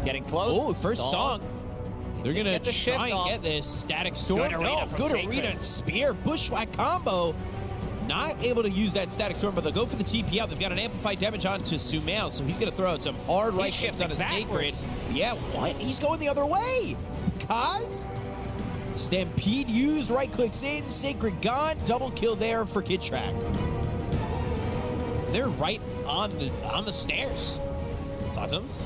Getting close. Oh, first song. They're going to try and get this. Static Storm. Good arena and Spear. Bushwhack combo. Not able to use that Static Storm, but they'll go for the TP out. They've got an amplified damage onto Sumail, so he's going to throw out some hard right shifts on his Sacred. Yeah, what? He's going the other way. Kaz? Stampede used, right clicks in, Sacred gone, double kill there for Kidtrack. They're right on the stairs. Sotoms.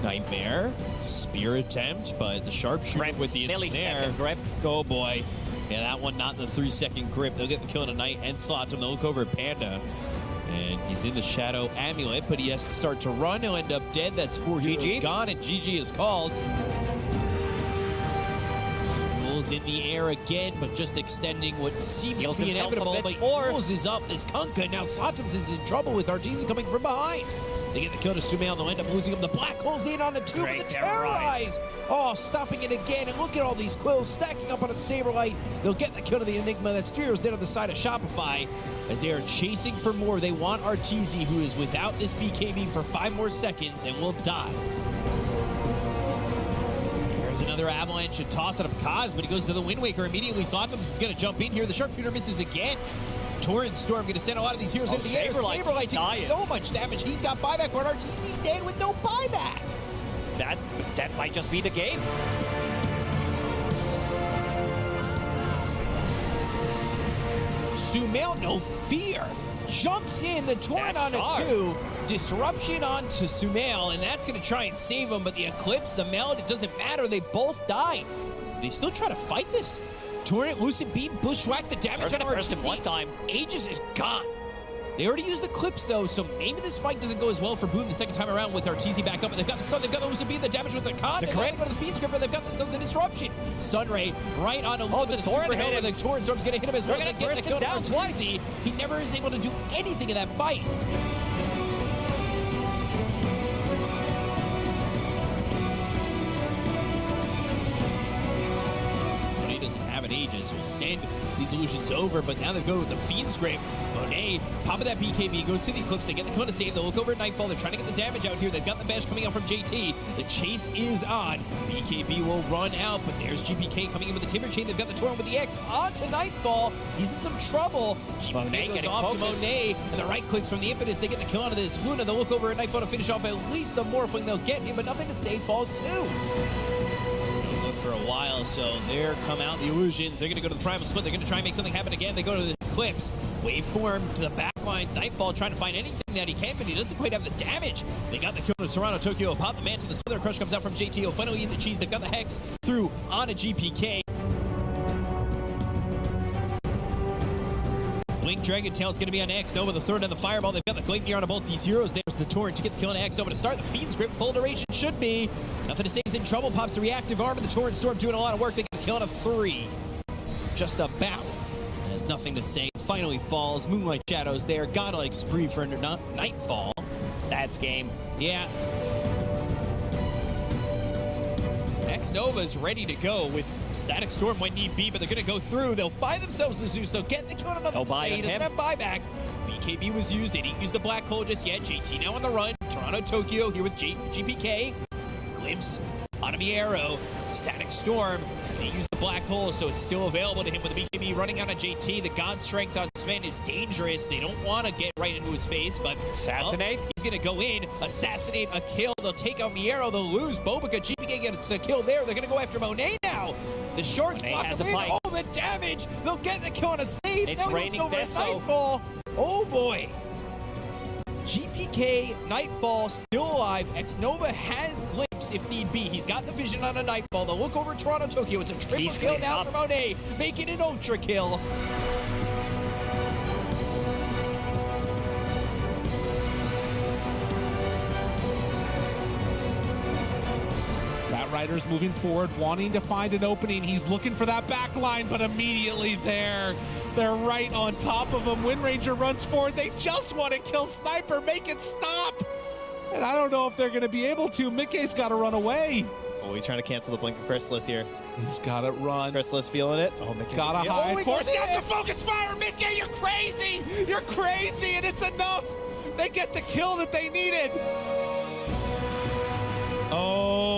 Nightmare. Spear attempt, but the sharpshooter with the ensnare. Grip. Oh boy. Yeah, that one not in the 3-second grip. They'll get the kill in a night and Sotom. They'll look over at Panda. And he's in the Shadow Amulet, but he has to start to run. He'll end up dead. That's 4 heroes gone, and GG is called. Bulls in the air again, but just extending what seems to be inevitable. But Bulls is up. This Kunkka. Now Sotoms is in trouble with Arteezy coming from behind. They get the kill to Sumail, and they'll end up losing him. The Black Hole's in on the 2, but the Terrorize. Oh, stopping it again, and look at all these quills stacking up on the Saberlight. They'll get the kill to the Enigma. That's 3 heroes dead on the side of Shopify as they are chasing for more. They want Arteezy, who is without this BKB for 5 more seconds and will die. There's another avalanche, a toss out of Kaz, but he goes to the Wind Waker immediately. Sotoms is going to jump in here. The Sharpshooter misses again. Torrent Storm going to send a lot of these heroes into the air. Saberlight taking so much damage. He's got buyback, but Arteezy's dead with no buyback. That might just be the game. Sumail, no fear. Jumps in, the Torrent on a 2. Disruption onto Sumail, and that's going to try and save him, but the Eclipse, the Meld, it doesn't matter. They both die. They still try to fight this. Torrent, Lucid Beam, Bushwhack, the damage on Arteezy. One time. Aegis is gone. They already used the clips, though, so maybe this fight doesn't go as well for Boom the second time around with Arteezy back up. And they've got the Sun, they've got the Lucid Beam, the damage with the Con. They go to the Fiend Scripper, they've got themselves the Disruption. Sunray right on a little bit of Torrent hit him. The Torrent Storm's going to hit him as well. They're going to get the kill down twice. He never is able to do anything in that fight. Aegis will send these illusions over, but now they go with the Fiend Scrape. Monet, pop of that BKB, goes to the Eclipse. They get the kill to save. They'll look over at Nightfall. They're trying to get the damage out here. They've got the bash coming out from JT. The chase is on. BKB will run out, but there's GPK coming in with the Timber Chain. They've got the Torrent with the X onto Nightfall. He's in some trouble. GPK goes off to Monet, and the right clicks from the Impetus. They get the kill out of this Luna. They'll look over at Nightfall to finish off at least the Morphling. They'll get him, but nothing to save. Falls too. For a while, so there come out the illusions. They're going to go to the Primal Split. They're going to try and make something happen again. They go to the Eclipse. Waveform to the backlines. Nightfall trying to find anything that he can, but he doesn't quite have the damage. They got the kill to Toronto Tokyo. Pop the man to the Southern Crush comes out from JT. He'll finally eat the cheese. They've got the Hex through on a GPK. Blink Dragon Tail is going to be on X Nova, the third on the Fireball. They've got the Gleipnir on both these heroes. There's the Torrent to get the kill on X Nova to start. The Fiend Script, full duration should be. Nothing to say, he's in trouble. Pops the Reactive Arm, and the Torrent Storm doing a lot of work. They get the kill on a 3. Just about. There's nothing to say. Finally falls. Moonlight Shadows there. Godlike Spree for Nightfall. That's game. Yeah. X Nova's ready to go with Static Storm when need be, but they're going to go through. They'll find themselves the Zeus. They'll get the kill on another say. He doesn't have buyback. BKB was used. They didn't use the Black Hole just yet. JT now on the run. Toronto Tokyo here with GPK. Glimpse. Autonomy Arrow. Static Storm. They use the Black Hole, so it's still available to him with the BKB running out on JT. The God Strength on Sven is dangerous. They don't want to get right into his face, but Assassinate. He's going to go in, assassinate, a kill. They'll take out Miero. They'll lose Bobica. GPK gets a kill there. They're going to go after Monet now. The shorts block him in. Oh, the damage. They'll get the kill on a save. It's now he looks over at Nightfall. Oh, boy. GPK, Nightfall, still alive. X Nova has Glimpse if need be. He's got the vision on a Nightfall. They'll look over Toronto Tokyo. It's a triple kill now from Monet. Make it an ultra kill. Riders moving forward, wanting to find an opening. He's looking for that back line, but immediately they're right on top of him. Wind Ranger runs forward. They just want to kill Sniper, make it stop. And I don't know if they're going to be able to. Mickey's got to run away. Oh, he's trying to cancel the blink of Chrysalis here. He's got to run. Chrysalis feeling it. Oh, Mickey. Gotta hide. Force out the focus fire, Mickey. You're crazy. You're crazy, and it's enough. They get the kill that they needed.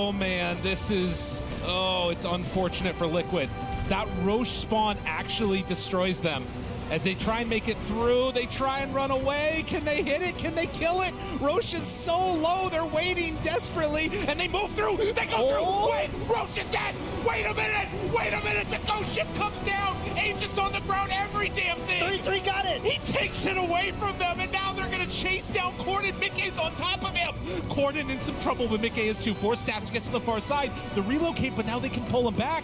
Oh man, this is, it's unfortunate for Liquid. That Roche spawn actually destroys them. As they try and make it through, they try and run away. Can they hit it? Can they kill it? Roche is so low, they're waiting desperately, and they move through. They go through. Wait, Roche is dead. Wait a minute. The ghost ship comes down. Aegis on the ground, every damn thing. 33 got it. He takes it away from them, and now they're gonna chase down Corden. Mickey's on top of him. Corden in some trouble, but Mickey is too. Force staff to get to the far side. The relocate, but now they can pull him back.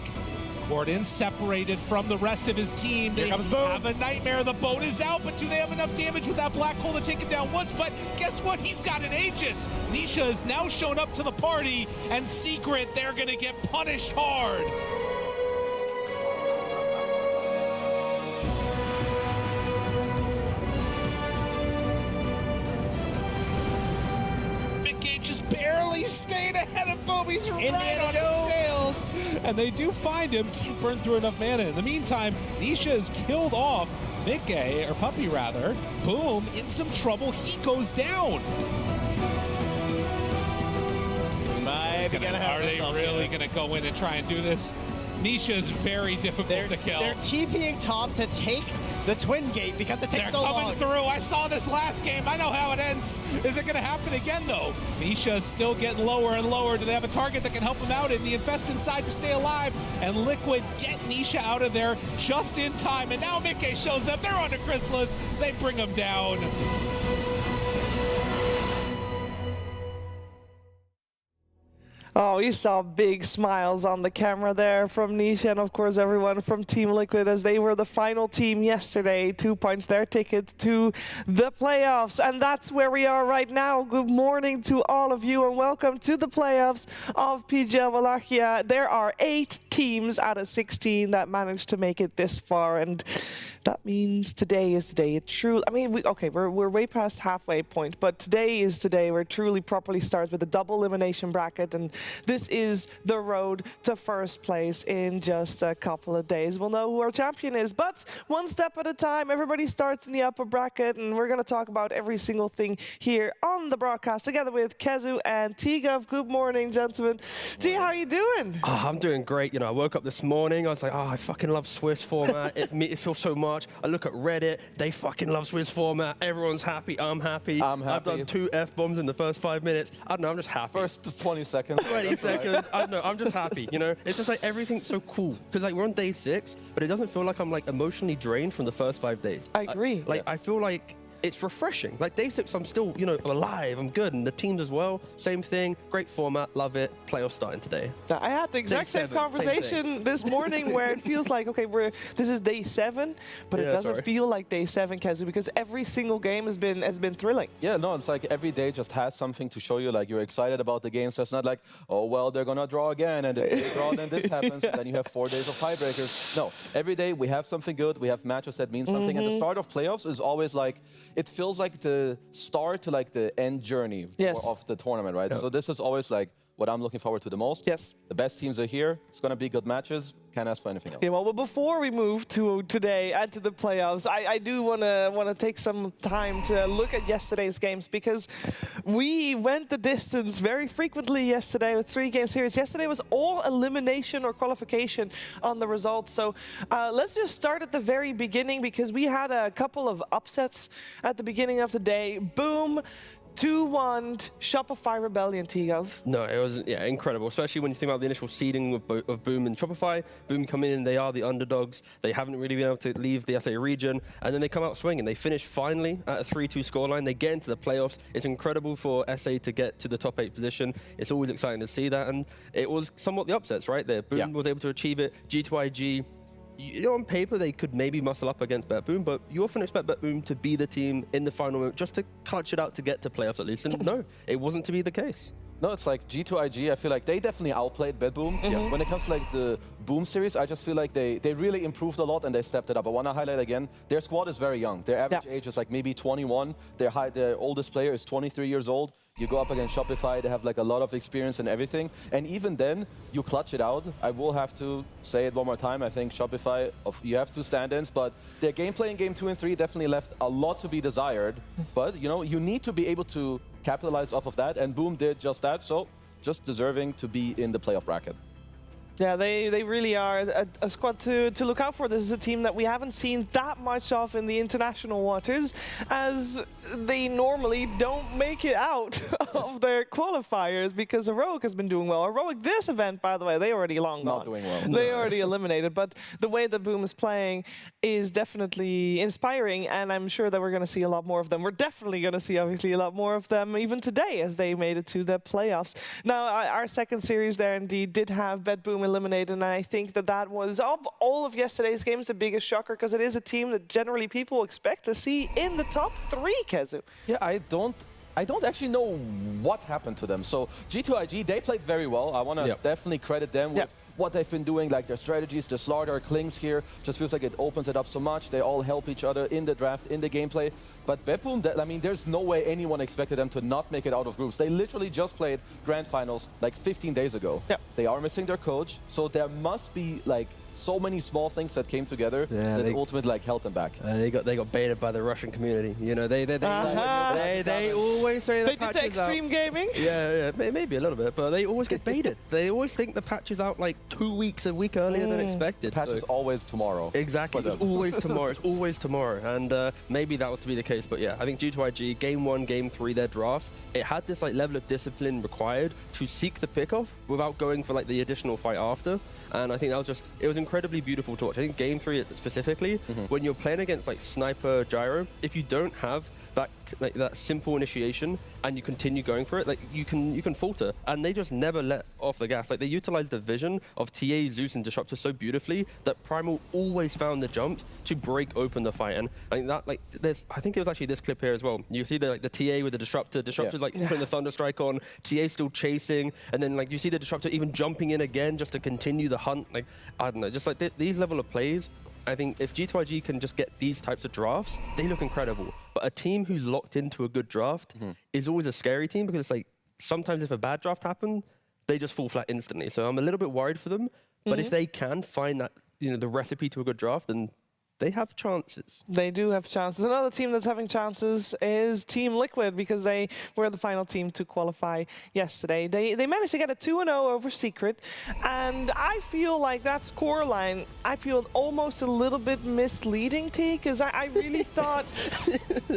Corden separated from the rest of his team. They have a nightmare. The boat is out, but do they have enough damage with that black hole to take him down once? But guess what? He's got an Aegis. Nisha has now shown up to the party, and Secret, they're going to get punished hard. Mickey just barely stayed ahead of Boom. He's right on his tails. And they do find him. Can't burn through enough mana. In the meantime, Nisha is killed off. Mickey, or Puppy rather. Boom, in some trouble. He goes down. Are they really going to go in and try and do this? Nisha is very difficult to kill. They're TPing top to take the twin gate because it takes so long. They're coming through. I saw this last game. I know how it ends. Is it going to happen again, though? Nisha is still getting lower and lower. Do they have a target that can help him out in the infest inside to stay alive? And Liquid get Nisha out of there just in time. And now Mickey shows up. They're on to Chrysalis. They bring him down. Oh, we saw big smiles on the camera there from Nisha and, of course, everyone from Team Liquid as they were the final team yesterday to punch their ticket to the playoffs. And that's where we are right now. Good morning to all of you and welcome to the playoffs of PGL Wallachia. There are 8 teams out of 16 that managed to make it this far, and that means today is the day. It truly, I mean, we're way past halfway point, but today is the day where it truly properly starts with a double elimination bracket, and this is the road to first place in just a couple of days. We'll know who our champion is, but one step at a time. Everybody starts in the upper bracket, and we're going to talk about every single thing here on the broadcast together with Kezu and Tigov. Good morning, gentlemen. T, how are you doing? Oh, I'm doing great. You know, I woke up this morning. I was like, I fucking love Swiss format. It feels so much. I look at Reddit. They fucking love Swiss format. Everyone's happy. I'm happy. I've done 2 F-bombs in the first 5 minutes. I don't know. I'm just happy. First 20 seconds. 20 seconds. I don't know. I'm just happy. You know, it's just like everything's so cool because like we're on day 6, but it doesn't feel like I'm like emotionally drained from the first 5 days. I agree. I feel like it's refreshing. Like day 6, I'm still, you know, alive. I'm good, and the teams as well. Same thing. Great format. Love it. Playoffs starting today. I had the exact same conversation this morning where it feels like, okay, this is day 7, but it doesn't feel like day 7, Kezu, because every single game has been thrilling. Yeah, no, it's like every day just has something to show you. Like you're excited about the game, so it's not like, oh well, they're gonna draw again, and if they draw, then this happens, and then you have 4 days of tiebreakers. No, every day we have something good. We have matches that mean something, and the start of playoffs is always like, it feels like the start to like the end journey of the tournament, right? So this is always like what I'm looking forward to the most. Yes. The best teams are here. It's going to be good matches. Can't ask for anything else. Yeah, well, before we move to today and to the playoffs, I do want to take some time to look at yesterday's games because we went the distance very frequently yesterday with 3-game series. Yesterday was all elimination or qualification on the results. So let's just start at the very beginning because we had a couple of upsets at the beginning of the day. Boom. 2-1 Shopify Rebellion, Tigov. No, it was incredible, especially when you think about the initial seeding of Boom and Shopify. Boom come in, they are the underdogs. They haven't really been able to leave the SA region, and then they come out swinging. They finish finally at a 3-2 scoreline. They get into the playoffs. It's incredible for SA to get to the top 8 position. It's always exciting to see that, and it was somewhat the upsets right there. Boom was able to achieve it. G2IG, on paper, they could maybe muscle up against BetBoom, but you often expect BetBoom to be the team in the final moment just to clutch it out to get to playoffs at least. And no, it wasn't to be the case. No, it's like G2IG, I feel like they definitely outplayed BetBoom. When it comes to like the Boom series, I just feel like they really improved a lot and they stepped it up. I want to highlight again, their squad is very young. Their average age is like maybe 21. Their oldest player is 23 years old. You go up against Shopify, they have like a lot of experience and everything. And even then, you clutch it out. I will have to say it one more time. I think Shopify, you have 2 stand-ins, but their gameplay in game 2 and 3 definitely left a lot to be desired. But, you know, you need to be able to capitalize off of that, and Boom did just that. So just deserving to be in the playoff bracket. Yeah, they really are a squad to look out for. This is a team that we haven't seen that much of in the international waters, as they normally don't make it out of their qualifiers, because Heroic has been doing well. Heroic this event, by the way, they already long gone. Not doing well. They already eliminated, but the way that Boom is playing is definitely inspiring, and I'm sure that we're going to see a lot more of them. We're definitely going to see, obviously, a lot more of them even today as they made it to the playoffs. Now, our second series there indeed did have BetBoom eliminated, and I think that was, of all of yesterday's games, the biggest shocker, because it is a team that generally people expect to see in the top 3, Kezu. Yeah, I don't actually know what happened to them. So G2IG, they played very well. I want to definitely credit them with what they've been doing, like their strategies, the Slaughter, Klings here. Just feels like it opens it up so much. They all help each other in the draft, in the gameplay. But BetBoom, I mean, there's no way anyone expected them to not make it out of groups. They literally just played grand finals like 15 days ago. Yep. They are missing their coach, so there must be like so many small things that came together that ultimately like held them back. They got baited by the Russian community. You know, they always say the patch is out. They did the Xtreme Gaming? Yeah, maybe a little bit, but they always get baited. They always think the patch is out like 2 weeks, a week earlier than expected. Patch is always tomorrow. Exactly, it's always tomorrow. It's always tomorrow, and maybe that was to be the case. But yeah, I think G2IG, Game 1, Game 3, their drafts, it had this like level of discipline required to seek the pick-off without going for like the additional fight after. And I think that was it was incredibly beautiful to watch. I think Game 3 specifically, when you're playing against like Sniper Gyro, if you don't have that simple initiation and you continue going for it, like you can falter. And they just never let off the gas. Like they utilized the vision of TA, Zeus, and Disruptor so beautifully that Primal always found the jump to break open the fight. And I think that I think it was actually this clip here as well. You see the TA with the Disruptor. Disruptor's like putting the Thunder Strike on. TA still chasing, and then like you see the Disruptor even jumping in again just to continue the hunt. Like I don't know, just like these level of plays. I think if G2IG can just get these types of drafts, they look incredible. But a team who's locked into a good draft is always a scary team, because it's like sometimes if a bad draft happens, they just fall flat instantly. So I'm a little bit worried for them. But if they can find that, the recipe to a good draft, then they have chances. They do have chances. Another team that's having chances is Team Liquid, because they were the final team to qualify yesterday. They managed to get a 2-0 over Secret, and I feel like that scoreline, I feel almost a little bit misleading, T, because I really thought...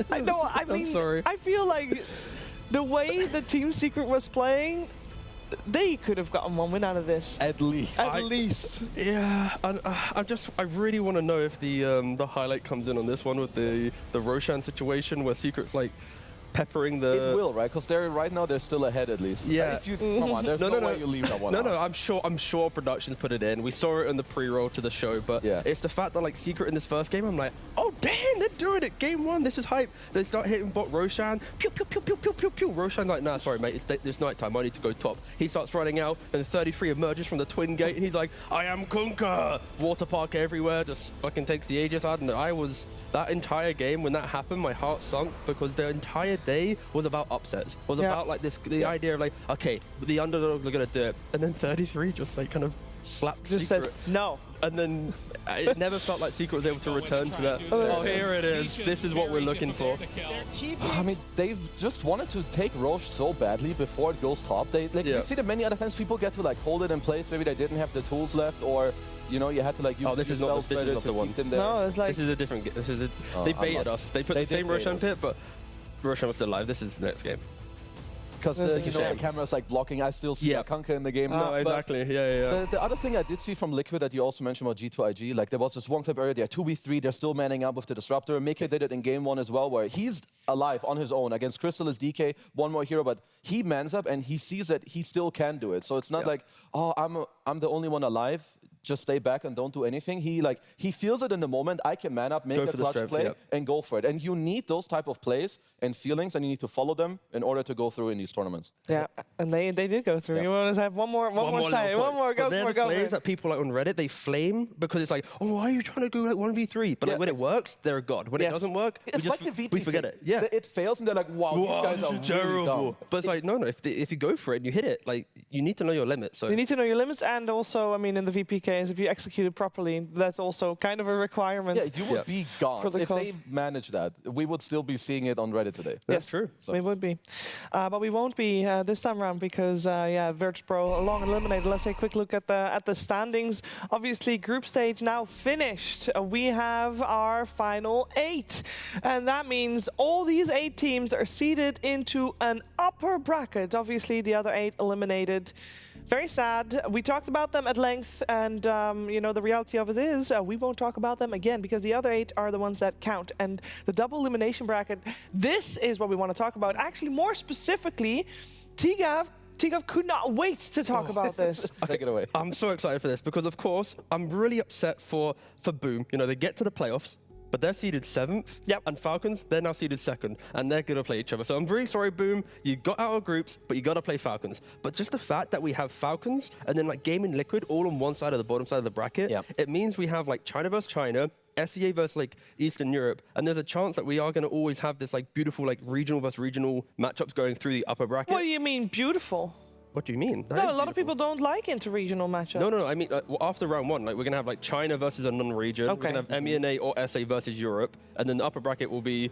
I'm sorry. I feel like the way the Team Secret was playing, they could have gotten one win out of this. At least. At least. Yeah, I really want to know if the highlight comes in on this one with the Roshan situation where Secret's like peppering the... It will, right? Because right now they're still ahead at least. Yeah. If you, come on, there's no way you leave that one out. I'm sure productions put it in. We saw it in the pre-roll to the show, but it's the fact that like Secret in this first game, I'm like, oh damn, they're doing it. Game 1, this is hype. They start hitting bot Roshan. Pew, pew, pew, pew, pew, pew, pew. Roshan's like, nah, sorry mate, it's night time. I need to go top. He starts running out, and 33 emerges from the twin gate, and he's like, I am Kunkka. Water park everywhere, just fucking takes the Aegis out. And that entire game, when that happened, my heart sunk, because the entire day was about upsets. Was about like the idea of like, okay, the underdogs are gonna do it, and then 33 just like kind of slapped Secret. Says no. And then it never felt like Secret was able to return to that. Oh, here it is. This is what we're looking for. I mean, they've just wanted to take Roche so badly before it goes top. You see that many other times people get to like hold it in place. Maybe they didn't have the tools left, or you had to like use this is not the one. No, it's like, this is a different game. They baited us. They put the same Roshan pit, but Roshan was still alive. This is the next game. Because the camera's like blocking. I still see Kunkka in the game. No, exactly. Yeah. The other thing I did see from Liquid that you also mentioned about G2IG, like there was this one clip earlier, they're 2v3, they're still manning up with the Disruptor. Mika did it in game 1 as well, where he's alive on his own. Against Crystal is DK, one more hero, but he mans up and he sees that he still can do it. So it's not like, oh, I'm the only one alive. Just stay back and don't do anything. He feels it in the moment. I can man up, make a clutch play, and go for it. And you need those type of plays and feelings, and you need to follow them in order to go through in these tournaments. Yeah, and they did go through. You want to have one more side, one more, go for it. Go players that people like on Reddit, they flame because it's like, oh, why are you trying to go like 1v3? But like when it works, they're a god. When it doesn't work, it's like the VP we forget it. Yeah, it fails, and they're like, wow, these guys are terrible. Really, but it's like, no. If you go for it and you hit it, like you need to know your limits. So you need to know your limits, and also, I mean, in the VPK, case, if you execute it properly, that's also kind of a requirement. Yeah, you would be gone. For the If calls. they manage that, we would still be seeing it on Reddit today. Yes, true. We would be. But we won't be this time around because, Virtus.pro long eliminated. Let's take a quick look at the standings. Obviously, group stage now finished. We have our final 8. And that means all these 8 teams are seeded into an upper bracket. Obviously, the other 8 eliminated. Very sad. We talked about them at length, and the reality of it is we won't talk about them again because the other 8 are the ones that count. And the double elimination bracket, this is what we want to talk about. Actually, more specifically, Tigav could not wait to talk about this. Take it away. I'm so excited for this because, of course, I'm really upset for Boom. They get to the playoffs, but they're seeded 7th. Yep. And Falcons, they're now seeded 2nd, and they're going to play each other. So I'm really sorry, Boom. You got out of groups, but you got to play Falcons. But just the fact that we have Falcons and then like Gaimin Liquid all on one side of the bottom side of the bracket, Yep. it means we have like China versus China, SEA versus like Eastern Europe, and there's a chance that we are going to always have this like beautiful like regional versus regional matchups going through the upper bracket. What do you mean, beautiful? What do you mean? That No, is a lot of beautiful. people don't like inter-regional matchups. No. I mean, after round 1, like we're gonna have like China versus a non-region. Okay. We're gonna have MENA or SA versus Europe, and then the upper bracket will be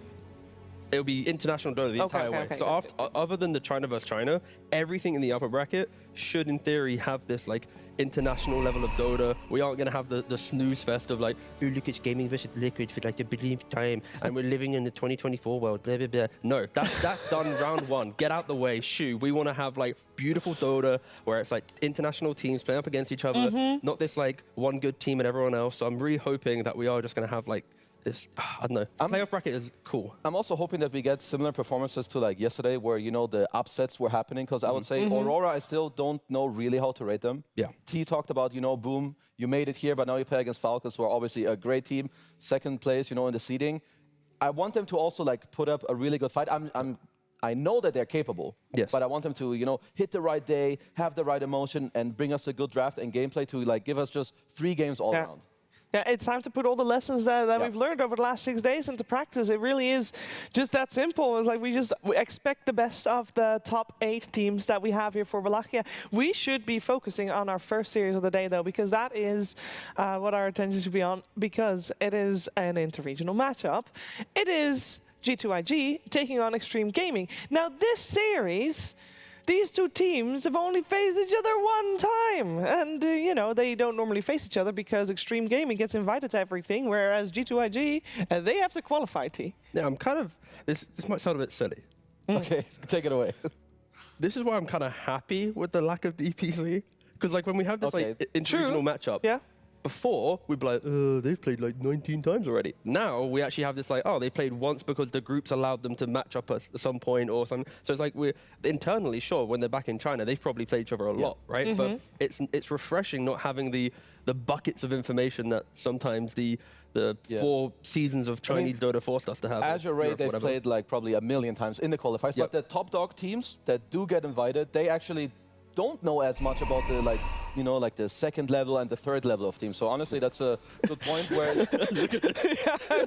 international Dota the entire way. So other than the China versus China, everything in the upper bracket should, in theory, have this like international level of Dota. We aren't gonna have the snooze fest of like, oh look, it's Gaming versus Liquid for like the billionth time, and we're living in the 2024 world. Blah blah blah. No, that's done round 1. Get out the way. Shoo. We want to have like beautiful Dota where it's like international teams playing up against each other, not this like one good team and everyone else. So I'm really hoping that we are just gonna have like this. I don't know. Playoff bracket is cool. I'm also hoping that we get similar performances to like yesterday where, the upsets were happening. Because I would say Aurora, I still don't know really how to rate them. Yeah. T talked about, Boom, you made it here, but now you play against Falcons, who are obviously a great team. 2nd place, in the seeding. I want them to also like put up a really good fight. I know that they're capable, Yes. but I want them to, hit the right day, have the right emotion, and bring us a good draft and gameplay to like give us just 3 games all around. Yeah, it's time to put all the lessons that we've learned over the last 6 days into practice. It really is just that simple. It's like we expect the best of the top 8 teams that we have here for Wallachia. We should be focusing on our first series of the day, though, because that is what our attention should be on, because it is an interregional matchup. It is G2IG taking on Xtreme Gaming. Now, this series, these 2 teams have only faced each other 1 time. And, they don't normally face each other because Xtreme Gaming gets invited to everything, whereas G2IG, they have to qualify, T. Yeah, I'm kind of, this might sound a bit silly. Okay, take it away. This is why I'm kind of happy with the lack of DPC. Because like when we have this like interregional matchup, Yeah. before we'd be like, oh, they've played like 19 times already. Now we actually have this like, oh, they've played once because the groups allowed them to match up at some point or something. So it's like we're internally, sure, when they're back in China, they've probably played each other a lot, right? But it's refreshing not having the buckets of information that sometimes the 4 seasons of Chinese Dota forced us to have. Azure Ray, they've played like probably 1,000,000 times in the qualifiers, but the top dog teams that do get invited, they actually don't know as much about the like the 2nd level and the 3rd level of teams. So honestly, that's a good point. Where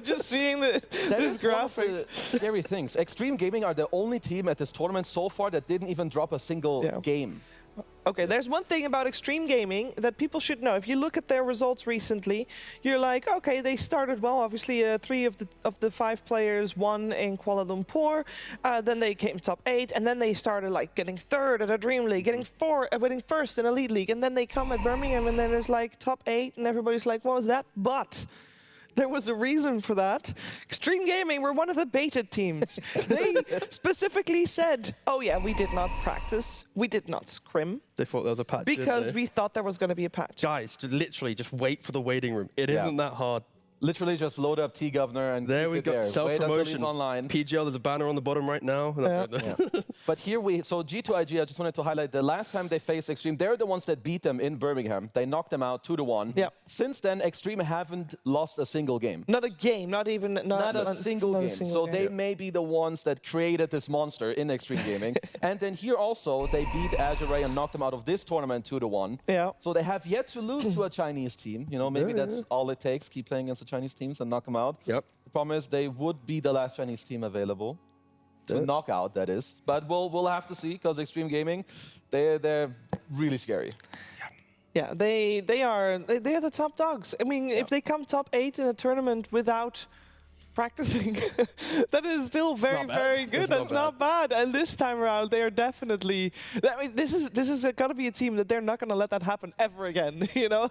Just seeing this graphic. one of the scary things. Xtreme Gaming are the only team at this tournament so far that didn't even drop a single game. Okay, there's one thing about Xtreme Gaming that people should know. If you look at their results recently, you're like, okay, they started well. Obviously, 3 of the 5 players won in Kuala Lumpur. Then they came top 8, and then they started like getting 3rd at a Dream League, getting 1st in Elite League, and then they come at Birmingham, and then there's like top 8, and everybody's like, what was that? But there was a reason for that. Xtreme Gaming were one of the baited teams. They specifically said, oh yeah, we did not practice. We did not scrim. They thought there was a patch. Because we thought there was going to be a patch. Guys, just literally just wait for the waiting room. It isn't that hard. Literally just load up T-Governor and there keep we it go. there. Self-promotion. Wait until he's online. PGL, there's a banner on the bottom right now. But here so G2IG, I just wanted to highlight the last time they faced Xtreme, they're the ones that beat them in Birmingham. They knocked them out 2-1. Yeah. Since then, Xtreme haven't lost a single game. Not a game, not even Not a single game. So they may be the ones that created this monster in Xtreme Gaming. And then here also, they beat Azure Ray and knocked them out of this tournament 2-1. Yeah. So they have yet to lose to a Chinese team. Maybe that's all it takes. Keep playing against the Chinese teams and knock them out. Yep. The problem is they would be the last Chinese team available to knock out, that is. But we'll have to see, because Xtreme Gaming, they're really scary. Yeah, they are the top dogs. I mean, if they come top 8 in a tournament without practicing, that is still very, very good. That's not bad. And this time around, they are definitely. I mean, this is gonna be a team that they're not gonna let that happen ever again. You know,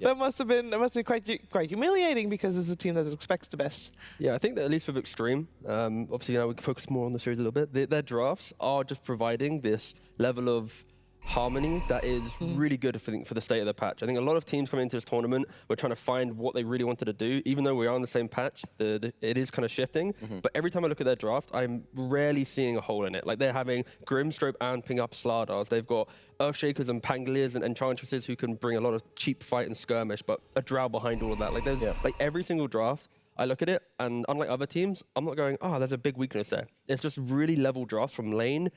that must have been quite humiliating because it's a team that expects the best. Yeah, I think that at least with Xtreme, obviously now we can focus more on the series a little bit. Their drafts are just providing this level of harmony that is really good for the state of the patch. I think a lot of teams coming into this tournament were trying to find what they really wanted to do. Even though we are on the same patch, it is kind of shifting. But every time I look at their draft, I'm rarely seeing a hole in it. Like they're having Grimstrope and ping up Slardars. They've got Earthshakers and Pangoliers and Enchantresses who can bring a lot of cheap fight and skirmish, but a Drow behind all of that. Like there's like every single draft, I look at it, and unlike other teams, I'm not going, oh, there's a big weakness there. It's just really level drafts from lane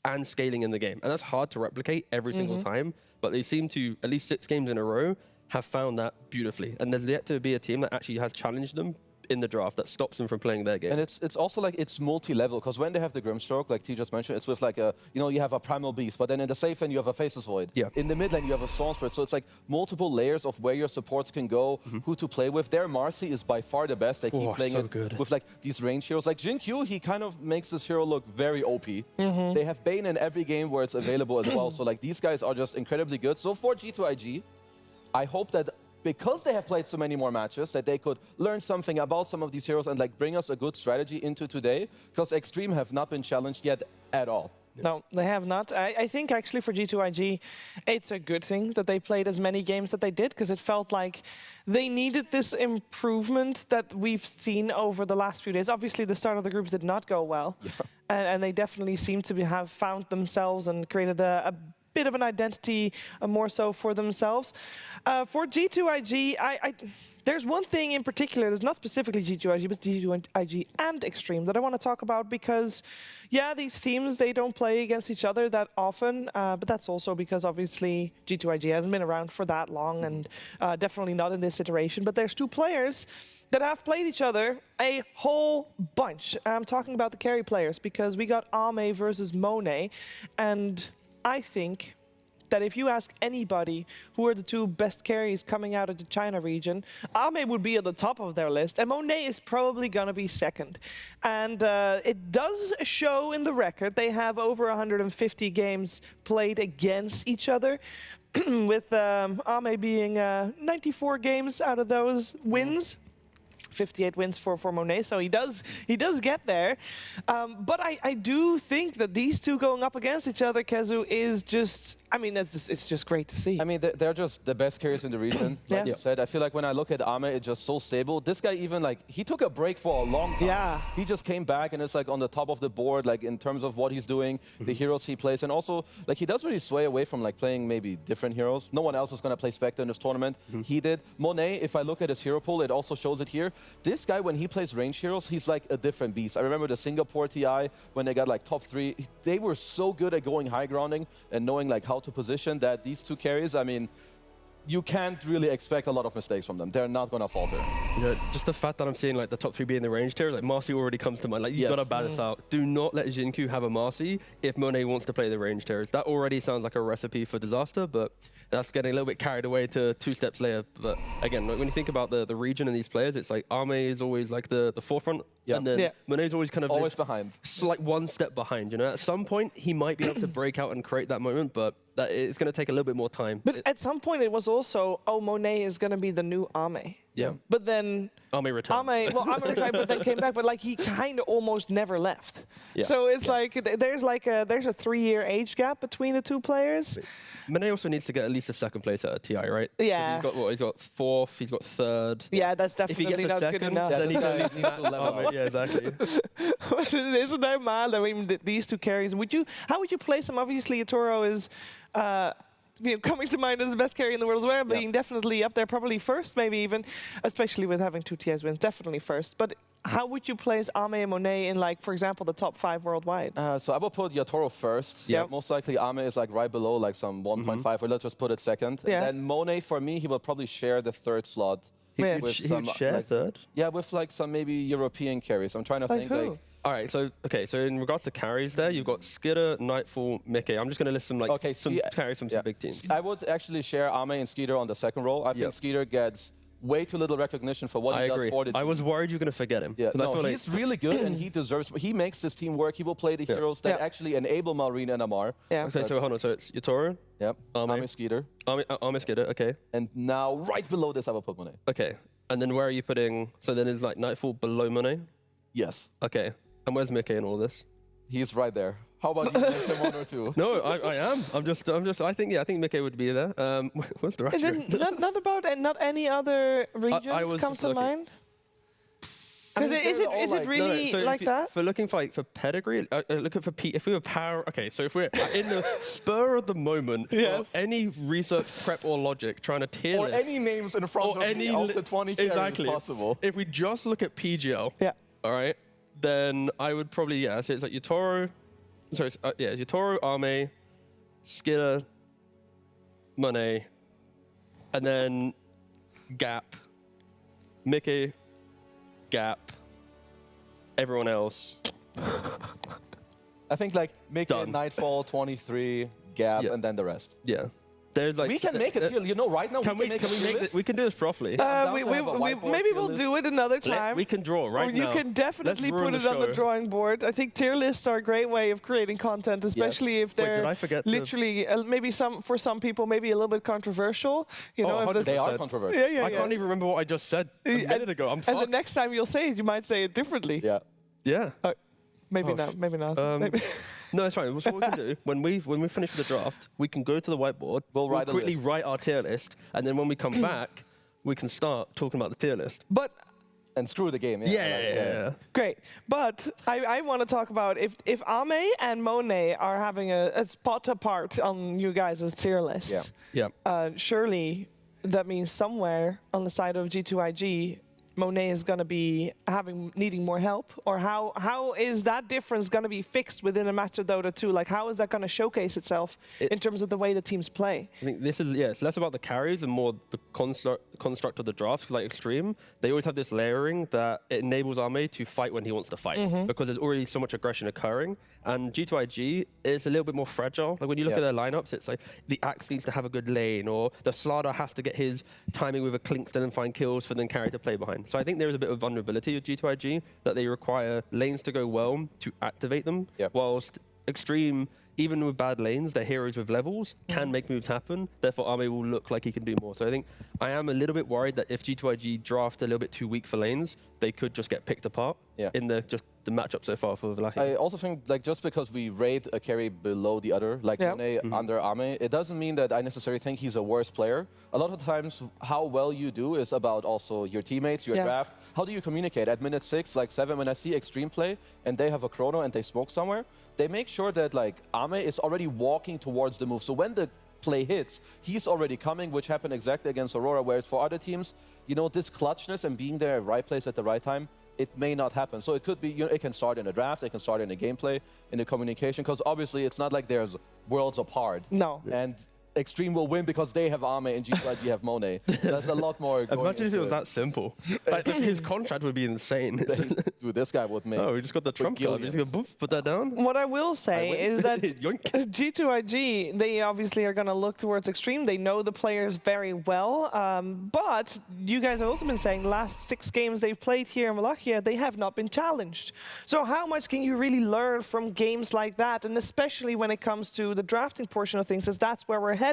and scaling in the game. And that's hard to replicate every single time, but they seem to, at least 6 games in a row, have found that beautifully. And there's yet to be a team that actually has challenged them in the draft that stops them from playing their game. And it's also like it's multi-level, because when they have the Grimstroke, like T just mentioned, it's with like a, you have a Primal Beast, but then in the safe lane you have a Faceless Void. Yeah. In the mid lane you have a Storm Spirit, so it's like multiple layers of where your supports can go, who to play with. Their Marcy is by far the best. They keep playing so it good. with like these range heroes. Like Jin Q, he kind of makes this hero look very OP. They have Bane in every game where it's available as well. So like these guys are just incredibly good. So for G2IG, I hope that because they have played so many more matches, that they could learn something about some of these heroes and like bring us a good strategy into today, because Xtreme have not been challenged yet at all. No, they have not. I think actually for G2IG, it's a good thing that they played as many games that they did, because it felt like they needed this improvement that we've seen over the last few days. Obviously, the start of the groups did not go well, and they definitely seem to have found themselves and created a bit of an identity more so for themselves. For G2IG, there's one thing in particular, that's not specifically G2IG, but G2IG and Xtreme that I want to talk about, because yeah, these teams, they don't play against each other that often, but that's also because obviously G2IG hasn't been around for that long, and definitely not in this iteration. But there's 2 players that have played each other a whole bunch. I'm talking about the carry players, because we got Ame versus Monet, and I think that if you ask anybody who are the 2 best carries coming out of the China region, Ame would be at the top of their list, and Monet is probably going to be second. And it does show in the record. They have over 150 games played against each other, with Ame being 94 games out of those wins. 58 wins for Monet, so he does get there. But I do think that these 2 going up against each other, Kezu, is just, I mean, it's just great to see. I mean, they're just the best carriers in the region, like you said. I feel like when I look at Ame, it's just so stable. This guy even, like, he took a break for a long time. Yeah. He just came back, and it's like on the top of the board, like in terms of what he's doing, the heroes he plays, and also, like, he doesn't really sway away from like playing maybe different heroes. No one else is going to play Spectre in this tournament. He did. Monet, if I look at his hero pool, it also shows it here. This guy, when he plays range heroes, he's like a different beast. I remember the Singapore TI, when they got like top 3, they were so good at going high grounding and knowing like how to position, that these 2 carries, I mean, you can't really expect a lot of mistakes from them. They're not going to falter. Just the fact that I'm seeing like the top 3 being the range tier, like Marcy already comes to mind. Like you've got to balance out. Do not let Jinku have a Marcy if Monet wants to play the range tiers. That already sounds like a recipe for disaster, but that's getting a little bit carried away to 2 steps later. But again, like, when you think about the region and these players, it's like Ame is always like the forefront, and then Monet's always kind of behind. Like 1 step behind. You know, at some point he might be able to break out and create that moment, but that it's going to take a little bit more time. But at some point it was also, oh, Monet is going to be the new Ame. Yeah. But then Ame returned. Ame returned, but then came back. But like he kind of almost never left. Yeah. So it's like there's a 3-year age gap between the 2 players. Monet also needs to get at least a 2nd place at a TI, right? Yeah. He's got what? He's got 4th. He's got 3rd. Yeah, that's definitely if he gets not a good 2nd, enough. then he this guy goes needs to level up. Yeah, exactly. Isn't that mild? I mean, these 2 carries. How would you place them? Obviously, Toro is coming to mind as the best carry in the world as well, being definitely up there, probably first, maybe even, especially with having 2 TS wins, definitely first. But how would you place Ame and Monet in, like, for example, the top 5 worldwide? So I will put Yatoro first. Yeah. Most likely Ame is like right below, like some 1.5, or let's just put it second. Yeah. And then Monet, for me, he will probably share the 3rd slot. Yeah. He would share like, 3rd? Yeah, with like some maybe European carries. I'm trying to think. who? Like, All right, so in regards to carries there, you've got Skitter, Nightfall, Mickey. I'm just going to list some carries from some big teams. I would actually share Ame and Skeeter on the second role. I think Skeeter gets way too little recognition for what he does for the team. I was worried you were going to forget him. Yeah, no, he's really good and he deserves. He makes his team work. He will play the heroes that actually enable Marine and Amar. Yeah. Okay, so hold on. So it's Yatoro. Yep. Ame Skeeter. Ame Skitter. Okay. And now right below this, I will put Monet. Okay. And then where are you putting? So then is like Nightfall below Monet? Yes. Okay. And where's Mickey in all this? He's right there. How about you mention one or two? No, I am. I'm just. I think Mickey would be there. What's the right? And then not any other regions come to mind? Because is it really like that? For looking for pedigree, looking for if we were power. Okay, so if we're in the spur of the moment, or any research prep or logic trying to tier or list, any names in front of any of the 20 carries possible. If we just look at PGL, all right, then I would probably so it's like Yatoro. Sorry, Yatoro, Ame, Skitter, Monet, and then Gap, Mickey, Gap, everyone else. I think like Mickey, Done. Nightfall, 23, Gap, and then the rest. Yeah. There's like we can make it here. You know, right now we can do this properly. Maybe we'll do it another time. We can draw right now. You can definitely put it on the drawing board. I think tier lists are a great way of creating content, especially if they're literally maybe for some people maybe a little bit controversial. You know, if they are controversial. I can't even remember what I just said a minute ago. I'm fucked. And the next time you'll say it, you might say it differently. Yeah. Yeah. Maybe not. Maybe not. No, it's fine. So what we can do when we finish with the draft, we can go to the whiteboard. We'll quickly write our tier list, and then when we come back, we can start talking about the tier list. And screw the game. Yeah. Great. But I want to talk about if Ame and Monet are having a spot apart on you guys' tier list. Yeah. Surely that means somewhere on the side of G2IG, Monet is going to be needing more help, or how is that difference going to be fixed within a match of Dota 2? Like, how is that going to showcase itself in terms of the way the teams play? I think this is it's less about the carries and more the construct of the drafts. Because like Xtreme, they always have this layering that it enables Ame to fight when he wants to fight because there's already so much aggression occurring. And G2IG is a little bit more fragile. Like when you look at their lineups, it's like the Axe needs to have a good lane, or the Slardar has to get his timing with a Klinksten and find kills for then carry to play behind. So I think there is a bit of vulnerability with G2IG that they require lanes to go well to activate them, whilst Xtreme, even with bad lanes, their heroes with levels can make moves happen. Therefore, Ame will look like he can do more. So I think I am a little bit worried that if G2IG draft a little bit too weak for lanes, they could just get picked apart in the matchup so far for Wallachia. I also think like just because we rate a carry below the other, like Monet under Ame, it doesn't mean that I necessarily think he's a worse player. A lot of the times, how well you do is about also your teammates, your draft. How do you communicate? At minute 6, like 7, when I see Xtreme play and they have a chrono and they smoke somewhere, they make sure that like Ame is already walking towards the move. So when the play hits, he's already coming, which happened exactly against Aurora, whereas for other teams, you know, this clutchness and being there at the right place at the right time, it may not happen. So it could be, you know, it can start in a draft, it can start in a gameplay, in the communication, because obviously it's not like there's worlds apart. No. And Xtreme will win because they have Ame and G2IG have Monet. There's a lot more going Imagine if it was that simple. Like, his contract would be insane. Dude, this guy would make. Oh, we just got the trump card. We just go, boof, put that down. What I will say is that G2IG, they obviously are going to look towards Xtreme. They know the players very well. But you guys have also been saying the last 6 games they've played here in Wallachia, they have not been challenged. So how much can you really learn from games like that? And especially when it comes to the drafting portion of things, as that's where we're headed.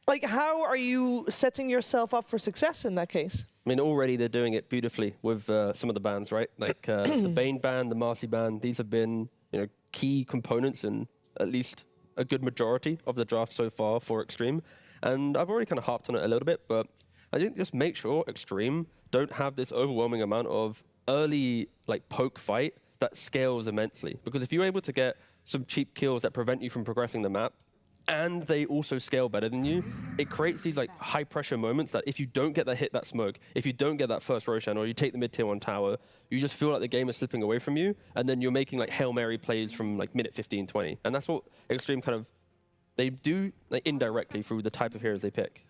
Like, how are you setting yourself up for success in that case? I mean, already they're doing it beautifully with some of the bans, right? Like the Bane ban, the Marcy ban. These have been, you know, key components in at least a good majority of the draft so far for Xtreme. And I've already kind of harped on it a little bit, but I think just make sure Xtreme don't have this overwhelming amount of early like poke fight that scales immensely. Because if you're able to get some cheap kills that prevent you from progressing the map, and they also scale better than you, it creates these like high pressure moments that if you don't get that hit, that smoke, if you don't get that first Roshan, or you take the mid tier 1 tower, you just feel like the game is slipping away from you, and then you're making like Hail Mary plays from like minute 15, 20. And that's what Xtreme kind of, they do like, indirectly through the type of heroes they pick.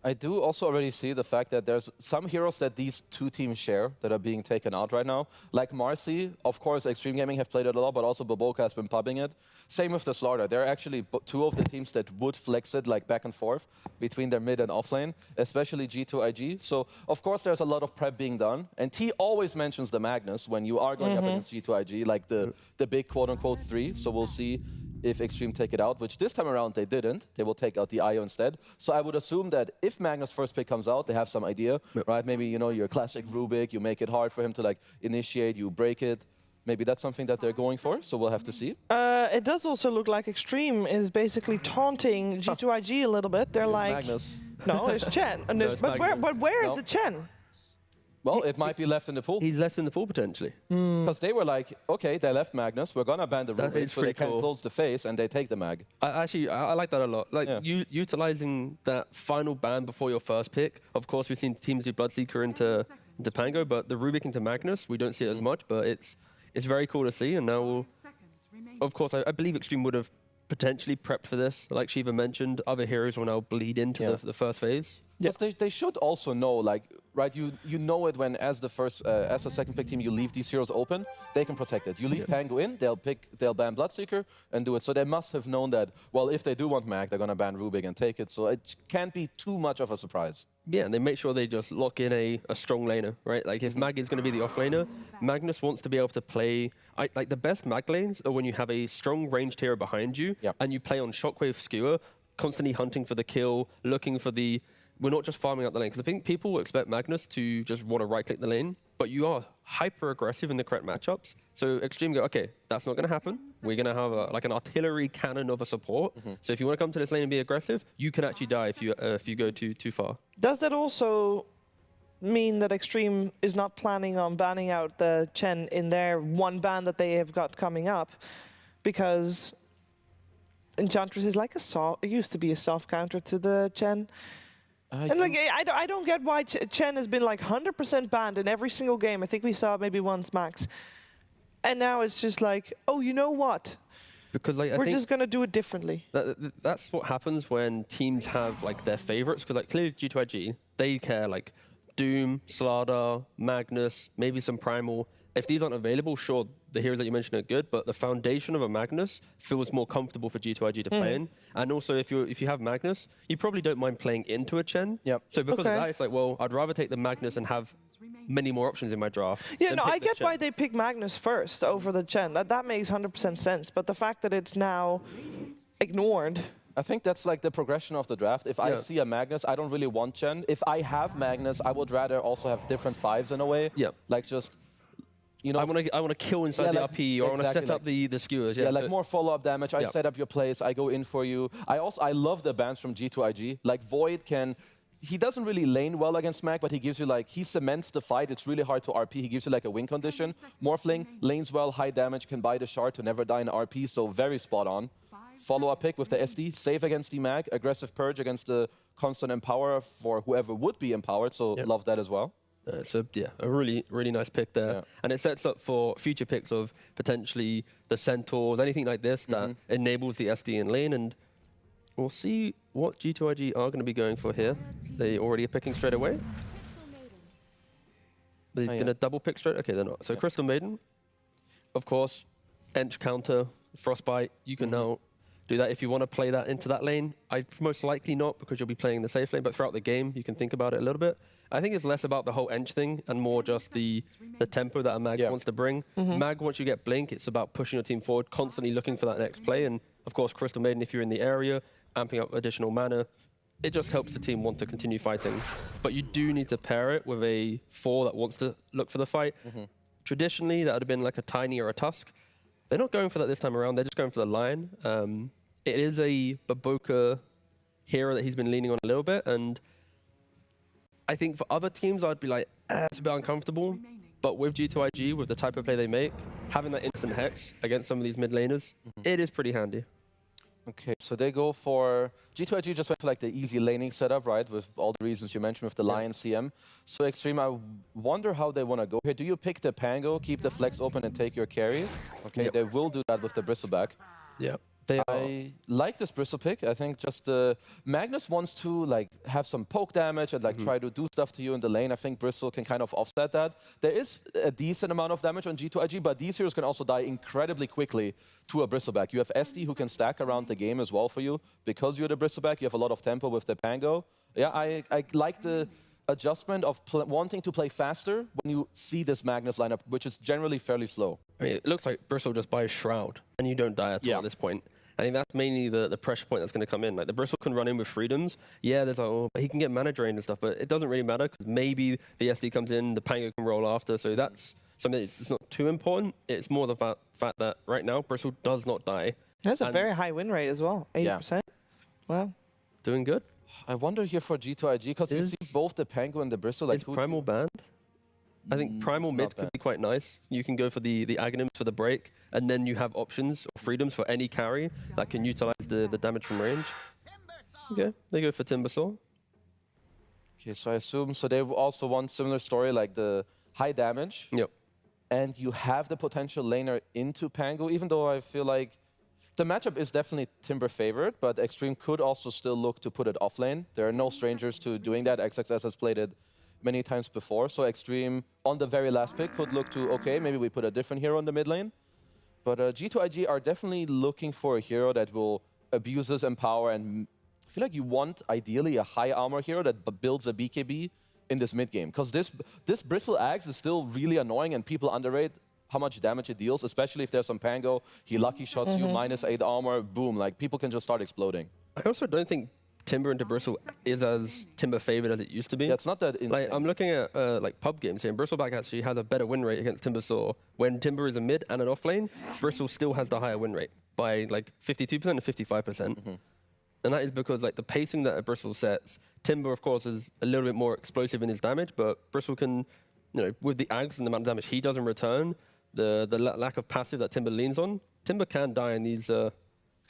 I do also already see the fact that there's some heroes that these two teams share that are being taken out right now. Like Marcy, of course, Xtreme Gaming have played it a lot, but also Boboka has been pubbing it. Same with the Slaughter. There are actually two of the teams that would flex it like back and forth between their mid and offlane, especially G2IG. So, of course, there's a lot of prep being done. And T always mentions the Magnus when you are going up against G2IG, like the big quote-unquote 3. So we'll see if Xtreme take it out, which this time around they didn't. They will take out the IO instead. So I would assume that if Magnus' first pick comes out, they have some idea, right? Maybe, you know, your classic Rubik, you make it hard for him to like initiate, you break it. Maybe that's something that they're going for, so we'll have to see. It does also look like Xtreme is basically taunting G2IG a little bit. They're like, Magnus. no, it's Chen. And No, it's but Magnus. where is No. the Chen? Well, it might be left in the pool. He's left in the pool potentially. Because they were like, okay, they left Magnus, we're gonna ban the That Rubik is so they pretty can cool. close the face and they take the mag. I like that a lot. Like Yeah. utilizing that final ban before your first pick. Of course, we've seen teams do Bloodseeker into Pango, but the Rubik into Magnus, we don't see it as much, but it's very cool to see. And now, we'll, of course, I believe Xtreme would have potentially prepped for this. Like Shiva mentioned, other heroes will now bleed into the first phase. Yes, they should also know, like, right? You know it when as the second pick team you leave these heroes open, they can protect it. You leave Pango in, they'll ban Bloodseeker and do it. So they must have known that. Well, if they do want mag, they're gonna ban Rubik and take it. So it can't be too much of a surprise. Yeah, and they make sure they just lock in a strong laner, right? Like if Mag is going to be the off laner, Magnus wants to be able to play. Like the best Mag lanes are when you have a strong ranged hero behind you, and you play on Shockwave Skewer, constantly hunting for the kill, looking for the. We're not just farming out the lane, because I think people expect Magnus to just want to right-click the lane, but you are hyper-aggressive in the correct matchups. So Xtreme go, okay, that's not going to happen. We're going to have like an artillery cannon of a support. So if you want to come to this lane and be aggressive, you can actually die if you go too far. Does that also mean that Xtreme is not planning on banning out the Chen in their one ban that they have got coming up? Because Enchantress is like it used to be a soft counter to the Chen. And like, I don't get why Chen has been like 100% banned in every single game. I think we saw it maybe once max. And now it's just like, oh, you know what? Because like, We're just going to do it differently. That's what happens when teams have like their favorites. Because like clearly G2IG, they care like Doom, Slardar, Magnus, maybe some Primal. If these aren't available, sure, the heroes that you mentioned are good, but the foundation of a Magnus feels more comfortable for G2IG to play in. And also, if you have Magnus, you probably don't mind playing into a Chen. Yep. So because of that, it's like, well, I'd rather take the Magnus and have many more options in my draft. Yeah, than no, pick I the get Chen. why they pick Magnus first over the Chen. That makes 100% sense. But the fact that it's now ignored. I think that's like the progression of the draft. If I see a Magnus, I don't really want Chen. If I have Magnus, I would rather also have different fives in a way. Yeah. Like just, you know, I want to kill inside the like, RP, or I want to set up the skewers. Yeah, Yeah, like so more follow-up damage. I set up your plays, I go in for you. I love the bans from G2IG. Like Void he doesn't really lane well against Mag, but he gives you like, he cements the fight. It's really hard to RP. He gives you like a win condition. Morphling, lanes well, high damage, can buy the shard to never die in RP, so very spot on. Follow-up pick with the SD, save against the Mag, aggressive purge against the constant empower for whoever would be empowered, so love that as well. So yeah, a really, really nice pick there. Yeah. And it sets up for future picks of potentially the Centaurs, anything like this that enables the SD in lane. And we'll see what G2IG are going to be going for here. They already are picking straight away. They're going to double pick straight. Okay, they're not. So Crystal Maiden, of course, Ench counter, Frostbite. You can now do that if you want to play that into that lane. I most likely not, because you'll be playing the safe lane, but throughout the game, you can think about it a little bit. I think it's less about the whole Ench thing and more just the tempo that a Mag wants to bring. Mag, once you get Blink, it's about pushing your team forward, constantly looking for that next play. And of course, Crystal Maiden, if you're in the area, amping up additional mana, it just helps the team want to continue fighting. But you do need to pair it with a 4 that wants to look for the fight. Traditionally, that would have been like a Tiny or a Tusk. They're not going for that this time around. They're just going for the Lion. It is a Boboka hero that he's been leaning on a little bit. And I think for other teams, I'd be like, it's a bit uncomfortable. But with G2IG, with the type of play they make, having that instant Hex against some of these mid laners, it is pretty handy. Okay, so they go for... G2IG just went for like the easy laning setup, right? With all the reasons you mentioned with the Lion CM. So Xtreme, I wonder how they want to go here. Do you pick the Pango, keep the flex open and take your carry? Okay, they will do that with the Bristleback. Yeah. I like this Bristle pick. I think just Magnus wants to like have some poke damage and like try to do stuff to you in the lane. I think Bristle can kind of offset that. There is a decent amount of damage on G2IG, but these heroes can also die incredibly quickly to a Bristleback. You have SD who can stack around the game as well for you. Because you're the Bristleback, you have a lot of tempo with the Pango. Yeah, I like the adjustment of wanting to play faster when you see this Magnus lineup, which is generally fairly slow. I mean, it looks like Bristle just buys Shroud, and you don't die at all at this point. I think that's mainly the pressure point that's going to come in. Like, the Bristle can run in with freedoms. Yeah, there's like, oh, but he can get mana drained and stuff, but it doesn't really matter, because maybe the SD comes in, the Pango can roll after, so that's something that's not too important. It's more the fact that right now, Bristle does not die. That's a very high win rate as well, 80%. Wow. Doing good. I wonder here for G2IG, because you see both the Pango and the Bristle. Like, is Primal banned? I think Primal mid could be quite nice. You can go for the Aghanims for the break, and then you have options or freedoms for any carry that can utilize the damage from range. Okay, they go for Timbersaw. Okay, so I assume, so they also want similar story, like the high damage. Yep. And you have the potential laner into Pango, even though I feel like the matchup is definitely Timber favored, but Xtreme could also still look to put it off lane. There are no strangers to doing that. XXS has played it many times before, so Xtreme on the very last pick could look to, okay, maybe we put a different hero in the mid lane. But G2IG are definitely looking for a hero that will abuse his empower, and I feel like you want ideally a high armor hero that builds a BKB in this mid game, because this Bristle Axe is still really annoying and people underrate how much damage it deals, especially if there's some Pango. He lucky shots you, -8 armor, boom, like people can just start exploding. I also don't think Timber into Bristle is as Timber favored as it used to be. Yeah, it's not that insane. Like, I'm looking at like pub games here, and Bristleback actually has a better win rate against Timbersaw. When Timber is a mid and an off lane, Bristle still has the higher win rate by like 52% and 55%. And that is because like the pacing that a Bristle sets, Timber of course is a little bit more explosive in his damage, but Bristle can, you know, with the Ags and the amount of damage he does in return, the lack of passive that Timber leans on, Timber can die in these kind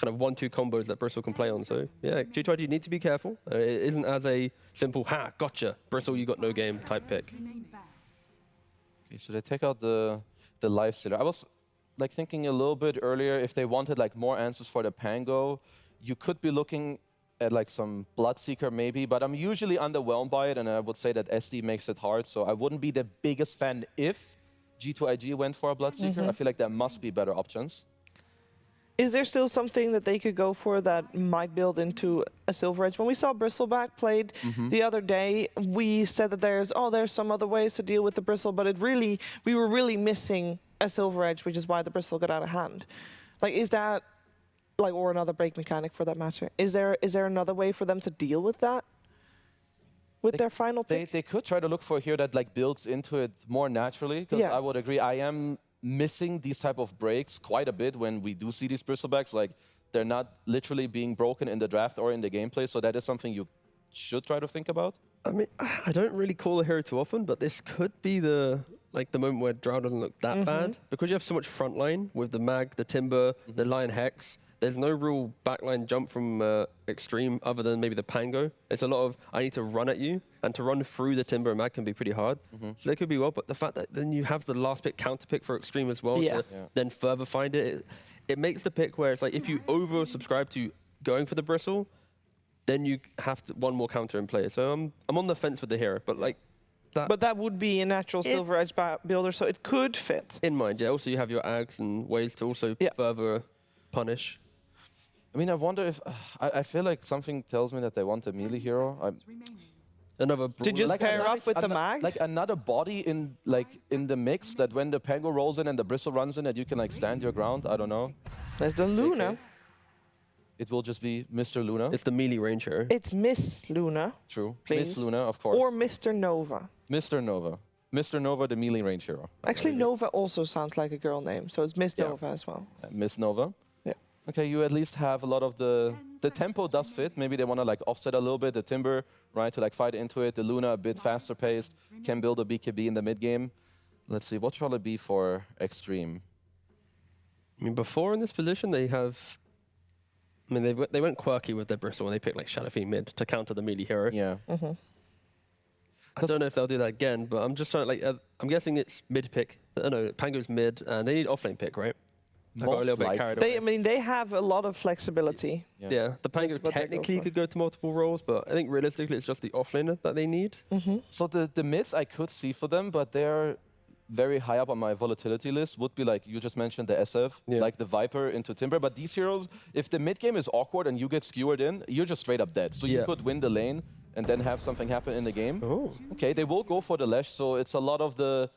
of 1-2 combos that Bristle can play on. So yeah, G2IG need to be careful. It isn't as a simple, gotcha, Bristle, you got no game type pick. Okay, so they take out the Lifestealer. I was like thinking a little bit earlier, if they wanted like more answers for the Pango, you could be looking at like some Bloodseeker maybe, but I'm usually underwhelmed by it, and I would say that SD makes it hard, so I wouldn't be the biggest fan if G2IG went for a Bloodseeker. I feel like there must be better options. Is there still something that they could go for that might build into a Silver Edge? When we saw Bristleback played the other day, we said that there's some other ways to deal with the Bristle, but we were really missing a Silver Edge, which is why the Bristle got out of hand. Like, is that, like, or another break mechanic for that matter? Is there another way for them to deal with that? With their final pick? They could try to look for a hero that like builds into it more naturally, because I would agree, I am missing these type of breaks quite a bit when we do see these Bristlebacks. Like, they're not literally being broken in the draft or in the gameplay, so that is something you should try to think about. I mean, I don't really call the hero too often, but this could be the moment where Drow doesn't look that bad, because you have so much frontline with the Mag, the Timber, the Lion Hex. There's no real backline jump from Xtreme other than maybe the Pango. It's a lot of, I need to run at you, and to run through the Timber and Mag can be pretty hard. So they could be well, but the fact that then you have the last pick counter pick for Xtreme as well to then further find it, it makes the pick where it's like if you oversubscribe to going for the Bristle, then you have one more counter in play. So I'm on the fence with the hero, but like that. But that would be a natural Silver Edge builder, so it could fit. In mind, yeah. Also, you have your Ags and ways to also further punish. I mean, I wonder if I feel like something tells me that they want a melee hero. Another to just like pair up with the Mag, like another body in the mix, that when the Pango rolls in and the Bristle runs in, that you can like stand your ground. I don't know. There's the Luna. Okay. It will just be Mr. Luna. It's the melee range hero. It's Miss Luna. True. Please. Miss Luna, of course. Or Mr. Nova. Mr. Nova. Mr. Nova, the melee range hero. Actually, Nova also sounds like a girl name, so it's Miss Nova as well. Miss Nova. Yeah. Okay, you at least have a lot of the tempo does fit. Maybe they want to like offset a little bit the Timber, right, to like fight into it. The Luna a bit faster paced, can build a BKB in the mid game. Let's see, what shall it be for Xtreme? I mean, before in this position, they have. I mean, they went quirky with their Bristle when they picked like Shadow Fiend mid to counter the melee hero. Yeah. I don't know if they'll do that again, but I'm just trying to, like, I'm guessing it's mid pick. No, Pango's mid, and they need offlane pick, right? I got a little bit likely. carried They, away. I mean, they have a lot of flexibility. Yeah, the Pango what they go technically for. could go to multiple roles, but I think realistically it's just the offlaner that they need. So the mids I could see for them, but they're very high up on my volatility list. Would be like you just mentioned the SF, like the Viper into Timber. But these heroes, if the mid game is awkward and you get skewered in, you're just straight up dead. So you could win the lane and then have something happen in the game. Oh. Okay, they will go for the Lash. So it's a lot of the.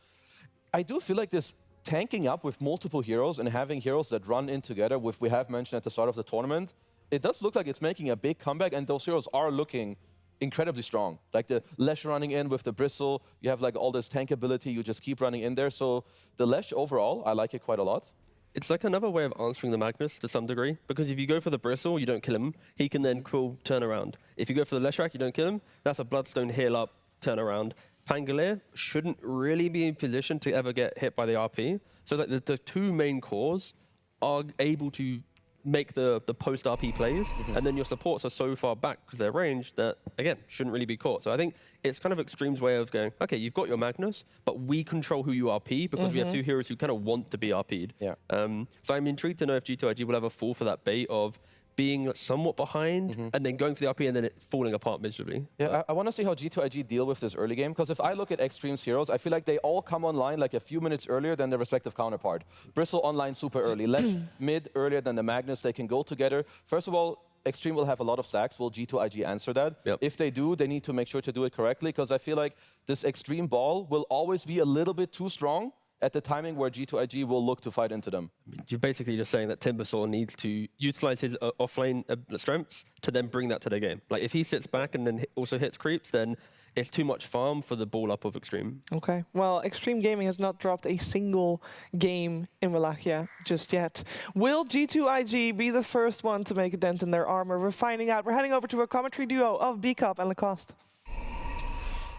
I do feel like this tanking up with multiple heroes and having heroes that run in together, with we have mentioned at the start of the tournament, it does look like it's making a big comeback, and those heroes are looking incredibly strong. Like the Lash running in with the Bristle, you have like all this tank ability, you just keep running in there. So the Lash overall, I like it quite a lot. It's like another way of answering the Magnus to some degree, because if you go for the Bristle, you don't kill him. He can then cool turn around. If you go for the Leshrac, you don't kill him. That's a Bloodstone heal up, turn around. Pangolier shouldn't really be in position to ever get hit by the RP. So it's like the two main cores are able to make the post RP plays, and then your supports are so far back because they're ranged that, again, shouldn't really be caught. So I think it's kind of Xtreme's way of going, okay, you've got your Magnus, but we control who you RP because we have two heroes who kind of want to be RP'd. Yeah. So I'm intrigued to know if G2IG will ever fall for that bait of being somewhat behind and then going for the RP and then it falling apart miserably. Yeah, I want to see how G2IG deal with this early game, because if I look at Xtreme's heroes, I feel like they all come online like a few minutes earlier than their respective counterpart. Bristle online super early, Lash mid earlier than the Magnus, they can go together. First of all, Xtreme will have a lot of stacks. Will G2IG answer that? Yep. If they do, they need to make sure to do it correctly, because I feel like this Xtreme ball will always be a little bit too strong at the timing where G2IG will look to fight into them. You're basically just saying that Timbersaw needs to utilize his offlane strengths to then bring that to the game. Like if he sits back and then also hits creeps, then it's too much farm for the ball up of Xtreme. Okay, well, Xtreme Gaming has not dropped a single game in Wallachia just yet. Will G2IG be the first one to make a dent in their armor? We're finding out. We're heading over to a commentary duo of B-Cup and Lacoste.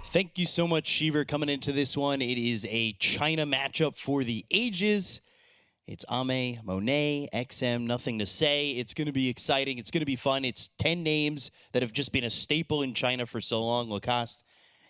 Thank you so much, Shiver, coming into this one. It is a China matchup for the ages. It's Ame, Monet, XM, nothing to say. It's going to be exciting. It's going to be fun. It's 10 names that have just been a staple in China for so long. Lacoste,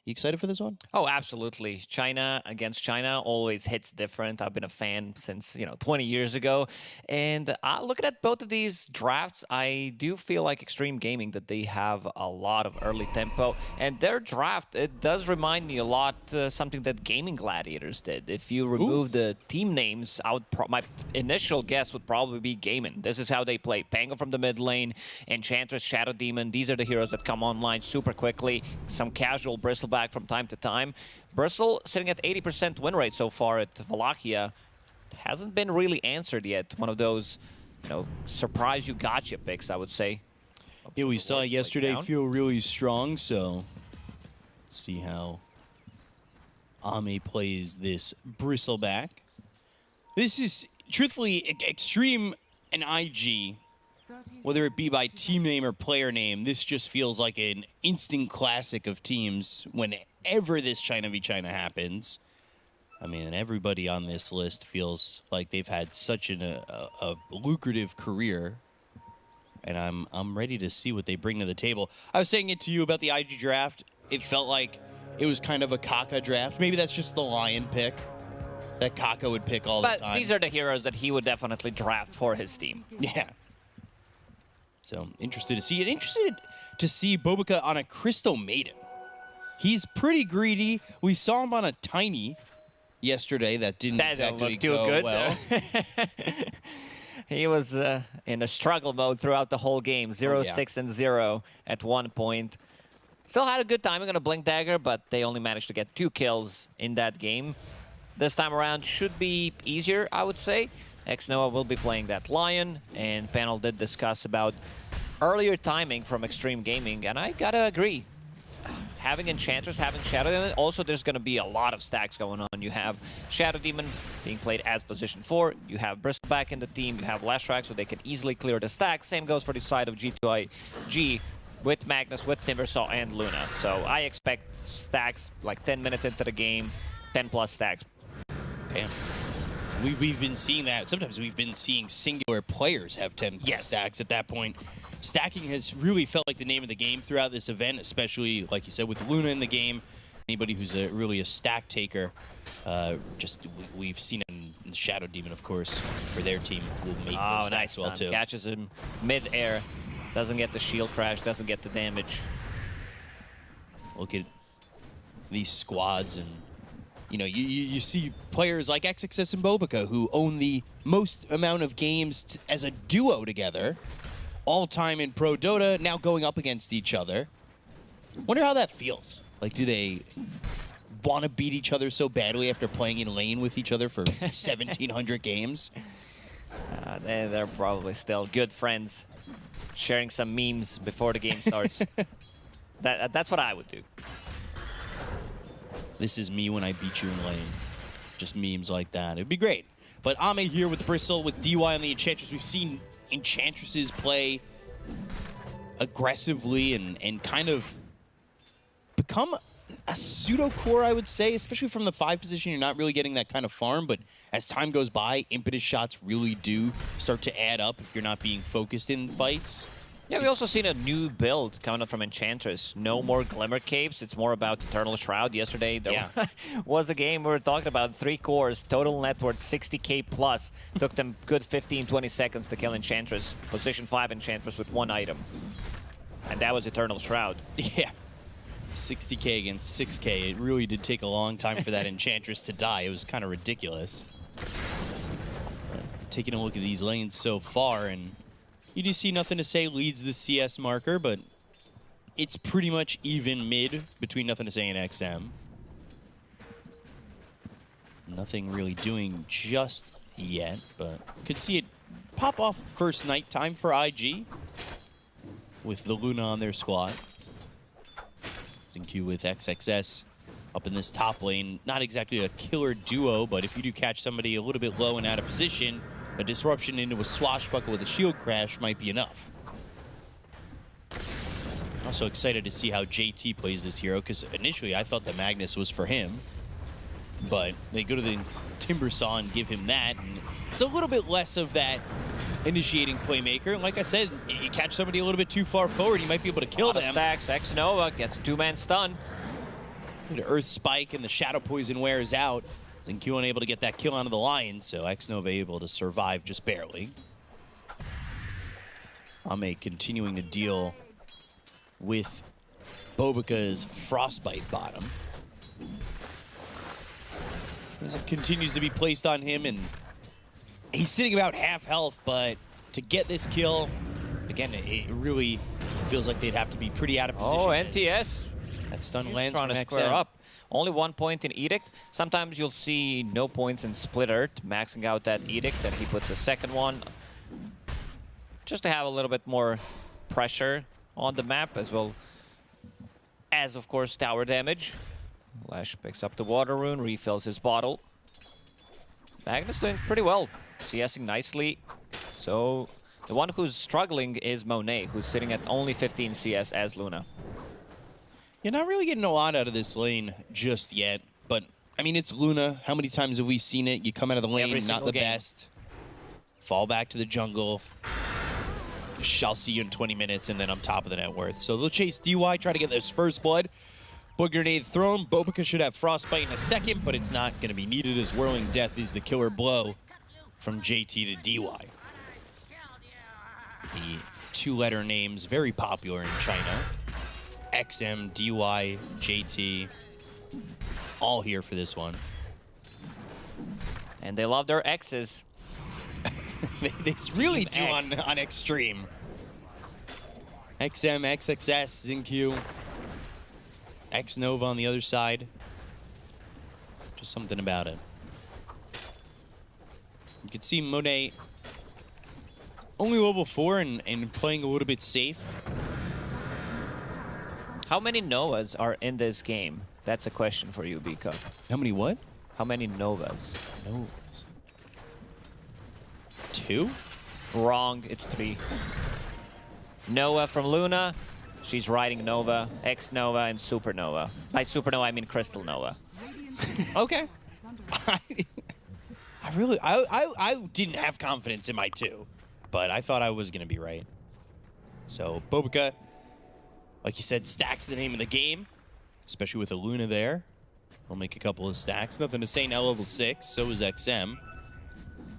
you excited for this one? Oh, absolutely. China against China always hits different. I've been a fan since, 20 years ago. And looking at both of these drafts, I do feel like Xtreme Gaming that they have a lot of early tempo. And their draft, it does remind me a lot something that Gaimin Gladiators did. If you remove the team names, my initial guess would probably be Gaimin. This is how they play. Pango from the mid lane, Enchantress, Shadow Demon. These are the heroes that come online super quickly. Some casual Bristle back from time to time. Bristle sitting at 80% win rate so far at Wallachia. Hasn't been really answered yet. One of those, surprise you gotcha picks, I would say. Yeah, we saw it yesterday feel really strong, so let's see how Ame plays this Bristleback. This is, truthfully, Xtreme and IG, whether it be by team name or player name, this just feels like an instant classic of teams whenever this China v China happens. I mean, everybody on this list feels like they've had such a lucrative career, and I'm ready to see what they bring to the table. I was saying it to you about the IG draft. It felt like it was kind of a Kaka draft. Maybe that's just the Lion pick that Kaka would pick all the time. But these are the heroes that he would definitely draft for his team. Yeah. So, interested to see it. Interested to see Bobica on a Crystal Maiden. He's pretty greedy. We saw him on a Tiny yesterday. That didn't exactly look too go good. well. He was in a struggle mode throughout the whole game. 0-6-0 at one point. Still had a good timing on a Blink Dagger, but they only managed to get 2 kills in that game. This time around should be easier, I would say. Xnoa will be playing that Lion, and panel did discuss about earlier timing from Xtreme Gaming, and I gotta agree. Having Enchantress, having Shadow Demon, also there's gonna be a lot of stacks going on. You have Shadow Demon being played as position 4, you have Bristle back in the team, you have Leshrac, so they can easily clear the stack. Same goes for the side of G2IG with Magnus, with Timbersaw, and Luna. So I expect stacks like 10 minutes into the game, 10 plus stacks. Damn. We've been seeing that. Sometimes we've been seeing singular players have 10 stacks at that point. Stacking has really felt like the name of the game throughout this event, especially, like you said, with Luna in the game. Anybody who's really a stack taker, we've seen And Shadow Demon, of course, for their team will make Oh, those nice stacks well, stun. too. Catches him mid-air. Doesn't get the shield crash, doesn't get the damage. Look at these squads, and you see players like XXS and Bobica who own the most amount of games as a duo together, all time in Pro Dota, now going up against each other. Wonder how that feels. Like, do they want to beat each other so badly after playing in lane with each other for 1,700 games? They're probably still good friends, sharing some memes before the game starts. That's what I would do. This is me when I beat you in lane. Just memes like that. It'd be great. But Ame here with Bristle, with DY on the Enchantress. We've seen Enchantresses play aggressively and kind of become a pseudo-core, I would say, especially from the 5 position. You're not really getting that kind of farm, but as time goes by, impetus shots really do start to add up if you're not being focused in fights. Yeah, we also seen a new build coming up from Enchantress. No more Glimmer Capes. It's more about Eternal Shroud. Yesterday, there was a game we were talking about 3 cores, total net worth 60k plus. Took them good 15-20 seconds to kill Enchantress. Position 5 Enchantress with 1 item. And that was Eternal Shroud. Yeah. 60k against 6k. It really did take a long time for that Enchantress to die. It was kind of ridiculous. Taking a look at these lanes so far, and UDC Nothing to Say leads the CS marker, but it's pretty much even mid between Nothing to Say and XM. Nothing really doing just yet, but could see it pop off first night time for IG with the Luna on their squad. Zinq with XXS up in this top lane. Not exactly a killer duo, but if you do catch somebody a little bit low and out of position, a disruption into a swashbuckle with a shield crash might be enough. Also excited to see how JT plays this hero, because initially I thought the Magnus was for him, but they go to the Timbersaw and give him that, and it's a little bit less of that initiating playmaker. Like I said, you catch somebody a little bit too far forward, you might be able to kill them. Stacks, X-Nova gets a 2-man stun. The Earth Spike and the Shadow Poison wears out. Zinq unable to get that kill onto the Lion, so X-Nova able to survive just barely. Ame continuing to deal with Bobica's Frostbite bottom. As it continues to be placed on him, and he's sitting about half health, but to get this kill, again, it really feels like they'd have to be pretty out of position. Oh, NTS. That stun He's lands trying from to XM. square up. Only 1 point in Edict. Sometimes you'll see no points in Split Earth, maxing out that Edict, and he puts a second one. Just to have a little bit more pressure on the map, as well as, of course, tower damage. Lash picks up the Water Rune, refills his bottle. Magnus doing pretty well, CSing nicely. So the one who's struggling is Monet, who's sitting at only 15 CS as Luna. You're not really getting a lot out of this lane just yet, but I mean, it's Luna. How many times have we seen it? You come out of the lane, not the best. Fall back to the jungle. I'll see you in 20 minutes, and then I'm top of the net worth. So they'll chase DY, try to get this first blood. Bug grenade thrown. Bobica should have Frostbite in a second, but it's not going to be needed as Whirling Death is the killer blow from JT to DY. The 2-letter names, very popular in China. XM, DY, JT, all here for this one. And they love their X's. they really do X. on Xtreme. XM, XXS, Zinq, X-Nova on the other side. Just something about it. You can see Monet only level 4 and playing a little bit safe. How many Novas are in this game? That's a question for you, Bika. How many what? How many Novas? Novas. 2? Wrong, it's 3. Nova from Luna. She's riding Nova, X-Nova, and Supernova. By Supernova, I mean Crystal Nova. Okay. I didn't have confidence in my 2, but I thought I was going to be right. So Bobica, like you said, stacks the name of the game, especially with a Luna there. He'll make a couple of stacks. Nothing to say now, level 6. So is XM.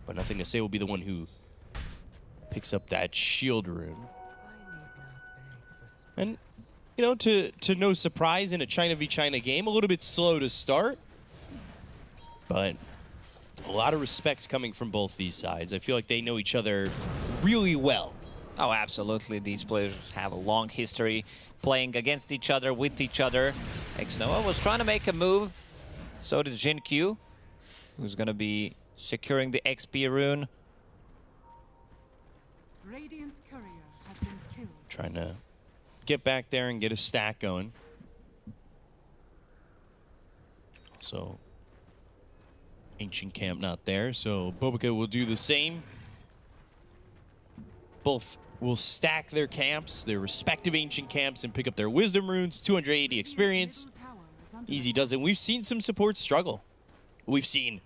But nothing to say will be the one who picks up that shield rune. And, you know, to no surprise in a China v China game, a little bit slow to start. But a lot of respect coming from both these sides. I feel like they know each other really well. Oh, absolutely. These players have a long history playing against each other, with each other. Xnova was trying to make a move. So did Jin Q, who's going to be securing the XP rune. Radiant's courier has been killed. Trying to get back there and get a stack going. So, Ancient Camp not there, so Bobica will do the same. Both will stack their camps, their respective Ancient Camps, and pick up their Wisdom runes, 280 experience. Easy does it. We've seen some supports struggle. We've seen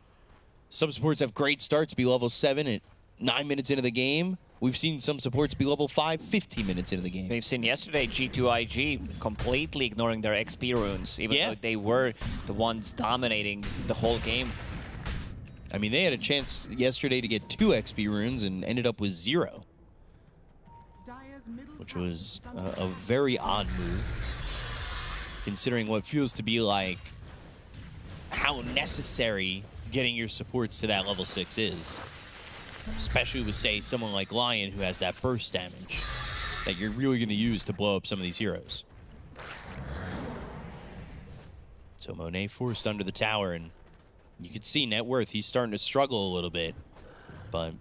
some supports have great starts, be level 7 at 9 minutes into the game. We've seen some supports be level 5, 15 minutes into the game. We've seen yesterday G2IG completely ignoring their XP runes, even though they were the ones dominating the whole game. I mean, they had a chance yesterday to get 2 XP runes and ended up with 0. Which was a very odd move, considering what feels to be like how necessary getting your supports to that level 6 is. Especially with, say, someone like Lion who has that burst damage that you're really going to use to blow up some of these heroes. So Monet forced under the tower, and you can see net worth. He's starting to struggle a little bit, but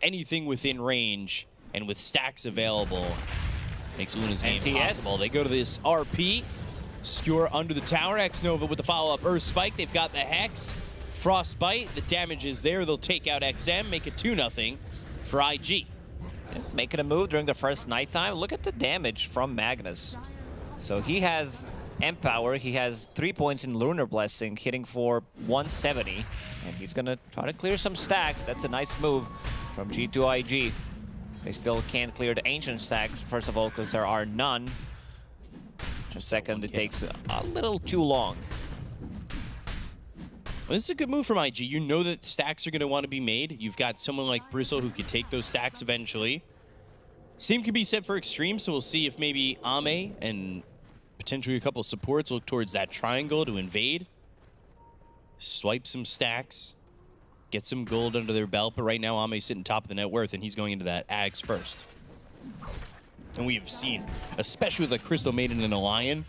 anything within range and with stacks available makes Luna's game possible. They go to this RP, skewer under the tower. Xnova with the follow-up Earth Spike. They've got the Hex. Frostbite, the damage is there. They'll take out XM, make it 2-0 for IG. Yeah, making a move during the first nighttime. Look at the damage from Magnus. So he has Empower. He has 3 points in Lunar Blessing, hitting for 170. And he's going to try to clear some stacks. That's a nice move from G2IG. They still can't clear the Ancient stacks, first of all, because there are none. Just second, it takes a little too long. Well, this is a good move from IG. You know that stacks are going to want to be made. You've got someone like Bristle who can take those stacks eventually. Same could be said for Xtreme, so we'll see if maybe Ame and potentially a couple of supports look towards that triangle to invade. Swipe some stacks. Get some gold under their belt, but right now Ame's sitting top of the net worth, and he's going into that Ags first. And we have seen, especially with a Crystal Maiden and a Lion,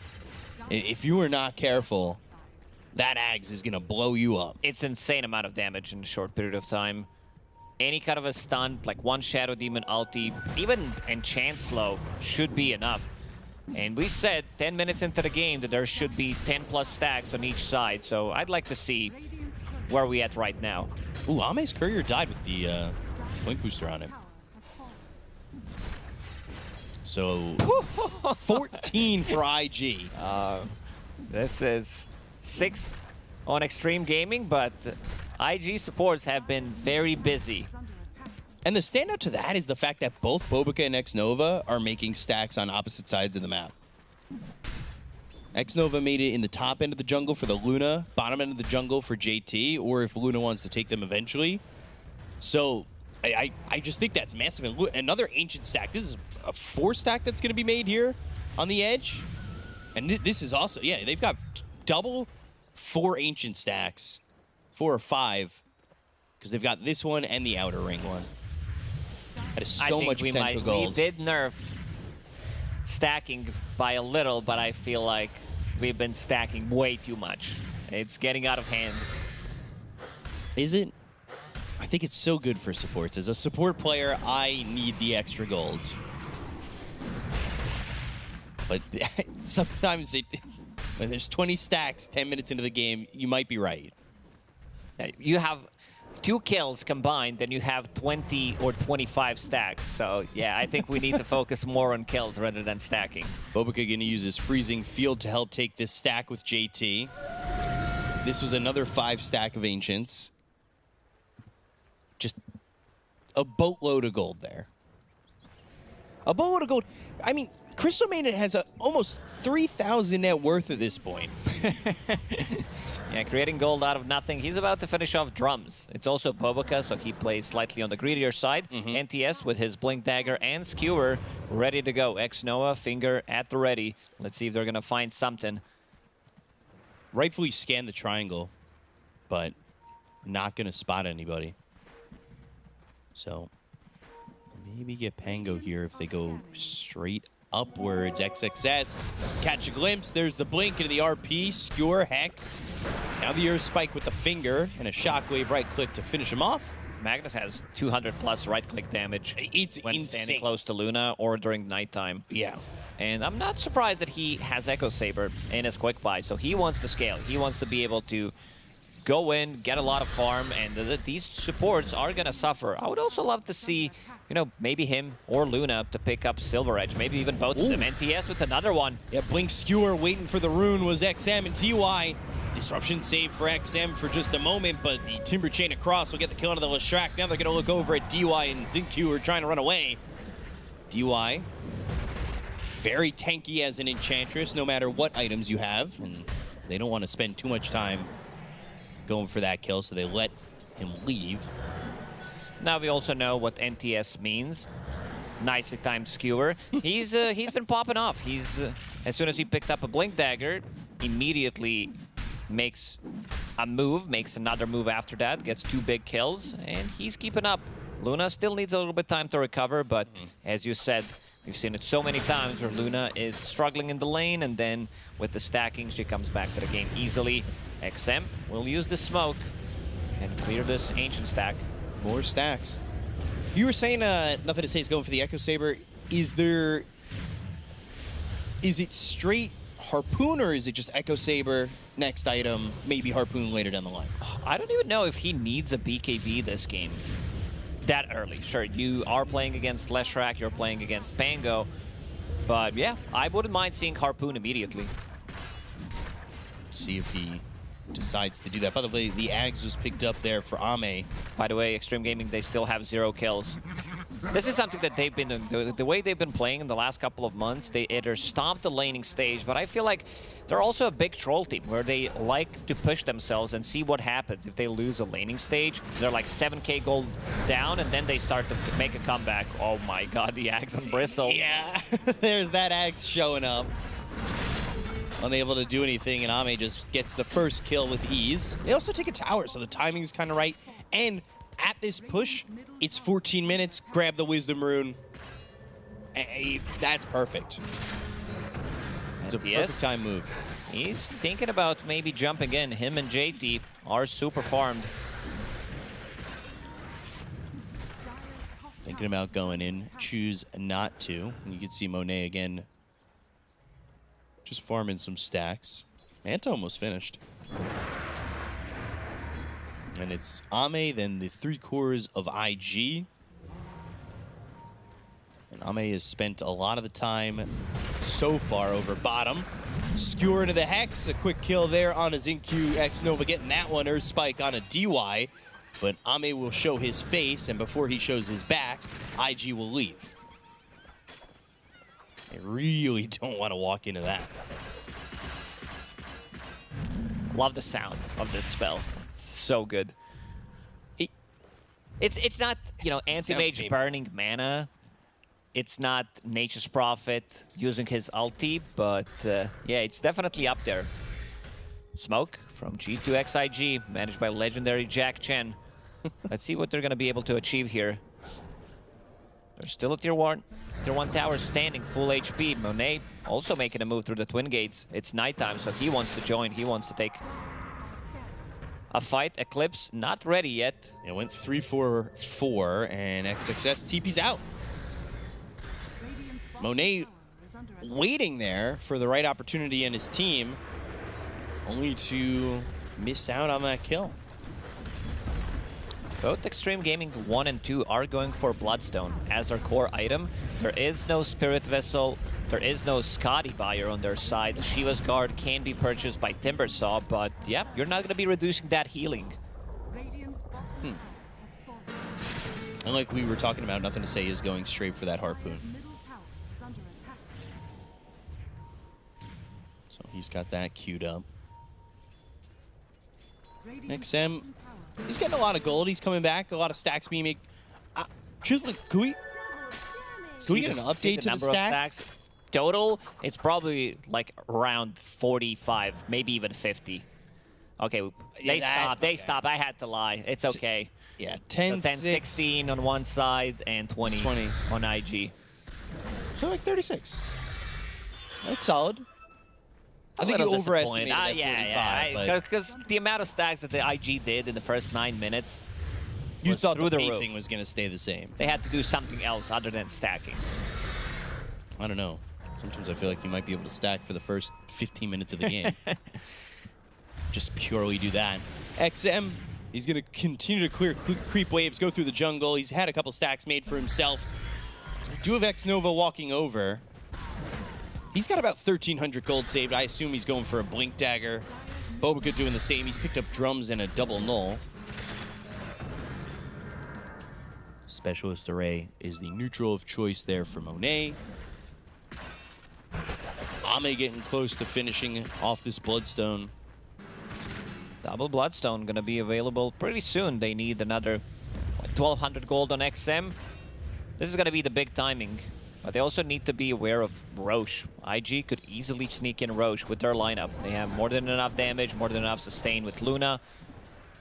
if you are not careful, that Ags is going to blow you up. It's insane amount of damage in a short period of time. Any kind of a stun, like one Shadow Demon ulti, even Enchant Slow should be enough. And we said 10 minutes into the game that there should be 10+ stacks on each side, so I'd like to see where we at right now. Ooh, Ame's courier died with the Blink Booster on him. So, 14 for IG. This is 6 on Xtreme Gaming, but IG supports have been very busy. And the standout to that is the fact that both Bobica and Xnova are making stacks on opposite sides of the map. Xnova made it in the top end of the jungle for the Luna, bottom end of the jungle for JT, or if Luna wants to take them eventually. So I just think that's massive. And look, another Ancient stack. This is a 4 stack that's going to be made here on the edge. And this is also, yeah, they've got double 4 Ancient stacks, 4 or 5, because they've got this one and the Outer Ring one. That is so much potential gold. We did nerf stacking by a little, but I feel like we've been stacking way too much. It's getting out of hand. Is it? I think it's so good for supports. As a support player, I need the extra gold. But sometimes when there's 20 stacks 10 minutes into the game, you might be right. You have 2 kills combined, then you have 20 or 25 stacks. So, yeah, I think we need to focus more on kills rather than stacking. Bobica going to use his Freezing Field to help take this stack with JT. This was another 5 stack of Ancients. Just a boatload of gold there. A boatload of gold. I mean, Crystal Maiden has almost 3,000 net worth at this point. Yeah, creating gold out of nothing. He's about to finish off drums. It's also Boboka, so he plays slightly on the greedier side. NTS with his Blink Dagger and Skewer ready to go. X-Noah, Finger at the ready. Let's see if they're going to find something. Rightfully scan the triangle, but not going to spot anybody. So maybe get Pango here if they go straight upwards. XXS, catch a glimpse. There's the blink into the RP. Skewer, Hex. Now the Earth Spike with the Finger and a Shockwave right click to finish him off. Magnus has 200 plus right click damage It's when insane. standing close to Luna or during nighttime. Yeah. And I'm not surprised that he has Echo Saber in his quick buy. So he wants to scale. He wants to be able to go in, get a lot of farm, and these supports are going to suffer. I would also love to see, you know, maybe him or Luna to pick up Silver Edge, maybe even both of them. NTS with another one. Yeah, Blink Skewer waiting for the rune was XM and DY. Disruption save for XM for just a moment, but the Timber Chain across will get the kill onto the Leshrac. Now they're going to look over at DY and Xingqiu who are trying to run away. DY, very tanky as an Enchantress, no matter what items you have, and they don't want to spend too much time going for that kill, so they let him leave. Now we also know what NTS means. Nicely timed Skewer. He's been popping off. He's as soon as he picked up a Blink Dagger, immediately makes a move, makes another move after that, gets 2 big kills, and he's keeping up. Luna still needs a little bit of time to recover, but as you said, we've seen it so many times where Luna is struggling in the lane, and then with the stacking, she comes back to the game easily. XM will use the smoke and clear this Ancient stack. More stacks. You were saying nothing to say is going for the Echo Saber. Is it straight Harpoon, or is it just Echo Saber, next item, maybe Harpoon later down the line? I don't even know if he needs a BKB this game that early. Sure, you are playing against Leshrac, you're playing against Pango, but yeah, I wouldn't mind seeing Harpoon immediately. See if he decides to do that. By the way, the Ags was picked up there for Ame. By the way, Xtreme Gaming, they still have 0 kills. This is something that they've been doing. The way they've been playing in the last couple of months, they either stomped the laning stage, but I feel like they're also a big troll team where they like to push themselves and see what happens if they lose a laning stage. They're like 7k gold down, and then they start to make a comeback. Oh my god, the Ags and Bristle. Yeah, there's that Ags showing up. Unable to do anything, and Ame just gets the first kill with ease. They also take a tower, so the timing's kind of right. And at this push, it's 14 minutes. Grab the Wisdom Rune. That's perfect. It's a perfect time move. He's thinking about maybe jumping in. Him and JT are super farmed. Thinking about going in. Choose not to. And you can see Monet again just farming some stacks. Manta almost finished. And it's Ame, then the 3 cores of IG. And Ame has spent a lot of the time so far over bottom. Skewer into the Hex, a quick kill there on a Xingqiu. X-Nova getting that one, Earth Spike on a DY. But Ame will show his face, and before he shows his back, IG will leave. I really don't want to walk into that. Love the sound of this spell. It's so good. It's not, you know, Anti-Mage burning mana. It's not Nature's Prophet using his ulti, but yeah, it's definitely up there. Smoke from G2XIG, managed by legendary Jack Chen. Let's see what they're going to be able to achieve here. There's still a tier 1 tower standing, full HP. Monet also making a move through the Twin Gates. It's nighttime, so he wants to join. He wants to take a fight. Eclipse not ready yet. It went 3-4-4, and XXS TP's out. Monet waiting there for the right opportunity and his team, only to miss out on that kill. Both Xtreme Gaming 1 and 2 are going for Bloodstone as their core item. There is no Spirit Vessel. There is no Scotty buyer on their side. Shiva's Guard can be purchased by Timbersaw, but yeah, you're not going to be reducing that healing. And like we were talking about, nothing to say is going straight for that Harpoon. So he's got that queued up. Radiant's XM, bottom tower he's getting a lot of gold. He's coming back. A lot of stacks being made. Truthfully, can we get an update to the stacks? Total, it's probably like around 45, maybe even 50. Okay, they stopped. They stopped. I had to lie. It's okay. Yeah, 10, So 10, 16 on one side and 20 on IG. So like 36. That's solid. I think you little overestimated disappointed. that 45. but Because the amount of stacks that the IG did in the first 9 minutes, you was thought through the the pacing roof. was going to stay the same. they had to do something else other than stacking. I don't know. Sometimes I feel like you might be able to stack for the first 15 minutes of the game. Just purely do that. XM, he's going to continue to clear creep waves, go through the jungle. He's had a couple stacks made for himself. Do have X-Nova walking over. He's got about 1,300 gold saved. I assume he's going for a Blink Dagger. Bobica doing the same. He's picked up drums and a double null. Specialist Array is the neutral of choice there for Monet. Ame getting close to finishing off this Bloodstone. Double Bloodstone going to be available pretty soon. They need another 1,200 gold on XM. This is going to be the big timing. But they also need to be aware of Roche. IG could easily sneak in Roche with their lineup. They have more than enough damage, more than enough sustain with Luna.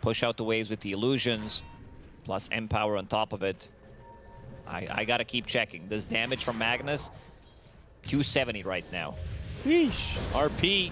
Push out the waves with the illusions, plus Empower on top of it. I got to keep checking. This damage from Magnus, 270 right now. Yeesh. RP.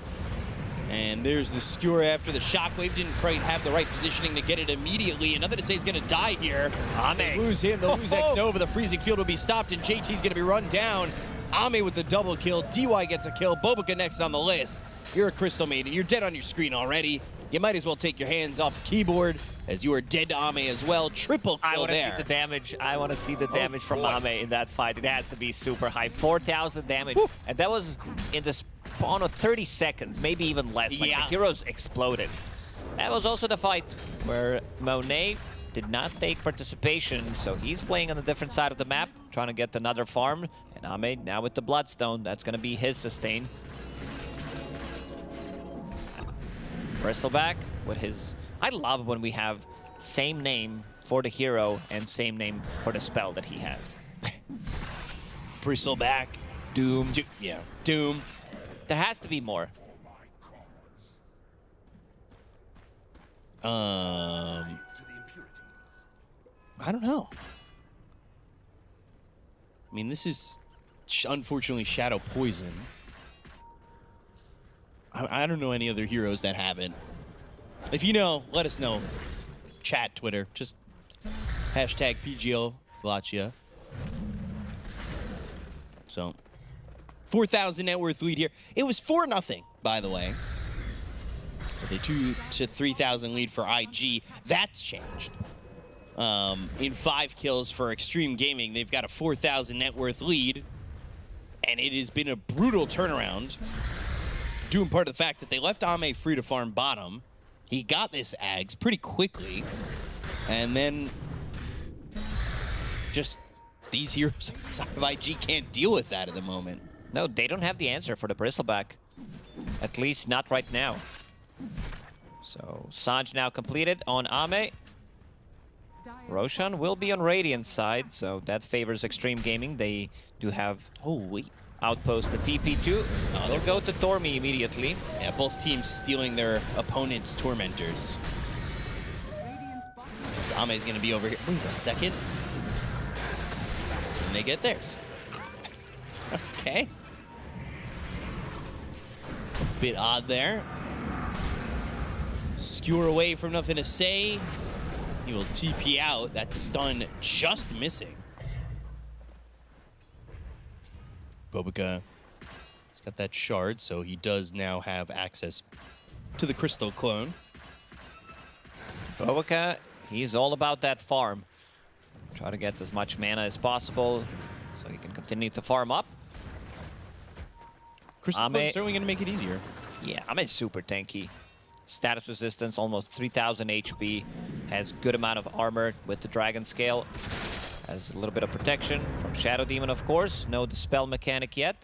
And there's the skewer after the shockwave. Didn't quite have the right positioning to get it immediately. And nothing to say he's going to die here. They lose him. They'll lose X-Nova. The freezing field will be stopped, and JT's going to be run down. Ame with the double kill. DY gets a kill. Bobica next on the list. You're a Crystal Maiden. You're dead on your screen already. You might as well take your hands off the keyboard, as you are dead to Ame as well. Triple kill I want to there. see the damage. I want to see the damage from boy. Ame in that fight. It has to be super high. 4,000 damage. And that was in the spawn of 30 seconds, maybe even less. Like, Yeah. the heroes exploded. That was also the fight where Monet did not take participation, so he's playing on a different side of the map, trying to get another farm. And Ame now with the Bloodstone, that's going to be his sustain. Bristleback with his... I love when we have same name for the hero and same name for the spell that he has. Bristleback. Doom. Yeah. Doom. There has to be more. I don't know. I mean, this is unfortunately Shadow Poison. I don't know any other heroes that have it. If you know, let us know. Chat, Twitter. Just hashtag PGL Wallachia. So, 4,000 net worth lead here. It was 4-0, by the way. With a 2 to 3,000 lead for IG. That's changed. In 5 kills for Xtreme Gaming, they've got a 4,000 net worth lead. And it has been a brutal turnaround. Due in part to the fact that they left Ame free to farm bottom. He got this Ags pretty quickly. And then just these heroes on the side of IG can't deal with that at the moment. No, they don't have the answer for the Bristleback. At least not right now. So, Sanj now completed on Ame. Roshan will be on Radiant's side, so that favors Xtreme Gaming. They do have outpost to TP2. They'll go to Tormy immediately. Yeah, both teams stealing their opponent's Tormentors. Radiant's bottom So Ame's going to be over here. Wait a second. And they get theirs. Okay. A bit odd there. Skewer away from nothing to say. He will TP out. That stun just missing. Bobica has got that shard, so he does now have access to the crystal clone. Bobica, he's all about that farm. Try to get as much mana as possible so he can continue to farm up. Crystal Ame- clone is certainly going to make it easier. Yeah, Ame's super tanky. Status resistance, almost 3,000 HP. Has good amount of armor with the Dragon Scale. Has a little bit of protection from Shadow Demon, of course. No Dispel mechanic yet.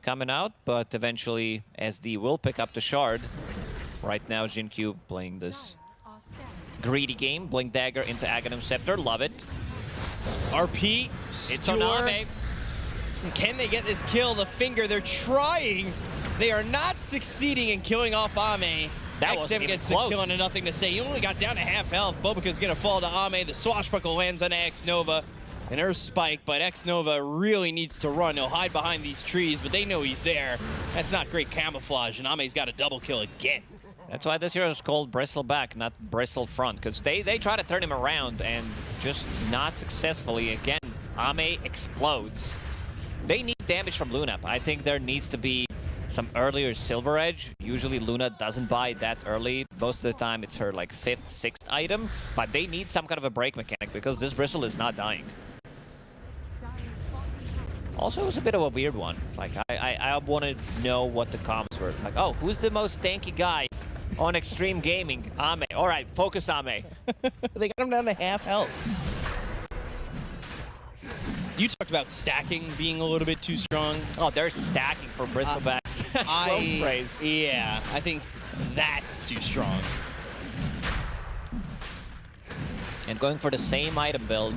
coming out, but eventually SD will pick up the shard. Right now, Jinkyu playing this greedy game. Blink Dagger into Aghanim Scepter. Love it. RP. It's on Ame. Can they get this kill? The finger, they're trying. They are not succeeding in killing off Ame. That wasn't XM even gets close. the kill and a nothing to say. He only got down to half health. Bobica's gonna fall to Ame. The swashbuckle lands on X-Nova. And Earth Spike, but X-Nova really needs to run. He'll hide behind these trees, but they know he's there. That's not great camouflage, and Ame's got a double kill again. That's why this hero is called Bristleback, not Bristlefront, because they try to turn him around and just not successfully. Again, Ame explodes. They need damage from Luna. I think there needs to be some earlier Silver Edge. Usually Luna doesn't buy that early. Most of the time it's her like 5th, 6th item, but they need some kind of a break mechanic because this Bristle is not dying. Also, it was a bit of a weird one. It's like, I want to know what the comps were. It's like, oh, who's the most tanky guy on Xtreme Gaming? Ame. All right, focus Ame. They got him down to half health. You talked about stacking being a little bit too strong. Oh, they're stacking for Bristlebacks. Well sprays. Yeah, I think that's too strong. And going for the same item build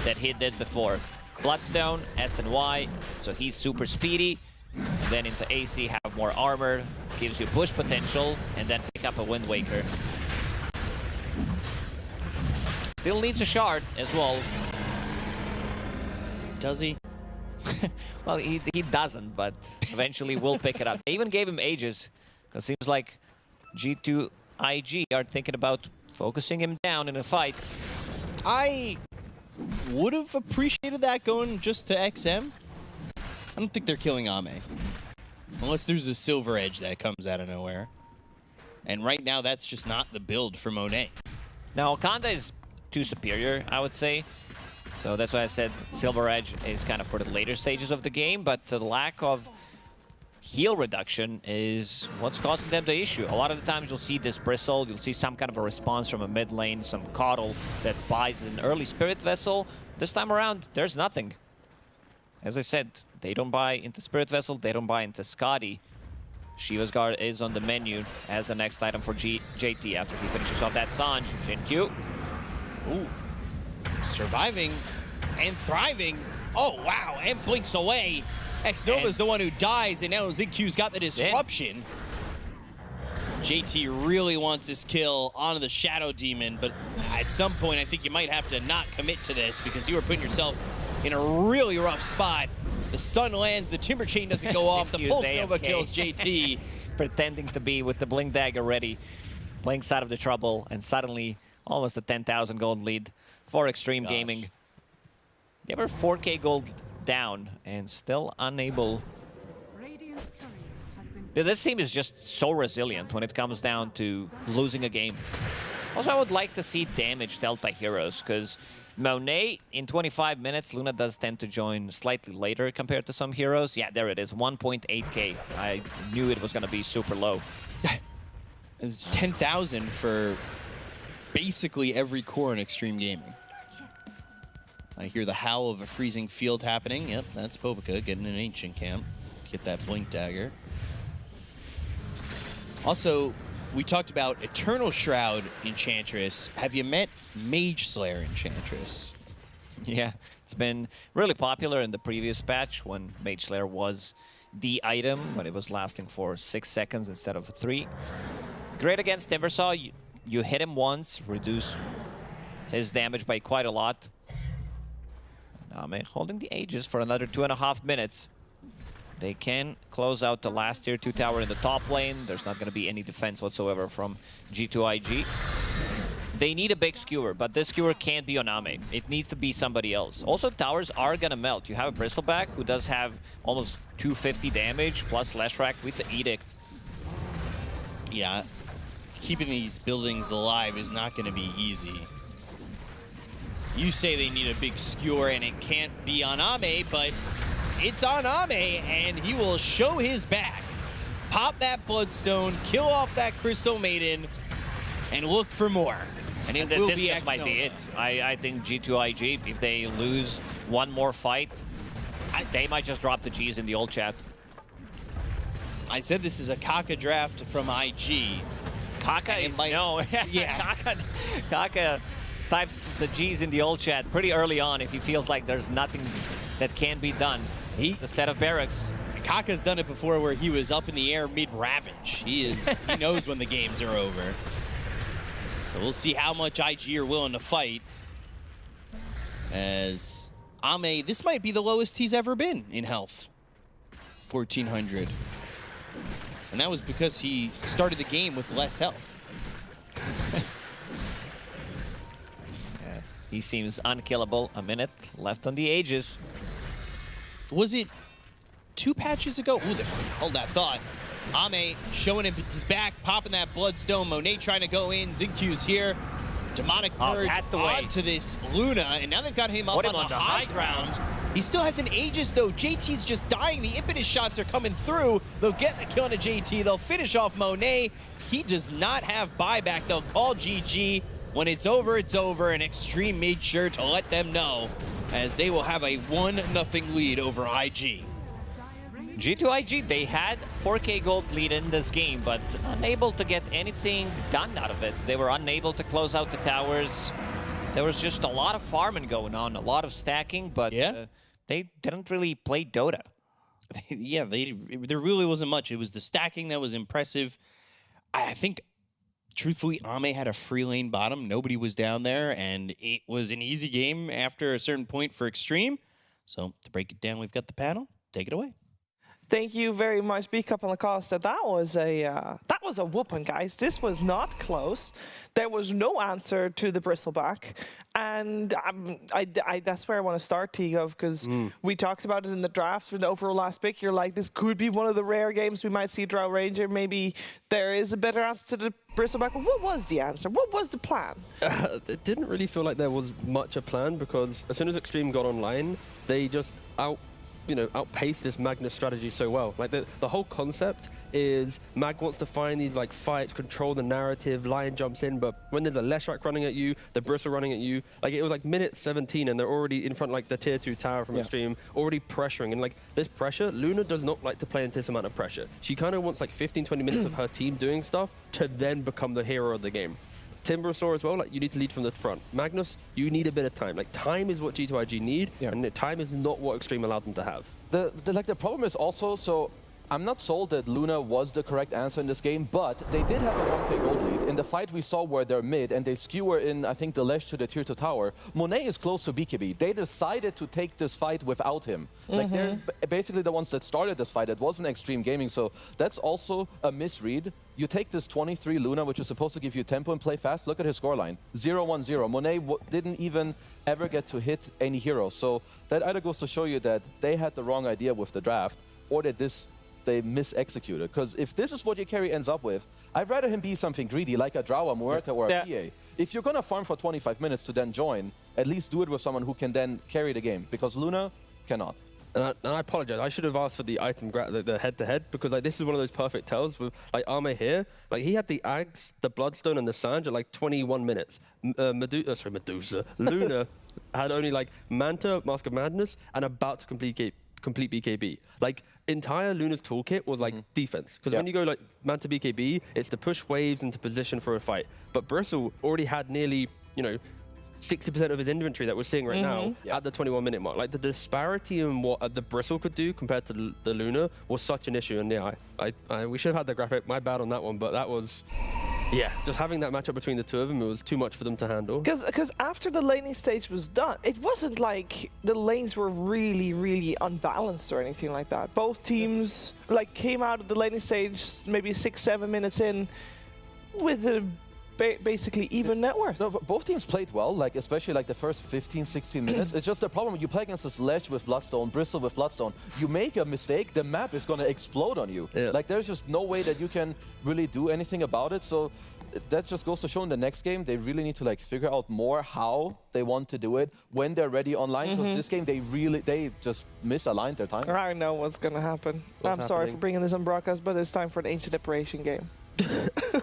that he did before. Bloodstone, S and Y, so he's super speedy. And then into AC, have more armor, gives you push potential, and then pick up a Wind Waker. Still needs a shard as well. Does he? Well, he doesn't, but eventually will pick it up. They even gave him Aegis, because it seems like G2IG are thinking about focusing him down in a fight. I would have appreciated that going just to XM. I don't think they're killing Ame. Unless there's a Silver Edge that comes out of nowhere. And right now, that's just not the build for Monet. Now, Okanda is too superior, I would say. So that's why I said Silver Edge is kind of for the later stages of the game, but the lack of heal reduction is what's causing them the issue. A lot of the times you'll see this Bristle, you'll see some kind of a response from a mid lane, some Coddle that buys an early Spirit Vessel. This time around, there's nothing. As I said, they don't buy into Spirit Vessel, they don't buy into Scotty. Shiva's Guard is on the menu as the next item for JT after he finishes off that Sanj. Jinkyu. Ooh. Surviving and thriving. Oh, wow, and blinks away. X-Nova's the one who dies, and now Xinkyu's got the disruption. JT really wants this kill onto the Shadow Demon, but at some point, I think you might have to not commit to this because you are putting yourself in a really rough spot. The stun lands, the Timber Chain doesn't go off, the Pulse Nova kills JT. Pretending to be with the Blink Dagger ready. Blink's out of the trouble, and suddenly almost a 10,000 gold lead for Xtreme Gaming. They were 4K gold down and still unable. This team is just so resilient when it comes down to losing a game. Also, I would like to see damage dealt by heroes, because Monet in 25 minutes, Luna does tend to join slightly later compared to some heroes. Yeah, there it is, 1.8K. I knew it was going to be super low. It's 10,000 for basically every core in Xtreme Gaming. I hear the howl of a freezing field happening. Yep, that's Bobica getting an Ancient Camp. Get that Blink Dagger. Also, we talked about Eternal Shroud Enchantress. Have you met Mage Slayer Enchantress? Yeah, it's been really popular in the previous patch when Mage Slayer was the item, but it was lasting for 6 seconds instead of 3. Great against Timbersaw. You hit him once, reduce his damage by quite a lot. Ame holding the Aegis for another 2.5 minutes. They can close out the last tier 2 tower in the top lane. There's not going to be any defense whatsoever from G2IG. They need a big skewer, but this skewer can't be on Ame. It needs to be somebody else. Also, towers are going to melt. You have a Bristleback who does have almost 250 damage plus Leshrac with the Edict. Yeah, keeping these buildings alive is not going to be easy. You say they need a big skewer and it can't be on Ame, but it's on Ame and he will show his back. Pop that Bloodstone, kill off that Crystal Maiden, and look for more. And it will be X-Nova. Might be it. I think G2IG, if they lose one more fight, they might just drop the G's in the old chat. I said this is a Kaka draft from IG. Kaka is like- no. Yeah. Kaka types the G's in the old chat pretty early on if he feels like there's nothing that can be done. The set of barracks. Kaka's done it before where he was up in the air mid-ravage. He knows when the games are over. So we'll see how much IG are willing to fight. As Ame, this might be the lowest he's ever been in health. 1,400. And that was because he started the game with less health. He seems unkillable. A minute left on the Aegis. Was it 2 patches ago? Ooh, hold that thought. Ame showing him his back, popping that Bloodstone. Monet trying to go in. Xinq's here. Demonic Purge that's the way. onto this Luna, and now they've got him up on the high ground. He still has an Aegis, though. JT's just dying. The impetus shots are coming through. They'll get the kill on a JT. They'll finish off Monet. He does not have buyback. They'll call GG. When it's over, and Xtreme made sure to let them know, as they will have a 1-0 lead over IG. G2IG, they had 4K gold lead in this game, but unable to get anything done out of it. They were unable to close out the towers. There was just a lot of farming going on, a lot of stacking, but they didn't really play Dota. Yeah, there really wasn't much. It was the stacking that was impressive. I think, truthfully, Ame had a free lane bottom. Nobody was down there, and it was an easy game after a certain point for Xtreme. So to break it down, we've got the panel. Take it away. Thank you very much, Big Cup on the Costa. That was a whooping, guys. This was not close. There was no answer to the bristleback, and that's where I want to start, Tigo, because we talked about it in the draft with the overall last pick. You're like, this could be one of the rare games we might see Drow Ranger. Maybe there is a better answer to the bristleback. But what was the answer? What was the plan? It didn't really feel like there was much a plan, because as soon as Xtreme got online, they just outpaced this Magnus strategy so well. Like the whole concept is Mag wants to find these like fights, control the narrative, Lion jumps in, but when there's a Leshrac running at you, the Bristle running at you, like it was like minute 17 and they're already in front like the tier 2 tower from Xtreme, already pressuring. And like this pressure, Luna does not like to play into this amount of pressure. She kind of wants like 15-20 minutes of her team doing stuff to then become the hero of the game. Timbersaw as well, like you need to lead from the front. Magnus, you need a bit of time. Like time is what G2IG need, and time is not what Xtreme allowed them to have. The problem is also, so I'm not sold that Luna was the correct answer in this game, but they did have a 1K gold lead. In the fight we saw where they're mid and they skewer in, I think, the Lesh to the tier 2 tower, Monet is close to BKB. They decided to take this fight without him. Like they're basically the ones that started this fight. It wasn't Xtreme Gaming, so that's also a misread. You take this 23 Luna, which is supposed to give you tempo and play fast. Look at his scoreline, 0-1-0. Monet didn't even ever get to hit any hero. So that either goes to show you that they had the wrong idea with the draft, or that they mis-executed. Because if this is what your carry ends up with, I'd rather him be something greedy, like a Drow, a Muerta, or a PA. If you're going to farm for 25 minutes to then join, at least do it with someone who can then carry the game, because Luna cannot. And I apologize. I should have asked for the item, the head-to-head, because like this is one of those perfect tells with like Ame here. Like he had the Ags, the Bloodstone, and the Sange at like 21 minutes. Medusa. Luna had only like Manta, Mask of Madness, and about to complete BKB. Like entire Luna's toolkit was like defense, because when you go like Manta BKB, it's to push waves into position for a fight. But Bristle already had nearly 60% of his inventory that we're seeing right now at the 21-minute mark. Like the disparity in what the Bristle could do compared to the Luna was such an issue. And we should have had the graphic. My bad on that one, but that was, just having that matchup between the two of them, it was too much for them to handle. Because after the laning stage was done, it wasn't like the lanes were really, really unbalanced or anything like that. Both teams like came out of the laning stage maybe 6-7 minutes in with a basically even net worth. No, but both teams played well, like especially like the first 15-16 minutes. It's just the problem, you play against this Ledge with Bloodstone, Bristle with Bloodstone, you make a mistake, the map is going to explode on you. Like there's just no way that you can really do anything about it. So that just goes to show in the next game, they really need to like figure out more how they want to do it when they're ready online, because this game they just misaligned their time. I know what's going to happen. I'm sorry for bringing this on broadcast, but it's time for an Ancient Operation game.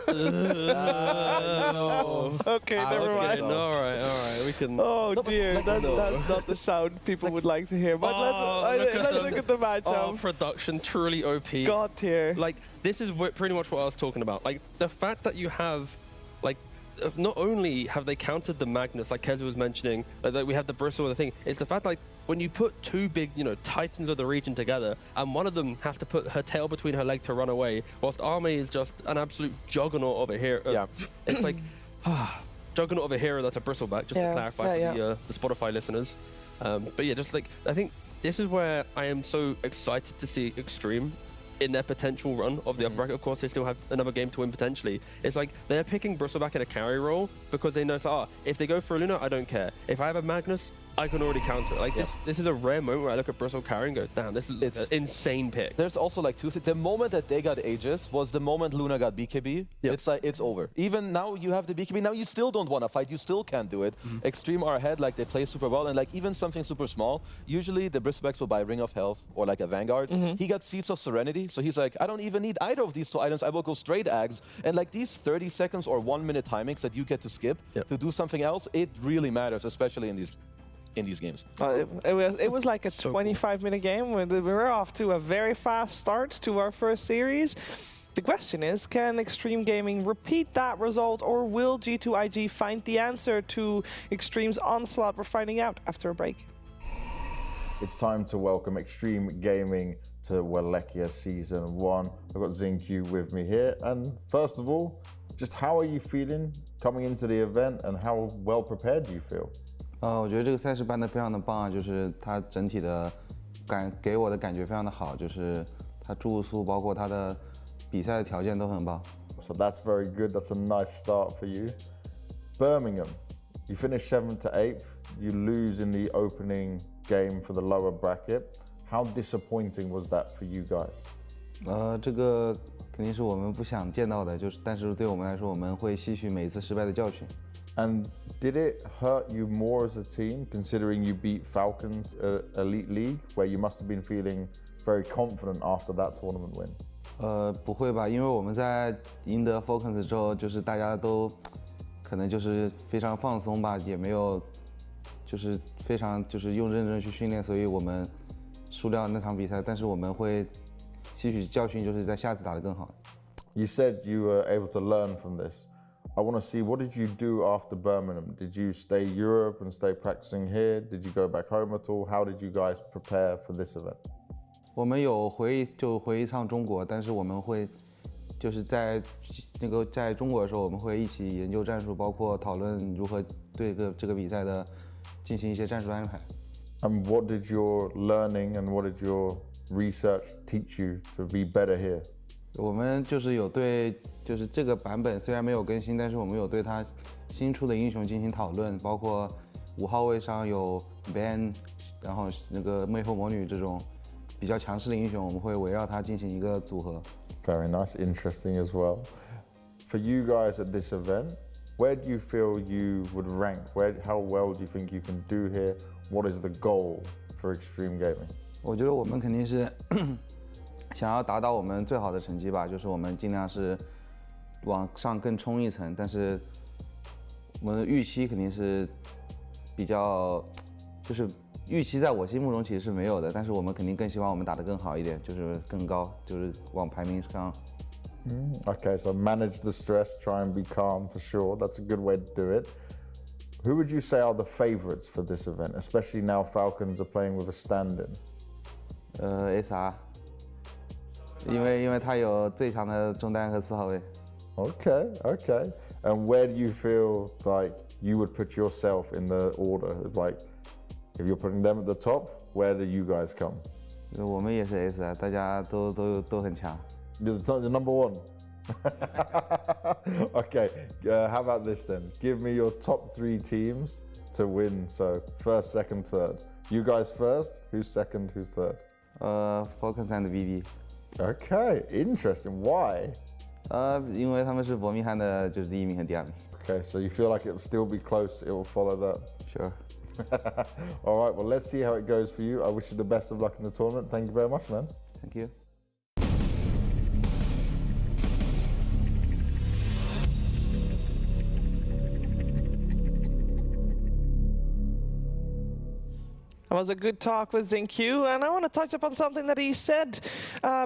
No. Okay, never mind. No, all right, we can. Oh dear, that's not the sound people would like to hear. But let's look at the matchup. Production truly OP. God tier. Like, this is pretty much what I was talking about. Like, the fact that you have, like, not only have they countered the Magnus, like Keza was mentioning, that we have the Bristle and the thing, it's the fact, like, when you put two big, titans of the region together, and one of them has to put her tail between her leg to run away, whilst Arme is just an absolute juggernaut of a hero. Yeah. It's like, juggernaut of a hero that's a bristleback, just to clarify for the Spotify listeners. But yeah, just like, I think this is where I am so excited to see Xtreme in their potential run of the upper bracket. Of course, they still have another game to win potentially. It's like they're picking Bristleback in a carry role because they know, if they go for a Luna, I don't care. If I have a Magnus, I can already counter it. Like, this is a rare moment where I look at Bristle carry and go, damn, this is an insane pick. There's also like two things. The moment that they got Aegis was the moment Luna got BKB. Yep. It's like, it's over. Even now you have the BKB, now you still don't want to fight, you still can't do it. Xtreme are ahead, like they play super well, and like even something super small, usually the Bristlebacks will buy Ring of Health or like a Vanguard. He got Seeds of Serenity, so he's like, I don't even need either of these two items, I will go straight Ags. And like these 30 seconds or 1 minute timings that you get to skip to do something else, it really matters, especially in these games. It was like a 25-minute game. We were off to a very fast start to our first series. The question is, can Xtreme Gaming repeat that result, or will G2IG find the answer to Xtreme's onslaught? We're finding out after a break. It's time to welcome Xtreme Gaming to Wallachia Season 1. I've got XinQ with me here. And first of all, just how are you feeling coming into the event, and how well prepared do you feel? 我觉得这个赛事办得非常的棒，就是它整体的给我的感觉非常的好，就是它住宿包括它的比赛的条件都很棒。So that's very good. That's a nice start for you. Birmingham, you finished 7th to 8th. You lose in the opening game for the lower bracket. How disappointing was that for you guys? 这个肯定是我们不想见到的，但是对我们来说，我们会吸取每一次失败的教训。And did it hurt you more as a team, considering you beat Falcons Elite League, where you must have been feeling very confident after that tournament win? 不会吧，因为我们在赢得 Falcons 之后，就是大家都可能就是非常放松吧，也没有就是非常用认真去训练，所以我们输掉那场比赛，但是我们会吸取教训，就是在下次打得更好。You said you were able to learn from this. I want to see, what did you do after Birmingham? Did you stay Europe and stay practicing here? Did you go back home at all? How did you guys prepare for this event? 我们有回一趟中国，但是我们会就是在中国的时候，我们会一起研究战术，包括讨论如何对这个比赛的进行一些战术安排。And what did your learning and what did your research teach you to be better here? 我们就是有对这个版本虽然没有更新，但是我们有对它新出的英雄进行讨论，包括5号位上有 Ben， 然后那个魅惑魔女这种比较强势的英雄，我们会围绕它进行一个组合。Very nice, interesting as well. For you guys at this event, where do you feel you would rank? How well do you think you can do here? What is the goal for Xtreme Gaming? 我觉得我们肯定是想要达到我们最好的成绩吧，就是我们尽量是往上更冲一层，但是我们的预期肯定是比较，就是预期在我心目中其实是没有的，但是我们肯定更希望我们打得更好一点，就是更高，就是往排名上。Okay, so manage the stress, try and be calm for sure. That's a good way to do it. Who would you say are the favorites for this event, especially now Falcons are playing with a stand-in? SR， 因为他有最强的中单和4号位。Okay. And where do you feel like you would put yourself in the order? Like, if you're putting them at the top, where do you guys come? 我们也是 SR， 大家都很强。You're the number one. Okay, how about this then? Give me your top 3 teams to win. So first, second, third. You guys first. Who's second? Who's third? Falcons and BB. Okay, interesting. Why? 因为他们是伯明翰的，就是第1名和第2名。Okay, so you feel like it'll still be close. It will follow that. Sure. All right. Well, let's see how it goes for you. I wish you the best of luck in the tournament. Thank you very much, man. Thank you. That was a good talk with XinQ, and I want to touch upon something that he said,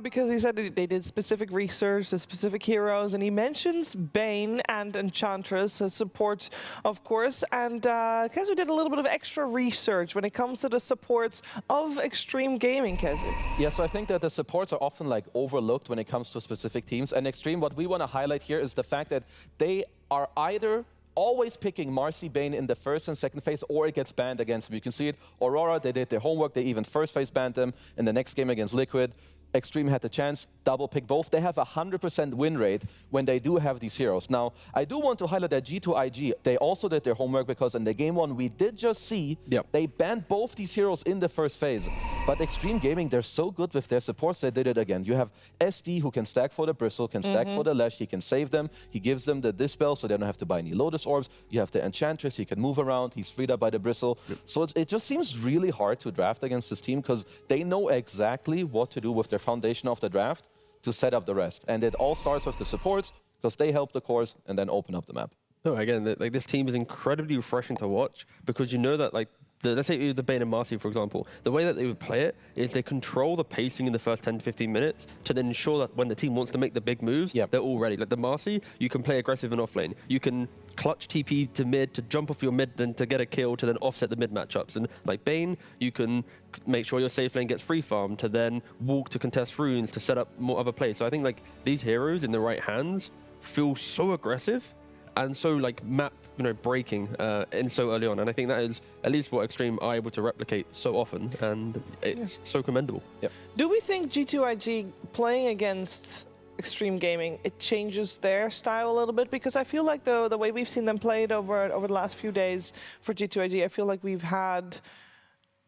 because he said they did specific research, the specific heroes, and he mentions Bane and Enchantress as support, of course, and Kezu did a little bit of extra research when it comes to the supports of Xtreme Gaming, Kezu. Yeah, so I think that the supports are often like overlooked when it comes to specific teams, and Xtreme, what we want to highlight here is the fact that they are either always picking Marcy Bane in the first and second phase, or it gets banned against them. You can see it. Aurora, they did their homework. They even first phase banned them. In the next game against Liquid, Xtreme had the chance, double pick both. They have a 100% win rate when they do have these heroes. Now, I do want to highlight that G2IG, they also did their homework, because in the game one, we did just see they banned both these heroes in the first phase. But Xtreme Gaming, they're so good with their supports, they did it again. You have SD, who can stack for the Bristle, can stack for the Lash, he can save them, he gives them the Dispel, so they don't have to buy any Lotus Orbs. You have the Enchantress, he can move around, he's freed up by the Bristle. So it just seems really hard to draft against this team, because they know exactly what to do with their foundation of the draft to set up the rest. And it all starts with the supports, because they help the cores and then open up the map. No, again, like this team is incredibly refreshing to watch, because you know that, like, let's say the Bane and Marcy, for example, the way that they would play it is they control the pacing in the first 10 to 15 minutes to then ensure that when the team wants to make the big moves, they're all ready. Like the Marcy, you can play aggressive in off lane. You can clutch TP to mid to jump off your mid, then to get a kill to then offset the mid matchups. And like Bane, you can make sure your safe lane gets free farm to then walk to contest runes to set up more other plays. So I think like these heroes in the right hands feel so aggressive and so like map, breaking in so early on. And I think that is at least what Xtreme are able to replicate so often, and it's so commendable. Yep. Do we think G2IG playing against Xtreme Gaming, it changes their style a little bit? Because I feel like the way we've seen them play it over the last few days for G2IG, I feel like we've had,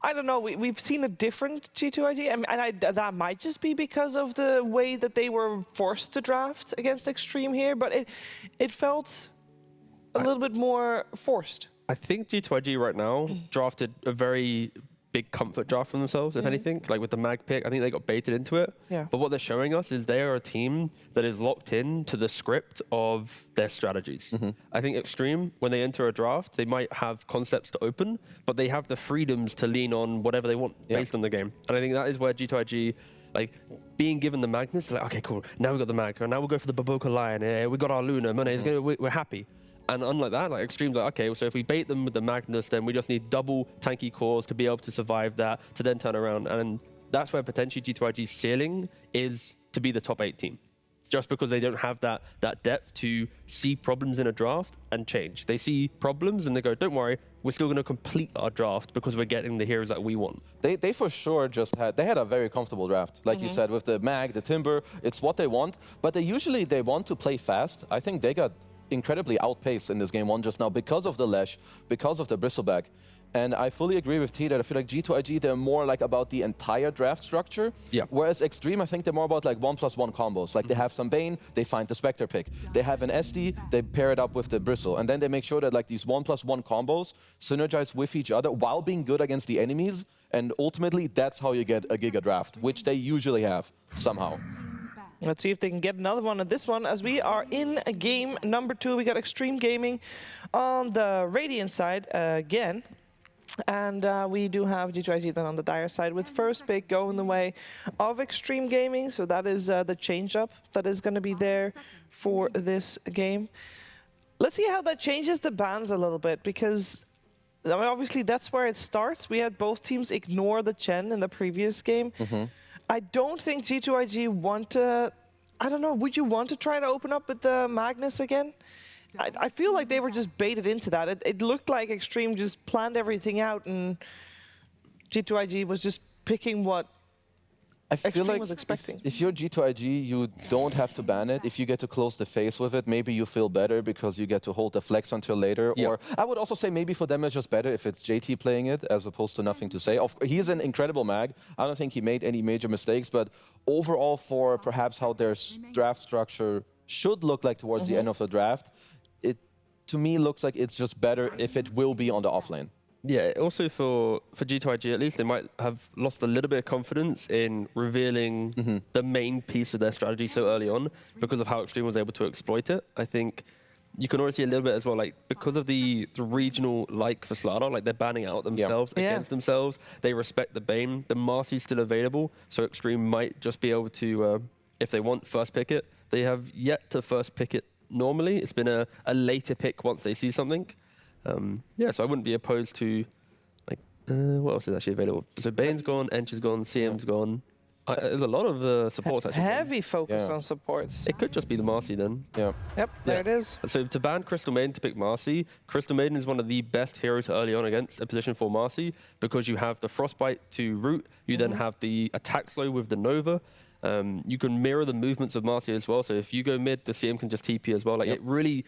I don't know, we've seen a different G2IG, and that might just be because of the way that they were forced to draft against Xtreme here, but it felt a little bit more forced. I think G2IG right now drafted a very big comfort draft for themselves, if anything. Like with the mag pick, I think they got baited into it. Yeah. But what they're showing us is they are a team that is locked in to the script of their strategies. I think Xtreme, when they enter a draft, they might have concepts to open, but they have the freedoms to lean on whatever they want based on the game. And I think that is where G2IG, like being given the Magnus, like, okay, cool, now we got the mag, now we'll go for the Baboka Lion, we got our Luna, we're happy. And unlike that, like Xtreme's like, okay, so if we bait them with the Magnus, then we just need double tanky cores to be able to survive that, to then turn around. And that's where potentially G2IG's ceiling is to be the top 8 team. Just because they don't have that depth to see problems in a draft and change. They see problems and they go, don't worry, we're still going to complete our draft because we're getting the heroes that we want. They for sure they had a very comfortable draft. Like you said, with the mag, the Timber, it's what they want. But they want to play fast. I think they got incredibly outpaced in this game one just now because of the Lash, because of the Bristleback. And I fully agree with T that I feel like G2IG, they're more like about the entire draft structure. Yeah. Whereas Xtreme, I think they're more about like 1+1 combos. Like they have some Bane, they find the Spectre pick. They have an SD, they pair it up with the Bristle. And then they make sure that like these 1+1 combos synergize with each other while being good against the enemies. And ultimately, that's how you get a Giga draft, which they usually have somehow. Let's see if they can get another one at this one, as we are in game number 2. We got Xtreme Gaming on the Radiant side again. And we do have G2IG then on the Dire side, with first pick going the way of Xtreme Gaming. So that is the change-up that is going to be there for this game. Let's see how that changes the bans a little bit, because I mean, obviously that's where it starts. We had both teams ignore the Chen in the previous game. I don't think G2IG want to, I don't know, would you want to try to open up with the Magnus again? I feel like they were just baited into that. It looked like Xtreme just planned everything out and G2IG was just picking what I feel Xtreme like was expecting. If you're G2IG, you don't have to ban it. If you get to close the face with it, maybe you feel better because you get to hold the flex until later. Yep. Or I would also say maybe for them it's just better if it's JT playing it as opposed to nothing to say. He's an incredible mag. I don't think he made any major mistakes, but overall for perhaps how their draft structure should look like towards the end of the draft, it to me looks like it's just better if it will be on the offlane. Yeah, also for G2IG at least, they might have lost a little bit of confidence in revealing the main piece of their strategy so early on because of how Xtreme was able to exploit it. I think you can already see a little bit as well, like because of the regional like for Slardar, like they're banning out themselves against themselves. They respect the Bane. The Marcy's still available, so Xtreme might just be able to, if they want, first pick it. They have yet to first pick it normally. It's been a later pick once they see something. Yeah, so I wouldn't be opposed to, like, what else is actually available? So Bane's gone, Ench's gone, CM's gone. There's a lot of supports actually. Heavy focus on supports. It could just be the Marcy then. Yep, there it is. So to ban Crystal Maiden to pick Marcy, Crystal Maiden is one of the best heroes early on against a position for Marcy because you have the Frostbite to root, you then have the attack slow with the Nova. You can mirror the movements of Marcy as well. So if you go mid, the CM can just TP as well. Like it really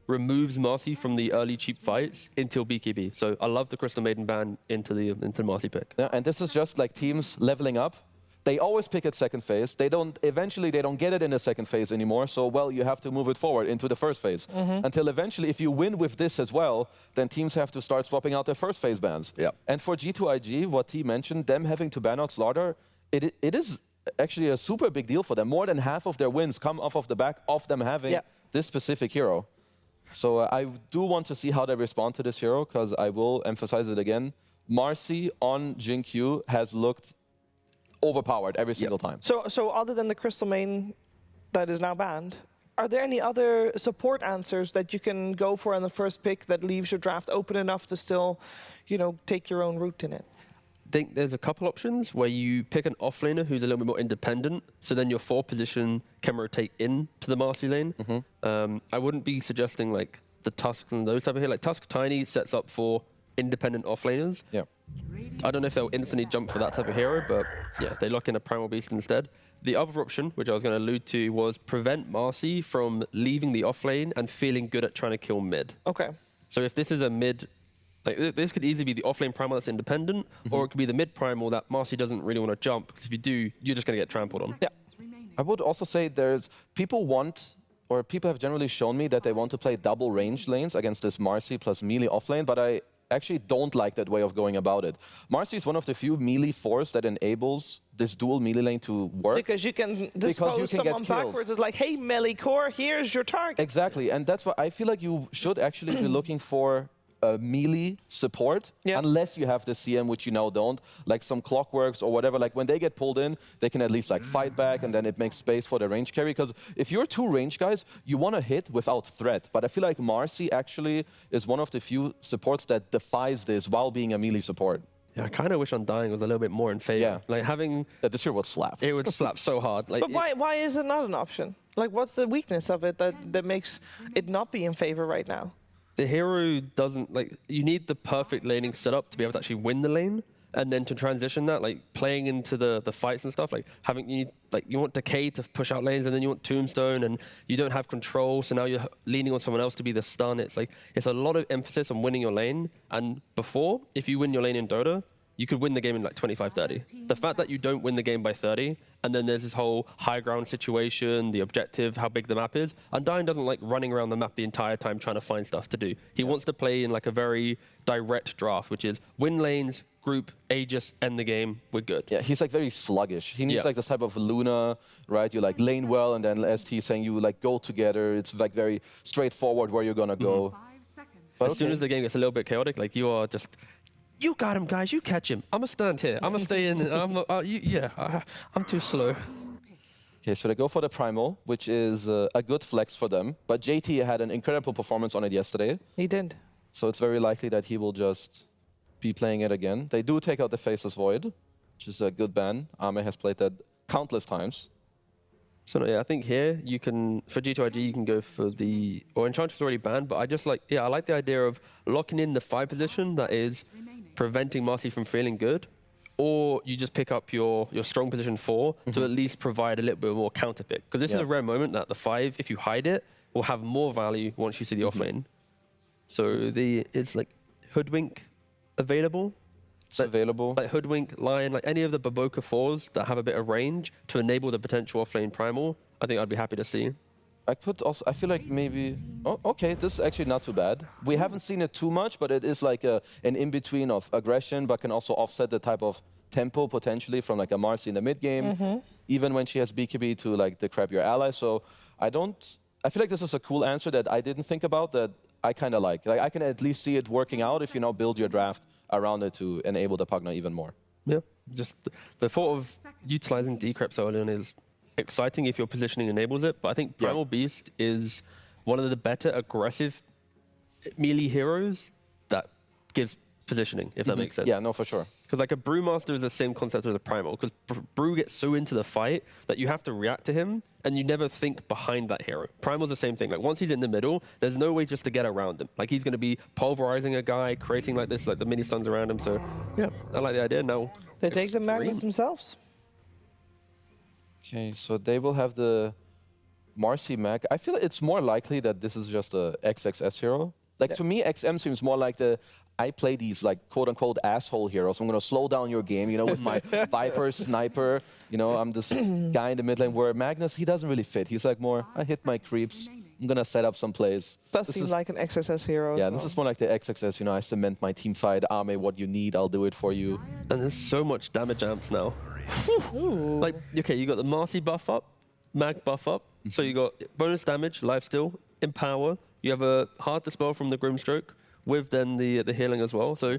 removes Marcy from the early cheap fights until BKB. So I love the Crystal Maiden ban into the Marcy pick. Yeah, and this is just like teams leveling up. They always pick it second phase. Eventually they don't get it in the second phase anymore. So, well, you have to move it forward into the first phase. Until eventually, if you win with this as well, then teams have to start swapping out their first phase bans. And for G2IG, what T mentioned, them having to ban out Slardar, it is actually a super big deal for them. More than half of their wins come off of the back of them having this specific hero. So I do want to see how they respond to this hero, because I will emphasize it again. Marcy on Jin-Q has looked overpowered every single time. So other than the Crystal Main that is now banned, are there any other support answers that you can go for in the first pick that leaves your draft open enough to still, you know, take your own route in it? I think there's a couple options where you pick an offlaner who's a little bit more independent, so then your 4 position can rotate into the Marcy lane. I wouldn't be suggesting like the Tusks and those type of here. Like Tusk Tiny sets up for independent offlaners. I don't know if they'll instantly jump for that type of hero, but yeah, they lock in a Primal Beast instead. The other option, which I was going to allude to, was prevent Marcy from leaving the offlane and feeling good at trying to kill mid. Okay. So if this is a mid, like this could easily be the offlane Primal that's independent, or it could be the mid Primal that Marcy doesn't really want to jump, because if you do, you're just going to get trampled on. I would also say people have generally shown me that they want to play double range lanes against this Marcy plus melee offlane, but I actually don't like that way of going about it. Marcy is one of the few melee 4s that enables this dual melee lane to work. Because you can dispose someone backwards. It's like, hey, melee core, here's your target. Exactly, and that's why I feel like you should actually be looking for melee support, unless you have the CM, which you now don't, like some Clockworks or whatever. Like when they get pulled in, they can at least like fight back, and then it makes space for the range carry. Because if you're 2 range guys, you want to hit without threat. But I feel like Marcy actually is one of the few supports that defies this while being a melee support. Yeah, I kind of wish Undying was a little bit more in favor. Like having this year would slap. It would slap so hard. Like, but why is it not an option? Like, what's the weakness of it that makes it not be in favor right now? The hero doesn't, like, you need the perfect laning setup to be able to actually win the lane, and then to transition that, like playing into the fights and stuff, like you want Decay to push out lanes, and then you want Tombstone, and you don't have control, so now you're leaning on someone else to be the stun. It's like, it's a lot of emphasis on winning your lane, and before, if you win your lane in Dota, you could win the game in like 25-30. The fact that you don't win the game by 30, and then there's this whole high ground situation, the objective, how big the map is. Undying doesn't like running around the map the entire time trying to find stuff to do. He wants to play in like a very direct draft, which is win lanes, group, Aegis, end the game, we're good. Yeah, he's like very sluggish. He needs like this type of Luna, right? You like lane well, and then as he's saying, you like go together. It's like very straightforward where you're gonna go. But as soon as the game gets a little bit chaotic, like you are just, you got him, guys. You catch him. I'm gonna stand here. I'm gonna stay in. I'm too slow. Okay, so they go for the Primal, which is a good flex for them. But JT had an incredible performance on it yesterday. He did. So it's very likely that he will just be playing it again. They do take out the Faceless Void, which is a good ban. Ame has played that countless times. So yeah, I think here you can, for G2IG, you can go for the, or Enchantress already banned, but I just like, I like the idea of locking in the 5 position that is preventing Marcy from feeling good, or you just pick up your strong position 4 to at least provide a little bit more counter pick. Because this is a rare moment that the 5, if you hide it, will have more value once you see the offlane. So it's like Hoodwink available. It's available. Like Hoodwink, Lion, like any of the Baboka 4s that have a bit of range to enable the potential offlane Primal, I think I'd be happy to see. I feel like maybe, oh, okay, this is actually not too bad. We haven't seen it too much, but it is like an in-between of aggression, but can also offset the type of tempo potentially from like a Marcy in the mid game, even when she has BKB to like decrep your ally. So I don't I feel like this is a cool answer that I didn't think about that I kind of like. Like I can at least see it working out if you now build your draft around it to enable the Pugna even more. Yeah, just the thought of utilizing Decrypt so early on is exciting if your positioning enables it. But I think Primal Beast is one of the better aggressive melee heroes that gives positioning, if that makes sense. Yeah, no, for sure. Because like a Brewmaster is the same concept as a Primal, because Brew gets so into the fight that you have to react to him, and you never think behind that hero. Primal's the same thing. Like once he's in the middle, there's no way just to get around him. Like he's going to be pulverizing a guy, creating like this, like the mini stuns around him. So yeah, I like the idea. Now They take the Magnus themselves. Okay, so they will have the Marcy Mag. I feel it's more likely that this is just a XXS hero. Like to me, XM seems more like I play these like quote-unquote asshole heroes. I'm gonna slow down your game, you know, with my Viper, Sniper. You know, I'm this guy in the mid lane where Magnus, he doesn't really fit. He's like more, I hit my creeps. I'm gonna set up some plays. Does seem like an XSS hero. Yeah, this is more like the XXS, you know, I cement my team fight. Ame, what you need, I'll do it for you. And there's so much damage amps now. Like, okay, you got the Marcy buff up, Mag buff up. So you got bonus damage, lifesteal, Empower. You have a hard dispel from the Grimstroke with then the healing as well. So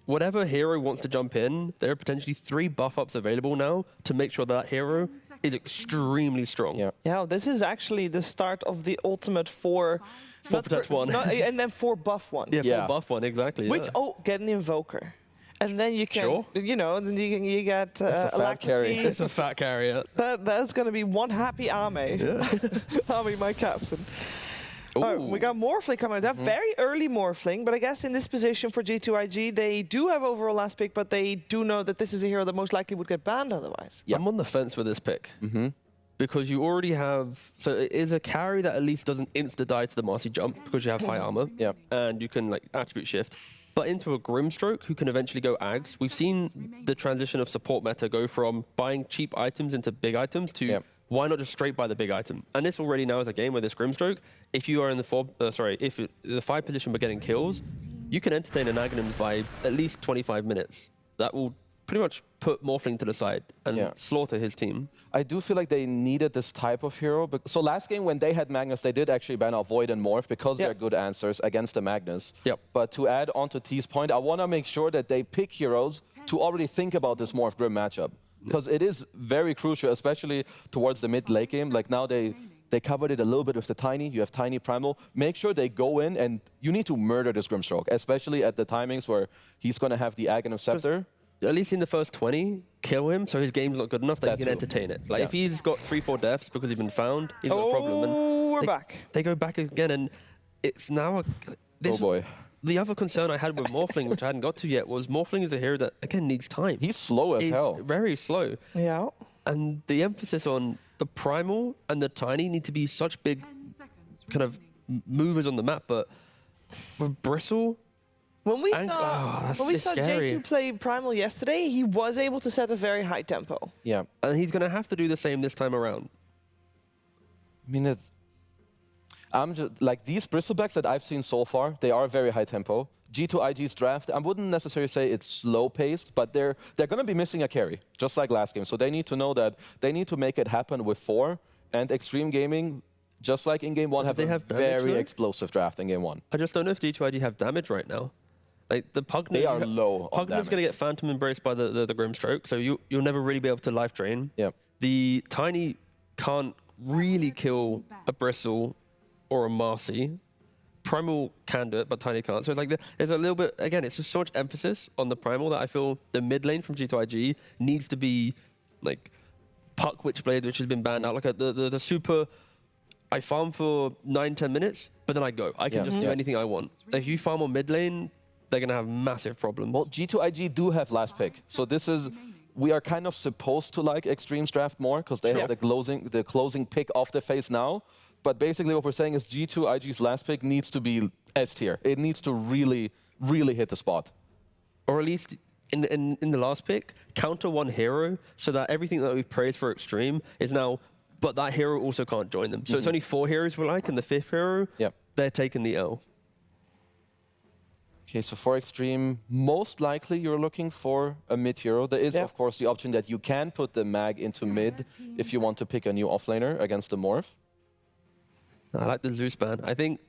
whatever hero wants to jump in, there are potentially 3 buff ups available now to make sure that hero is extremely strong. Yeah, this is actually the start of the ultimate 4 protect 1. And then 4 buff 1. Yeah, 4 buff 1, exactly. Which, get an Invoker. And then you can, you know, then you get a fat carry. It's a fat carry, yeah. That's going to be one happy Ame. Yeah. Ame, my captain. Oh, we got Morphling coming out. Very early Morphling, but I guess in this position for G2IG, they do have overall last pick, but they do know that this is a hero that most likely would get banned otherwise. Yeah. I'm on the fence with this pick. Because you already have... So it is a carry that at least doesn't insta-die to the Marcy jump because you have high armor. Yeah. And you can like attribute shift. But into a Grimstroke who can eventually go Ags. We've seen the transition of support meta go from buying cheap items into big items to... Why not just straight buy the big item? And this already now is a game where this Grimstroke, if you are in the the 5 position but getting kills, you can entertain an Aghanims by at least 25 minutes. That will pretty much put Morphling to the side and slaughter his team. I do feel like they needed this type of hero. So last game when they had Magnus, they did actually ban out Void and Morph because they're good answers against the Magnus. But to add on to T's point, I want to make sure that they pick heroes to already think about this Morph Grim matchup. Because it is very crucial, especially towards the mid-late game. Like now they covered it a little bit with the Tiny. You have Tiny Primal. Make sure they go in and you need to murder this Grimstroke, especially at the timings where he's going to have the Aghanim Scepter. At least in the first 20, kill him so his game's not good enough that he can entertain it. Like if he's got 3-4 deaths because he's been found, he's got a problem. And we're back. They go back again and it's now oh boy. The other concern I had with Morphling, which I hadn't got to yet, was Morphling is a hero that, again, needs time. He's slow as hell. Very slow. Yeah. And the emphasis on the Primal and the Tiny need to be such big kind of movers on the map, but with Bristle... When we saw J2 play Primal yesterday, he was able to set a very high tempo. Yeah. And he's going to have to do the same this time around. I mean, I'm just like these Bristlebacks that I've seen so far, they are very high tempo. G2IG's draft, I wouldn't necessarily say it's slow paced, but they're going to be missing a carry, just like last game. So they need to know that they need to make it happen with 4. And Xtreme Gaming, just like in game 1, have a very explosive draft in game 1. I just don't know if G2IG have damage right now. Like the Pugna, they are low. Pugna's going to get Phantom Embraced by the Grimstroke, so you'll never really be able to life drain. Yeah. The Tiny can't really kill a Bristle or a Marcy. Primal can do it, but Tiny can't. So it's like there's a little bit, again, it's just so much emphasis on the Primal that I feel the mid lane from G2IG needs to be like Puck Witchblade, which has been banned out. Like the super, I farm for 9-10 minutes, but then I go. I can just do anything I want. If you farm on mid lane, they're going to have massive problems. Well, G2IG do have last pick. So this is, we are kind of supposed to like Xtreme's draft more because they have the closing pick of the phase now. But basically what we're saying is G2IG's last pick needs to be S tier. It needs to really, really hit the spot. Or at least in the last pick, counter 1 hero so that everything that we've praised for Xtreme is now, but that hero also can't join them. So it's only 4 heroes we like, and the 5th hero, they're taking the L. Okay, so for Xtreme, most likely you're looking for a mid hero. There is, of course, the option that you can put the mag into mid if you want to pick a new offlaner against the Morph. I like the Zeus ban. I think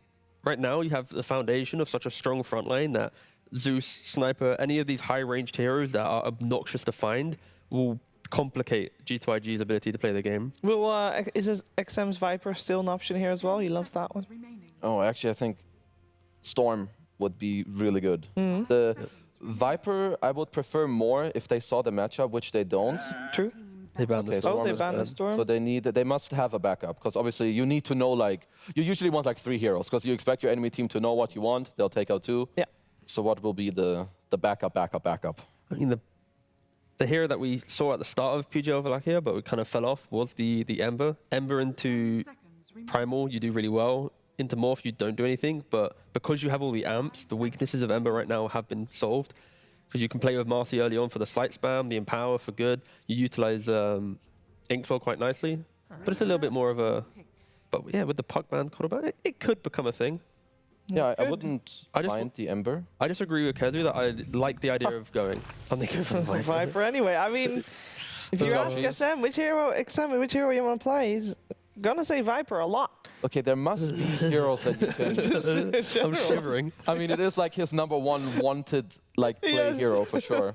right now you have the foundation of such a strong front line that Zeus, Sniper, any of these high-ranged heroes that are obnoxious to find will complicate G2IG's ability to play the game. Well, is XM's Viper still an option here as well? He loves that one. Oh, actually, I think Storm would be really good. The Viper, I would prefer more if they saw the matchup, which they don't. True. They banned the Storm. Oh, they banned the Storm. So they must have a backup, because obviously you need to know, like, you usually want like 3 heroes, because you expect your enemy team to know what you want. They'll take out 2. Yeah. So what will be the backup? I mean, the hero that we saw at the start of PGL Wallachia, but we kind of fell off, was the Ember. Ember into Primal, you do really well. Into Morph, you don't do anything, but because you have all the amps, the weaknesses of Ember right now have been solved. Because you can play with Marcy early on for the sight spam, the Empower for good. You utilize Inkflow quite nicely, but it's a little bit more of a... But yeah, with the puck ban quarterback, it could become a thing. Yeah, I wouldn't mind the Ember. I just agree with Kezu that I like the idea of going. I'm going to go for the Viper. Viper anyway. I mean, if you ask SM which hero you want to play, he's gonna say Viper a lot. Okay, there must be heroes that you can... I'm shivering. I mean, it is like his #1 wanted like play hero for sure.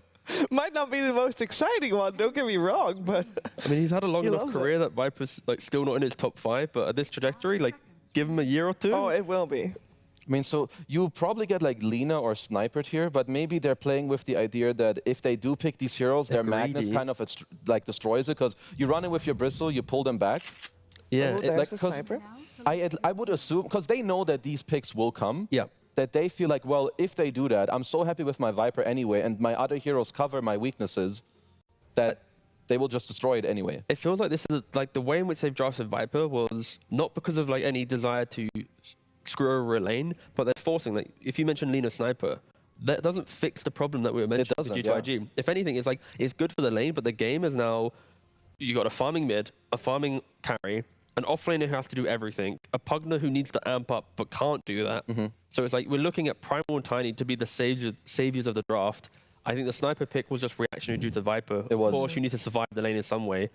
Might not be the most exciting one, don't get me wrong, but... I mean, he's had a long enough career it. that Viper's like still not in his top 5, but at this trajectory, like, give him a year or 2. Oh, it will be. I mean, so you probably get like Lina or Snipered here, but maybe they're playing with the idea that if they do pick these heroes, their Magnus kind of like destroys it, because you run in with your Bristle, you pull them back. Yeah, there's a Sniper. I would assume, because they know that these picks will come, that they feel like, well, if they do that, I'm so happy with my Viper anyway, and my other heroes cover my weaknesses, that they will just destroy it anyway. It feels like this is like the way in which they've drafted Viper was not because of like any desire to screw over a lane, but they're forcing, like, if you mention Lina Sniper, that doesn't fix the problem that we were mentioning with G2IG. If anything, it's like, it's good for the lane, but the game is now, you got a farming mid, a farming carry, an offlaner who has to do everything, a Pugner who needs to amp up but can't do that. So it's like, we're looking at Primal and Tiny to be the saviors of the draft. I think the Sniper pick was just reactionary due to Viper. Of course, you need to survive the lane in some way.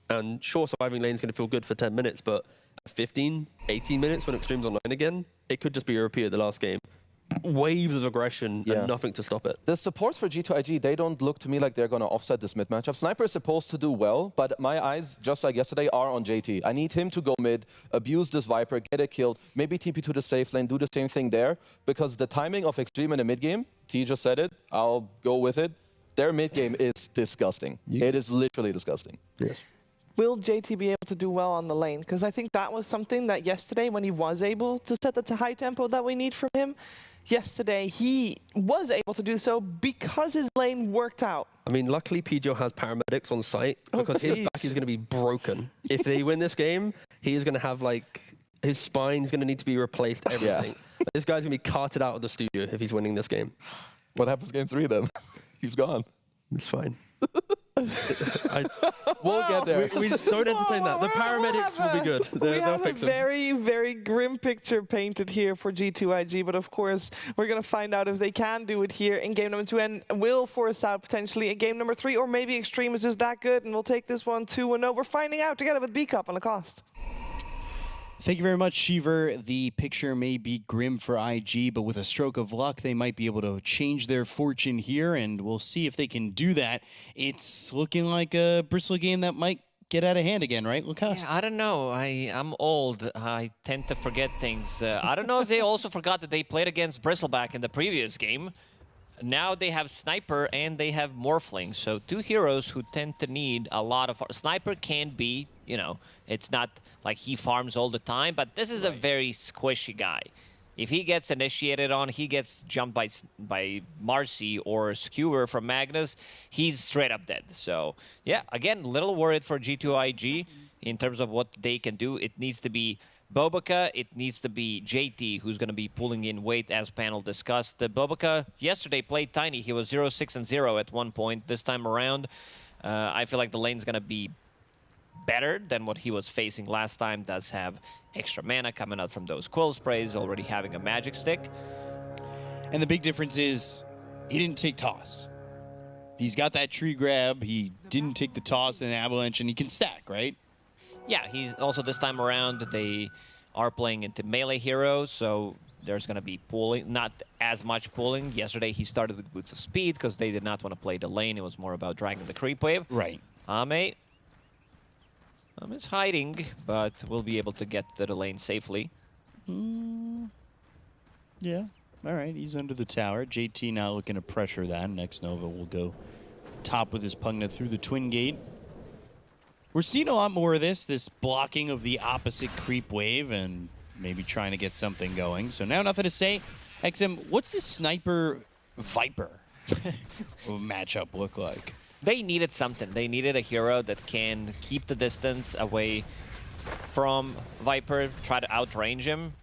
And sure, surviving lane is going to feel good for 10 minutes, but 15, 18 minutes when Xtreme's online again, it could just be a repeat of the last game. Waves of aggression and nothing to stop it. The supports for G2IG, they don't look to me like they're going to offset this mid matchup. Sniper is supposed to do well, but my eyes, just like yesterday, are on JT. I need him to go mid, abuse this Viper, get it killed, maybe TP to the safe lane, do the same thing there, because the timing of Xtreme in the mid game, T just said it, I'll go with it, their mid game is disgusting. It is literally disgusting. Yes. Will JT be able to do well on the lane? Because I think that was something that yesterday, when he was able to set the high tempo that we need from him, yesterday he was able to do so because his lane worked out. I mean, luckily PGL has paramedics on site, because his back is going to be broken. If they win this game, he is going to have, like, his spine's going to need to be replaced, everything. This guy's going to be carted out of the studio if he's winning this game. What happens game 3 then? He's gone. It's fine. We'll get there. We don't entertain that. The paramedics will be good. We have fix a very, very grim picture painted here for G2IG, but of course, we're going to find out if they can do it here in game number 2 and will force out potentially in game number 3, or maybe Xtreme is just that good and we'll take this one 2-0. We're finding out together with B-Cup on the cost. Thank you very much, Shiver. The picture may be grim for IG, but with a stroke of luck, they might be able to change their fortune here, and we'll see if they can do that. It's looking like a Bristle game that might get out of hand again, right, Lucas? Yeah, I don't know. I'm old. I tend to forget things. I don't know if they also forgot that they played against Bristleback in the previous game. Now they have Sniper and they have Morphling, so 2 heroes who tend to need a lot of... Sniper can be, you know, it's not like he farms all the time, but this is a very squishy guy. If he gets initiated on, he gets jumped by Marcy or Skewer from Magnus, he's straight up dead. So, yeah, again, little worried for G2IG in terms of what they can do. It needs to be Boboka, it needs to be JT, who's going to be pulling in weight, as panel discussed. Boboka yesterday played Tiny. He was 0-6-0 at one point. This time around, I feel like the lane's going to be better than what he was facing last time. Does have extra mana coming out from those Quill Sprays, already having a Magic Stick. And the big difference is he didn't take Toss. He's got that tree grab. He didn't take the Toss and Avalanche, and he can stack, right? Yeah, he's also this time around, they are playing into melee heroes, so there's going to be pulling, not as much pulling. Yesterday he started with Boots of Speed because they did not want to play the lane. It was more about dragging the creep wave. Right. Ame is hiding, but will be able to get to the lane safely. Yeah. All right, he's under the tower. JT now looking to pressure that. Next Nova will go top with his Pugna through the Twin Gate. We're seeing a lot more of this blocking of the opposite creep wave and maybe trying to get something going. So now nothing to say. XM, what's this Sniper Viper matchup look like? They needed something. They needed a hero that can keep the distance away from Viper, try to outrange him.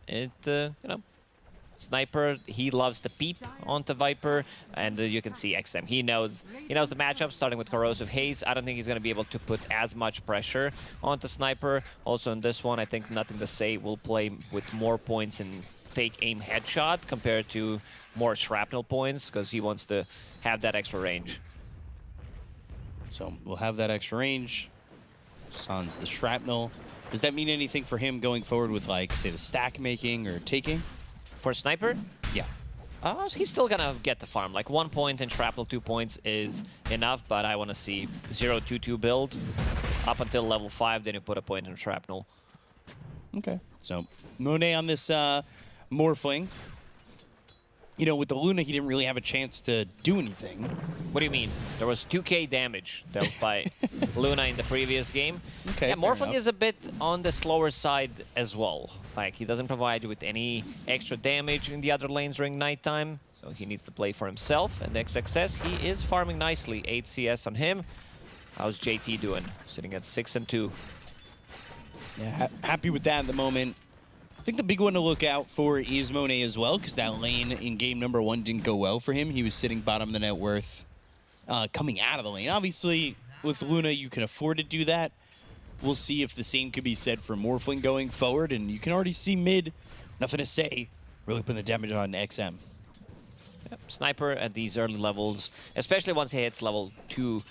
Sniper, he loves to peep onto Viper, and you can see XM. He knows the matchup, starting with Corrosive Haze. I don't think he's going to be able to put as much pressure onto Sniper. Also in this one, I think Nothing to Say will play with more points and take aim headshot compared to more shrapnel points, because he wants to have that extra range. So we'll have that extra range. Sans the shrapnel. Does that mean anything for him going forward with, like, say, the stack making or taking? For Sniper? Yeah. He's still gonna get the farm. Like 1 point and shrapnel 2 points is enough, but I want to see 0-2-2 build up until level 5, then you put a point in shrapnel. Okay. So Monet on this Morphling. You know, with the Luna, he didn't really have a chance to do anything. What do you mean? There was 2k damage dealt by Luna in the previous game. Okay, yeah, fair Morphling enough. is a bit on the slower side as well. Like, he doesn't provide you with any extra damage in the other lanes during nighttime, so he needs to play for himself. And XXS, he is farming nicely. 8 CS on him. How's JT doing? Sitting at 6-2. Yeah, happy with that at the moment. I think the big one to look out for is Monet as well, because that lane in game number 1 didn't go well for him. He was sitting bottom of the net worth coming out of the lane. Obviously, with Luna, you can afford to do that. We'll see if the same could be said for Morphling going forward, and you can already see mid, Nothing to Say, really putting the damage on XM. Yep. Sniper at these early levels, especially once he hits level 2,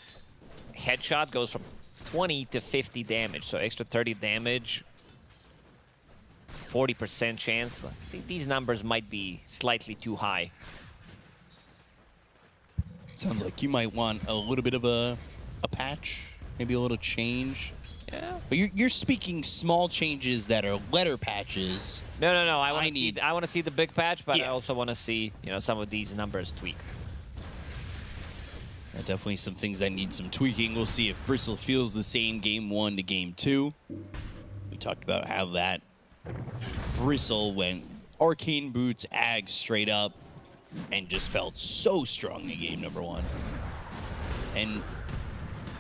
headshot goes from 20 to 50 damage, so extra 30 damage. 40% chance. I think these numbers might be slightly too high. Sounds like you might want a little bit of a patch, maybe a little change. Yeah. But you're speaking small changes that are letter patches. No. I want to see the big patch, but Yeah. I also want to see some of these numbers tweaked. Yeah, definitely some things that need some tweaking. We'll see if Bristle feels the same game 1 to game 2. We talked about how that Bristle went Arcane Boots, Ag straight up, and just felt so strong in game number 1. And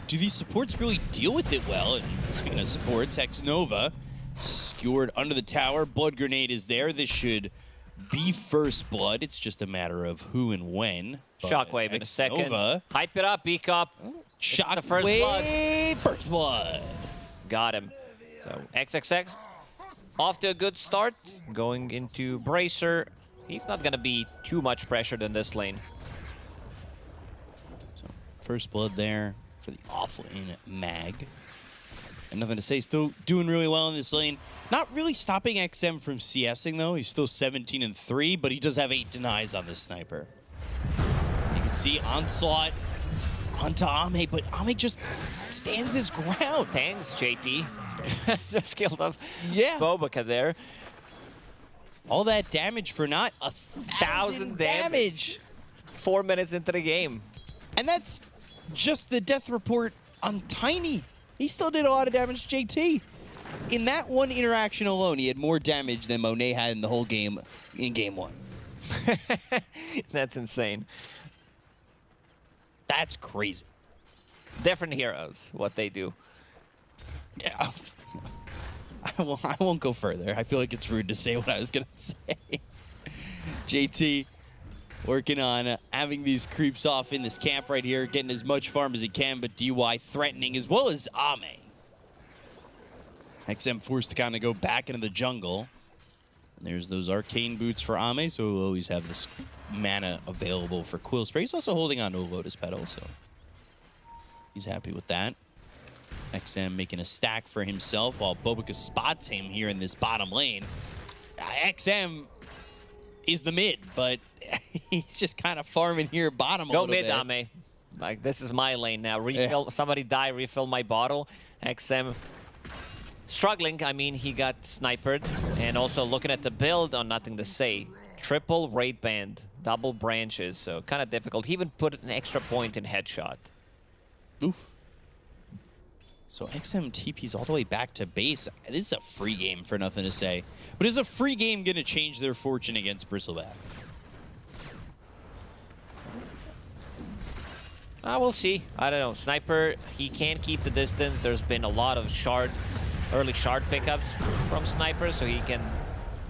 do these supports really deal with it well? And speaking of supports, X-Nova skewered under the tower. Blood Grenade is there. This should be first blood. It's just a matter of who and when. But Shockwave in a second. X-Nova, Hype it up, B-Cup. Shockwave, The first blood. first blood. Got him. So XXX off to a good start. Going into Bracer. He's not going to be too much pressured in this lane. So first blood there for the off-lane Mag. And Nothing to Say, still doing really well in this lane. Not really stopping XM from CSing, though. He's still 17-3, but he does have 8 denies on this Sniper. You can see Onslaught onto Ame, but Ame just stands his ground. Thanks, JT. Just killed off Yeah. Bobica there. All that damage for not 1,000 damage. 4 minutes into the game. And that's just the death report on Tiny. He still did a lot of damage to JT. In that one interaction alone, he had more damage than Monet had in the whole game in game 1. That's insane. That's crazy. Different heroes, what they do. Yeah. I won't go further. I feel like it's rude to say what I was going to say. JT working on having these creeps off in this camp right here, getting as much farm as he can, but DY threatening as well as Ame. XM forced to kind of go back into the jungle. And there's those arcane boots for Ame, so he'll always have this mana available for Quill Spray. He's also holding on to a Lotus Petal, so he's happy with that. XM making a stack for himself while Bobica spots him here in this bottom lane. XM is the mid, but he's just kind of farming here bottom a little bit. Go mid, Ame. Like, this is my lane now. Refill. Somebody die, refill my bottle. XM struggling. I mean, he got sniped. And also looking at the build on Nothing to Say. Triple raid band, double branches, so kind of difficult. He even put an extra point in headshot. Oof. So XM TP's all the way back to base. This is a free game for Nothing to Say. But is a free game going to change their fortune against Bristleback? We'll see. I don't know. Sniper, he can keep the distance. There's been a lot of early shard pickups from Sniper, so he can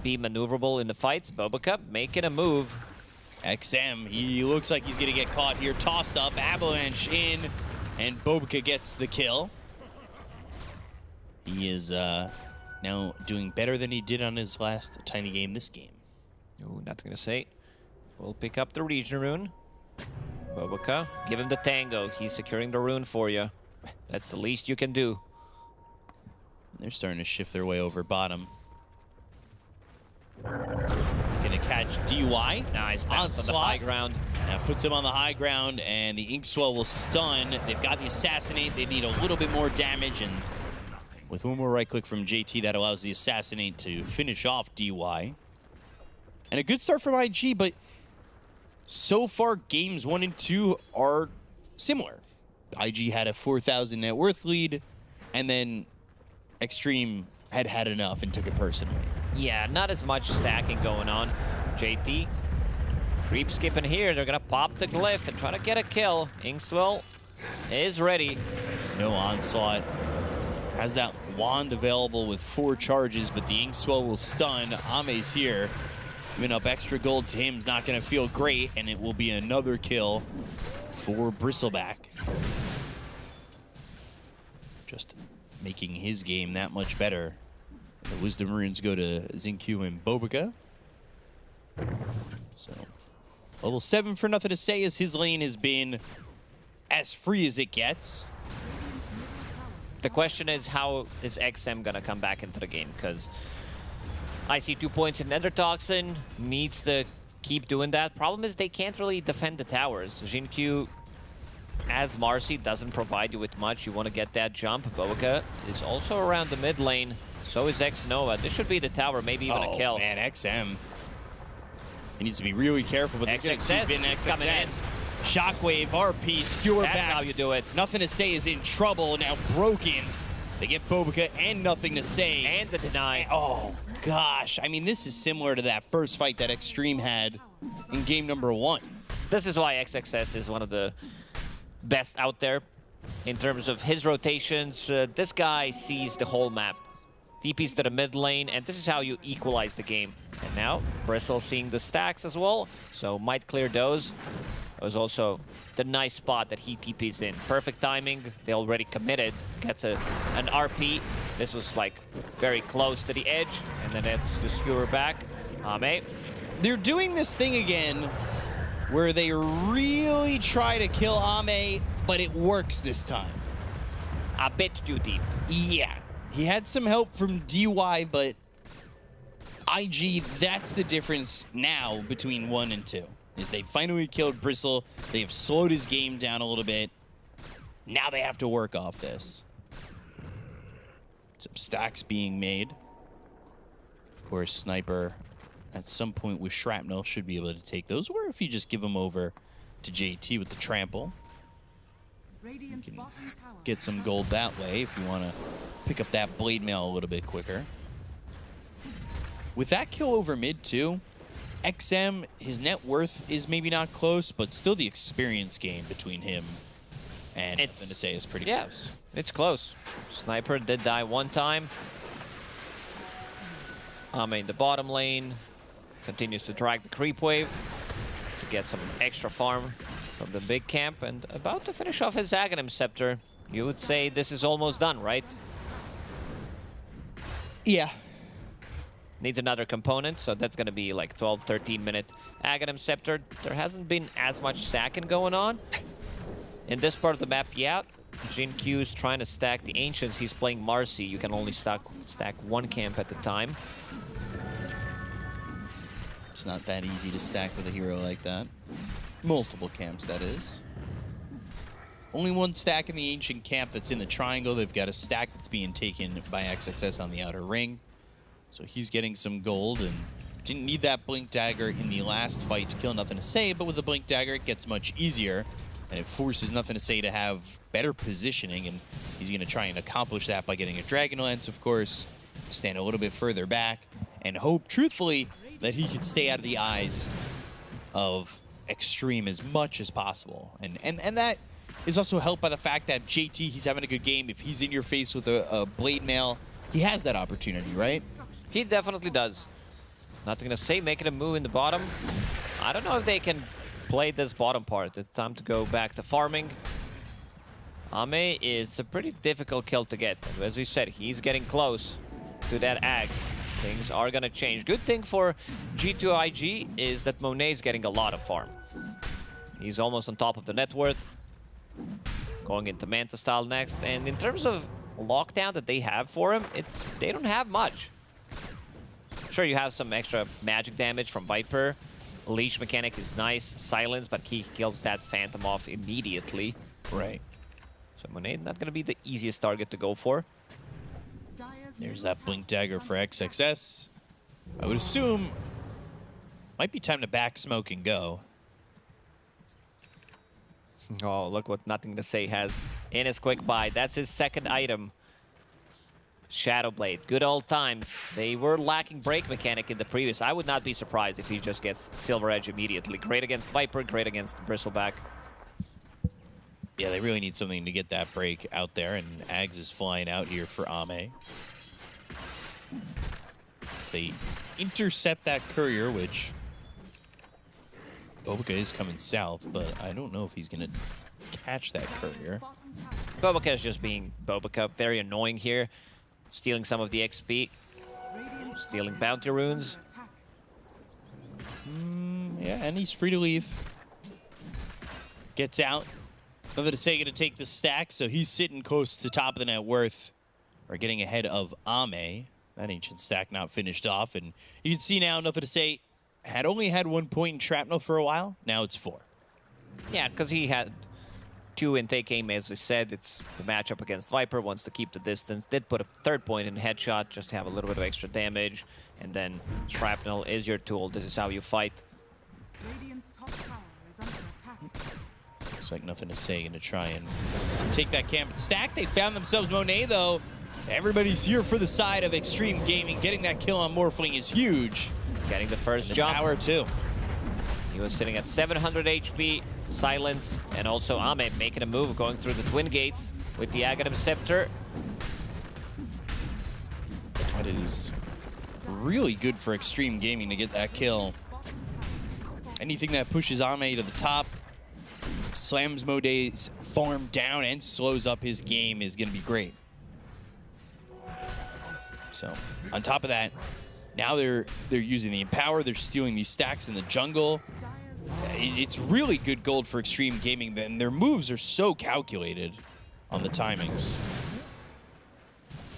be maneuverable in the fights. Bobica making a move. XM, he looks like he's going to get caught here. Tossed up, avalanche in, and Bobica gets the kill. He is now doing better than he did on his last tiny game this game. Ooh, Nothing to Say. We'll pick up the region rune. Bobica, give him the tango. He's securing the rune for you. That's the least you can do. They're starting to shift their way over bottom. Gonna catch DY. Nice, bounce on the high ground. Now puts him on the high ground, and the Inkswell will stun. They've got the Assassinate. They need a little bit more damage, and with one more right click from JT, that allows the Assassinate to finish off DY. And a good start from IG, but so far, games 1 and 2 are similar. IG had a 4,000 net worth lead, and then Xtreme had enough and took it personally. Yeah, not as much stacking going on. JT, creep skipping here. They're going to pop the glyph and try to get a kill. Inkswell is ready. No onslaught. Has that wand available with 4 charges, but the Inkswell will stun. Ame's here. Giving up extra gold to him is not going to feel great, and it will be another kill for Bristleback. Just making his game that much better. The Wisdom Runes go to Xingqiu and Bobica. So, level 7 for Nothing to Say, as his lane has been as free as it gets. The question is, how is XM going to come back into the game? Because I see 2 points in Nether Toxin, needs to keep doing that. Problem is they can't really defend the towers. Xingqiu, as Marcy, doesn't provide you with much. You want to get that jump. Bobica is also around the mid lane. So is Xnova. This should be the tower, maybe even a kill. Oh, man, XM. He needs to be really careful, but XXS coming in. Shockwave, RP, skewer back. That's how you do it. Nothing to Say is in trouble, now broken. They get Bobica and Nothing to Say. And the deny. Oh, gosh. I mean, this is similar to that first fight that Xtreme had in game number 1. This is why XXS is one of the best out there in terms of his rotations. This guy sees the whole map. DP's to the mid lane, and this is how you equalize the game. And now, Bristle seeing the stacks as well, so might clear those. It was also the nice spot that he TP's in. Perfect timing. They already committed. Gets an RP. This was like very close to the edge, and then it's the skewer back. Ame. They're doing this thing again where they really try to kill Ame, but it works this time. A bit too deep. Yeah. He had some help from DY, but IG, that's the difference now between 1 and 2. Is they finally killed Bristle. They have slowed his game down a little bit. Now they have to work off this. Some stacks being made. Of course, Sniper at some point with Shrapnel should be able to take those, or if you just give them over to JT with the trample. You can get some gold that way if you want to pick up that blade mail a little bit quicker. With that kill over mid too, XM, his net worth is maybe not close, but still the experience game between him and Nothing to Say is pretty close. It's close. Sniper did die 1 time. In the bottom lane, continues to drag the creep wave to get some extra farm from the big camp, and about to finish off his Aghanim Scepter. You would say this is almost done, right? Yeah. Needs another component, so that's going to be like 12, 13 minute Aghanim Scepter. There hasn't been as much stacking going on in this part of the map yet. Jinkyu's trying to stack the Ancients. He's playing Marcy. You can only stack one camp at a time. It's not that easy to stack with a hero like that. Multiple camps, that is. Only one stack in the Ancient camp that's in the triangle. They've got a stack that's being taken by XXS on the outer ring. So he's getting some gold and didn't need that Blink Dagger in the last fight to kill Nothing to Say, but with the Blink Dagger it gets much easier and it forces Nothing to Say to have better positioning, and he's going to try and accomplish that by getting a Dragon Lance, of course, stand a little bit further back and hope, truthfully, that he could stay out of the eyes of Xtreme as much as possible. And that is also helped by the fact that JT, he's having a good game. If he's in your face with a Blade Mail, he has that opportunity, right? He definitely does. Nothing to Say, making a move in the bottom. I don't know if they can play this bottom part. It's time to go back to farming. Ame is a pretty difficult kill to get. As we said, he's getting close to that axe. Things are gonna change. Good thing for G2IG is that Monet is getting a lot of farm. He's almost on top of the net worth. Going into Manta style next. And in terms of lockdown that they have for him, they don't have much. Sure, you have some extra magic damage from Viper. Leash mechanic is nice. Silence, but he kills that Phantom off immediately. Right. So Monet not going to be the easiest target to go for. There's that Blink Dagger for XXS. I would assume might be time to back smoke and go. Oh, look what Nothing to Say has in his quick buy. That's his second item. Shadowblade, good old times. They were lacking break mechanic in the previous. I would not be surprised if he just gets Silver Edge immediately. Great against Viper, great against Bristleback. Yeah, they really need something to get that break out there, and Ags is flying out here for Ame. They intercept that courier, which Bobica is coming south, but I don't know if he's going to catch that courier. Bobica is just being Bobica. Very annoying here. Stealing some of the XP. Stealing bounty runes. Yeah, and he's free to leave. Gets out. Nothing to Say, going to take the stack, so he's sitting close to the top of the net worth. Or getting ahead of Ame. That Ancient stack not finished off, and you can see now Nothing to Say had only had 1 point in Shrapnel for a while. Now it's 4. Yeah, because he had 2 intake aim, as we said. It's the matchup against Viper, wants to keep the distance. Did put a 3rd point in headshot, just to have a little bit of extra damage. And then Shrapnel is your tool. This is how you fight. Radiant's top tower is under attack. Looks like Nothing to Say going to try and take that camp and stack. They found themselves Monet, though. Everybody's here for the side of Xtreme Gaming. Getting that kill on Morphling is huge. Getting the first and the jump. Tower, too. He was sitting at 700 HP. Silence, and also Ame making a move, going through the Twin Gates with the Aghanim Scepter. That is really good for Xtreme Gaming to get that kill. Anything that pushes Ame to the top, slams Moday's farm down, and slows up his game is going to be great. So, on top of that, now they're using the Empower, they're stealing these stacks in the jungle. It's really good gold for Xtreme Gaming, and their moves are so calculated on the timings.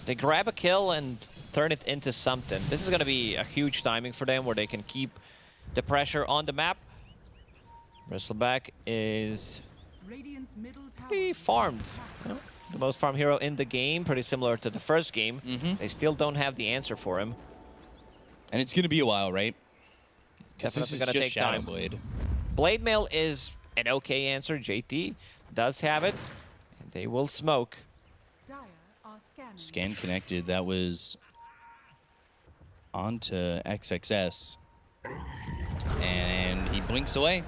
They grab a kill and turn it into something. This is going to be a huge timing for them, where they can keep the pressure on the map. Bristleback is pretty farmed. You know, the most farm hero in the game, pretty similar to the first game. They still don't have the answer for him. And it's going to be a while, right? Because this is gonna just take time. Shadowblade. Blade Mail is an okay answer. JT does have it. And they will smoke. Scan connected. That was onto XXS. And he blinks away.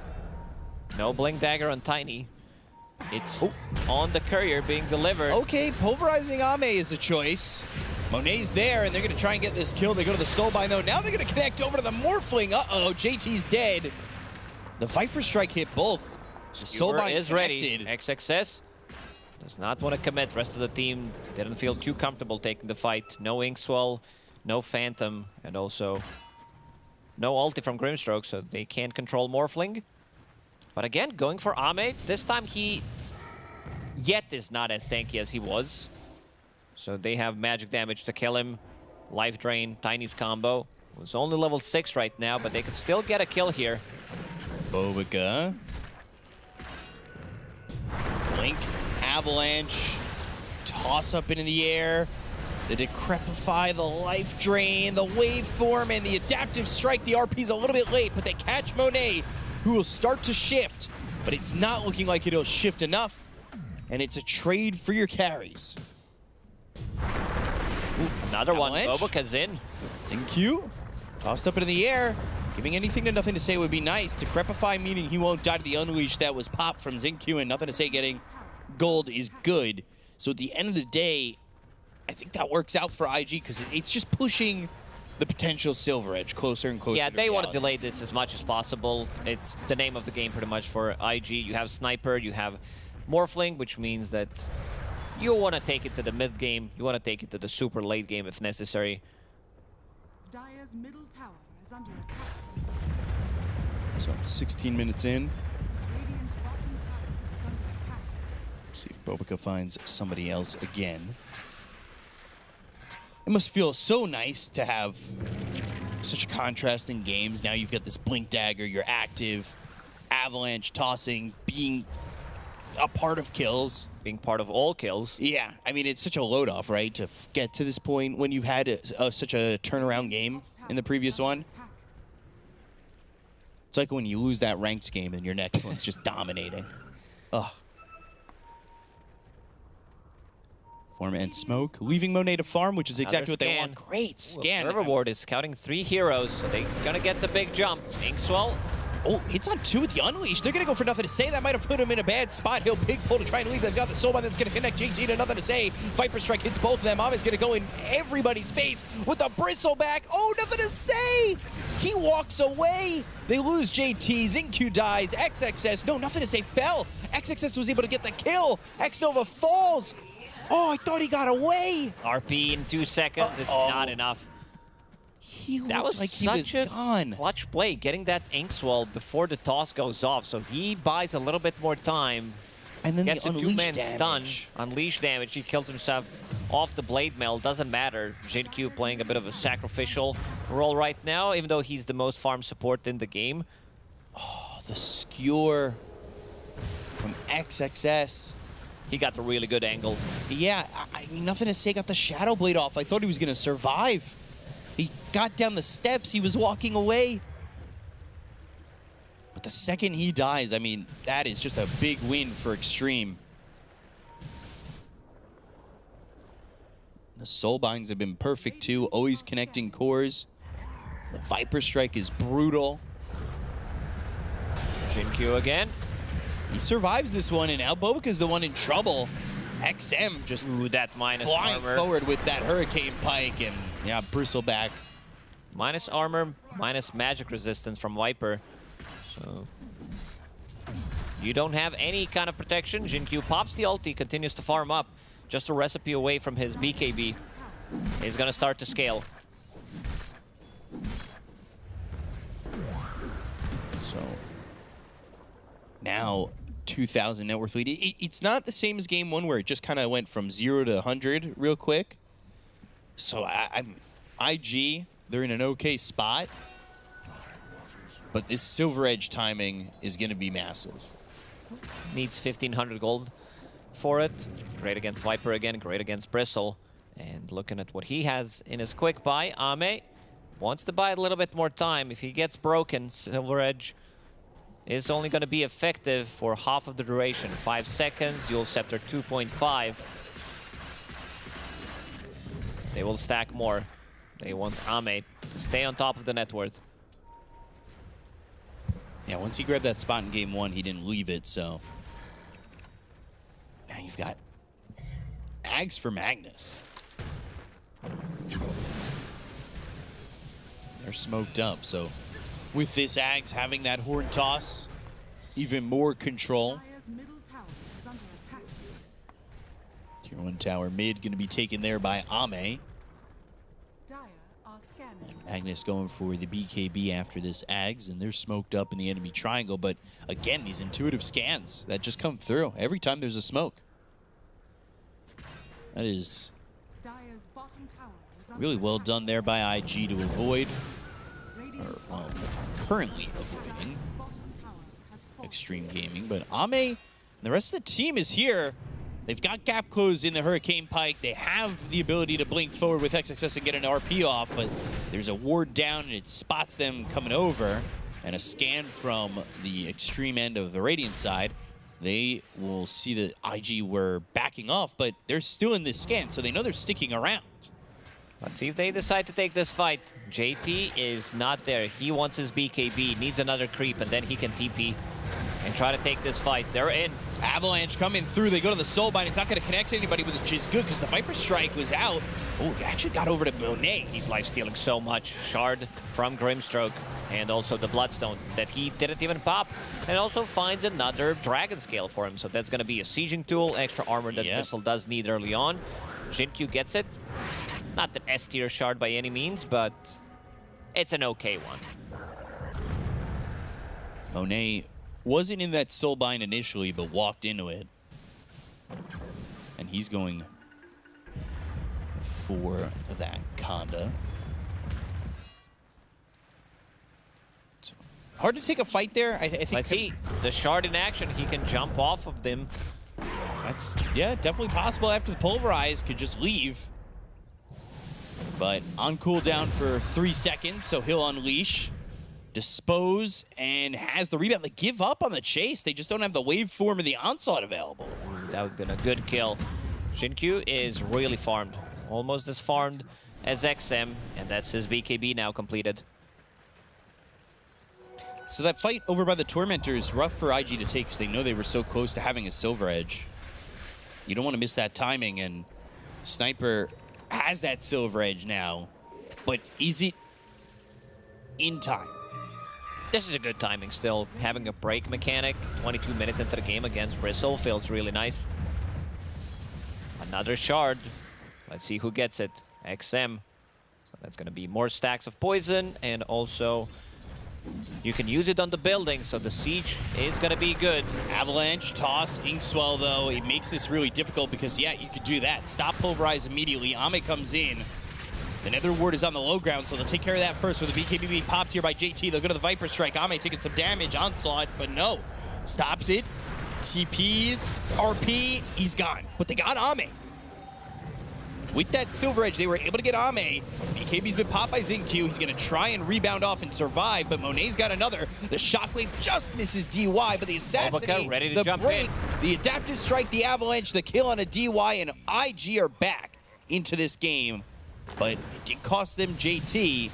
No Blink Dagger on Tiny. It's on the courier being delivered. Okay, pulverizing Ame is a choice. Monet's there, and they're going to try and get this kill. They go to the Soulbind, though. Now they're going to connect over to the Morphling. Uh-oh, JT's dead. The Viper Strike hit both. The Soulbind is connected. ready. XXS does not want to commit. Rest of the team didn't feel too comfortable taking the fight. No Inkswell, no Phantom, and also no ulti from Grimstroke, so they can't control Morphling. But again, going for Ame. This time he yet is not as tanky as he was. So they have magic damage to kill him. Life Drain, Tiny's combo. It's only level 6 right now, but they could still get a kill here. Bobica. Blink, Avalanche, toss up into the air. The Decrepify, the Life Drain, the Waveform, and the Adaptive Strike. The RP's a little bit late, but they catch Monet, who will start to shift, but it's not looking like it'll shift enough, and it's a trade for your carries. Ooh, another Avalanche. one. Bobica's in. Xingqiu, tossed up into the air. Giving anything to Nothing to Say would be nice. Decrepify, meaning he won't die to the Unleash that was popped from Xingqiu, and Nothing to Say getting gold is good. So at the end of the day, I think that works out for IG because it's just pushing the potential Silver Edge closer and closer. Yeah, to they want reality. to delay this as much as possible. It's the name of the game pretty much for IG. You have Sniper, you have Morphling, which means that you want to take it to the mid game. You want to take it to the super late game if necessary. Dire's middle tower is under attack. So 16 minutes in. Radiant's bottom tower is under attack. See if Bobica finds somebody else again. It must feel so nice to have such contrasting games. Now you've got this Blink Dagger, you're active, Avalanche tossing, being a part of kills. Being part of all kills. Yeah, I mean, it's such a load off, right? To get to this point when you've had such a turnaround game in the previous one. It's like when you lose that ranked game and your next one's just dominating. Ugh. Form and Smoke, leaving Monet to farm, which is exactly what they want. Great scan. River Ward is scouting 3 heroes, so they're gonna get the big jump. Inkswell. Oh, hits on 2 with the Unleash. They're going to go for Nothing to Say. That might have put him in a bad spot. He'll big pull to try and leave. They've got the Soulbind that's going to connect JT to Nothing to Say. Viper Strike hits both of them. Ami's going to go in everybody's face with the Bristleback. Oh, Nothing to Say. He walks away. They lose JT. Xingqiu dies. XXS. No, Nothing to Say fell. XXS was able to get the kill. X-Nova falls. Oh, I thought he got away. RP in 2 seconds. It's not enough. That was like such a gone. clutch play, getting that Inkswell before the toss goes off. So he buys a little bit more time. And then gets the a Unleash 2-man stun. damage. Unleash damage. He kills himself off the Blade Mail. Doesn't matter. JQ playing a bit of a sacrificial role right now, even though he's the most farm support in the game. Oh, the skewer from XXS. He got the really good angle. Yeah, I mean, Nothing to Say got the Shadow Blade off. I thought he was going to survive. He got down the steps. He was walking away. But the second he dies, I mean, that is just a big win for Xtreme. The Soulbinds have been perfect too, always connecting cores. The Viper Strike is brutal. JQ again. He survives this one, and now Bobica's the one in trouble. XM just that minus flying armor. forward with that Hurricane Pike, and yeah, Bristleback. Minus armor, minus magic resistance from Viper. So you don't have any kind of protection. JQ pops the ulti, continues to farm up. Just a recipe away from his BKB. He's gonna start to scale. So now 2,000 net worth lead. It's not the same as game 1 where it just kind of went from 0 to 100 real quick. So I'm IG, they're in an okay spot. But this Silver Edge timing is going to be massive. Needs 1,500 gold for it. Great against Viper again, great against Bristle. And looking at what he has in his quick buy, Ame wants to buy a little bit more time. If he gets broken, Silver Edge is only going to be effective for half of the duration. 5 seconds, Yule Scepter 2.5. They will stack more. They want Ame to stay on top of the net worth. Yeah, once he grabbed that spot in game 1, he didn't leave it, so. Now you've got Ags for Magnus. They're smoked up, so with this Ags having that horn toss, even more control. Dire's middle tower is under attack. Tier 1 tower mid going to be taken there by Ame. Dire are scanning. Magnus going for the BKB after this Ags, and they're smoked up in the enemy triangle. But again, these intuitive scans that just come through every time there's a smoke. That is Dire's bottom tower is under really well attack. done there by IG to avoid, Radiant's or well, bottom currently avoiding Dire's bottom tower has fallen. Xtreme Gaming. But Ame and the rest of the team is here. They've got gap closed in the Hurricane Pike. They have the ability to blink forward with XXS and get an RP off, but there's a ward down and it spots them coming over. And a scan from the extreme end of the Radiant side. They will see that IG were backing off, but they're still in this scan, so they know they're sticking around. Let's see if they decide to take this fight. JT is not there. He wants his BKB, needs another creep, and then he can TP and try to take this fight. They're in. Avalanche coming through. They go to the Soulbind. It's not going to connect to anybody, which is good because the Viper Strike was out. Oh, it actually got over to Monet. He's life-stealing so much. Shard from Grimstroke and also the Bloodstone that he didn't even pop. And also finds another Dragon Scale for him. So that's going to be a sieging tool, extra armor that Missile does need early on. Xingqiu gets it. Not an S-tier Shard by any means, but it's an okay one. Monet wasn't in that Soulbind initially, but walked into it. And he's going for that Conda. So, hard to take a fight there. I think. Let's see. The Shard in action. He can jump off of them. That's, yeah, definitely possible after the Pulverize. Could just leave. But on cooldown for 3 seconds, so he'll unleash. Dispose, and has the rebound. They give up on the chase. They just don't have the waveform or the onslaught available. That would have been a good kill. Xingqiu is really farmed. Almost as farmed as XM, and that's his BKB now completed. So that fight over by the Tormentor is rough for IG to take because they know they were so close to having a Silver Edge. You don't want to miss that timing, and Sniper has that Silver Edge now. But is it in time? This is a good timing still. Having a break mechanic, 22 minutes into the game against Bristle feels really nice. Another Shard. Let's see who gets it. XM. So that's going to be more stacks of poison, and also you can use it on the building, so the siege is going to be good. Avalanche, toss, Inkswell, though. It makes this really difficult because, yeah, you could do that. Stop Pulverize immediately. Ame comes in. The Nether Ward is on the low ground, so they'll take care of that first with the BKB being popped here by JT. They'll go to the Viper Strike. Ame taking some damage. Onslaught, but no. Stops it. TPs. RP. He's gone. But they got Ame. With that Silver Edge, they were able to get Ame. BKB's been popped by Xingqiu. He's going to try and rebound off and survive, but Monet's got another. The Shockwave just misses DY, but the Assassinate, ready to the jump break, in. the Adaptive Strike, the Avalanche, the kill on a DY, and IG are back into this game. But it did cost them JT.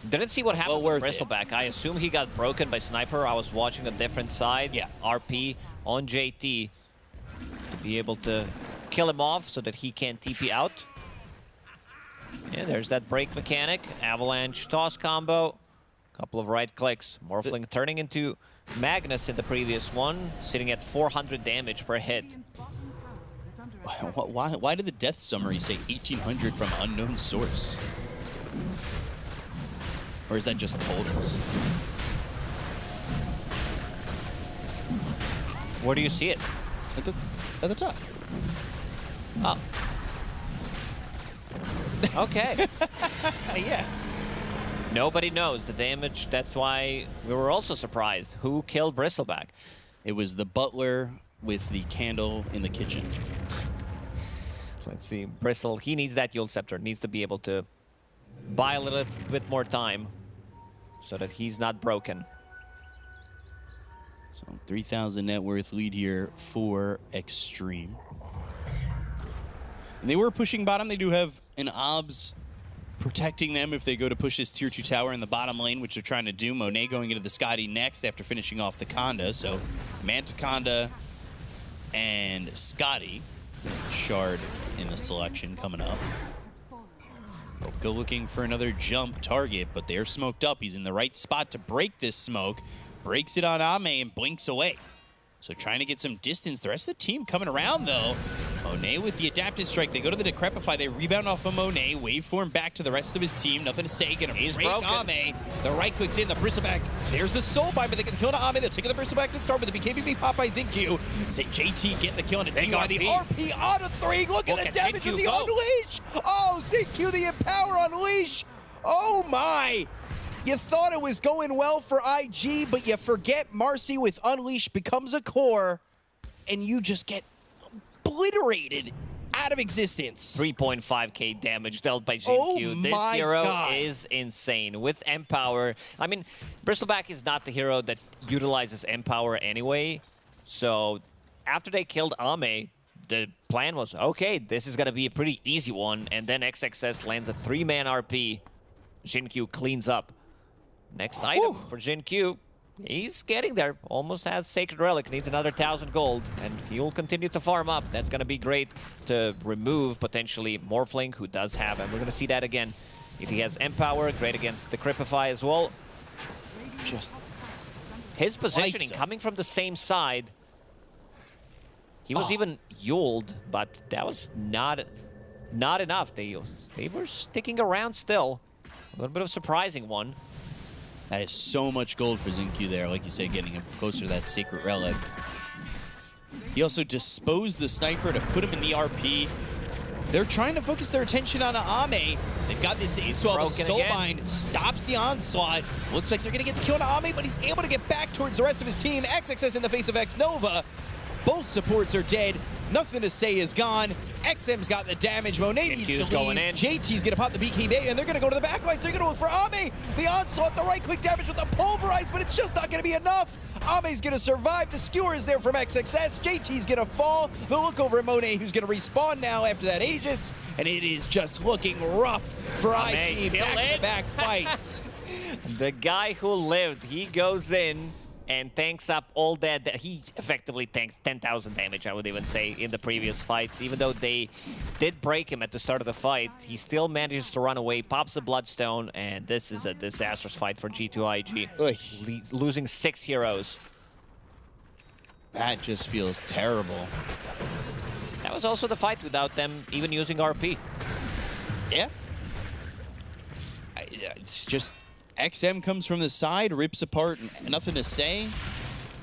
Didn't see what happened Well with worth it. Bristleback. I assume he got broken by Sniper. I was watching a different side. Yeah. RP on JT to be able to kill him off so that he can't TP out. Yeah, there's that break mechanic. Avalanche toss combo. Couple of right clicks. Morphling turning into Magnus in the previous one, sitting at 400 damage per hit. Radiant's bottom tower is under attack. Why did the death summary say 1800 from unknown source? Or is that just told us? Where do you see it? At the top. Oh. Okay. Yeah. Nobody knows the damage. That's why we were also surprised. Who killed Bristleback? It was the butler with the candle in the kitchen. Let's see. Bristle, he needs that Yule Scepter. Needs to be able to buy a little bit more time so that he's not broken. So 3,000 net worth lead here for Xtreme. And they were pushing bottom. They do have an OBS protecting them if they go to push this tier 2 tower in the bottom lane, which they're trying to do. Monet going into the Scotty next after finishing off the Conda. So Manta Conda and Scotty. Shard in the selection coming up. Go looking for another jump target, but they're smoked up. He's in the right spot to break this smoke. Breaks it on Ame and blinks away. So trying to get some distance. The rest of the team coming around, though. Monet with the adaptive strike. They go to the Decrepify. They rebound off of Monet. Waveform back to the rest of his team. Nothing to say. Gonna break Ame. The right clicks in. The Bristleback. There's the Soul Bind, but they get the kill on Ame. They'll take the Bristleback to start with the BKB pop by Xingqiu. JT get the kill on the DY. The RP on a 3. Look at the damage of the Unleash. Oh, Xingqiu, the Empower Unleash. Oh my. You thought it was going well for IG, but you forget Marcy with Unleash becomes a core, and you just get obliterated out of existence. 3.5k damage dealt by Xingqiu. Oh this hero is insane. With Empower, I mean, Bristleback is not the hero that utilizes Empower anyway. So after they killed Ame, the plan was, okay, this is going to be a pretty easy one. And then XXS lands a 3-man RP. Xingqiu cleans up. Next item for Xingqiu. He's getting there. Almost has Sacred Relic. Needs another 1,000 gold. And he'll continue to farm up. That's going to be great to remove, potentially, Morphling, who does have, and we're going to see that again. If he has Empower, great against the Decrepify as well. Just his positioning coming from the same side. He was even Yuled, but that was not enough. They were sticking around still. A little bit of a surprising one. That is so much gold for Xingqiu there, like you said, getting him closer to that Sacred Relic. He also disposed the Sniper to put him in the RP. They're trying to focus their attention on Ame. They've got this Ace-12 with Soulbind, stops the onslaught. Looks like they're going to get the kill on Ame, but he's able to get back towards the rest of his team. XXS in the face of X-Nova. Both supports are dead. Nothing to say is gone. XM's got the damage. Monet needs to leave. Going in. JT's going to pop the BKB, and they're going to go to the backlines. They're going to look for Ame. The onslaught, the right-click damage with the pulverize, but it's just not going to be enough. Ame's going to survive. The skewer is there from XXS. JT's going to fall. They'll look over at Monet, who's going to respawn now after that Aegis, and it is just looking rough for IG. Back-to-back fights. The guy who lived, he goes in and tanks up all that. He effectively tanked 10,000 damage, I would even say, in the previous fight. Even though they did break him at the start of the fight, he still manages to run away, pops a Bloodstone, and this is a disastrous fight for G2IG. Losing 6 heroes. That just feels terrible. That was also the fight without them even using RP. Yeah. It's just... XM comes from the side, rips apart, nothing to say.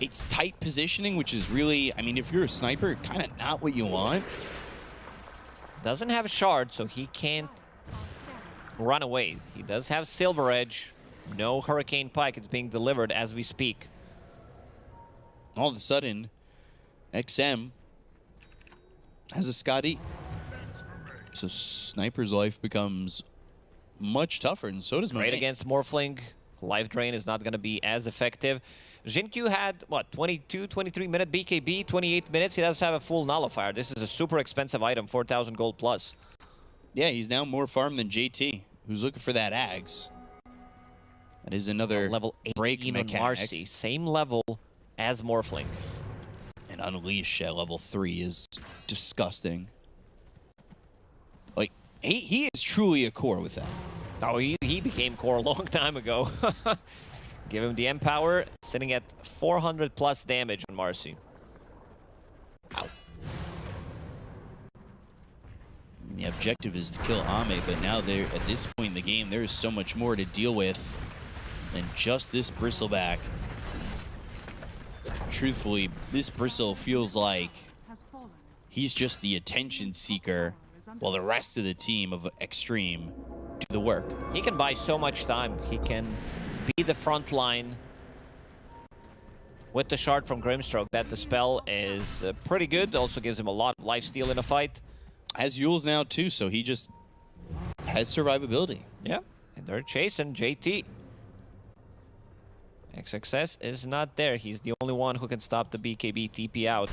It's tight positioning, which is really, I mean, if you're a sniper, kind of not what you want. Doesn't have a shard, so he can't run away. He does have Silver Edge. No Hurricane Pike. It's being delivered as we speak. All of a sudden, XM has a Scotty. So Sniper's life becomes much tougher, and so does Monet. Great against Morphling. Life Drain is not going to be as effective. Xingqiu had, what, 22, 23-minute BKB, 28 minutes. He does have a full Nullifier. This is a super expensive item, 4,000 gold plus. Yeah, he's now more farmed than JT, who's looking for that Ags. That is another level 8 break mechanic. Marcy, same level as Morphling. And Unleash at level 3 is disgusting. Like, he is truly a core with that. Oh, he became core a long time ago. Give him the Empower, sitting at 400 plus damage on Marcy. Ow. The objective is to kill Ame, but now they're at this point in the game, there is so much more to deal with than just this Bristleback. Truthfully, this Bristle feels like he's just the attention seeker, while the rest of the team of Xtreme do the work. He can buy so much time. He can be the front line with the shard from Grimstroke. That the spell is pretty good. Also gives him a lot of lifesteal in a fight. Has Yules now too, so he just has survivability. Yeah, and they're chasing JT. XXS is not there. He's the only one who can stop the BKB TP out.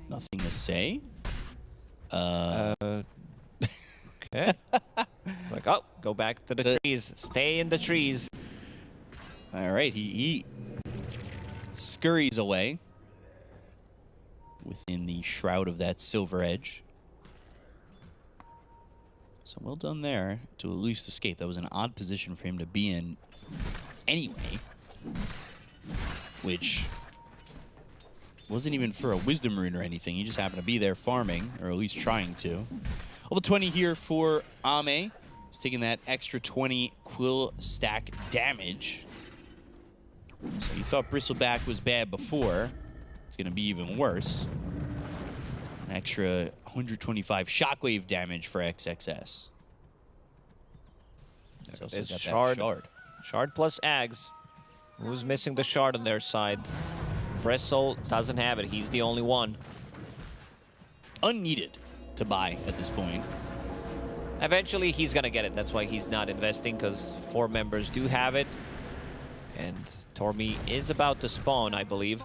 Nothing to say. Okay. Like, oh, go back to the trees. Stay in the trees. All right, he scurries away within the shroud of that Silver Edge. So well done there to at least escape. That was an odd position for him to be in anyway, which wasn't even for a Wisdom Rune or anything. He just happened to be there farming, or at least trying to. Level 20 here for Ame. He's taking that extra 20 quill stack damage. So you thought Bristleback was bad before. It's going to be even worse. An extra 125 shockwave damage for XXS. It's Shard plus Ags. Who's missing the Shard on their side? Bristle doesn't have it. He's the only one. Unneeded to buy at this point. Eventually, he's going to get it. That's why he's not investing, because 4 members do have it. And Tormi is about to spawn, I believe.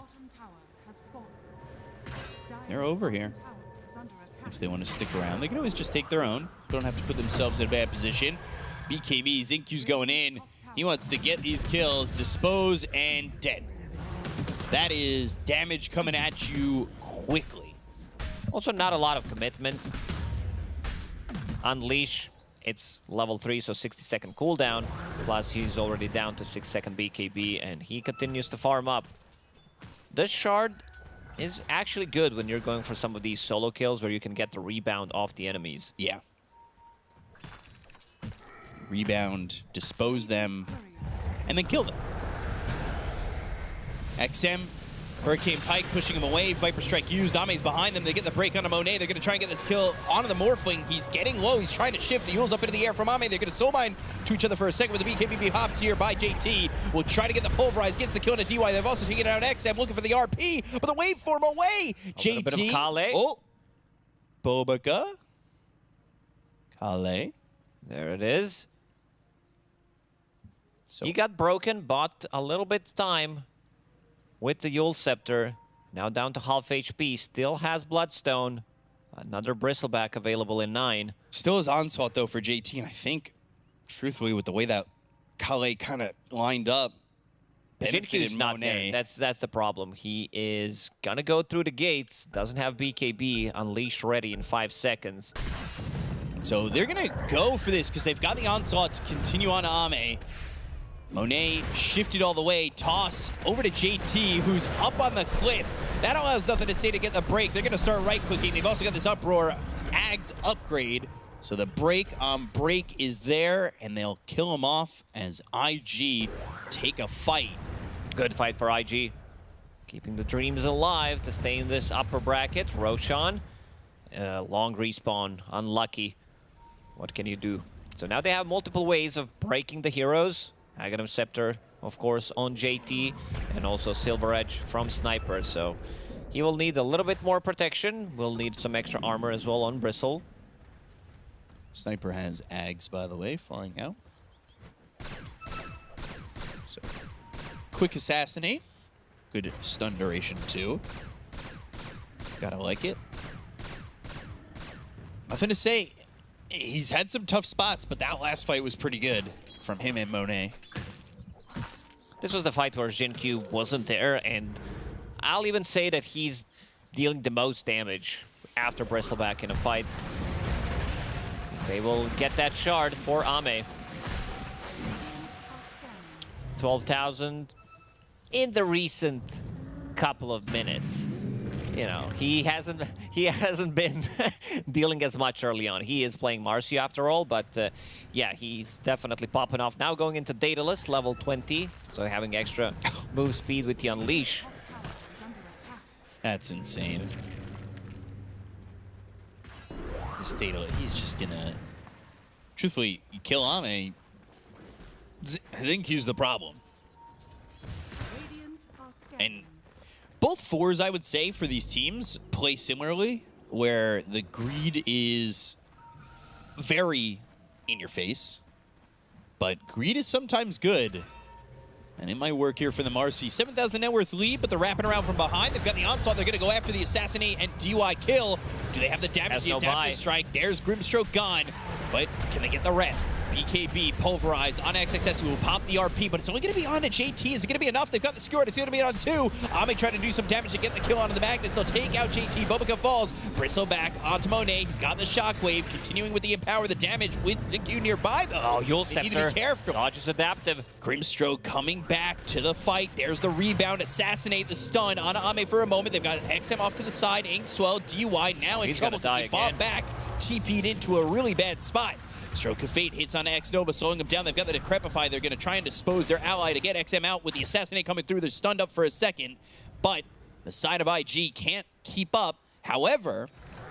They're over here. If they want to stick around, they can always just take their own. Don't have to put themselves in a bad position. BKB, Xinq's going in. He wants to get these kills, dispose, and dead. That is damage coming at you quickly. Also, not a lot of commitment. Unleash, it's level 3, so 60-second cooldown. Plus, he's already down to 6-second BKB, and he continues to farm up. This Shard is actually good when you're going for some of these solo kills where you can get the rebound off the enemies. Yeah. Rebound, dispose them, and then kill them. XM, Hurricane Pike pushing him away. Viper Strike used. Ame's behind them. They get the break onto Monet. They're going to try and get this kill onto the Morphling. He's getting low. He's trying to shift. He rolls up into the air from Ame. They're going to soul mine to each other for a second with the BKB hopped here by JT. Will try to get the pulverize. Gets the kill into DY. They've also taken out XM looking for the RP, but the waveform away. JT. A bit of Kale. Oh. Bobaka. Kale. There it is. So he got broken, bought a little bit of time with the Yule Scepter. Now down to half HP. Still has Bloodstone. Another Bristleback available in 9. Still is Onslaught, though, for JT. And I think, truthfully, with the way that Kale kind of lined up, Jinkyu's not there. That's the problem. He is going to go through the gates. Doesn't have BKB unleashed ready in 5 seconds. So they're going to go for this because they've got the Onslaught to continue on Ame. Monet shifted all the way. Toss over to JT, who's up on the cliff. That allows nothing to say to get the break. They're going to start right-clicking. They've also got this Uproar Ags upgrade. So the break on break is there, and they'll kill him off as IG take a fight. Good fight for IG. Keeping the dreams alive to stay in this upper bracket. Roshan, long respawn, unlucky. What can you do? So now they have multiple ways of breaking the heroes. Aghanim Scepter, of course, on JT, and also Silver Edge from Sniper. So he will need a little bit more protection. Will need some extra armor as well on Bristle. Sniper has Ags, by the way, flying out. So, quick assassinate. Good stun duration, too. Gotta like it. Nothing to say. He's had some tough spots, but that last fight was pretty good from him and Monet. This was the fight where Jinkyu wasn't there, and I'll even say that he's dealing the most damage after Bristleback in a fight. They will get that shard for Ame. 12,000 in the recent couple of minutes. You know, he hasn't been dealing as much early on. He is playing Marcio after all, but yeah, he's definitely popping off. Now going into Daedalus, level 20, so having extra move speed with the Unleash. That's insane. This Daedalus, he's just gonna... Truthfully, you kill Ame, Xinq's the problem. And both fours, I would say, for these teams play similarly, where the greed is very in your face, but greed is sometimes good. And it might work here for the Marcy. 7,000 net worth lead, but they're wrapping around from behind. They've got the onslaught. They're going to go after the assassinate and DY kill. Do they have the damage? The adaptive strike. There's Grimstroke gone. but can they get the rest? BKB pulverized on XXS, who will pop the RP, but it's only going to be on to JT. Is it going to be enough? They've got the skewer. It's going to be on 2. Ame trying to do some damage to get the kill onto the Magnus. They'll take out JT. Bobica falls. Bristle back onto Monet. He's got the shockwave, continuing with the empower, the damage with Xingqiu nearby, though. Oh, Yule They need to Scepter. be careful. Dodge is adaptive. Grimstroke coming back to the fight. There's the rebound. Assassinate the stun on Ame for a moment. They've got XM off to the side. Inkswell, DY now in He's trouble. gonna die He bobbed again. back, TP'd into a really bad spot. Stroke of Fate hits on X Nova, slowing them down. They've got the Decrepify. They're going to try and dispose their ally to get XM out with the Assassinate coming through. They're stunned up for a second, but the side of IG can't keep up. However,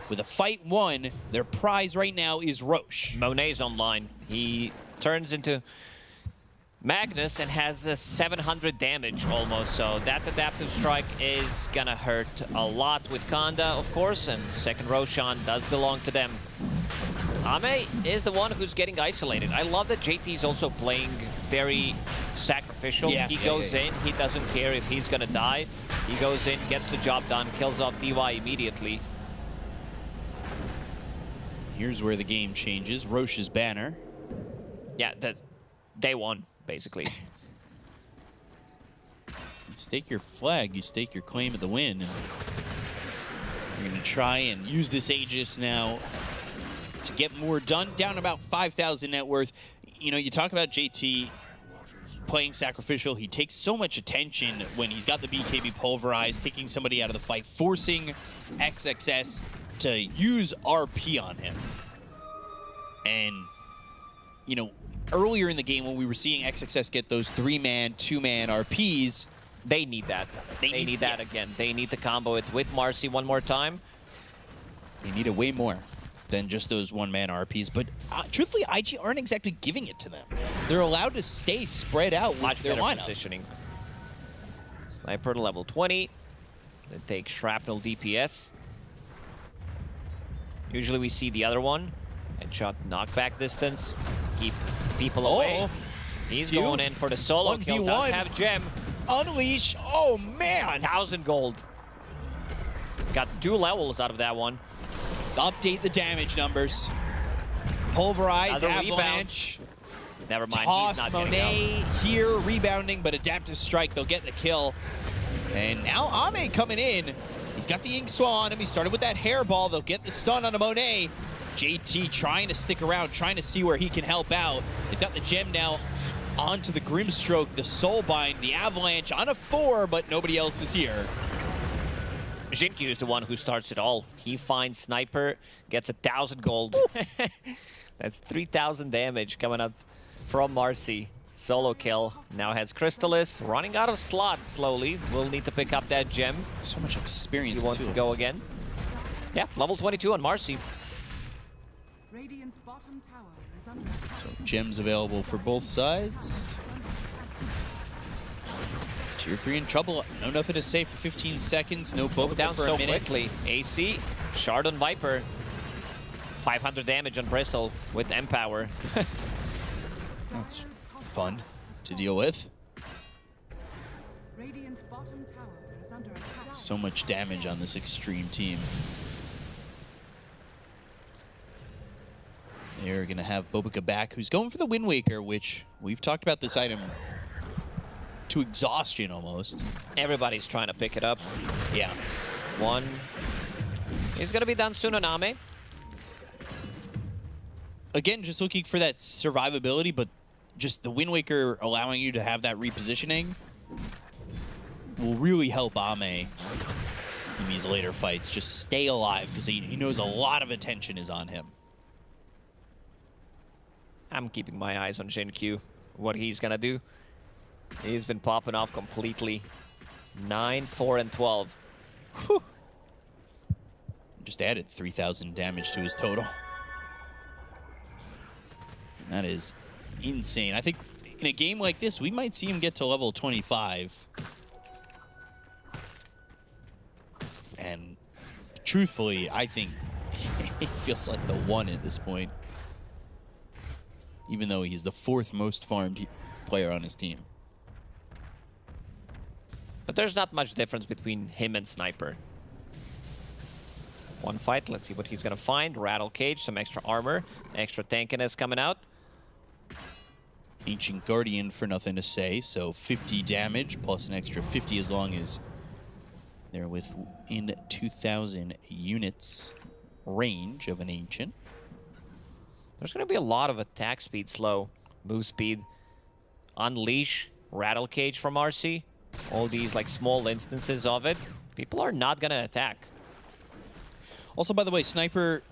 with a fight won, their prize right now is Roche. Monet's online. He turns into Magnus and has a 700 damage almost, so that adaptive strike is gonna hurt a lot with Kanda, of course, and second Roshan does belong to them. Ame is the one who's getting isolated. I love that JT's also playing very sacrificial. He goes in, he doesn't care if he's gonna die. He goes in, gets the job done, kills off DY immediately. Here's where the game changes. Roche's banner. Yeah, that's day one, basically. You stake your flag, you stake your claim at the win. And you're going to try and use this Aegis now to get more done. Down about 5,000 net worth. You know, you talk about JT playing sacrificial. He takes so much attention when he's got the BKB pulverized, taking somebody out of the fight, forcing XXS to use RP on him. And, you know, earlier in the game when we were seeing XXS get those 3-man, 2-man RPs, they need that. They need that again. They need to combo it with Marcy one more time. They need it way more than just those 1-man RPs. But truthfully, IG aren't exactly giving it to them. They're allowed to stay spread out with their lineup. Positioning. Sniper to level 20. They take Shrapnel DPS. Usually we see the other one. Headshot knockback distance. Keep people away. He's going in for the solo kill. Does have Gem. Unleash. Oh, man. 1,000 gold. Got 2 levels out of that one. Update the damage numbers. Pulverize, Another Avalanche. Rebound. Never mind, Toss, he's not Monet here, rebounding, but adaptive strike, they'll get the kill. And now Ame coming in. He's got the Inkswell on him. He started with that hairball. They'll get the stun on a Monet. JT trying to stick around, trying to see where he can help out. They've got the gem now onto the Grimstroke, the Soulbind, the Avalanche on a 4, but nobody else is here. Xingqiu is the one who starts it all. He finds Sniper, gets 1,000 gold. That's 3,000 damage coming out from Marcy. Solo kill. Now has Crystallis, running out of slots slowly. Will need to pick up that gem. So much experience. He wants to go again. Yeah, level 22 on Marcy. Radiant's bottom tower is under attack. So gems available for both sides. Tier 3 in trouble. No nothing to say for 15 seconds. No Boba Down for so a minute. quickly. AC, Shard on Viper. 500 damage on Bristle with Empower. That's fun to deal with. Radiant's bottom tower is under attack. So much damage on this Xtreme team. They're going to have Bobica back, who's going for the Wind Waker, which we've talked about this item to exhaustion almost. Everybody's trying to pick it up. Yeah. One is going to be done soon on Ame. Again, just looking for that survivability, but just the Wind Waker allowing you to have that repositioning will really help Ame in these later fights. Just stay alive, because he knows a lot of attention is on him. I'm keeping my eyes on Xingqiu, what he's going to do. He's been popping off completely. 9, 4, and 12. Whew. Just added 3,000 damage to his total. That is insane. I think in a game like this, we might see him get to level 25. And truthfully, I think he feels like the one at this point. Even though he's the 4th most farmed player on his team. But there's not much difference between him and Sniper. One fight. Let's see what he's going to find. Rattle Cage, some extra armor, extra tankiness coming out. Ancient Guardian for nothing to say, so 50 damage plus an extra 50 as long as they're within 2,000 units range of an Ancient. There's going to be a lot of attack speed slow, move speed, unleash, Rattle Cage from RC. All these like small instances of it. People are not going to attack. Also, by the way, Sniper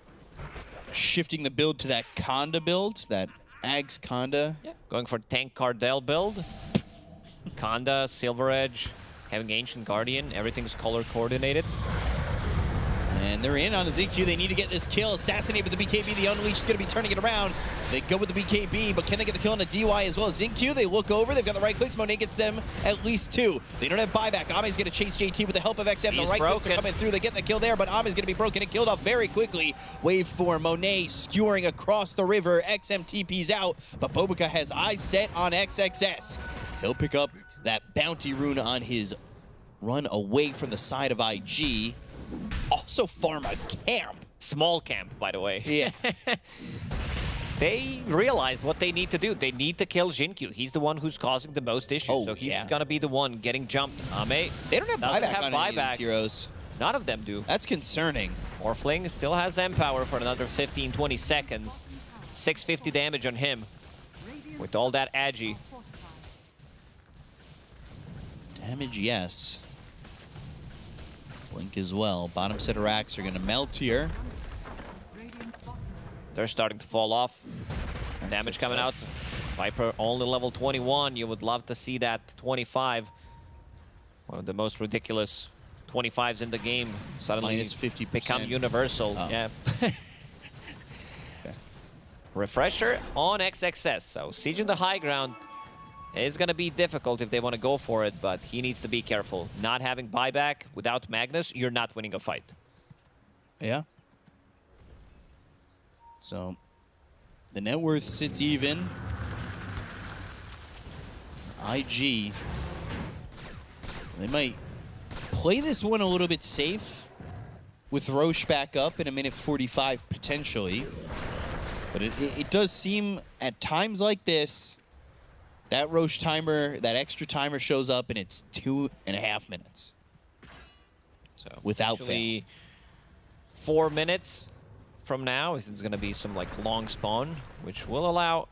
shifting the build to that Conda build, that Ags Conda. Yeah, going for Tank Cardell build. Conda, Silver Edge, having Ancient Guardian, everything's color coordinated. And they're in on the ZQ. They need to get this kill. Assassinate with the BKB. The Unleashed is going to be turning it around. They go with the BKB, but can they get the kill on a DY as well? ZQ, they look over. They've got the right clicks. Monet gets them at least 2. They don't have buyback. Ame's going to chase JT with the help of XM. He's the right broken. clicks are coming through. They get the kill there, but Ame's going to be broken and killed off very quickly. Wave 4, Monet skewering across the river. XM TP's out, but Bobica has eyes set on XXS. He'll pick up that bounty rune on his run away from the side of IG. Also farm a camp. Small camp, by the way. Yeah. They realized what they need to do. They need to kill Jinkyu. He's the one who's causing the most issues. Oh, so he's yeah. going to be the one getting jumped. Ame They don't have doesn't buyback have on any of buyback. these heroes. None of them do. That's concerning. Morphling still has Empower for another 15, 20 seconds. 650 damage on him with all that agi. Damage, yes. Blink as well. Bottom set of racks are going to melt here. They're starting to fall off. Damage coming out. Viper only level 21. You would love to see that 25. One of the most ridiculous 25s in the game. Suddenly Minus 50%. become universal. Oh. Yeah. Refresher on XXS. So sieging the high ground is going to be difficult if they want to go for it, but he needs to be careful. Not having buyback without Magnus, you're not winning a fight. Yeah. So the net worth sits even. IG, they might play this one a little bit safe with Roche back up in a minute 45 potentially. But it does seem at times like this, that Roche timer, that extra timer shows up and it's 2.5 minutes. So without actually 4 minutes from now, it's going to be some like long spawn, which will allow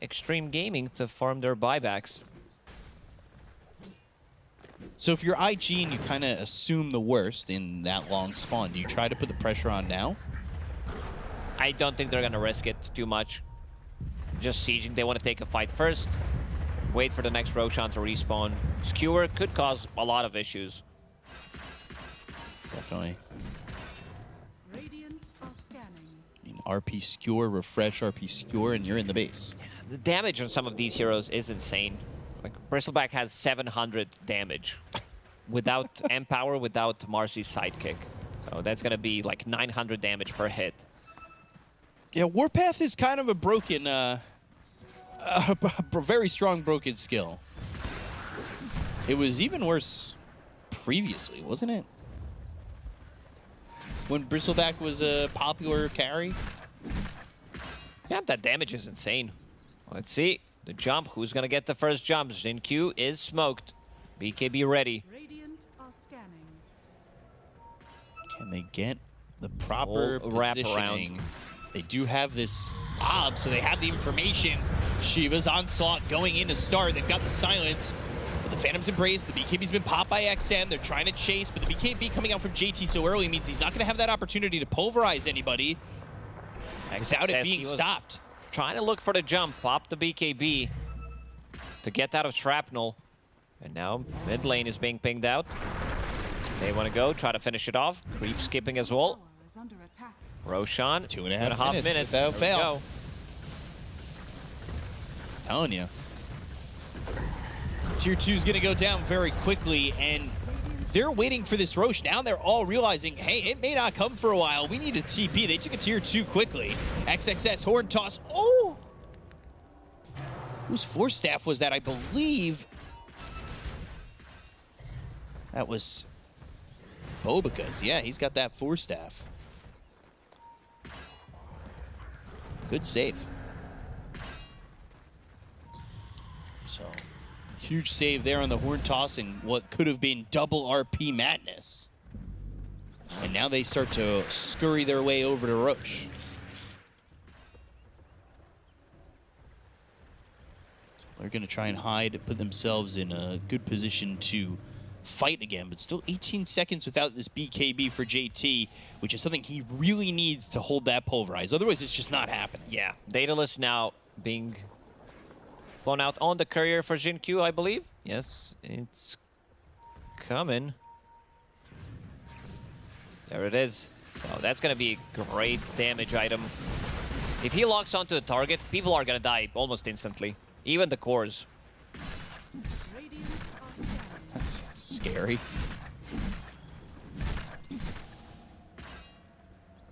Xtreme Gaming to farm their buybacks. So if you're IG and you kind of assume the worst in that long spawn, do you try to put the pressure on now? I don't think they're going to risk it too much. Just sieging. They want to take a fight first. Wait for the next Roshan to respawn. Skewer could cause a lot of issues. Definitely. Radiant are scanning. I mean, RP skewer, refresh, RP skewer, and you're in the base. The damage on some of these heroes is insane. Like Bristleback has 700 damage without Empower, without Marcy's sidekick. So that's going to be like 900 damage per hit. Yeah, Warpath is kind of a broken, very strong broken skill. It was even worse previously, wasn't it? When Bristleback was a popular carry? Yeah, that damage is insane. Let's see. The jump. Who's going to get the first jump? Xinqiu is smoked. BKB ready. Radiant are scanning. Can they get the proper positioning? They do have this ob, so they have the information. Shiva's onslaught going in to start. They've got the silence. But the Phantom's Embrace, the BKB's been popped by XM. They're trying to chase, but the BKB coming out from JT so early means he's not going to have that opportunity to pulverize anybody without it being stopped. Trying to look for the jump, pop the BKB to get out of shrapnel. And now mid lane is being pinged out. They want to go, try to finish it off. Creep skipping as well. Is under attack. Roshan, 2.5 minutes without There we fail. go. Telling you. Tier 2 is going to go down very quickly, and they're waiting for this Roche. Now they're all realizing, hey, it may not come for a while. We need a TP. They took a tier 2 quickly. XXS, Horn Toss. Oh! Whose Force Staff was that? I believe that was Bobica's. Yeah, he's got that 4-staff. Good save. So, huge save there on the horn tossing what could have been double RP madness. And now they start to scurry their way over to Roche. So they're going to try and hide, put themselves in a good position to fight again, but still 18 seconds without this BKB for JT, which is something he really needs to hold that pulverize. Otherwise, it's just not happening. Yeah, Daedalus now being flown out on the courier for Jin-Q, I believe. Yes, it's coming. There it is. So that's going to be a great damage item. If he locks onto the target, people are going to die almost instantly. Even the cores. That's scary.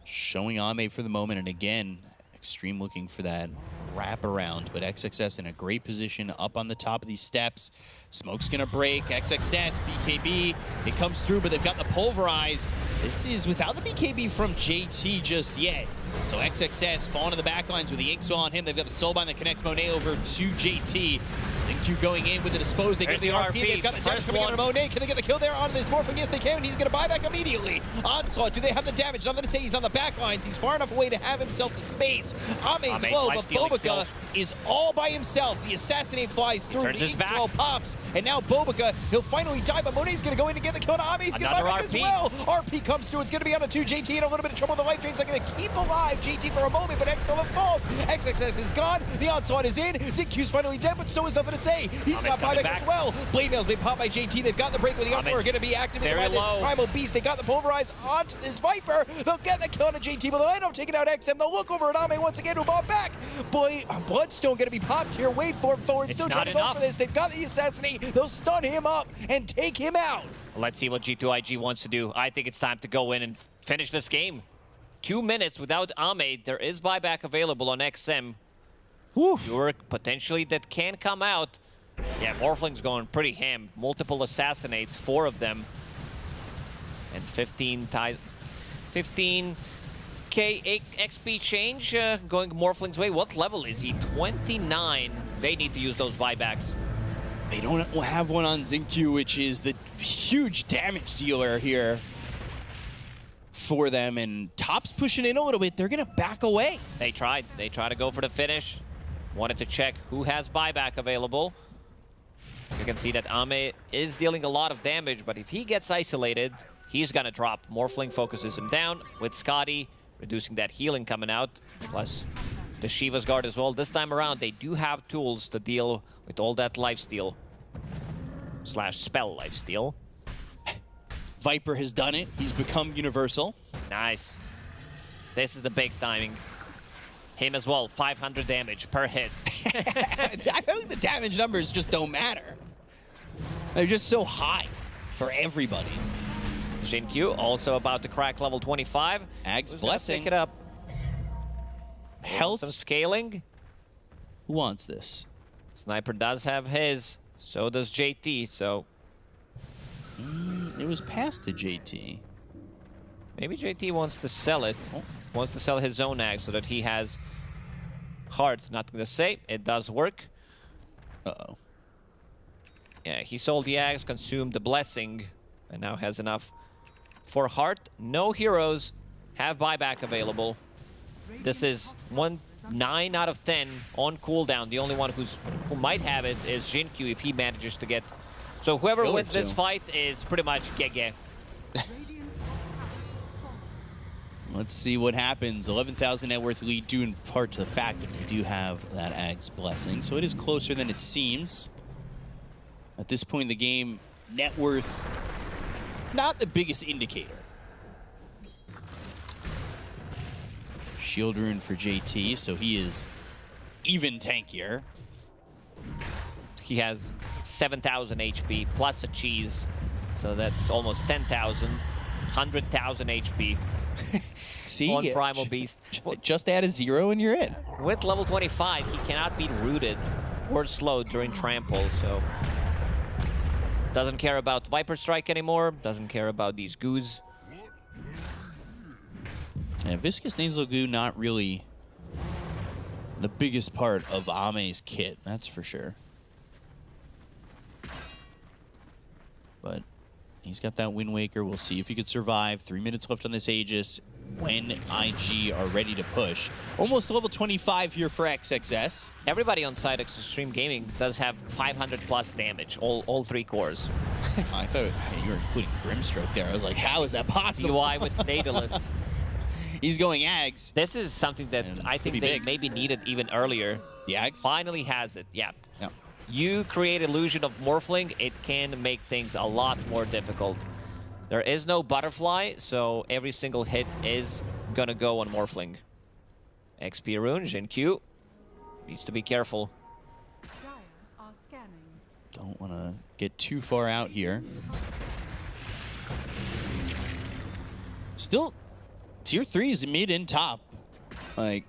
Showing Ame for the moment, and again, Xtreme looking for that wrap around, but XXS in a great position up on the top of these steps. Smoke's gonna break. XXS, BKB, it comes through, but they've got the pulverize. This is without the BKB from JT just yet. So XXS falling to the backlines with the Inkswell on him. They've got the Soulbind that connects Monet over to JT. Xinq going in with the dispose. They get the RP. They've got the damage coming out of Monet. Can they get the kill there on this Morphling? Yes, they can. He's going to buy back immediately. Onslaught, do they have the damage? Nothing to say. He's on the backlines. He's far enough away to have himself the space. Ame's low, but Bobica is all by himself. The Assassinate flies through. The Inkswell pops. And now Bobica, he'll finally die, but Monet's going to go in to get the kill on Ame. He's going to buy back as well. RP comes through. It's going to be on a 2. JT in a little bit of trouble. The life drains are going to keep alive JT for a moment, but X-Nova falls. XXS is gone. The onslaught is in. Xinq's finally dead, but so is nothing to say. He's got buyback as well. Blade Mail's been popped by JT. They've got the break with the Uproar. Going to be activated by this Primal Beast. They got the pulverize onto this Viper. They'll get the kill on a JT, but they'll end up taking out XM. They'll look over at Ame once again to bought back. Bloodstone going to be popped here. Wait for it forward. Still trying to go for this. They've got the Assassinate. They'll stun him up and take him out. Let's see what G2IG wants to do. I think it's time to go in and finish this game. 2 minutes without Ame. There is buyback available on XM. Sure, potentially that can come out. Yeah, Morphling's going pretty ham. Multiple Assassinates, 4 of them. And 15K XP change going Morphling's way. What level is he? 29. They need to use those buybacks. They don't have one on Xinq, which is the huge damage dealer here for them, and Top's pushing in a little bit. They're gonna back away. They tried to go for the finish. Wanted to check who has buyback available. You can see that Ame is dealing a lot of damage, but if he gets isolated, he's gonna drop. Morphling focuses him down with Scotty, reducing that healing coming out, plus the Shiva's Guard as well. This time around, they do have tools to deal with all that lifesteal / spell lifesteal. Viper has done it. He's become universal. Nice. This is the big timing. Him as well, 500 damage per hit. I feel like the damage numbers just don't matter. They're just so high for everybody. Jin-Q also about to crack level 25. Ag's Blessing. Pick it up. Health. Some scaling. Who wants this? Sniper does have his. So does JT, so... It was past the JT. Maybe JT wants to sell it. Wants to sell his own Ag so that he has heart. Nothing to say. It does work. Uh-oh. Yeah, he sold the Ags, consumed the Blessing, and now has enough for heart. No heroes have buyback available. This is 9 out of 10 on cooldown. The only one who might have it is Jin-Q if he manages to get... So whoever wins this fight is pretty much GG. Let's see what happens. 11,000 net worth lead due in part to the fact that they do have that Ag's Blessing. So it is closer than it seems. At this point in the game, net worth, not the biggest indicator. Shield rune for JT, so he is even tankier. He has 7,000 HP plus a cheese, so that's almost 10,000, 100,000 HP. See, on Primal Beast. Just add a 0 and you're in. With level 25, he cannot be rooted or slowed during trample, so Doesn't care about Viper Strike anymore. Doesn't care about these goos. And Viscous Nasal Goo not really the biggest part of Ame's kit, that's for sure. But he's got that Wind Waker. We'll see if he could survive. 3 minutes left on this Aegis when IG are ready to push. Almost level 25 here for XXS. Everybody on side Xtreme Gaming does have 500 plus damage, all 3 cores. I thought you were including Grimstroke there. I was like, how is that possible? UI with Daedalus. He's going Ags. This is something that I think they maybe needed even earlier. The Ags? Finally has it, yeah. Yeah. You create illusion of Morphling, it can make things a lot more difficult. There is no butterfly, so every single hit is gonna go on Morphling. XP Rune, Jin Q needs to be careful. Dire are scanning. Don't want to get too far out here. Still, tier 3 is mid and top. Like,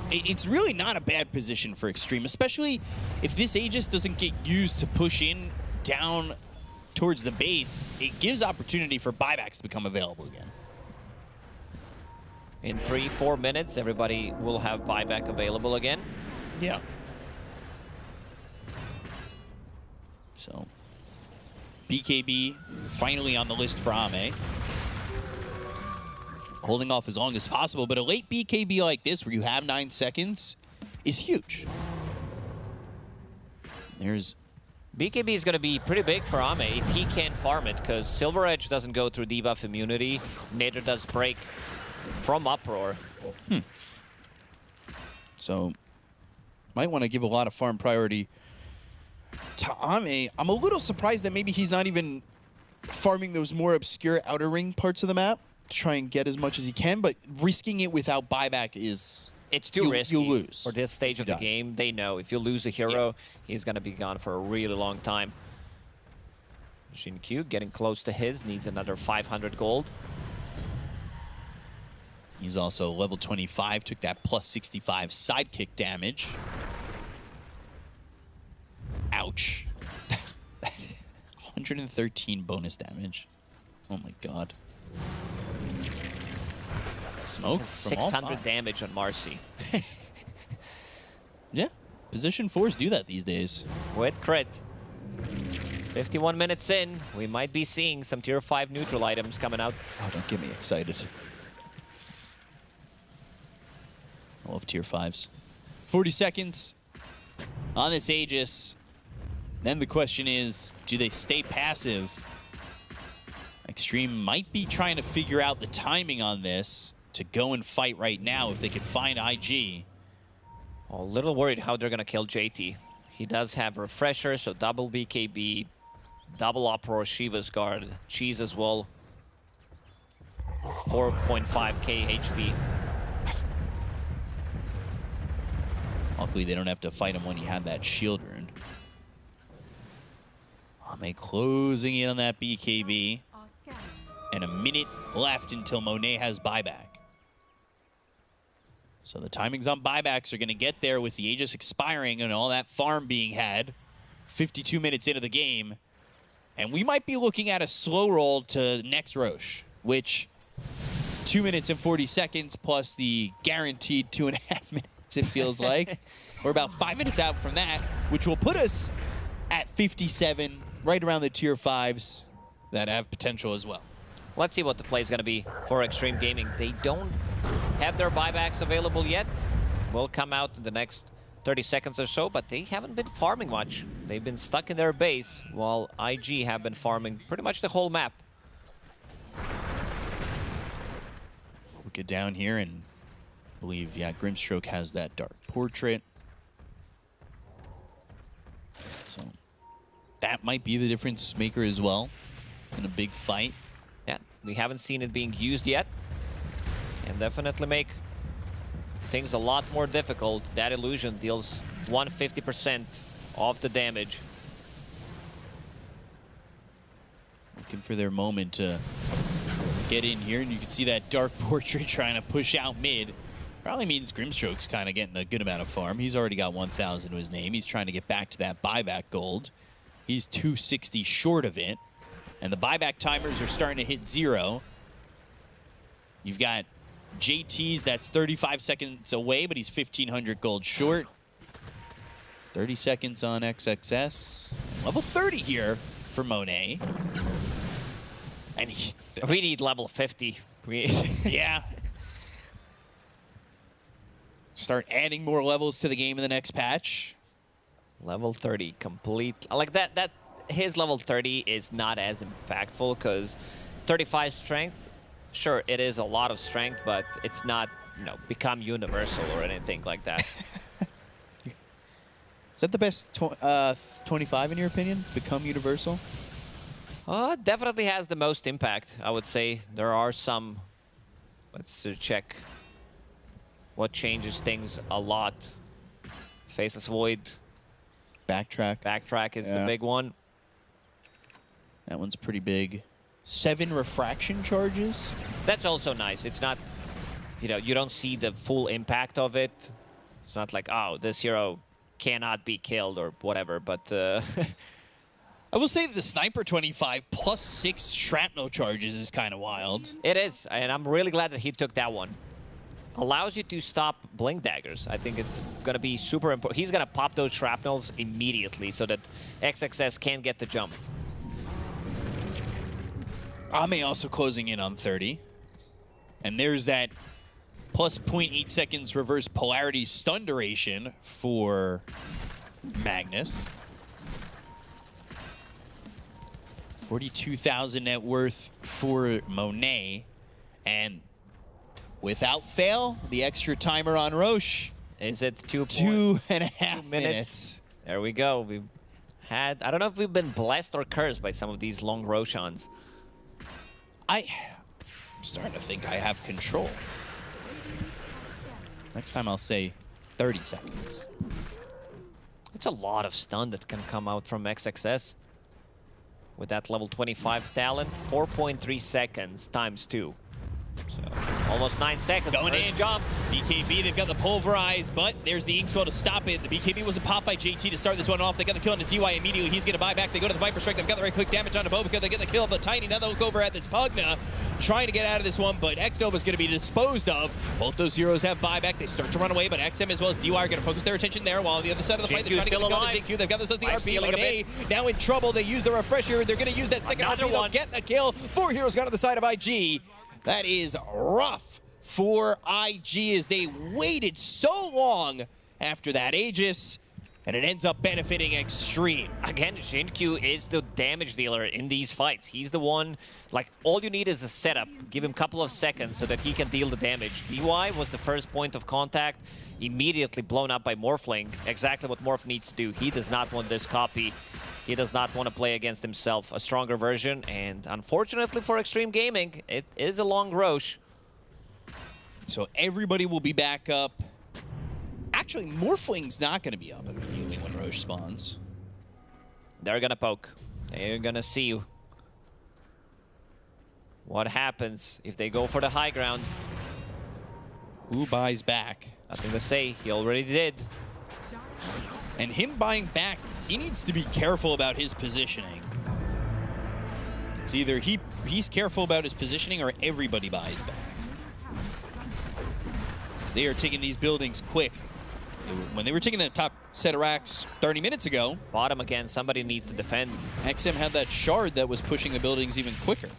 it's really not a bad position for Xtreme, especially if this Aegis doesn't get used to push in down towards the base. It gives opportunity for buybacks to become available again. In 3-4 minutes, everybody will have buyback available again. Yeah. So, BKB finally on the list for Ame. Holding off as long as possible, but a late BKB like this where you have 9 seconds is huge. There's BKB is going to be pretty big for Ame if he can farm it, because Silver Edge doesn't go through debuff immunity, neither does Break from Uproar. So, might want to give a lot of farm priority to Ame. I'm a little surprised that maybe he's not even farming those more obscure outer ring parts of the map to try and get as much as he can, but risking it without buyback is... It's too risky. You'll lose. For this stage of the game, they know if you lose a hero, he's going to be gone for a really long time. Jin Q getting close to his, needs another 500 gold. He's also level 25, took that plus 65 sidekick damage. Ouch. 113 bonus damage. Oh my god. Smoke from all 600 five. damage on Marcy. Yeah, position 4s do that these days. With crit. 51 minutes in, we might be seeing some tier 5 neutral items coming out. Oh, don't get me excited. I love tier 5s. 40 seconds on this Aegis. Then the question is, do they stay passive? Xtreme might be trying to figure out the timing on this to go and fight right now if they could find IG. A little worried how they're going to kill JT. He does have Refresher, so double BKB, double Uproar, Shiva's Guard, Cheese as well. 4.5k HP. Luckily, they don't have to fight him when he had that shield rune. Ame closing in on that BKB. Are scanning. And a minute left until Monet has buyback. So the timings on buybacks are going to get there with the Aegis expiring and all that farm being had. 52 minutes into the game. And we might be looking at a slow roll to next Roche, which 2 minutes and 40 seconds plus the guaranteed 2.5 minutes, it feels like. We're about 5 minutes out from that, which will put us at 57, right around the tier 5s that have potential as well. Let's see what the play is going to be for Xtreme Gaming. They don't have their buybacks available yet. Will come out in the next 30 seconds or so, but they haven't been farming much. They've been stuck in their base, while IG have been farming pretty much the whole map. We'll get down here and believe, yeah, Grimstroke has that Dark Portrait. So that might be the difference maker as well in a big fight. Yeah, we haven't seen it being used yet. Can definitely make things a lot more difficult. That illusion deals 150% of the damage. Looking for their moment to get in here, and you can see that Dark Portrait trying to push out mid. Probably means Grimstroke's kind of getting a good amount of farm. He's already got 1,000 to his name. He's trying to get back to that buyback gold. He's 260 short of it. And the buyback timers are starting to hit 0. You've got JT's that's 35 seconds away, but he's 1,500 gold short. 30 seconds on XXS. Level 30 here for Monet. And we need level 50. Yeah. Start adding more levels to the game in the next patch. Level 30 complete. Like that his level 30 is not as impactful because 35 strength, sure, it is a lot of strength, but it's not, become universal or anything like that. Is that the best 25 in your opinion? Become universal? Definitely has the most impact, I would say. There are some. Let's check what changes things a lot. Faceless Void. Backtrack. Backtrack is the big one. That one's pretty big. 7 refraction charges. That's also nice. It's not, you don't see the full impact of it. It's not like, oh, this hero cannot be killed or whatever, but... I will say that the Sniper 25 plus 6 shrapnel charges is kind of wild. It is, and I'm really glad that he took that one. Allows you to stop blink daggers. I think it's going to be super important. He's going to pop those shrapnels immediately so that XXS can't get the jump. Ame also closing in on 30. And there's that plus 0.8 seconds reverse polarity stun duration for Magnus. 42,000 net worth for Monet. And without fail, the extra timer on Roche. Is it 2.5 minutes? There we go. We've had, I don't know if we've been blessed or cursed by some of these long Roshans. I'm starting to think I have control. Next time I'll say 30 seconds. It's a lot of stun that can come out from XXS. With that level 25 talent, 4.3 seconds times 2. So almost 9 seconds. Going in, jump. BKB, they've got the pulverize, but there's the Inkswell to stop it. The BKB wasn't popped by JT to start this one off. They got the kill on the DY immediately. He's going to buy back. They go to the Viper Strike. They've got the right click damage on the Bobica. They get the kill of the Tiny. Now they'll look over at this Pugna, trying to get out of this one, but X-Nova's going to be disposed of. Both those heroes have buyback. They start to run away, but XM as well as DY are going to focus their attention there, while on the other side of the fight, they're trying to get the kill on ZQ. They've got this as the RP. Monet now in trouble. They use the refresher. They're going to use that second RP. They'll get the kill. 4 heroes gone to the side of IG. That is rough for IG as they waited so long after that Aegis, and it ends up benefiting Xtreme. Again, Xingqiu is the damage dealer in these fights. He's the one, like, all you need is a setup. Give him a couple of seconds so that he can deal the damage. DY was the first point of contact, immediately blown up by Morphling. Exactly what Morph needs to do. He does not want this copy. He does not want to play against himself. A stronger version, and unfortunately for Xtreme Gaming, it is a long Roche. So everybody will be back up. Actually, Morphling's not going to be up immediately when Roche spawns. They're going to poke. They're going to see what happens if they go for the high ground. Who buys back? Nothing to say. He already did. And him buying back, he needs to be careful about his positioning. It's either he's careful about his positioning or everybody buys back. Because they are taking these buildings quick. When they were taking the top set of racks 30 minutes ago. Bottom again, somebody needs to defend. XM had that shard that was pushing the buildings even quicker.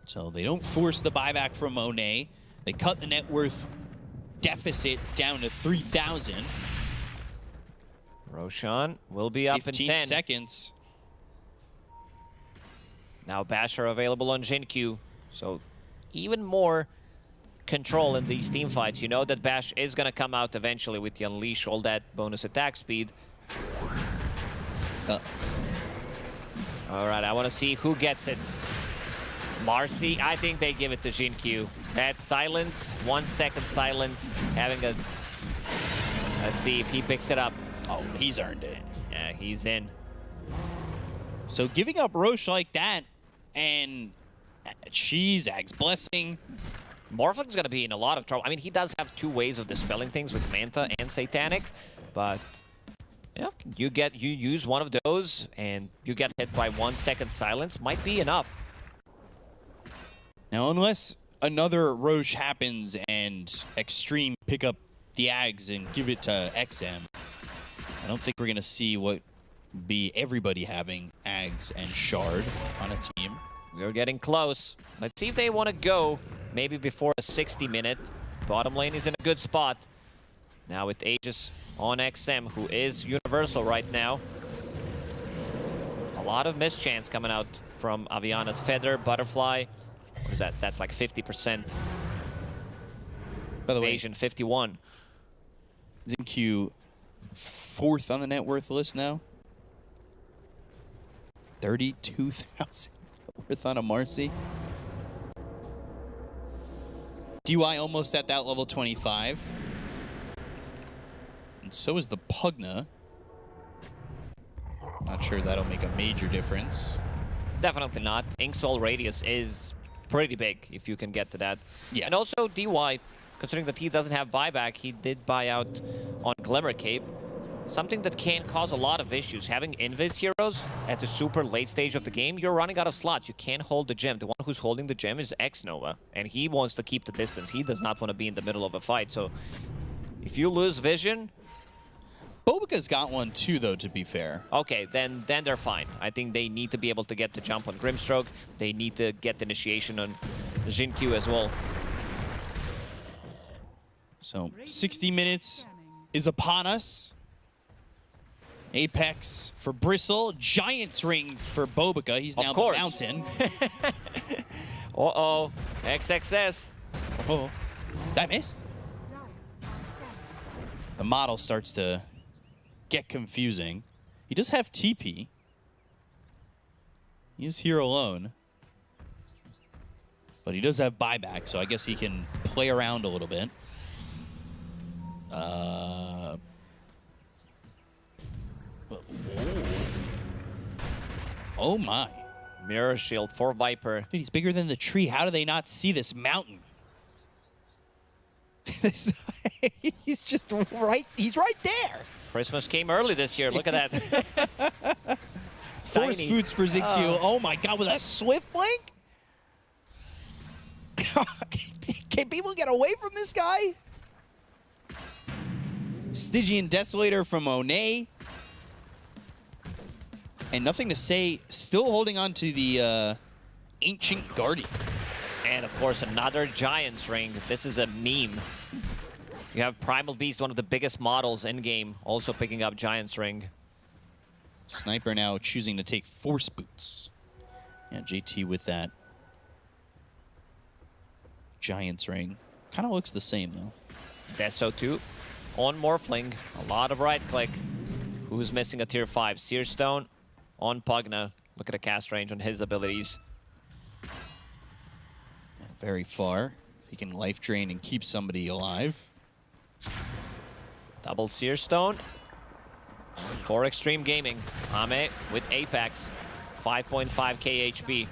So they don't force the buyback from Monet. They cut the net worth deficit down to 3,000. Roshan will be up in 10 seconds. Now Basher available on Xingqiu, so even more control in these team fights. You know that Bash is going to come out eventually with the Unleash, all that bonus attack speed. All right, I want to see who gets it. Marcy, I think they give it to Xingqiu. That silence, 1 second silence, having a... Let's see if he picks it up. Oh, he's earned it. Yeah, he's in. So giving up Roche like that, and Zag's blessing. Morphling's going to be in a lot of trouble. I mean, he does have 2 ways of dispelling things with Manta and Satanic, But yeah, you use one of those and you get hit by 1 second silence, might be enough. Now, unless another Roche happens and Xtreme pick up the Ags and give it to XM, I don't think we're going to see what be everybody having Ags and Shard on a team. We're getting close. Let's see if they want to go maybe before a 60-minute. Bottom lane is in a good spot. Now with Aegis on XM, who is universal right now. A lot of mischance coming out from Aviana's Feather, Butterfly. What is that? That's like 50%. By the way, Asian 51. XinQ 4th on the net worth list now. 32,000 worth on a Marcy. DY almost at that level 25. And so is the Pugna. Not sure that'll make a major difference. Definitely not. Inksoul radius is pretty big if you can get to that. Yeah. And also DY, considering that he doesn't have buyback, he did buy out on Glimmer Cape. Something that can cause a lot of issues. Having Invis heroes at the super late stage of the game, you're running out of slots. You can't hold the gem. The one who's holding the gem is Xnova, and he wants to keep the distance. He does not want to be in the middle of a fight. So if you lose vision... Bobica's got one too, though, to be fair. Okay, then they're fine. I think they need to be able to get the jump on Grimstroke. They need to get the initiation on XinQ as well. So 60 minutes is upon us. Apex for Bristle, Giant Ring for Bobica. He's now the Mountain. Uh-oh, XXS. Oh, that missed. The model starts to get confusing. He does have TP. He is here alone. But he does have buyback, so I guess he can play around a little bit. Oh my. Mirror shield for Viper. Dude, he's bigger than the tree. How do they not see this mountain? He's just right. He's right there. Christmas came early this year. Look at that. Force boots for XinQ. Oh my god, with a swift blink? Can people get away from this guy? Stygian Desolator from Monet. And nothing to say, still holding on to the Ancient Guardian. And of course, another Giant's Ring. This is a meme. You have Primal Beast, one of the biggest models in-game, also picking up Giant's Ring. Sniper now choosing to take Force Boots. Yeah, JT with that Giant's Ring. Kind of looks the same, though. Deso 2 on Morphling. A lot of right-click. Who's missing a tier 5? Searstone on Pugna. Look at the cast range on his abilities. Very far. If he can life drain and keep somebody alive. Double Searstone for Xtreme Gaming. Ame with Apex. 5.5k HP.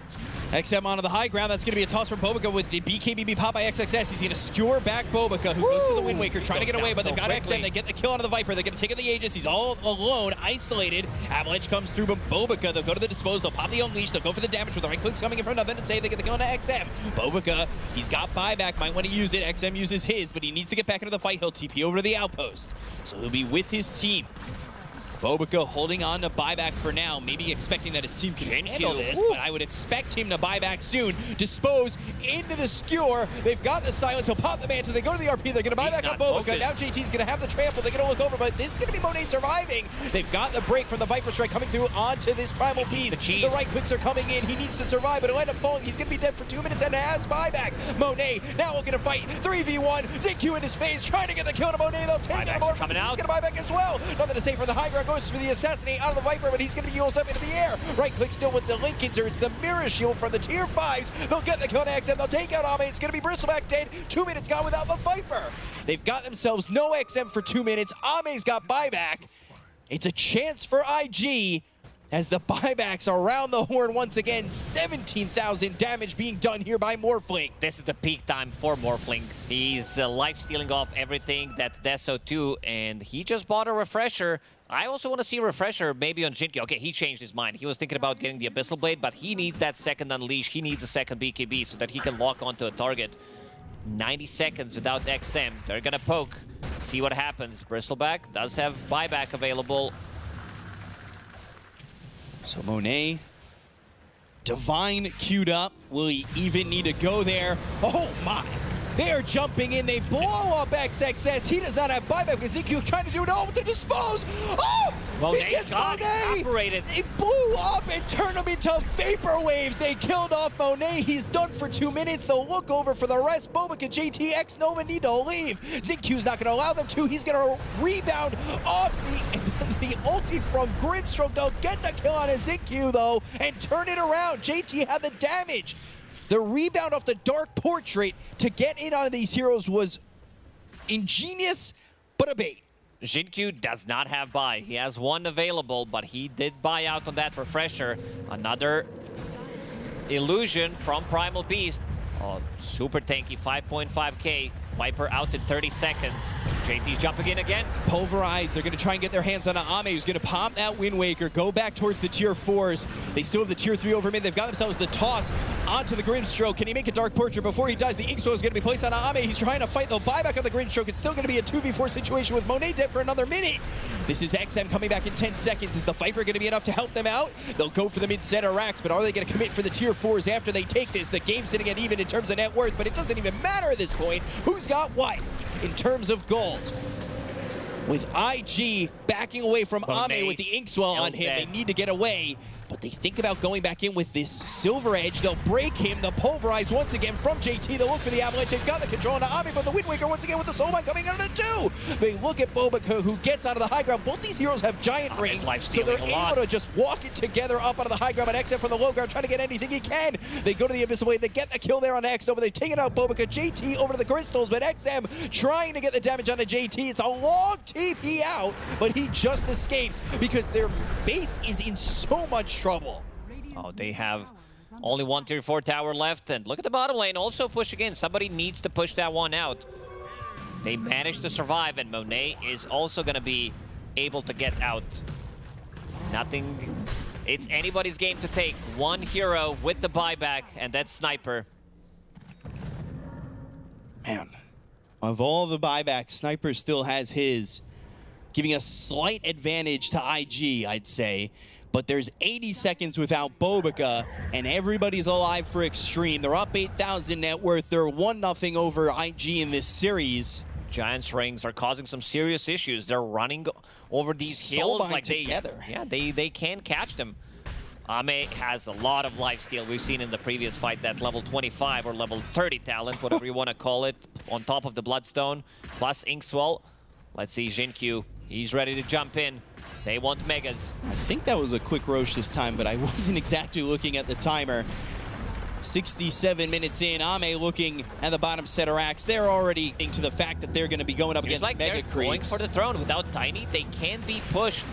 XM onto the high ground. That's going to be a toss from Bobica with the BKBB pop by XXS. He's going to skewer back Bobica, who goes to the Wind Waker, trying to get away, but they've got XM. They get the kill onto the Viper. They're going to take out the Aegis. He's all alone, isolated. Avalanche comes through, but Bobica, they'll go to the Dispose. They'll pop the Unleash. They'll go for the damage with the right clicks coming in from nothing to save. They get the kill onto XM. Bobica, he's got buyback. Might want to use it. XM uses his, but he needs to get back into the fight. He'll TP over to the outpost. So he'll be with his team. Bobica holding on to buyback for now, maybe expecting that his team can handle this, but I would expect him to buy back soon. Dispose into the skewer. They've got the silence. He'll pop the Manta. They go to the RP. They're going to buy back on Bobica. Now JT's going to have the trample. They're going to look over, but this is going to be Monet surviving. They've got the break from the Viper Strike coming through onto this Primal Beast. The right clicks are coming in. He needs to survive, but he'll end up falling. He's going to be dead for 2 minutes and has buyback. Monet now looking to fight. 3v1. XinQ in his face, trying to get the kill on Monet. They'll take him over. He's going to buy back as well. Nothing to say from the high ground. Goes for the assassinate out of the Viper, but he's going to be used up into the air. Right click still with the link insert. It's the mirror shield from the tier 5s. They'll get the kill to XM. They'll take out Ame. It's going to be Bristleback dead. 2 minutes gone without the Viper. They've got themselves no XM for 2 minutes. Ame's got buyback. It's a chance for IG. as the buybacks around the horn once again. 17,000 damage being done here by Morphling. This is the peak time for Morphling. He's life-stealing off everything that Deso too, and he just bought a refresher. I also want to see a refresher maybe on Jinkyu. Okay, he changed his mind. He was thinking about getting the Abyssal Blade, but he needs that second Unleash. He needs a second BKB so that he can lock onto a target. 90 seconds without XM. They're going to poke. See what happens. Bristleback does have buyback available. So Monet, Divine queued up. Will he even need to go there? Oh my! They are jumping in. They blow up XXS. He does not have buyback because Xtreme trying to do it all with the dispose. Oh! Monet he gets got Monet! evaporated. They blew up and turned him into vapor waves. They killed off Monet. He's done for 2 minutes. They'll look over for the rest. Bobik and JTX Nova need to leave. Xinq's not going to allow them to. He's going to rebound off the ulti from Grimstroke. They'll get the kill on Xinq though and turn it around. JT had the damage. The rebound off the Dark Portrait to get in on these heroes was ingenious, but a bait. Xinq does not have buy. He has one available, but he did buy out on that refresher. Another illusion from Primal Beast. Oh, super tanky, 5.5k. Viper out in 30 seconds. JT's jumping in again. Pulverize. They're going to try and get their hands on Ame, who's going to pop that Wind Waker, go back towards the tier 4s. They still have the tier 3 over mid. They've got themselves the toss onto the Grimstroke. Can he make a Dark Portrait before he dies? The Inkso is going to be placed on Ame. He's trying to fight the buyback on the Grimstroke. It's still going to be a 2v4 situation with Monet dead for another minute. This is XM coming back in 10 seconds. Is the Viper going to be enough to help them out? They'll go for the mid-center racks, but are they going to commit for the tier 4s after they take this? The game's sitting at even in terms of net worth, but it doesn't even matter at this point. Who's got what in terms of gold? With IG backing away from Ame with the Inkswell on him, they need to get away. But they think about going back in with this Silver Edge. They'll break him. They'll pulverize once again from JT. They'll look for the Avalanche. They've got the control on Ame, but the Wind Waker once again with the Soulbind coming out of 2. They look at Bobik, who gets out of the high ground. Both these heroes have giant rings, so they're able to just walk it together up out of the high ground. But XM from the low ground trying to get anything he can. They go to the Abyssal Blade. They get the kill there on X Nova. They take it out Bobik. JT over to the crystals, but XM trying to get the damage onto JT. It's a long TP out, but he just escapes because their base is in so much trouble. Oh, they have only one tier 4 tower left, and look at the bottom lane, also pushing in. Somebody needs to push that one out. They managed to survive, and Monet is also going to be able to get out. Nothing, it's anybody's game to take. One hero with the buyback, and that's Sniper. Man, of all the buybacks, Sniper still has his, giving a slight advantage to IG, I'd say. But there's 80 seconds without Bobica, and everybody's alive for Xtreme. They're up 8,000 net worth. They're 1-0 over IG in this series. Giants rings are causing some serious issues. They're running over these hills like they can't catch them. Ame has a lot of lifesteal. We've seen in the previous fight that level 25 or level 30 talent, whatever you want to call it, on top of the Bloodstone, plus Inkswell. Let's see Xinq. He's ready to jump in. They want megas. I think that was a quick Roche this time, but I wasn't exactly looking at the timer. 67 minutes in, Ame looking at the bottom set of racks. They're already into the fact that they're going to be going up against mega creeps. Going for the throne without Tiny. They can be pushed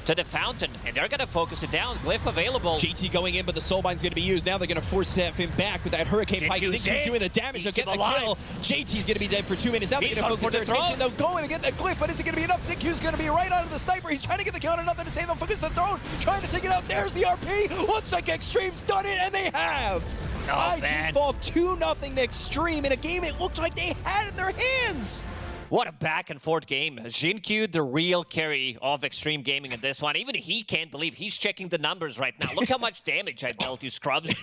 to the fountain, and they're going to focus it down. Glyph available. JT going in, but the Soulbind's going to be used. Now they're going to force him back with that Hurricane Pike. Xinq doing the damage. They'll get the kill. JT's going to be dead for 2 minutes. Now they're going to focus their attention. They'll go and get the Glyph, but is it going to be enough? Xinq's going to be right onto the Sniper. He's trying to get the kill and nothing to say. They'll focus the throne, trying to take it out. There's the RP. Looks like Xtreme's done it, and they have. Oh, IG fall 2-0 to Xtreme in a game it looked like they had in their hands. What a back and forth game. Xinq, the real carry of Xtreme Gaming in this one. Even he can't believe he's checking the numbers right now. Look how much damage I dealt you, scrubs.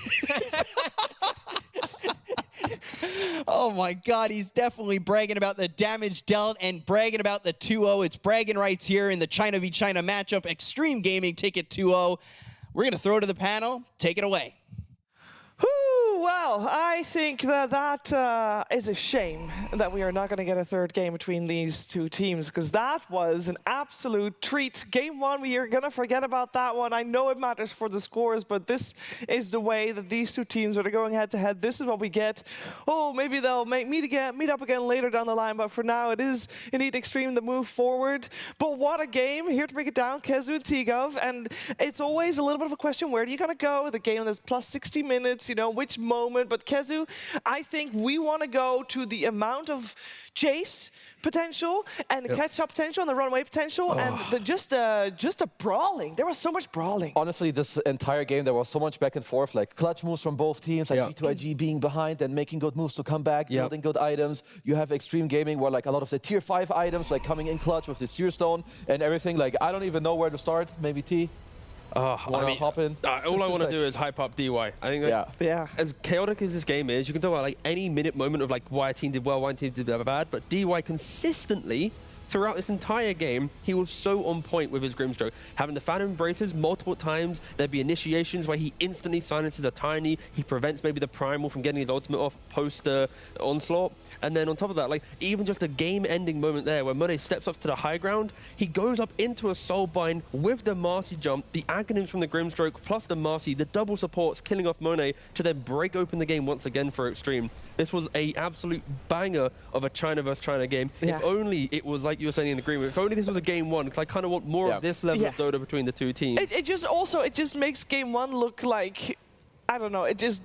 Oh my God, he's definitely bragging about the damage dealt and bragging about the 2-0. It's bragging rights here in the China v China matchup. Xtreme Gaming take it 2-0. We're going to throw it to the panel. Take it away. Well, I think that is a shame that we are not going to get a third game between these two teams, because that was an absolute treat. Game one, we are going to forget about that one. I know it matters for the scores, but this is the way that these two teams are going head-to-head. This is what we get. Oh, maybe they'll meet up again later down the line, but for now, it is indeed Xtreme the move forward. But what a game. Here to break it down, Kezu and Tigov, and it's always a little bit of a question, where are you going to go? The game that's plus 60 minutes, you know, which moment? But Kezu, I think we want to go to the amount of chase potential and the catch-up potential and the runaway potential and just a brawling. There was so much brawling. Honestly, this entire game, there was so much back and forth, like clutch moves from both teams, like G2IG being behind and making good moves to come back, building good items. You have Xtreme Gaming where like a lot of the tier 5 items like coming in clutch with the Seer Stone and everything. Like, I don't even know where to start. Maybe T? Hop in? All I want to do is hype up DY. I think that as chaotic as this game is, you can talk about like any minute moment of like why a team did well, why a team did bad, but DY consistently throughout this entire game, he was so on point with his Grimstroke. Having the Phantom Embraces multiple times, there'd be initiations where he instantly silences a Tiny, he prevents maybe the Primal from getting his ultimate off post onslaught. And then on top of that, like even just a game-ending moment there where Monet steps up to the high ground, he goes up into a Soulbind with the Marcy jump, the Aghanim's from the Grimstroke, plus the Marcy, the double supports, killing off Monet to then break open the game once again for Xtreme. This was a absolute banger of a China versus China game. If only it was like you were saying in agreement, if only this was a game one, because I kind of want more of this level of Dota between the two teams. It just makes game one look like, I don't know, it just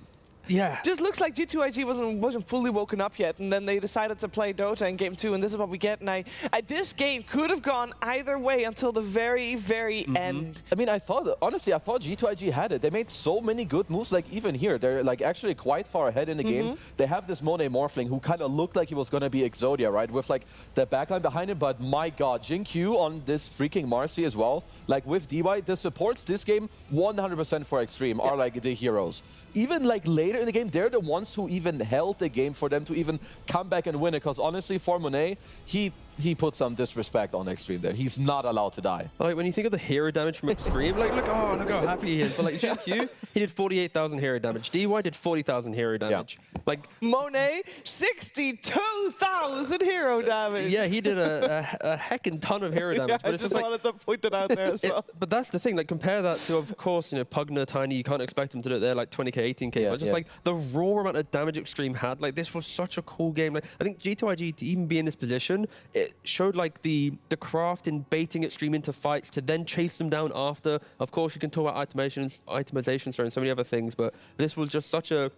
looks like G2IG wasn't fully woken up yet, and then they decided to play Dota in game two, and this is what we get. And this game could have gone either way until the very, very end. I mean, honestly, I thought G2IG had it. They made so many good moves, like even here. They're like actually quite far ahead in the game. They have this Monet Morphling who kind of looked like he was going to be Exodia, right? With like the backline behind him, but my god, Jin-Q on this freaking Marcy as well. Like with DY, the supports this game 100% for Xtreme are like the heroes. Even like later in the game, they're the ones who even held the game for them to even come back and win it. Because honestly, for Monet, he put some disrespect on Xtreme there. He's not allowed to die. Like when you think of the hero damage from Xtreme, like look how happy he is. But like Jin-Q, he did 48,000 hero damage. DY did 40,000 hero damage. Like Monet, 62,000 hero damage. Yeah, he did a heckin' ton of hero damage. But I just wanted to point that out there as well. But that's the thing. Like compare that to, of course, you know, Pugner, Tiny. You can't expect him to do it there like 20k, 18k. But just like the raw amount of damage Xtreme had. Like this was such a cool game. Like I think G2IG to even be in this position, it showed like the craft in baiting Xtreme into fights to then chase them down after. Of course, you can talk about itemization, and so many other things, but this was just such a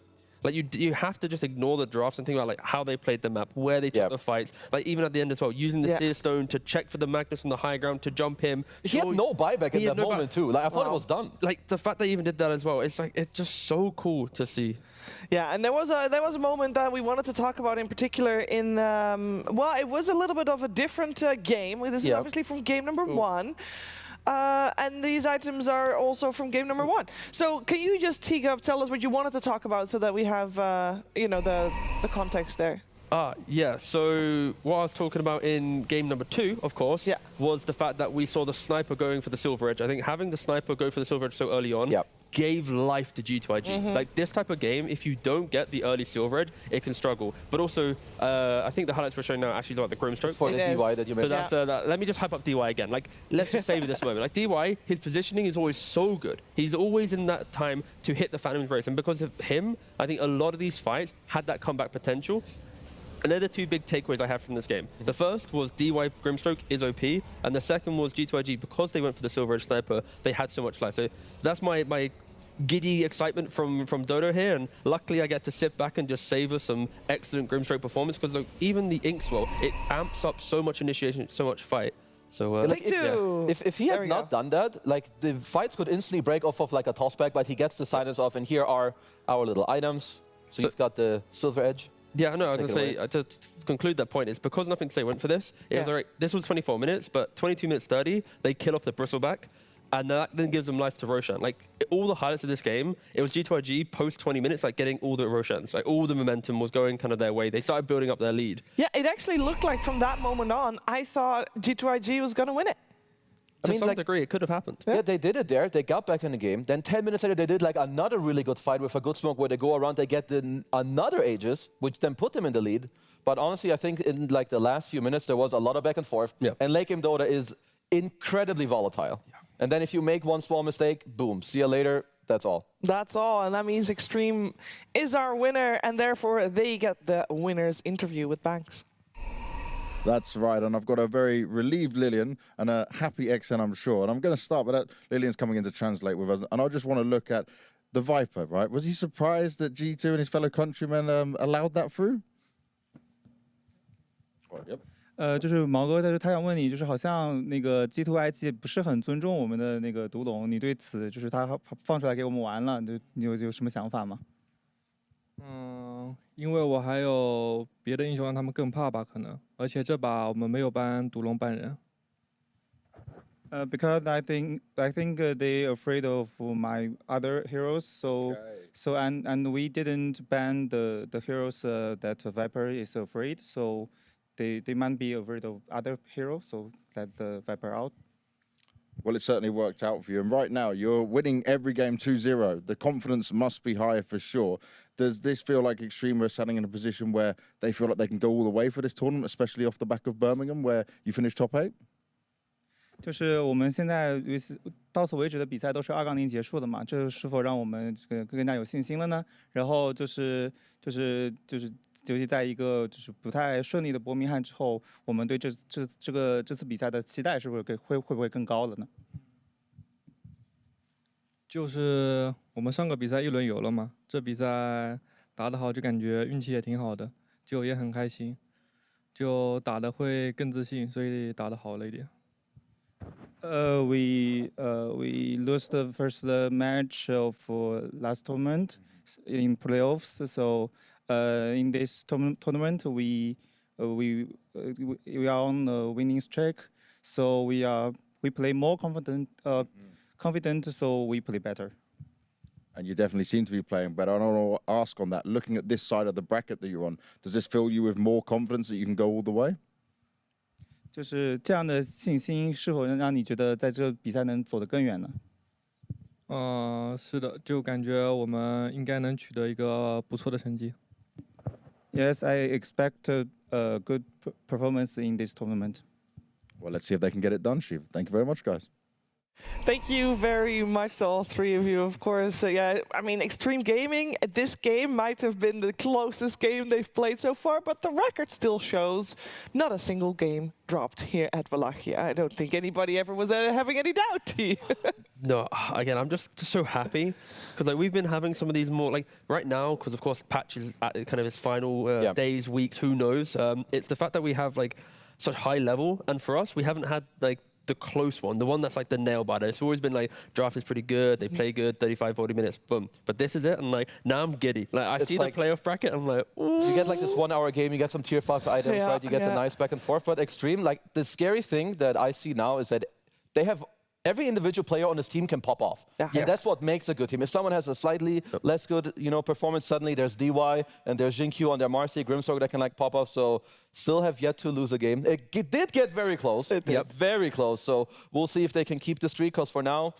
like you have to just ignore the drafts and think about like how they played the map, where they took the fights. Like even at the end as well, using the Seer Stone to check for the Magnus on the high ground to jump him. He had no buyback at that moment too. Like I thought it was done. Like the fact they even did that as well, it's like it's just so cool to see. Yeah, and there was a moment that we wanted to talk about in particular in well, it was a little bit of a different game. This is obviously from game number 1. And these items are also from game number 1. So can you just tell us what you wanted to talk about so that we have you know, the context there? Yeah, so what I was talking about in game number 2, of course, was the fact that we saw the sniper going for the Silver Edge. I think having the sniper go for the Silver Edge so early on gave life to G2IG. Like this type of game, if you don't get the early Silver Edge, it can struggle. But also, I think the highlights we're showing now actually is about the Grimstroke. For the DY that you mentioned. So that's, let me just hype up DY again. Like, let's just savor this moment. Like DY, his positioning is always so good. He's always in that time to hit the Phantom Embrace. And because of him, I think a lot of these fights had that comeback potential. And they're the two big takeaways I have from this game. The first was DY Grimstroke is OP, and the second was G2IG, because they went for the Silver Edge Sniper, they had so much life. So that's my giddy excitement from Dodo here, and luckily I get to sit back and just savor some excellent Grimstroke performance, because like, even the Inkswell, it amps up so much initiation, so much fight. So like if he had not done that, like the fights could instantly break off of like a tossback, but he gets the silence off, and here are our little items. So you've got the Silver Edge. Yeah, no, I was going to say, to conclude that point, is because Nothing to Say went for this, it was alright, this was 24 minutes, but 22 minutes 30, they kill off the Bristleback, and that then gives them life to Roshan. Like, all the highlights of this game, it was G2IG post 20 minutes, like getting all the Roshans. Like, all the momentum was going kind of their way. They started building up their lead. Yeah, it actually looked like from that moment on, I thought G2IG was going to win it. To some degree, it could have happened. Yeah, they did it there. They got back in the game. Then 10 minutes later, they did like another really good fight with a good smoke where they go around, they get another Aegis, which then put them in the lead. But honestly, I think in like the last few minutes, there was a lot of back and forth. Yeah. And Late Game Dota is incredibly volatile. Yeah. And then if you make one small mistake, boom, see you later. That's all. That's all, and that means Xtreme is our winner, and therefore they get the winner's interview with Banks. That's right, and I've got a very relieved Lillian and a happy XN, I'm sure. And I'm going to start with that. Lillian's coming in to translate with us, and I just want to look at the Viper, right? Was he surprised that G2 and his fellow countrymen allowed that through? Yep. 就是毛哥，他想问你，就是好像那个 G2IG 不是很尊重我们的那个独龙，你对此就是他放出来给我们玩了，你有什么想法吗？因为我还有别的英雄让他们更怕吧，可能，而且这把我们没有ban独龙ban人。Because I think they afraid of my other heroes, and we didn't ban the heroes that Viper is afraid, so they might be afraid of other heroes, so let the Viper out. Well, it certainly worked out for you. And right now, you're winning every game 2-0. The confidence must be higher for sure. Does this feel like Xtreme are standing in a position where they feel like they can go all the way for this tournament, especially off the back of Birmingham, where you finished top 8? 就是我们现在到此为止的比赛都是2-0结束的嘛，这是否让我们更加有信心了呢？然后就是尤其在一个就是不太顺利的伯明翰之后，我们对这次比赛的期待是不是会不会更高了呢？就是我们上个比赛1轮游了嘛，这比赛打得好就感觉运气也挺好的，就也很开心，就打得会更自信，所以打得好了一点。We lost the first match of last tournament in playoffs. So in this tournament, we are on a winning streak. So we play more confident. So we play better. And you definitely seem to be playing better. I want to ask on that. Looking at this side of the bracket that you're on, does this fill you with more confidence that you can go all the way? 就是这样的信心是否能让你觉得在这比赛能走得更远呢？是的，就感觉我们应该能取得一个不错的成绩。Yes, I expect a good performance in this tournament. Well, let's see if they can get it done, Shiv. Thank you very much, guys. Thank you very much to all three of you, of course. Yeah, I mean, Xtreme Gaming, this game might have been the closest game they've played so far, but the record still shows not a single game dropped here at Wallachia. I don't think anybody ever was having any doubt. No, again, I'm just so happy because like we've been having some of these more like right now because of course patch is at kind of its final days, weeks, who knows. It's the fact that we have like such high level, and for us, we haven't had like the close one, the one that's like the nail biter. It's always been like draft is pretty good, they play good, 35-40 minutes, boom. But this is it, and like now I'm giddy. Like I see like the playoff bracket, I'm like, ooh. You get like this 1 hour game, you get some tier 5 items, right? You get the nice back and forth. But Xtreme, like the scary thing that I see now is that they have every individual player on this team can pop off. Yeah. And that's what makes a good team. If someone has a slightly less good, performance, suddenly there's DY and there's Jinkyu on their Marcy, Grimstroke that can like pop off. So still have yet to lose a game. It did get very close. It did. Very close. So we'll see if they can keep the streak, because for now,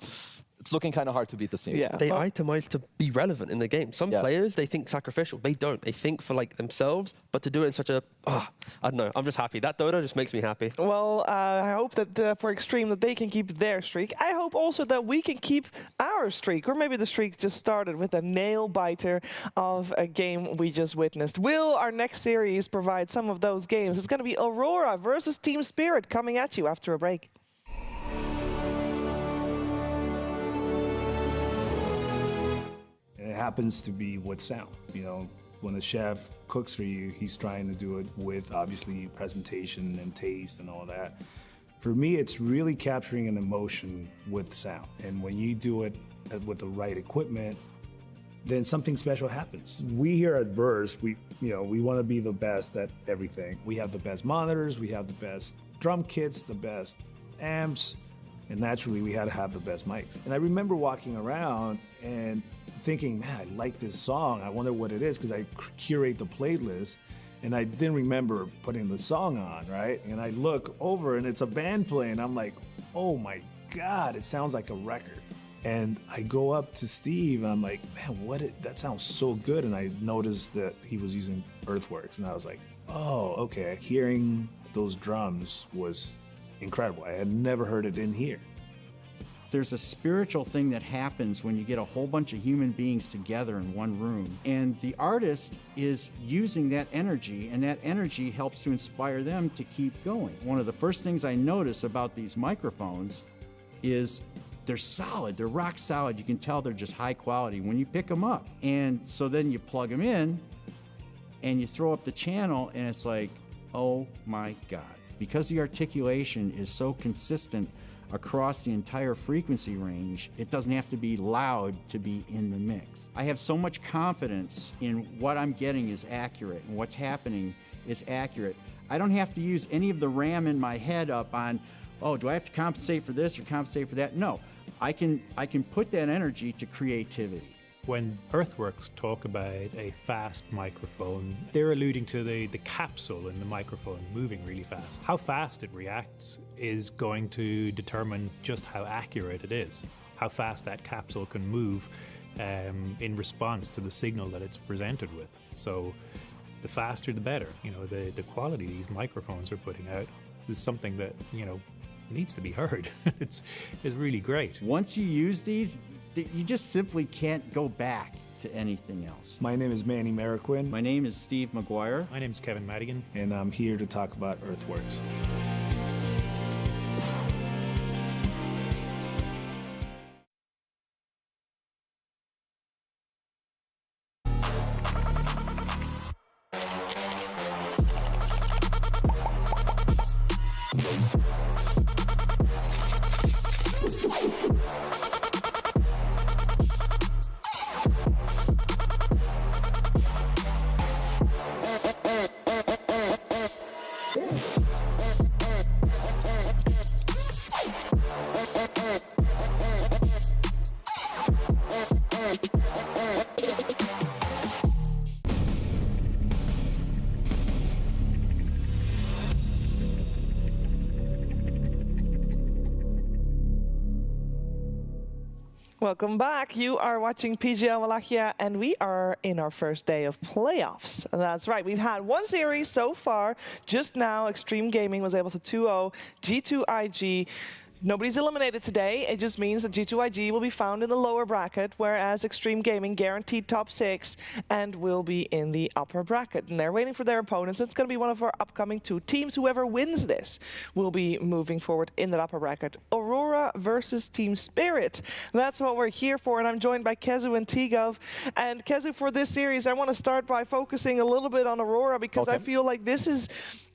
it's looking kind of hard to beat this team. Yeah. They itemize to be relevant in the game. Some players, they think sacrificial. They don't. They think for like themselves, but to do it in such a, I don't know. I'm just happy. That Dota just makes me happy. Well, I hope that for Xtreme that they can keep their streak. I hope also that we can keep our streak, or maybe the streak just started with a nail biter of a game we just witnessed. Will our next series provide some of those games? It's going to be Aurora versus Team Spirit coming at you after a break. It happens to be with sound. When a chef cooks for you, he's trying to do it with obviously presentation and taste and all that. For me, it's really capturing an emotion with sound. And when you do it with the right equipment, then something special happens. We here at Verse, we want to be the best at everything. We have the best monitors, we have the best drum kits, the best amps, and naturally we had to have the best mics. And I remember walking around and thinking, man, I like this song. I wonder what it is, because I curate the playlist and I didn't remember putting the song on, right? And I look over and it's a band playing. I'm like, oh my God, it sounds like a record. And I go up to Steve and I'm like, man, that sounds so good. And I noticed that he was using Earthworks and I was like, oh, okay. Hearing those drums was incredible. I had never heard it in here. There's a spiritual thing that happens when you get a whole bunch of human beings together in one room. And the artist is using that energy, and that energy helps to inspire them to keep going. One of the first things I notice about these microphones is they're solid, they're rock solid. You can tell they're just high quality when you pick them up. And so then you plug them in and you throw up the channel and it's like, oh my God. Because the articulation is so consistent across the entire frequency range, it doesn't have to be loud to be in the mix. I have so much confidence in what I'm getting is accurate and what's happening is accurate. I don't have to use any of the RAM in my head up on, oh, do I have to compensate for this or compensate for that? No, I can put that energy to creativity. When Earthworks talk about a fast microphone, they're alluding to the capsule in the microphone moving really fast. How fast it reacts is going to determine just how accurate it is, how fast that capsule can move in response to the signal that it's presented with. So the faster the better. You know, the quality these microphones are putting out is something that, you know, needs to be heard. It's really great. Once you use these, you just simply can't go back to anything else. My name is Manny Mariquin. My name is Steve McGuire. My name is Kevin Madigan. And I'm here to talk about Earthworks. Welcome back. You are watching PGL Wallachia, and we are in our first day of playoffs. That's right. We've had one series so far. Just now, Xtreme Gaming was able to 2-0 G2IG. Nobody's eliminated today. It just means that G2IG will be found in the lower bracket, whereas Xtreme Gaming guaranteed top 6 and will be in the upper bracket. And they're waiting for their opponents. It's going to be one of our upcoming 2 teams. Whoever wins this will be moving forward in that upper bracket. Aurora versus Team Spirit. That's what we're here for. And I'm joined by Kezu and Tigov. And Kezu, for this series, I want to start by focusing a little bit on Aurora because I feel like this is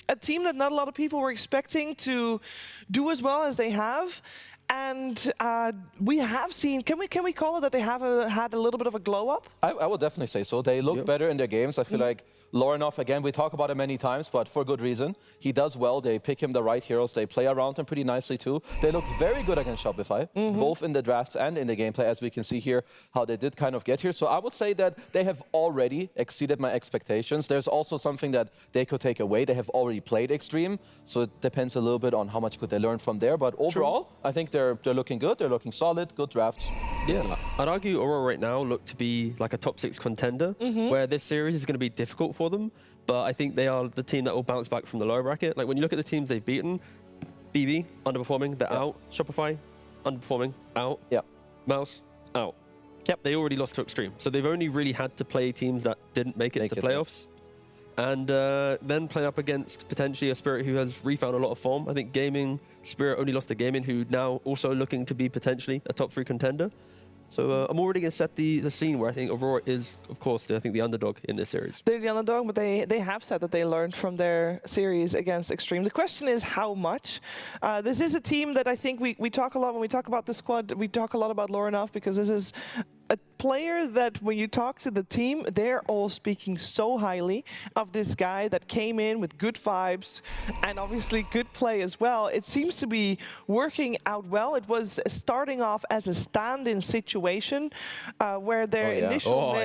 a team that not a lot of people were expecting to do as well as they have. And we have seen, can we call it that they have had a little bit of a glow up? I would definitely say so. They look better in their games. I feel like Lorinov, again, we talk about him many times, but for good reason. He does well. They pick him the right heroes. They play around him pretty nicely too. They look very good against Shopify, both in the drafts and in the gameplay, as we can see here, how they did kind of get here. So I would say that they have already exceeded my expectations. There's also something that they could take away. They have already played Xtreme, so it depends a little bit on how much could they learn from there. But overall, I think they're looking good. They're looking solid, good drafts. Yeah, I'd argue Aurora right now look to be like a top 6 contender, where this series is going to be difficult for them. But I think they are the team that will bounce back from the lower bracket. Like when you look at the teams they've beaten, BB, underperforming, they're out. Shopify, underperforming, out. MOUZ, out. They already lost to Xtreme. So they've only really had to play teams that didn't make it to playoffs. And then play up against potentially a Spirit who has refound a lot of form. I think Spirit only lost to Gaimin, who now also looking to be potentially a top 3 contender. So I'm already going to set the scene where I think Aurora is, of course, I think the underdog in this series. They're the underdog, but they have said that they learned from their series against Xtreme. The question is how much. This is a team that I think we talk a lot, when we talk about the squad, we talk a lot about Lorinov because this is a player that when you talk to the team, they're all speaking so highly of this guy that came in with good vibes and obviously good play as well. It seems to be working out well. It was starting off as a stand-in situation where their initial...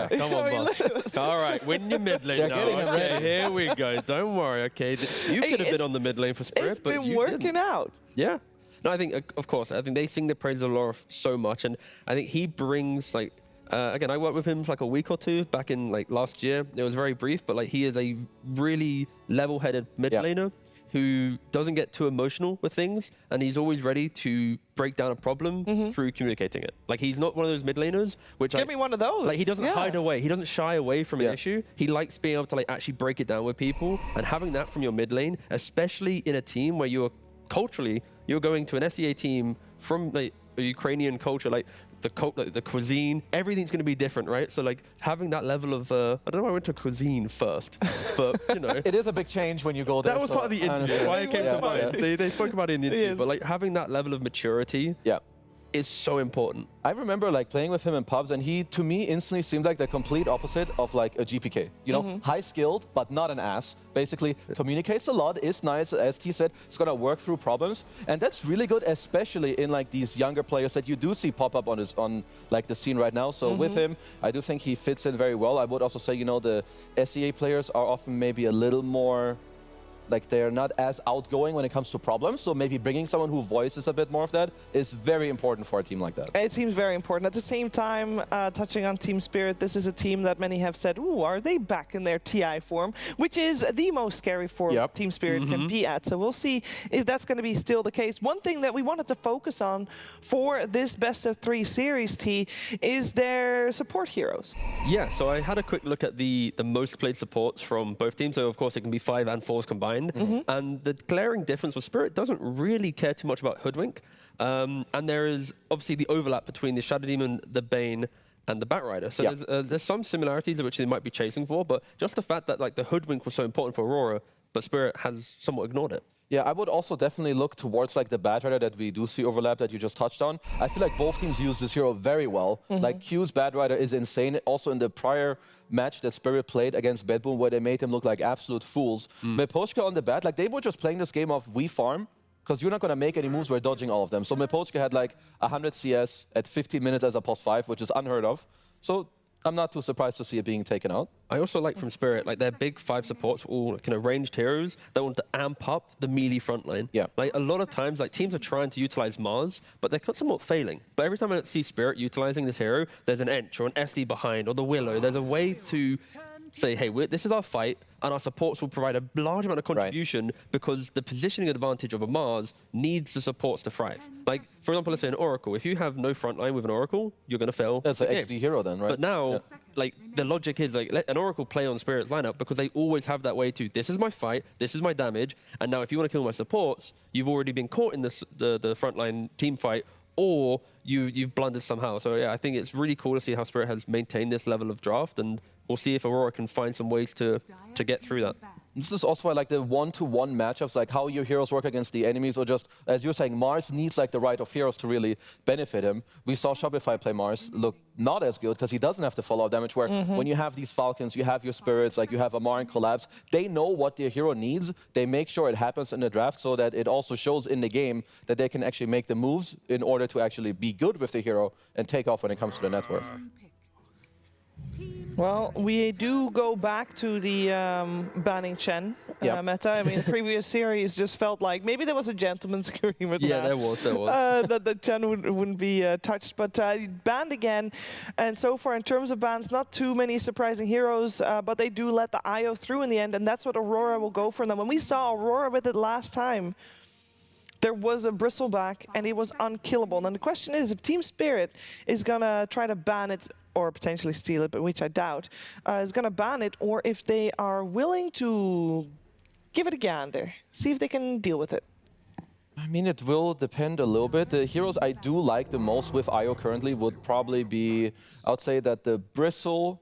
Come on, boss. All right, win your mid lane now. Okay, here we go. Don't worry, okay. You could have been on the mid lane for Spirit, but it's been working out. Yeah. No, I think, of course, I think they sing the praises of Aurora so much, and I think he brings, like, again, I worked with him for like a week or two back in like last year. It was very brief, but like he is a really level-headed mid laner who doesn't get too emotional with things, and he's always ready to break down a problem through communicating it. Like, he's not one of those mid laners, which Give me one of those. Like, he doesn't hide away. He doesn't shy away from an issue. He likes being able to like actually break it down with people, and having that from your mid lane, especially in a team where you're culturally, you're going to an SEA team from like a Ukrainian culture, like the cuisine, everything's going to be different, right? So like having that level of, I don't know why I went to cuisine first, but you know. It is a big change when you go there. That was part of the interview, why it came to mind. They spoke about it in the interview, but like having that level of maturity is so important. I remember like playing with him in pubs, and he, to me, instantly seemed like the complete opposite of like a GPK. You know, high skilled, but not an ass. Basically, communicates a lot, is nice, as T said, it's gonna work through problems. And that's really good, especially in like these younger players that you do see pop up on like the scene right now. So with him, I do think he fits in very well. I would also say, you know, the SEA players are often maybe a little more, like they're not as outgoing when it comes to problems, so maybe bringing someone who voices a bit more of that is very important for a team like that. It seems very important. At the same time, touching on Team Spirit, this is a team that many have said, ooh, are they back in their TI form, which is the most scary form Team Spirit can be at. So we'll see if that's going to be still the case. One thing that we wanted to focus on for this best-of-3 series, T, is their support heroes. Yeah, so I had a quick look at the most played supports from both teams. So of course it can be 5 and 4s combined. And the glaring difference with Spirit doesn't really care too much about Hoodwink. And there is obviously the overlap between the Shadow Demon, the Bane, and the Batrider. So there's some similarities which they might be chasing for, but just the fact that like the Hoodwink was so important for Aurora, but Spirit has somewhat ignored it. Yeah, I would also definitely look towards like the Batrider that we do see overlap that you just touched on. I feel like both teams use this hero very well. Like Q's Batrider is insane. Also in the prior match that Spirit played against BetBoom, where they made him look like absolute fools. Mipochka on the bat, like they were just playing this game of we farm, because you're not going to make any moves, we're dodging all of them. So Mipochka had like 100 CS at 15 minutes as a +5, which is unheard of. So I'm not too surprised to see it being taken out. I also like from Spirit, like their big 5 supports, all kind of ranged heroes that want to amp up the melee frontline. Yeah. Like a lot of times, like teams are trying to utilize MOUZ, but they're somewhat failing. But every time I see Spirit utilizing this hero, there's an Ench or an SD behind, or the Willow. There's a way to say, hey, this is our fight, and our supports will provide a large amount of contribution because the positioning advantage of a MOUZ needs the supports to thrive. Like, for example, let's say an Oracle. If you have no frontline with an Oracle, you're going to fail. That's an XD hero then, right? But now, like, the logic is, like, let an Oracle play on Spirit's lineup because they always have that way to, this is my fight, this is my damage, and now if you want to kill my supports, you've already been caught in the frontline team fight, or you've blundered somehow. So yeah, I think it's really cool to see how Spirit has maintained this level of draft, and we'll see if Aurora can find some ways to get through that. This is also why, like, the one-to-one matchups, like how your heroes work against the enemies, or just, as you're saying, Mars needs like the right of heroes to really benefit him. We saw Shopify play Mars look not as good because he doesn't have to follow damage, where when you have these Falcons, you have your Spirits, like you have Amar and Collapse, they know what their hero needs. They make sure it happens in the draft so that it also shows in the game that they can actually make the moves in order to actually be good with the hero and take off when it comes to the network. Well, we do go back to the banning Chen meta. I mean, the previous series just felt like maybe there was a gentleman's agreement. Yeah, there was. That Chen wouldn't be touched, but banned again. And so far, in terms of bans, not too many surprising heroes, but they do let the IO through in the end, and that's what Aurora will go for them. When we saw Aurora with it last time, there was a bristleback, and it was unkillable. And the question is, if Team Spirit is going to try to ban it, or potentially steal it, but which I doubt, is going to ban it, or if they are willing to give it a gander, see if they can deal with it. I mean, it will depend a little bit. The heroes I do like the most with IO currently would probably be, I would say that the Bristle,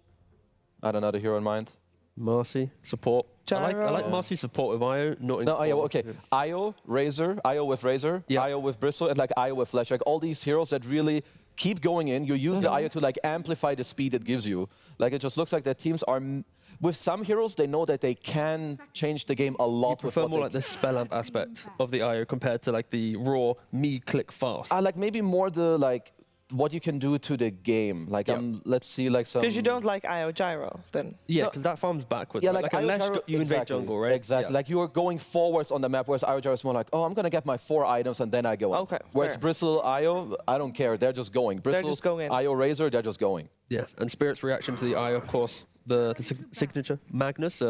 I don't know the hero in mind. Marcy, support. I like Marcy support with IO, not in okay. IO, Razor, IO with Razor, IO with Bristle, and like IO with Flash. Like all these heroes that really keep going in. You use the IO to like amplify the speed it gives you. Like it just looks like that teams are, with some heroes, they know that they can change the game a lot. You prefer more like the spell amp aspect of the IO compared to like the raw me click fast. Like maybe more the like what you can do to the game. Like, let's see, like some. Because you don't like IO gyro, then. Yeah, because that farms backwards. Yeah, right? like unless gyro, you invade jungle, right? Exactly. Yeah. Like you are going forwards on the map, whereas IO gyro is more like, oh, I'm gonna get my 4 items and then I go in. Okay. Whereas fair. Bristle, IO, I don't care. They're just going. Bristle, just going in. IO Razor, they're just going. Yeah, and Spirit's reaction to the eye, of course, the signature Magnus.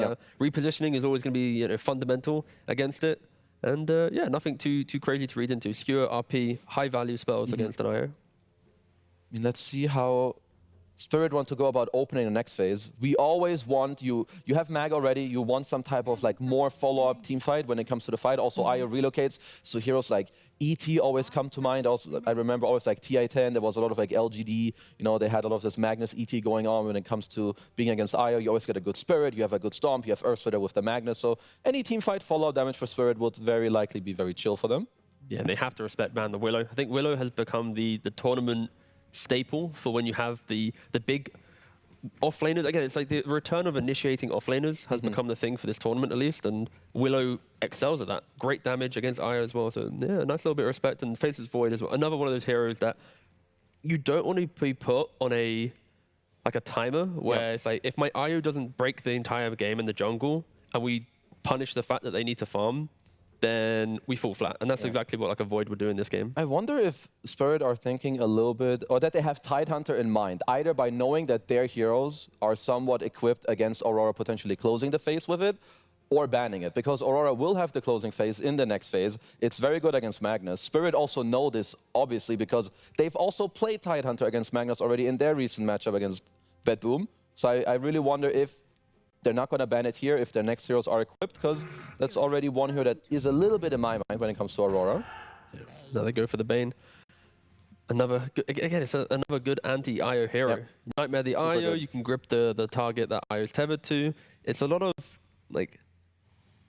Repositioning is always going to be fundamental against it. And yeah, nothing too crazy to read into. Skewer, RP, high-value spells against an IO. I mean, let's see how Spirit want to go about opening the next phase. We always want, you have Mag already, you want some type of like more follow-up team fight when it comes to the fight. Also, IO relocates, so heroes like ET always come to mind. Also, I remember always like TI-10, there was a lot of like LGD, you know, they had a lot of this Magnus ET going on when it comes to being against IO. You always get a good Spirit, you have a good Stomp, you have Earth Splitter with the Magnus, so any team fight follow-up damage for Spirit would very likely be very chill for them. Yeah, and they have to respect ban the Willow. I think Willow has become the tournament staple for when you have the big offlaners. Again, it's like the return of initiating offlaners has become the thing for this tournament at least, and Willow excels at that. Great damage against IO as well, so yeah, nice little bit of respect. And Faceless Void as well. Another one of those heroes that you don't want to be put on a timer where it's like, if my IO doesn't break the entire game in the jungle and we punish the fact that they need to farm, then we fall flat. And that's exactly what like a Void would do in this game. I wonder if Spirit are thinking a little bit, or that they have Tidehunter in mind, either by knowing that their heroes are somewhat equipped against Aurora potentially closing the phase with it, or banning it, because Aurora will have the closing phase in the next phase. It's very good against Magnus. Spirit also know this, obviously, because they've also played Tidehunter against Magnus already in their recent matchup against BetBoom. So I really wonder if they're not going to ban it here if their next heroes are equipped, because that's already one hero that is a little bit in my mind when it comes to Aurora. Yeah. Now they go for the Bane. Another, again, it's another good anti-IO hero. Yep. Nightmare the IO, good. You can grip the target that IO's tethered to. It's a lot of like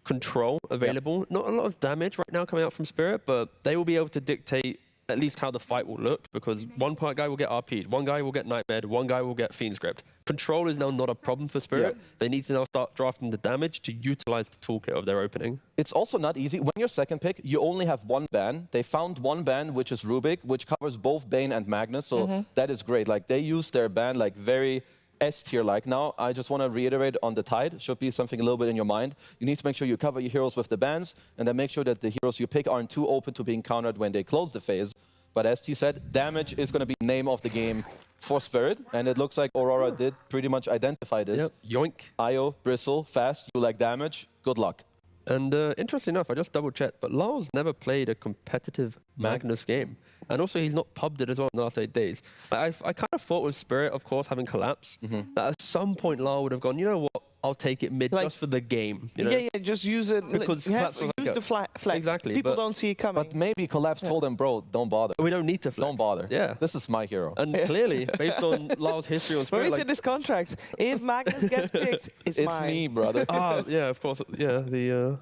control available. Yep. Not a lot of damage right now coming out from Spirit, but they will be able to dictate at least how the fight will look, because one guy will get RP'd, one guy will get Nightmared, one guy will get Fiend Script. Control is now not a problem for Spirit. Yep. They need to now start drafting the damage to utilize the toolkit of their opening. It's also not easy. When you're second pick, you only have one ban. They found one ban, which is Rubik, which covers both Bane and Magnus, so that is great. Like, they use their ban like very S-tier-like. Now, I just want to reiterate on the Tide, should be something a little bit in your mind. You need to make sure you cover your heroes with the bans, and then make sure that the heroes you pick aren't too open to being countered when they close the phase. But as T said, damage is going to be the name of the game for Spirit, and it looks like Aurora did pretty much identify this. Yep. Yoink. IO, Bristle, fast, you like damage, good luck. And interesting enough, I just double-checked, but Lao's never played a competitive Magnus game. And also, he's not pubbed it as well in the last 8 days. I kind of thought with Spirit, of course, having Collapse, that at some point Lao would have gone, you know what, I'll take it mid just for the game. You know? Yeah, just use it. Because use the flex. Exactly. People don't see it coming. But maybe Collapse told them, bro, don't bother. We don't need to flex. Don't bother. Yeah. This is my hero. And clearly, based on Lao's history on Spirit... But it's in his contract. If Magnus gets picked, it's mine. Me, brother. Yeah, of course. Yeah, the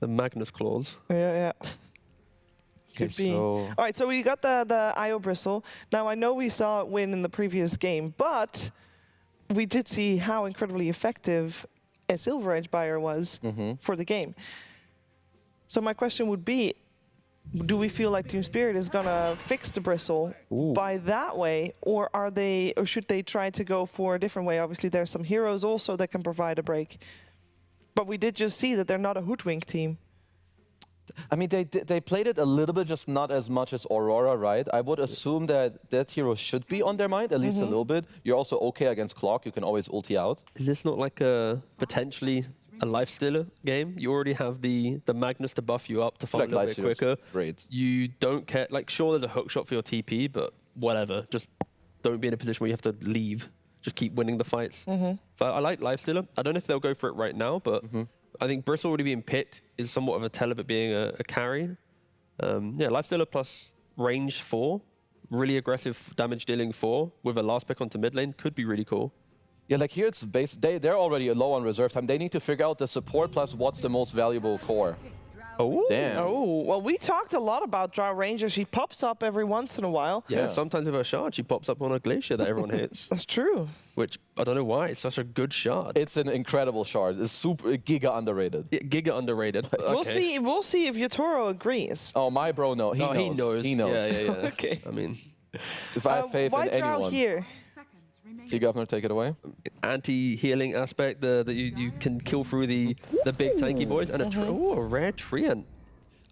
Magnus clause. Yeah. Okay, so... All right, so we got the IO Bristle. Now, I know we saw it win in the previous game, but we did see how incredibly effective a Silver Edge buyer was for the game. So my question would be, do we feel like Team Spirit is gonna fix the Bristle by that way, or should they try to go for a different way? Obviously, there's some heroes also that can provide a break, but we did just see that they're not a hoodwink team. I mean, they played it a little bit, just not as much as Aurora, right? I would assume that hero should be on their mind, at least a little bit. You're also okay against Clock. You can always ulti out. Is this not like potentially a Lifestealer game? You already have the Magnus to buff you up to fight a little bit quicker. Great. You don't care. Like, sure, there's a hook shot for your TP, but whatever. Just don't be in a position where you have to leave. Just keep winning the fights. So I like Lifestealer. I don't know if they'll go for it right now, but... I think Bristle already being picked is somewhat of a tell of it being a carry. Yeah, Lifestealer plus range 4, really aggressive damage dealing 4 with a last pick onto mid lane could be really cool. Yeah, like here it's they're already low on reserve time. They need to figure out the support plus what's the most valuable core. Oh, damn. Oh, well, we talked a lot about Drow Ranger. She pops up every once in a while. Yeah, sometimes with her shard, she pops up on a glacier that everyone hits. That's true. Which, I don't know why, it's such a good shard. It's an incredible shard. It's super giga underrated. Yeah, giga underrated. We'll see if Yotoro agrees. Oh, my bro, no. He knows. He knows. He knows. Yeah. Okay. I mean, If I have faith why in Drow anyone. here? See, Governor, take it away. Anti-healing aspect that you can kill through the big tanky boys, and a rare Treant.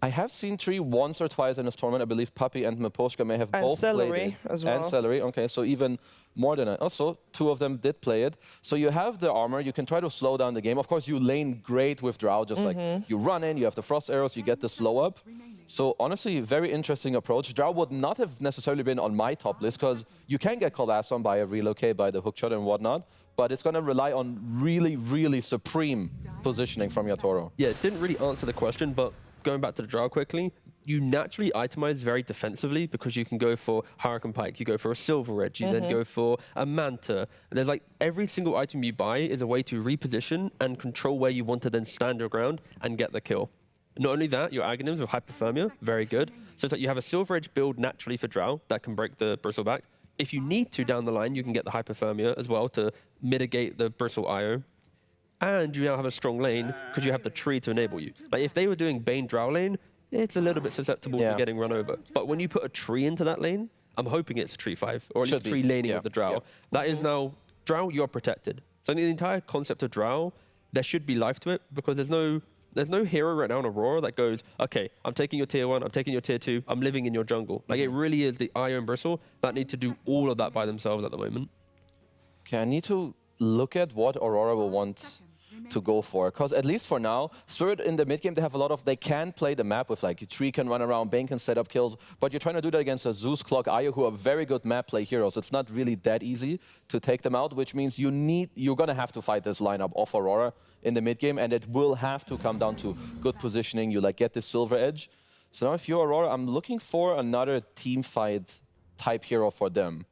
I have seen Tree once or twice in this tournament. I believe Puppy and Miposhka may have And both played Celery it. as well. And Celery, okay, so even more than that. Also, 2 of them did play it. So you have the armor, you can try to slow down the game. Of course, you lane great with Drow, just like you run in, you have the frost arrows, you get the slow up. So honestly, very interesting approach. Drow would not have necessarily been on my top list because you can get collapsed on by a relocate, by the hookshot and whatnot, but it's going to rely on really, really supreme positioning from your Toro. Yeah, it didn't really answer the question, but going back to the Drow quickly, you naturally itemize very defensively because you can go for Hurricane Pike, you go for a Silver Edge, you then go for a Manta. And there's like every single item you buy is a way to reposition and control where you want to then stand your ground and get the kill. Not only that, your Aghanims with Hypothermia, very good. So it's like you have a Silver Edge build naturally for Drow that can break the Bristleback. If you need to down the line, you can get the Hypothermia as well to mitigate the Bristle IO. And you now have a strong lane because you have the tree to enable you. Like if they were doing Bane Drow lane, it's a little bit susceptible to getting run over. But when you put a tree into that lane, I'm hoping it's a tree 5, or at least tree laning with the Drow. That is now, Drow, you're protected. So in the entire concept of Drow, there should be life to it because there's no hero right now in Aurora that goes, okay, I'm taking your tier 1, I'm taking your tier 2, I'm living in your jungle. Like it really is the Io and Bristle that need to do all of that by themselves at the moment. Okay, I need to look at what Aurora will want to go for, because at least for now, Spirit in the mid game, they can play the map with like Tree can run around, Bane can set up kills, but you're trying to do that against a Zeus, Clock, Io, who are very good map play heroes. It's not really that easy to take them out, which means you're gonna have to fight this lineup of Aurora in the mid game, and it will have to come down to good positioning. You like get the Silver Edge. So now if you're Aurora, I'm looking for another team fight type hero for them.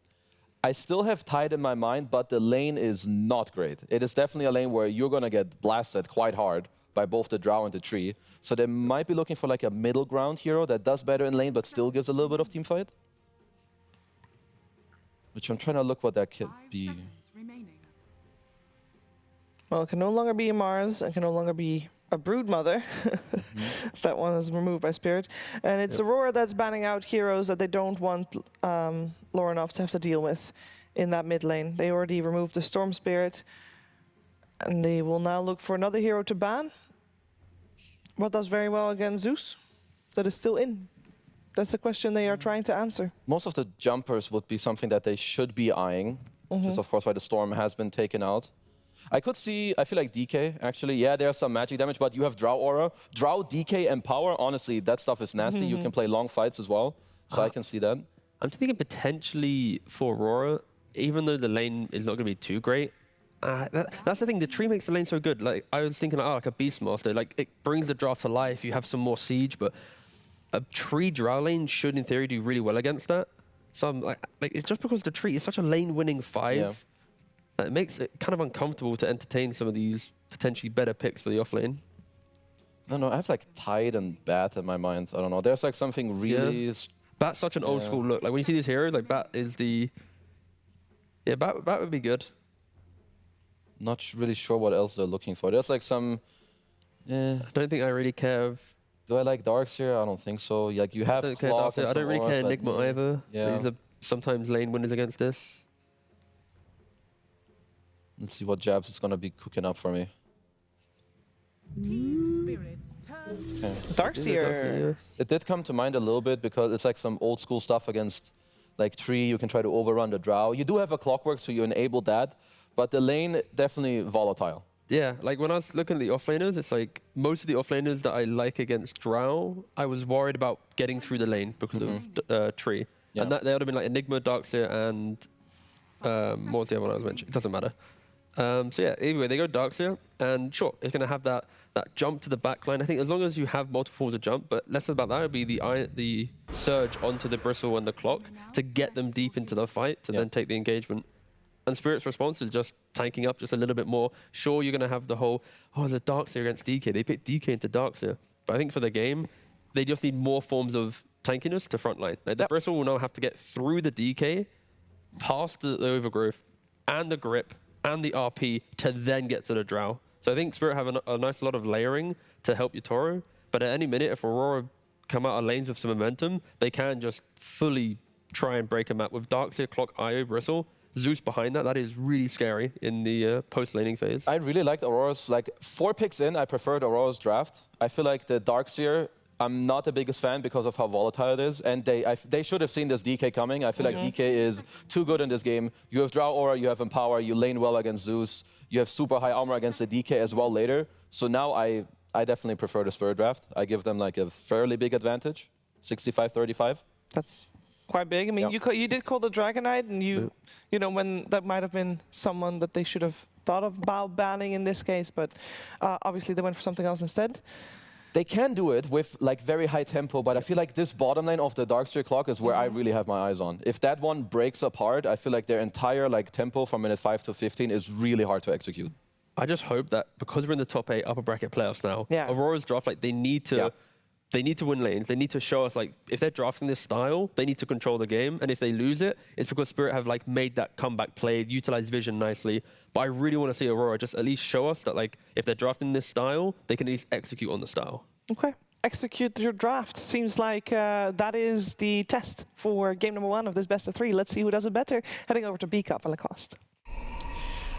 I still have Tide in my mind, but the lane is not great. It is definitely a lane where you're going to get blasted quite hard by both the Drow and the Tree. So they might be looking for like a middle ground hero that does better in lane, but still gives a little bit of team fight. Which I'm trying to look what that could be. Well, it can no longer be a Mars. It can no longer be a Broodmother. So that one is removed by Spirit. And it's Aurora that's banning out heroes that they don't want Lorinov to have to deal with in that mid lane. They already removed the Storm Spirit. And they will now look for another hero to ban. What does very well against Zeus? That is still in. That's the question they are trying to answer. Most of the jumpers would be something that they should be eyeing. Which is of course why the Storm has been taken out. I feel like DK, actually. Yeah, there's some magic damage, but you have Drow Aura. Drow, DK, and Power, honestly, that stuff is nasty. You can play long fights as well, so I can see that. I'm thinking potentially for Aurora, even though the lane is not going to be too great, that's the thing, the tree makes the lane so good. Like I was thinking, like a Beastmaster, like it brings the draft to life, you have some more siege, but a tree Drow lane should, in theory, do really well against that. So I'm like just because the tree is such a lane-winning 5, it makes it kind of uncomfortable to entertain some of these potentially better picks for the offlane. I don't know, I have like Tide and Bat in my mind. I don't know, there's like something really... Bat's such an old school look. Like when you see these heroes, like Bat is the... Yeah, Bat would be good. Not really sure what else they're looking for. There's like some... I don't think I really care if... Do I like Darks here? I don't think so. Like you have Clock. I don't really care Enigma either. Yeah. These are sometimes lane winners against this. Let's see what jabs it's gonna be cooking up for me. Team Spirit's turn. Okay. Darkseer. It did come to mind a little bit because it's like some old school stuff against like Tree. You can try to overrun the Drow. You do have a Clockwork, so you enable that, but the lane definitely volatile. Yeah, like when I was looking at the offlaners, it's like most of the offlaners that I like against Drow, I was worried about getting through the lane because of Tree. Yeah. And they would have been like Enigma, Darkseer, and what was the other one I was mentioning? It doesn't matter. So yeah, anyway, they go Darkseer, and sure, it's going to have that jump to the backline. I think as long as you have multiple forms of jump, but less about that, it would be the surge onto the Bristle and the Clock to get them deep into the fight to then take the engagement. And Spirit's response is just tanking up just a little bit more. Sure, you're going to have the whole, there's a Darkseer against DK. They picked DK into Darkseer. But I think for the game, they just need more forms of tankiness to frontline. Like the Bristle will now have to get through the DK, past the Overgrowth, and the Grip, and the RP to then get to the Drow. So I think Spirit have a nice lot of layering to help your Toro. But at any minute, if Aurora come out of lanes with some momentum, they can just fully try and break a map with Darkseer, Clock, IO, Bristle. Zeus behind that, that is really scary in the post-laning phase. I really liked Aurora's, like 4 picks in, I preferred Aurora's draft. I feel like the Darkseer, I'm not the biggest fan because of how volatile it is, and they should have seen this DK coming. I feel like DK is too good in this game. You have Drow Aura, you have Empower, you lane well against Zeus, you have super high armor against the DK as well later. So now I definitely prefer the Spirit draft. I give them like a fairly big advantage, 65-35. That's quite big. I mean, you did call the Dragon Knight, and you know, when that might have been someone that they should have thought about banning in this case, but obviously they went for something else instead. They can do it with like very high tempo, but I feel like this bottom lane of the Darkseer Clock is where I really have my eyes on. If that one breaks apart, I feel like their entire like tempo from minute 5 to 15 is really hard to execute. I just hope that because we're in the top 8 upper bracket playoffs now, Aurora's draft, like they need to win lanes. They need to show us, like, if they're drafting this style, they need to control the game. And if they lose it, it's because Spirit have like made that comeback play, utilized vision nicely. But I really want to see Aurora just at least show us that, like, if they're drafting this style, they can at least execute on the style. Okay. Execute your draft. Seems like that is the test for game number 1 of this best of 3. Let's see who does it better. Heading over to B Cup and Lacoste.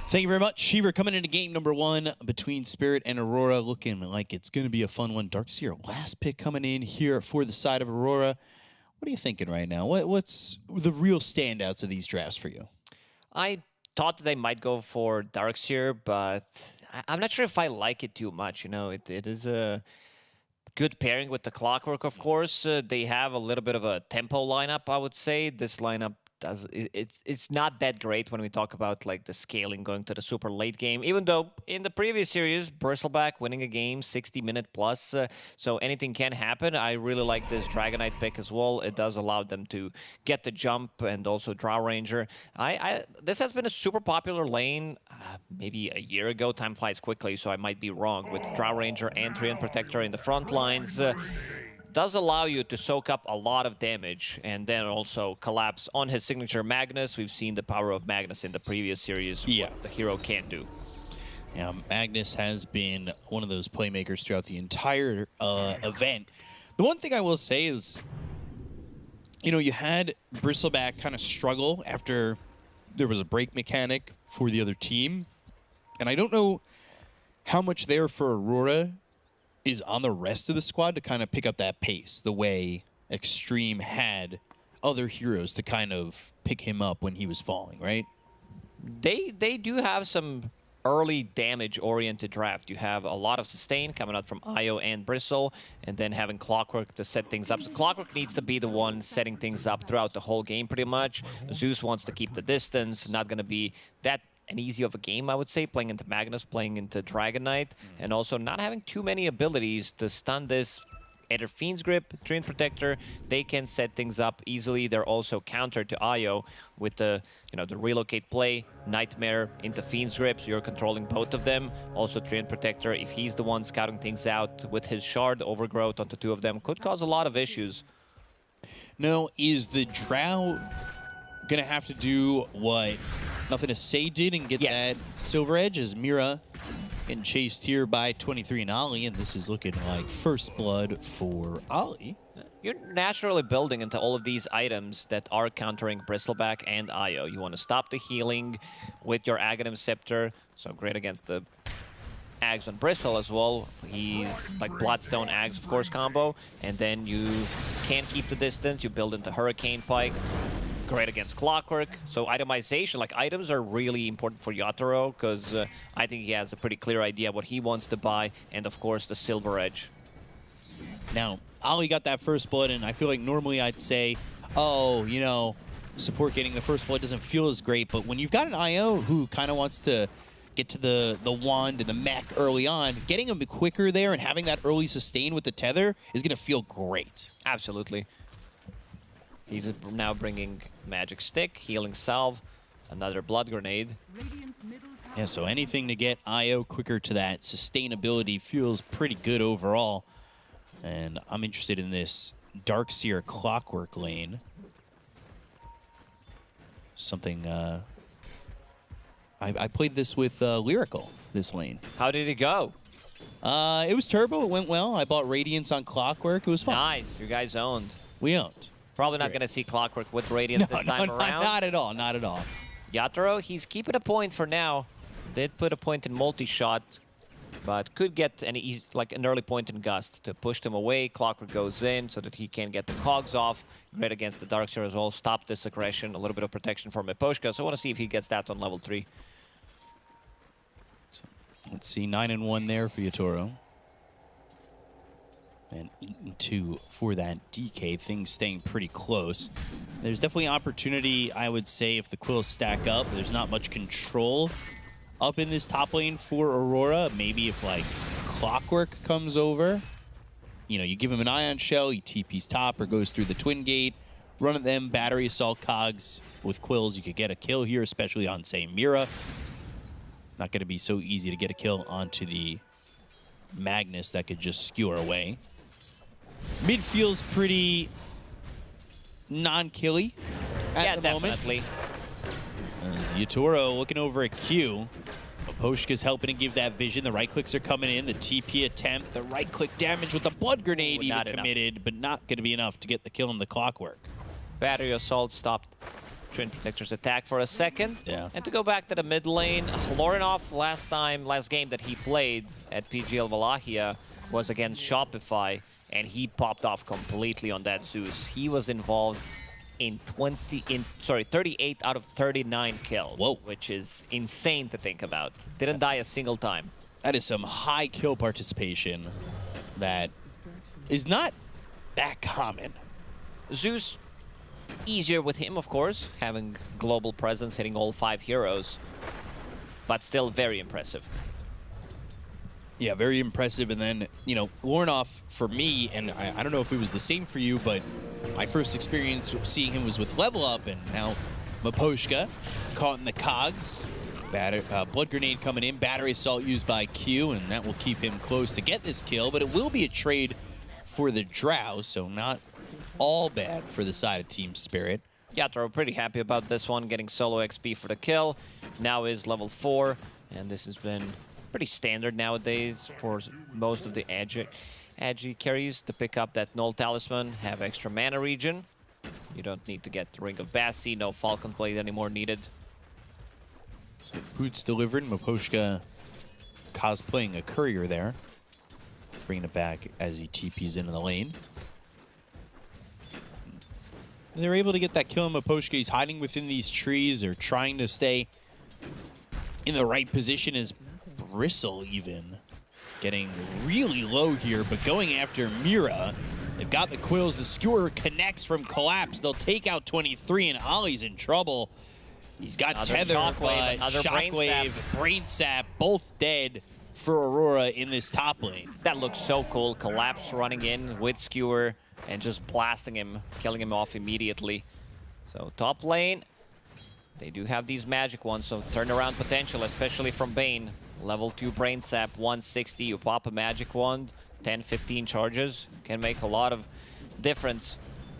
Thank you very much, Shiver. Coming into game number 1 between Spirit and Aurora, looking like it's going to be a fun one. Darkseer, last pick coming in here for the side of Aurora. What are you thinking right now? What's the real standouts of these drafts for you? I thought they might go for Darkseer, but I'm not sure if I like it too much. You know, it is a good pairing with the Clockwork, of course. They have a little bit of a tempo lineup, I would say. This lineup it's not that great when we talk about like the scaling going to the super late game, even though in the previous series Bristleback winning a game 60-minute plus, so anything can happen. I really like this Dragon Knight pick as well. It does allow them to get the jump and also Drow Ranger. This has been a super popular lane maybe a year ago. Time flies quickly, so I might be wrong, with Drow Ranger and Treant Protector in the front lines. Does allow you to soak up a lot of damage and then also collapse on his signature Magnus. We've seen the power of Magnus in the previous series, what the hero can't do. Yeah, Magnus has been one of those playmakers throughout the entire event. The one thing I will say is, you know, you had Bristleback kind of struggle after there was a break mechanic for the other team. And I don't know how much there for Aurora is on the rest of the squad to kind of pick up that pace, the way Xtreme had other heroes to kind of pick him up when he was falling, right? They do have some early damage-oriented draft. You have a lot of sustain coming out from Io and Bristle, and then having Clockwork to set things up. So Clockwork needs to be the one setting things up throughout the whole game, pretty much. Zeus wants to keep the distance, not going to be that an easy of a game, I would say, playing into Magnus, playing into Dragon Knight, and also not having too many abilities to stun this. Either Fiend's Grip, Treant Protector, they can set things up easily. They're also countered to Io with the, you know, the relocate play, Nightmare into Fiend's Grip, so you're controlling both of them. Also Treant Protector, if he's the one scouting things out with his Shard, Overgrowth onto 2 of them, could cause a lot of issues. Now, is the Drow gonna have to do what Nothing to Say did and get that Silver Edge, as Mira getting chased here by 23 and Ollie, and this is looking like first blood for Ollie. You're naturally building into all of these items that are countering Bristleback and Io. You want to stop the healing with your Aghanim Scepter, so great against the Ags on Bristle as well. He, like Bloodstone Ags, of course, combo, and then you can't keep the distance. You build into Hurricane Pike. Great against Clockwork. So itemization, like items are really important for Yatoro, because I think he has a pretty clear idea what he wants to buy, and of course the Silver Edge. Now, Ollie got that first blood, and I feel like normally I'd say, oh, you know, support getting the first blood doesn't feel as great, but when you've got an IO who kind of wants to get to the wand and the mech early on, getting him quicker there and having that early sustain with the tether is going to feel great. Absolutely. He's now bringing Magic Stick, Healing Salve, another Blood Grenade. Yeah, so anything to get Io quicker to that sustainability feels pretty good overall. And I'm interested in this Darkseer Clockwork lane. Something, I played this with Lyrical, this lane. How did it go? It was turbo, it went well. I bought Radiance on Clockwork, it was fun. Nice, you guys owned. We owned. Probably not going to see Clockwork with Radiance this time around. Not at all. Not at all. Yatoro, he's keeping a point for now. Did put a point in multi-shot, but could get an early point in Gust to push them away. Clockwork goes in so that he can get the cogs off. Great against the Darkseer as well. Stop this aggression. A little bit of protection for Miposhka. So I want to see if he gets that on level 3. So, let's see, 9-1 there for Yatoro. And 8-2 for that DK. Things staying pretty close. There's definitely opportunity, I would say, if the Quills stack up. There's not much control up in this top lane for Aurora. Maybe if, like, Clockwork comes over, you know, you give him an Ion Shell, he TP's top or goes through the Twin Gate, run at them, Battery Assault Cogs. With Quills, you could get a kill here, especially on, say, Mira. Not going to be so easy to get a kill onto the Magnus that could just skewer away. Mid feels pretty non-killy at the moment. Definitely. As Yatoro looking over at Q. Miposhka's helping to give that vision. The right clicks are coming in. The TP attempt. The right click damage with the blood grenade even committed, but not going to be enough to get the kill on the Clockwork. Battery Assault stopped Twin Protector's attack for a second. Yeah. And to go back to the mid lane, Lorinov last game that he played at PGL Wallachia was against Shopify, and he popped off completely on that Zeus. He was involved in 38 out of 39 kills, which is insane to think about. Didn't die a single time. That is some high kill participation that is not that common. Zeus, easier with him, of course, having global presence, hitting all 5 heroes, but still very impressive. Yeah, very impressive. And then, you know, Lorinov, for me, and I don't know if it was the same for you, but my first experience seeing him was with Level Up, and now Miposhka caught in the cogs. Blood grenade coming in, battery assault used by Q, and that will keep him close to get this kill, but it will be a trade for the Drow, so not all bad for the side of Team Spirit. Yatoro pretty happy about this one, getting solo XP for the kill. Now is level 4, and this has been pretty standard nowadays for most of the Agi carries to pick up that Null Talisman, have extra mana regen. You don't need to get the Ring of Bassi, no Falcon blade anymore needed. So Boots delivered, Miposhka cosplaying a courier there. Bringing it back as he TPs into the lane. And they're able to get that kill on Miposhka. He's hiding within these trees or trying to stay in the right position as Bristle even getting really low here, but going after Mira. They've got the Quills. The Skewer connects from Collapse. They'll take out 23, and Ollie's in trouble. He's got Another Tether, Shockwave, but another Shockwave, Brain Sap, both dead for Aurora in this top lane. That looks so cool. Collapse running in with Skewer and just blasting him, killing him off immediately. So top lane, they do have these magic ones, so turnaround potential, especially from Bane. Level 2 Brain Sap, 160, you pop a magic wand, 10-15 charges, can make a lot of difference.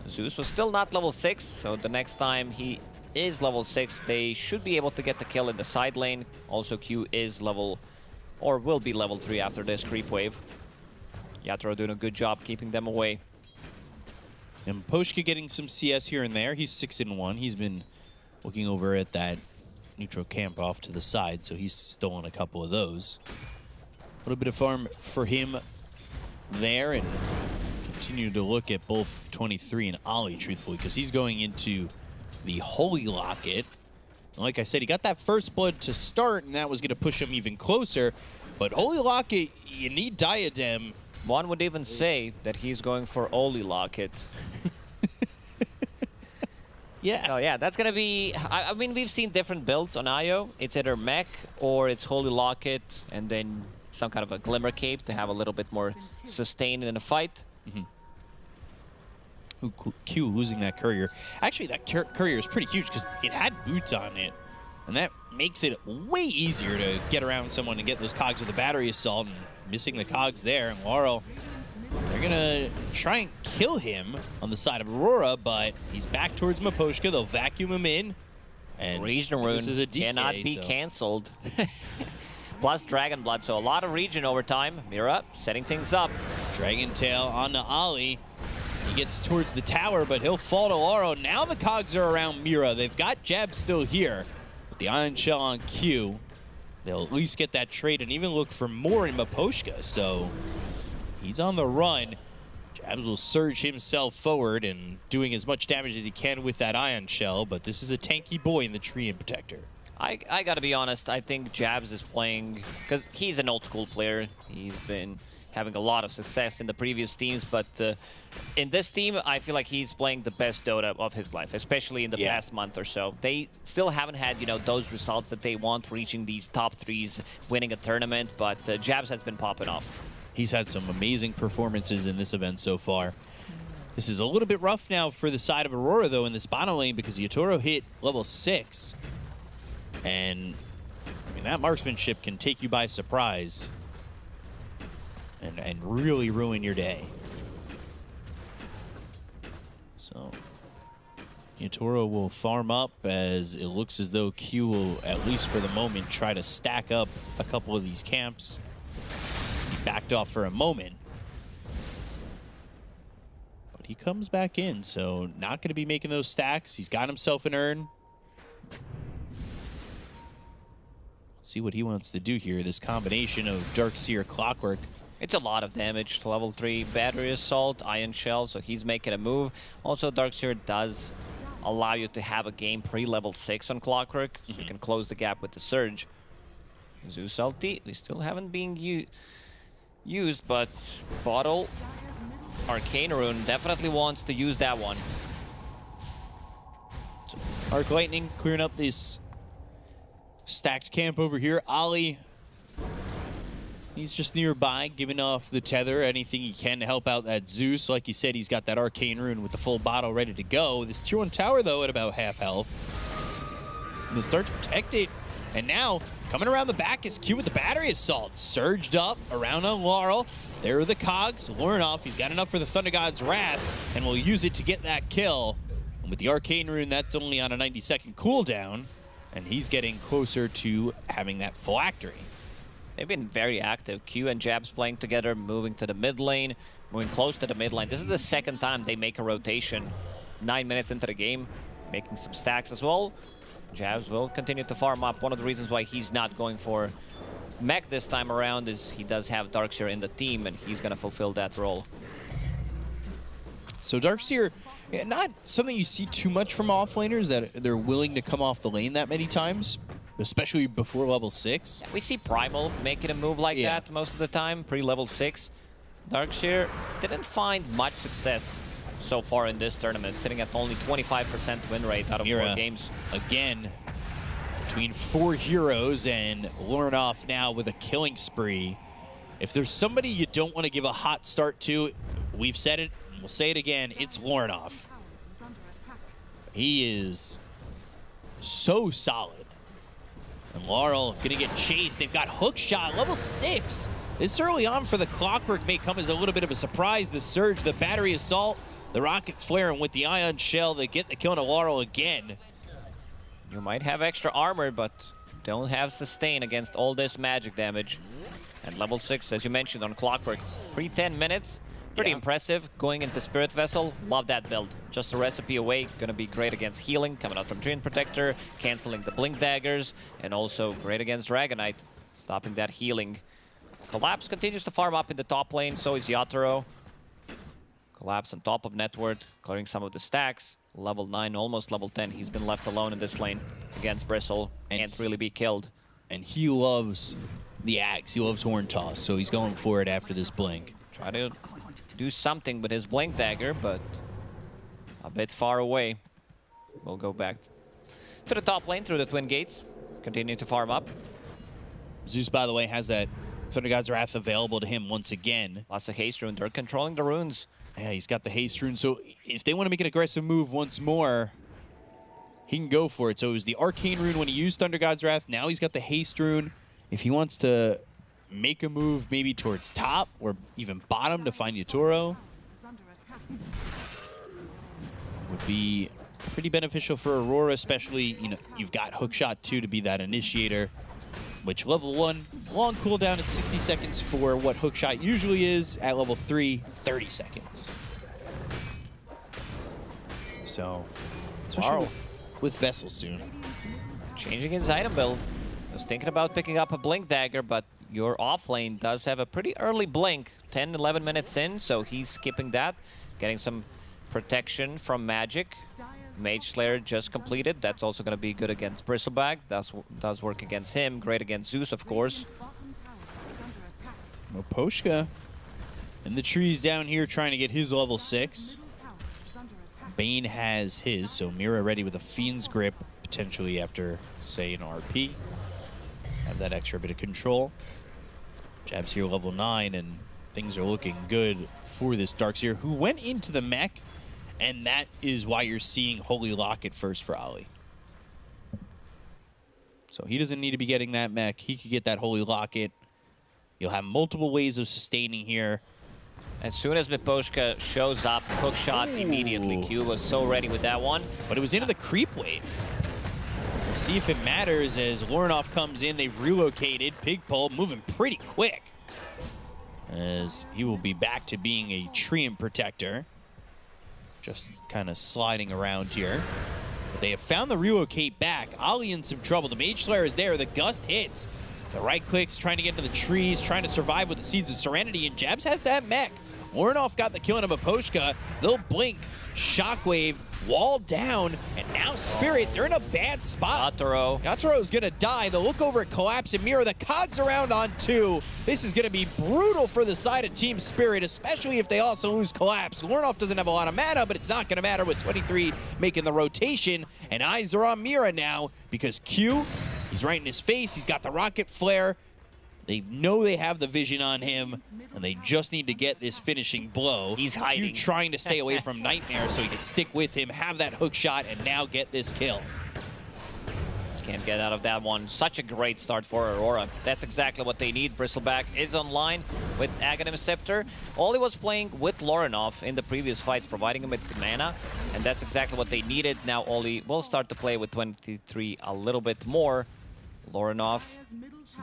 Zeus was still not level 6, so the next time he is level 6, they should be able to get the kill in the side lane. Also Q is level, or will be level 3 after this creep wave. Yatoro doing a good job keeping them away. And Miposhka getting some CS here and there. He's 6-1. He's been looking over at that neutral camp off to the side, so he's stolen a couple of those. A little bit of farm for him there, and continue to look at both 23 and Ollie, truthfully, because he's going into the Holy Locket. Like I said, he got that first blood to start, and that was going to push him even closer. But Holy Locket, you need Diadem. One would even say that he's going for Holy Locket. Yeah. Oh, yeah, that's going to be... I mean, we've seen different builds on IO. It's either mech or it's Holy Locket and then some kind of a Glimmer Cape to have a little bit more sustain in a fight. Q losing that courier. Actually, that courier is pretty huge because it had boots on it. And that makes it way easier to get around someone and get those cogs with a battery assault. And missing the cogs there. And Laurel, they're going to try and kill him on the side of Aurora, but he's back towards Miposhka. They'll vacuum him in. And Region Rune this is a DK, cannot be cancelled. Plus Dragon Blood, so a lot of region over time. Mira setting things up. Dragon Tail onto Ollie. He gets towards the tower, but he'll fall to Laro. Now the cogs are around Mira. They've got Jab still here. With the Ion Shell on Q, they'll at least get that trade and even look for more in Miposhka. So he's on the run. Jabs will surge himself forward and doing as much damage as he can with that Ion Shell, but this is a tanky boy in the Tree and Protector. I gotta be honest, I think Jabs is playing, because he's an old school player. He's been having a lot of success in the previous teams, but in this team, I feel like he's playing the best Dota of his life, especially in the past month or so. They still haven't had, you know, those results that they want, reaching these top threes, winning a tournament, but Jabs has been popping off. He's had some amazing performances in this event so far. This is a little bit rough now for the side of Aurora, though, in this bottom lane, because Yatoro hit level 6. And, I mean, that marksmanship can take you by surprise and really ruin your day. So, Yatoro will farm up as it looks as though Q will, at least for the moment, try to stack up a couple of these camps. He backed off for a moment. But he comes back in, so not going to be making those stacks. He's got himself an urn. See what he wants to do here. This combination of Darkseer, Clockwork. It's a lot of damage to level 3 battery assault, Ion Shell, so he's making a move. Also, Darkseer does allow you to have a game pre-level 6 on Clockwork, so you can close the gap with the Surge. Zeus ulti, we still haven't been used, but Bottle, Arcane Rune definitely wants to use that one. So Arc Lightning clearing up this stacked camp over here. Ollie, he's just nearby, giving off the tether, anything he can to help out that Zeus. Like you said, he's got that Arcane Rune with the full bottle ready to go. This tier 1 tower, though, at about half health. And they start to protect it. And now, coming around the back is Q with the battery assault. Surged up around on Laurel. There are the cogs. Lornoff, he's got enough for the Thunder God's Wrath, and will use it to get that kill. And with the Arcane Rune, that's only on a 90-second cooldown. And he's getting closer to having that phylactery. They've been very active. Q and Jabs playing together, moving to the mid lane, moving close to the mid lane. This is the second time they make a rotation. 9 minutes into the game, making some stacks as well. Jabs will continue to farm up. One of the reasons why he's not going for mech this time around is he does have Darkseer in the team, and he's going to fulfill that role. So Darkseer, not something you see too much from offlaners, that they're willing to come off the lane that many times, especially before level 6. Yeah, we see Primal making a move like that most of the time, pre-level 6. Darkseer didn't find much success so far in this tournament, sitting at only 25% win rate out of 4 games. Again, between 4 heroes, and Lornoff now with a killing spree. If there's somebody you don't want to give a hot start to, we've said it, and we'll say it again, it's Lornoff. He is so solid. And Laurel gonna get chased. They've got Hookshot, level 6. This early on for the Clockwork may come as a little bit of a surprise. The Surge, the Battery Assault, the Rocket Flare, and with the Ion Shell, they get the kill on Laurel again. You might have extra armor, but don't have sustain against all this magic damage. And level 6, as you mentioned, on Clockwork, pre-10 minutes. Pretty impressive. Going into Spirit Vessel, love that build. Just a recipe away, gonna be great against healing, coming out from Tree and Protector, canceling the Blink Daggers, and also great against Dragonite, stopping that healing. Collapse continues to farm up in the top lane, so is Yatoro. Collapse on top of Network, clearing some of the stacks. Level 9, almost level 10. He's been left alone in this lane against Bristle. Can't really be killed. And he loves the axe. He loves Horn Toss, so he's going for it after this Blink. Try to do something with his Blink Dagger, but a bit far away. We'll go back to the top lane through the Twin Gates. Continue to farm up. Zeus, by the way, has that Thunder God's Wrath available to him once again. Lots of haste rune. They're controlling the runes. Yeah, he's got the haste rune. So if they want to make an aggressive move once more, he can go for it. So it was the Arcane Rune when he used Thunder God's Wrath. Now he's got the haste rune. If he wants to make a move maybe towards top or even bottom to find Yatoro, would be pretty beneficial for Aurora, especially, you know, you've got Hookshot 2 to be that initiator, which level 1, long cooldown at 60 seconds for what Hookshot usually is. At level 3, 30 seconds. So, especially with Vessel soon. Changing his item build. Was thinking about picking up a Blink Dagger, but your off lane does have a pretty early blink, 10, 11 minutes in, so he's skipping that, getting some protection from magic. Mage Slayer just completed. That's also going to be good against Bristleback. Does work against him. Great against Zeus, of course. Miposhka in the trees down here trying to get his level 6. Bane has his, so Mira ready with a Fiend's Grip, potentially after, say, an RP. Have that extra bit of control. Jab's here level 9, and things are looking good for this Darkseer, who went into the mech, and that is why you're seeing Holy Locket first for Ali. So he doesn't need to be getting that mech. He could get that Holy Locket. You'll have multiple ways of sustaining here. As soon as Miposhka shows up, hook shot immediately. Q was so ready with that one. But it was into the creep wave. We'll see if it matters as Lornoff comes in. They've relocated. Pigpole moving pretty quick, as he will be back to being a Treant protector. Just kind of sliding around here. But they have found the relocate back. Ali in some trouble. The Mage Slayer is there. The gust hits. The right clicks trying to get into the trees, trying to survive with the Seeds of Serenity, and Jabs has that mech. Lornoff got the kill on Miposhka. They'll blink. Shockwave, wall down, and now Spirit, they're in a bad spot. Yatoro's gonna die. They'll look over at Collapse and Mira. The cogs around on 2. This is gonna be brutal for the side of Team Spirit, especially if they also lose Collapse. Lornoff doesn't have a lot of mana, but it's not gonna matter with 23 making the rotation. And eyes are on Mira now because Q, he's right in his face. He's got the rocket flare. They know they have the vision on him, and they just need to get this finishing blow. He's hiding. Trying to stay away from Nightmare so he can stick with him, have that hook shot, and now get this kill. Can't get out of that one. Such a great start for Aurora. That's exactly what they need. Bristleback is online with Aghanim Scepter. Oli was playing with Lornoff in the previous fights, providing him with mana, and that's exactly what they needed. Now Oli will start to play with 23 a little bit more. Lornoff,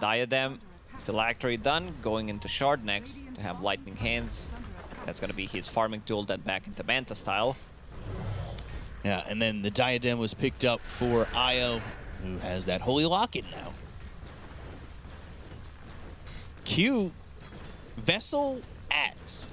Diadem, Phylactery done, going into Shard next to have Lightning Hands. That's going to be his farming tool, then back into Manta style. Yeah, and then the Diadem was picked up for Io, who has that Holy Locket now. Q, Vessel, Axe.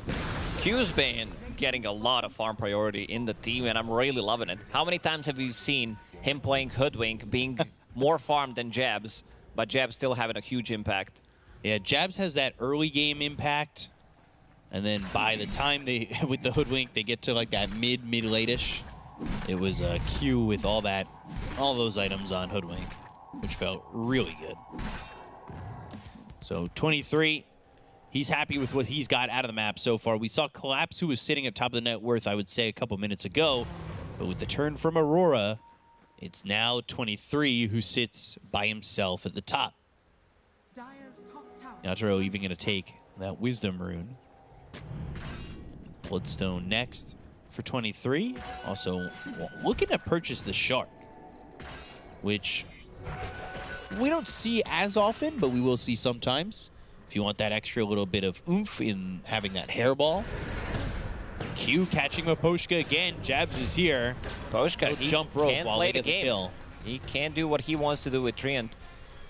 Q's been getting a lot of farm priority in the team, and I'm really loving it. How many times have you seen him playing Hoodwink, being more farmed than Jabs, but Jabs still having a huge impact? Yeah, Jabs has that early game impact, and then by the time they, with the Hoodwink, they get to like that mid-late-ish. It was a Q with all those items on Hoodwink, which felt really good. So 23, he's happy with what he's got out of the map so far. We saw Collapse, who was sitting at top of the net worth, I would say, a couple minutes ago, but with the turn from Aurora, it's now 23 who sits by himself at the top. Yatoro even going to take that Wisdom Rune. Bloodstone next for 23. Also looking to purchase the Shard, which we don't see as often, but we will see sometimes. If you want that extra little bit of oomph in having that hairball. Q catching Miposhka again. Jabs is here. Miposhka, he jump rope can't while play they the get game. the kill. He can't do what he wants to do with Treant.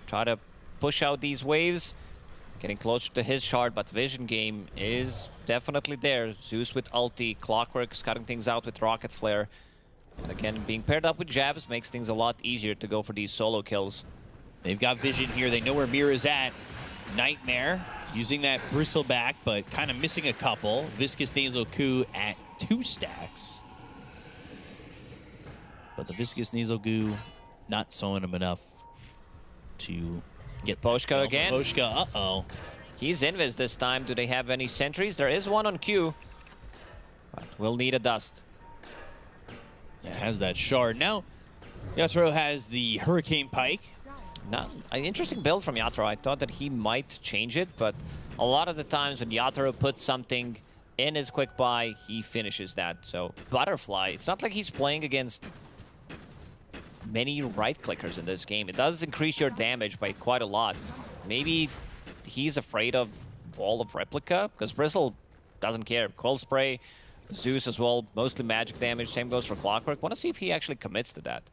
Try to push out these waves. Getting closer to his shard, but Vision Game is definitely there. Zeus with ulti, Clockwork cutting things out with Rocket Flare. And again, being paired up with Jabs makes things a lot easier to go for these solo kills. They've got Vision here. They know where Mira's at. Nightmare using that Bristleback, but kind of missing a couple. Viscous Nasal Goo at 2 stacks. But the Viscous Nasal Goo not sewing him enough to get Miposhka again. Miposhka, uh-oh. He's invis this time. Do they have any sentries? There is one on Q. But we'll need a dust. Yeah, has that shard. Now, Yatoro has the Hurricane Pike. Not an interesting build from Yatoro. I thought that he might change it, but a lot of the times when Yatoro puts something in his quick buy, he finishes that. So Butterfly, it's not like he's playing against many right clickers in this game. It does increase your damage by quite a lot. Maybe he's afraid of Wall of Replica, because Bristle doesn't care. Cold Spray, Zeus as well, mostly magic damage. Same goes for Clockwork. Want to see if he actually commits to that.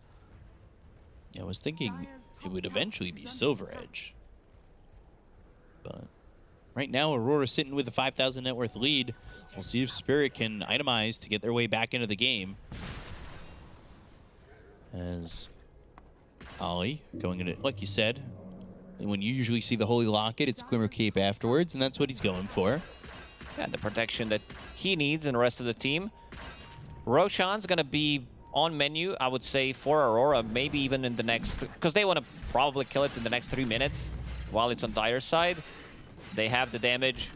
I was thinking it would eventually be Silver Edge. But right now, Aurora sitting with a 5,000 net worth lead. We'll see if Spirit can itemize to get their way back into the game. As Ollie going into, like you said, when you usually see the Holy Locket, it's Glimmer Cape afterwards, and that's what he's going for. Yeah, the protection that he needs and the rest of the team. Roshan's going to be on menu, I would say, for Aurora, maybe even in the next, because they want to probably kill it in the next 3 minutes while it's on Dire's side. They have the damage.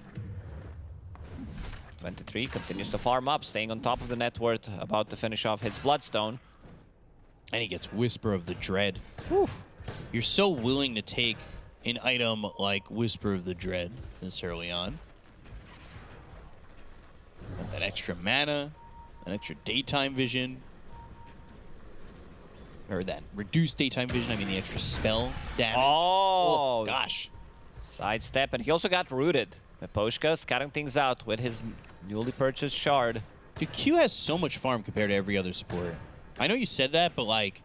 23 continues to farm up, staying on top of the net worth, about to finish off his Bloodstone. And he gets Whisper of the Dread. Oof. You're so willing to take an item like Whisper of the Dread this early on. And that extra mana, an extra daytime vision. Or that reduced daytime vision, I mean the extra spell damage. Oh, gosh. Sidestep, and he also got rooted. Miposhka scouting things out with his newly purchased shard. Dude, Q has so much farm compared to every other supporter. I know you said that, but like,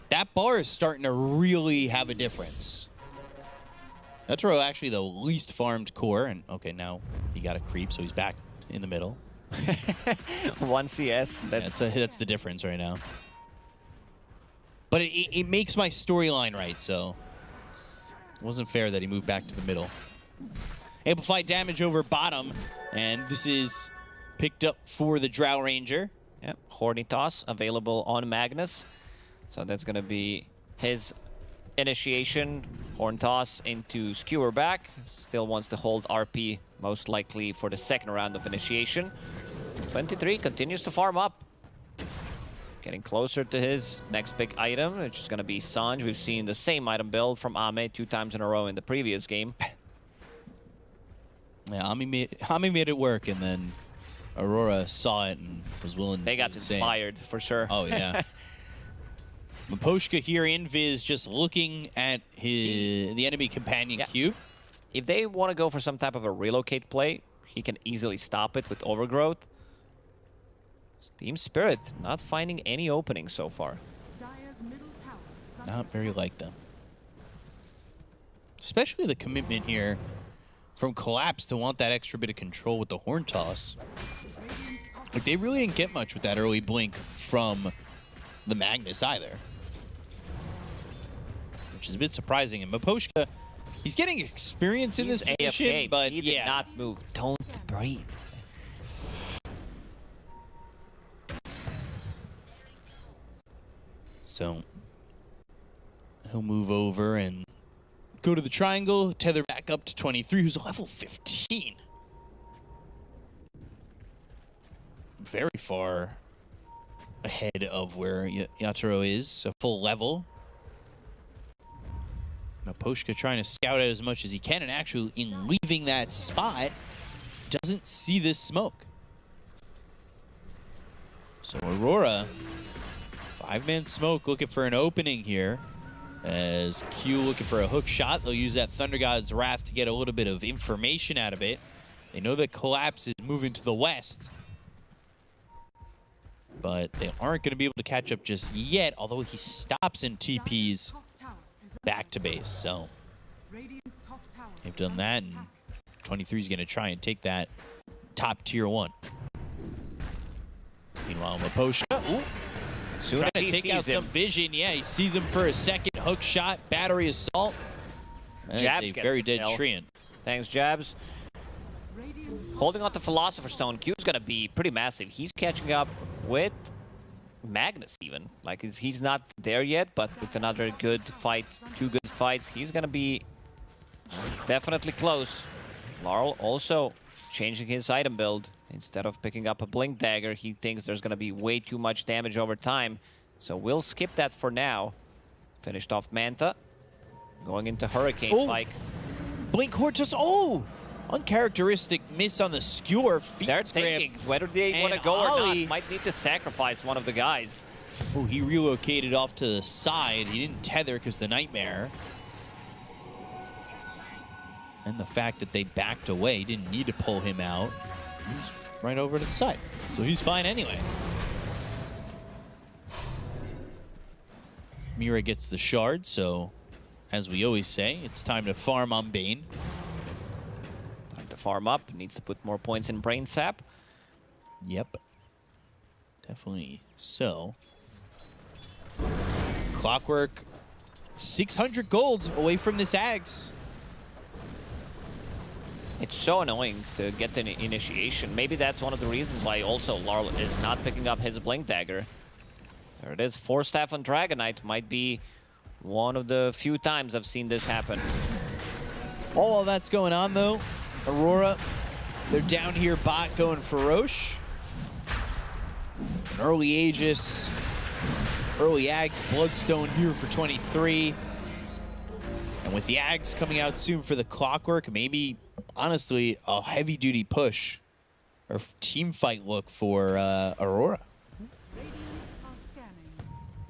that bar is starting to really have a difference. That's where actually the least farmed core, and okay, now he got a creep, so he's back in the middle. 1 CS. That's the difference right now. But it makes my storyline right, so it wasn't fair that he moved back to the middle. Amplified damage over bottom, and this is picked up for the Drow Ranger. Yep, Horny Toss available on Magnus. So that's going to be his initiation. Horn Toss into Skewer back. Still wants to hold RP, most likely for the second round of initiation. 23 continues to farm up. Getting closer to his next big item, which is going to be Sanj. We've seen the same item build from Ame 2 times in a row in the previous game. Yeah, Ame made it work, and then Aurora saw it and was willing. They got inspired for sure. Oh yeah. Miposhka here, Invis just looking at the enemy companion cube. If they want to go for some type of a relocate play, he can easily stop it with Overgrowth. Team Spirit not finding any openings so far. Not very like them. Especially the commitment here from Collapse to want that extra bit of control with the Horn Toss. Like, they really didn't get much with that early blink from the Magnus either. Which is a bit surprising. And Miposhka, he's getting experience in this position, AFK, but he did not move. Don't breathe. So he'll move over and go to the triangle, tether back up to 23, who's level 15. Very far ahead of where Yatoro is, a full level. Miposhka trying to scout out as much as he can, and actually in leaving that spot, doesn't see this smoke. So Aurora, 5-man smoke looking for an opening here. As Q looking for a hook shot. They'll use that Thunder God's Wrath to get a little bit of information out of it. They know that Collapse is moving to the west. But they aren't going to be able to catch up just yet, although he stops and TPs back to base. So they've done that, and 23 is going to try and take that top tier 1. Meanwhile, Miposhka, Soon trying as to he take sees out some him. vision. Yeah, he sees him for a second. Hook shot, battery assault. That Jabs is a gets very the dead kill. Treant. Thanks, Jabs. Holding on to Philosopher's Stone, Q's going to be pretty massive. He's catching up with Magnus even. Like, he's not there yet, but with another good fight, 2 good fights, he's going to be definitely close. Laurel also changing his item build. Instead of picking up a Blink Dagger, he thinks there's going to be way too much damage over time. So we'll skip that for now. Finished off Manta. Going into Hurricane Spike. Blink Hortus. Oh! Uncharacteristic miss on the skewer. They're thinking whether they want to go or not. Might need to sacrifice one of the guys. Oh, he relocated off to the side. He didn't tether because the Nightmare. And the fact that they backed away, didn't need to pull him out. right over to the side. So he's fine anyway. Mira gets the shard, so as we always say, it's time to farm on Bane. Time to farm up. Needs to put more points in Brain Sap. Yep. Definitely so. Clockwork, 600 gold away from this Ags. It's so annoying to get the initiation. Maybe that's one of the reasons why also Larl is not picking up his Blink Dagger. There it is, 4 staff on Dragonite. Might be one of the few times I've seen this happen. All of that's going on though. Aurora, they're down here bot going for Roche. An early Aegis, early Ags, Bloodstone here for 23. And with the Ags coming out soon for the Clockwork, maybe, honestly, a heavy-duty push or team fight look for Aurora.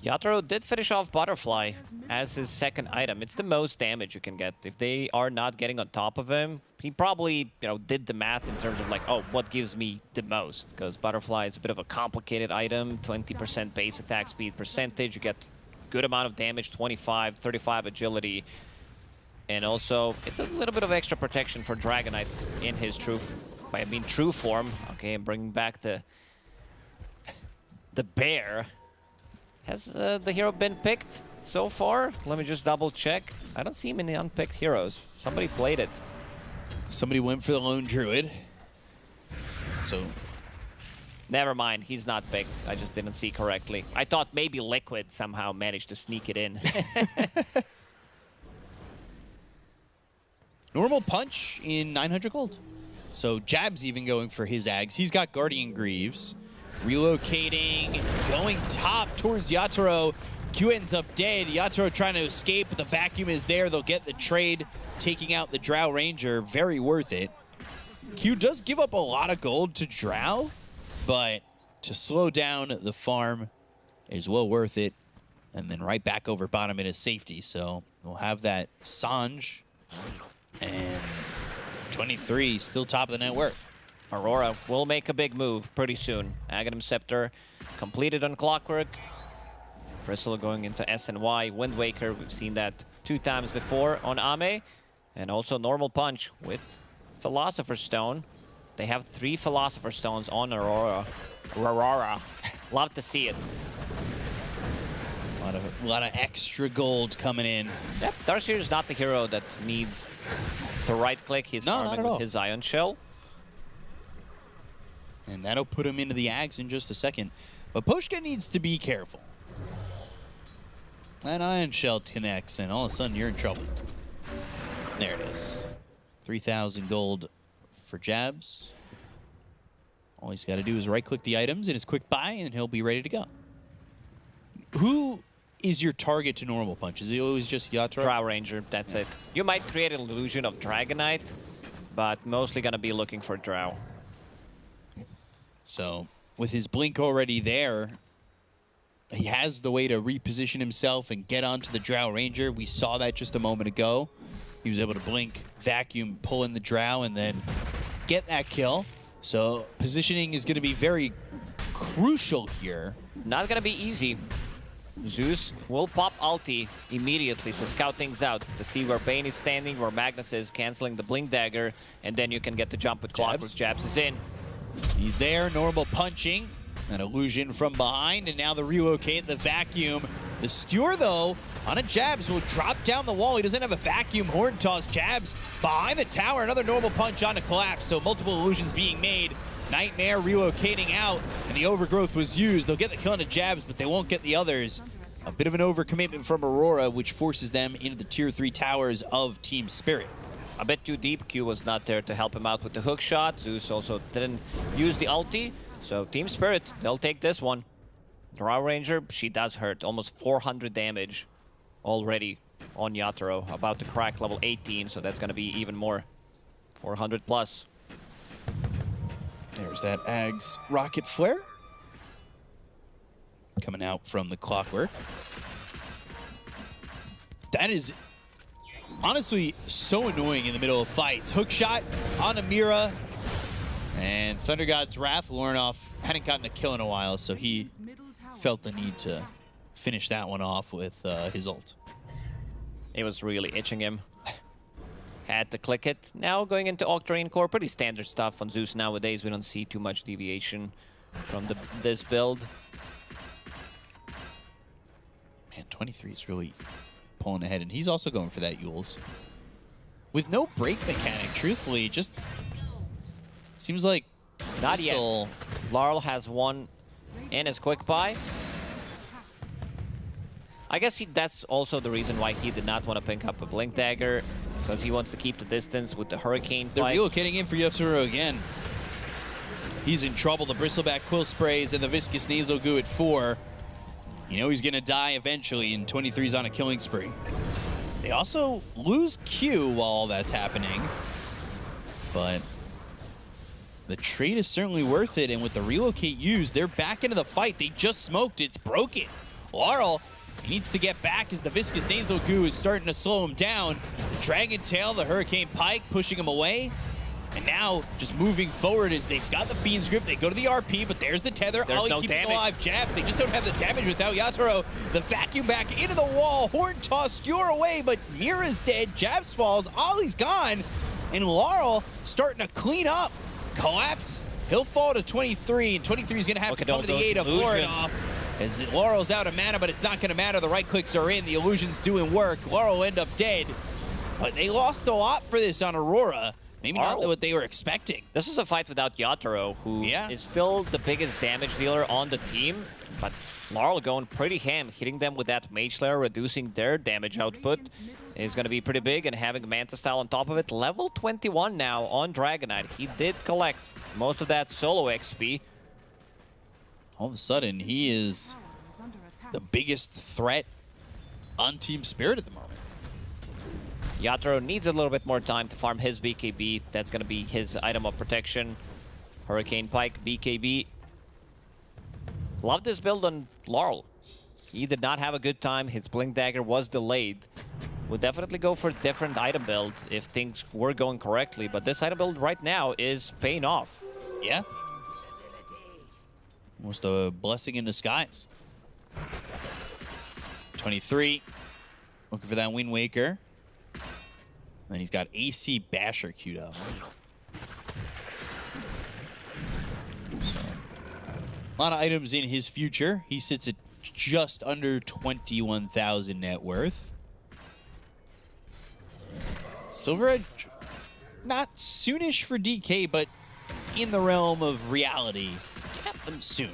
Yatoro did finish off Butterfly as his second item. It's the most damage you can get. If they are not getting on top of him, he probably, did the math in terms of like, oh, what gives me the most? Because Butterfly is a bit of a complicated item, 20% base attack speed percentage. You get good amount of damage, 25, 35 agility. And also, it's a little bit of extra protection for Dragonite in his true form. Okay, I'm bringing back the bear. Has the hero been picked so far? Let me just double check. I don't see him in the unpicked heroes. Somebody played it. Somebody went for the Lone Druid. So, never mind. He's not picked. I just didn't see correctly. I thought maybe Liquid somehow managed to sneak it in. Normal punch in 900 gold. So Jab's even going for his Ags. He's got Guardian Greaves. Relocating, going top towards Yatoro. Q ends up dead. Yatoro trying to escape, but the vacuum is there. They'll get the trade, taking out the Drow Ranger. Very worth it. Q does give up a lot of gold to Drow, but to slow down the farm is well worth it. And then right back over bottom in his safety. So we'll have that Sanj. And 23, still top of the net worth. Aurora will make a big move pretty soon. Aghanim Scepter completed on Clockwork. Bristle going into SNY. Wind Waker, we've seen that 2 times before on Ame. And also Normal Punch with Philosopher's Stone. They have 3 Philosopher's Stones on Aurora. Love to see it. A lot of extra gold coming in. Yep, Darkseer is not the hero that needs to right-click. He's farming with his Ion Shell. And that'll put him into the Ags in just a second. But Poshka needs to be careful. That Ion Shell connects, and all of a sudden you're in trouble. There it is. 3,000 gold for Jabs. All he's got to do is right-click the items in his quick buy, and he'll be ready to go. Who is your target to Normal Punch? Is it always just Yatoro? Drow Ranger, that's it. You might create an illusion of Dragonite, but mostly going to be looking for Drow. So, with his blink already there, he has the way to reposition himself and get onto the Drow Ranger. We saw that just a moment ago. He was able to blink, vacuum, pull in the Drow, and then get that kill. So, positioning is going to be very crucial here. Not going to be easy. Zeus will pop ulti immediately to scout things out, to see where Bane is standing, where Magnus is, canceling the Blink Dagger, and then you can get the jump with Clockwork. Jabs is in. He's there, Normal punching. An illusion from behind, and now the relocate, the vacuum. The skewer, though, on a Jabs will drop down the wall. He doesn't have a vacuum. Horn toss. Jabs behind the tower. Another Normal punch on a collapse, so multiple illusions being made. Nightmare relocating out, and the overgrowth was used. They'll get the kill on the Jabs, but they won't get the others. A bit of an overcommitment from Aurora, which forces them into the Tier 3 towers of Team Spirit. A bit too deep. Q was not there to help him out with the hook shot. Zeus also didn't use the ulti. So Team Spirit, they'll take this one. Drow Ranger, she does hurt. Almost 400 damage already on Yatoro. About to crack level 18, so that's going to be even more. 400 plus. There's that Ags Rocket Flare. Coming out from the Clockwork. That is honestly so annoying in the middle of fights. Hook shot on Amira. And Thunder God's Wrath, Lornoff hadn't gotten a kill in a while, so he felt the need to finish that one off with his ult. It was really itching him. Had to click it. Now going into Octarine Core, pretty standard stuff on Zeus nowadays. We don't see too much deviation from this build. Man, 23 is really pulling ahead, and he's also going for that Yules. With no break mechanic, truthfully, it just seems like not yet. Laurel has one in his quick buy. I guess that's also the reason why he did not want to pick up a Blink Dagger, because he wants to keep the distance with the Hurricane They're Pike. relocating in for Yotaro again. He's in trouble. The Bristleback Quill Sprays and the Viscous Nasal Goo at 4. You know he's going to die eventually, and 23's on a killing spree. They also lose Q while all that's happening, but the trade is certainly worth it, and with the relocate used, they're back into the fight. They just smoked. It's broken. Laurel, he needs to get back as the Viscous Nasal Goo is starting to slow him down. The Dragon Tail, the Hurricane Pike pushing him away. And now, just moving forward as they've got the Fiend's Grip. They go to the RP, but there's the tether. There's Ollie no keeping damage. alive. Jabs, they just don't have the damage without Yatoro. The vacuum back into the wall. Horn toss, skewer away, but Mira's dead. Jabs falls. Ollie's gone. And Laurel starting to clean up. Collapse. He'll fall to 23, and 23 is going to have to come to the aid of Lornoff. As Laurel's out of mana, but it's not going to matter. The right clicks are in. The illusion's doing work. Laurel will end up dead. But they lost a lot for this on Aurora. Maybe not what they were expecting. This is a fight without Yatoro, who is still the biggest damage dealer on the team, but Laurel going pretty ham, hitting them with that Mage Slayer, reducing their damage output is going to be pretty big, and having Manta Style on top of it. Level 21 now on Dragonite. He did collect most of that solo XP. All of a sudden, he is the biggest threat on Team Spirit at the moment. Yatoro needs a little bit more time to farm his BKB. That's going to be his item of protection. Hurricane Pike, BKB. Love this build on Laurel. He did not have a good time. His Blink Dagger was delayed. Would definitely go for a different item build if things were going correctly, but this item build right now is paying off. Yeah. Almost a blessing in disguise. 23. Looking for that Wind Waker. And he's got AC Basher queued up. So, a lot of items in his future. He sits at just under 21,000 net worth. Silver Edge, not soonish for DK, but in the realm of reality, soon.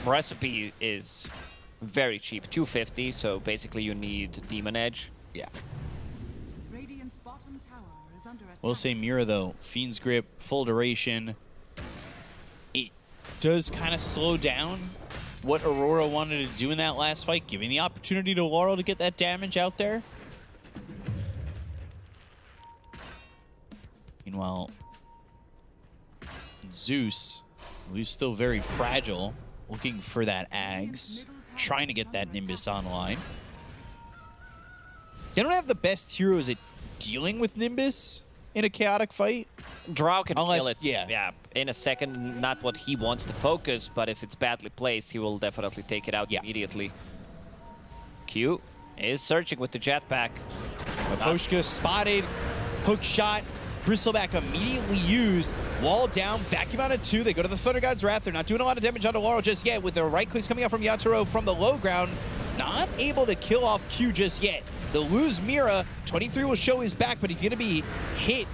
Recipe is very cheap, 250, so basically you need Demon Edge. Yeah. Radiant's bottom tower is under attack. We'll say Mira, though. Fiend's Grip, full duration. It does kind of slow down what Aurora wanted to do in that last fight, giving the opportunity to Laurel to get that damage out there. Meanwhile, Zeus, who's still very fragile, looking for that Ags, trying to get that Nimbus online. They don't have the best heroes at dealing with Nimbus in a chaotic fight. Drow can kill it. Yeah. In a second, not what he wants to focus, but if it's badly placed, he will definitely take it out immediately. Q is searching with the jetpack. Maposhka spotted, hook shot, Bristleback immediately used, wall down, vacuum out of 2. They go to the Thunder God's Wrath. They're not doing a lot of damage onto Laurel just yet, with the right clicks coming out from Yatoro from the low ground. Not able to kill off Q just yet. They'll lose Mira. 23 will show his back, but he's going to be hit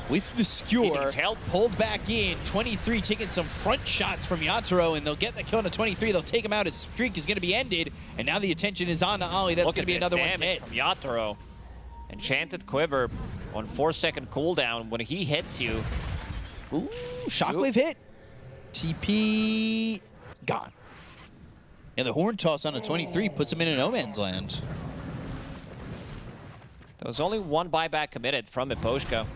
with the skewer. Pulled back in. 23 taking some front shots from Yatoro, and they'll get the kill into 23. They'll take him out. His streak is going to be ended, and now the attention is on to Ollie. That's going to be another one dead. From Yatoro. Enchanted Quiver on 4-second cooldown. When he hits you. Ooh, Shockwave hit. TP gone. And the Horn Toss on a 23 puts him in a no man's land. There was only one buyback committed from Miposhka.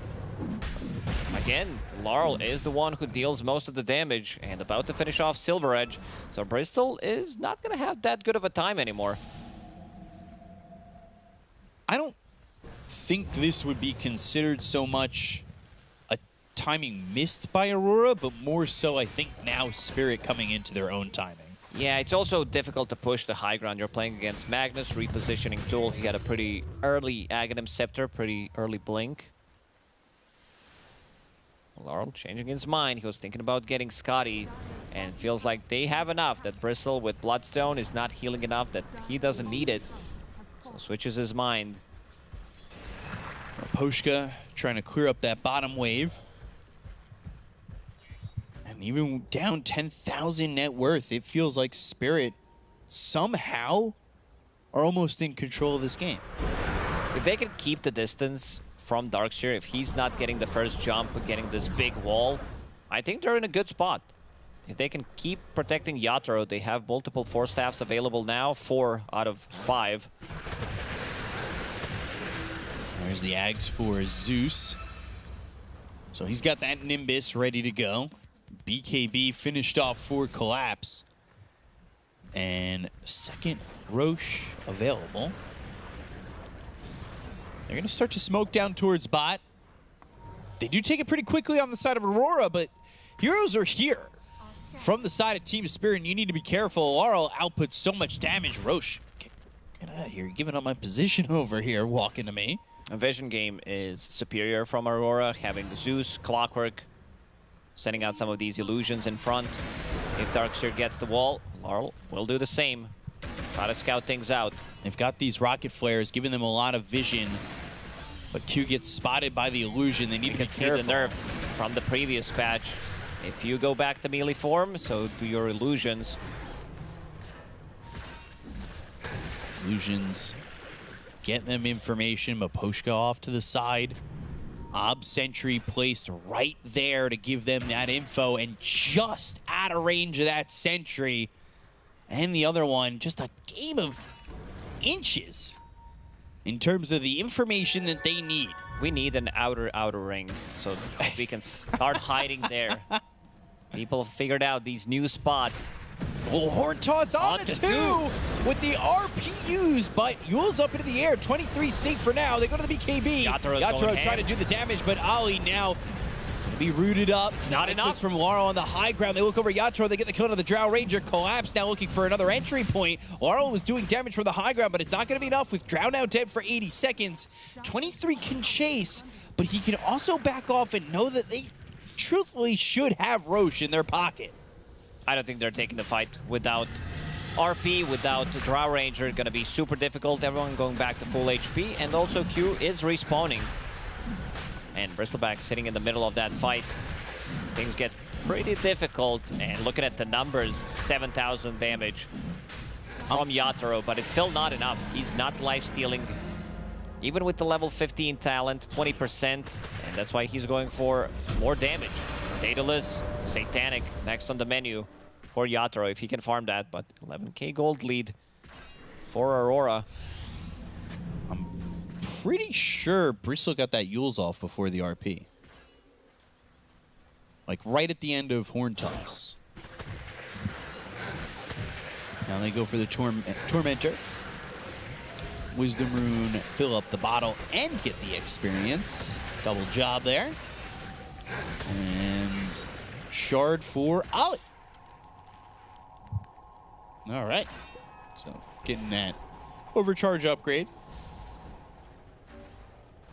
Again, Laurel is the one who deals most of the damage and about to finish off Silver Edge. So Bristol is not going to have that good of a time anymore. I don't think this would be considered so much a timing missed by Aurora, but more so, I think, now Spirit coming into their own timing. Yeah, it's also difficult to push the high ground. You're playing against Magnus, repositioning Tool. He had a pretty early Aghanim Scepter, pretty early Blink. Laurel changing his mind. He was thinking about getting Scotty and feels like they have enough, that Bristle with Bloodstone is not healing enough, that he doesn't need it. So switches his mind. Poshka trying to clear up that bottom wave. And even down 10,000 net worth, it feels like Spirit somehow are almost in control of this game. If they can keep the distance from Darkseer, if he's not getting the first jump, getting this big wall, I think they're in a good spot. If they can keep protecting Yatoro, they have multiple Force Staffs available now, 4 out of 5. There's the Ags for Zeus. So he's got that Nimbus ready to go. BKB finished off for Collapse. And second Roche available. They're going to start to smoke down towards bot. They do take it pretty quickly on the side of Aurora, but heroes are here. From the side of Team Spirit, and you need to be careful. Laurel outputs so much damage. Roche, get out of here. You're giving up my position over here, walking to me. A Vision game is superior from Aurora, having Zeus, Clockwork, sending out some of these illusions in front. If Darkseer gets the wall, Laurel will do the same. Try to scout things out. They've got these rocket flares, giving them a lot of vision. But Q gets spotted by the illusion. They need to be careful. You can see the nerf from the previous patch. If you go back to melee form, so do your illusions. Illusions get them information. Maposhka off to the side. Ob Sentry placed right there to give them that info, and just out of range of that Sentry. And the other one, just a game of inches in terms of the information that they need. We need an outer ring so we can start hiding there. People have figured out these new spots. Well, Horn Toss on the 2 with the RPUs, but Yule's up into the air. 23 safe for now. They go to the BKB. Yatoro trying to do the damage, but Ali now be rooted up. It's not enough. From Laurel on the high ground. They look over Yatoro. They get the kill on the Drow Ranger. Collapse now looking for another entry point. Laurel was doing damage from the high ground, but it's not going to be enough with Drow now dead for 80 seconds. 23 can chase, but he can also back off and know that they truthfully should have Roche in their pocket. I don't think they're taking the fight without RP, without the Drow Ranger. Going to be super difficult. Everyone going back to full HP, and also Q is respawning. And Bristleback sitting in the middle of that fight. Things get pretty difficult, and looking at the numbers, 7,000 damage from Yatoro, but it's still not enough. He's not life-stealing, even with the level 15 talent, 20%, and that's why he's going for more damage. Daedalus, Satanic, next on the menu for Yatoro, if he can farm that, but 11k gold lead for Aurora. I'm pretty sure Bristle got that Yules off before the RP. Like right at the end of Horn Toss. Now they go for the Tormentor. Wisdom Rune, fill up the bottle, and get the experience. Double job there. And Shard for Ollie. All right. So getting that overcharge upgrade.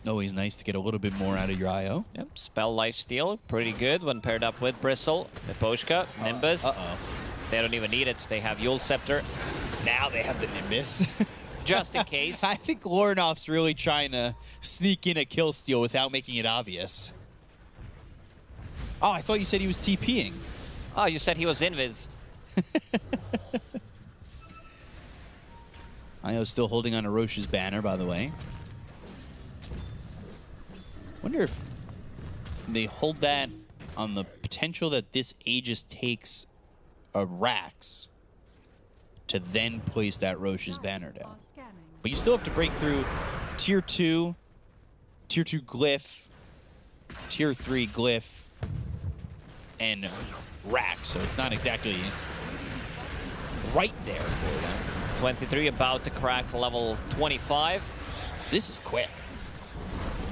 Always nice to get a little bit more out of your IO. Yep, Spell Lifesteal, pretty good when paired up with Bristle, Miposhka, Nimbus. They don't even need it. They have Yule Scepter. Now they have the Nimbus. Just in case. I think Lornoff's really trying to sneak in a kill steal without making it obvious. Oh, I thought you said he was TPing. Oh, you said he was invis. IO's still holding on to Roche's banner, by the way. Wonder if they hold that on the potential that this Aegis takes a Rax to then place that Roche's banner down. But you still have to break through Tier 2 Glyph, Tier 3 Glyph, and Rax, so it's not exactly right there for them. 23 about to crack level 25. This is quick.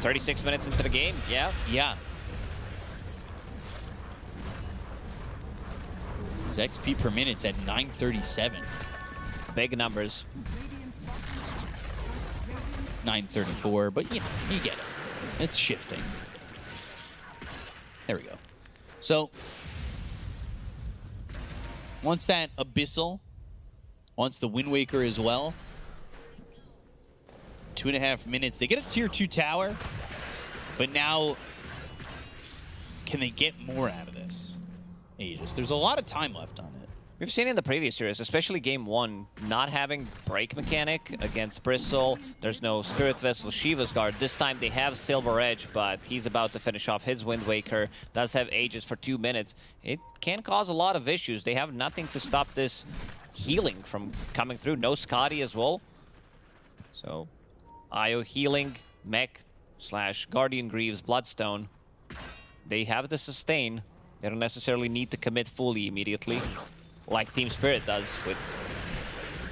36 minutes into the game, yeah. Yeah. His XP per minute's at 937. Big numbers. 934, but you get it. It's shifting. There we go. So, once that Abyssal, once the Wind Waker as well, 2.5 minutes. They get a tier 2 tower, but now can they get more out of this? Aegis. There's a lot of time left on it. We've seen in the previous series, especially game 1, not having break mechanic against Bristle. There's no Spirit Vessel Shiva's Guard. This time they have Silver Edge, but he's about to finish off his Wind Waker. Does have Aegis for 2 minutes. It can cause a lot of issues. They have nothing to stop this healing from coming through. No Scotty as well. So, IO healing, Mech / Guardian Greaves, Bloodstone. They have the sustain. They don't necessarily need to commit fully immediately, like Team Spirit does with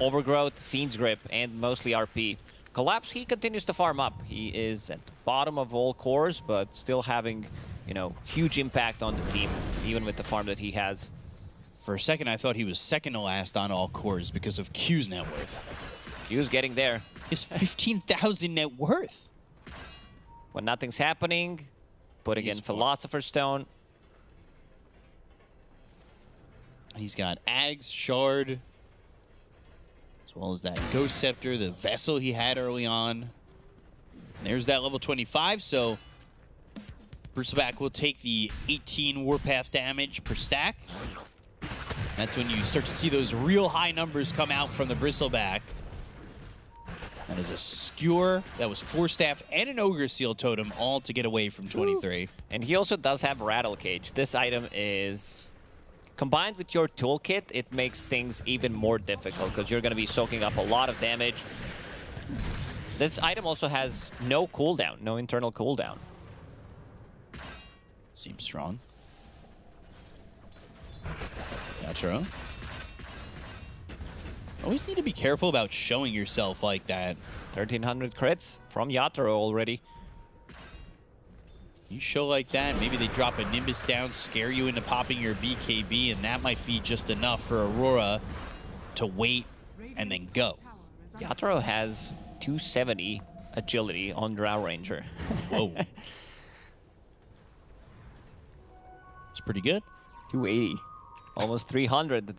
Overgrowth, Fiend's Grip, and mostly RP. Collapse, he continues to farm up. He is at the bottom of all cores, but still having, you know, huge impact on the team, even with the farm that he has. For a second, I thought he was second to last on all cores because of Q's net worth. Q's getting there. It's 15,000 net worth. When nothing's happening, putting in Philosopher's Stone. He's got Ags, Shard, as well as that Ghost Scepter, the Vessel he had early on. And there's that level 25, so Bristleback will take the 18 Warpath damage per stack. That's when you start to see those real high numbers come out from the Bristleback. That is a Skewer, that was 4 Staff, and an Ogre Seal Totem, all to get away from 23. Ooh. And he also does have Rattle Cage. This item is... combined with your toolkit, it makes things even more difficult because you're going to be soaking up a lot of damage. This item also has no cooldown, no internal cooldown. Seems strong. Yatoro. Always need to be careful about showing yourself like that. 1,300 crits from Yatoro already. You show like that, maybe they drop a Nimbus down, scare you into popping your BKB, and that might be just enough for Aurora to wait and then go. Yatoro has 270 agility on Drow Ranger. Whoa. It's pretty good. 280. Almost 300.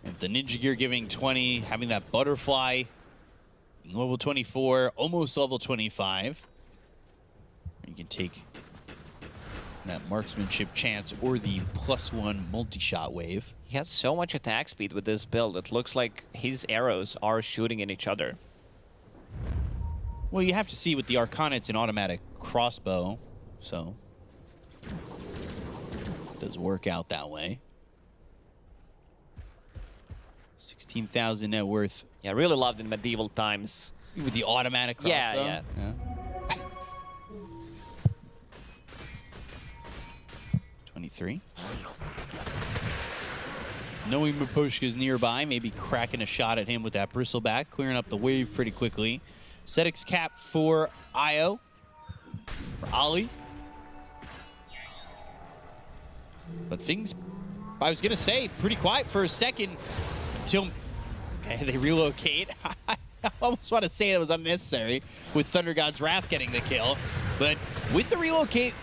And the Ninja Gear giving 20, having that Butterfly, level 24, almost level 25. You can take that marksmanship chance or the +1 multi-shot wave. He has so much attack speed with this build. It looks like his arrows are shooting in each other. Well, you have to see with the Arcana, it's an automatic crossbow, so it does work out that way. 16,000 net worth. Yeah, really loved in medieval times. With the automatic crossbow? Yeah. 23. Knowing Miposhka's nearby, maybe cracking a shot at him with that Bristleback, clearing up the wave pretty quickly. Setix cap for Io. For Ali. But things, I was going to say, pretty quiet for a second until they relocate. I almost want to say that was unnecessary with Thunder God's Wrath getting the kill. But with the relocate,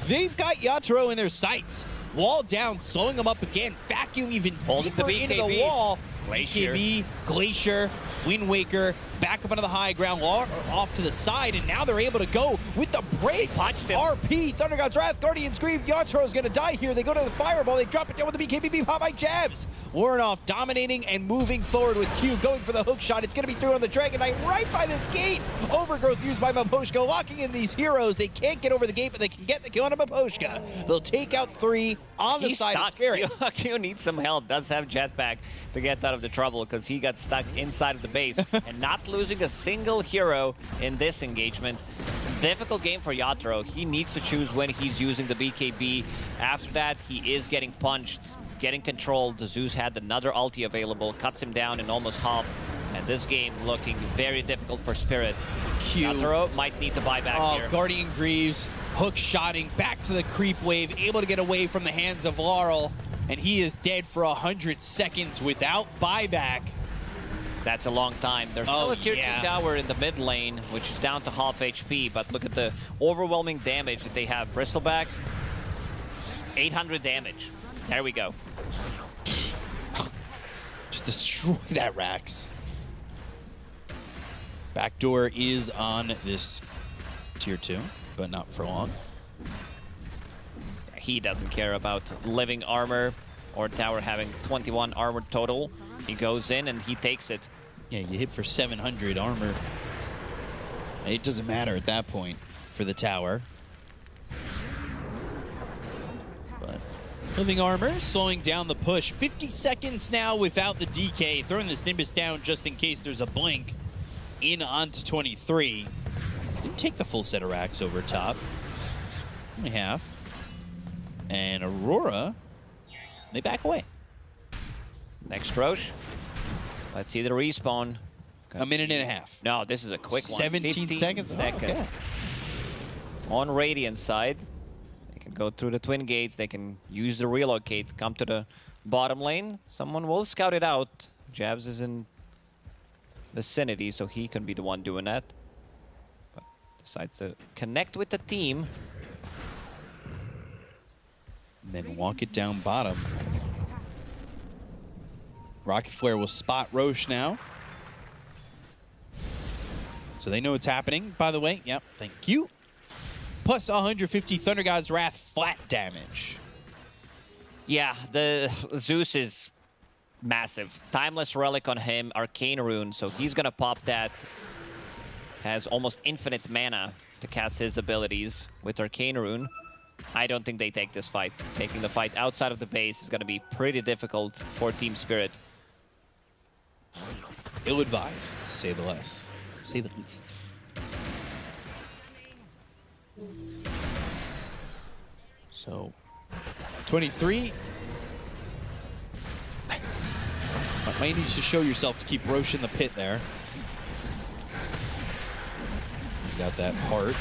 they've got Yatoro in their sights. Wall down, slowing them up again. Vacuum even deeper into the wall. Glacier. BKB, Glacier, Wind Waker, back up onto the high ground, off to the side, and now they're able to go with the break. RP, Thunder God's Wrath, Guardian's Grief. Yatoro's gonna die here. They go to the Fireball, they drop it down with the BKB, Popeye jabs. Warnoff dominating and moving forward with Q, going for the hook shot. It's gonna be through on the Dragon Knight right by this gate. Overgrowth used by Miposhka, locking in these heroes. They can't get over the gate, but they can get the kill on Miposhka. They'll take out 3 on the side of Scary. Q needs some help, does have Jetpack to get out of the trouble because he got stuck inside of the base and not losing a single hero in this engagement. Difficult game for Yatoro. He needs to choose when he's using the BKB. After that, he is getting punched, getting controlled. The Zeus had another ulti available, cuts him down in almost half, and And this game looking very difficult for Spirit. Q. Yatoro might need to buy back here. Guardian Greaves, hook shotting back to the creep wave, able to get away from the hands of Laurel, and he is dead for 100 seconds without buyback. That's a long time. There's still a tier 2 tower in the mid lane, which is down to half HP, but look at the overwhelming damage that they have. Bristleback, 800 damage. There we go. Just destroy that Rax. Backdoor is on this tier 2, but not for long. He doesn't care about living armor or tower having 21 armor total. He goes in and he takes it. Yeah, you hit for 700 armor. It doesn't matter at that point for the tower. But living armor, slowing down the push. 50 seconds now without the DK, throwing this Nimbus down just in case there's a blink. In onto 23. Didn't take the full set of racks over top. Only half. And Aurora, they back away. Next Roche. Let's see the respawn. A minute and a half. No, this is a quick one. 17 seconds. Oh, okay. On Radiant side, they can go through the twin gates. They can use the relocate, come to the bottom lane. Someone will scout it out. Jabs is in vicinity, so he can be the one doing that. But decides to connect with the team. And then walk it down bottom. Rocket Flare will spot Roche now. So they know what's happening, by the way. Yep, thank you. Plus 150 Thunder God's Wrath flat damage. Yeah, the Zeus is massive. Timeless Relic on him, Arcane Rune, so he's gonna pop that. Has almost infinite mana to cast his abilities with Arcane Rune. I don't think they take this fight. Taking the fight outside of the base is gonna be pretty difficult for Team Spirit. Ill-advised, to say the least. Say the least. So, 23. Might need to show yourself to keep Roche in the pit there. He's got that heart.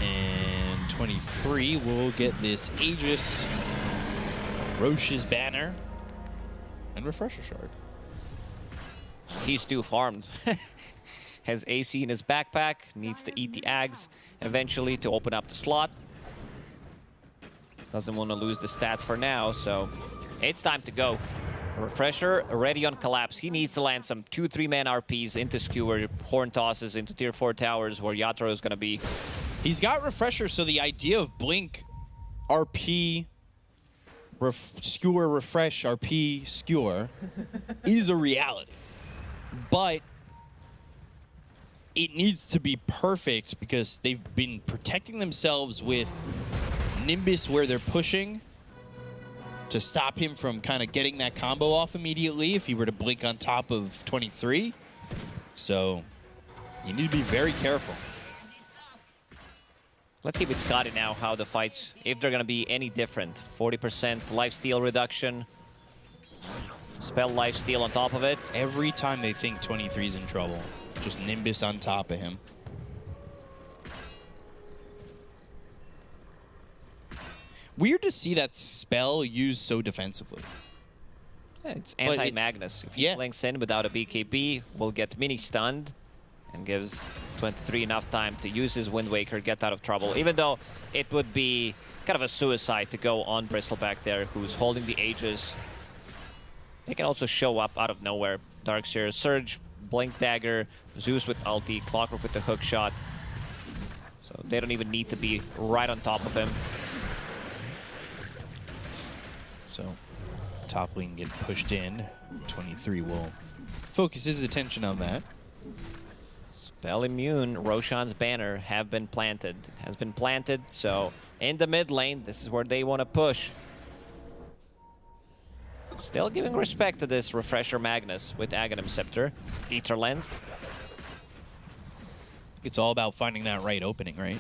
And 23 will get this Aegis, Roche's banner, and Refresher Shard. He's too farmed. Has AC in his backpack, needs to eat the Ags eventually to open up the slot. Doesn't want to lose the stats for now, so it's time to go. Refresher ready on collapse. He needs to land some 2-3 man RPs into Skewer, horn tosses into tier 4 towers where Yatoro is going to be. He's got Refresher, so the idea of Blink, RP, Skewer, Refresh, RP, Skewer is a reality. But it needs to be perfect because they've been protecting themselves with Nimbus where they're pushing to stop him from kind of getting that combo off immediately if he were to blink on top of 23. So you need to be very careful. Let's see with Scotty now how the fights, if they're going to be any different. 40% lifesteal reduction. Spell lifesteal on top of it. Every time they think 23's in trouble, just Nimbus on top of him. Weird to see that spell used so defensively. Yeah, it's anti-Magnus. If he blinks in without a BKB, will get mini-stunned and gives 23 enough time to use his Wind Waker, get out of trouble. Even though it would be kind of a suicide to go on Bristleback there, who's holding the Aegis. They can also show up out of nowhere. Darkseer, Surge, Blink Dagger, Zeus with ulti, Clockwork with the hook shot. So they don't even need to be right on top of him. So top lane get pushed in. 23 will focus his attention on that. Spell immune, Roshan's banner have been planted. Has been planted, so in the mid lane, this is where they want to push. Still giving respect to this Refresher Magnus with Aghanim Scepter. Ether Lens. It's all about finding that right opening, right?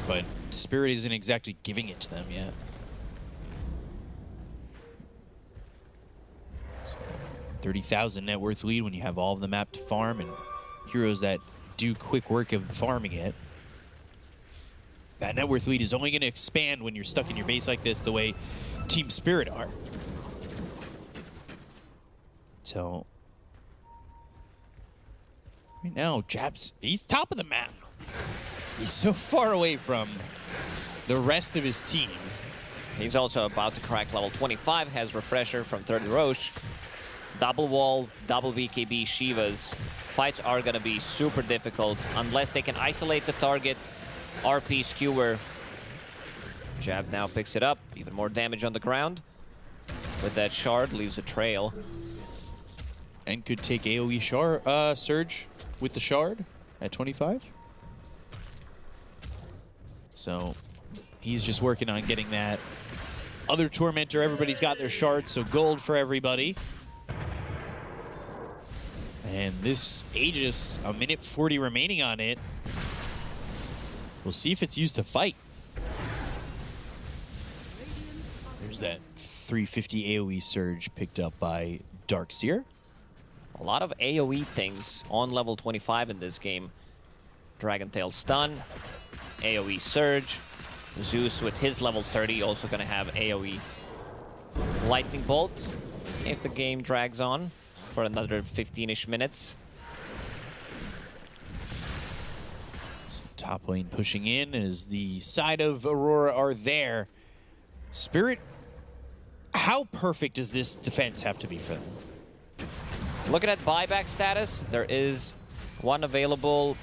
But Spirit isn't exactly giving it to them yet. 30,000 net worth lead when you have all of the map to farm and heroes that do quick work of farming it. That net worth lead is only going to expand when you're stuck in your base like this, the way Team Spirit are. So, right now, Jabs, he's top of the map. He's so far away from the rest of his team. He's also about to crack level 25, has Refresher from 30 Roche. Double wall, double BKB Shivas. Fights are going to be super difficult unless they can isolate the target. RP Skewer. Jab now picks it up. Even more damage on the ground. With that shard, leaves a trail. And could take AoE Surge with the shard at 25. So he's just working on getting that other Tormentor. Everybody's got their shards, so gold for everybody. And this Aegis, a minute 40 remaining on it. We'll see if it's used to fight. There's that 350 AoE Surge picked up by Darkseer. A lot of AoE things on level 25 in this game. Dragon Tail Stun, AoE Surge. Zeus with his level 30 also going to have AoE Lightning Bolt if the game drags on for another 15-ish minutes. Top lane pushing in as the side of Aurora are there. Spirit, how perfect does this defense have to be for them? Looking at buyback status, there is one available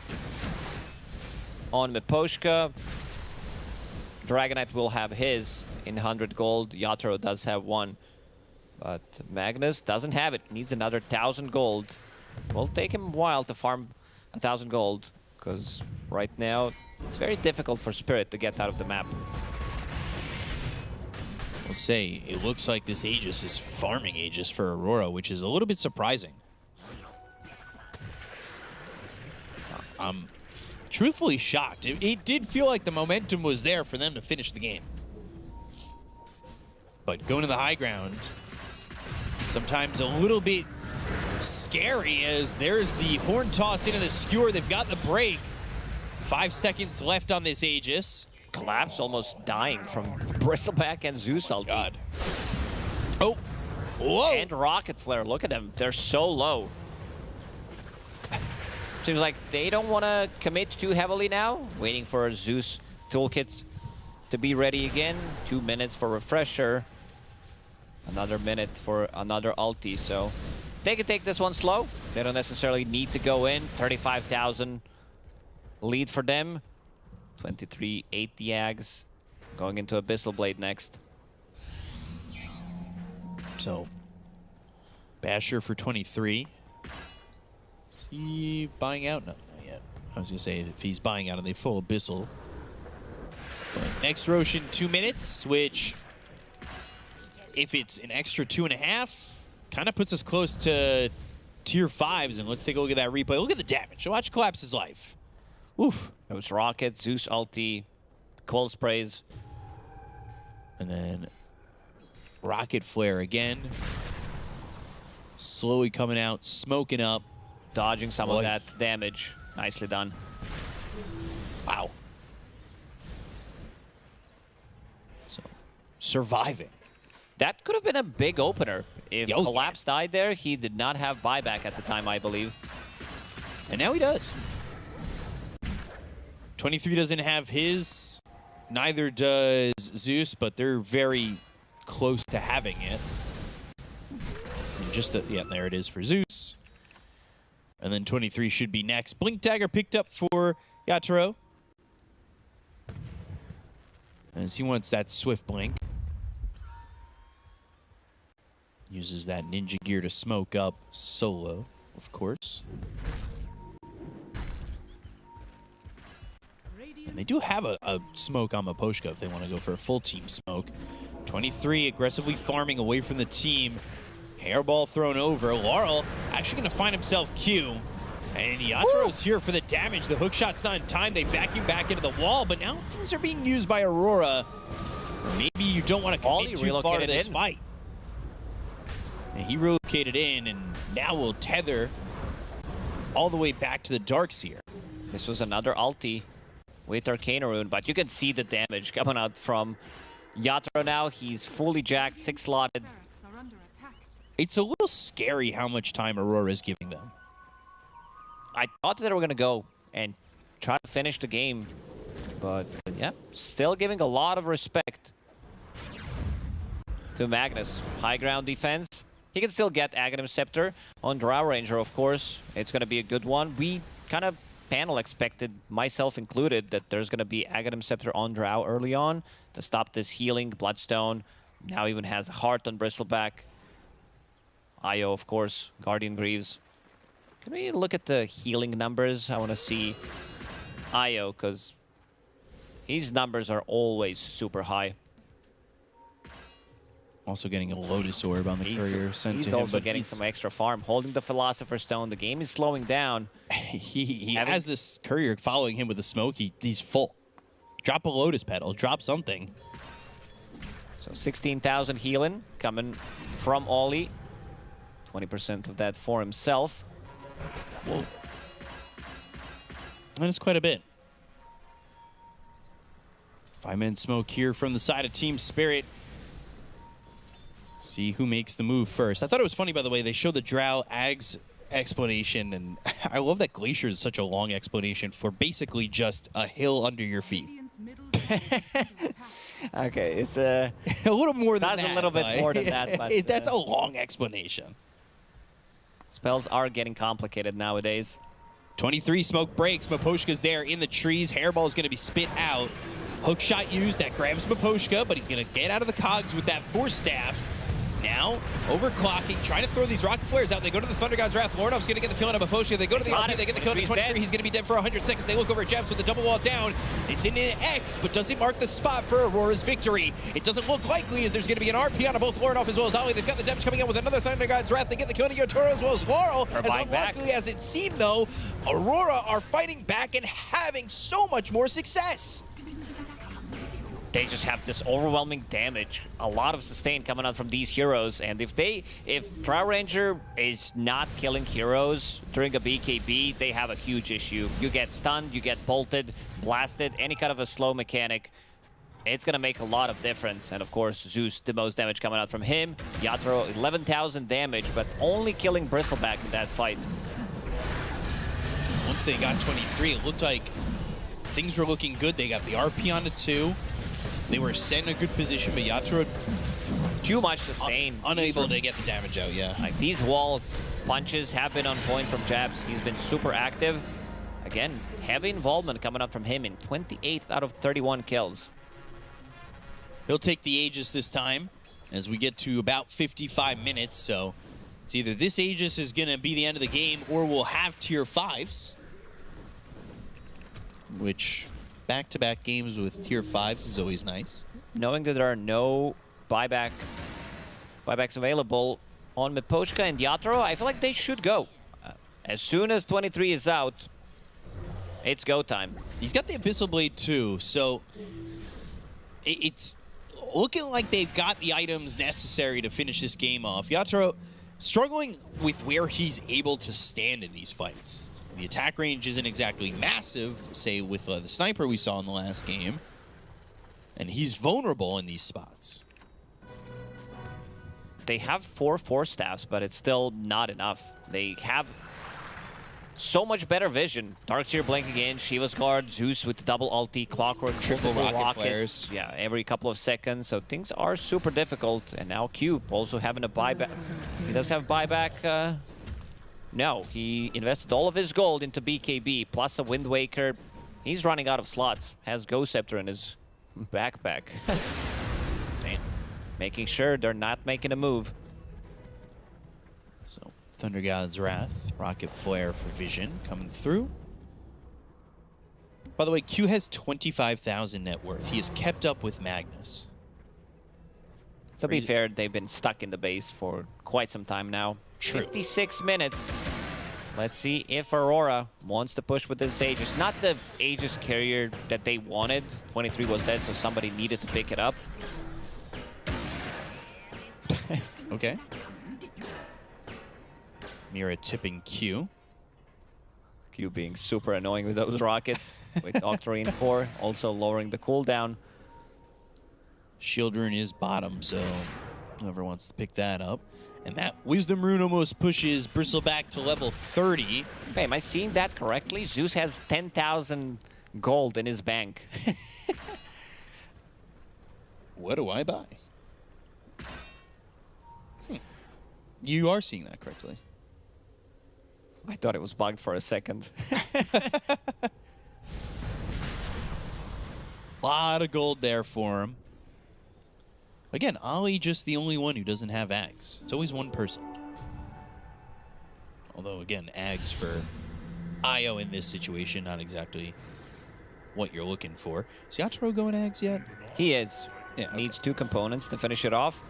on Miposhka. Dragonite will have his in 100 gold. Yatoro does have one. But Magnus doesn't have it. Needs another 1,000 gold. Will take him a while to farm 1,000 gold. Because right now, it's very difficult for Spirit to get out of the map. I'll say, it looks like this Aegis is farming Aegis for Aurora, which is a little bit surprising. I'm truthfully shocked. It did feel like the momentum was there for them to finish the game. But going to the high ground, sometimes a little bit scary as there's the horn toss into the skewer. They've got the break. 5 seconds left on this Aegis. Collapse almost dying from Bristleback and Zeus ulti. God. Oh. Whoa. And Rocket Flare. Look at them. They're so low. Seems like they don't want to commit too heavily now. Waiting for Zeus toolkit to be ready again. 2 minutes for Refresher. Another minute for another ulti. So they can take this one slow. They don't necessarily need to go in. 35,000 lead for them. 23, 8 Diags. Going into Abyssal Blade next. So, Basher for 23. Is he buying out? No, not yet. I was going to say, if he's buying out, and they full Abyssal. But next Roshan, 2 minutes, which, if it's an extra 2.5, kind of puts us close to tier 5s. And let's take a look at that replay. Look at the damage. Watch collapse his life. Oof. Those rockets, Zeus ulti, cold sprays. And then Rocket Flare again. Slowly coming out, smoking up. Dodging some of that damage. Nicely done. Wow. So, surviving. That could have been a big opener. If Collapse died there, he did not have buyback at the time, I believe. And now he does. 23 doesn't have his. Neither does Zeus, but they're very close to having it. And just yeah, there it is for Zeus. And then 23 should be next. Blink Dagger picked up for Yatoro. As he wants that swift blink. Uses that ninja gear to smoke up solo, of course. And they do have a smoke on Miposhka if they want to go for a full team smoke. 23 aggressively farming away from the team. Hairball thrown over. Laurel actually going to find himself Q. And Yatoro's here for the damage. The hook shot's not in time. They vacuum back into the wall, but now things are being used by Aurora. Maybe you don't want to commit too far to this fight. And he relocated in, and now will tether all the way back to the Darkseer. This was another ulti with Arcana Rune, but you can see the damage coming out from Yatoro now. He's fully jacked, 6-slotted. It's a little scary how much time Aurora is giving them. I thought that they were going to go and try to finish the game, but yeah, still giving a lot of respect to Magnus. High ground defense. He can still get Aghanim Scepter on Drow Ranger, of course. It's going to be a good one. We kind of panel expected, myself included, that there's going to be Aghanim Scepter on Drow early on to stop this healing. Bloodstone now even has a heart on Bristleback. Io, of course, Guardian Greaves. Can we look at the healing numbers? I want to see Io, because his numbers are always super high. Also getting a Lotus Orb on the courier sent to him. He's also getting some extra farm, holding the Philosopher's Stone. The game is slowing down. he has this courier following him with the smoke. He's full. Drop a Lotus Petal. Drop something. So 16,000 healing coming from Ollie. 20% of that for himself. Whoa. That is quite a bit. 5-minute smoke here from the side of Team Spirit. See who makes the move first. I thought it was funny, by the way, they showed the Drow Ags explanation, and I love that Glacier is such a long explanation for basically just a hill under your feet. Okay, it's a little more than that. That's a little bit more than that. But, that's a long explanation. Spells are getting complicated nowadays. 23 smoke breaks. Miposhka's there in the trees. Hairball is going to be spit out. Hook shot used. That grabs Miposhka, but he's going to get out of the cogs with that Force Staff. Now, overclocking, trying to throw these rocket flares out. They go to the Thunder God's Wrath. Lornov's going to get the kill on Miposhka. They go to the RP. They get the kill on 23. He's going to be dead for 100 seconds. They look over at Gems with the double wall down. It's in an X, but does it mark the spot for Aurora's victory? It doesn't look likely, as there's going to be an RP on both Lorinov as well as Ollie. They've got the damage coming out with another Thunder God's Wrath. They get the kill on Yotaro as well as Laurel. As unlikely as it seemed, though, Aurora are fighting back and having so much more success. They just have this overwhelming damage, a lot of sustain coming out from these heroes, and if Drow Ranger is not killing heroes during a BKB, they have a huge issue. You get stunned, you get bolted, blasted, any kind of a slow mechanic, it's gonna make a lot of difference. And of course, Zeus, the most damage coming out from him. Yatoro, 11,000 damage, but only killing Bristleback in that fight. Once they got 23, it looked like things were looking good. They got the RP on the 2. They were set in a good position, but Yatoro too much sustain. Unable to get the damage out, yeah. Like these walls punches have been on point from Jabs. He's been super active. Again, heavy involvement coming up from him in 28th out of 31 kills. He'll take the Aegis this time as we get to about 55 minutes. So it's either this Aegis is going to be the end of the game or we'll have tier 5s, which back-to-back games with tier 5s is always nice. Knowing that there are no buybacks available on Miposhka and Yatoro, I feel like they should go. As soon as 23 is out, it's go time. He's got the Abyssal Blade too, so it's looking like they've got the items necessary to finish this game off. Yatoro struggling with where he's able to stand in these fights. The attack range isn't exactly massive, say with the sniper we saw in the last game. And he's vulnerable in these spots. They have 4 Force Staffs, but it's still not enough. They have so much better vision. Darkseer blinking in, Shiva's Guard, Zeus with the double ulti, Clockwork, triple rockets. Flares. Yeah, every couple of seconds. So things are super difficult. And now Cube also having a buyback. He does have buyback. No, he invested all of his gold into BKB, plus a Wind Waker. He's running out of slots. Has Ghost Scepter in his backpack. Damn. Making sure they're not making a move. So, Thunder God's Wrath, Rocket Flare for vision coming through. By the way, Q has 25,000 net worth. He has kept up with Magnus. To be fair, they've been stuck in the base for quite some time now. True. 56 minutes. Let's see if Aurora wants to push with this Aegis. Not the Aegis carrier that they wanted. 23 was dead, so somebody needed to pick it up. Okay. Mira tipping Q. Q being super annoying with those rockets, with Octarine core, also lowering the cooldown. Shield rune is bottom, so whoever wants to pick that up. And that Wisdom rune almost pushes Bristleback to level 30. Hey, am I seeing that correctly? Zeus has 10,000 gold in his bank. What do I buy? You are seeing that correctly. I thought it was bugged for a second. Lot of gold there for him. Again, Ollie just the only one who doesn't have Ags. It's always one person. Although, again, Ags for Io in this situation, not exactly what you're looking for. Is Yatoro going Ags yet? He is. Yeah, okay. Needs 2 components to finish it off.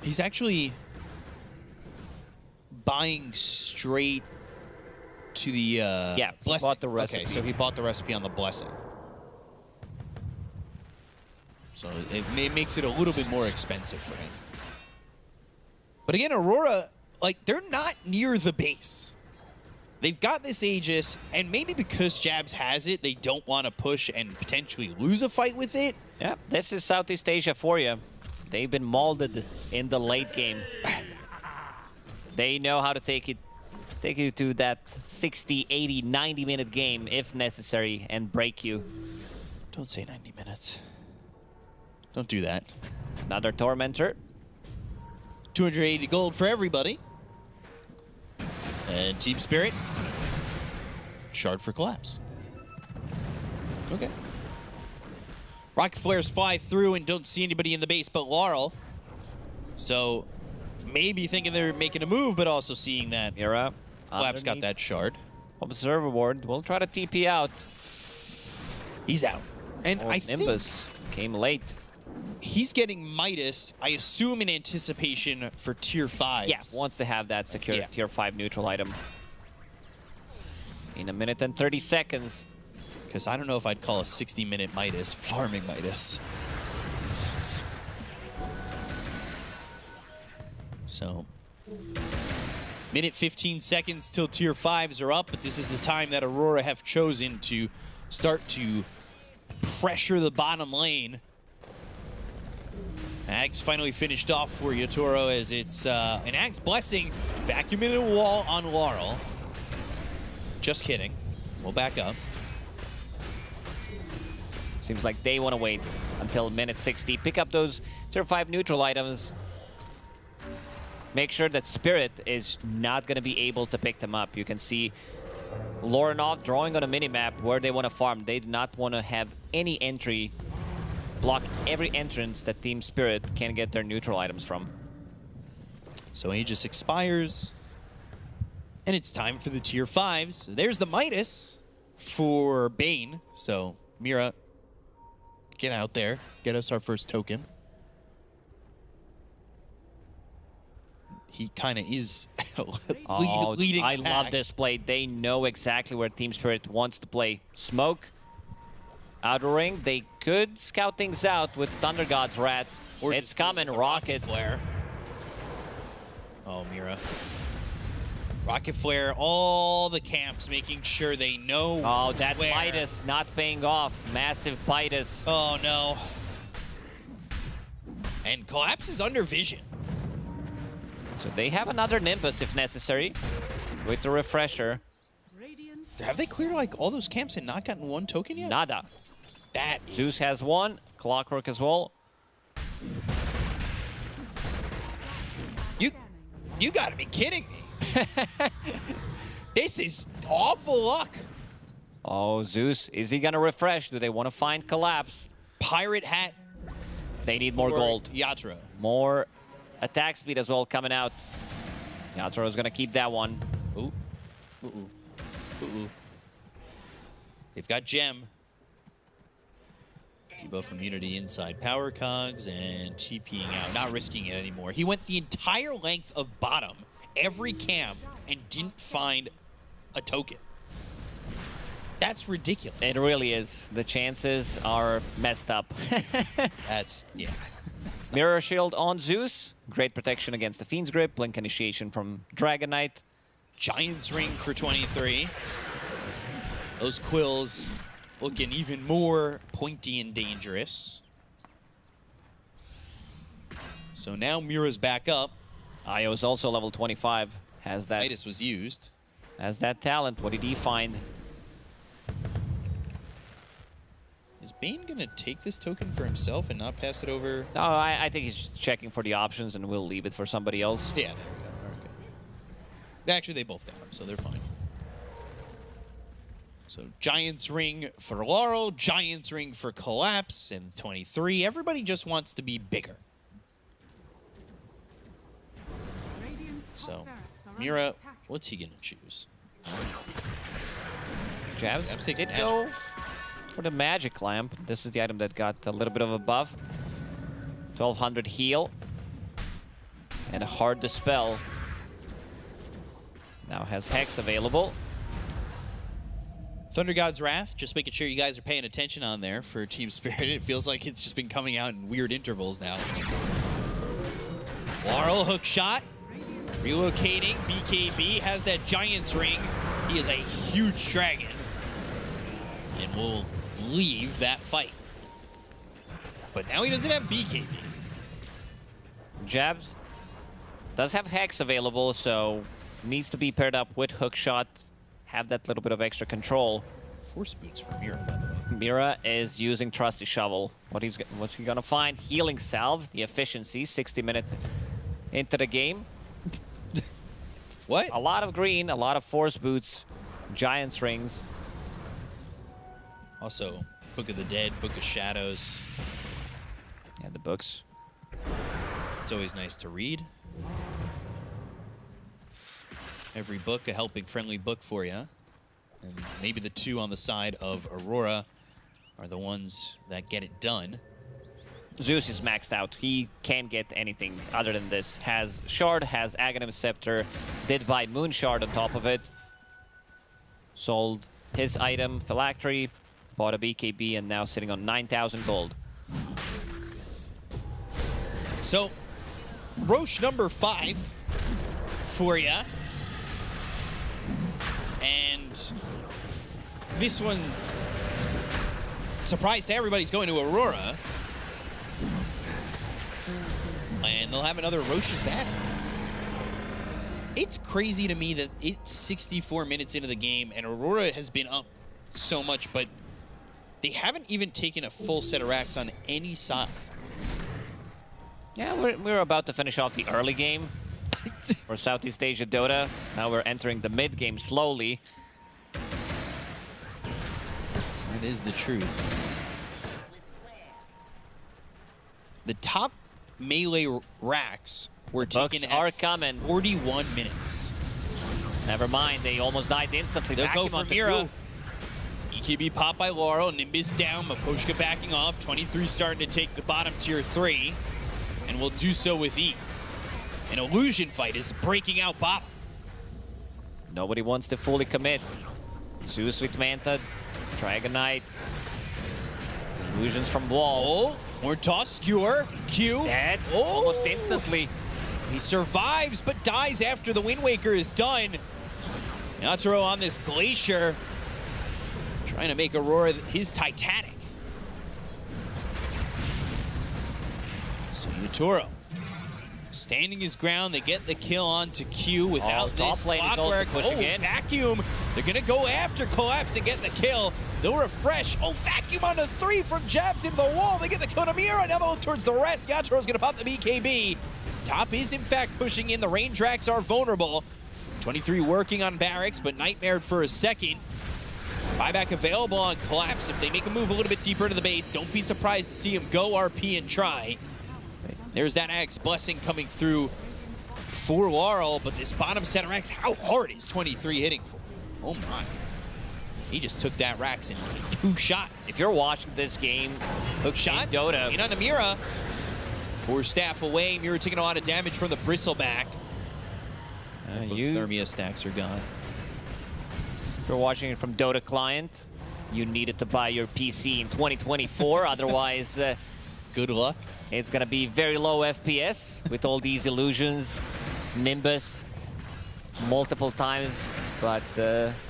He's actually buying straight to the yeah, blessing. He bought the recipe. Okay, so he bought the recipe on the blessing. So it makes it a little bit more expensive for him. But again, Aurora, like, they're not near the base. They've got this Aegis, and maybe because Jabs has it, they don't want to push and potentially lose a fight with it. Yeah, this is Southeast Asia for you. They've been molded in the late game. They know how to take you to that 60, 80, 90-minute game if necessary and break you. Don't say 90 minutes. Don't do that. Another Tormentor. 280 gold for everybody. And Team Spirit. Shard for collapse. Okay. Rocket flares fly through and don't see anybody in the base but Laurel. So maybe thinking they're making a move, but also seeing that Mira Collapse got that shard. Observer ward. We'll try to TP out. He's out. And I Nimbus came late. He's getting Midas, I assume in anticipation for tier 5. Yeah, wants to have that secure tier 5 neutral item. In 1 minute and 30 seconds. Because I don't know if I'd call a 60-minute Midas farming Midas. So, minute 15 seconds till tier 5s are up, but this is the time that Aurora have chosen to start to pressure the bottom lane. Ags finally finished off for Yatoro as it's an Ags Blessing, vacuuming a wall on Laurel. Just kidding. We'll back up. Seems like they want to wait until minute 60. Pick up those tier 5 neutral items. Make sure that Spirit is not going to be able to pick them up. You can see Lorenov drawing on a minimap where they want to farm. They do not want to have any entry, block every entrance that Team Spirit can get their neutral items from. So Aegis expires, and it's time for the tier 5s. So there's the Midas for Bane. So Mira, get out there, get us our first token. He kind of is leading I pack. love this play. They know exactly where Team Spirit wants to play. Smoke, outer ring. They could scout things out with Thunder God's Rat. It's coming, rockets. Flare. Oh, Mira. Rocket Flare, all the camps making sure they know. Oh, that Midas not paying off. Massive Midas. Oh, no. And Collapse is under vision. So they have another Nimbus if necessary with the refresher. Have they cleared like all those camps and not gotten one token yet? Nada. That Zeus has one, Clockwork as well. You gotta be kidding me. This is awful luck. Oh, Zeus, is he gonna refresh? Do they want to find Collapse? Pirate Hat. They need more gold. Yatra. More attack speed as well coming out. Yatra is gonna keep that one. Ooh. Ooh. Ooh. They've got Gem. Debuff immunity inside power cogs and TPing out, not risking it anymore. He went the entire length of bottom, every camp, and didn't find a token. That's ridiculous. It really is. The chances are messed up. That's, yeah. Mirror Shield on Zeus. Great protection against the Fiend's Grip. Blink Initiation from Dragon Knight. Giants ring for 23. Those quills looking even more pointy and dangerous. So now Mira's back up. Io is also level 25. Has that. Midas was used. Has that talent. What did he find? Is Bane gonna take this token for himself and not pass it over? No, I think he's checking for the options and we'll leave it for somebody else. Yeah, there we go. All right, good. Actually, they both got him, so they're fine. So Giants ring for Laurel, Giants ring for Collapse, and 23. Everybody just wants to be bigger. So Mira, what's he gonna choose? Jabs takes did magic. go for the magic lamp. This is the item that got a little bit of a buff. 1200 heal. And a hard dispel. Now has Hex available. Thunder God's Wrath, just making sure you guys are paying attention on there for Team Spirit. It feels like it's just been coming out in weird intervals now. Laurel hook shot. Relocating. BKB has that Giants ring. He is a huge dragon. And will leave that fight. But now he doesn't have BKB. Jabs does have Hex available, so needs to be paired up with Hookshot. Have that little bit of extra control. Force boots for Mira, by the way. Mira is using Trusty Shovel. What's he gonna find? Healing Salve, the efficiency, 60 minutes into the game. What? A lot of green, a lot of Force Boots, Giants rings. Also, Book of the Dead, Book of Shadows. Yeah, the books. It's always nice to read. Every book a helping friendly book for you. And maybe the two on the side of Aurora are the ones that get it done. Zeus is maxed out. He can't get anything other than this. Has Shard, has Aghanim Scepter, did buy Moon Shard on top of it. Sold his item, Phylactery, bought a BKB, and now sitting on 9,000 gold. So, Roche number 5 for ya. And this one, surprise to everybody's going to Aurora. And they'll have another Roche's battle. It's crazy to me that it's 64 minutes into the game and Aurora has been up so much, but they haven't even taken a full set of racks on any side. Yeah, we're about to finish off the early game for Southeast Asia Dota. Now we're entering the mid game slowly. That is the truth. The top melee racks were taken at 41 minutes. Never mind, they almost died instantly. They'll go Vacuum for onto Mira. Q. EKB pop by Laurel, Nimbus down, Maposhka backing off. 23 starting to take the bottom tier 3, and will do so with ease. An illusion fight is breaking out bottom. Nobody wants to fully commit. Zeus with Manta, Dragon Knight, illusions from Wall. More toss, skewer, Q. Dead, almost instantly. He survives, but dies after the Wind Waker is done. Yatoro on this Glacier, trying to make Aurora his Titanic. So Yatoro standing his ground. They get the kill onto Q without this clockwork. Vacuum. They're going to go after Collapse and get the kill. They'll refresh. Vacuum on the 3 from Jabs into the wall. They get the kill to Mira. Now they'll look towards the rest. Yatoro's going to pop the BKB. Top is, in fact, pushing in. The range racks are vulnerable. 23 working on Barracks, but nightmared for a second. Buyback available on Collapse. If they make a move a little bit deeper into the base, don't be surprised to see him go RP and try. There's that Axe Blessing coming through for Laurel, but this bottom set of racks, how hard is 23 hitting for? Oh my. He just took that racks in 2 shots. If you're watching this game, hook shot, Dota. In on the Mira. 4 staff away. Mira taking a lot of damage from the Bristleback. Thermia stacks are gone. If you're watching it from Dota Client, you needed to buy your PC in 2024. Otherwise, good luck. It's going to be very low FPS with all these illusions, Nimbus. multiple times. But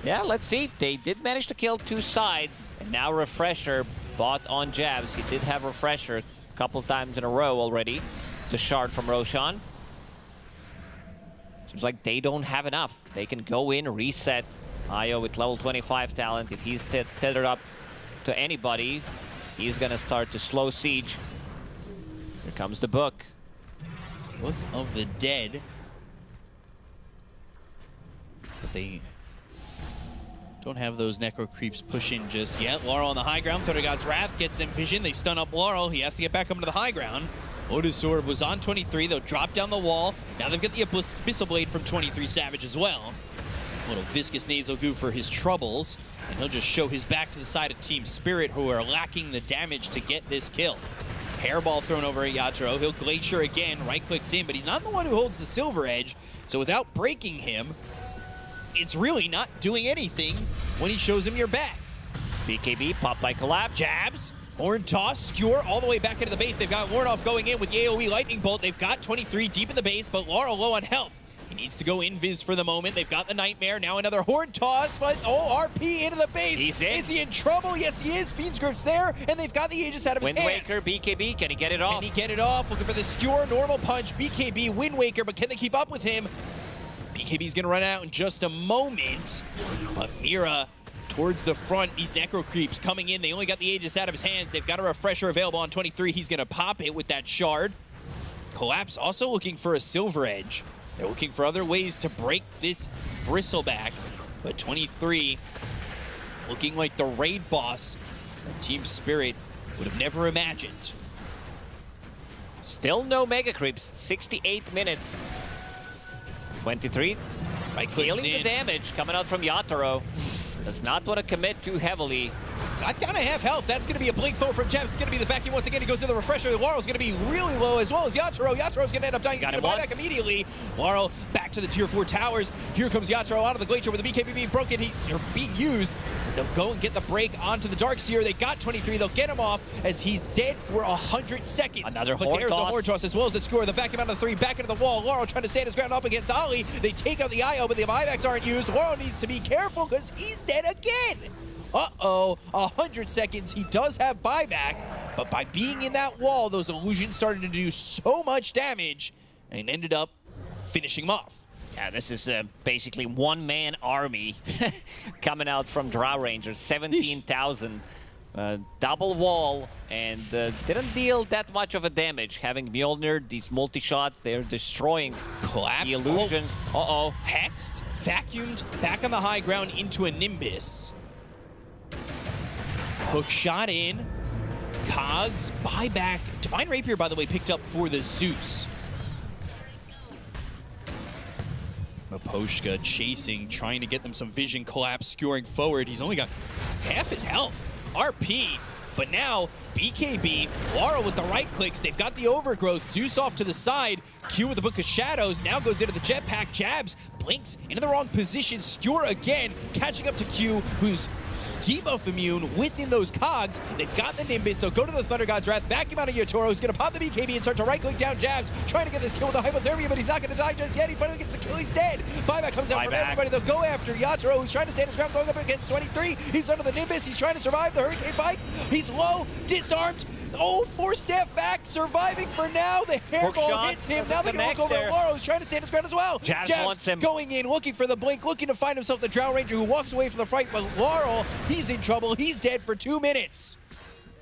yeah, let's see. They did manage to kill 2 sides. And now Refresher bought on jabs. He did have Refresher a couple times in a row already. The shard from Roshan. Seems like they don't have enough. They can go in, reset. Io with level 25 talent. If he's tethered up to anybody, he's gonna start to slow siege. Here comes the book. Book of the Dead. But they don't have those Necro Creeps pushing just yet. Laurel on the high ground. Thunder God's Wrath gets them vision. They stun up Laurel. He has to get back up to the high ground. Otis Orb was on 23. They'll drop down the wall. Now they've got the Abyssal Blade from 23 Savage as well. A little viscous nasal goo for his troubles. And he'll just show his back to the side of Team Spirit, who are lacking the damage to get this kill. Hairball thrown over at Yatoro. He'll Glacier again, right-clicks in, but he's not the one who holds the Silver Edge. So without breaking him, it's really not doing anything when he shows him your back. BKB, pop by Collapse. Jabs, Horn Toss, Skewer all the way back into the base. They've got Warnoff going in with the AoE Lightning Bolt. They've got 23 deep in the base, but Laurel low on health. He needs to go invis for the moment. They've got the Nightmare. Now another Horn Toss, but RP into the base. He's in. Is he in trouble? Yes, he is. Fiend's Grip's there, and they've got the Aegis out of his Wind hands. Waker, BKB, can he get it off? Can he get it off? Looking for the Skewer, normal punch, BKB, Wind Waker, but can they keep up with him? BKB's gonna run out in just a moment, but Mira towards the front. These Necro Creeps coming in. They only got the Aegis out of his hands. They've got a Refresher available on 23. He's gonna pop it with that shard. Collapse also looking for a Silver Edge. They're looking for other ways to break this Bristleback, but 23 looking like the raid boss that Team Spirit would have never imagined. Still no Mega Creeps, 68 minutes. 23, healing the damage coming out from Yatoro. Does not want to commit too heavily. Got down to half health. That's going to be a blink foe from Jabs. It's going to be the vacuum once again. He goes to the Refresher. Laurel's going to be really low, as well as Yatoro. Yatoro's going to end up dying. He's going to buy back immediately. Laurel back to the tier 4 towers. Here comes Yatoro out of the Glacier with the BKB being broken. They're being used as they'll go and get the break onto the Darkseer. They got 23. They'll get him off as he's dead for 100 seconds. Another but Horn there's Toss. the Horn Toss as well as the Skewer. The vacuum out of the 3 back into the wall. Laurel trying to stand his ground up against Ali. They take out the IO, but the buybacks aren't used. Laurel needs to be careful because he's dead again. Uh-oh, 100 seconds. He does have buyback, but by being in that wall, those illusions started to do so much damage and ended up finishing him off. Yeah, this is basically one-man army coming out from Drow Rangers, 17,000. Double wall, and didn't deal that much of a damage. Having Mjolnir, these multi-shots, they're destroying Collapse. the illusions. Uh-oh. Hexed, vacuumed, back on the high ground into a Nimbus. Hook shot in. Cogs, buyback. Divine Rapier, by the way, picked up for the Zeus. Maposhka chasing, trying to get them some vision. Collapse, skewering forward. He's only got half his health. RP, but now BKB, Laurel with the right clicks. They've got the overgrowth. Zeus off to the side. Q with the Book of Shadows. Now goes into the jetpack. Jabs, blinks into the wrong position. Skewer again, catching up to Q, who's debuff immune within those cogs. They've got the Nimbus. They'll go to the Thunder God's Wrath. Vacuum out of Yatoro, who's going to pop the BKB and start to right-click down Jabs, trying to get this kill with the hypothermia, but he's not going to die just yet. He finally gets the kill. He's dead. Buyback comes out from everybody. They'll go after Yatoro, who's trying to stand his ground, going up against 23. He's under the Nimbus. He's trying to survive the Hurricane Bike. He's low, disarmed. Oh, 4-step back, surviving for now. The hairball hits him. Now they're going to look over at Laurel, who's trying to stand his ground as well. Jabs wants him. Going in, looking for the blink, looking to find himself the Drow Ranger, who walks away from the fight. But Laurel, he's in trouble. He's dead for 2 minutes.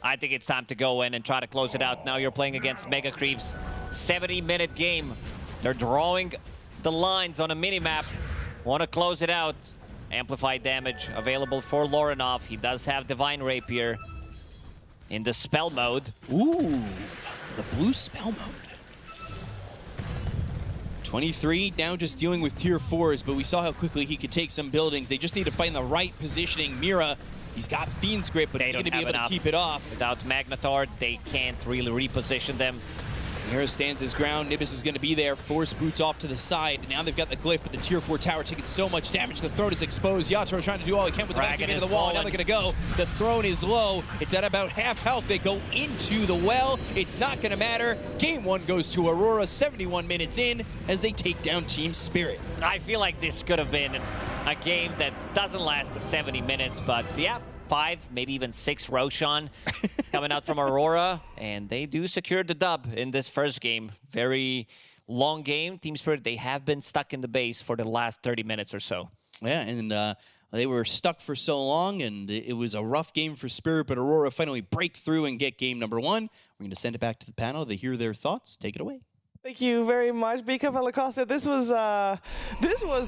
I think it's time to go in and try to close it out. Now you're playing against Mega Creeps. 70-minute game. They're drawing the lines on a mini-map. Want to close it out. Amplified damage available for Lorinov. He does have Divine Rapier in the spell mode. Ooh, the blue spell mode. 23 now just dealing with tier 4s, but we saw how quickly he could take some buildings. They just need to find the right positioning. Mira, he's got Fiend's Grip, but he's going to be able to keep it off. Without Magnetar, they can't really reposition them. Mira stands his ground. Nibis is going to be there. Force boots off to the side. Now they've got the glyph, but the tier 4 tower taking so much damage. The throne is exposed. Yatoro trying to do all he can with the back into the wall. Now they're going to go. The throne is low. It's at about half health. They go into the well. It's not going to matter. Game 1 goes to Aurora 71 minutes in as they take down Team Spirit. I feel like this could have been a game that doesn't last the 70 minutes, but yeah, 5, maybe even 6 Roshan coming out from Aurora, and they do secure the dub in this first game. Very long game. Team Spirit, they have been stuck in the base for the last 30 minutes or so. Yeah, and they were stuck for so long, and it was a rough game for Spirit, but Aurora finally break through and get game number 1. We're going to send it back to the panel to hear their thoughts. Take it away. Thank you very much, Bika Valacosta. This was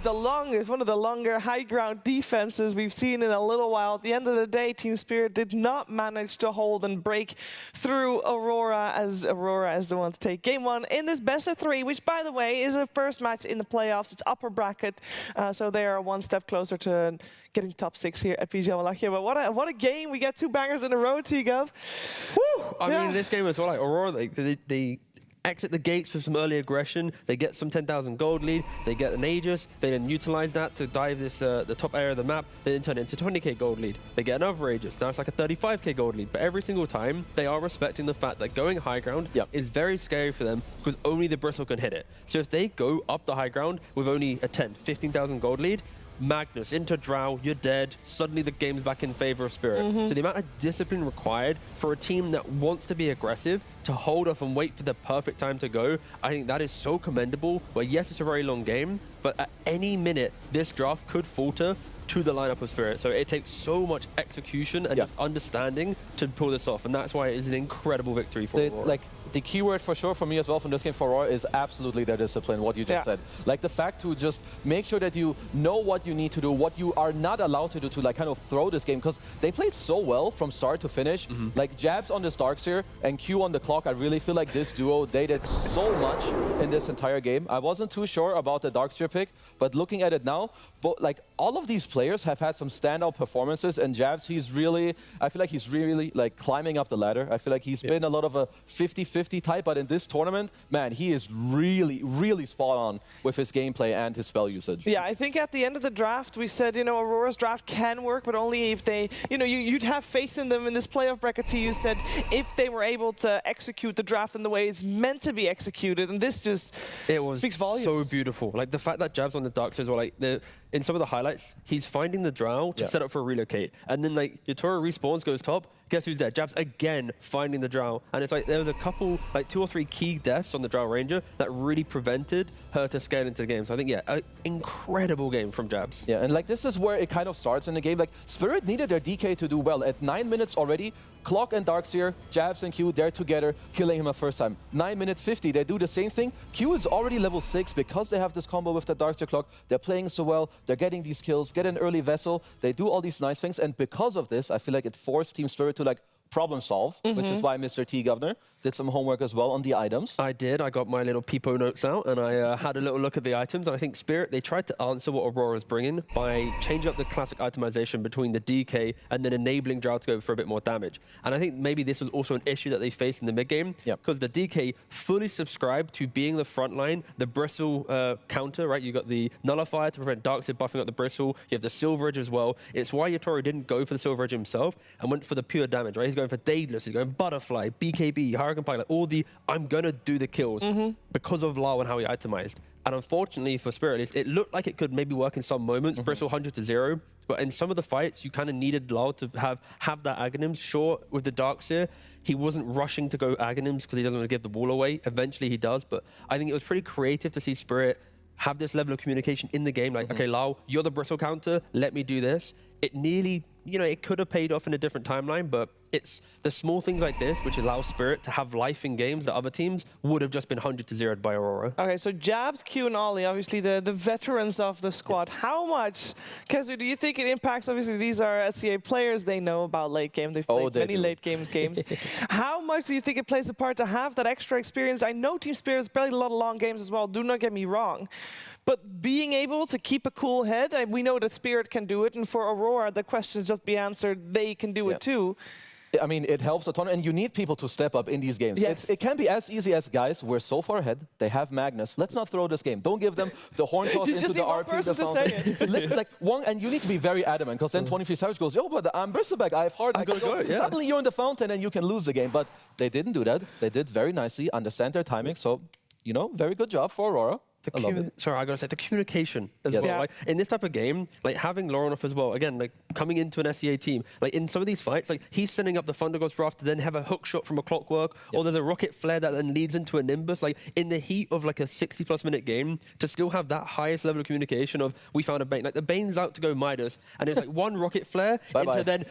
the longest, one of the longer high ground defenses we've seen in a little while. At the end of the day, Team Spirit did not manage to hold and break through Aurora as the one to take game 1 in this best of 3, which, by the way, is a first match in the playoffs. It's upper bracket, so they are one step closer to getting top 6 here at PGL Wallachia. But what a game! We get 2 bangers in a row, T-Gov. Woo! I mean, this game as well, like Aurora, they exit the gates with some early aggression. They get some 10,000 gold lead. They get an Aegis. They then utilize that to dive this the top area of the map. They then turn it into 20k gold lead. They get another Aegis. Now it's like a 35k gold lead. But every single time, they are respecting the fact that going high ground is very scary for them because only the Bristle can hit it. So if they go up the high ground with only a 15,000 gold lead, Magnus into Drow, you're dead. Suddenly the game's back in favor of Spirit. So the amount of discipline required for a team that wants to be aggressive, to hold off and wait for the perfect time to go, I think that is so commendable. Where yes, it's a very long game, but at any minute, this draft could falter to the lineup of Spirit. So it takes so much execution and just understanding to pull this off. And that's why it is an incredible victory for Aurora. Like, the keyword for sure for me as well from this game for Aurora is absolutely their discipline, what you just said. Like the fact to just make sure that you know what you need to do, what you are not allowed to do to like kind of throw this game, because they played so well from start to finish. Like Jabs on this Darkseer and Q on the clock, I really feel like this duo, they did so much in this entire game. I wasn't too sure about the Darkseer pick, but looking at it now, like all of these players have had some standout performances, and Jabs, I feel like he's really like climbing up the ladder. I feel like he's been a lot of a 50-50 type, but in this tournament, man, he is really spot on with his gameplay and his spell usage. Yeah, I think at the end of the draft, we said, Aurora's draft can work, but only if they, you'd have faith in them in this playoff bracket. You said if they were able to execute the draft in the way it's meant to be executed, and this just speaks volumes. So beautiful. Like the fact that Jabs on the Darkseer as well, like in some of the highlights, he's finding the Drow to set up for a relocate. And then like Yatoro respawns, goes top, guess who's there? Jabs again finding the Drow. And it's like there was a couple, like 2 or 3 key deaths on the Drow Ranger that really prevented her to scale into the game. So I think, an incredible game from Jabs. Yeah, and like this is where it kind of starts in the game. Like Spirit needed their DK to do well. At 9 minutes already, Clock and Darkseer, Jabs and Q, they're together, killing him a first time. 9 minute 50, they do the same thing. Q is already level 6 because they have this combo with the Darkseer Clock. They're playing so well, they're getting these kills, get an early vessel, they do all these nice things, and because of this, I feel like it forced Team Spirit to like problem solve, which is why Mr. T Governor did some homework as well on the items. I did. I got my little peepo notes out and I had a little look at the items, and I think Spirit, they tried to answer what Aurora's bringing by changing up the classic itemization between the DK and then enabling Drow to go for a bit more damage. And I think maybe this was also an issue that they faced in the mid game, because the DK fully subscribed to being the front line, the Bristle counter, right? You got the Nullifier to prevent Darkseer buffing up the Bristle. You have the Silver Edge as well. It's why Yatoro didn't go for the Silver Edge himself and went for the pure damage, right? He's going for Daedalus, he's going Butterfly, BKB, Hurricane Pike, like all the I'm gonna do the kills because of Lau and how he itemized. And unfortunately for Spirit, it looked like it could maybe work in some moments, Bristle 100-0, but in some of the fights, you kind of needed Lau to have that Aghanims. Sure, with the Darkseer, he wasn't rushing to go Aghanims because he doesn't want to give the wall away. Eventually he does, but I think it was pretty creative to see Spirit have this level of communication in the game. Like, okay, Lau, you're the Bristle counter, let me do this. It nearly, it could have paid off in a different timeline, but it's the small things like this which allow Spirit to have life in games that other teams would have just been 100-0'd by Aurora. Okay, so Jabs, Q, and Ollie, obviously the veterans of the squad. How much, Kezu, do you think it impacts? Obviously, these are SCA players. They know about late game. They've played many late games. How much do you think it plays a part to have that extra experience? I know Team Spirit's played a lot of long games as well. Do not get me wrong. But being able to keep a cool head, and we know that Spirit can do it, and for Aurora, the question just be answered, they can do it too. I mean, it helps a ton, and you need people to step up in these games. Yes. It can be as easy as, guys, we're so far ahead, they have Magnus, let's not throw this game. Don't give them the horn toss You into just the need one RP. person to say it. And you need to be very adamant, because then 23 Savage goes, yo, but I'm Bristleback, I have hard, I gotta go. Suddenly you're in the fountain and you can lose the game, but they didn't do that. They did very nicely, understand their timing, so, you know, very good job for Aurora. Sorry, I gotta say the communication as well. Like, in this type of game, like having Laurenov as well. Again, like coming into an SEA team, like in some of these fights, like he's sending up the Thunder God's Wrath to then have a hook shot from a Clockwork, or there's a rocket flare that then leads into a Nimbus. Like in the heat of like a 60+ minute game, to still have that highest level of communication of we found a Bane. Like the Bane's out to go Midas, and it's like one rocket flare into then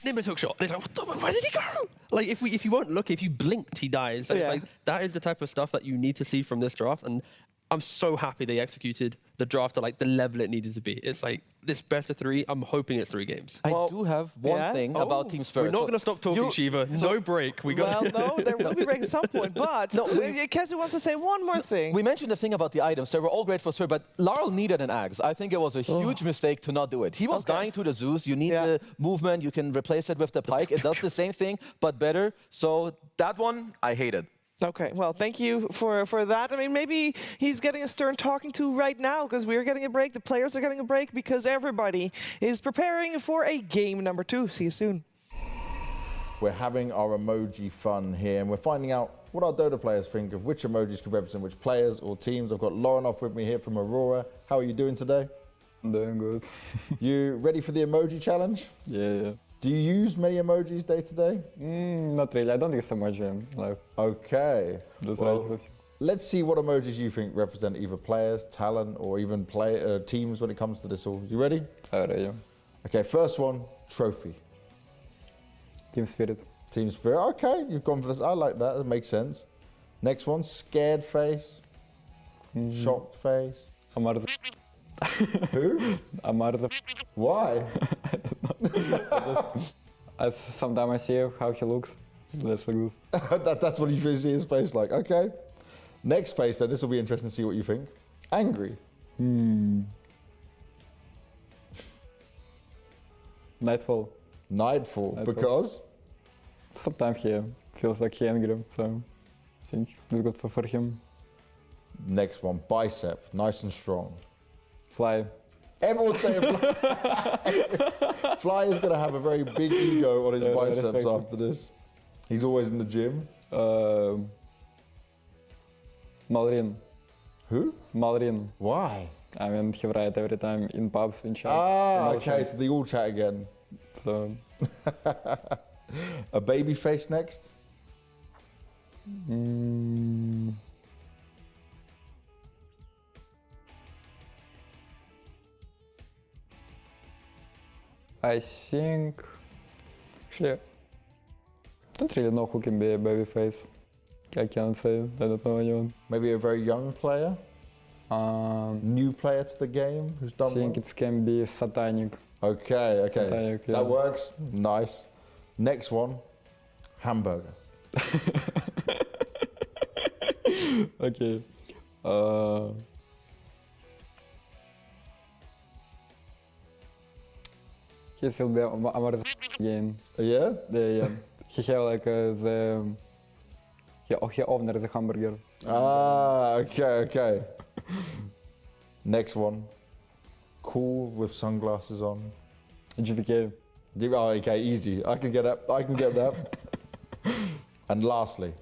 Nimbus hook shot. And it's like, what the, where did he go? Like if you weren't looking, if you blinked, he dies. It's like that is the type of stuff that you need to see from this draft. And I'm so happy they executed the draft at like the level it needed to be. It's like this best of 3. I'm hoping it's 3 games. I do have one thing about Team Spirit. We're not going to stop talking, Shiva. No break. We got. Well, no, there will be break at some point. But Kessie wants to say one more thing. We mentioned the thing about the items. They were all great for Spirit, but Laurel needed an axe. I think it was a huge mistake to not do it. He was dying to the Zeus. You need the movement. You can replace it with the pike. It does the same thing, but better. So that one, I hated. Okay, well, thank you for that. I mean, maybe he's getting a stern talking to right now because we're getting a break. The players are getting a break because everybody is preparing for a game number 2. See you soon. We're having our emoji fun here, and we're finding out what our Dota players think of which emojis could represent which players or teams. I've got Laurenov with me here from Aurora. How are you doing today? I'm doing good. You ready for the emoji challenge? Yeah. Do you use many emojis day to day? Not really. I don't use so much in life. Okay. Well, let's see what emojis you think represent either players, talent, or even teams when it comes to this all. You ready? Alright, yeah. Okay, first one, trophy. Team Spirit. Team Spirit. Okay, you've gone for this. I like that. That makes sense. Next one, scared face. Shocked face. Who? Why? Sometimes I see how he looks. That's good. That's what you see his face like. Okay. Next face, then. This will be interesting to see what you think. Angry. Nightfall. Nightfall. Because? Sometimes he feels like he's angry, so I think it's good for him. Next one, bicep. Nice and strong. Fly. Everyone's saying Fly. Fly is going to have a very big ego on his biceps after this. He's always in the gym. Malrin. Who? Malrin. Why? I mean, he writes every time in pubs, in chat. Ah, okay, so they all chat again. So. A baby face next? I think... Actually, I don't really know who can be a babyface. I can't say, I don't know anyone. Maybe a very young player? New player to the game who's done I think it can be Satanic. Okay, okay. Satanic, yeah. That works. Nice. Next one, hamburger. Okay. He will be our game. Yeah? Yeah. He have like he owner the hamburger. Ah, okay. Next one, cool with sunglasses on. GPK. Oh, okay, easy. I can get that. And lastly,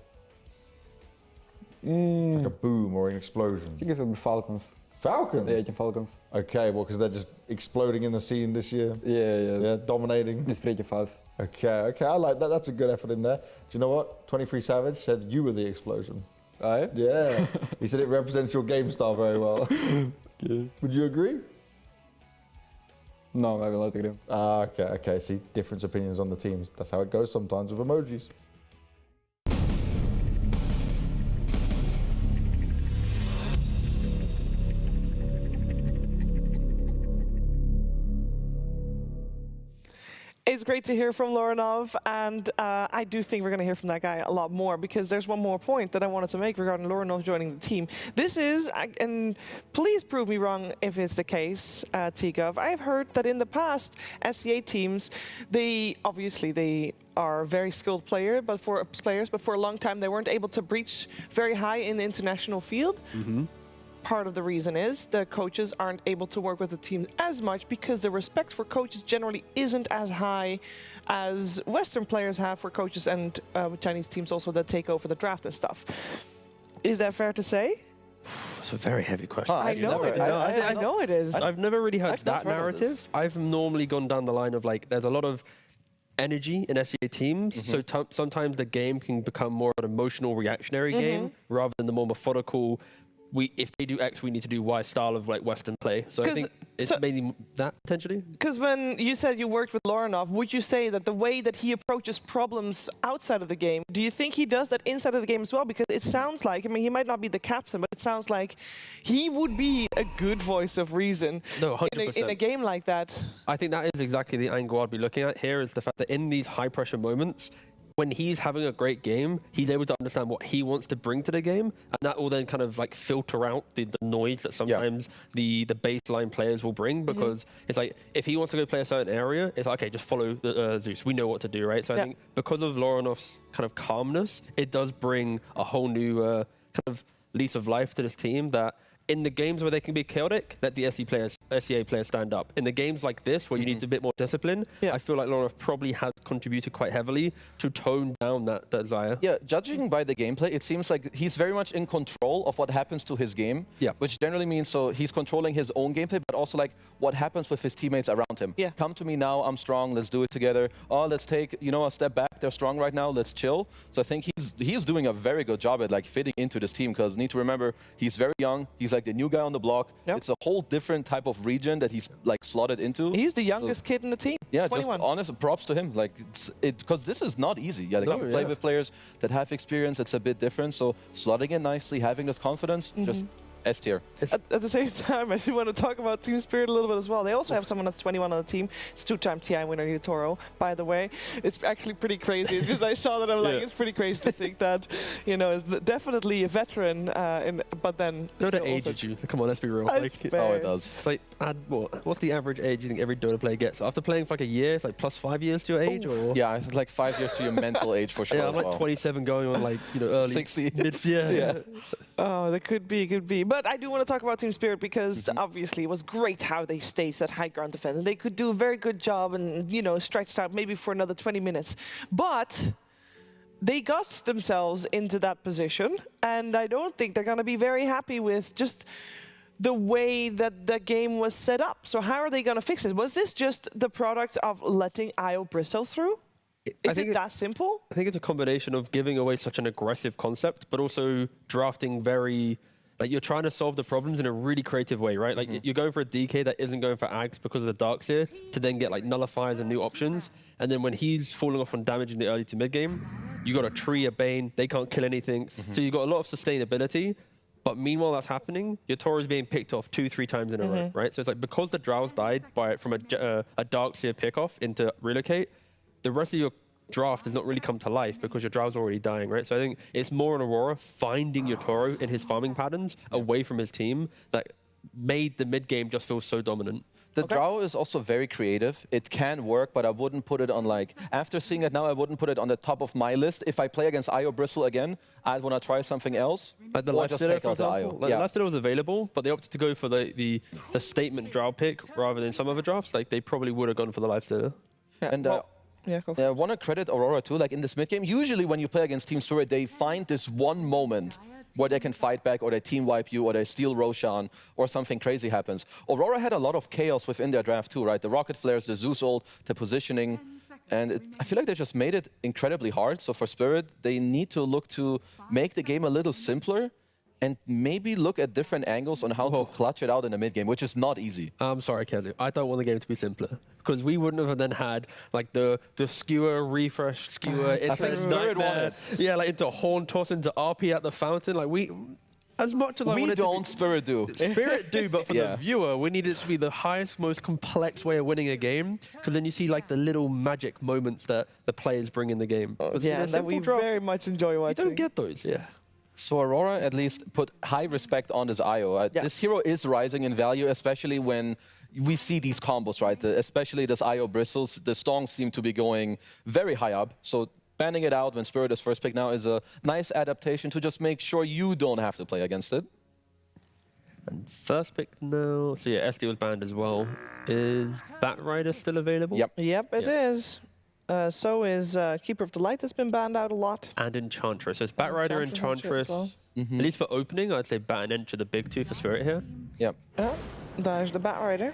like a boom or an explosion. I think it will be Falcons. Falcons? Yeah, Falcons. Okay, well, because they're just exploding in the scene this year. Yeah, dominating. It's pretty fast. Okay, I like that. That's a good effort in there. Do you know what? 23 Savage said you were the explosion. Aye? Yeah. He said it represents your game style very well. Okay. Would you agree? No, I will not agree. Okay. See, different opinions on the teams. That's how it goes sometimes with emojis. It's great to hear from Lorinov, and I do think we're going to hear from that guy a lot more, because there's one more point that I wanted to make regarding Lorinov joining the team. This is, and please prove me wrong if it's the case, T-Gov, I've heard that in the past, SCA teams, they are very skilled players, but for a long time they weren't able to breach very high in the international field. Part of the reason is the coaches aren't able to work with the team as much because the respect for coaches generally isn't as high as Western players have for coaches, and Chinese teams also that take over the draft and stuff. Is that fair to say? It's a very heavy question. I know it is. I've never really heard that narrative. I've normally gone down the line of like, there's a lot of energy in SEA teams, so sometimes the game can become more an emotional reactionary game rather than the more methodical, if they do X, we need to do Y style of like Western play. So I think it's mainly that, potentially. Because when you said you worked with Lorinov, would you say that the way that he approaches problems outside of the game, do you think he does that inside of the game as well? Because it sounds like, I mean, he might not be the captain, but it sounds like he would be a good voice of reason 100%. in a game like that. I think that is exactly the angle I'd be looking at here, is the fact that in these high-pressure moments, when he's having a great game, he's able to understand what he wants to bring to the game, and that will then kind of like filter out the noise that sometimes the baseline players will bring, because it's like, if he wants to go play a certain area, it's like, okay, just follow Zeus. We know what to do, right? So I think because of Lorinov's kind of calmness, it does bring a whole new kind of lease of life to this team, that in the games where they can be chaotic, let the SCA players stand up. In the games like this, where you need a bit more discipline, I feel like Lorinov probably has contributed quite heavily to tone down that desire. Yeah, judging by the gameplay, it seems like he's very much in control of what happens to his game, which generally means so he's controlling his own gameplay, but also like what happens with his teammates around him. Come to me now, I'm strong, let's do it together. Oh, let's take, a step back, they're strong right now, let's chill. So I think he's doing a very good job at like fitting into this team, because need to remember, he's very young, he's like the new guy on the block. It's a whole different type of region that he's like slotted into. He's the youngest kid in the team. Yeah, 21. just honest props to him. Like, because this is not easy. Yeah, they play with players that have experience. It's a bit different. So slotting in nicely, having this confidence, just S tier. At the same time, I do want to talk about team spirit a little bit as well. They also have someone that's 21 on the team. It's two-time TI winner Yutoro, by the way. It's actually pretty crazy, because I saw that, I'm like, it's pretty crazy to think that, is definitely a veteran, but then... Dota ages you. Come on, let's be real. Oh, it does. It's like, what's the average age you think every Dota player gets? After playing for like a year, it's like plus 5 years to your age? Or? Yeah, I think like 5 years to your mental age for sure. Yeah, I'm like 27 going on like, early 60. Yeah. Oh, that could be. But I do want to talk about team spirit, because obviously it was great how they staged that high ground defense, and they could do a very good job and, stretched out maybe for another 20 minutes. But they got themselves into that position, and I don't think they're going to be very happy with just the way that the game was set up. So how are they going to fix it? Was this just the product of letting IO bristle through? Is it that simple? I think it's a combination of giving away such an aggressive concept, but also drafting very... Like, you're trying to solve the problems in a really creative way, right? Like, you're going for a DK that isn't going for Ags because of the Darkseer to then get, like, nullifiers and new options. And then when he's falling off on damage in the early to mid-game, you got a Tree, a Bane, they can't kill anything. So you've got a lot of sustainability. But meanwhile that's happening, your Toro's being picked off 2-3 times in a row, right? So it's like, because the Drows died from a Darkseer pickoff into Relocate, the rest of your draft does not really come to life because your Drow's already dying, right? So I think it's more on Aurora finding your Toro in his farming patterns away from his team that made the mid-game just feel so dominant. The Drow is also very creative. It can work, but I wouldn't put it on like, after seeing it now, I wouldn't put it on the top of my list. If I play against IO Bristle again, I'd want to try something else. Like the Lifestealer, for example. Like the Lifestealer was available, but they opted to go for the statement Drow pick rather than some other drafts. Like, they probably would have gone for the Lifestealer. And I want to credit Aurora too, like in this mid-game, usually when you play against Team Spirit, they find this one moment where they can fight back, or they team wipe you, or they steal Roshan, or something crazy happens. Aurora had a lot of chaos within their draft too, right? The rocket flares, the Zeus ult, the positioning, and I feel like they just made it incredibly hard. So for Spirit, they need to look to make the game a little simpler, and maybe look at different angles on how to clutch it out in the mid-game, which is not easy. I'm sorry, Kazu. I don't want the game to be simpler, because we wouldn't have then had like the skewer, refresh, skewer, into Spirit wanted. Yeah, like into Horn Toss, into RP at the fountain. Like as much as I we wanted don't, Spirit do. Spirit do, but for the viewer, we need it to be the highest, most complex way of winning a game, because then you see like the little magic moments that the players bring in the game. Yeah, that we very much enjoy watching. You don't get those, yeah. So Aurora at least put high respect on this IO. This hero is rising in value, especially when we see these combos, right? Especially this IO bristles. The Stongs seem to be going very high up. So banning it out when Spirit is first pick now is a nice adaptation to just make sure you don't have to play against it. And first pick now. So yeah, SD was banned as well. Is Batrider still available? Yep. Yep, it is. So is Keeper of the Light has been banned out a lot. And Enchantress. So it's Batrider, Enchantress. Well. At least for opening, I'd say Bat and Ench are the big two for Spirit here. Yep. There's the Batrider.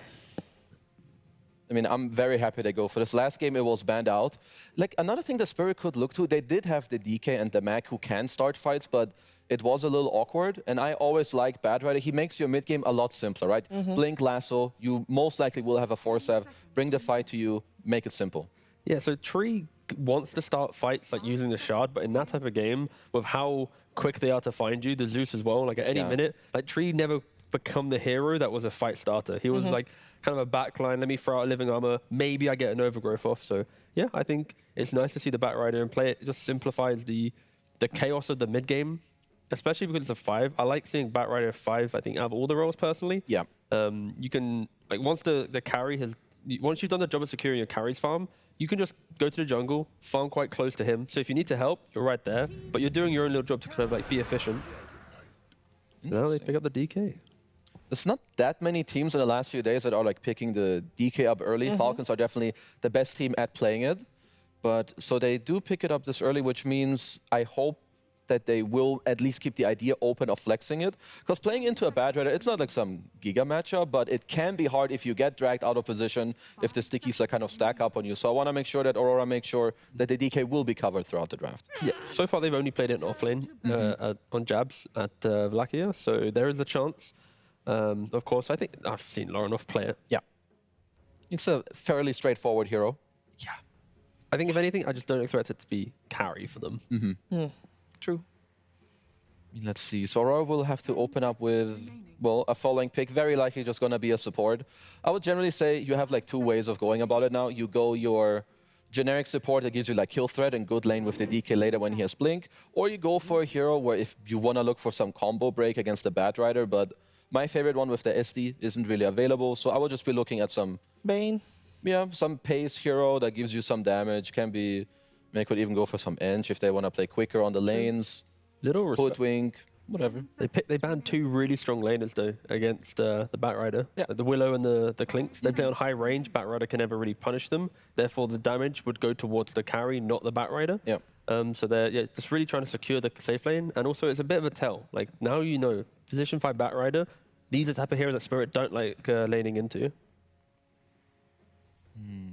I mean, I'm very happy they go for this. Last game, it was banned out. Like, another thing that Spirit could look to, they did have the DK and the Mac who can start fights, but it was a little awkward. And I always like Batrider. He makes your mid-game a lot simpler, right? Blink, lasso, you most likely will have a 4-7, bring the fight to you, make it simple. Yeah, so Tree wants to start fights like using the Shard, but in that type of game, with how quick they are to find you, the Zeus as well, like at any minute, like Tree never become the hero that was a fight starter. He was like kind of a backline, let me throw out living armor, maybe I get an overgrowth off. So yeah, I think it's nice to see the Batrider and play it. It just simplifies the chaos of the mid game, especially because it's a 5. I like seeing Batrider 5, I think, out of all the roles personally. Yeah. You can, like, once the carry has, once you've done the job of securing your carry's farm, you can just go to the jungle, farm quite close to him. So if you need to help, you're right there, but you're doing your own little job to kind of like be efficient. Now they pick up the DK. There's not that many teams in the last few days that are like picking the DK up early. Falcons are definitely the best team at playing it. But so they do pick it up this early, which means I hope that they will at least keep the idea open of flexing it. Because playing into a Batrider, it's not like some giga matchup, but it can be hard if you get dragged out of position, if the stickies like kind of stack up on you. So I want to make sure that Aurora makes sure that the DK will be covered throughout the draft. Yeah, so far they've only played it in offlane on jabs at Wallachia, so there is a chance. Of course, I think I've seen Laurenov play it. Yeah. It's a fairly straightforward hero. Yeah. I think if anything, I just don't expect it to be carry for them. True. Let's see. So Aurora will have to open up with, well, a following pick. Very likely just going to be a support. I would generally say you have like 2 ways of going about it now. You go your generic support that gives you like kill threat and good lane with the DK later when he has blink. Or you go for a hero where if you want to look for some combo break against the Batrider, but my favorite one with the SD isn't really available. So I will just be looking at some Bane. Yeah, some pace hero that gives you some damage. Can be, they could even go for some Ench if they want to play quicker on the lanes. Little Hoodwink, whatever. They banned 2 really strong laners though against the Batrider. Yeah. The Willow and the Clinks. They play on high range. Batrider can never really punish them. Therefore, the damage would go towards the carry, not the Batrider. Yeah. So they're just really trying to secure the safe lane. And also, it's a bit of a tell. Like now you know, position 5 Batrider. These are the type of heroes that Spirit don't like laning into.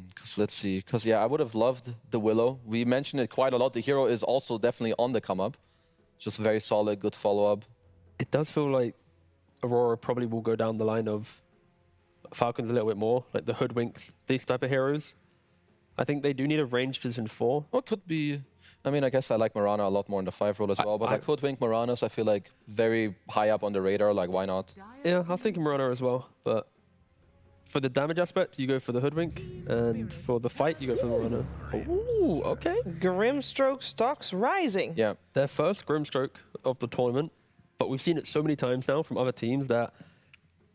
Because let's see. Because yeah, I would have loved the Willow. We mentioned it quite a lot. The hero is also definitely on the come up. Just very solid, good follow-up. It does feel like Aurora probably will go down the line of Falcons a little bit more, like the Hoodwinks, these type of heroes. I think they do need a range position 4. Or it could be, I mean, I guess I like Mirana a lot more in the 5 role as well, but like Hoodwink Miranas, I feel like very high up on the radar, like why not? Yeah, I was thinking Mirana as well, but for the damage aspect, you go for the Hoodwink, and for the fight, you go for the Mirana. Ooh, okay. Grimstroke stocks rising. Yeah. Their first Grimstroke of the tournament, but we've seen it so many times now from other teams that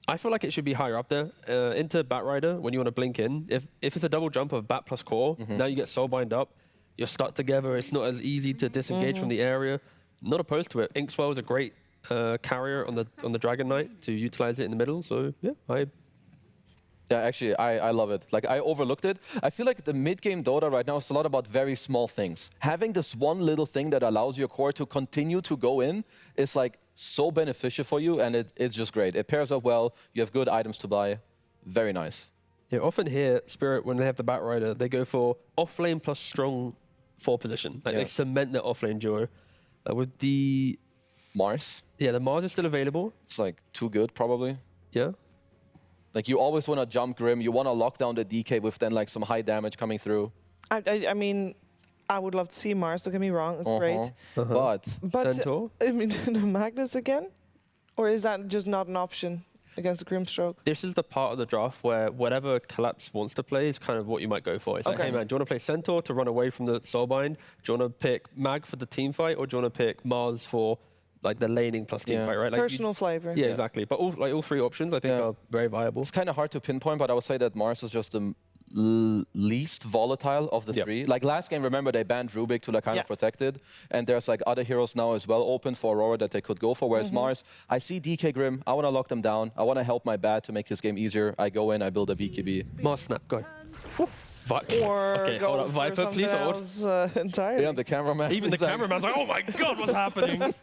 I feel like it should be higher up there. Into Batrider, when you want to blink in, if it's a double jump of Bat plus Core, now you get Soulbind up, you're stuck together, it's not as easy to disengage from the area. Not opposed to it. Inkswell is a great carrier on the Dragon Knight to utilize it in the middle, so yeah, Yeah, actually, I love it. Like, I overlooked it. I feel like the mid-game Dota right now is a lot about very small things. Having this one little thing that allows your core to continue to go in is, like, so beneficial for you, and it's just great. It pairs up well. You have good items to buy. Very nice. Yeah, often here, Spirit, when they have the Batrider, they go for off-lane plus strong 4 position. Like, they cement their off-lane duo. With the Mars? Yeah, the Mars is still available. It's, like, too good, probably. Yeah. Like, you always want to jump Grim. You want to lock down the DK with then, like, some high damage coming through. I mean, I would love to see Mars, don't get me wrong. It's great. But Centaur? I mean, the Magnus again? Or is that just not an option against the Grimstroke? This is the part of the draft where whatever Collapse wants to play is kind of what you might go for. It's like, hey man, do you want to play Centaur to run away from the Soulbind? Do you want to pick Mag for the team fight, or do you want to pick MOUZ for like the laning plus team fight, right? Like personal flavor. Yeah, exactly. But all three options I think are very viable. It's kind of hard to pinpoint, but I would say that MOUZ is just the least volatile of the three. Like last game, remember they banned Rubik to like kind of protect it, and there's like other heroes now as well open for Aurora that they could go for. Whereas MOUZ, I see DK Grim, I want to lock them down, I want to help my bad to make his game easier. I go in, I build a BKB. MOUZ snap, go. Or okay, hold up. Viper, please hold. Entirely. Yeah, the cameraman. Even the cameraman's like, oh my god, what's happening?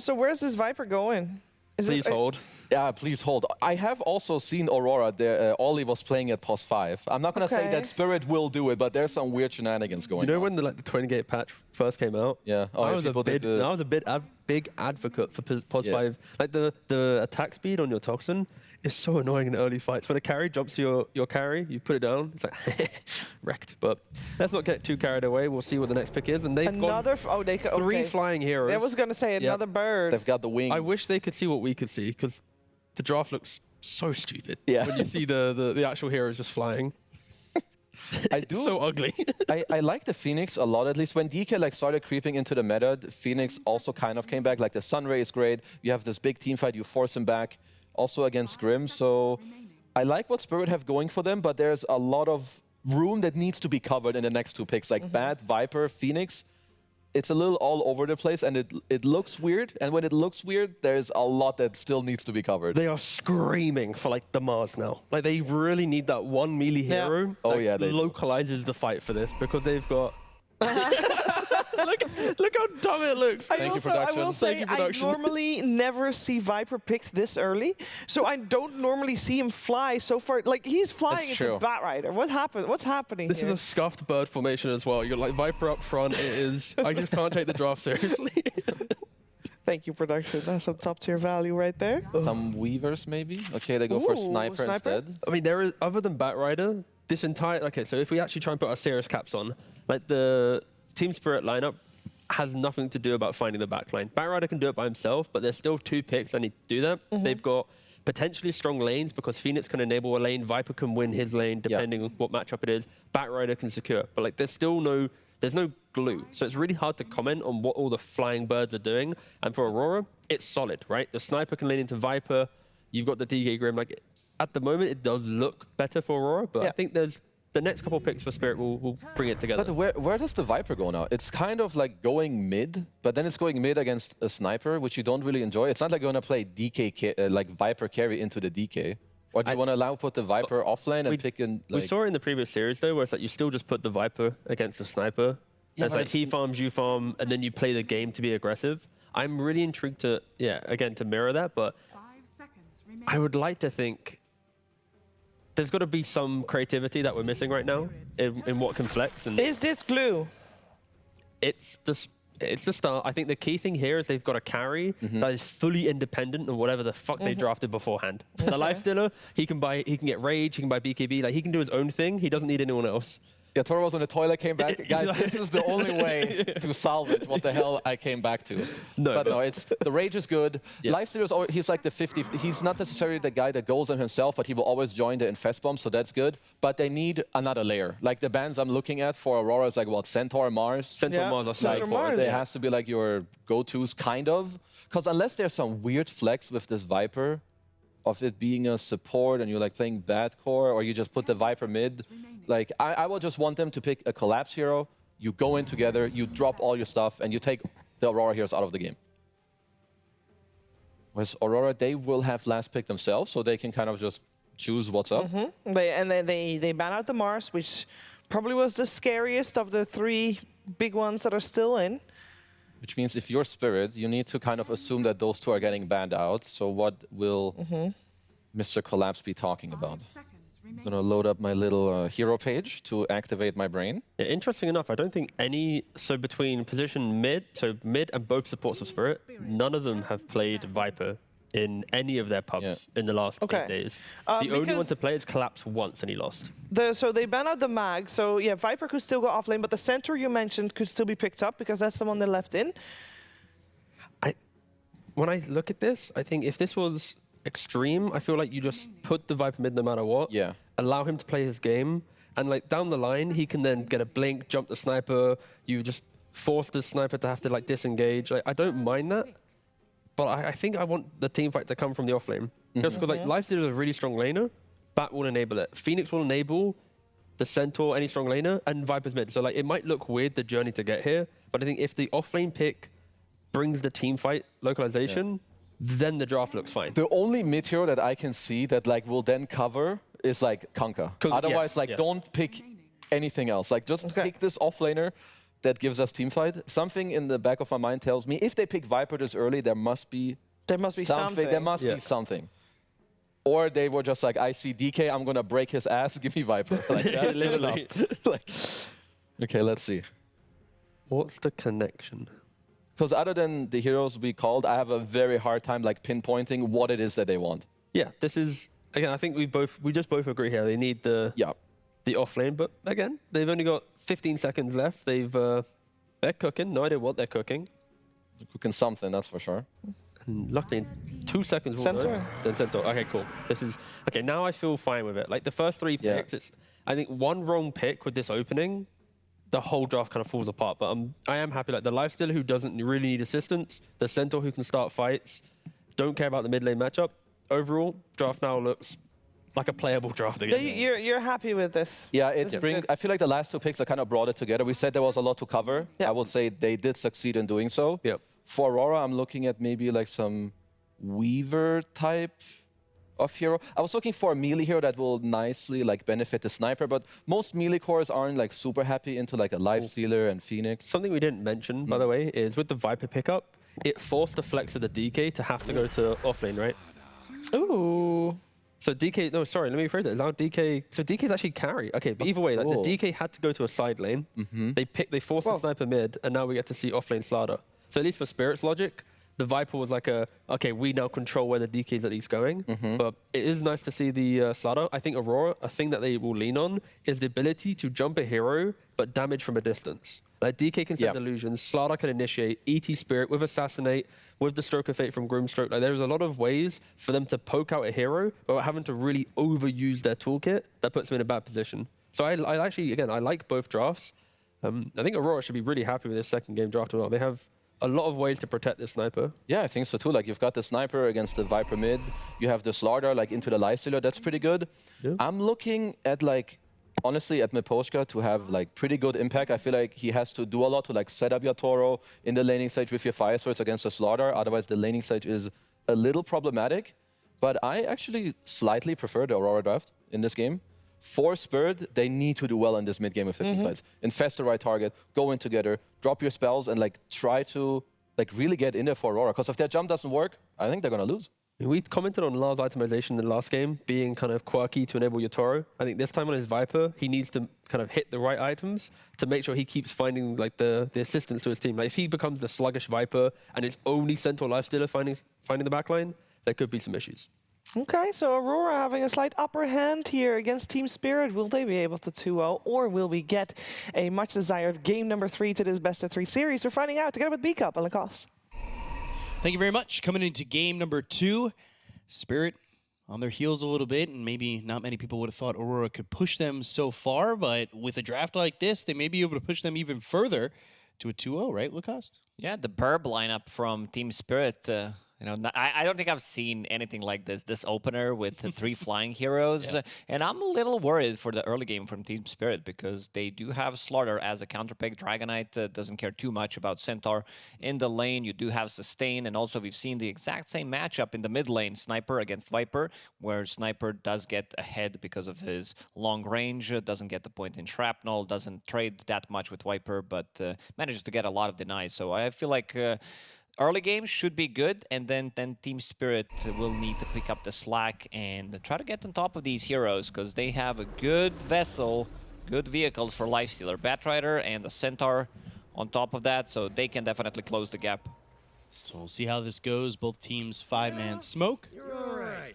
So where's this Viper going? Please hold. Yeah, please hold. I have also seen Aurora. There, Ollie was playing at POS 5. I'm not going to say that Spirit will do it, but there's some weird shenanigans going on. You know when the Twin Gate patch first came out? Yeah. I was a big advocate for POS 5. Like the attack speed on your Toxin is so annoying in early fights. When a carry jumps to your carry, you put it down, it's like wrecked. But let's not get too carried away. We'll see what the next pick is. And they've got three flying heroes. I was going to say another bird. They've got the wings. I wish they could see what we could see, because the draft looks so stupid when you see the actual heroes just flying. I do. So ugly. I like the Phoenix a lot, at least. When DK like started creeping into the meta, the Phoenix also kind of came back. Like the Sunray is great. You have this big team fight, you force him back. Also against Grim, so I like what Spirit have going for them, but there's a lot of room that needs to be covered in the next two picks. Like Bat, Viper, Phoenix, it's a little all over the place, and it looks weird. And when it looks weird, there's a lot that still needs to be covered. They are screaming for like the MOUZ now. Like they really need that one melee hero. Oh that yeah, they localizes the fight for this, because they've got. Look how dumb it looks. I will say, I normally never see Viper picked this early, so I don't normally see him fly so far. Like, he's flying into Batrider. What happened? What's happening This here? is a scuffed bird formation as well. You're like Viper up front. It is. I just can't take the draft seriously. Thank you, production. That's some top-tier value right there. Some Weavers, maybe? Okay, they go for Sniper instead. I mean, there is, other than Batrider, this entire... Okay, so if we actually try and put our serious caps on, like the Team Spirit lineup has nothing to do about finding the backline. Batrider can do it by himself, but there's still two picks that need to do that. They've got potentially strong lanes, because Phoenix can enable a lane, Viper can win his lane, depending on what matchup it is. Batrider can secure. But like, there's no glue. So it's really hard to comment on what all the flying birds are doing. And for Aurora, it's solid, right? The Sniper can lane into Viper. You've got the DK Grim. Like, at the moment, it does look better for Aurora, but I think there's the next couple picks for Spirit will bring it together. But where does the Viper go now? It's kind of like going mid, but then it's going mid against a Sniper, which you don't really enjoy. It's not like you're going to play DK like Viper carry into the DK. Or do you want to put the Viper offlane and pick in? Like, we saw it in the previous series, though, where it's like you still just put the Viper against the Sniper. Yeah, it's like he farms, you farm, and then you play the game to be aggressive. I'm really intrigued to, again, to mirror that, but I would like to think there's got to be some creativity that we're missing right now in what can flex. And is this glue? It's the start. I think the key thing here is they've got a carry that is fully independent of whatever the fuck they drafted beforehand. The Lifestealer, he can get Rage, he can buy BKB, like he can do his own thing. He doesn't need anyone else. Yeah, Toro was on the toilet, came back. Guys, this is the only way to salvage what the hell I came back to. But no, it's the Rage is good. Lifestealer, he's like the 50. He's not necessarily the guy that goes on himself, but he will always join the Infest Bomb, so that's good. But they need another layer. Like the bands I'm looking at for Aurora is like, what, Centaur, MOUZ? Centaur, MOUZ are so cool. There has to be like your go-tos, kind of. Because unless there's some weird flex with this Viper, of it being a support and you're like playing bad core, or you just put the Viper mid. Like, I will just want them to pick a collapse hero, you go in together, you drop all your stuff, and you take the Aurora heroes out of the game. Whereas Aurora, they will have last pick themselves, so they can kind of just choose what's up. They ban out the MOUZ, which probably was the scariest of the three big ones that are still in. Which means if you're Spirit, you need to kind of assume that those two are getting banned out. So what will Mr. Collapse be talking about? I'm going to load up my little hero page to activate my brain. Yeah, interesting enough, I don't think any... So between position mid and both supports of Spirit, none of them have played Viper in any of their pubs in the last 8 days. The only one to play is Collapse once, and he lost. So they ban out the Mag. So yeah, Viper could still go offlane, but the Centaur you mentioned could still be picked up because that's the one they left in. when I look at this, I think if this was Xtreme, I feel like you just put the Viper mid no matter what. Yeah. Allow him to play his game. And like down the line, he can then get a blink, jump the sniper. You just force the sniper to have to like disengage. Like, I don't mind that. But I think I want the team fight to come from the off lane. Just because like Lifesteal is a really strong laner. Bat will enable it. Phoenix will enable the Centaur, any strong laner, and Viper's mid. So like it might look weird, the journey to get here. But I think if the off lane pick brings the team fight localization, then the draft looks fine. The only mid hero that I can see that like will then cover is like Kunkka. Otherwise, don't pick anything else. Like just pick this offlaner that gives us team fight. Something in the back of my mind tells me if they pick Viper this early, there must be something. There must be something. Or they were just like, I see DK, I'm gonna break his ass. Give me Viper. Like that's good enough. Like, okay, let's see. What's the connection? Because other than the heroes we called, I have a very hard time like pinpointing what it is that they want. Yeah, this is again. I think we just both agree here. They need the off lane, but again, they've only got 15 seconds left. They're cooking. No idea what they're cooking. They're cooking something, that's for sure. And luckily, in 2 seconds. Centaur. Then Centaur. Okay, cool. This is okay. Now I feel fine with it. Like the first 3 picks, it's I think one wrong pick with this opening, the whole draft kind of falls apart. But I am happy. Like the Lifestealer who doesn't really need assistance, the Centaur who can start fights, don't care about the mid lane matchup. Overall, draft now looks like a playable draft again. You're happy with this? Yeah, I feel like the last 2 picks are kind of brought it together. We said there was a lot to cover. I would say they did succeed in doing so. Yep. For Aurora, I'm looking at maybe like some Weaver type of hero. I was looking for a melee hero that will nicely like benefit the sniper, but most melee cores aren't like super happy into like a Lifestealer and Phoenix. Something we didn't mention, by the way, is with the Viper pickup, it forced the flex of the DK to have to go to offlane, right? Ooh. So DK, no, sorry, let me rephrase that. Now DK, so DK's actually carry. Okay, but either way, like the DK had to go to a side lane. They forced the sniper mid, and now we get to see offlane Slaughter. So at least for Spirit's logic, the Viper was like okay, we now control where the DK is at least going. But it is nice to see the Slaughter. I think Aurora, a thing that they will lean on is the ability to jump a hero, but damage from a distance. Like DK can send illusions, Slaughter can initiate, ET Spirit with Assassinate, with the Stroke of Fate from Groomstroke. Like there's a lot of ways for them to poke out a hero, but having to really overuse their toolkit, that puts them in a bad position. So I actually, again, I like both drafts. I think Aurora should be really happy with this second game draft as well. They have a lot of ways to protect this sniper. Yeah, I think so too. Like you've got the sniper against the Viper mid. You have the Slaughter like into the Lifestealer. That's pretty good. Yeah. I'm looking at like, honestly, at Miposhka to have like pretty good impact. I feel like he has to do a lot to like set up your Toro in the laning stage with your Fire Swords against the Slaughter. Otherwise, the laning stage is a little problematic. But I actually slightly prefer the Aurora draft in this game. For Spirit, they need to do well in this mid game with the team fights. Infest the right target, go in together, drop your spells, and like try to like really get in there for Aurora. Because if their jump doesn't work, I think they're gonna lose. We commented on Lars' itemization in the last game being kind of quirky to enable your Toro. I think this time on his Viper, he needs to kind of hit the right items to make sure he keeps finding like the assistance to his team. Like if he becomes the sluggish Viper and it's only Centaur Lifestealer finding the backline, there could be some issues. Okay, so Aurora having a slight upper hand here against Team Spirit. Will they be able to 2-0, or will we get a much desired game number 3 to this best of 3 series? We're finding out together with B-Cup and Lacoste. Thank you very much. Coming into game number 2, Spirit on their heels a little bit, and maybe not many people would have thought Aurora could push them so far, but with a draft like this, they may be able to push them even further to a 2-0, right, Lacoste? Yeah, the Burb lineup from Team Spirit. I don't think I've seen anything like this opener with the 3 flying heroes. And I'm a little worried for the early game from Team Spirit because they do have Slaughter as a counterpick. Dragonite doesn't care too much about Centaur. In the lane, you do have Sustain. And also, we've seen the exact same matchup in the mid lane, Sniper against Viper, where Sniper does get ahead because of his long range, doesn't get the point in Shrapnel, doesn't trade that much with Viper, but manages to get a lot of denies. So I feel like early game should be good, and then Team Spirit will need to pick up the slack and try to get on top of these heroes because they have a good vessel, good vehicles for Lifestealer, Batrider and the Centaur on top of that, so they can definitely close the gap. So we'll see how this goes. Both teams 5-man smoke. You're all right.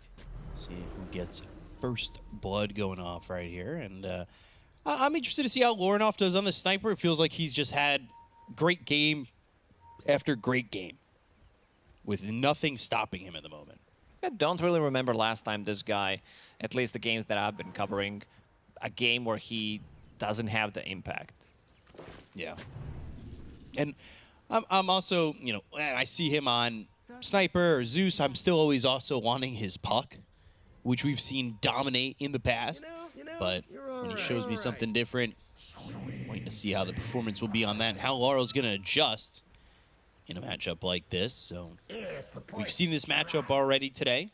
See who gets first blood going off right here, and I'm interested to see how Lornoff does on the Sniper. It feels like he's just had great game after great game. with nothing stopping him at the moment. I don't really remember last time this guy, at least the games that I've been covering, a game where he doesn't have the impact. Yeah. And I'm also, you know, when I see him on Sniper or Zeus, I'm still always also wanting his puck, which we've seen dominate in the past. But when he shows me something different, waiting to see how the performance will be on that and how Laurel's going to adjust in a matchup like this. So we've seen this matchup already today.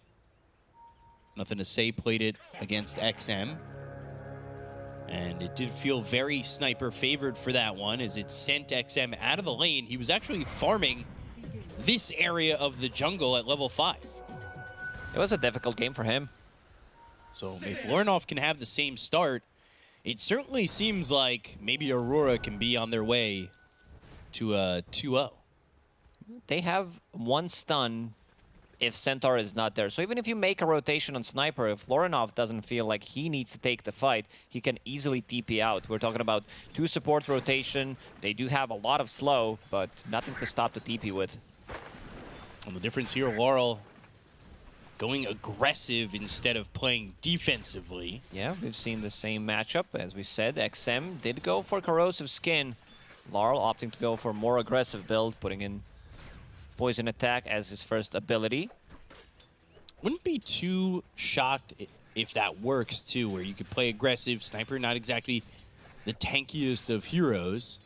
Nothing to say, played it against XM. And it did feel very Sniper favored for that one as it sent XM out of the lane. He was actually farming this area of the jungle at level 5. It was a difficult game for him. So if Lorinov can have the same start, it certainly seems like maybe Aurora can be on their way to a 2-0. They have one stun if Centaur is not there. So even if you make a rotation on Sniper, if Lorinov doesn't feel like he needs to take the fight, he can easily TP out. We're talking about 2 support rotation. They do have a lot of slow, but nothing to stop the TP with. And the difference here, Laurel going aggressive instead of playing defensively. Yeah, we've seen the same matchup. As we said, XM did go for Corrosive Skin. Laurel opting to go for a more aggressive build, putting in Poison Attack as his first ability. Wouldn't be too shocked if that works too, where you could play aggressive. Sniper, not exactly the tankiest of heroes.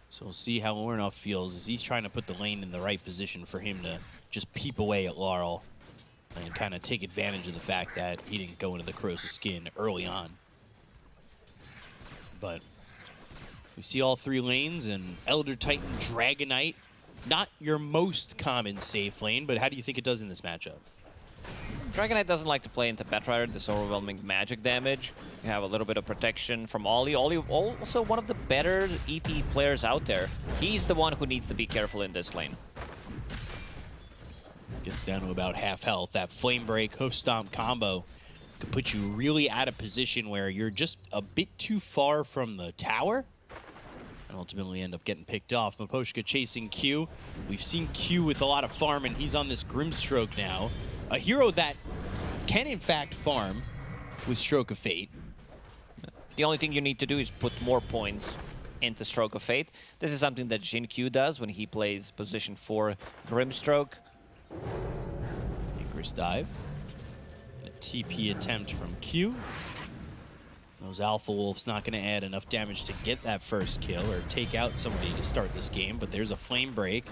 So we'll see how Lorinov feels as he's trying to put the lane in the right position for him to just peep away at Laurel and kind of take advantage of the fact that he didn't go into the Corrosive Skin early on. But we see all 3 lanes, and Elder Titan Dragonite, not your most common safe lane, but how do you think it does in this matchup? Dragonite doesn't like to play into Petrider, this overwhelming magic damage. You have a little bit of protection from Ollie. Ollie also one of the better ET players out there. He's the one who needs to be careful in this lane. Gets down to about half health. That Flame Break, Hoof Stomp combo could put you really out of position where you're just a bit too far from the tower and ultimately end up getting picked off. Maposhka chasing Q. We've seen Q with a lot of farm, and he's on this Grimstroke now. A hero that can, in fact, farm with Stroke of Fate. The only thing you need to do is put more points into Stroke of Fate. This is something that Jin Q does when he plays position 4 Grimstroke. Icarus dive. A TP attempt from Q. Those Alpha Wolf's not going to add enough damage to get that first kill or take out somebody to start this game, but there's a Flame Break.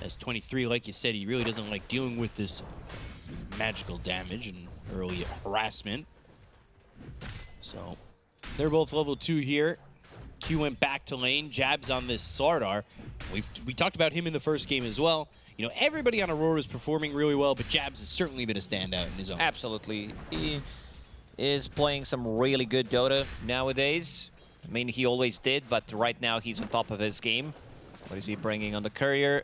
As 23, like you said, he really doesn't like dealing with this magical damage and early harassment. So they're both level 2 here. Q went back to lane. Jabs on this Slardar. We talked about him in the first game as well. You know, everybody on Aurora is performing really well, but Jabs has certainly been a standout in his own. Absolutely. He is playing some really good Dota nowadays. I mean, he always did, but right now he's on top of his game. What is he bringing on the Courier?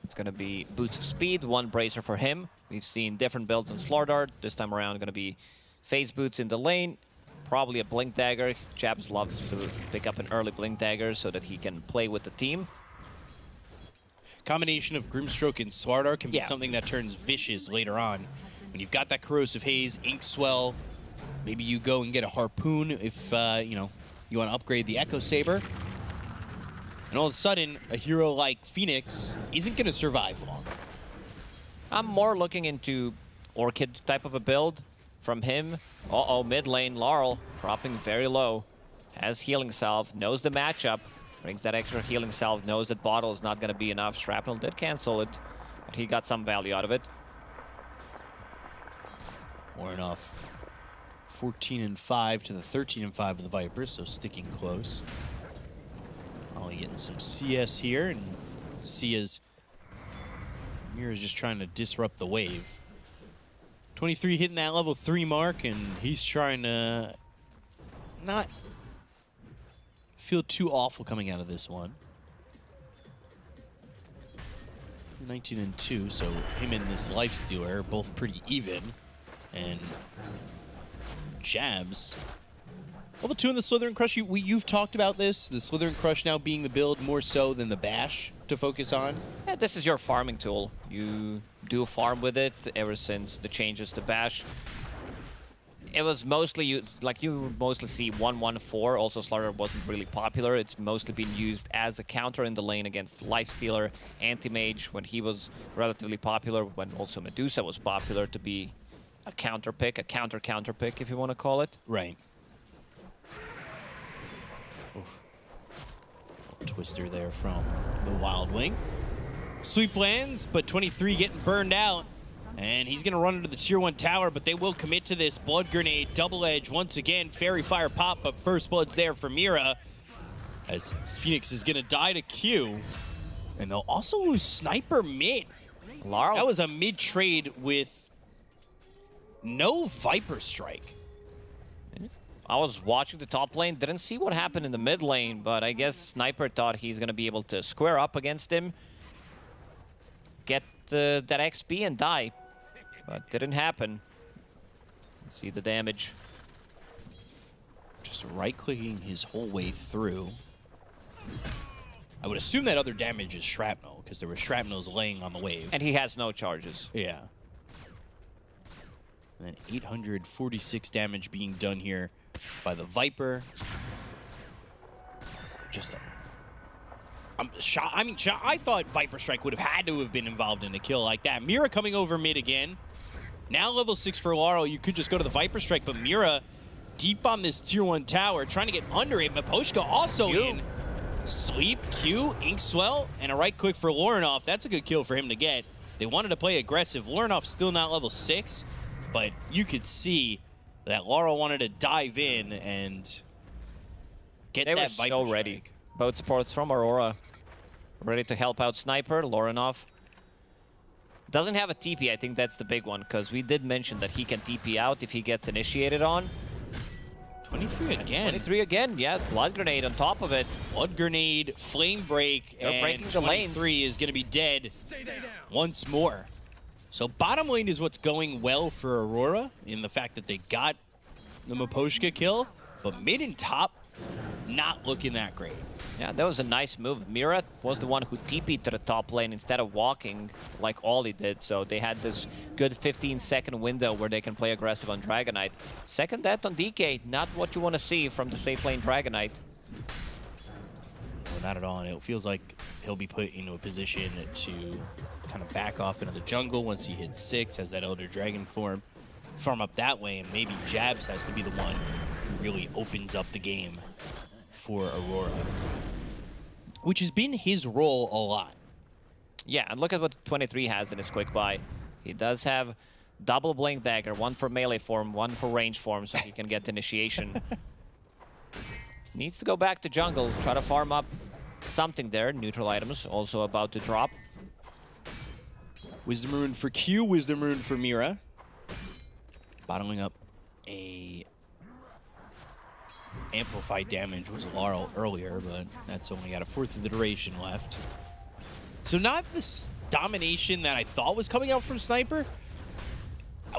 It's going to be Boots of Speed, 1 Bracer for him. We've seen different builds on Slardar. This time around, going to be Phase Boots in the lane. Probably a Blink Dagger. Jabs loves to pick up an early Blink Dagger so that he can play with the team. Combination of Grimstroke and Slardar can be something that turns vicious later on. When you've got that Corrosive Haze, Ink Swell, maybe you go and get a Harpoon if you know, you want to upgrade the Echo Saber. And all of a sudden, a hero like Phoenix isn't going to survive long. I'm more looking into Orchid type of a build from him. Uh-oh, mid lane, Laurel dropping very low. Has Healing Salve, knows the matchup. Brings that extra Healing Salve, knows that Bottle is not going to be enough. Shrapnel did cancel it, but he got some value out of it. Lorinov 14-5 to the 13-5 of the Vipers, so sticking close. Ollie getting some CS here, and Sia's Mira's just trying to disrupt the wave. 23 hitting that level 3 mark, and he's trying to not feel too awful coming out of this one. 19-2, so him and this Lifestealer are both pretty even. And Jabs. Level 2 in the Slithering Crush, you've talked about this. The Slithering Crush now being the build more so than the Bash. to focus on. Yeah, this is your farming tool. You do farm with it ever since the changes to Bash. It was mostly, you mostly see 1-1-4. Also, Slaughter wasn't really popular. It's mostly been used as a counter in the lane against Lifestealer, Anti-Mage, when he was relatively popular, when also Medusa was popular to be a counter pick, a counter pick, if you want to call it. Right. Twister there from the Wild Wing. Sweep lands, but 23 getting burned out. And he's going to run into the tier 1 tower, but they will commit to this. Blood Grenade, Double Edge, once again, Fairy Fire pop, but first blood's there for Mira. As Phoenix is going to die to Q. And they'll also lose Sniper mid. Laurel. That was a mid trade with no Viper Strike. I was watching the top lane, didn't see what happened in the mid lane, but I guess Sniper thought he's going to be able to square up against him, get that XP and die, but didn't happen. Let's see the damage. Just right-clicking his whole way through. I would assume that other damage is shrapnel, because there were shrapnels laying on the wave. And he has no charges. Yeah. And then 846 damage being done here by the Viper. Just I thought Viper Strike would have had to have been involved in a kill like that. Mira coming over mid again. Now level 6 for Laurel. You could just go to the Viper Strike, but Mira deep on this tier 1 tower, trying to get under it. Miposhka also in. Sleep, Q, Inkswell, and a right click for Lorinov. That's a good kill for him to get. They wanted to play aggressive. Lorinov's still not level 6, but you could see that Laurel wanted to dive in and get that Viper so ready. Strike. Both supports from Aurora ready to help out Sniper. Lorinov doesn't have a TP. I think that's the big one, because we did mention that he can TP out if he gets initiated on. 23 again. 23 again, yeah. Blood Grenade on top of it. Blood Grenade, Flame Break, They're breaking the lanes. 23 is going to be dead once more. So bottom lane is what's going well for Aurora in the fact that they got the Miposhka kill, but mid and top, not looking that great. Yeah, that was a nice move. Mira was the one who TP'd to the top lane instead of walking like Ollie did, so they had this good 15-second window where they can play aggressive on Dragonite. Second death on DK, not what you want to see from the safe lane Dragonite. Well, not at all, and it feels like he'll be put into a position to kind of back off into the jungle once he hits 6, has that Elder Dragon farm up that way, and maybe Jabs has to be the one who really opens up the game for Aurora, which has been his role a lot. Yeah, and look at what 23 has in his quick buy. He does have double Blink Dagger, one for melee form, one for range form, so he can get initiation. Needs to go back to jungle, try to farm up something there. Neutral items also about to drop. Wisdom Rune for Q, Wisdom Rune for Mira. Bottling up a amplified damage was Laurel earlier, but that's only got a fourth of the duration left. So not this domination that I thought was coming out from Sniper,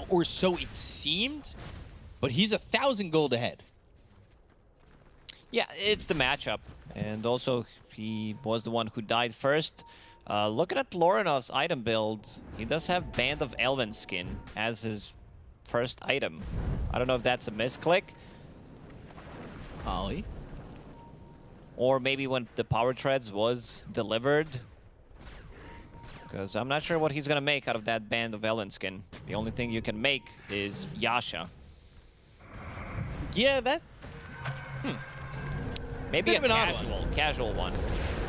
or so it seemed, but he's 1,000 gold ahead. Yeah, it's the matchup, and also he was the one who died first. Looking at Lorinov's item build, he does have Band of Elven skin as his first item. I don't know if that's a misclick. Ollie. Or maybe when the Power Treads was delivered. Because I'm not sure what he's going to make out of that Band of Ellen skin. The only thing you can make is Yasha. Yeah, that... Maybe a casual one.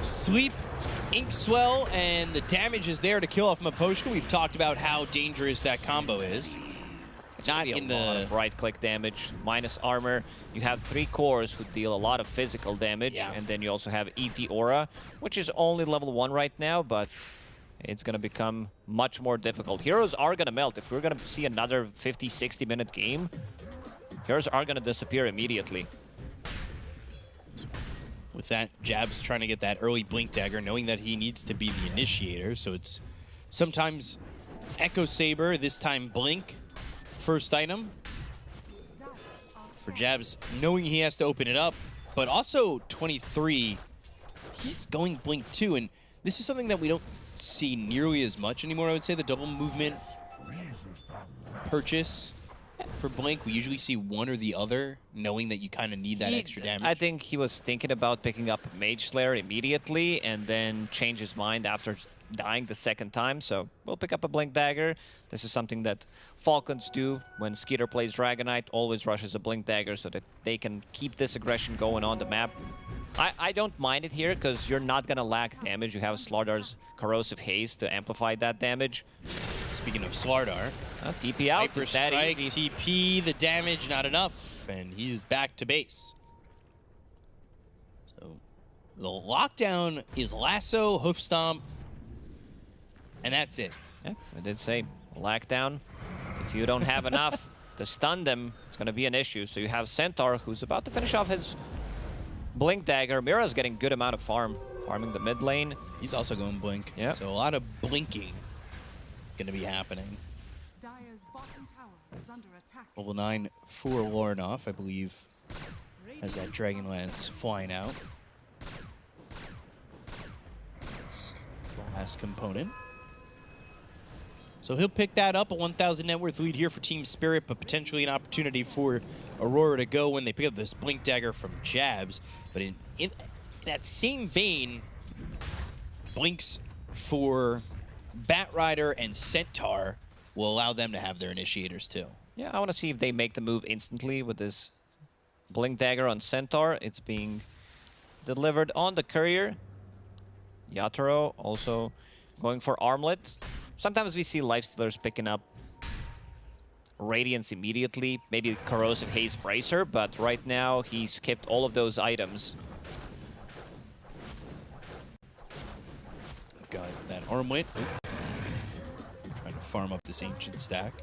Sleep, Inkswell, and the damage is there to kill off Miposhka. We've talked about how dangerous that combo is. Not in the right-click damage, minus armor. You have 3 cores who deal a lot of physical damage, and then you also have ET Aura, which is only level 1 right now, but it's going to become much more difficult. Heroes are going to melt. If we're going to see another 50-60 minute game, heroes are going to disappear immediately. With that, Jab's trying to get that early Blink Dagger, knowing that he needs to be the initiator, so it's sometimes Echo Saber, this time Blink. First item for Jabs, knowing he has to open it up, but also 23, he's going Blink too, and This is something that we don't see nearly as much anymore, I would say, the double movement purchase for Blink. We usually see one or the other, knowing that you kind of need that extra damage. I think he was thinking about picking up Mage Slayer immediately and then change his mind after dying the second time. So we'll pick up a Blink Dagger. This is something that Falcons do when Skeeter plays Dragonite, always rushes a Blink Dagger so that they can keep this aggression going on the map. I don't mind it here because you're not going to lack damage. You have Slardar's Corrosive Haze to amplify that damage. Speaking of Slardar, TP out. Hyper Strike, TP, the damage, not enough, and he's back to base. So the lockdown is Lasso, Hoof Stomp, and that's it. Yeah, I did say lockdown. If you don't have enough to stun them, it's going to be an issue. So you have Centaur, who's about to finish off his Blink Dagger. Mira's getting good amount of farming the mid lane. He's also going Blink. Yeah. So a lot of blinking going to be happening. Dire's bottom tower is under attack. Level 9 for Lornoff, I believe, has that Dragon Lance flying out. That's the last component. So he'll pick that up, a 1,000 net worth lead here for Team Spirit, but potentially an opportunity for Aurora to go when they pick up this Blink Dagger from Jabs. But in that same vein, Blinks for Batrider and Centaur will allow them to have their initiators too. Yeah, I want to see if they make the move instantly with this Blink Dagger on Centaur. It's being delivered on the Courier. Yatoro also going for Armlet. Sometimes we see Lifestealers picking up Radiance immediately, maybe Corrosive Haze Bracer, but right now he skipped all of those items. Got that Armlet. Trying to farm up this Ancient stack.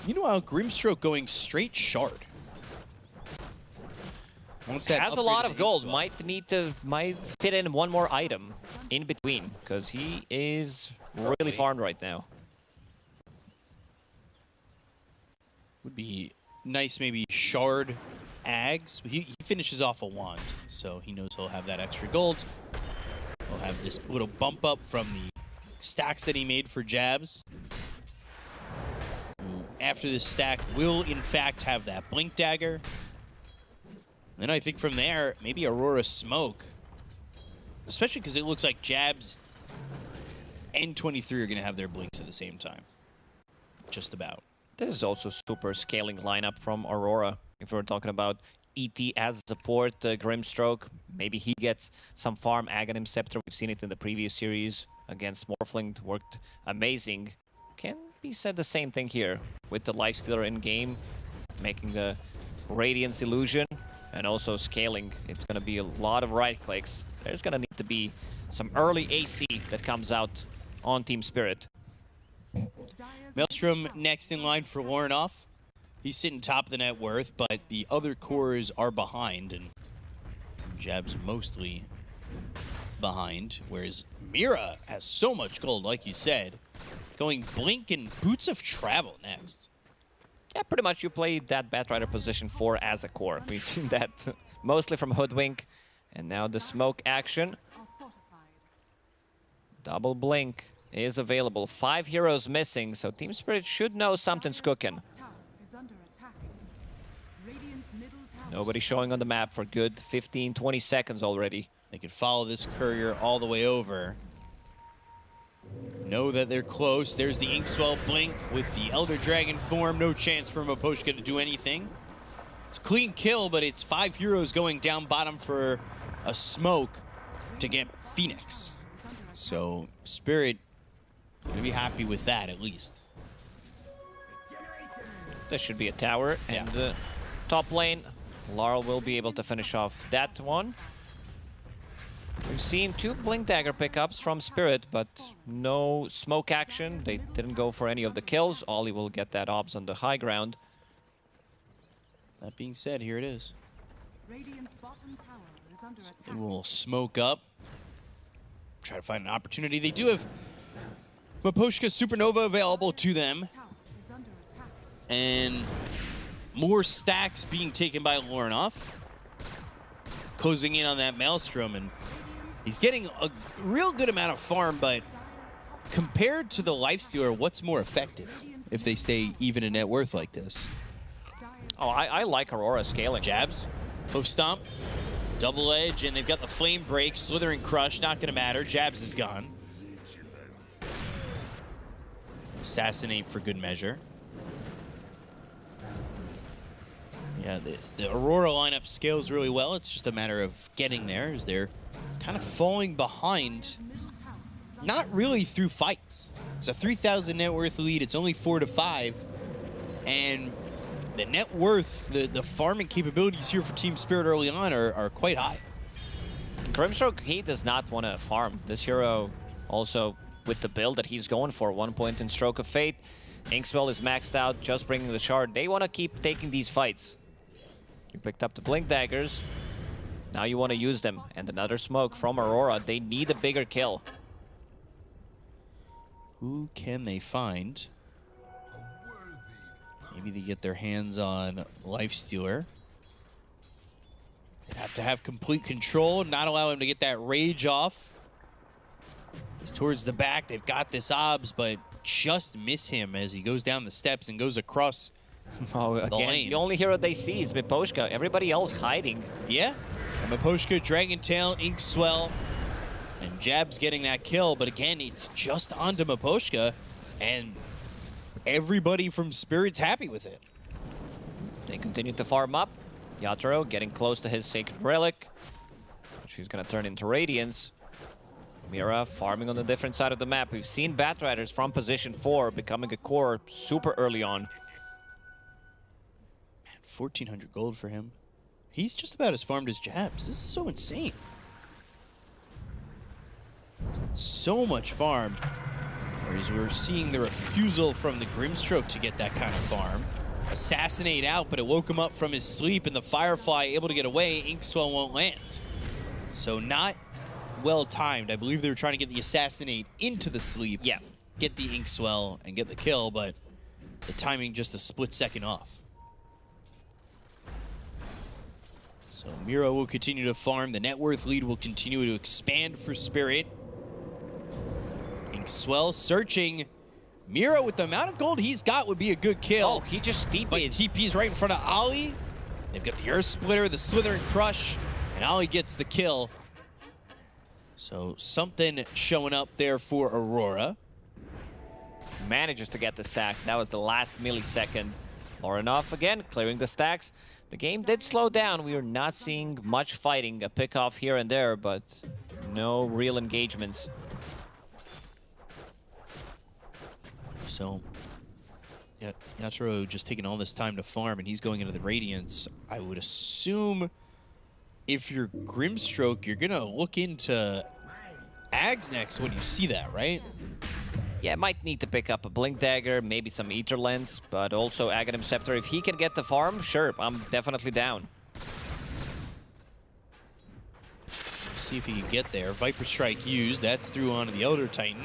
Meanwhile, Grimstroke going straight Shard. Has a lot of gold. Might fit in one more item in between because he is really farmed right now. Would be nice, maybe Shard Ags. He finishes off a wand, so he knows he'll have that extra gold. He'll have this little bump up from the stacks that he made for Jabs. Who, after this stack, will in fact have that Blink Dagger. Then I think from there, maybe Aurora Smoke. Especially because it looks like Jabs and 23 are going to have their blinks at the same time. Just about. This is also super scaling lineup from Aurora. If we're talking about ET as support, Grimstroke, maybe he gets some farm Aghanim Scepter. We've seen it in the previous series against Morphling. Worked amazing. Can be said the same thing here with the Lifestealer in-game, making the Radiance illusion. And also scaling, it's going to be a lot of right clicks. There's going to need to be some early AC that comes out on Team Spirit. Maelstrom next in line for Lornoff. He's sitting top of the net worth, but the other cores are behind, and Jab's mostly behind, whereas Mira has so much gold, like you said, going Blink and Boots of Travel next. Yeah, pretty much you play that Batrider position 4 as a core. We've seen that mostly from Hoodwink. And now the smoke action. Double Blink is available. 5 heroes missing, so Team Spirit should know something's cooking. Nobody showing on the map for good 15-20 seconds already. They could follow this Courier all the way over. Know that they're close. There's the Inkswell Blink with the Elder Dragon form. No chance for Miposhka to do anything. It's clean kill, but it's 5 heroes going down bottom for a smoke to get Phoenix. So Spirit gonna be happy with that at least. This should be a tower, and the top lane, Laurel will be able to finish off that one. We've seen 2 Blink Dagger pickups from Spirit, but no smoke action. They didn't go for any of the kills. Ollie will get that obs on the high ground. That being said, here it is. Radiant's bottom tower is under attack. They will smoke up. Try to find an opportunity. They do have Miposhka Supernova available to them. And more stacks being taken by Lornoff. Closing in on that Maelstrom, and He's getting a real good amount of farm, but compared to the Lifestealer, what's more effective if they stay even in net worth like this? Oh, I like Aurora scaling. Jabs, hoof stomp, double edge, and they've got the flame break, slithering crush, not gonna matter. Jabs is gone. Assassinate for good measure. Yeah, the Aurora lineup scales really well. It's just a matter of getting there as they're kind of falling behind. Not really through fights. It's a 3,000 net worth lead. It's only 4-5. And the net worth, the farming capabilities here for Team Spirit early on are quite high. Grimstroke, he does not want to farm. This hero also with the build that he's going for, 1 point in Stroke of Fate. Inkswell is maxed out, just bringing the shard. They want to keep taking these fights. You picked up the Blink Daggers. Now you want to use them. And another smoke from Aurora. They need a bigger kill. Who can they find? Maybe they get their hands on Lifestealer. They have to have complete control, not allow him to get that rage off. He's towards the back. They've got this obs, but just miss him as he goes down the steps and goes across the lane. The only hero they see is Miposhka. Everybody else hiding. Yeah. And Miposhka, Dragon Tail, Inkswell, and Jab's getting that kill. But again, it's just onto Miposhka, and everybody from Spirit's happy with it. They continue to farm up. Yatoro getting close to his Sacred Relic. She's going to turn into Radiance. Mira farming on the different side of the map. We've seen Batriders from position 4 becoming a core super early on. Man, 1,400 gold for him. He's just about as farmed as Jabs. This is so insane. So much farm. Whereas we're seeing the refusal from the Grimstroke to get that kind of farm. Assassinate out, but it woke him up from his sleep, and the Firefly able to get away. Inkswell won't land. So not well timed. I believe they were trying to get the Assassinate into the sleep. Yeah. Get the Inkswell and get the kill, but the timing just a split second off. So Miro will continue to farm. The net worth lead will continue to expand for Spirit. Inkswell searching. Miro, with the amount of gold he's got, would be a good kill. Oh, he just TP'd. But TP's right in front of Ollie. They've got the Earth Splitter, the Slithering Crush, and Ollie gets the kill. So something showing up there for Aurora. Manages to get the stack. That was the last millisecond. Lorinov again, clearing the stacks. The game did slow down. We are not seeing much fighting. A pick off here and there, but no real engagements. So, yeah, Yatoro just taking all this time to farm, and he's going into the Radiance. I would assume if you're Grimstroke, you're going to look into Ags next when you see that, right? Yeah, might need to pick up a Blink Dagger, maybe some Ether Lens, but also Aghanim Scepter. If he can get the farm, sure, I'm definitely down. See if he can get there. Viper Strike used. That's through onto the Elder Titan.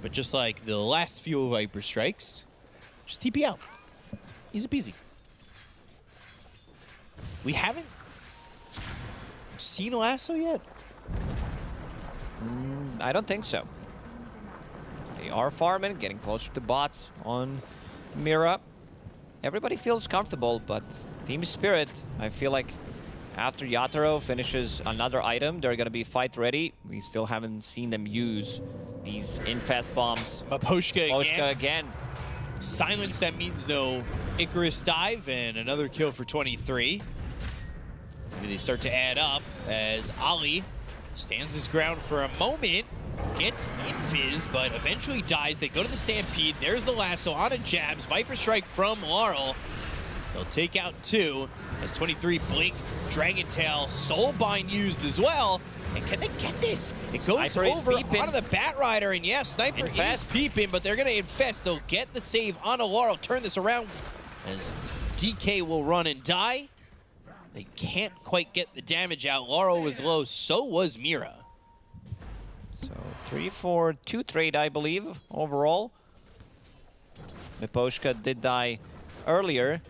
But just like the last few Viper Strikes, just TP out. Easy peasy. We haven't seen a lasso yet? I don't think so. They are farming, getting closer to bots on Mira. Everybody feels comfortable, but Team Spirit, I feel like after Yatoro finishes another item, they're going to be fight ready. We still haven't seen them use these infest bombs. Miposhka again. Silence, that means no Icarus dive, and another kill for 23. Maybe they start to add up as Ollie stands his ground for a moment, gets invis, but eventually dies. They go to the Stampede. There's the lasso on a Jabs. Viper Strike from Laurel. They'll take out 2 as 23 Blink, Dragon Tail, Soulbind used as well. And can they get this? It goes Sniper over is peeping. onto the Bat Rider, and yeah, Sniper is peeping, but they're going to infest. They'll get the save on a Laurel, turn this around as DK will run and die. They can't quite get the damage out. Laurel was low, so was Mira. So 3-4-2 trade, I believe, overall. Miposhka did die earlier.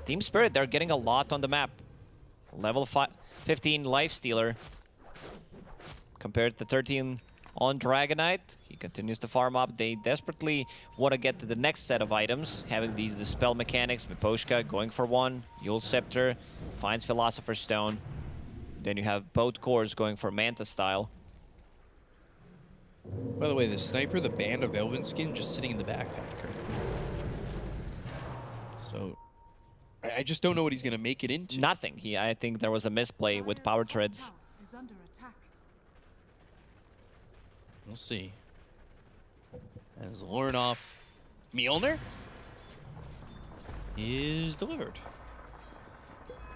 Team Spirit, they're getting a lot on the map. Level 15 Lifestealer. compared to 13 on Dragonite. He continues to farm up. They desperately want to get to the next set of items, having these Dispel mechanics. Miposhka going for one. Yule Scepter finds Philosopher's Stone. Then you have both cores going for Manta style. By the way, the sniper, the band of Elven Skin, just sitting in the backpack. So I just don't know what he's going to make it into. Nothing. I think there was a misplay with power treads. We'll see. As Lornoff Mjolnir is delivered.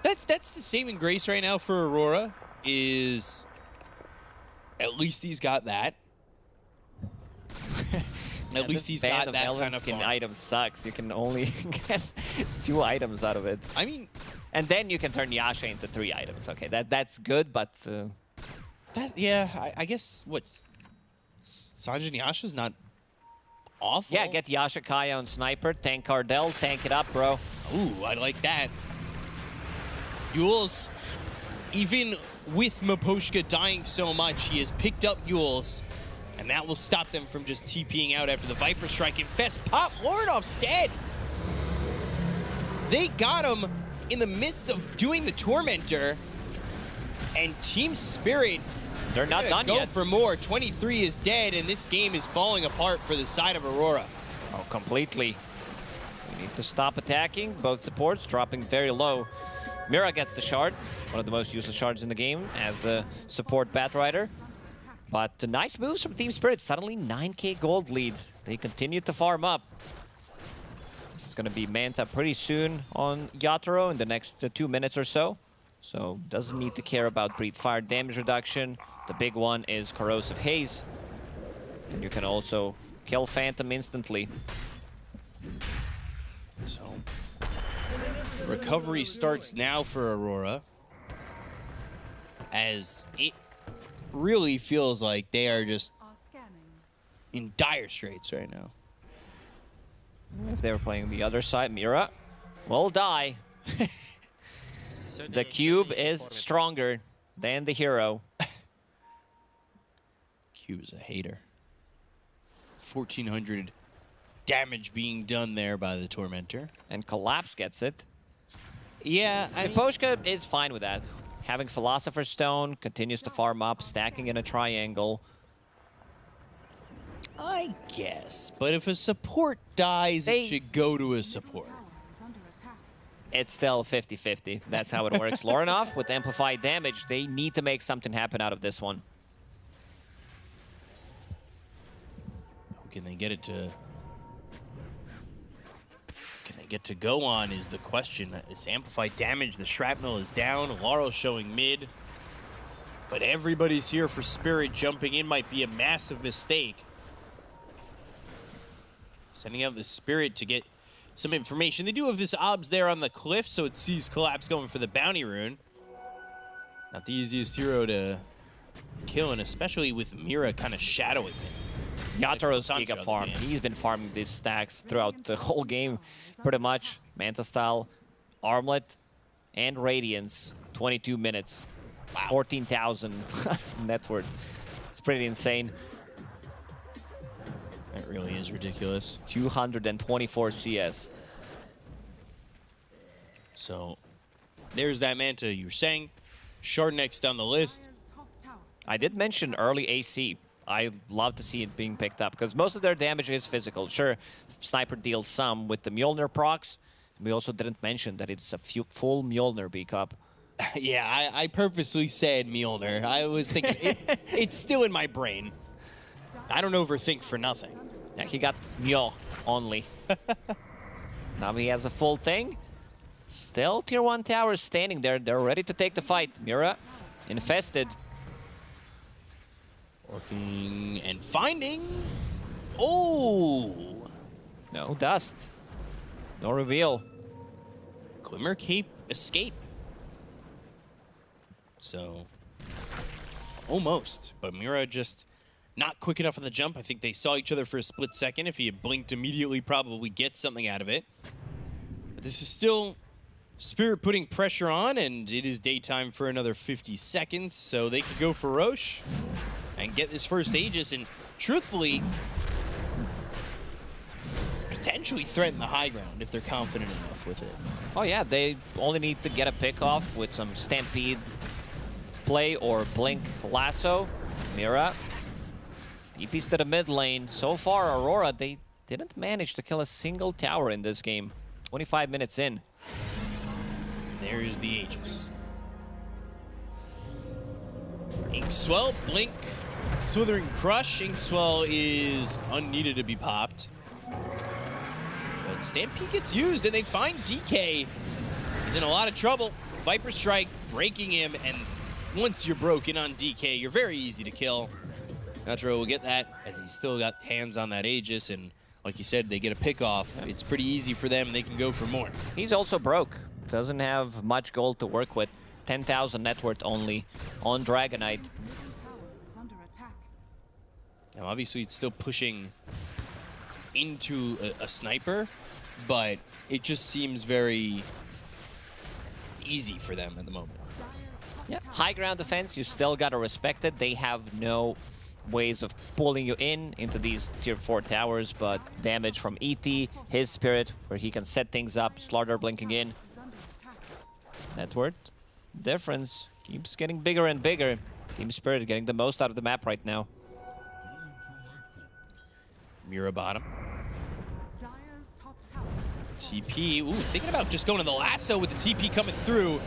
That's the saving grace right now for Aurora, is at least he's got that. At least he's got that kind of fun. Item sucks. You can only get 2 items out of it. I mean, and then you can turn Yasha into 3 items. Okay, that's good, but I guess what Sanjin Yasha's not awful. Yeah, get Yasha, Kaya, and Sniper. Tank Cardell. Tank it up, bro. Ooh, I like that. Yules, even with Miposhka dying so much, he has picked up Yules, and that will stop them from just TPing out after the Viper Strike. Infest pop. Lornoff's dead. They got him in the midst of doing the Tormentor, and Team Spirit, they're not done go yet. For more. 23 is dead, and this game is falling apart for the side of Aurora. Oh, completely. We need to stop attacking. Both supports dropping very low. Mira gets the shard, one of the most useless shards in the game as a support Batrider. But nice moves from Team Spirit. Suddenly 9k gold lead. They continue to farm up. This is going to be Manta pretty soon on Yatoro in the next 2 minutes or so. So doesn't need to care about Breathe Fire damage reduction. The big one is Corrosive Haze. And you can also kill Phantom instantly. So recovery starts now for Aurora, as it really feels like they are just in dire straits right now. If they were playing the other side, Mira will die. The cube is stronger than the hero. Cube is a hater. 1,400 damage being done there by the Tormentor. And Collapse gets it. Yeah, Miposhka is fine with that. Having Philosopher's Stone, continues to farm up, stacking in a triangle. I guess, but if a support dies, it should go to a support. It's still 50-50. That's how it works. Lornoff with amplified damage, they need to make something happen out of this one. Can they get it to... Can they get to go on is the question. This amplified damage, the shrapnel is down. Laurel showing mid. But everybody's here for Spirit. Jumping in might be a massive mistake. Sending out the Spirit to get some information. They do have this obs there on the cliff, so it sees Collapse going for the bounty rune. Not the easiest hero to kill, and especially with Mira kind of shadowing him. Yatoro's Giga farm. He's been farming these stacks throughout the whole game, pretty much. Manta style, Armlet, and Radiance. 22 minutes. Wow. 14,000 net worth. It's pretty insane. That really is ridiculous. 224 CS. So, there's that Manta you were saying. Shard next down the list. I did mention early AC. I love to see it being picked up, because most of their damage is physical. Sure, Sniper deals some with the Mjolnir procs. We also didn't mention that it's a full Mjolnir B-Cup. Yeah, I purposely said Mjolnir. I was thinking, it's still in my brain. I don't overthink for nothing. Yeah, he got Mjol only. Now he has a full thing. Still tier 1 towers standing there. They're ready to take the fight. Mira, infested. Working and finding. Oh! No dust. No reveal. Glimmer Cape escape. So, almost. But Mira just not quick enough on the jump. I think they saw each other for a split second. If he had blinked immediately, probably get something out of it. But this is still Spirit putting pressure on, and it is daytime for another 50 seconds, so they could go for Roche. and get this first Aegis, and truthfully, potentially threaten the high ground if they're confident enough with it. Oh yeah, they only need to get a pick off with some Stampede play or Blink Lasso. Mira, TP's to the mid lane. So far, Aurora, they didn't manage to kill a single tower in this game. 25 minutes in. There is the Aegis. Inkswell, Blink, Slithering Crush. Inkswell is unneeded to be popped. But Stampede gets used, and they find DK. He's in a lot of trouble. Viper Strike breaking him, and once you're broken on DK, you're very easy to kill. Natro will get that, as he's still got hands on that Aegis, and like you said, they get a pick off. It's pretty easy for them, and they can go for more. He's also broke. Doesn't have much gold to work with. 10,000 net worth only on Dragonite. Now, obviously, it's still pushing into a sniper, but it just seems very easy for them at the moment. Yeah, high ground defense, you still gotta respect it. They have no ways of pulling you into these tier 4 towers, but damage from ET, his spirit, where he can set things up, Slaughter blinking in. Net worth difference keeps getting bigger and bigger. Team Spirit getting the most out of the map right now. Mira bottom. TP, ooh, thinking about just going to the lasso with the TP coming through.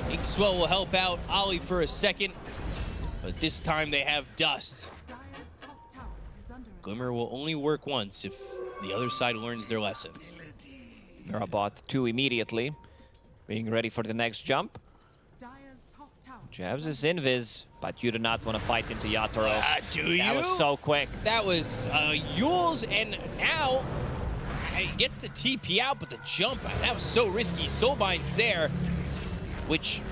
Inkswell will help out Ollie for a second, but this time they have Dust. Glimmer will only work once if the other side learns their lesson. Mira bought 2 immediately, being ready for the next jump. Javs is invis, but you do not want to fight into Yatoro. Do you? That was so quick. That was Yules, and now he gets the TP out, but the jump, that was so risky. Soulbind's there, which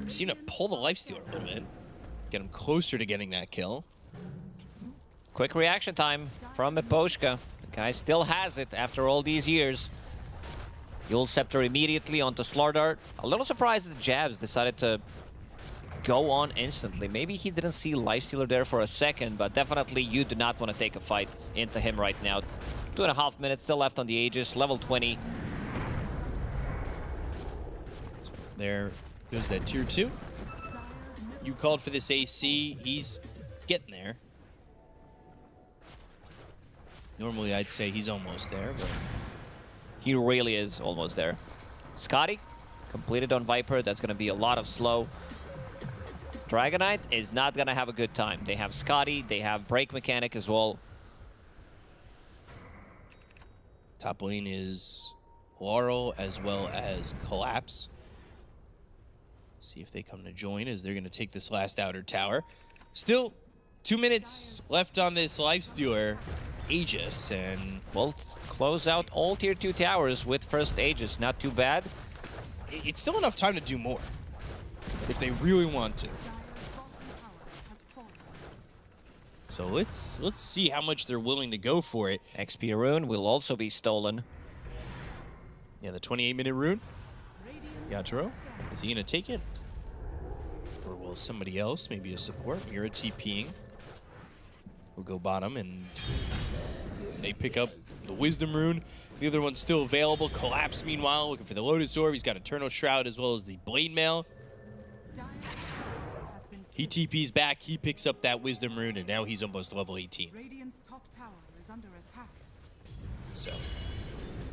seemed to pull the lifestealer a little bit. Get him closer to getting that kill. Quick reaction time from Miposhka. The guy still has it after all these years. Yule Scepter immediately onto Slardart. A little surprised that Jabs decided to go on instantly. Maybe he didn't see Lifestealer there for a second, but definitely you do not want to take a fight into him right now. 2.5 minutes still left on the Aegis, level 20. There goes that tier 2. You called for this AC. He's getting there. Normally I'd say he's almost there, but he really is almost there. Scotty completed on Viper. That's going to be a lot of slow. Dragonite is not going to have a good time. They have Scotty. They have Break Mechanic as well. Top lane is Laurel as well as Collapse. See if they come to join as they're going to take this last outer tower. Still 2 minutes left on this Lifestealer Aegis, and we'll close out all tier 2 towers with first Aegis. Not too bad. It's still enough time to do more if they really want to. So let's see how much they're willing to go for it. XP rune will also be stolen. Yeah, the 28-minute rune. Yatoro, is he going to take it? Or will somebody else, maybe a support, Mira TPing, will go bottom, and they pick up the Wisdom rune. The other one's still available. Collapse, meanwhile, looking for the Lotus Orb. He's got Eternal Shroud as well as the Blade Mail. He TP's back, he picks up that Wisdom rune, and now he's almost level 18. Radiant's top tower is under attack. So,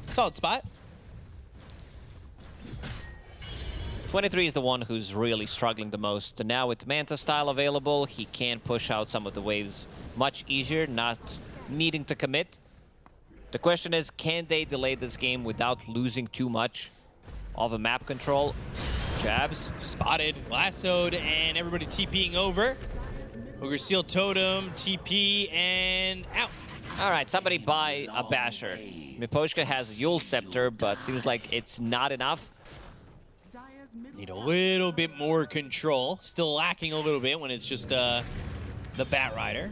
solid spot. 23 is the one who's really struggling the most. And now with Manta style available, he can push out some of the waves much easier, not needing to commit. The question is, can they delay this game without losing too much of a map control? Jabs. Spotted, lassoed, and everybody TPing over. Ogre Seal Totem, TP, and out. All right, somebody buy a Basher. Miposhka has Yule Scepter, but seems like it's not enough. Need a little bit more control. Still lacking a little bit when it's just the Bat Rider.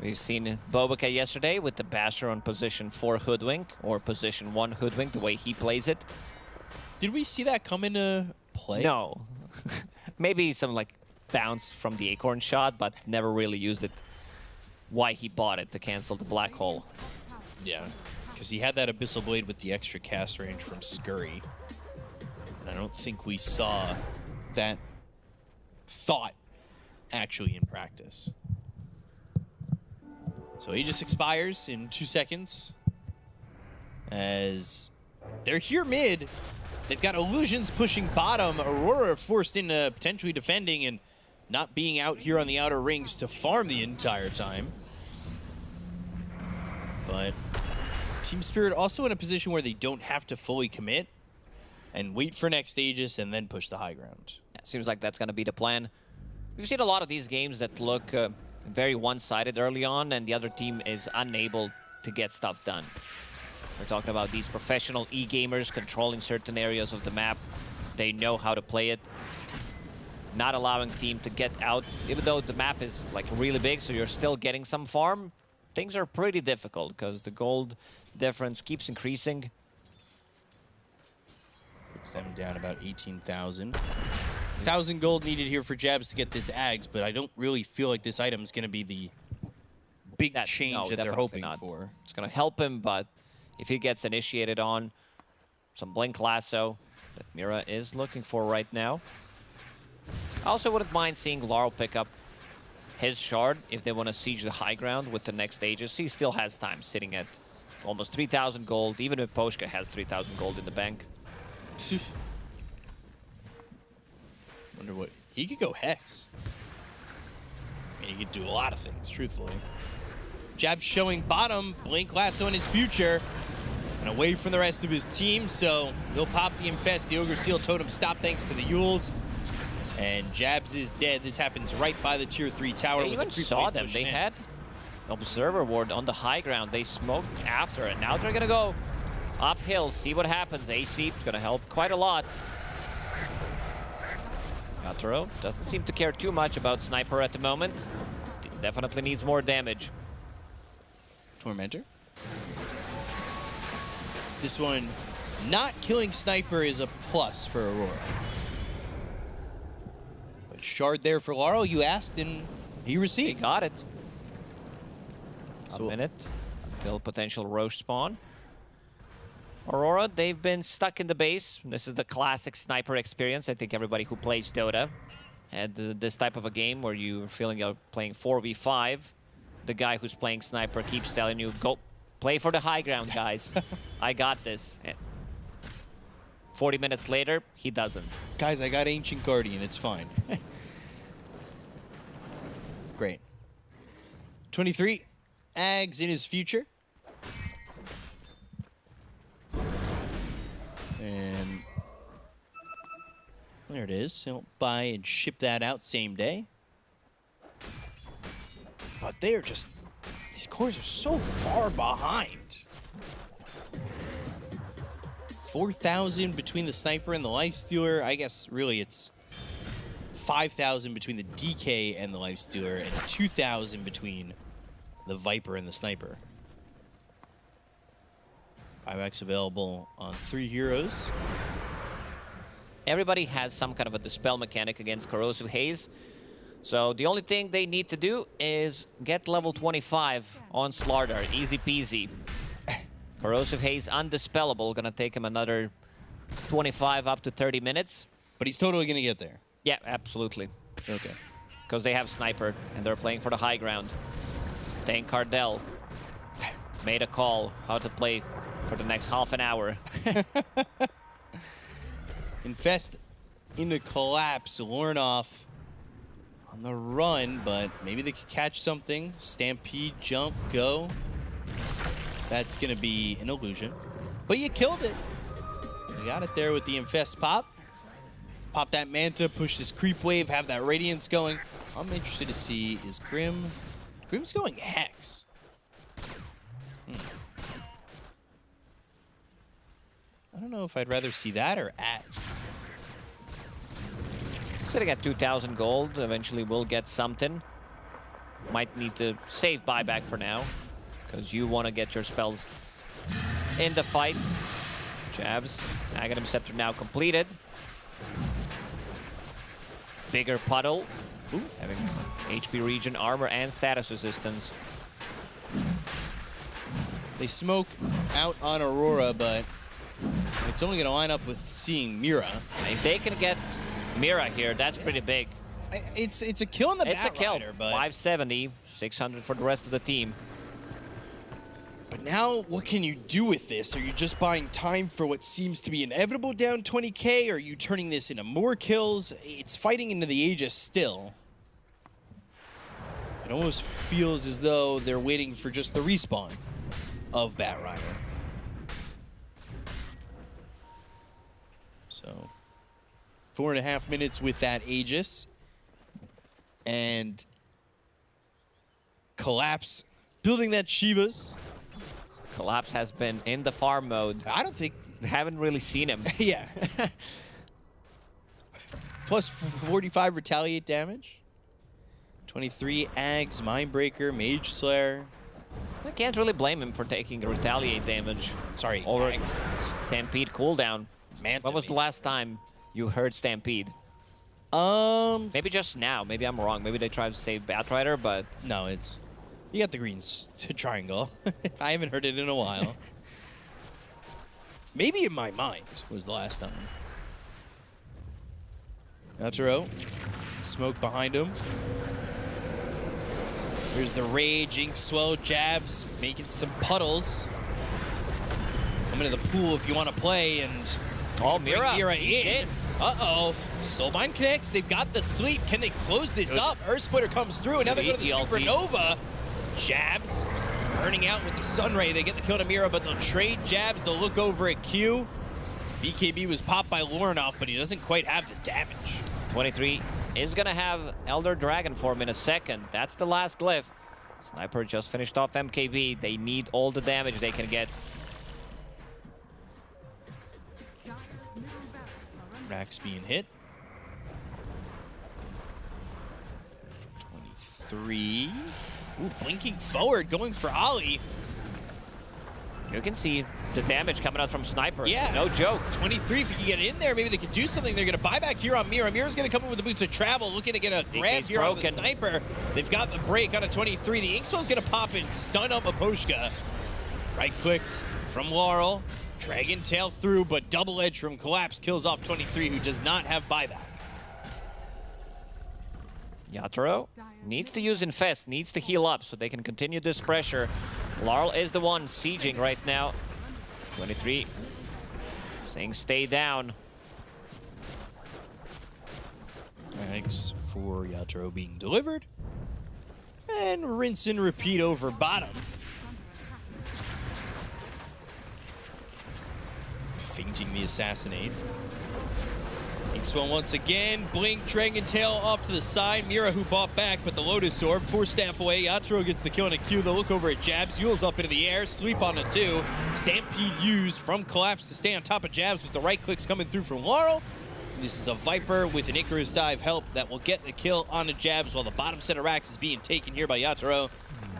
We've seen Bobica yesterday with the Basher on position 4 Hoodwink, or position 1 Hoodwink, the way he plays it. Did we see that come into play? No. Maybe some like bounce from the Acorn shot, but never really used it. Why he bought it to cancel the Black Hole. Yeah, because he had that Abyssal Blade with the extra cast range from Scurry. And I don't think we saw that thought actually in practice. So Aegis expires in 2 seconds. As they're here mid, they've got Illusions pushing bottom. Aurora forced into potentially defending and not being out here on the outer rings to farm the entire time. But Team Spirit also in a position where they don't have to fully commit and wait for next Aegis and then push the high ground. Yeah, seems like that's going to be the plan. We've seen a lot of these games that look very one-sided early on, and the other team is unable to get stuff done. We're talking about these professional e-gamers controlling certain areas of the map. They know how to play it. Not allowing team to get out, even though the map is like really big, so you're still getting some farm. Things are pretty difficult because the gold difference keeps increasing. Puts them down about 18,000. 1,000 gold needed here for Jabs to get this Ags, but I don't really feel like this item is going to be the big change that they're hoping for. It's going to help him, but if he gets initiated on some Blink Lasso that Mira is looking for right now. I also wouldn't mind seeing Laurel pick up his shard if they want to siege the high ground with the next Aegis. He still has time, sitting at almost 3,000 gold. Even if Poshka has 3,000 gold in the bank. Wonder what he could go Hex. I mean, he could do a lot of things, truthfully. Jab showing bottom, Blink Lasso in his future, and away from the rest of his team, so he'll pop the Infest. The Ogre Seal Totem stop thanks to the Yules. And Jabs is dead. This happens right by the tier 3 tower. They even saw them. They had Observer Ward on the high ground. They smoked after it. Now they're going to go uphill, see what happens. AC is going to help quite a lot. Gataro doesn't seem to care too much about Sniper at the moment. Definitely needs more damage. Tormentor. This one, not killing Sniper is a plus for Aurora. But shard there for Laurel, you asked, and he received. He got it. So a minute until potential Roche spawn. Aurora, they've been stuck in the base. This is the classic Sniper experience. I think everybody who plays Dota had this type of a game where you're feeling you're playing 4v5. The guy who's playing Sniper keeps telling you, go play for the high ground, guys. I got this. And 40 minutes later, he doesn't. Guys, I got Ancient Guardian. It's fine. Great. 23. Ags in his future. And there it is. He'll buy and ship that out same day. But they are just, these cores are so far behind. 4,000 between the Sniper and the Lifestealer. I guess really it's 5,000 between the DK and the Lifestealer, and 2,000 between the Viper and the Sniper. 5x available on 3 heroes. Everybody has some kind of a dispel mechanic against Corrosive Haze. So the only thing they need to do is get level 25 on Slardar. Easy peasy. Corrosive Haze undispellable. Gonna take him another 25 up to 30 minutes. But he's totally gonna get there. Yeah, absolutely. Okay. Because they have Sniper and they're playing for the high ground. Tank Cardell made a call how to play for the next half an hour. Infest into collapse. Lornoff on the run, but maybe they could catch something. Stampede, jump, go. That's going to be an illusion. But you killed it. You got it there with the Infest pop. Pop that Manta, push this creep wave, have that Radiance going. I'm interested to see, is Grim... Grim's going Hex. I don't know if I'd rather see that or Ags. Sitting at 2,000 gold, eventually we'll get something. Might need to save buyback for now, because you want to get your spells in the fight. Jabs, Aghanim Scepter now completed. Bigger puddle Ooh, having HP regen, armor, and status resistance. They smoke out on Aurora, but it's only going to line up with seeing Mira. If they can get Mira here, that's pretty big. It's a kill in the It's a kill. Batrider, but 570, 600 for the rest of the team. But now, what can you do with this? Are you just buying time for what seems to be inevitable down 20k? Or are you turning this into more kills? It's fighting into the Aegis still. It almost feels as though they're waiting for just the respawn of Batrider. So, 4.5 minutes with that Aegis. And Collapse building that Shivas. Collapse has been in the farm mode. I don't think... Haven't really seen him. Yeah. Plus 45 retaliate damage. 23 Ags, Mindbreaker, Mage Slayer. I can't really blame him for taking the retaliate damage. Sorry, over Ags. Stampede cooldown. Man, when was the last time you heard Stampede? Maybe just now. Maybe I'm wrong. Maybe they tried to save Batrider, but no, it's you got the green triangle. I haven't heard it in a while. Maybe in my mind was the last time. Naturo, smoke behind him. There's the Rage, Inkswell, jabs, making some puddles. Come into the pool if you want to play, and Mira in. Uh-oh. Soulbind connects. They've got the sleep. Can they close this up? Earth Splitter comes through, and now they go to the Supernova. Jabs burning out with the Sunray. They get the kill to Mira, but they'll trade jabs. They'll look over at Q. BKB was popped by Lornoff, but he doesn't quite have the damage. 23 is going to have Elder Dragon form in a second. That's the last glyph. Sniper just finished off MKB. They need all the damage they can get. Rax being hit. 23. Ooh, blinking forward, going for Ollie. You can see the damage coming out from Sniper. Yeah. No joke. 23, if you can get in there, maybe they can do something. They're going to buy back here on Mira. Mira's going to come in with the boots of travel, looking to get a grab here on the Sniper. They've got the break on a 23. The Inkswell's going to pop in, stun up Aposhka. Right clicks from Laurel. Dragon Tail through, but double edge from Collapse kills off 23, who does not have buyback. Yatoro needs to use Infest, needs to heal up so they can continue this pressure. Laurel is the one sieging right now. 23 saying stay down. Thanks for Yatoro being delivered. And rinse and repeat over bottom. Fainting the assassinate. Inkswell once again. Blink, Dragon Tail off to the side. Mira who bought back, but the Lotus Orb, 4 staff away. Yatoro gets the kill on a Q. They'll look over at Jabs. Yule's up into the air. Sleep on a 2. Stampede used from Collapse to stay on top of Jabs with the right clicks coming through from Laurel. This is a Viper with an Icarus dive help that will get the kill on the Jabs while the bottom set of racks is being taken here by Yatoro.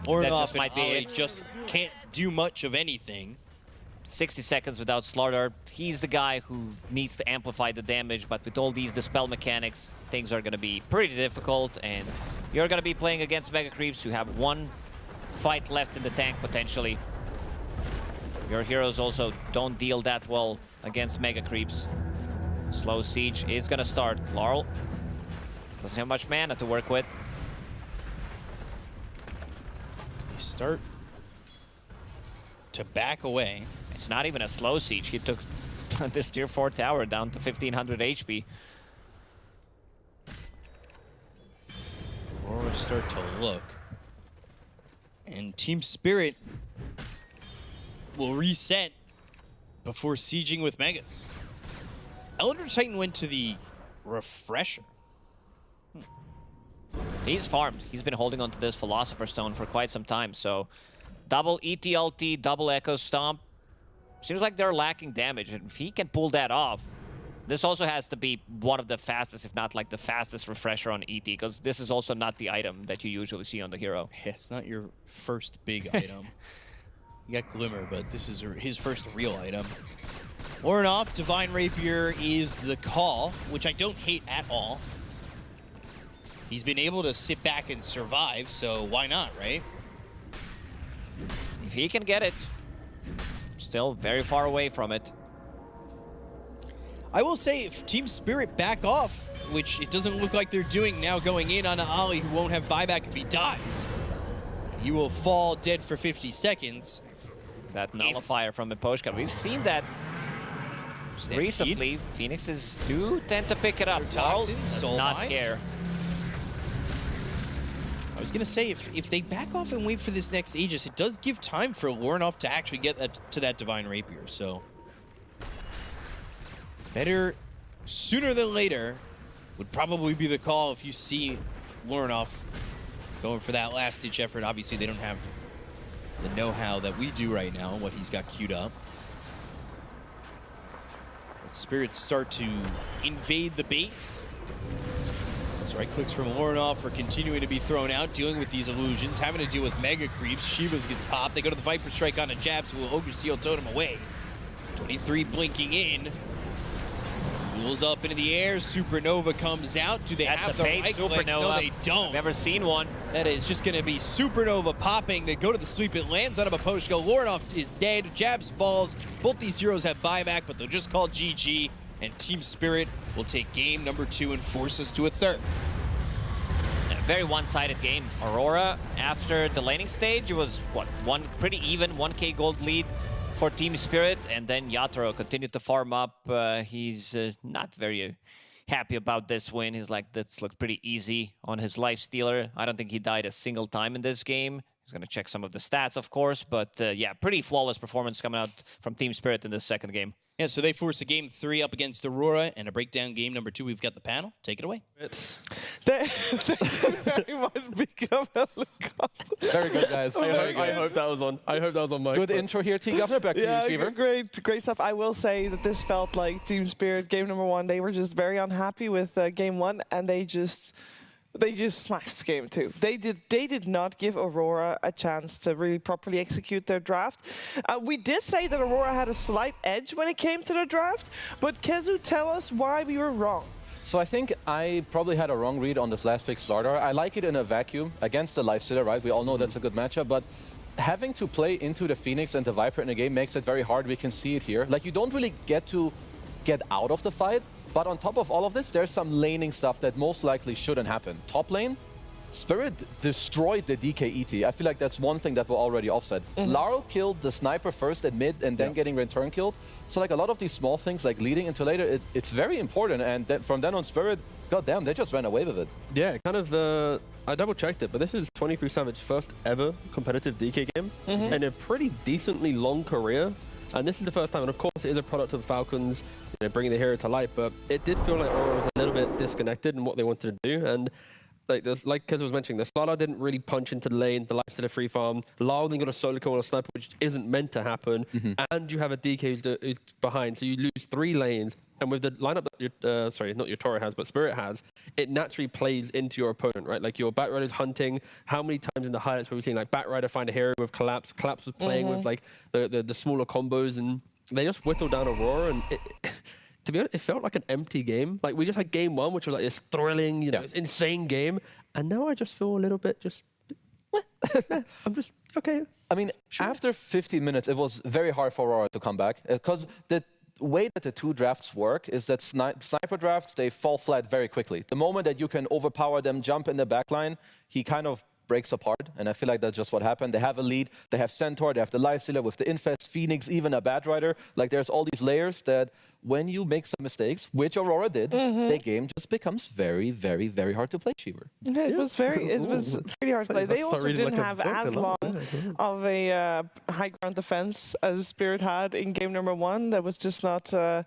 Ornoff and Ollie just can't do much of anything. 60 seconds without Slaughter. He's the guy who needs to amplify the damage, but with all these dispel mechanics, things are going to be pretty difficult, and you're going to be playing against Mega Creeps who have 1 fight left in the tank, potentially. Your heroes also don't deal that well against Mega Creeps. Slow siege is going to start. Laurel doesn't have much mana to work with. They start to back away. It's not even a slow siege. He took this tier 4 tower down to 1500 HP. Aurora start to look. And Team Spirit will reset before sieging with Megas. Elder Titan went to the Refresher. He's farmed. He's been holding on to this Philosopher's Stone for quite some time, so double ETLT, double Echo Stomp. Seems like they're lacking damage, and if he can pull that off, this also has to be one of the fastest, if not like the fastest refresher on ET, because this is also not the item that you usually see on the hero. Yeah, it's not your first big item. You got Glimmer, but this is his first real item. Ornoff, Divine Rapier is the call, which I don't hate at all. He's been able to sit back and survive, so why not, right? If he can get it, still very far away from it. I will say, if Team Spirit back off, which it doesn't look like they're doing now, going in on Ali, who won't have buyback if he dies, he will fall dead for 50 seconds. That nullifier from Miposhka. We've seen that recently. Phoenixes do tend to pick it up. Toxins, does Soul not Mine. care. I was going to say, if they back off and wait for this next Aegis, it does give time for Lornoff to actually get to that Divine Rapier, so... Better sooner than later would probably be the call if you see Lornoff going for that last-ditch effort. Obviously, they don't have the know-how that we do right now, what he's got queued up. But Spirits start to invade the base. That's right clicks from Lornoff are continuing to be thrown out, dealing with these illusions, having to deal with mega creeps. Shivas gets popped. They go to the Viper Strike on a jab, so will Ogre Seal totem away. 23 blinking in. Pulls up into the air. Supernova comes out. Do they have the right clicks? No, they don't. Never seen one. That is just going to be Supernova popping. They go to the sweep. It lands out of a Miposhka. Lornoff is dead. Jabs falls. Both these heroes have buyback, but they'll just call GG. And Team Spirit will take game number 2 and force us to a third. A very one-sided game. Aurora, after the laning stage, it was, what, one pretty even 1k gold lead for Team Spirit, and then Yatoro continued to farm up. He's not very happy about this win. He's like, this looked pretty easy on his life stealer. I don't think he died a single time in this game. He's going to check some of the stats, of course, but yeah, pretty flawless performance coming out from Team Spirit in this second game. Yeah, so they force a game 3 up against Aurora, and a breakdown game number 2. We've got the panel. Take it away. They very much become Very good, guys. I hope that was on. I hope that was on mic. Good intro here, T. Governor. Back to you, Receiver. Great stuff. I will say that this felt like Team Spirit game number 1. They were just very unhappy with game 1, and they just smashed game 2. They did not give Aurora a chance to really properly execute their draft. We did say that Aurora had a slight edge when it came to the draft, but Kezu, tell us why we were wrong. So I think I probably had a wrong read on this last pick starter. I like it in a vacuum against the Lifestealer, right? We all know that's a good matchup, but having to play into the Phoenix and the Viper in a game makes it very hard. We can see it here. Like, you don't really get to get out of the fight. But on top of all of this, there's some laning stuff that most likely shouldn't happen. Top lane, Spirit destroyed the DKET. I feel like that's one thing that we're already offset. Laro killed the sniper first at mid and then getting return killed. So like a lot of these small things like leading into later, it's very important. And from then on, Spirit, goddamn, they just ran away with it. Yeah, kind of, I double checked it, but this is 23 Savage's first ever competitive DK game and a pretty decently long career. And this is the first time, and of course it is a product of the Falcons, you know, bringing the hero to light, but it did feel like Aurora was a little bit disconnected in what they wanted to do. And like Kez was mentioning, the Slardar didn't really punch into the lane, the Lifestealer free farm. Lyle then got a solo kill on a sniper, which isn't meant to happen. And you have a DK who's behind, so you lose 3 lanes. And with the lineup that sorry, not your Toro has, but Spirit has, it naturally plays into your opponent, right? Like your Batrider's hunting. How many times in the highlights were we seeing like Batrider find a hero with Collapse? Collapse was playing with like the smaller combos, and they just whittled down Aurora. And to be honest, it felt like an empty game. Like we just had game 1, which was like this thrilling, you know, insane game, and now I just feel a little bit just. I'm just okay. I mean, after 15 minutes, it was very hard for Aurora to come back because the way that the 2 drafts work is that sniper drafts, they fall flat very quickly. The moment that you can overpower them, jump in the backline, he kind of breaks apart, and I feel like that's just what happened. They have a lead, they have Centaur, they have the Lifestealer with the Infest, Phoenix, even a Batrider. Like there's all these layers that when you make some mistakes, which Aurora did, the game just becomes very, very, very hard to play, Cheever. Yeah, it was pretty hard to play. They also didn't have as long of a high ground defense as Spirit had in game number 1. That was just not, they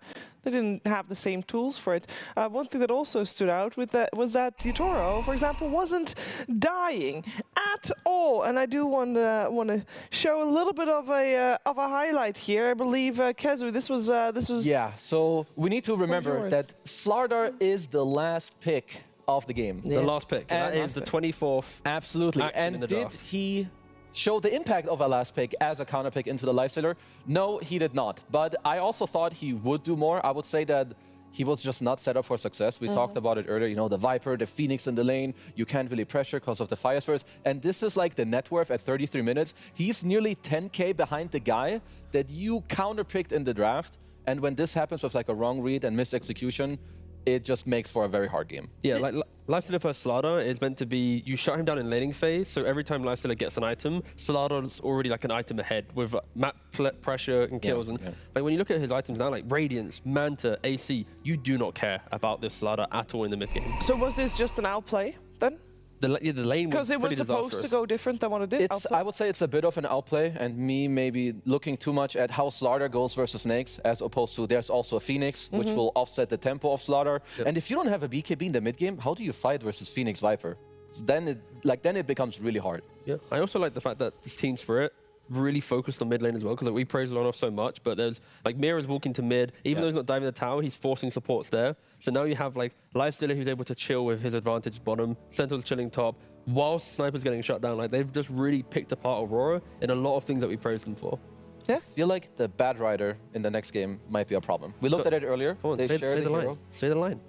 didn't have the same tools for it. One thing that also stood out with that was that Yatoro, for example, wasn't dying at all. And I do want to show a little bit of a highlight here. I believe Kezu, this was yeah. So we need to remember that Slardar is the last pick of the game. The last pick. And that is the 24th. Absolutely. And did he show the impact of a last pick as a counter pick into the Lifestealer? No, he did not. But I also thought he would do more. I would say that he was just not set up for success. We talked about it earlier, you know, the Viper, the Phoenix in the lane, you can't really pressure because of the Fire Spurs. And this is like the net worth at 33 minutes. He's nearly 10K behind the guy that you counterpicked in the draft. And when this happens with like a wrong read and missed execution, it just makes for a very hard game. Yeah, like Lifestealer versus Slardar is meant to be, you shut him down in laning phase, so every time Lifestealer gets an item, Slardar's already like an item ahead with map pressure and kills. And like when you look at his items now, like Radiance, Manta, AC, you do not care about this Slardar at all in the mid game. So was this just an outplay then? The lane was Because it was pretty supposed disastrous. to go different than what it did. I would say it's a bit of an outplay, and me maybe looking too much at how Slardar goes versus Snakes, as opposed to there's also a Phoenix, which will offset the tempo of Slardar. And if you don't have a BKB in the mid game, how do you fight versus Phoenix Viper? Then it becomes really hard. Yeah, I also like the fact that this team spirit really focused on mid lane as well, because like, we praise Lonoff so much, but there's like Mira's walking to mid, even though he's not diving the tower, he's forcing supports there. So now you have like Lifestealer who's able to chill with his advantage bottom, Sentinel's chilling top, whilst Sniper's getting shut down. Like they've just really picked apart Aurora in a lot of things that we praised them for. Yeah. I feel like the Bad Rider in the next game might be a problem. We looked at it earlier. Come on, they say share the hero. line. Say the line.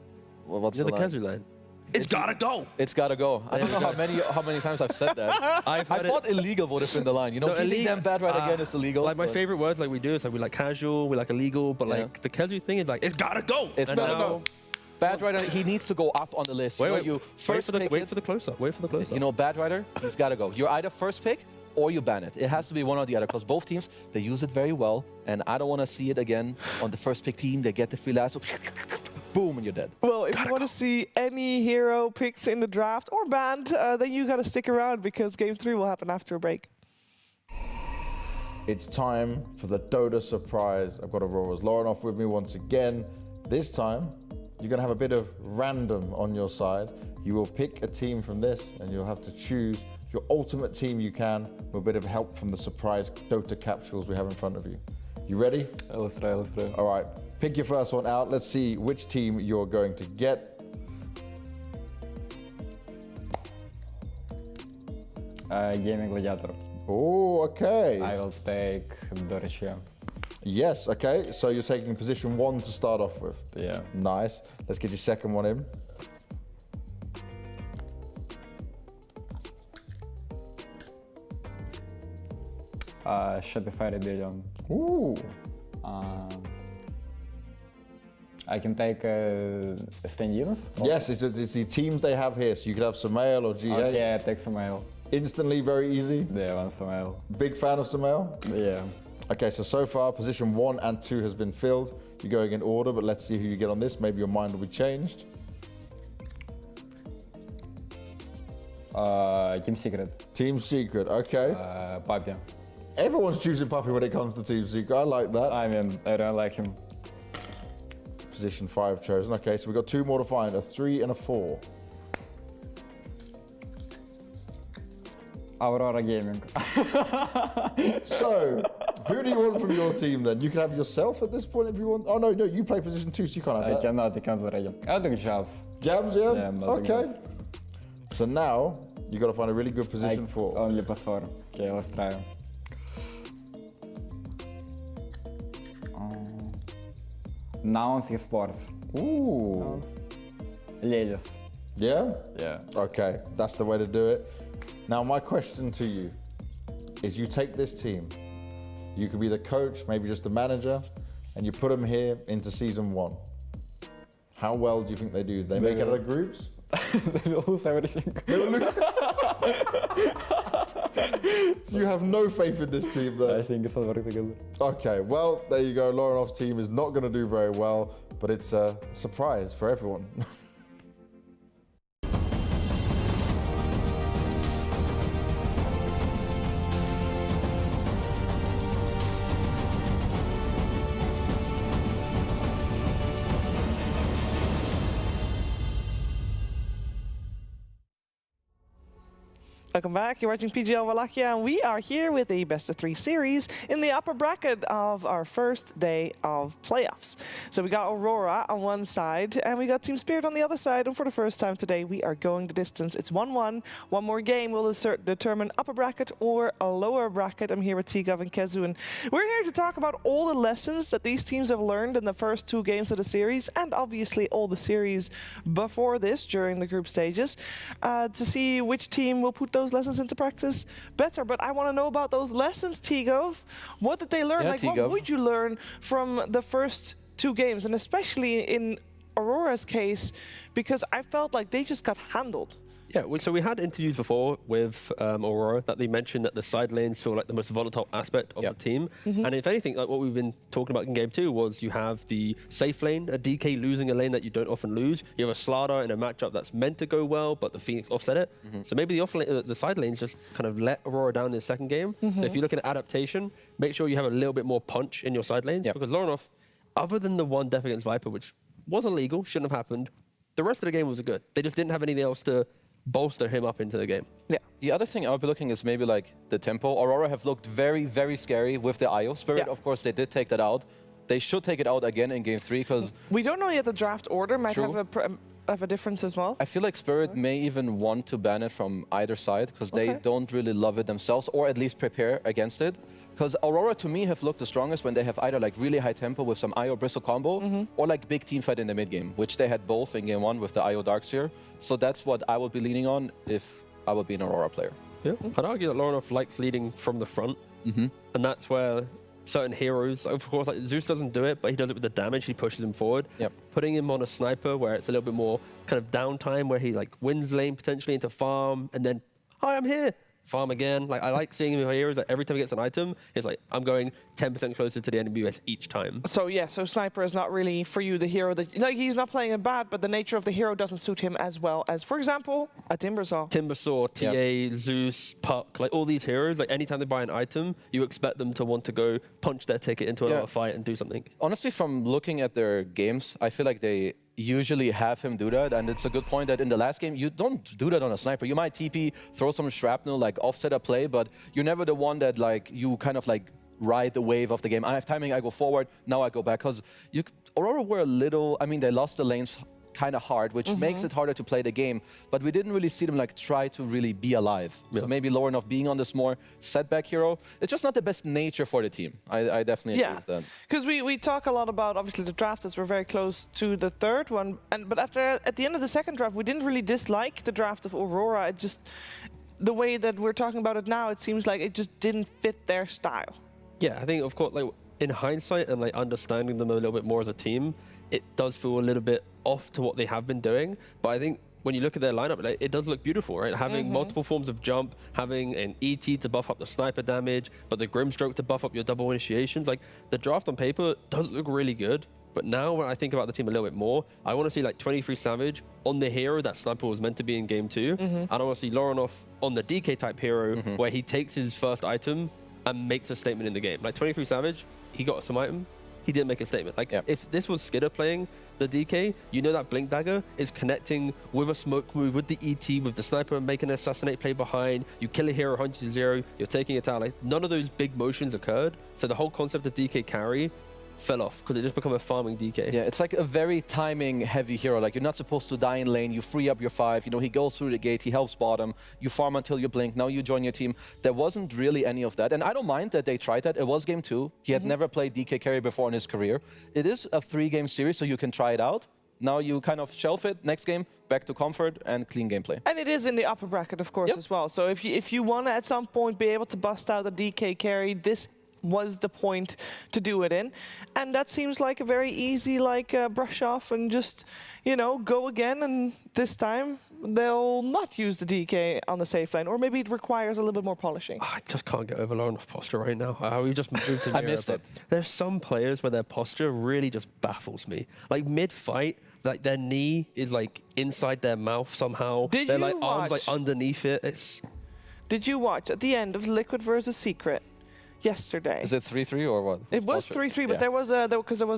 Well, what's the the line? Kezu line. It's gotta go. It's gotta go. I don't know how many times I've said that. I thought illegal would have been the line. You know, No, giving them Bad Rider again is illegal. Like my favorite words, like we do is like we like casual, we like illegal, but like the Kezu thing is like it's gotta go. It's gotta go. Bad Rider, he needs to go up on the list. Wait for the close-up. Wait for the close-up. You know, Bad Rider, he's got to go. You're either first pick or you ban it. It has to be one or the other, because both teams, they use it very well, and I don't want to see it again on the first pick team. They get the free last, boom, and you're dead. Well, if you want to see any hero picked in the draft or banned, then you got to stick around, because Game 3 will happen after a break. It's time for the Dota surprise. I've got Aurora's Lonoff with me once again. This time, you're going to have a bit of random on your side. You will pick a team from this, and you'll have to choose your ultimate team you can, with a bit of help from the surprise Dota capsules we have in front of you. You ready? Let's try. All right, pick your first one out. Let's see which team you're going to get. Gaimin Gladiators. Oh, okay. I will take Wallachia. Yes, okay. So you're taking position 1 to start off with. Yeah. Nice. Let's get your second one in. Shopify Rebellion. Ooh. I can take stand-ins? Yes, it's the teams they have here. So you could have Samael or GH. Okay, I take Samael. Instantly, very easy. Yeah, one Samael. Big fan of Samael? Yeah. Okay, so far, position 1 and 2 has been filled. You're going in order, but let's see who you get on this. Maybe your mind will be changed. Team Secret. Team Secret, okay. Papi. Everyone's choosing Puppy when it comes to Team Secret. I like that. I mean, I don't like him. Position 5 chosen. Okay, so we've got 2 more to find, a 3 and a 4. Aurora Gaming. So, who do you want from your team then? You can have yourself at this point if you want. Oh no, you play position 2, so you can't have that. I can't already. I'll take Jabs. Jabs, yeah? Yeah, okay. So now, you got to find a really good position for. Only plus 4. Okay, let's try. Nouns Esports. Ooh. Ladies. Yeah? Yeah. Okay, that's the way to do it. Now, my question to you is, you take this team, you could be the coach, maybe just the manager, and you put them here into season 1. How well do you think they do? They make it out of groups? They will lose everything. You have no faith in this team, though. I think it's all working together. Okay, well, there you go. Lonoff's team is not going to do very well, but it's a surprise for everyone. Welcome back. You're watching PGL Wallachia, and we are here with a best-of-3 series in the upper bracket of our first day of playoffs. So we got Aurora on one side, and we got Team Spirit on the other side. And for the first time today, we are going the distance. It's 1-1. One more game will determine upper bracket or a lower bracket. I'm here with Tigov and Kezu, and we're here to talk about all the lessons that these teams have learned in the first 2 games of the series, and obviously all the series before this during the group stages, to see which team will put those lessons into practice better. But I want to know about those lessons, Tigov. What did they learn? Yeah, like, what would you learn from the first 2 games, and especially in Aurora's case, because I felt like they just got handled. Yeah, so we had interviews before with Aurora that they mentioned that the side lanes feel like the most volatile aspect of the team. And if anything, like what we've been talking about in game 2 was you have the safe lane, a DK losing a lane that you don't often lose. You have a Slardar in a matchup that's meant to go well, but the Phoenix offset it. So maybe the side lanes just kind of let Aurora down in the second game. So if you're looking at adaptation, make sure you have a little bit more punch in your side lanes, because Lorinov, other than the one death against Viper, which was illegal, shouldn't have happened, the rest of the game was good. They just didn't have anything else to bolster him up into the game. Yeah. The other thing I'll be looking is maybe like the tempo. Aurora have looked very, very scary with the IO. Spirit, of course, they did take that out. They should take it out again in game 3 because... We don't know yet. The draft order might have a difference as well. I feel like Spirit may even want to ban it from either side because they don't really love it themselves, or at least prepare against it. Because Aurora, to me, have looked the strongest when they have either like really high tempo with some IO Bristle combo or like big team fight in the mid game, which they had both in game 1 with the IO Darkseer. So that's what I would be leaning on if I would be an Aurora player. Yeah, I'd argue that Lorinov likes leading from the front. And that's where certain heroes, of course, like Zeus doesn't do it, but he does it with the damage. He pushes him forward. Putting him on a sniper where it's a little bit more kind of downtime, where he like wins lane potentially into farm, and then, hi, I'm here. Farm again. Like I like seeing him in my heroes. Like every time he gets an item, it's like I'm going 10% closer to the enemy base each time. So yeah, so sniper is not really for you the hero that like he's not playing it bad, but the nature of the hero doesn't suit him as well as, for example, a Timbersaw. Timbersaw, TA, Zeus, Puck, like all these heroes. Like anytime they buy an item, you expect them to want to go punch their ticket into another fight and do something. Honestly, from looking at their games, I feel like they usually have him do that, and it's a good point that in the last game you don't do that on a sniper. You might TP, throw some shrapnel, like offset a play, but you're never the one that like you kind of like ride the wave of the game. I have timing, I go forward, now I go back, because Aurora were a little, I mean, they lost the lanes kind of hard, which makes it harder to play the game, but we didn't really see them like try to really be alive. So maybe Lorinov being on this more setback hero, it's just not the best nature for the team. I definitely agree with that. Because we talk a lot about, obviously, the draft as we're very close to the third one, but at the end of the second draft, we didn't really dislike the draft of Aurora. It just, the way that we're talking about it now, it seems like it just didn't fit their style. Yeah, I think, of course, like in hindsight and like understanding them a little bit more as a team, it does feel a little bit off to what they have been doing. But I think when you look at their lineup, like, it does look beautiful, right? Having multiple forms of jump, having an ET to buff up the sniper damage, but the Grimstroke to buff up your double initiations. Like the draft on paper does look really good. But now when I think about the team a little bit more, I want to see like 23 Savage on the hero that Sniper was meant to be in game 2. And I want to see Lorinov on the DK type hero where he takes his first item and makes a statement in the game. Like 23 Savage, he got some item, he didn't make a statement. Like if this was Skidder playing the DK, you know that Blink Dagger is connecting with a smoke move, with the ET, with the sniper making an assassinate play behind, you kill a hero 100-0, you're taking it out. Like none of those big motions occurred. So the whole concept of DK carry fell off because it just become a farming DK. Yeah, it's like a very timing heavy hero. Like you're not supposed to die in lane, you free up your 5, you know, he goes through the gate, he helps bottom, you farm until you blink, now you join your team. There wasn't really any of that. And I don't mind that they tried that. It was game 2. He had never played DK carry before in his career. It is a 3-game series, so you can try it out. Now you kind of shelf it, next game, back to comfort and clean gameplay. And it is in the upper bracket, of course, as well. So if you want to at some point be able to bust out a DK carry, this was the point to do it in. And that seems like a very easy brush off and just, you know, go again. And this time they'll not use the DK on the safe lane, or maybe it requires a little bit more polishing. I just can't get over Lorinov posture right now. We just moved to I missed it. There's some players where their posture really just baffles me. Like mid-fight, like their knee is like inside their mouth somehow. Their like arms like underneath it. Did you watch at the end of Liquid versus Secret? yesterday. Is it 3-3 or what? It was 3-3, but there was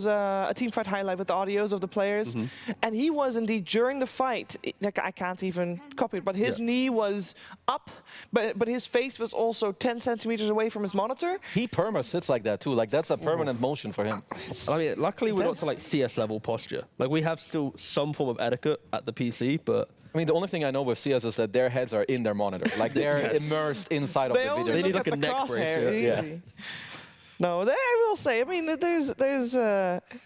a team fight highlight with the audios of the players, and he was indeed during the fight. Like I can't even copy it, but his knee was up, but his face was also 10 centimeters away from his monitor. He perma sits like that too. Like that's a permanent motion for him. I mean, luckily we're not to like CS level posture. Like we have still some form of etiquette at the PC, but I mean, the only thing I know with CS is that their heads are in their monitor. Like they're immersed inside of the video. They need like a neck brace. Yeah. No, I will say, I mean, there's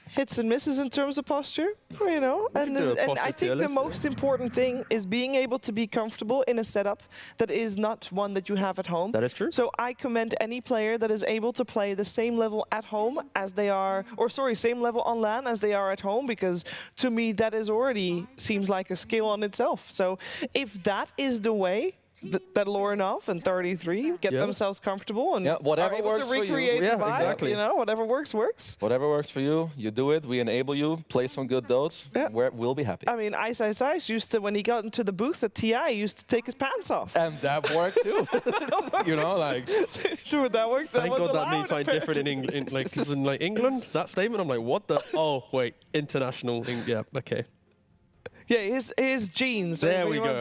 hits and misses in terms of posture, you know, and I think the most important thing is being able to be comfortable in a setup that is not one that you have at home. That is true. So I commend any player that is able to play the same level at home as they are, or sorry, same level on LAN as they are at home, because to me that is already seems like a skill on itself. So if that is the way that Lorinov and 33 get themselves comfortable and whatever are able works to recreate for you. the vibe, exactly. you know, whatever works, works. Whatever works for you, you do it. We enable you. Play some good dotes. We'll be happy. I mean, Ice used to, when he got into the booth at TI, used to take his pants off. And that worked too. You know, like. Sure, that worked. Thank God that means something different in England. That statement, I'm like, what the? Oh, wait, international. Yeah, okay. Yeah, his jeans. There we go.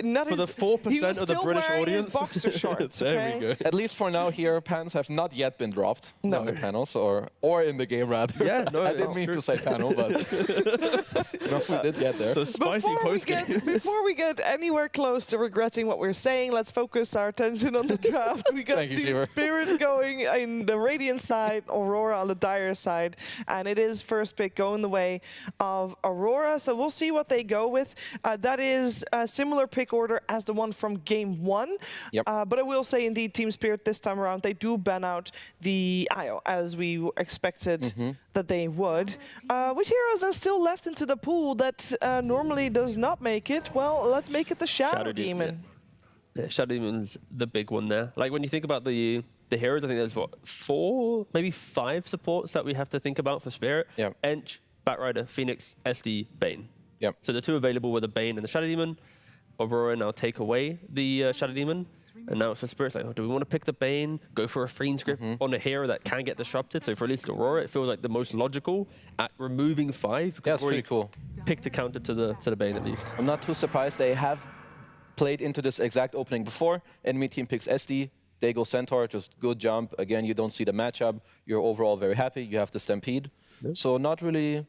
Not for the 4% of the British audience. Boxer shorts. There we go. At least for now, here pants have not yet been dropped on the panels or in the game rather. Yeah, no, I didn't mean to say panel, but no, we did get there. So spicy post-game. Before we get anywhere close to regretting what we're saying, let's focus our attention on the draft. We got Team Spirit going in the Radiant side, Aurora on the Dire side, and it is first pick going the way of Aurora. So we'll see what they go with. That is a similar pick order as the one from game 1. Yep. But I will say, indeed, Team Spirit this time around, they do ban out the IO, as we expected that they would. Which heroes are still left into the pool that normally does not make it? Well, let's make it the Shadow Demon. Yeah, Shadow Demon's the big one there. Like, when you think about the heroes, I think there's, what, 4, maybe 5 supports that we have to think about for Spirit. Yeah. Ench, Batrider, Phoenix, SD, Bane. Yep. So the 2 available were the Bane and the Shadow Demon. Aurora now take away the Shadow Demon. And now for Spirit, it's like, oh, do we want to pick the Bane, go for a free script on a hero that can get disrupted? So for at least Aurora, it feels like the most logical at removing 5. Yeah, it's pretty cool. Picked a counter to the Bane at least. I'm not too surprised. They have played into this exact opening before. Enemy team picks SD. They go Centaur, just good jump. Again, you don't see the matchup. You're overall very happy. You have the Stampede. Yep. So not really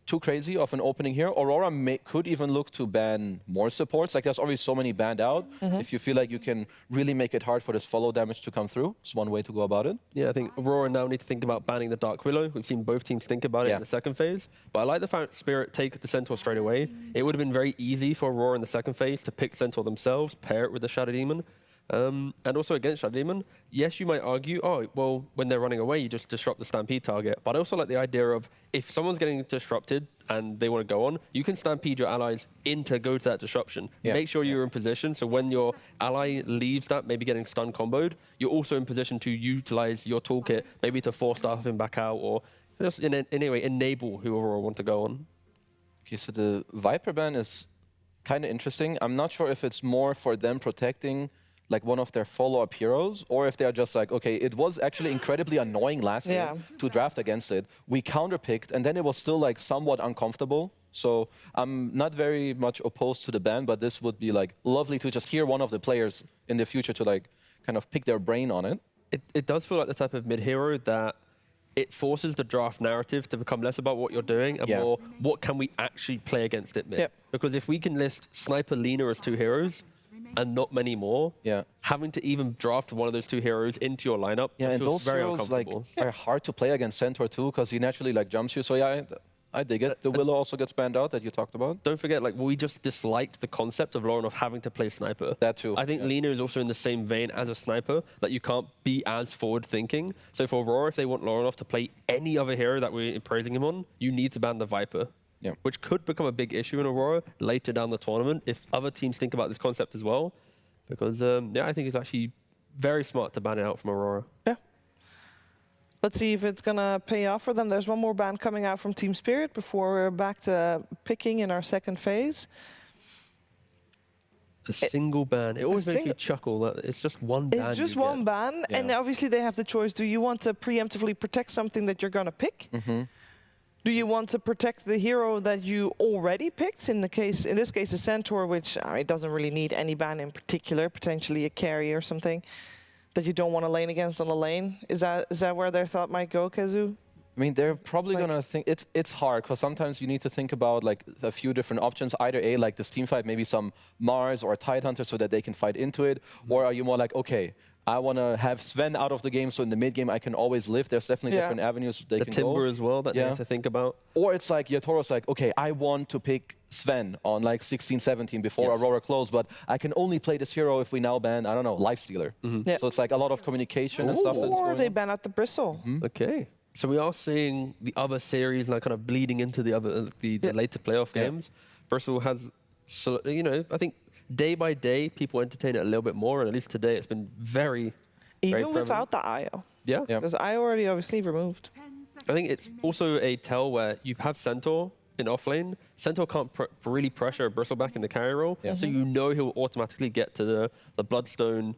too crazy of an opening here. Aurora could even look to ban more supports. Like, there's already so many banned out. If you feel like you can really make it hard for this follow damage to come through, it's one way to go about it. Yeah, I think Aurora now need to think about banning the Dark Willow. We've seen both teams think about it in the second phase. But I like the fact Spirit take the Centaur straight away. It would have been very easy for Aurora in the second phase to pick Centaur themselves, pair it with the Shadow Demon. And also against Shadow Demon, yes, you might argue, oh, well, when they're running away, you just disrupt the Stampede target. But I also like the idea of, if someone's getting disrupted and they want to go on, you can Stampede your allies in to go to that disruption. Yeah. Make sure you're in position, so when your ally leaves that, maybe getting stun comboed, you're also in position to utilize your toolkit, maybe to force-staff him back out, or just in any way enable whoever want to go on. Okay, so the Viper ban is kind of interesting. I'm not sure if it's more for them protecting like one of their follow-up heroes, or if they're just like, okay, it was actually incredibly annoying last game to draft against it. We counterpicked, and then it was still like somewhat uncomfortable. So I'm not very much opposed to the ban, but this would be like lovely to just hear one of the players in the future to like kind of pick their brain on it. It does feel like the type of mid-hero that it forces the draft narrative to become less about what you're doing and more what can we actually play against it mid. Because if we can list Sniper, Lina as 2 heroes, and not many more, having to even draft one of those 2 heroes into your lineup and feels those very heroes uncomfortable. Like, are hard to play against Centaur too, because he naturally like jumps you. So yeah, I dig it. The Willow also gets banned out that you talked about. Don't forget, like, we just disliked the concept of Lorinov having to play Sniper. That too. I think Lina is also in the same vein as a Sniper, that you can't be as forward-thinking. So for Aurora, if they want Lorinov to play any other hero that we're praising him on, you need to ban the Viper. Which could become a big issue in Aurora later down the tournament if other teams think about this concept as well. Because, I think it's actually very smart to ban it out from Aurora. Yeah. Let's see if it's going to pay off for them. There's one more ban coming out from Team Spirit before we're back to picking in our second phase. A single ban. It always makes me chuckle that it's just one ban. It's just one ban, and obviously they have the choice. Do you want to preemptively protect something that you're going to pick? Do you want to protect the hero that you already picked? In this case, a Centaur, which it doesn't really need any ban in particular, potentially a carry or something that you don't want to lane against on the lane. Is that where their thought might go, Kazu? I mean, they're probably gonna think it's hard because sometimes you need to think about like a few different options. Either A, like this team fight, maybe some MOUZ or Tidehunter so that they can fight into it, or are you more like, okay, I want to have Sven out of the game, so in the mid game I can always live. There's definitely different avenues they can go. The Timber as well that they have to think about. Or it's like Yatoro's like, okay, I want to pick Sven on like 16, 17 before Aurora close, but I can only play this hero if we now ban, I don't know, Lifestealer. So it's like a lot of communication and stuff that's going on. Or they ban out the Bristle. Okay. So we are seeing the other series like kind of bleeding into the other the later playoff games. Bristle has, you know, I think day by day people entertain it a little bit more, and at least today it's been very even without the IO. Yeah. Because IO already obviously removed. I think it's also a tell where you have Centaur in offlane. Centaur can't really pressure Bristle back in the carry role, so you know he'll automatically get to the Bloodstone,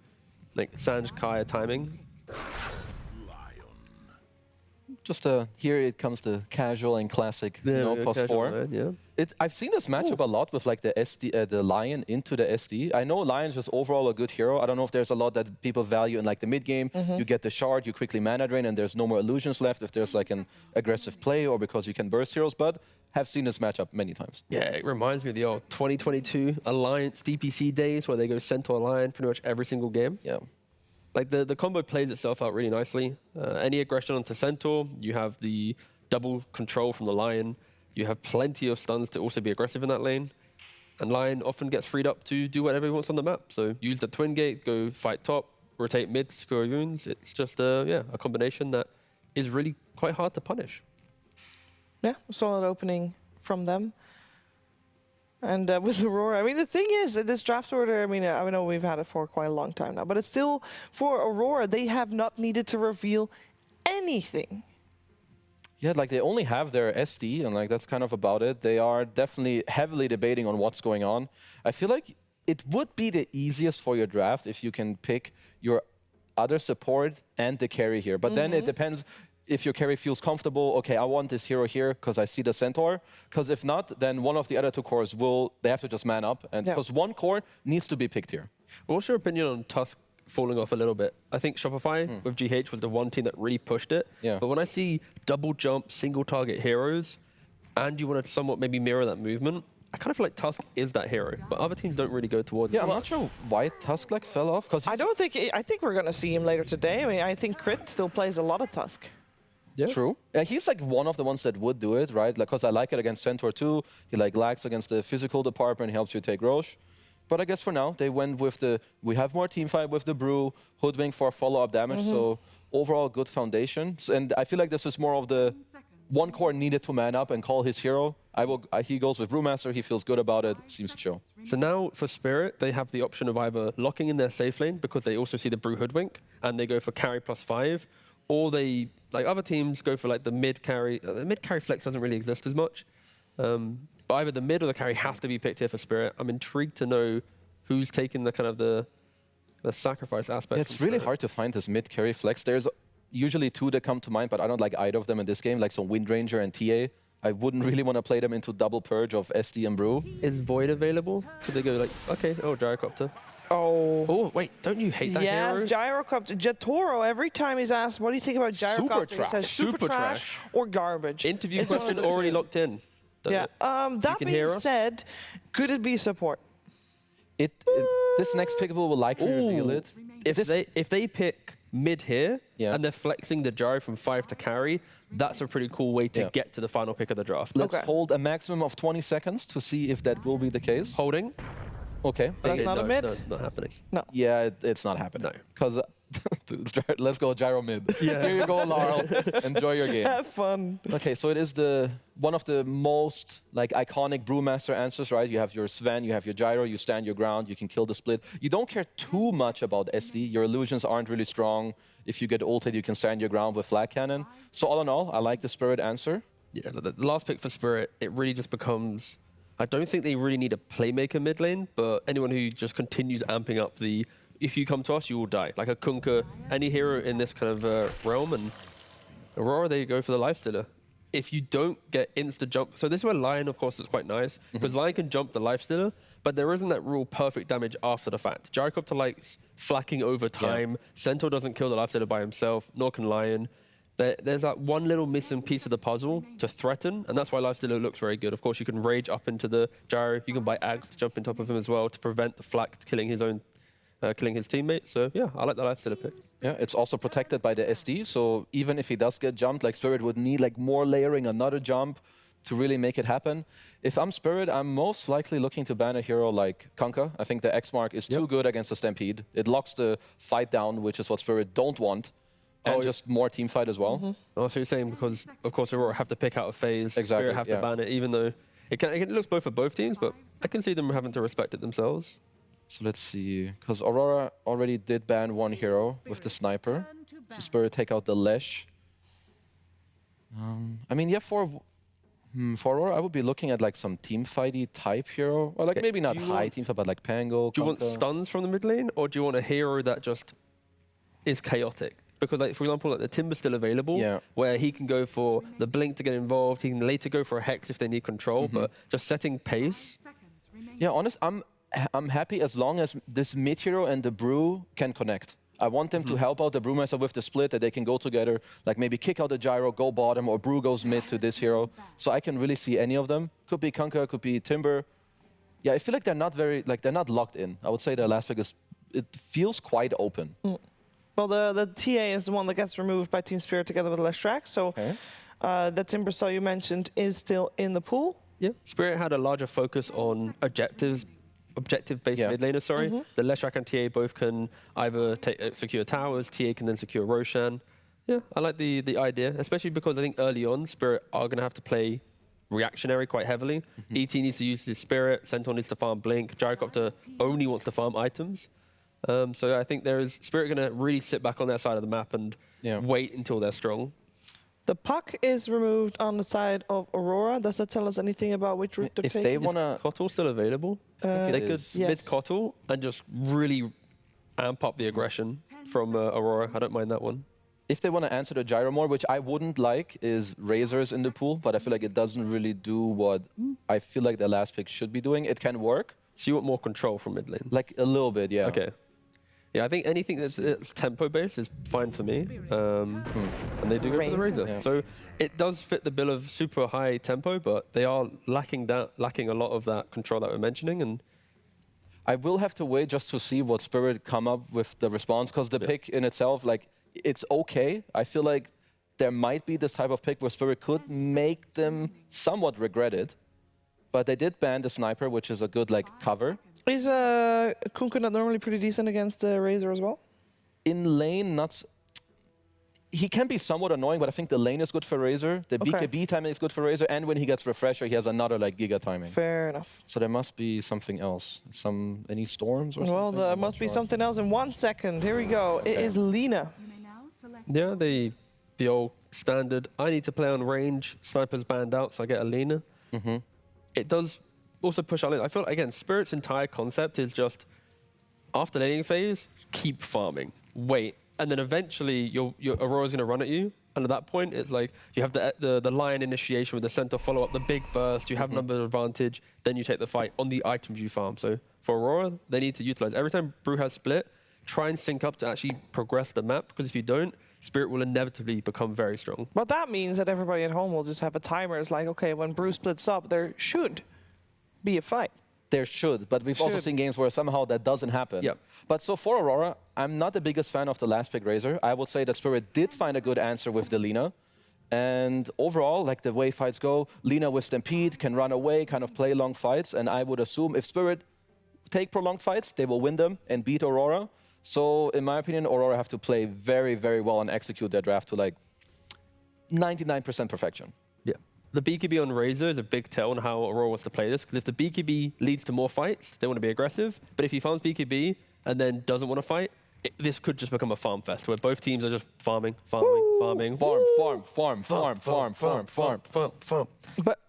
like Sanj Kaya timing. Just here it comes the casual and classic, you know, +4. Line, I've seen this matchup a lot with like the SD, the Lion into the SD. I know Lion's just overall a good hero. I don't know if there's a lot that people value in like the mid game. You get the shard, you quickly mana drain, and there's no more illusions left if there's like an aggressive play or because you can burst heroes. But have seen this matchup many times. Yeah, it reminds me of the old 2022 Alliance DPC days where they go Centaur Lion pretty much every single game. Yeah. Like the combo plays itself out really nicely. Any aggression onto Centaur, you have the double control from the Lion. You have plenty of stuns to also be aggressive in that lane. And Lion often gets freed up to do whatever he wants on the map. So use the Twin Gate, go fight top, rotate mid, score wounds. It's just a combination that is really quite hard to punish. Yeah, solid opening from them. And with Aurora, I mean, the thing is, this draft order, I mean, I know we've had it for quite a long time now, but it's still, for Aurora, they have not needed to reveal anything. Yeah, like they only have their SD, and like that's kind of about it. They are definitely heavily debating on what's going on. I feel like it would be the easiest for your draft if you can pick your other support and the carry here. But then it depends if your carry feels comfortable. Okay, I want this hero here because I see the Centaur. Because if not, then one of the other two cores they have to just man up. And because one core needs to be picked here. What's your opinion on Tusk falling off a little bit? I think Shopify with GH was the one team that really pushed it. Yeah. But when I see double jump, single target heroes, and you want to somewhat maybe mirror that movement, I kind of feel like Tusk is that hero, but other teams don't really go towards it. I'm not sure why Tusk like fell off. Because I think we're going to see him later today. I mean, I think Crit still plays a lot of Tusk. Yeah. True. Yeah, he's like one of the ones that would do it, right? Like, because I like it against Centaur too. He like lags against the physical department, helps you take Roche. But I guess for now, they went with we have more team fight with the Brew, Hoodwink for follow-up damage, so overall good foundation. And I feel like this is more of the one core needed to man up and call his hero. He goes with Brewmaster, he feels good about it, seems to show. So now for Spirit, they have the option of either locking in their safe lane because they also see the Brew Hoodwink, and they go for carry +5, or they, like other teams, go for like the mid carry. The mid carry flex doesn't really exist as much. But either the mid or the carry has to be picked here for Spirit. I'm intrigued to know who's taking the kind of the sacrifice aspect. Yeah, it's really hard to find this mid carry flex. There's usually two that come to mind, but I don't like either of them in this game, like some Wind Ranger and TA. I wouldn't really want to play them into double purge of SD and Brew. Is Void available? Could they go like, okay, Gyrocopter. Oh, wait, don't you hate that hero? Yes, Gyrocopter. Jatoro, every time he's asked, what do you think about Gyrocopter? He says super trash or garbage. Interview question already locked in. Yeah. That being said, could it be support? This next pick will likely reveal it. If they pick mid here and they're flexing the Gyro from 5 to carry, that's a pretty cool way to get to the final pick of the draft. Let's hold a maximum of 20 seconds to see if that will be the case. Holding. Okay. That's not a mid? No, not happening. No. Yeah, it's not happening. No. Because let's go Gyro mid. Yeah. Here you go, Laurel. Enjoy your game. Have fun. Okay, so it is one of the most like iconic Brewmaster answers, right? You have your Sven, you have your Gyro, you stand your ground, you can kill the split. You don't care too much about SD. Your illusions aren't really strong. If you get ulted, you can stand your ground with Flag Cannon. So all in all, I like the Spirit answer. Yeah, the last pick for Spirit, it really just becomes I don't think they really need a playmaker mid lane, but anyone who just continues amping up the, if you come to us, you will die. Like a Kunkka, any hero in this kind of realm, and Aurora, they go for the lifestealer. If you don't get insta jump, so this is where Lion, of course, is quite nice, because Lion can jump the lifestealer, but there isn't that real perfect damage after the fact. Gyrocopter likes flacking over time. Centaur doesn't kill the lifestealer by himself, nor can Lion. There's that one little missing piece of the puzzle to threaten, and that's why lifestealer looks very good. Of course, you can rage up into the gyro. You can buy Ags to jump on top of him as well to prevent the flak killing his own, killing his teammate. So yeah, I like the lifestealer pick. Yeah, it's also protected by the SD, so even if he does get jumped, like Spirit would need like more layering, another jump to really make it happen. If I'm Spirit, I'm most likely looking to ban a hero like Kunkka. I think the X mark is too good against the Stampede. It locks the fight down, which is what Spirit don't want. And just more team fight as well. Oh, so you're saying because, of course, Aurora have to pick out a phase, Spirit have to ban it, even though it looks both for both teams, but I can see them having to respect it themselves. So let's see, because Aurora already did ban one hero with the sniper. So Spirit take out the Lesh. I mean, yeah, for Aurora, I would be looking at like some team fighty type hero, or like maybe not high team fight, but like Pango. Do you want stuns from the mid lane, or do you want a hero that just is chaotic? Because, like, for example, like the Timber's still available, where he can go for the Blink to get involved. He can later go for a Hex if they need control, but just setting pace. Yeah, honest, I'm happy as long as this mid hero and the Brew can connect. I want them to help out the Brewmaster with the split, that they can go together, like maybe kick out the Gyro, go bottom, or Brew goes mid to this hero. So I can really see any of them. Could be Kunkka, could be Timber. Yeah, I feel like they're not they're not locked in. I would say their last pick it feels quite open. Well, the TA is the one that gets removed by Team Spirit together with Leshrac. So the Timber Saw you mentioned is still in the pool. Yeah, Spirit had a larger focus on objective-based mid laner, The Leshrac and TA both can either secure towers, TA can then secure Roshan. Yeah, I like the idea, especially because I think early on, Spirit are going to have to play reactionary quite heavily. ET needs to use his Spirit, Centaur needs to farm Blink, Gyrocopter only wants to farm items. So I think Spirit going to really sit back on their side of the map and wait until they're strong. The puck is removed on the side of Aurora. Does that tell us anything about which route they're taking? If they want to... Is Kotl still available? They could mid Kotl and just really amp up the aggression from Aurora. I don't mind that one. If they want to answer the Gyro more, which I wouldn't like, is Razors in the pool, but I feel like it doesn't really do what I feel like the last pick should be doing. It can work. So you want more control from mid lane? Like a little bit, yeah. Okay. Yeah, I think anything that's tempo-based is fine for me. And they do go for the Razor. Yeah. So it does fit the bill of super high tempo, but they are lacking a lot of that control that we're mentioning. And I will have to wait just to see what Spirit come up with the response, because the pick in itself, like, it's okay. I feel like there might be this type of pick where Spirit could make them somewhat regret it. But they did ban the Sniper, which is a good, like, cover. Is Kunkka not normally pretty decent against the Razor as well? In lane, not... He can be somewhat annoying, but I think the lane is good for Razor. The BKB timing is good for Razor, and when he gets Refresher, he has another, like, Giga timing. Fair enough. So there must be something else. Any storms or something? Well, there must be something else in 1 second. Here we go. It is Lina. Yeah, the old standard. I need to play on range. Sniper's banned out, so I get a Lina. It does also push out. I feel like, again, Spirit's entire concept is just after laning phase, keep farming, wait, and then eventually your Aurora's going to run at you. And at that point, it's like you have the Lion initiation with the Centaur follow up, the big burst. You have number advantage, then you take the fight on the items you farm. So for Aurora, they need to utilize every time Brew has split. Try and sync up to actually progress the map, because if you don't, Spirit will inevitably become very strong. But that means that everybody at home will just have a timer. It's like, okay, when Brew splits up, there should be a fight. There should, but we've also seen games where somehow that doesn't happen. Yep. But so for Aurora, I'm not the biggest fan of the last pick Razor. I would say that Spirit did find a good answer with the Lina. And overall, like the way fights go, Lina with Stampede can run away, kind of play long fights. And I would assume if Spirit take prolonged fights, they will win them and beat Aurora. So in my opinion, Aurora have to play very, very well and execute their draft to like 99% perfection. Yeah. The BKB on Razor is a big tell on how Aurora wants to play this, because if the BKB leads to more fights, they want to be aggressive. But if he farms BKB and then doesn't want to fight, this could just become a farm fest where both teams are just farming. Farm. But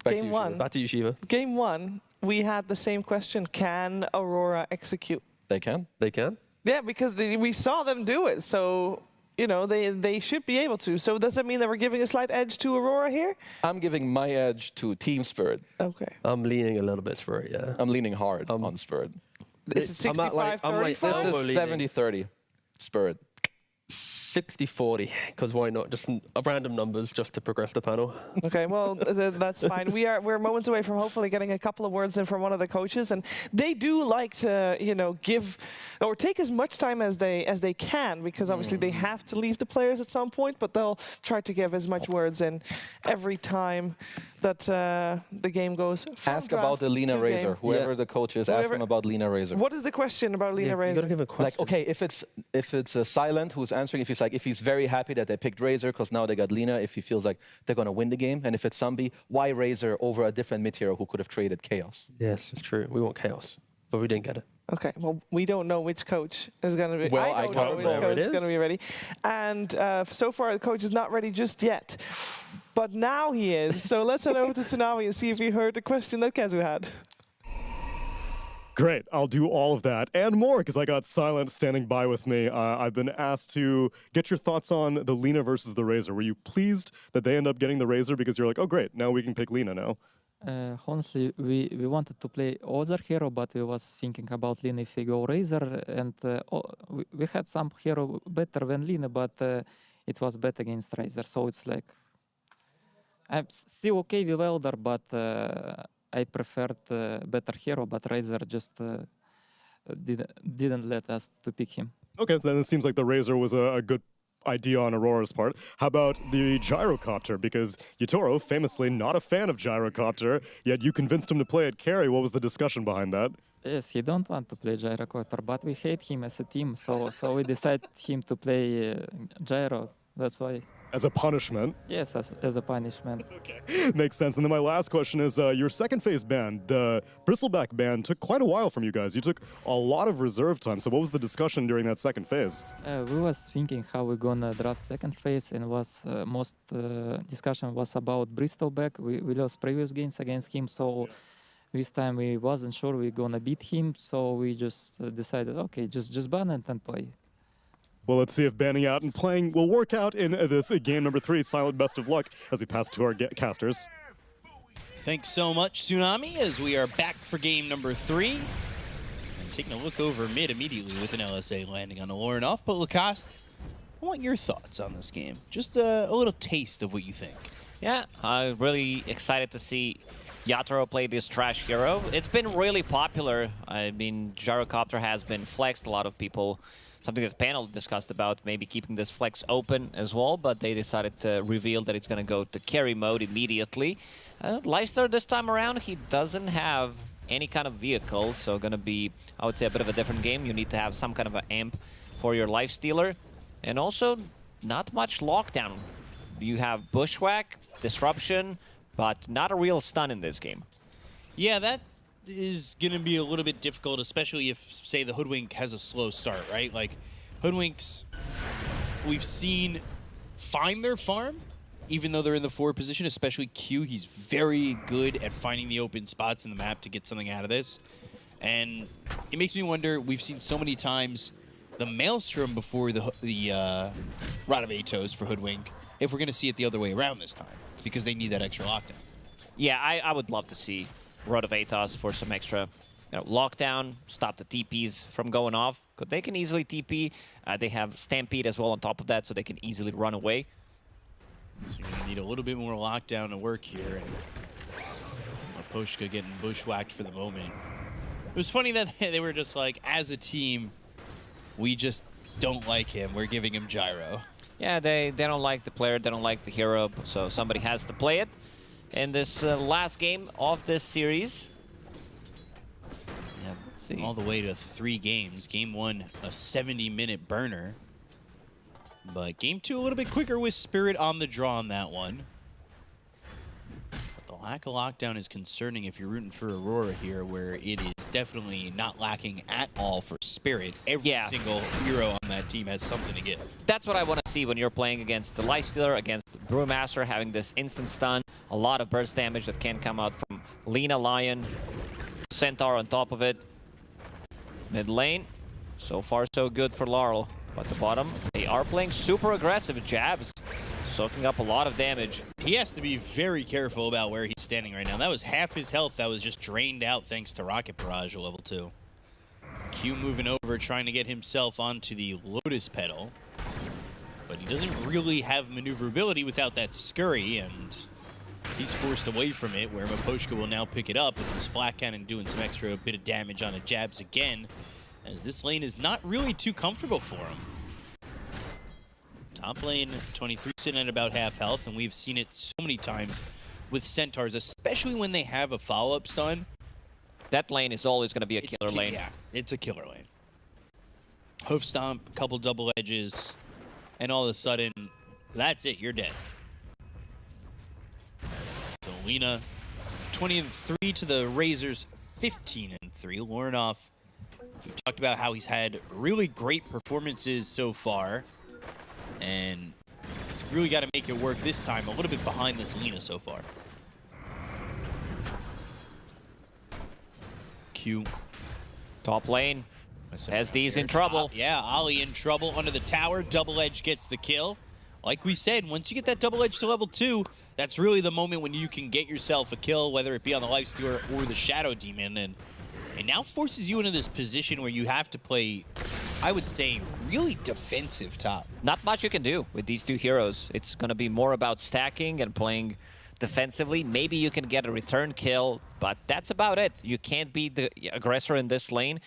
Game one. Back to you, Shiva. Game one, we had the same question. Can Aurora execute? They can. They can? Yeah, because we saw them do it. So, you know, they should be able to. So does that mean that we're giving a slight edge to Aurora here? I'm giving my edge to Team Spirit. Okay. I'm leaning a little bit Spirit, yeah. I'm leaning hard on Spirit. Is it 65-35? This is 70-30 Spirit. 60-40, because why not? Just random numbers just to progress the panel. Okay, well, that's fine. We're moments away from hopefully getting a couple of words in from one of the coaches, and they do like to, you know, give or take as much time as they can, because obviously they have to leave the players at some point, but they'll try to give as much words in every time that the game goes. Ask about the Lina Razor. Whoever the coach is, ask him about Lina Razor. What is the question about Lina Razor? You gotta give a question. Like, okay, if it's Silent who's answering, if he's very happy that they picked Razor because now they got Lina, if he feels like they're gonna win the game, and if it's Zombie, why Razor over a different mid hero who could have traded Chaos? Yes, it's true. We want Chaos, but we didn't get it. Okay, well, we don't know which coach is going to be. Well, I don't know which coach is going to be ready. And so far, the coach is not ready just yet. But now he is. So let's head over to Tsunami and see if you heard the question that Kazu had. Great, I'll do all of that and more because I got Silent standing by with me. I've been asked to get your thoughts on the Lina versus the Razor. Were you pleased that they end up getting the Razor because you're like, oh great, now we can pick Lina now? Honestly, we wanted to play other hero, but we was thinking about Lina if we go Razor, and we had some hero better than Lina, but it was better against Razor. So it's like I'm still okay with Elder, but I preferred better hero, but Razor just didn't let us to pick him. Okay, then it seems like the Razor was a good idea on Aurora's part. How about the gyrocopter? Because Yatoro, famously not a fan of gyrocopter, yet you convinced him to play it carry. What was the discussion behind that? Yes, he don't want to play gyrocopter, but we hate him as a team, so we decided him to play gyro. That's why. As a punishment? Yes, as a punishment. Okay, makes sense. And then my last question is, your second phase ban, the Bristleback ban, took quite a while from you guys. You took a lot of reserve time. So what was the discussion during that second phase? We was thinking how we're gonna draft second phase, and was most discussion was about Bristleback. We lost previous games against him, so this time we wasn't sure we're gonna beat him. So we just decided, okay, just ban it and play. Well, let's see if banning out and playing will work out in this game number 3. Silent, best of luck as we pass to our casters. Thanks so much, Tsunami, as we are back for game number 3. And taking a look over mid immediately with an LSA landing on Lauren off. But Lacoste, I want your thoughts on this game. Just a little taste of what you think. Yeah, I'm really excited to see Yatoro play this trash hero. It's been really popular. I mean, Gyrocopter has been flexed. A lot of people, something that the panel discussed about, maybe keeping this flex open as well, but they decided to reveal that it's going to go to carry mode immediately. Leicester this time around, he doesn't have any kind of vehicle, so going to be, I would say, a bit of a different game. You need to have some kind of an amp for your lifestealer, and also not much lockdown. You have Bushwhack, Disruption, but not a real stun in this game. Yeah, that is going to be a little bit difficult, especially if, say, the Hoodwink has a slow start, right? Like, Hoodwinks, we've seen find their farm, even though they're in the forward position, especially Q. He's very good at finding the open spots in the map to get something out of this. And it makes me wonder, we've seen so many times the Maelstrom before the Rod of Atos for Hoodwink, if we're going to see it the other way around this time, because they need that extra lockdown. Yeah, I would love to see Rod of Atos for some extra lockdown, stop the TPs from going off. Because they can easily TP. They have Stampede as well on top of that, so they can easily run away. So you're going to need a little bit more lockdown to work here. And Aposhka getting bushwhacked for the moment. It was funny that they were just like, as a team, we just don't like him. We're giving him gyro. Yeah, they don't like the player, they don't like the hero, so somebody has to play it. In this last game of this series. Yeah, let's see. All the way to 3 games. Game 1, a 70-minute burner. But game 2, a little bit quicker with Spirit on the draw on that one. But the lack of lockdown is concerning if you're rooting for Aurora here, where it is definitely not lacking at all for Spirit. Every single hero on that team has something to give. That's what I want to see when you're playing against the Lifestealer, against Brewmaster, having this instant stun. a lot of burst damage that can come out from Lina, Lion, Centaur on top of it. Mid lane, so far so good for Laurel. But the bottom, they are playing super aggressive jabs, soaking up a lot of damage. He has to be very careful about where he's standing right now. That was half his health that was just drained out thanks to Rocket Barrage at level 2. Q moving over, trying to get himself onto the Lotus Petal. But he doesn't really have maneuverability without that Scurry, and he's forced away from it, where Miposhka will now pick it up with his Flat Cannon doing some extra bit of damage on the jabs again, as this lane is not really too comfortable for him. Top lane, 23 sitting at about half health, and we've seen it so many times with Centaurs, especially when they have a follow-up stun. That lane is always going to be a killer lane. Yeah, it's a killer lane. Hoof stomp, a couple double edges, and all of a sudden, that's it, you're dead. So Lina, 20-3 to the Razors, 15-3. Lornoff, we've talked about how he's had really great performances so far, and he's really got to make it work this time. A little bit behind this Lina so far. Q. Top lane. SD's in trouble. Yeah, Ollie in trouble under the tower. Double Edge gets the kill. Like we said, once you get that Double Edge to level 2, that's really the moment when you can get yourself a kill, whether it be on the Lifestealer or the Shadow Demon. And it now forces you into this position where you have to play, I would say, really defensive top. Not much you can do with these two heroes. It's going to be more about stacking and playing defensively. Maybe you can get a return kill, but that's about it. You can't be the aggressor in this lane.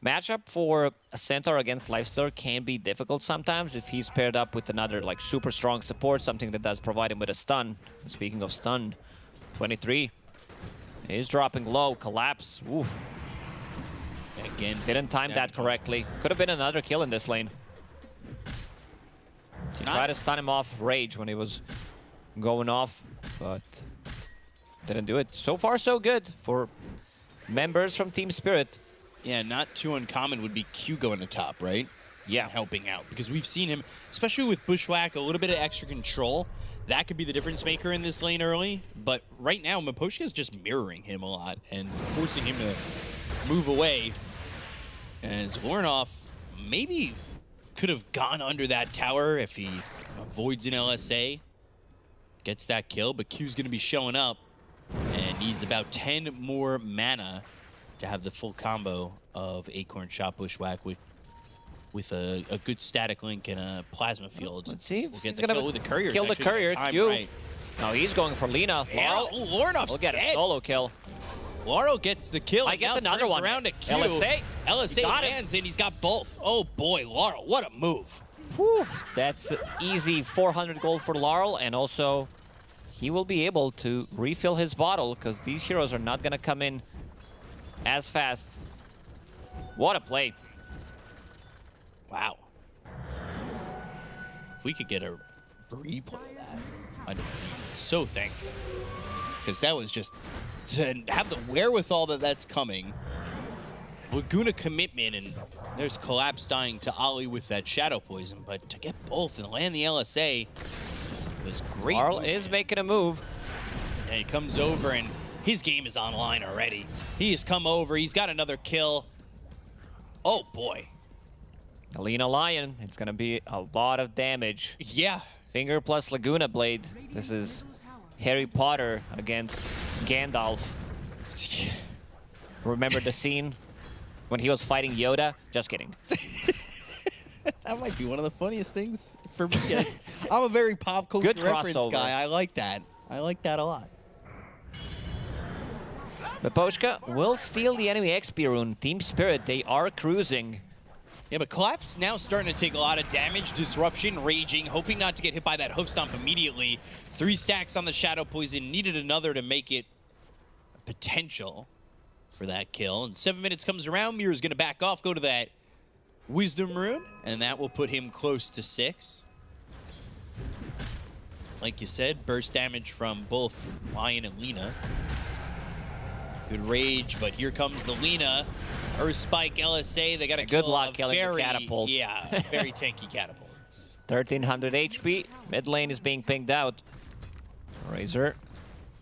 Matchup for a Centaur against Lifestealer can be difficult sometimes if he's paired up with another like super strong support, something that does provide him with a stun. And speaking of stun, 23 is dropping low, collapse. Oof. Again, didn't time that correctly. Could have been another kill in this lane. He tried to stun him off Rage when he was going off, but didn't do it. So far, so good for members from Team Spirit. Yeah, not too uncommon would be Q going to top, right? Yeah. And helping out, because we've seen him, especially with Bushwhack, a little bit of extra control. That could be the difference maker in this lane early. But right now, Miposhka is just mirroring him a lot and forcing him to move away. As Lornoff maybe could have gone under that tower if he avoids an LSA. Gets that kill, but Q's going to be showing up and needs about 10 more mana to have the full combo of Acorn Shot Bushwhack with a good static link and a plasma field. Let's see if we'll get he's the gonna kill with the courier. Kill the courier. You. Right. No, he's going for Lina. Yeah, Lornoff's We'll get dead. a solo kill. Laurel gets the kill. I get another turns one. Around to Q. LSA. LSA Got lands and he's got both. Oh boy, Laurel, what a move. Whew. That's easy 400 gold for Laurel, and also he will be able to refill his bottle because these heroes are not going to come in as fast. What a play. Wow. If we could get a replay of that, I'd be so thankful. Because that was just, to have the wherewithal that's coming, Laguna commitment, and there's Collapse dying to Ollie with that Shadow Poison, but to get both and land the LSA was great. Laurel is making a move. Yeah, he comes over and his game is online already. He has come over, he's got another kill. Oh boy. Alina Lion, it's going to be a lot of damage. Yeah. Finger plus Laguna Blade. This is Harry Potter against Gandalf. Remember the scene when he was fighting Yoda? Just kidding. That might be one of the funniest things for me. I'm a very pop culture reference crossover guy. I like that. I like that a lot. Miposhka will steal the enemy XP rune. Team Spirit, they are cruising. Yeah, but Collapse now starting to take a lot of damage. Disruption, raging, hoping not to get hit by that hoof stomp immediately. 3 stacks on the Shadow Poison. Needed another to make it a potential for that kill. And 7 minutes comes around. Mirror's going to back off, go to that Wisdom Rune, and that will put him close to 6. Like you said, burst damage from both Lion and Lina. Good rage, but here comes the Lina. Earth Spike, LSA, they got to kill good luck killing the catapult. Yeah, very tanky catapult. 1300 HP. Mid lane is being pinged out. Razor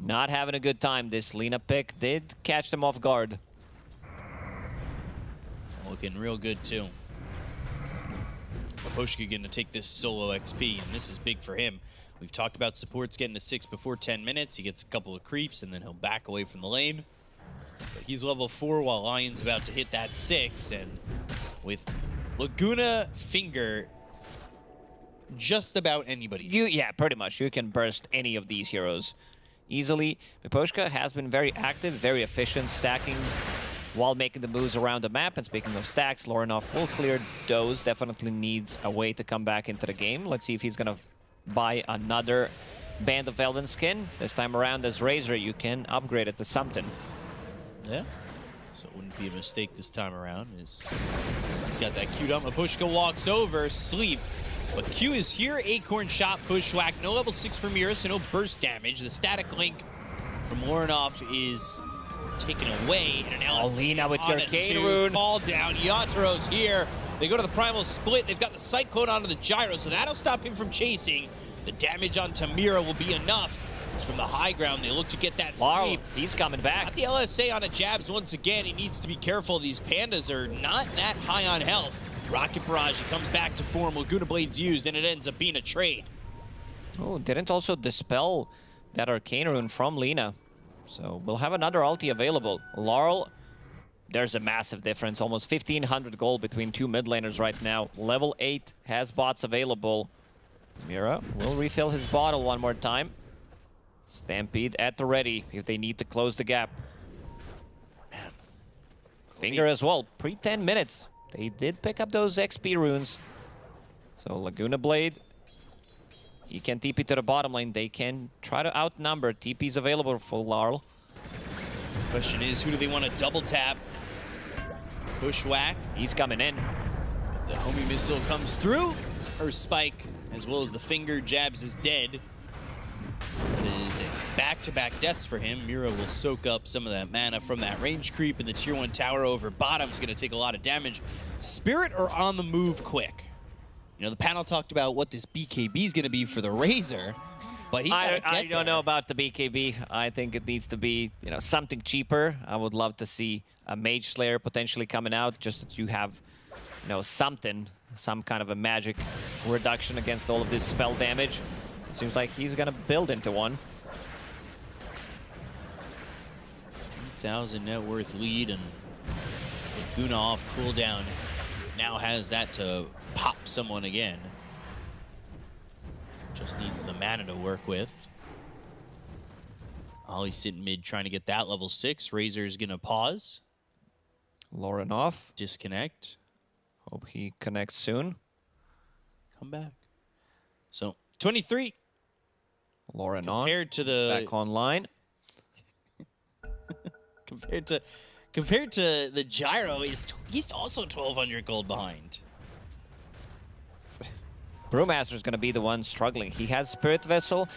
Not having a good time. This Lina pick did catch them off guard. Looking real good, too. Miposhka going to take this solo XP, and this is big for him. We've talked about supports getting to 6 before 10 minutes. He gets a couple of creeps, and then he'll back away from the lane. But he's level 4 while Lion's about to hit that 6, and with Laguna Finger, just about anybody's. Yeah, pretty much. You can burst any of these heroes easily. Miposhka has been very active, very efficient, stacking while making the moves around the map. And speaking of stacks, Lorinov will clear those. Definitely needs a way to come back into the game. Let's see if he's going to buy another Band of Elven skin. This time around as Razor, you can upgrade it to something. Yeah. So it wouldn't be a mistake this time around. He's got that queued up. Miposhka walks over, sleep. But Q is here. Acorn shot, bushwhack. No level 6 from Mira, so no burst damage. The static link from Lorinov is taken away. And an LS Lina with your Arcane Rune. Ball down. Yataro's here. They go to the Primal Split. They've got the Cyclone onto the Gyro, so that'll stop him from chasing. The damage on Tamira will be enough. It's from the high ground. They look to get that sweep. He's coming back. Got the LSA on a Jabs once again. He needs to be careful. These Pandas are not that high on health. Rocket Barrage, he comes back to form. Laguna Blade's used, and it ends up being a trade. Oh, didn't also dispel that Arcane Rune from Lina. So we'll have another ulti available. Laurel, there's a massive difference. Almost 1,500 gold between two mid laners right now. Level 8 has bots available. Mira will refill his bottle one more time. Stampede at the ready if they need to close the gap. Man. Finger as well, pre-10 minutes. They did pick up those XP runes. So Laguna Blade, he can TP to the bottom lane. They can try to outnumber. TP's available for Larl. Question is, who do they want to double tap? Bushwhack. He's coming in. But the homie missile comes through. Her spike, as well as the finger, Jabs is dead. It is back-to-back deaths for him. Mira will soak up some of that mana from that range creep, and the tier 1 tower over bottom is going to take a lot of damage. Spirit are on the move quick. You know, the panel talked about what this BKB is going to be for the Razor, but he's I don't know about the BKB. I think it needs to be, you know, something cheaper. I would love to see a Mage Slayer potentially coming out, just that you have, you know, something, some kind of a magic reduction against all of this spell damage. It seems like he's going to build into one. 3,000 net worth lead, and Laguna off cooldown now has that to pop someone again. Just needs the mana to work with. Ollie's sitting mid trying to get that level 6. Razor's going to pause. Lauren off. Disconnect. Hope he connects soon. Come back. So 23. Lauren on. Compared to the back online. compared to the Gyro, he's also 1,200 gold behind. Brewmaster's going to be the one struggling. He has Spirit Vessel,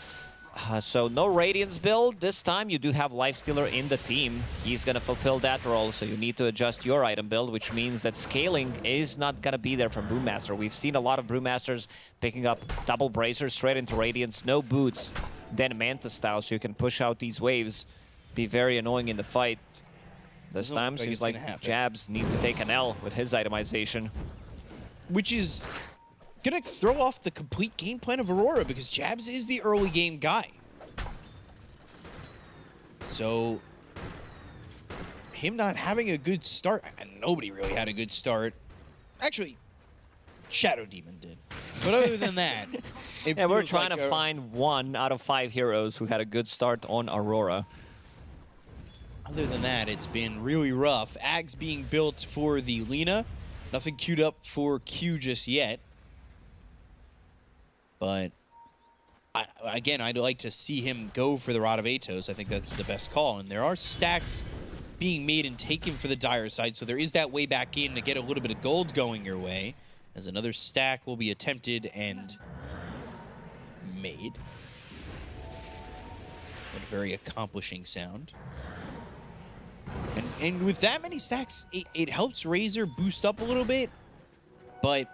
so no Radiance build. This time you do have Lifestealer in the team. He's going to fulfill that role, so you need to adjust your item build, which means that scaling is not going to be there from Brewmaster. We've seen a lot of Brewmasters picking up double bracers straight into Radiance, no boots, then Manta style, so you can push out these waves. Be very annoying in the fight. This time seems like Jabs needs to take an L with his itemization. Which is gonna throw off the complete game plan of Aurora, because Jabs is the early game guy. So him not having a good start, and nobody really had a good start. Actually, Shadow Demon did. But other than that, yeah, we're trying to find 1 out of 5 heroes who had a good start on Aurora. Other than that, it's been really rough. Ags being built for the Lina. Nothing queued up for Q just yet. But again, I'd like to see him go for the Rod of Atos. I think that's the best call. And there are stacks being made and taken for the Dire side, so there is that way back in to get a little bit of gold going your way, as another stack will be attempted and made. What a very accomplishing sound. And with that many stacks, it helps Razor boost up a little bit, but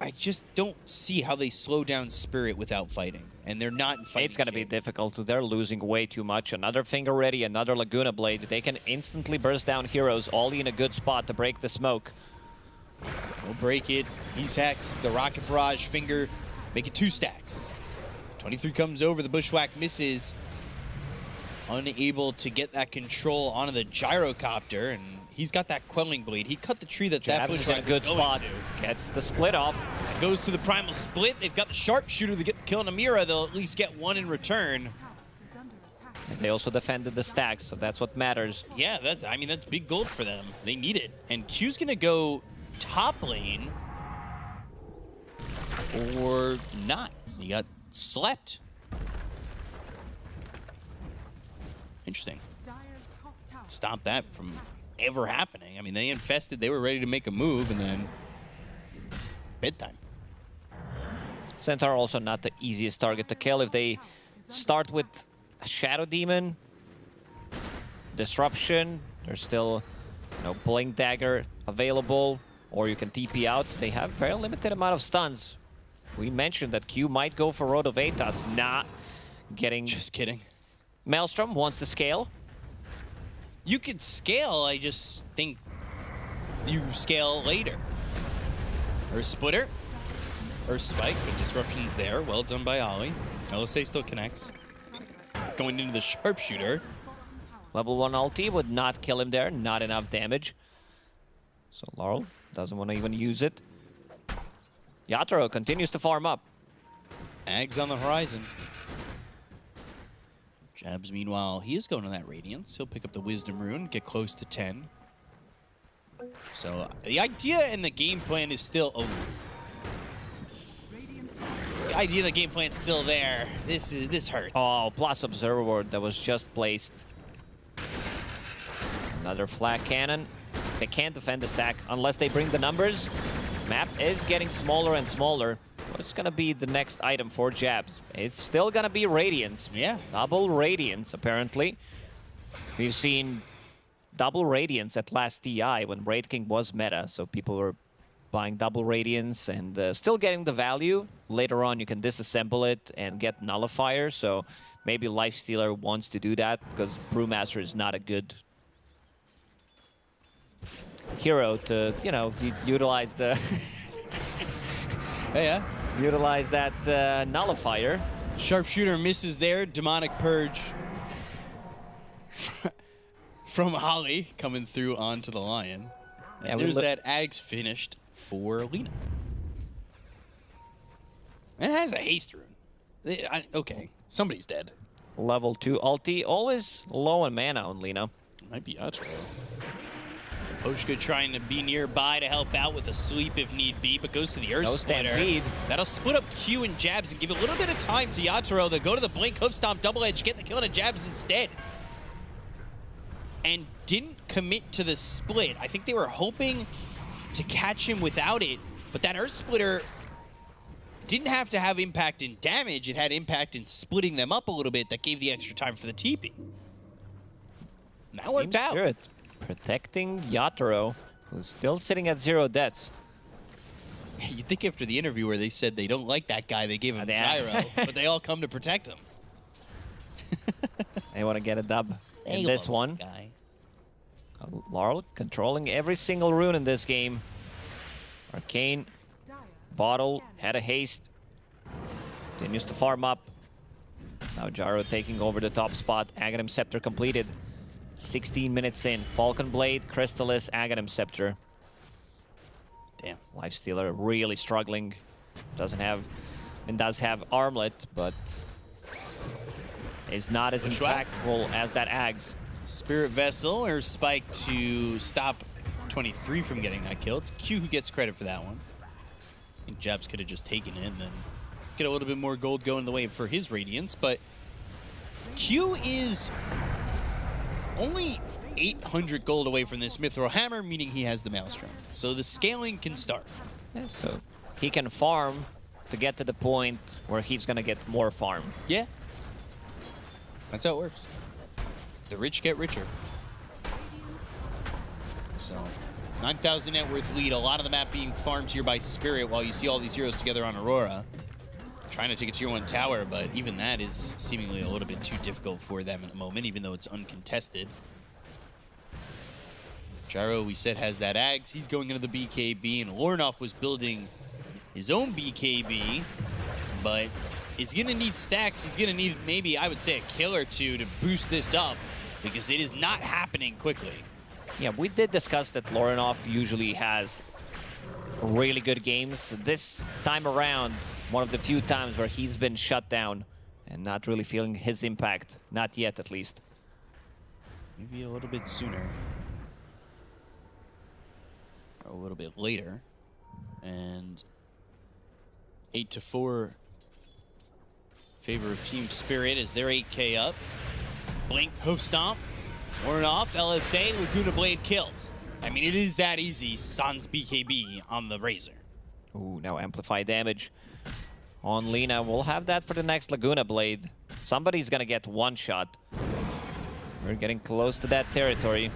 I just don't see how they slow down Spirit without fighting. And they're not in fighting. It's going to be difficult. They're losing way too much. Another Finger Ready, another Laguna Blade. They can instantly burst down heroes. Ollie in a good spot to break the smoke. We'll break it. He's hexed. The Rocket Barrage Finger. Make it 2 stacks. 23 comes over. The Bushwhack misses. Unable to get that control onto the Gyrocopter. And he's got that Quelling Blade. He cut the tree that Jabs Bushwhack in a good was going spot. to. Gets the split off. Goes to the Primal Split. They've got the Sharpshooter to get the kill on Amira. They'll at least get 1 in return. And they also defended the stacks, so that's what matters. Yeah, that's big gold for them. They need it. And Q's going to go top lane. Or not. He got slept. Interesting. Stop that from ever happening. I mean, they infested. They were ready to make a move, and then bedtime. Centaur also not the easiest target to kill. If they start with a Shadow Demon, Disruption, there's still Blink Dagger available, or you can TP out. They have very limited amount of stuns. We mentioned that Q might go for Road of Aetas, not getting... Just kidding. Maelstrom wants to scale. You could scale, I just think you scale later. Or Splitter, or Spike, but Disruption's there. Well done by Ollie. LSA still connects. Going into the Sharpshooter. Level 1 ulti would not kill him there, not enough damage. So Laurel doesn't want to even use it. Yatoro continues to farm up. Ags on the horizon. Jabs, meanwhile, he is going on that Radiance. He'll pick up the Wisdom Rune, get close to 10. So the idea and the game plan is still... Oh. The idea and the game plan is still there. This hurts. Oh, plus Observer Ward that was just placed. Another Flak Cannon. They can't defend the stack unless they bring the numbers. Map is getting smaller and smaller. What's going to be the next item for Jabs? It's still going to be Radiance. Yeah. Double Radiance, apparently. We've seen double Radiance at last TI when Raid King was meta, so people were buying double Radiance and still getting the value. Later on, you can disassemble it and get Nullifier, so maybe Lifestealer wants to do that because Brewmaster is not a good hero to, utilize the... Yeah. Utilize that Nullifier. Sharpshooter misses there. Demonic Purge from Holly coming through onto the Lion. And Yeah, there's that Ags finished for Lina. And it has a haste rune. Okay, somebody's dead. Level 2 ulti, always low on mana on Lina. Might be Atro. Pochka trying to be nearby to help out with a sweep if need be, but goes to the Earth No Splitter. stampede. That'll split up Q and Jabs and give a little bit of time to Yatoro. They'll go to the Blink, Hoof Stomp, Double Edge, get the kill on Jabs instead. And didn't commit to the split. I think they were hoping to catch him without it, but that Earth Splitter didn't have to have impact in damage. It had impact in splitting them up a little bit that gave the extra time for the TP. And that worked out. Spirit protecting Yatoro, who's still sitting at 0 deaths. You'd think after the interview where they said they don't like that guy, they gave him Gyro, but they all come to protect him. They want to get a dub in this one. Laurel controlling every single rune in this game. Arcane, Bottle, had a haste. Continues to farm up. Now Gyro taking over the top spot. Aghanim Scepter completed. 16 minutes in. Falcon Blade, Crystallis, Aghanim Scepter. Damn. Lifestealer really struggling. Does have Armlet, but is not as impactful as that Ags. Spirit Vessel or Spike to stop 23 from getting that kill. It's Q who gets credit for that one. I think Jabs could have just taken it and then get a little bit more gold going the way for his Radiance, but Q is only 800 gold away from this Mithril Hammer, meaning he has the Maelstrom. So the scaling can start. Yeah, so he can farm to get to the point where he's going to get more farm. Yeah. That's how it works. The rich get richer. So 9,000 net worth lead. A lot of the map being farmed here by Spirit while you see all these heroes together on Aurora. Trying to take a tier 1 tower, but even that is seemingly a little bit too difficult for them at the moment, even though it's uncontested. Gyro, we said, has that Ags. He's going into the BKB, and Lornoff was building his own BKB, but is going to need stacks. He's going to need maybe, I would say, a kill or two to boost this up, because it is not happening quickly. Yeah, we did discuss that Lornoff usually has really good games. This time around, one of the few times where he's been shut down and not really feeling his impact. Not yet, at least. Maybe a little bit sooner. Or a little bit later. And 8-4 favor of Team Spirit as they're 8K up. Blink, Hoof Stomp, Lornoff, LSA, Laguna Blade killed. I mean, it is that easy. Sans BKB on the Razor. Ooh, now amplify damage on Lina. We'll have that for the next Laguna Blade. Somebody's gonna get one shot. We're getting close to that territory.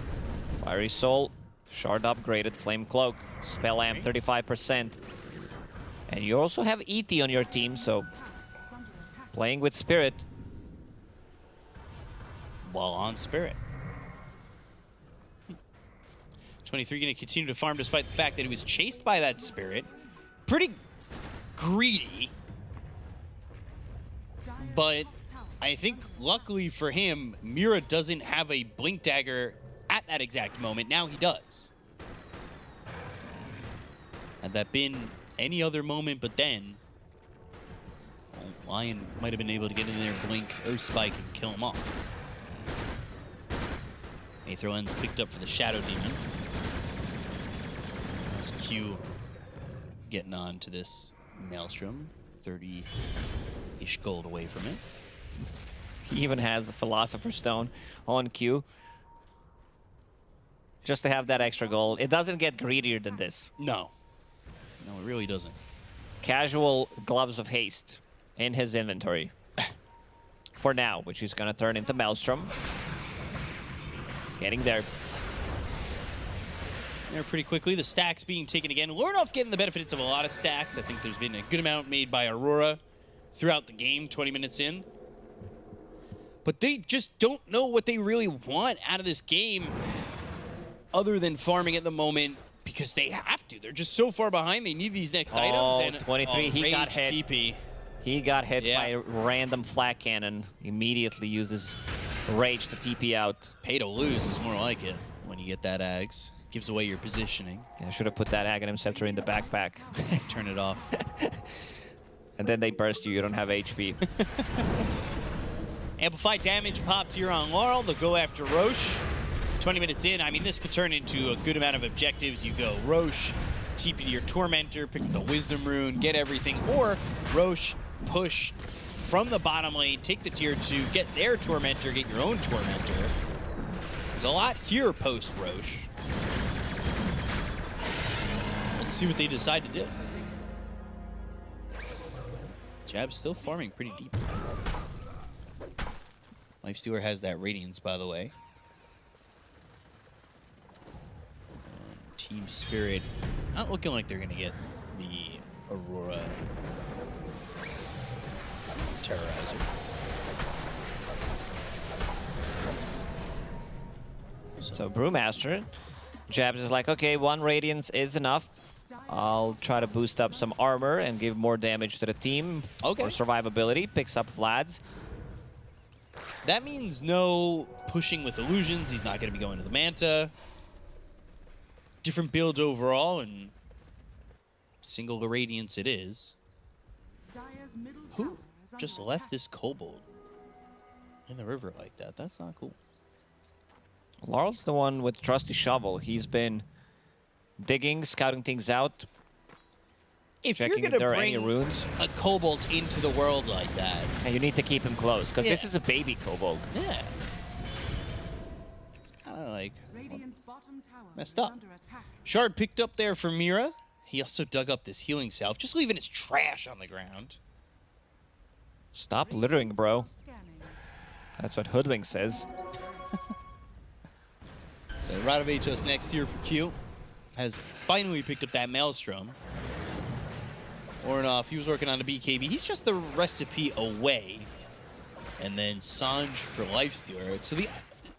Fiery Soul, Shard upgraded, Flame Cloak, Spell Amp 35%. And you also have ET on your team, so playing with Spirit. While on Spirit. 23 going to continue to farm despite the fact that he was chased by that Spirit. Pretty greedy. But I think luckily for him, Mira doesn't have a Blink Dagger at that exact moment. Now he does. Had that been any other moment but then, well, Lion might have been able to get in there, Blink, Earth Spike, and kill him off. Aether Lens picked up for the Shadow Demon. There's Q getting on to this Maelstrom. 30-ish gold away from it. He even has a Philosopher's Stone on Q. Just to have that extra gold. It doesn't get greedier than this. No. No, it really doesn't. Casual Gloves of Haste in his inventory. For now, which he's going to turn into Maelstrom. Getting there. There pretty quickly. The stacks being taken again. Lornoff getting the benefits of a lot of stacks. I think there's been a good amount made by Aurora throughout the game, 20 minutes in. But they just don't know what they really want out of this game other than farming at the moment because they have to. They're just so far behind. They need these next items. And 23, he got hit. TP. He got hit by a random flak cannon. Immediately uses Rage to TP out. Pay to lose is more like it when you get that Ags. Gives away your positioning. Yeah, I should have put that Aghanim Scepter in the backpack. Turn it off. And then they burst you. You don't have HP. Amplified damage popped here on Laurel. They'll go after Roche. 20 minutes in, I mean, this could turn into a good amount of objectives. You go Roche, TP to your Tormentor, pick up the Wisdom Rune, get everything. Or Roche, push from the bottom lane, take the tier 2, get their Tormentor, get your own Tormentor. There's a lot here post-Roche. Let's see what they decide to do. Jab's still farming pretty deep. Lifestealer has that Radiance, by the way. And Team Spirit, not looking like they're going to get the Aurora Terrorizer. So Brewmaster, Jabs is like, okay, 1 Radiance is enough. I'll try to boost up some armor and give more damage to the team. Okay. Or survivability. Picks up Vlad's. That means no pushing with illusions. He's not going to be going to the Manta. Different build overall, and single Radiance it is. Who just left this Kobold in the river like that? That's not cool. Laurel's the one with Trusty Shovel. He's been digging, scouting things out. If you're checking going if there to are any bring runes. a Kobold into the world like that, and you need to keep him close, because Yeah. this is a baby Kobold. yeah, it's kind of like messed up. Shard picked up there for Mira. He also dug up this healing salve, just leaving his trash on the ground. Stop littering, bro. That's what Hoodwink says. So Radovatos next here for Q. has finally picked up that Maelstrom. Ornoff, he was working on a BKB. He's just the recipe away. And then Sanj for Lifestealer. So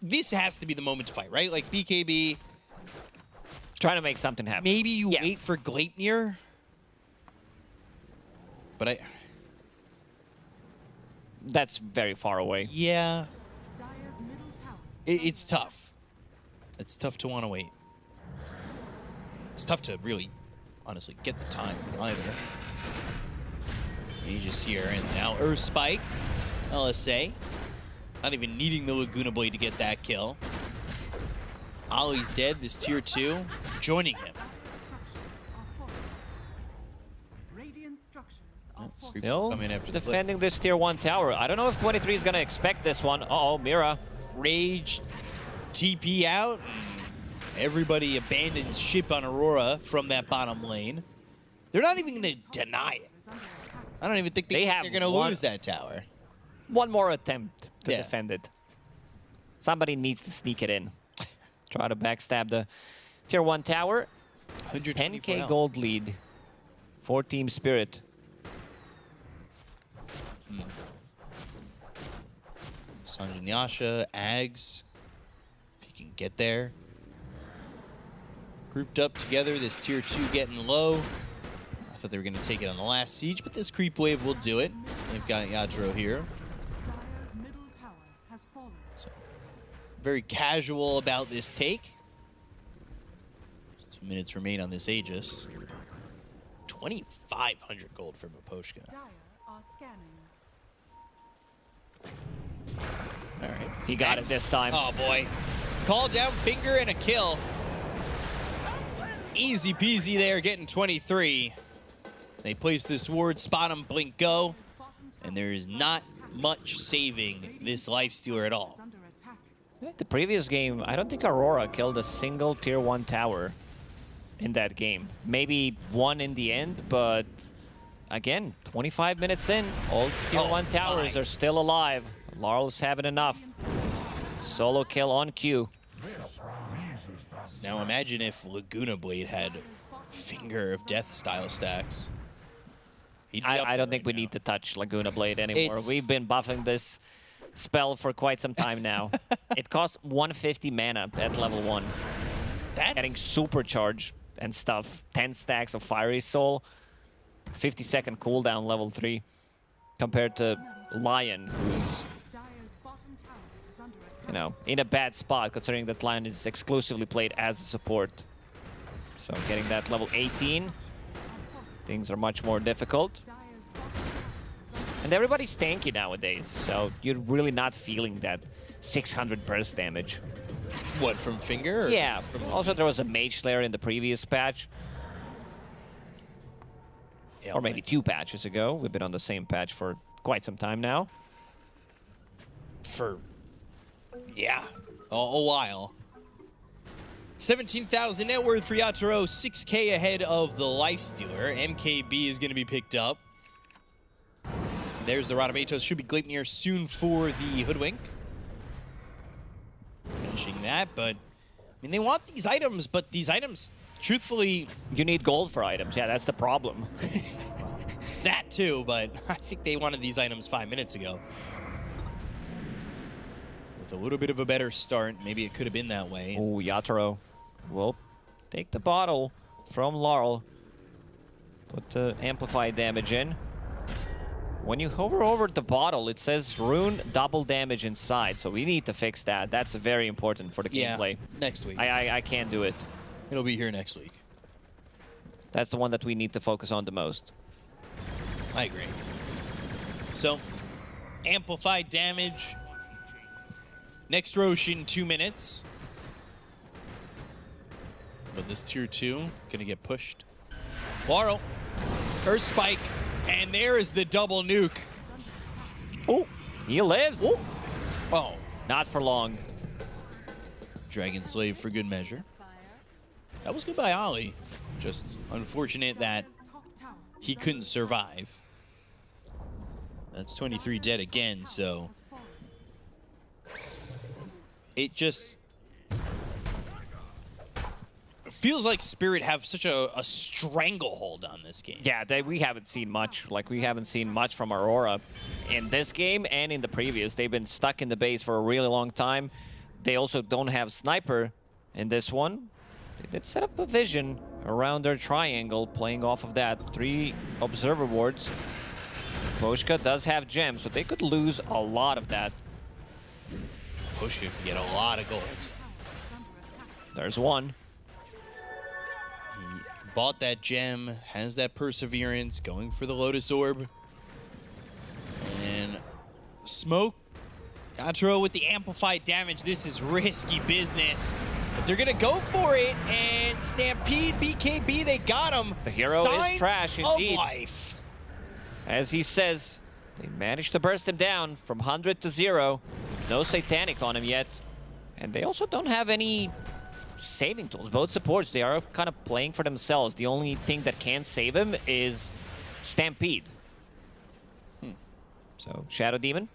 this has to be the moment to fight, right? Like BKB. Trying to make something happen. Maybe you wait for Gleipnir. But that's very far away. Yeah. It's tough. It's tough to want to wait. It's tough to really, honestly, get the time either. Aegis here, and now Earth Spike. LSA. Not even needing the Laguna Blade to get that kill. Ollie's dead, this tier 2, joining him. Still coming after defending this tier 1 tower. I don't know if 23 is going to expect this one. Uh-oh, Mira. Rage, TP out. Everybody abandons ship on Aurora from that bottom lane. They're not even going to deny it. I don't even think they're going to lose that tower. One more attempt to defend it. Somebody needs to sneak it in. Try to backstab the tier 1 tower. 10k gold lead for Team Spirit. Sanjanyasha, Ags, if he can get there. Grouped up together, this tier 2 getting low. I thought they were going to take it on the last siege, but this creep wave will do it. They've got Yatoro here. So, very casual about this take. 2 minutes remain on this Aegis. 2,500 gold for Maposhka. All right. He got it this time. Oh, boy. Call down finger and a kill. Easy peasy there, getting 23. They place this ward, spot him, blink, go. And there is not much saving this Lifestealer at all. The previous game, I don't think Aurora killed a single tier 1 tower in that game. Maybe one in the end, but again, 25 minutes in, all tier 1 towers are still alive. Laurel's having enough. Solo kill on cue. Now imagine if Laguna Blade had Finger of Death style stacks. I don't think we need to touch Laguna Blade anymore. We've been buffing this spell for quite some time now. It costs 150 mana at level 1. That's getting supercharged and stuff. 10 stacks of Fiery Soul. 50-second cooldown level 3. Compared to Lion, who's, you know, in a bad spot, considering that Lion is exclusively played as a support. So getting that level 18, things are much more difficult. And everybody's tanky nowadays, so you're really not feeling that 600 burst damage. What, from Finger? Or yeah, also there was a Mage Slayer in the previous patch. Yeah, or maybe 2 patches ago. We've been on the same patch for quite some time now. Yeah, a while. 17,000 net worth for Yatoro, 6k ahead of the Lifestealer. MKB is going to be picked up. There's the Rod of Atos. Should be Gleipnir soon for the Hoodwink. Finishing that, but I mean, they want these items, but these items, truthfully... You need gold for items. Yeah, that's the problem. That too, but I think they wanted these items 5 minutes ago. With a little bit of a better start, maybe it could have been that way. Oh, Yatoro will take the bottle from Laurel. Put the amplified damage in. When you hover over the bottle, it says rune double damage inside, so we need to fix that. That's very important for the gameplay. Next week. I can't do it. It'll be here next week. That's the one that we need to focus on the most. I agree. So, amplified damage. Next Roshan, 2 minutes. But this tier 2 gonna get pushed. Laurel, Earth Spike, and there is the double nuke. Oh, he lives. Oh, oh, not for long. Dragon Slave for good measure. That was good by Ollie. Just unfortunate that he couldn't survive. That's 23 dead again, so it just feels like Spirit have such a stranglehold on this game. Yeah, we haven't seen much. Like, we haven't seen much from Aurora in this game and in the previous. They've been stuck in the base for a really long time. They also don't have Sniper in this one. They did set up a vision around their triangle, playing off of that. 3 observer wards. Poshka does have gems, so they could lose a lot of that. Poshka could get a lot of gold. There's one. He bought that gem, has that perseverance, going for the Lotus Orb. And Smoke, Atro with the amplified damage. This is risky business. But they're gonna go for it, and Stampede, BKB, they got him. The hero is trash indeed. Of life. As he says, they managed to burst him down from 100 to 0. No Satanic on him yet. And they also don't have any saving tools. Both supports, they are kind of playing for themselves. The only thing that can save him is Stampede. So Shadow Demon,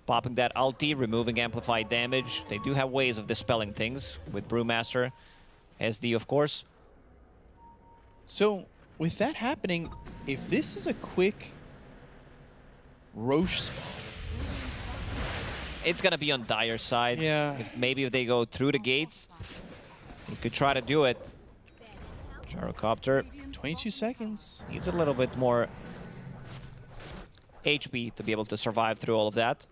popping that ulti, removing amplified damage. They do have ways of dispelling things with Brewmaster, SD of course. So with that happening, if this is a quick Roche spawn, it's gonna be on Dire's side. Yeah. Maybe if they go through the gates, they could try to do it. Gyrocopter. 22 seconds. Needs a little bit more HP to be able to survive through all of that.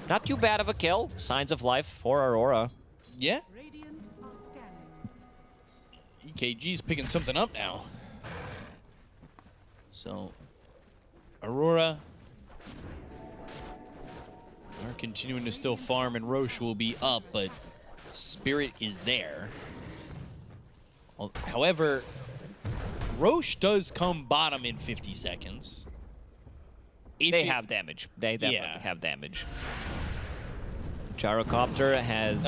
Not too bad of a kill. Signs of life for Aurora. Yeah. EKG's picking something up now. So, Aurora are continuing to still farm, and Roche will be up, but Spirit is there. Well, however, Roche does come bottom in 50 seconds. They have damage. They definitely have damage. Gyrocopter has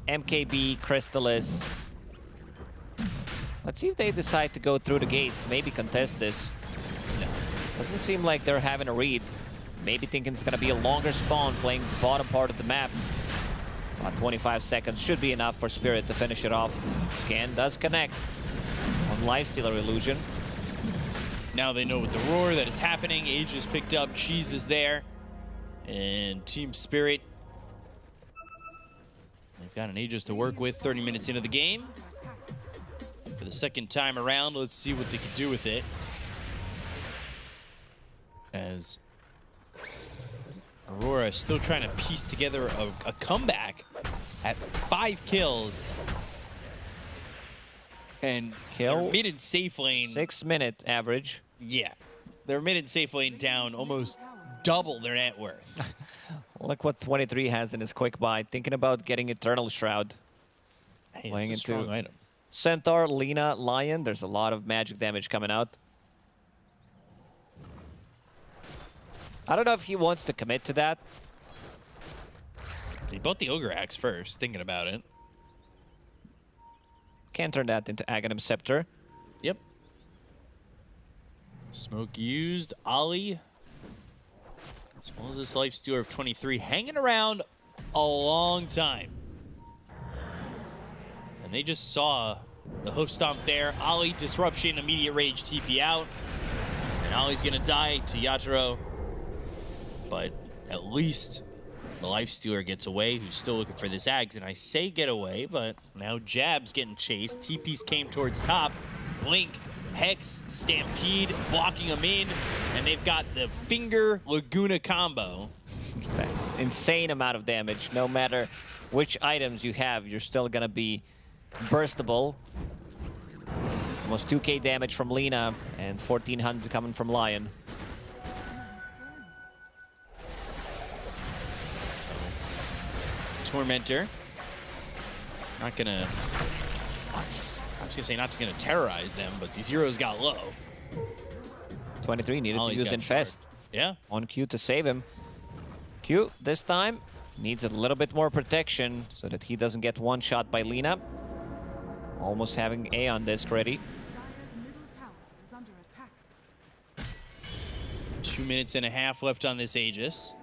MKB, Crystallis. Let's see if they decide to go through the gates, maybe contest this. No. Doesn't seem like they're having a read. Maybe thinking it's going to be a longer spawn, playing the bottom part of the map. About 25 seconds should be enough for Spirit to finish it off. Scan does connect on Lifestealer Illusion. Now they know with the roar that it's happening. Age is picked up, Cheese is there. And Team Spirit, they've got an Aegis to work with 30 minutes into the game. For the second time around, let's see what they can do with it. As Aurora is still trying to piece together a comeback at 5 kills. And kill mid and safe lane. 6-minute average. Yeah. Their mid and safe lane down almost double their net worth. Look what 23 has in his quick buy. Thinking about getting Eternal Shroud. Hey, playing that's a strong item. Centaur, Lina, Lion. There's a lot of magic damage coming out. I don't know if he wants to commit to that. He bought the Ogre Axe first, thinking about it. Can turn that into Aghanim Scepter. Yep. Smoke used. Ollie, as well as this Lifestealer of 23, hanging around a long time. And they just saw the hoof stomp there. Ollie, disruption, immediate rage, TP out. And Ollie's gonna die to Yatoro. But at least the Lifestealer gets away, who's still looking for this Ags. And I say get away, but now Jab's getting chased. TP's came towards top. Blink, Hex, Stampede, blocking him in. And they've got the Finger Laguna combo. That's an insane amount of damage. No matter which items you have, you're still going to be burstable. Almost 2k damage from Lina and 1400 coming from Lion. Tormentor. Not gonna... I was gonna say not gonna terrorize them, but these heroes got low. 23 needed to use Infest. Yeah. On Q to save him. Q, this time, needs a little bit more protection so that he doesn't get one shot by Lina. Almost having Aeon disc ready. 2 minutes and a half left on this Aegis.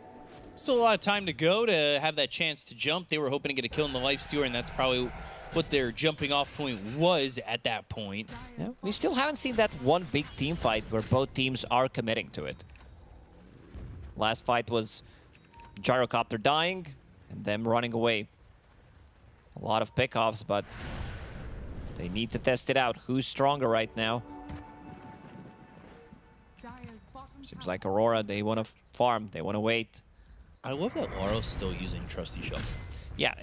Still a lot of time to go to have that chance to jump. They were hoping to get a kill in the Lifestealer, and that's probably what their jumping off point was at that point. Yeah, we still haven't seen that one big team fight where both teams are committing to it. Last fight was Gyrocopter dying and them running away. A lot of pickoffs, but they need to test it out. Who's stronger right now? Seems like Aurora, they want to farm, they want to wait. I love that Laro's still using Trusty Shell. Yeah,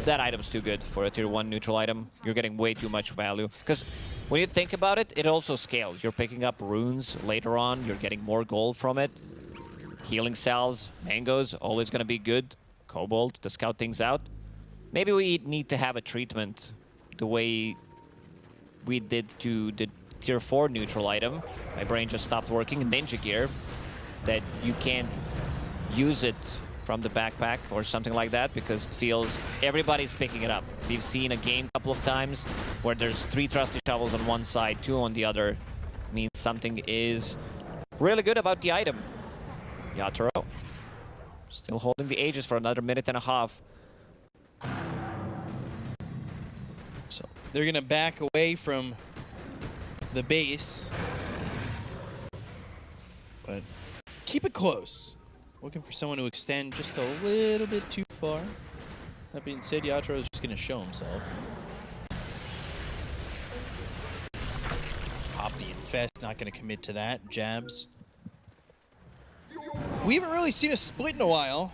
that item's too good for a tier 1 neutral item. You're getting way too much value. Because when you think about it, it also scales. You're picking up runes later on, you're getting more gold from it. Healing cells, mangoes, always going to be good. Cobalt to scout things out. Maybe we need to have a treatment the way we did to the tier 4 neutral item. My brain just stopped working. Ninja gear, that you can't use it from the backpack or something like that because it feels everybody's picking it up. We've seen a game a couple of times where there's 3 trusty shovels on one side, 2 on the other. Means something is really good about the item. Yatoro still holding the Aegis for another minute and a half. So they're going to back away from the base, but keep it close. Looking for someone to extend just a little bit too far. That being said, Yatoro is just going to show himself. Pop the infest, not going to commit to that. Jabs. We haven't really seen a split in a while,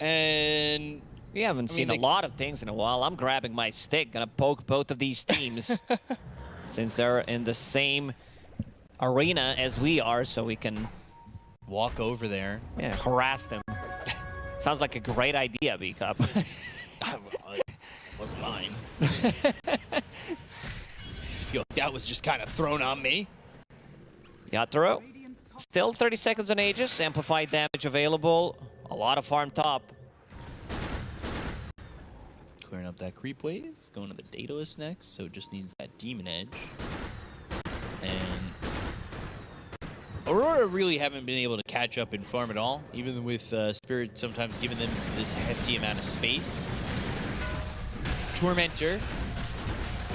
and we haven't seen a lot of things in a while. I'm grabbing my stick, gonna poke both of these teams since they're in the same arena as we are, so we can walk over there. Yeah, harass them. Sounds like a great idea, B-Cup. Wasn't mine. I feel like that was just kind of thrown on me. Yatoro, still 30 seconds on Aegis, amplified damage available, a lot of farm top. Clearing up that creep wave, going to the Daedalus next, so it just needs that Demon Edge. And Aurora really haven't been able to catch up in farm at all, even with Spirit sometimes giving them this hefty amount of space. Tormentor,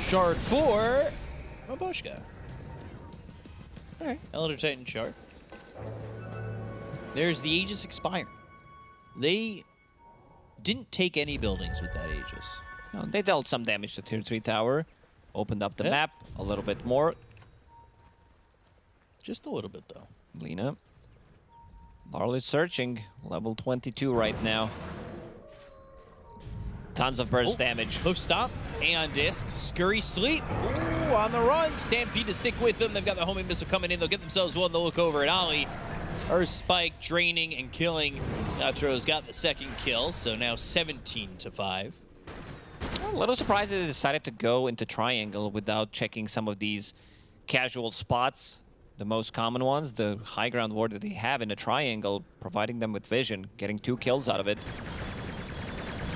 Shard for Maboshka. Alright, Elder Titan Shard. There's the Aegis expiring. They didn't take any buildings with that Aegis. No, they dealt some damage to tier 3 tower. Opened up the map a little bit more. Just a little bit, though. Lina. Larl is searching. Level 22 right now. Tons of burst damage. Hoof stop. Aeon Disc. Scurry Sleep. Ooh, on the run. Stampede to stick with them. They've got the homing missile coming in. They'll get themselves one to look over at Ollie. Earth Spike draining and killing. Yatoro's got the second kill, so now 17-5. A little surprised that they decided to go into triangle without checking some of these casual spots. The most common ones, the high ground ward that they have in a triangle, providing them with vision, getting 2 kills out of it.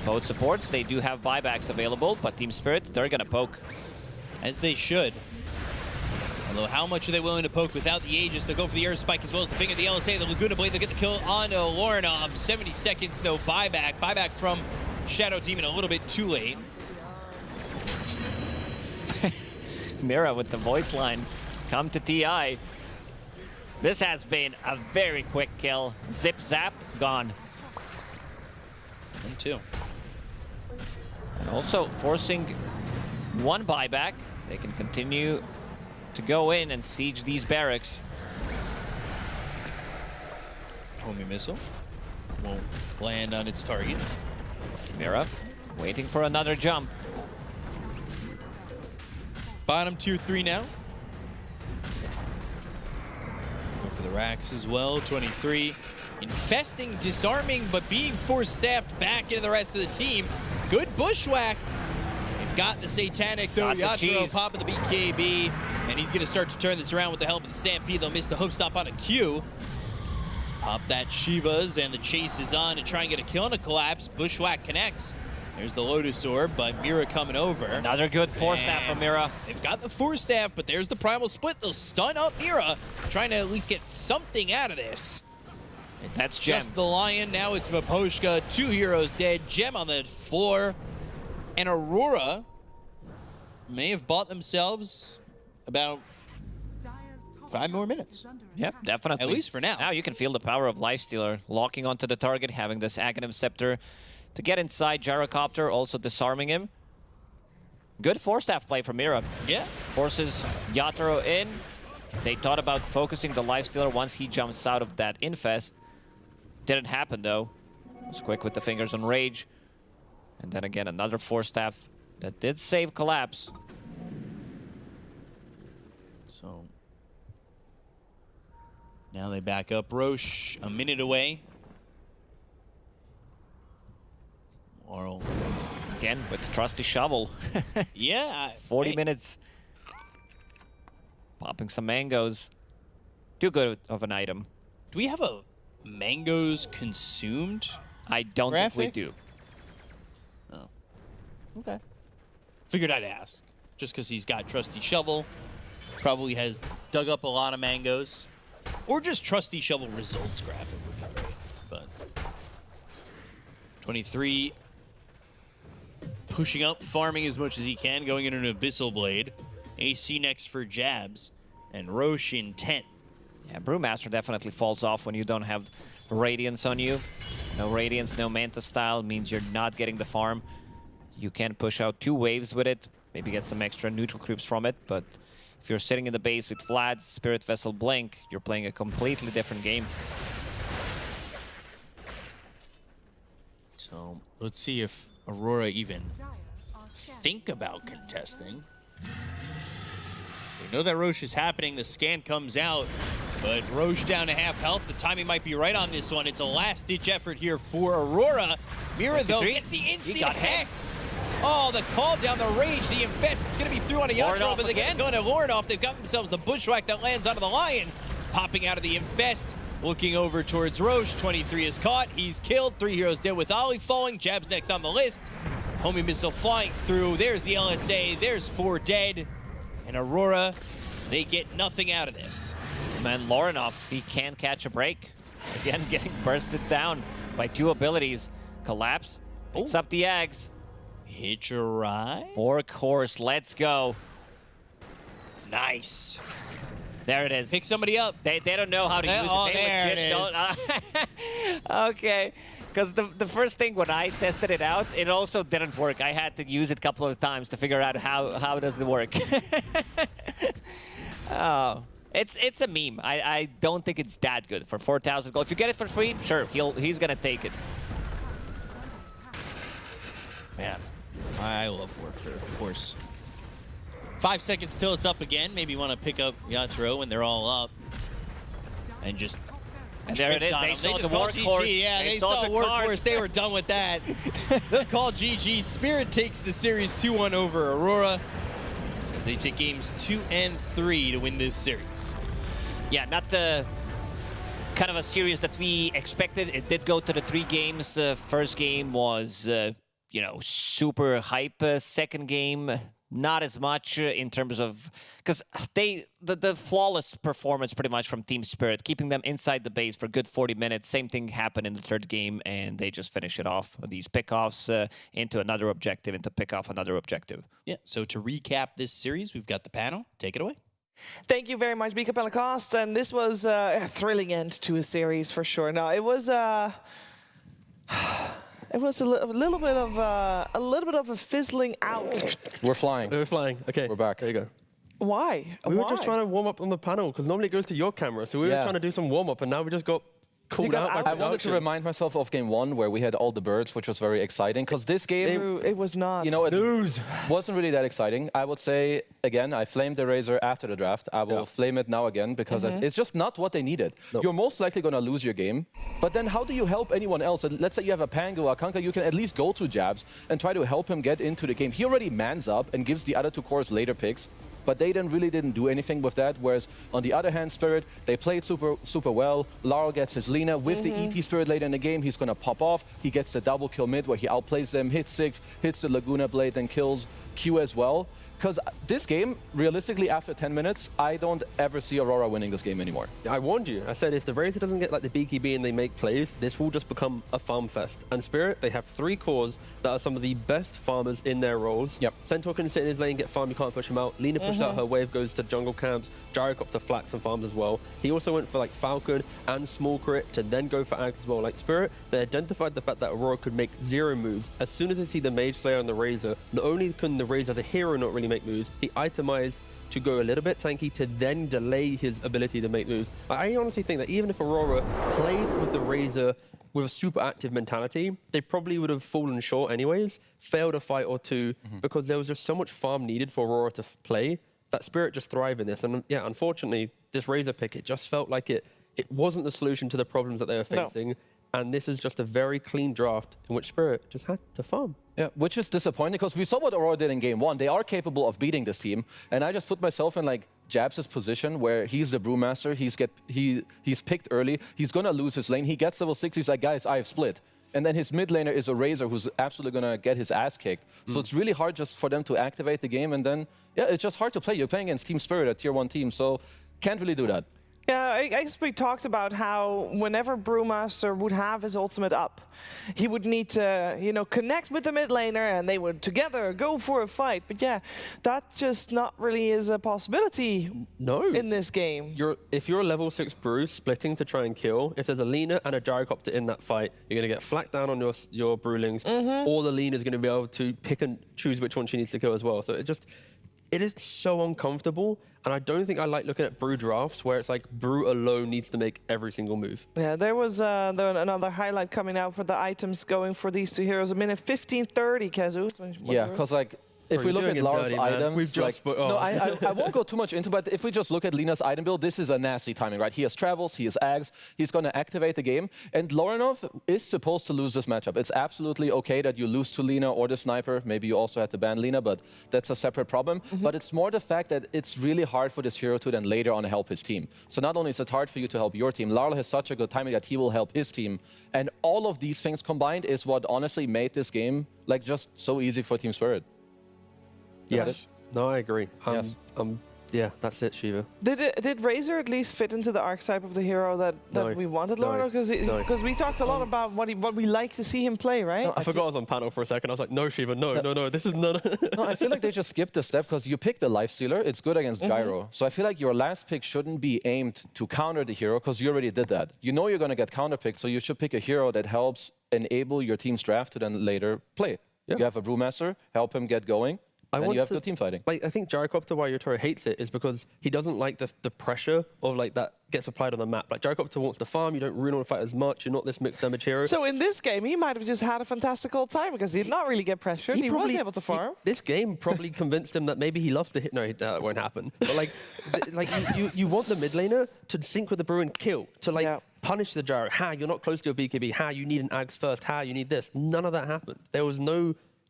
Both supports, they do have buybacks available, but Team Spirit, they're gonna poke. As they should. Although how much are they willing to poke without the Aegis? They'll go for the Earth Spike as well as the Finger, the LSA, the Laguna Blade. They'll get the kill on Lorinov. 70 seconds, no buyback. Buyback from Shadow Demon a little bit too late. Mira with the voice line. Come to TI. This has been a very quick kill. Zip, zap, gone. 1-2. And also forcing 1 buyback. They can continue to go in and siege these barracks. Homing missile. Won't land on its target. Mira waiting for another jump. Bottom tier 3 now. Go for the racks as well. 23. Infesting, disarming, but being force-staffed back into the rest of the team. Good bushwhack. They've got the Satanic, though. Yatoro popping the BKB, and he's going to start to turn this around with the help of the Stampede. They'll miss the hook stop on a Q. Pop that Shivas, and the chase is on to try and get a kill on a collapse. Bushwhack connects. There's the Lotus Orb, but Mira coming over. Another good Force Staff from Mira. They've got the Force Staff, but there's the Primal Split. They'll stun up Mira, trying to at least get something out of this. That's just the Lion. Now it's Maposhka. 2 heroes dead. Gem on the floor. And Aurora may have bought themselves about 5 more minutes. Yep, definitely. At least for now. Now you can feel the power of Lifestealer locking onto the target, having this Aghanim Scepter to get inside Gyrocopter, also disarming him. Good four-staff play from Mira. Yeah. Forces Yatoro in. They thought about focusing the Lifestealer once he jumps out of that infest. Didn't happen though. Was quick with the fingers on Rage. And then again, another four-staff that did save Collapse. So now they back up. Roche a minute away. Laurel again with the trusty shovel. Yeah. 40 minutes. Popping some mangoes. Too good of an item. Do we have a mangoes consumed? I don't think we do. Oh. Okay. Figured I'd ask. Just because he's got trusty shovel. Probably has dug up a lot of mangoes. Or just trusty shovel results graphic would be great. But 23 pushing up, farming as much as he can, going into an Abyssal Blade. AC next for jabs. And Roche in 10. Yeah, Brewmaster definitely falls off when you don't have Radiance on you. No Radiance, no Manta style means you're not getting the farm. You can push out 2 waves with it, maybe get some extra neutral creeps from it, but if you're sitting in the base with Vlad's Spirit Vessel Blink, you're playing a completely different game. So let's see if Aurora even think about contesting. They know that Roche is happening. The scan comes out, but Roche down to half health. The timing might be right on this one. It's a last-ditch effort here for Aurora. Mira, though, gets the instant hex. Oh, the call down the Rage, the Infest. It's going to be through on a Yatoro, but they're going to lure it off. They've got themselves the Bushwhack that lands onto the Lion. Popping out of the Infest, looking over towards Roche. 23 is caught. He's killed. 3 heroes dead with Ollie falling. Jabs next on the list. Homing missile flying through. There's the LSA. There's 4 dead. And Aurora, they get nothing out of this. Man, Lorinov, he can't catch a break. Again, getting bursted down by 2 abilities. Collapse, picks up the Ags. Hitch a ride. 4 course, let's go. Nice. There it is. Pick somebody up. They don't know how to use it. Oh, They there legit it is. Okay. Because the first thing when I tested it out, it also didn't work. I had to use it a couple of times to figure out how does it work. Oh, it's a meme. I don't think it's that good for 4,000 gold. If you get it for free, sure, he's gonna take it. Man, I love Worker, of course. 5 seconds till it's up again. Maybe you want to pick up Yatoro when they're all up. And just... And there it is. They saw the workhorse. Yeah, they saw the workhorse. They were done with that. They'll call GG. Spirit takes the series 2-1 over Aurora as they take games 2 and 3 to win this series. Yeah, not the kind of a series that we expected. It did go to the 3 games. First game was, you know, super hype. Second game, not as much in terms of, because the flawless performance pretty much from Team Spirit, keeping them inside the base for a good 40 minutes. Same thing happened in the third game, and they just finish it off. These pickoffs into another objective, into pick off another objective. Yeah, so to recap this series, we've got the panel. Take it away. Thank you very much, Bika Pentecost, and this was a thrilling end to a series for sure. Now it was it was a little bit of a fizzling out. We're flying. We're flying. Okay. We're back. There you go. Why? We were just trying to warm up on the panel because normally it goes to your camera. So we were trying to do some warm up, and now we just got called out by production. I wanted to remind myself of game 1 where we had all the birds, which was very exciting. Because this game, it was not. You know, it wasn't really that exciting. I would say again, I flamed the Razor after the draft. I will flame it now again because it's just not what they needed. No. You're most likely going to lose your game. But then how do you help anyone else? And let's say you have a Pango or Kanka, you can at least go to jabs and try to help him get into the game. He already mans up and gives the other 2 cores later picks. But they really didn't do anything with that. Whereas on the other hand, Spirit, they played super well. Laurel gets his Lina with the ET Spirit later in the game. He's going to pop off. He gets the double kill mid where he outplays them, hits 6, hits the Laguna Blade, then kills Q as well. because this game, realistically, after 10 minutes, I don't ever see Aurora winning this game anymore. I warned you. I said if the Razor doesn't get like the BKB and they make plays, this will just become a farm fest. And Spirit, they have 3 cores that are some of the best farmers in their roles. Yep. Centaur can sit in his lane, get farm, you can't push him out. Lina pushed out her wave, goes to jungle camps. Gyrocopter flax and farms as well. He also went for like Falcon and small crit to then go for Axe as well. Like Spirit, they identified the fact that Aurora could make 0 moves. As soon as they see the Mage Slayer and the Razor, not only can the Razor as a hero not really make moves, he itemized to go a little bit tanky to then delay his ability to make moves. I honestly think that even if Aurora played with the Razor with a super active mentality, they probably would have fallen short anyways, failed a fight or 2, because there was just so much farm needed for Aurora to play that Spirit just thrive in this. And yeah, unfortunately, this Razor pick, it just felt like it wasn't the solution to the problems that they were facing. No. And this is just a very clean draft in which Spirit just had to farm. Yeah, which is disappointing because we saw what Aurora did in game 1. They are capable of beating this team. And I just put myself in like Jabs' position where he's the Brewmaster. He's picked early. He's going to lose his lane. He gets level 6. He's like, guys, I have split. And then his mid laner is a Razor who's absolutely going to get his ass kicked. So it's really hard just for them to activate the game. And then, yeah, it's just hard to play. You're playing against Team Spirit, a tier 1 team. So can't really do that. Yeah, I guess we talked about how whenever Brewmaster would have his ultimate up, he would need to, you know, connect with the mid laner and they would together go for a fight. But yeah, that just not really is a possibility in this game. If you're a level 6 Brew splitting to try and kill, if there's a Lina and a Gyrocopter in that fight, you're going to get flacked down on your Brewlings, or the Lina's going to be able to pick and choose which one she needs to kill as well. So it is so uncomfortable, and I don't think I like looking at Brew drafts where it's like Brew alone needs to make every single move. Yeah, there was another highlight coming out for the items going for these 2 heroes. A minute 15:30, Kazu. Yeah, because like, if we look at Lara's items, no, I won't go too much into, but if we just look at Lina's item build, this is a nasty timing, right? He has travels, he has Ags, he's going to activate the game, and Lorinov is supposed to lose this matchup. It's absolutely okay that you lose to Lina or the Sniper. Maybe you also had to ban Lina, but that's a separate problem. But it's more the fact that it's really hard for this hero to then later on help his team. So not only is it hard for you to help your team, Lara has such a good timing that he will help his team. And all of these things combined is what honestly made this game like just so easy for Team Spirit. Yes. No, I agree. Yeah, that's it, Shiva. Did Razor at least fit into the archetype of the hero that we wanted, Laura? Because we talked a lot about what we like to see him play, right? No, I forgot I was on panel for a second. I was like, no, Shiva, no, this is none. No, I feel like they just skipped a step because you pick the Lifestealer. It's good against Gyro. So I feel like your last pick shouldn't be aimed to counter the hero because you already did that. You know you're going to get counterpicked, so you should pick a hero that helps enable your team's draft to then later play. Yeah. You have a Brewmaster, help him get going. And you have good team fighting. Like, I think Gyrocopter, why Yotaro hates it, is because he doesn't like the pressure of like that gets applied on the map. Like Gyrocopter wants to farm, you don't really want to fight as much, you're not this mixed damage hero. So in this game, he might have just had a fantastical time because he did not really get pressured. He was able to farm. This game probably convinced him that maybe he loves to hit. No, that won't happen. But like, you want the mid laner to sync with the Brew and kill, to like punish the Gyro. You're not close to your BKB. You need an Ags first. You need this. None of that happened. There was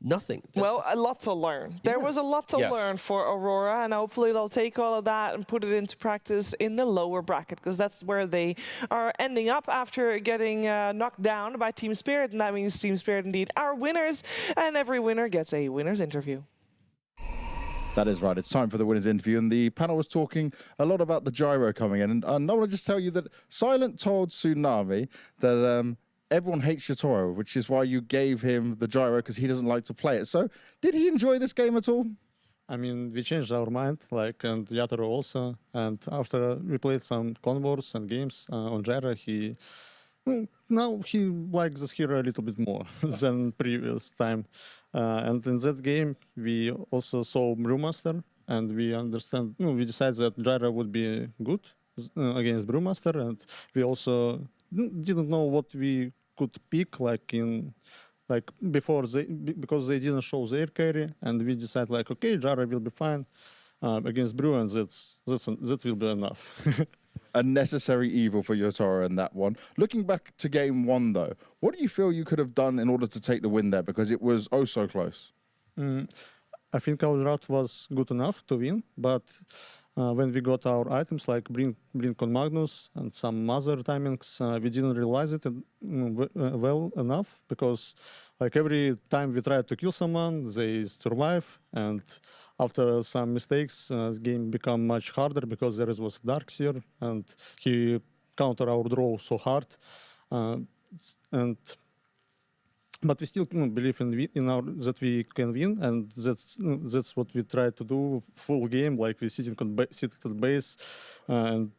nothing. Well, a lot to learn. There was a lot to learn for Aurora, and hopefully they'll take all of that and put it into practice in the lower bracket, because that's where they are ending up after getting knocked down by Team Spirit, and that means Team Spirit indeed are winners, and every winner gets a winner's interview. That is right. It's time for the winner's interview, and the panel was talking a lot about the Gyro coming in, and I want to just tell you that Silent told Tsunami that everyone hates Yotaro, which is why you gave him the Gyro, because he doesn't like to play it. So, did he enjoy this game at all? I mean, we changed our mind, and Yotaro also. And after we played some clone wars and games on Gyro, now he likes this hero a little bit more than previous time. And in that game, we also saw Brewmaster, and we decided that Gyro would be good against Brewmaster, and we also didn't know what we could pick before because they didn't show their carry, and we decided okay, Gyro will be fine against Brew, and that will be enough. A necessary evil for Yotaro in that one. Looking back to game 1 though, what do you feel you could have done in order to take the win there, because it was oh so close? I think our route was good enough to win, but when we got our items like Blink on Magnus and some other timings, we didn't realize it well enough, because every time we tried to kill someone, they survive, and after some mistakes, the game become much harder because there was Darkseer and he counter our draw so hard. But we still believe that we can win, and that's what we try to do full game. Like we sit at base and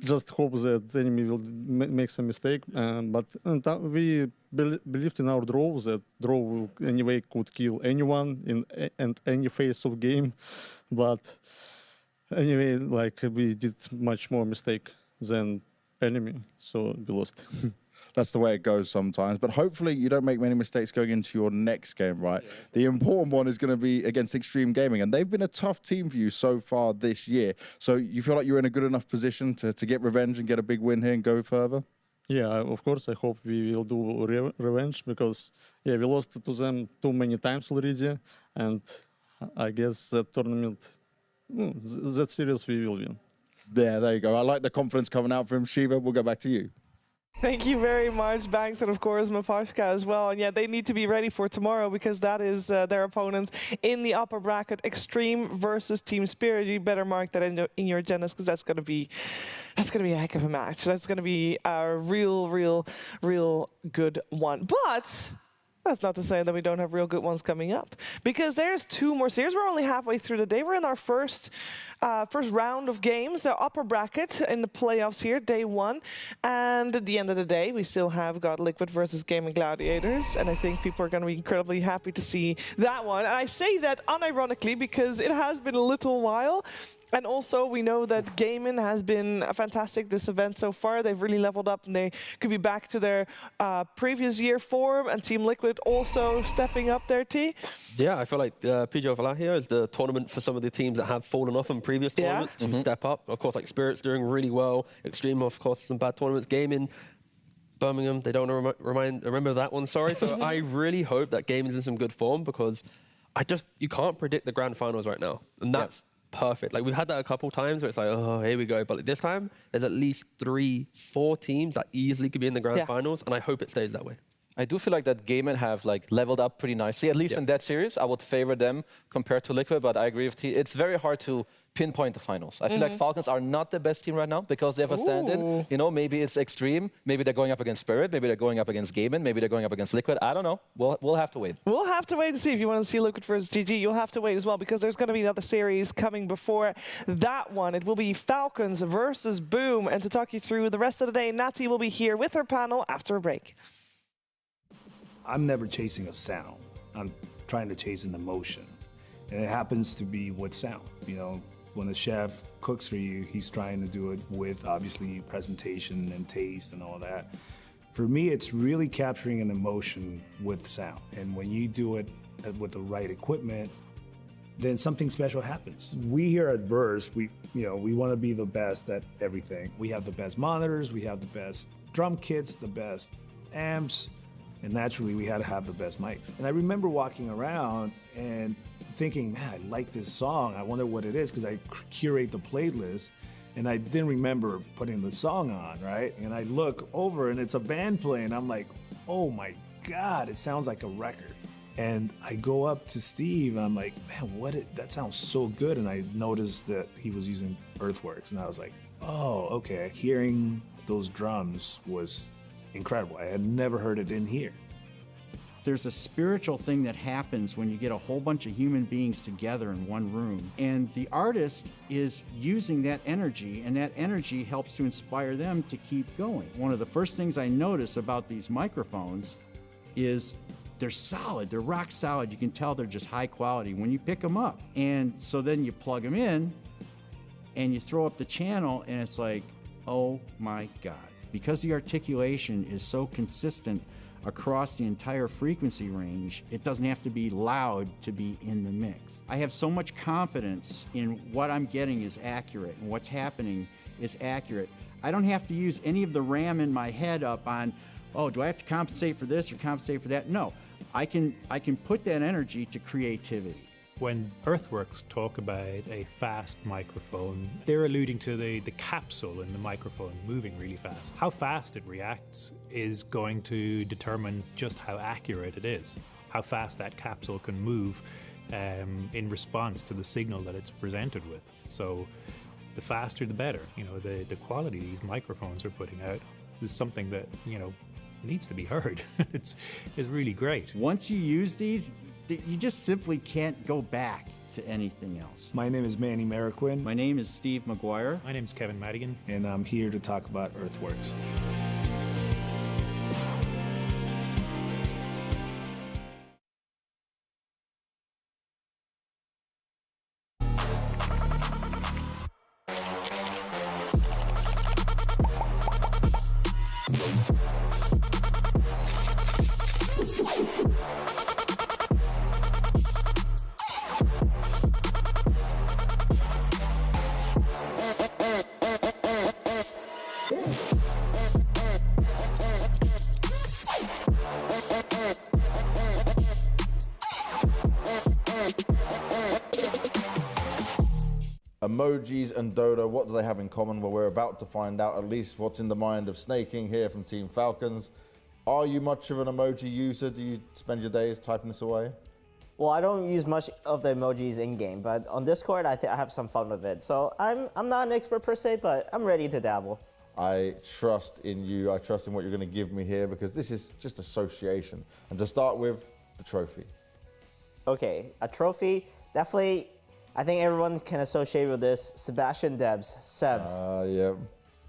just hope that the enemy will make some mistake. But we believed in our draw, that draw will anyway could kill anyone in any phase of game. But anyway, like we did much more mistake than enemy, so we lost. That's the way it goes sometimes. But hopefully you don't make many mistakes going into your next game, right? Yeah. The important one is going to be against Xtreme Gaming. And they've been a tough team for you so far this year. So you feel like you're in a good enough position to get revenge and get a big win here and go further? Yeah, of course. I hope we will do revenge because, yeah, we lost to them too many times already. And I guess that tournament, that series we will win. There you go. I like the confidence coming out from Shiva. We'll go back to you. Thank you very much, Banks, and of course Mapashka as well. And yeah, they need to be ready for tomorrow because that is their opponent in the upper bracket, Xtreme versus Team Spirit. You better mark that in your agendas because that's gonna be a heck of a match. That's gonna be a real good one. But that's not to say that we don't have real good ones coming up, because there's 2 more series. We're only halfway through the day. We're in our first round of games, the upper bracket in the playoffs here, day 1. And at the end of the day, we still have got Liquid versus Gaimin Gladiators. And I think people are going to be incredibly happy to see that one. And I say that unironically because it has been a little while. And also, we know that Gaimin has been fantastic this event so far. They've really leveled up, and they could be back to their previous year form. And Team Liquid also stepping up their T. Yeah, I feel like PGL Wallachia is the tournament for some of the teams that have fallen off in previous tournaments to step up. Of course, like Spirit's doing really well. Xtreme, of course, some bad tournaments. Gaimin, Birmingham, they don't remember that one, sorry. So I really hope that Gaimin's in some good form because you can't predict the grand finals right now. And that's perfect. Like we've had that a couple times where it's like, oh, here we go. But like, this time, there's at least 3-4 teams that easily could be in the grand finals, and I hope it stays that way. I do feel like that Gaimin have like leveled up pretty nicely, at least in that series. I would favor them compared to Liquid, but I agree with you. It's very hard to pinpoint the finals. I feel like Falcons are not the best team right now because they have a stand-in. You know, maybe it's Xtreme, maybe they're going up against Spirit, maybe they're going up against Gaimin, maybe they're going up against Liquid. I don't know. We'll have to wait. We'll have to wait and see. If you want to see Liquid versus GG, you'll have to wait as well because there's going to be another series coming before that one. It will be Falcons versus Boom. And to talk you through the rest of the day, Nati will be here with her panel after a break. I'm never chasing a sound. I'm trying to chase an emotion. And it happens to be with sound. You know, when a chef cooks for you, he's trying to do it with obviously presentation and taste and all that. For me, it's really capturing an emotion with sound. And when you do it with the right equipment, then something special happens. We here at Verse, we want to be the best at everything. We have the best monitors, we have the best drum kits, the best amps, and naturally we had to have the best mics. And I remember walking around and thinking, man, I like this song. I wonder what it is, because I curate the playlist and I didn't remember putting the song on, right? And I look over and it's a band playing. I'm like, oh my God, it sounds like a record. And I go up to Steve and I'm like, man, that sounds so good. And I noticed that he was using Earthworks and I was like, oh, okay. Hearing those drums was incredible. I had never heard it in here. There's a spiritual thing that happens when you get a whole bunch of human beings together in one room. And the artist is using that energy, and that energy helps to inspire them to keep going. One of the first things I notice about these microphones is they're solid, they're rock solid. You can tell they're just high quality when you pick them up. And so then you plug them in and you throw up the channel and it's like, oh my God. Because the articulation is so consistent across the entire frequency range, it doesn't have to be loud to be in the mix. I have so much confidence in what I'm getting is accurate and what's happening is accurate. I don't have to use any of the RAM in my head up on, oh, do I have to compensate for this or compensate for that? No, I can put that energy to creativity. When Earthworks talk about a fast microphone, they're alluding to the capsule in the microphone moving really fast. How fast it reacts is going to determine just how accurate it is, how fast that capsule can move. in response to the signal that it's presented with. So the faster the better. You know, the quality these microphones are putting out is something that, you know, needs to be heard. it's really great. Once you use these, you just simply can't go back to anything else. My name is Manny Mariquin. My name is Steve McGuire. My name's Kevin Madigan. And I'm here to talk about Earthworks. Emojis and Dota, what do they have in common? Well, we're about to find out at least what's in the mind of Snaking here from Team Falcons. Are you much of an emoji user? Do you spend your days typing this away? Well, I don't use much of the emojis in-game, but on Discord, I have some fun with it. So I'm not an expert per se, but I'm ready to dabble. I trust in you. I trust in what you're going to give me here because this is just association. And to start with, the trophy. Okay, a trophy, definitely. I think everyone can associate with this. Sebastian Debs, Seb. Yeah.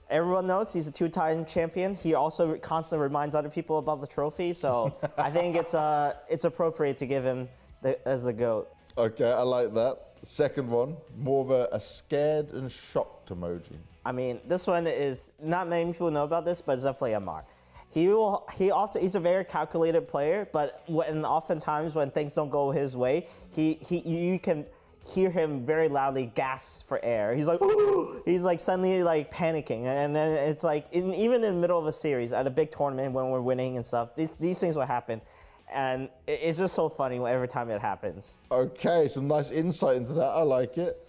Everyone knows he's a two-time champion. He also constantly reminds other people about the trophy, so I think it's appropriate to give him as the GOAT. Okay, I like that. Second one, more of a scared and shocked emoji. I mean, this one is, not many people know about this, but it's definitely MR. He's a very calculated player, but oftentimes when things don't go his way, you can hear him very loudly gasp for air. He's like, ooh! He's like suddenly like panicking, and then it's like even in the middle of a series at a big tournament when we're winning and stuff, these things will happen, and it's just so funny every time it happens. Okay, some nice insight into that. I like it.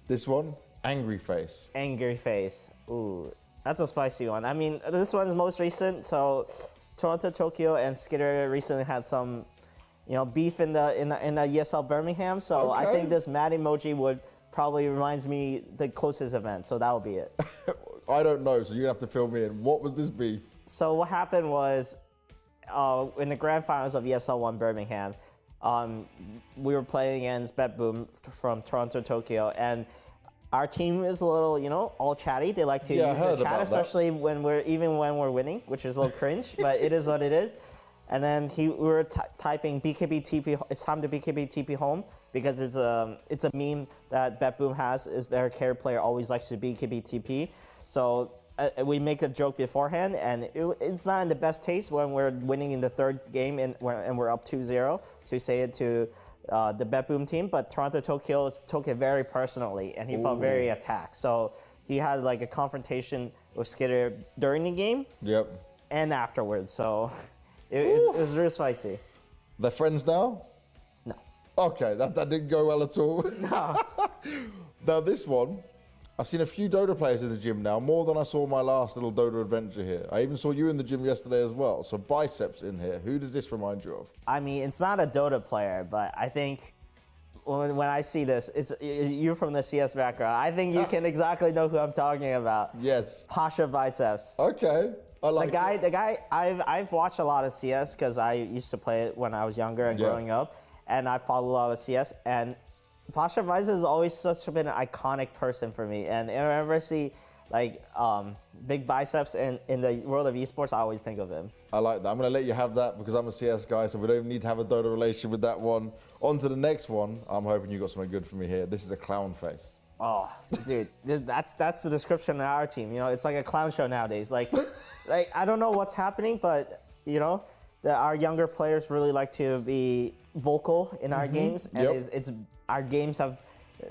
This one, angry face. Angry face. Ooh, that's a spicy one. I mean, this one is most recent. So, Toronto, Tokyo, and Skitter recently had some, beef in the ESL Birmingham. So I think this mad emoji would probably reminds me the closest event. So that would be it. I don't know, so you're gonna have to fill me in. What was this beef? So what happened was, in the grand finals of ESL 1 Birmingham, we were playing against BetBoom from Toronto, Tokyo, and our team is a little, all chatty. They like to use the chat, especially when we're winning, which is a little cringe, but it is what it is. And then we were typing BKB TP. It's time to BKB TP home because it's a meme that BetBoom has. Is their carry player always likes to BKB TP. So we make a joke beforehand, and it's not in the best taste when we're winning in the third game and we're up 2-0. So we say it to the BetBoom team, but Toronto Tokyo took it very personally, and he felt very attacked. So he had like a confrontation with Skitter during the game. Yep. And afterwards. So. It was real spicy. They're friends now? No. Okay, that didn't go well at all. No. Now this one, I've seen a few Dota players in the gym now, more than I saw my last little Dota adventure here. I even saw you in the gym yesterday as well. So biceps in here. Who does this remind you of? I mean, it's not a Dota player, but I think when I see this, you're from the CS background. I think you can exactly know who I'm talking about. Yes. Pasha biceps. Okay. I like the guy. I've watched a lot of CS because I used to play it when I was younger and growing up, and I follow a lot of CS. And Pasha Biceps has always been an iconic person for me. And whenever I see like big biceps in the world of esports, I always think of him. I like that. I'm going to let you have that because I'm a CS guy, so we don't need to have a Dota relation with that one. On to the next one. I'm hoping you got something good for me here. This is a clown face. Oh, dude, that's the description of our team. It's like a clown show nowadays. Like I don't know what's happening, but our younger players really like to be vocal in our games, and our games have,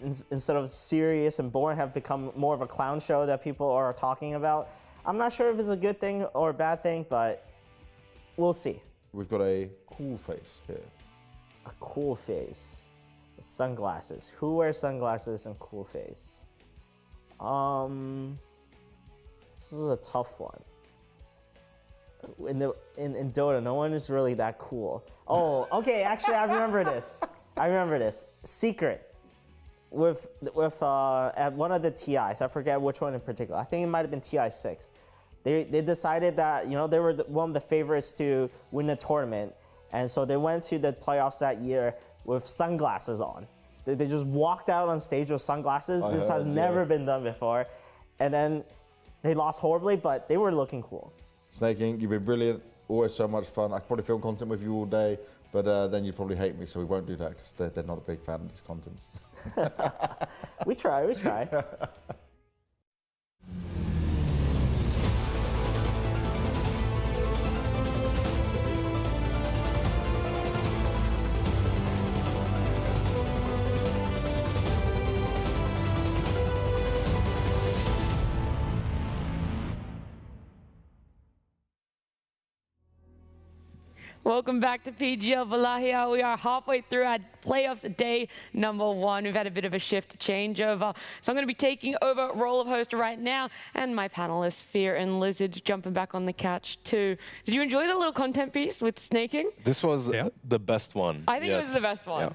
instead of serious and boring, have become more of a clown show that people are talking about. I'm not sure if it's a good thing or a bad thing, but we'll see. We've got a cool face here. A cool face. Sunglasses. Who wears sunglasses and cool face? This is a tough one. In Dota, no one is really that cool. Oh, okay. Actually, I remember this. I remember this. Secret with at one of the TIs. I forget which one in particular. I think it might have been TI6. They decided that they were one of the favorites to win the tournament, and so they went to the playoffs that year with sunglasses on. They just walked out on stage with sunglasses. This has never been done before, and then they lost horribly, but they were looking cool. Snake Inc., you've been brilliant. Always so much fun. I could probably film content with you all day, but then you'd probably hate me, so we won't do that because they're not a big fan of this content. We try. Welcome back to PGL Wallachia. We are halfway through our playoffs day number 1. We've had a bit of a shift changeover. So I'm going to be taking over role of host right now. And my panelists, Fear and Lizard, jumping back on the couch too. Did you enjoy the little content piece with snaking? This was the best one. I think it was the best one.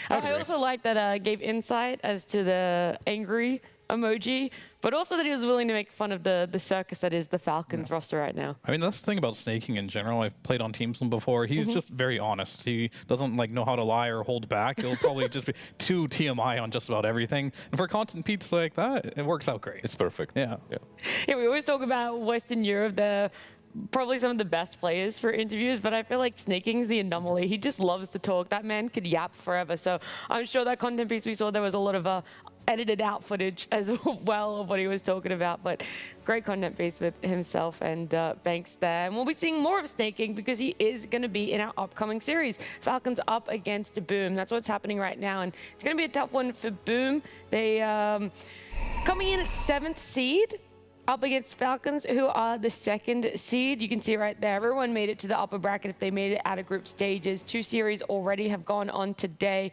Yeah. I also like that gave insight as to the angry emoji, but also that he was willing to make fun of the circus that is the Falcons roster right now. I mean, that's the thing about snaking in general. I've played on teams with him before. He's just very honest. He doesn't know how to lie or hold back. He'll probably just be too TMI on just about everything. And for content peeps like that, it works out great. It's perfect. Yeah, we always talk about Western Europe. They're probably some of the best players for interviews, but I feel like Snaking's the anomaly. He just loves to talk. That man could yap forever. So I'm sure that content piece we saw, there was a lot of edited out footage as well of what he was talking about, but great content piece with himself and Banks there. And we'll be seeing more of Snaking because he is going to be in our upcoming series. Falcons up against Boom. That's what's happening right now, and it's going to be a tough one for Boom. They coming in at 7th seed, up against Falcons, who are the 2nd seed. You can see right there, everyone made it to the upper bracket if they made it out of group stages. 2 series already have gone on today.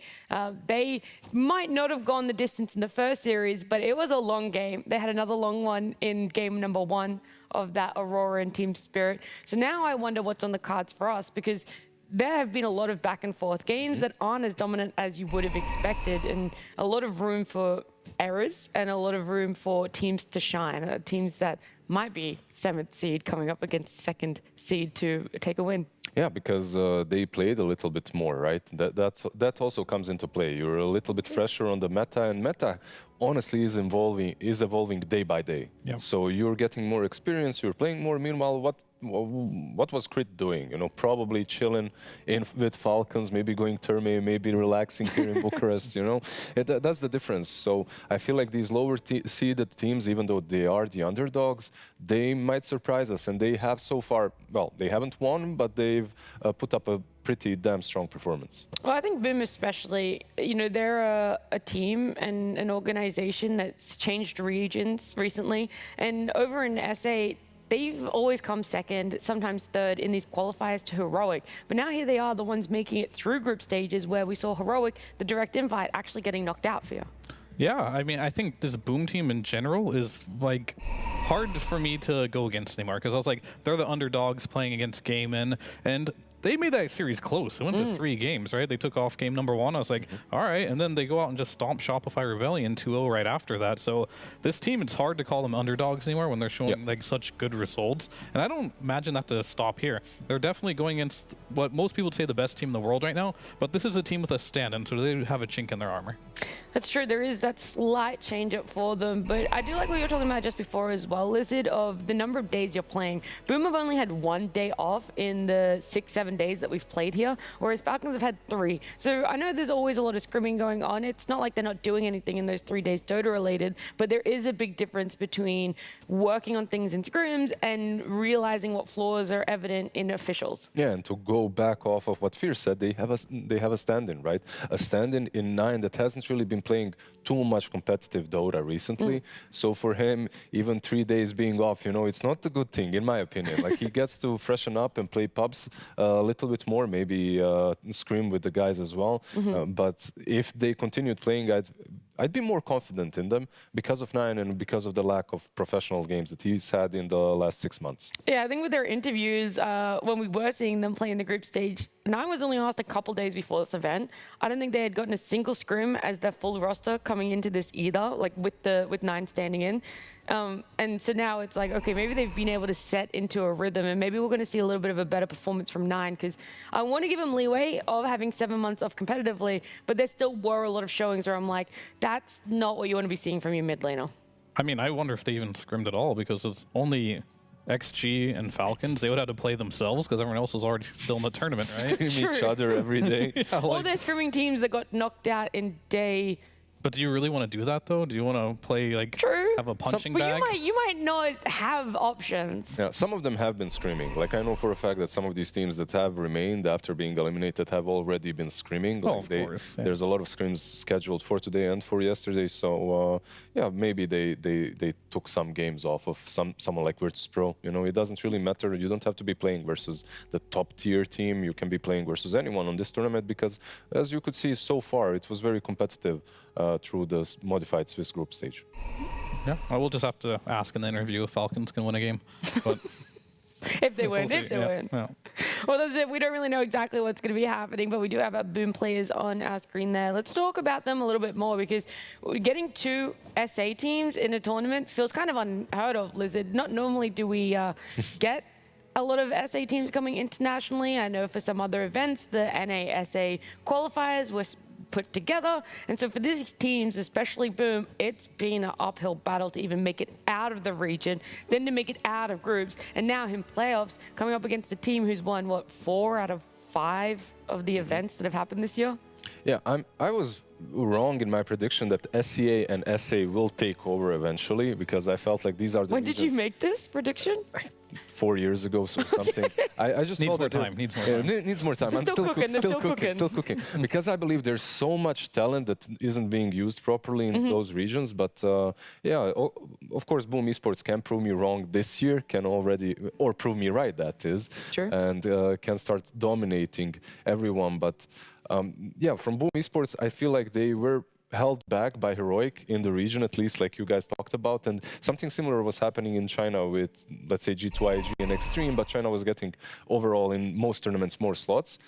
They might not have gone the distance in the first series, but it was a long game. They had another long one in game number 1 of that Aurora and Team Spirit. So now I wonder what's on the cards for us, because there have been a lot of back and forth games that aren't as dominant as you would have expected, and a lot of room for errors and a lot of room for teams to shine, teams that might be 7th seed coming up against 2nd seed to take a win. Yeah, because they played a little bit more, right? That also comes into play. You're a little bit fresher on the meta, and meta honestly is evolving day by day. Yep. So you're getting more experience, you're playing more. Meanwhile, what was Crit doing? Probably chilling with Falcons, maybe going Terme, maybe relaxing here in Bucharest. That's the difference. So I feel like these lower seeded teams, even though they are the underdogs, they might surprise us, and they have so far. Well, they haven't won, but they've put up a pretty damn strong performance. Well, I think Boom especially, they're a team and an organization that's changed regions recently, and over in SA, they've always come 2nd, sometimes 3rd in these qualifiers to Heroic. But now here they are, the ones making it through group stages, where we saw Heroic, the direct invite, actually getting knocked out for you. Yeah, I mean, I think this Boom team in general is hard for me to go against anymore, because I was like, they're the underdogs playing against Gaimin, and they made that series close. They went to 3 games, right? They took off game number 1. I was like, all right. And then they go out and just stomp Shopify Rebellion 2-0 right after that. So this team, it's hard to call them underdogs anymore when they're showing such good results. And I don't imagine that to stop here. They're definitely going against what most people would say the best team in the world right now. But this is a team with a stand-in, so they have a chink in their armor. That's true. There is that slight change-up for them. But I do like what you were talking about just before as well, Lizard, of the number of days you're playing. Boom have only had 1 day off in the 6-7 days that we've played here, whereas Falcons have had 3. So I know there's always a lot of scrimming going on. It's not like they're not doing anything in those 3 days Dota related, but there is a big difference between working on things in scrims and realizing what flaws are evident in officials. Yeah, and to go back off of what Fear said, they have a stand-in, right? A stand-in in 9 that hasn't really been playing too much competitive Dota recently. So for him, even 3 days being off, it's not a good thing, in my opinion. He gets to freshen up and play pubs a little bit more, maybe scrim with the guys as well. But if they continued playing, I'd be more confident in them because of Nine and because of the lack of professional games that he's had in the last 6 months. Yeah, I think with their interviews, when we were seeing them play in the group stage, Nine was only asked a couple days before this event. I don't think they had gotten a single scrim as their full roster coming into this either, like with Nine standing in. And so now it's like, okay, maybe they've been able to set into a rhythm, and maybe we're going to see a little bit of a better performance from Nine, because I want to give them leeway of having 7 months off competitively, but there still were a lot of showings where I'm like, that's not what you want to be seeing from your mid laner. I mean, I wonder if they even scrimmed at all, because it's only XG and Falcons. They would have to play themselves because everyone else was already still in the tournament, right? Scream each other every day. Yeah, All their scrimming teams that got knocked out in day. But do you really want to do that, though? Do you want to play, like, have a punching bag? But you might not have options. Yeah, some of them have been screaming. Like, I know for a fact that some of these teams that have remained after being eliminated have already been screaming. Like of course. Yeah. There's a lot of scrims scheduled for today and for yesterday. So, yeah, maybe they took some games off of someone like Virtus.pro. You know, it doesn't really matter. You don't have to be playing versus the top-tier team. You can be playing versus anyone on this tournament because, as you could see so far, it was very competitive through the modified Swiss group stage. Yeah, I will just have to ask in the interview if Falcons can win a game. But if they win, we'll if they win. Yeah. Well, that's it. We don't really know exactly what's going to be happening, but we do have our Boom players on our screen there. Let's talk about them a little bit more, because getting 2 SA teams in a tournament feels kind of unheard of, Lizard. Not normally do we get a lot of SA teams coming internationally. I know for some other events, the NA-SA qualifiers were put together. And so for these teams, especially Boom, it's been an uphill battle to even make it out of the region, then to make it out of groups. And now in playoffs, coming up against the team who's won, what, 4 out of 5 of the events that have happened this year? Yeah, I was wrong in my prediction that SCA and SA will take over eventually, because I felt like these are the When did you make this prediction? 4 years ago or something. I just needs thought more that time. Needs more time. Needs more time. I'm still cooking. Because I believe there's so much talent that isn't being used properly in those regions. But yeah, of course, Boom Esports can prove me wrong this year. Can already, or prove me right, that is. Sure. And can start dominating everyone. But yeah, from Boom Esports, I feel like they were held back by Heroic in the region, at least, like you guys talked about. And something similar was happening in China with, let's say, G2IG and Xtreme, but China was getting overall in most tournaments more slots.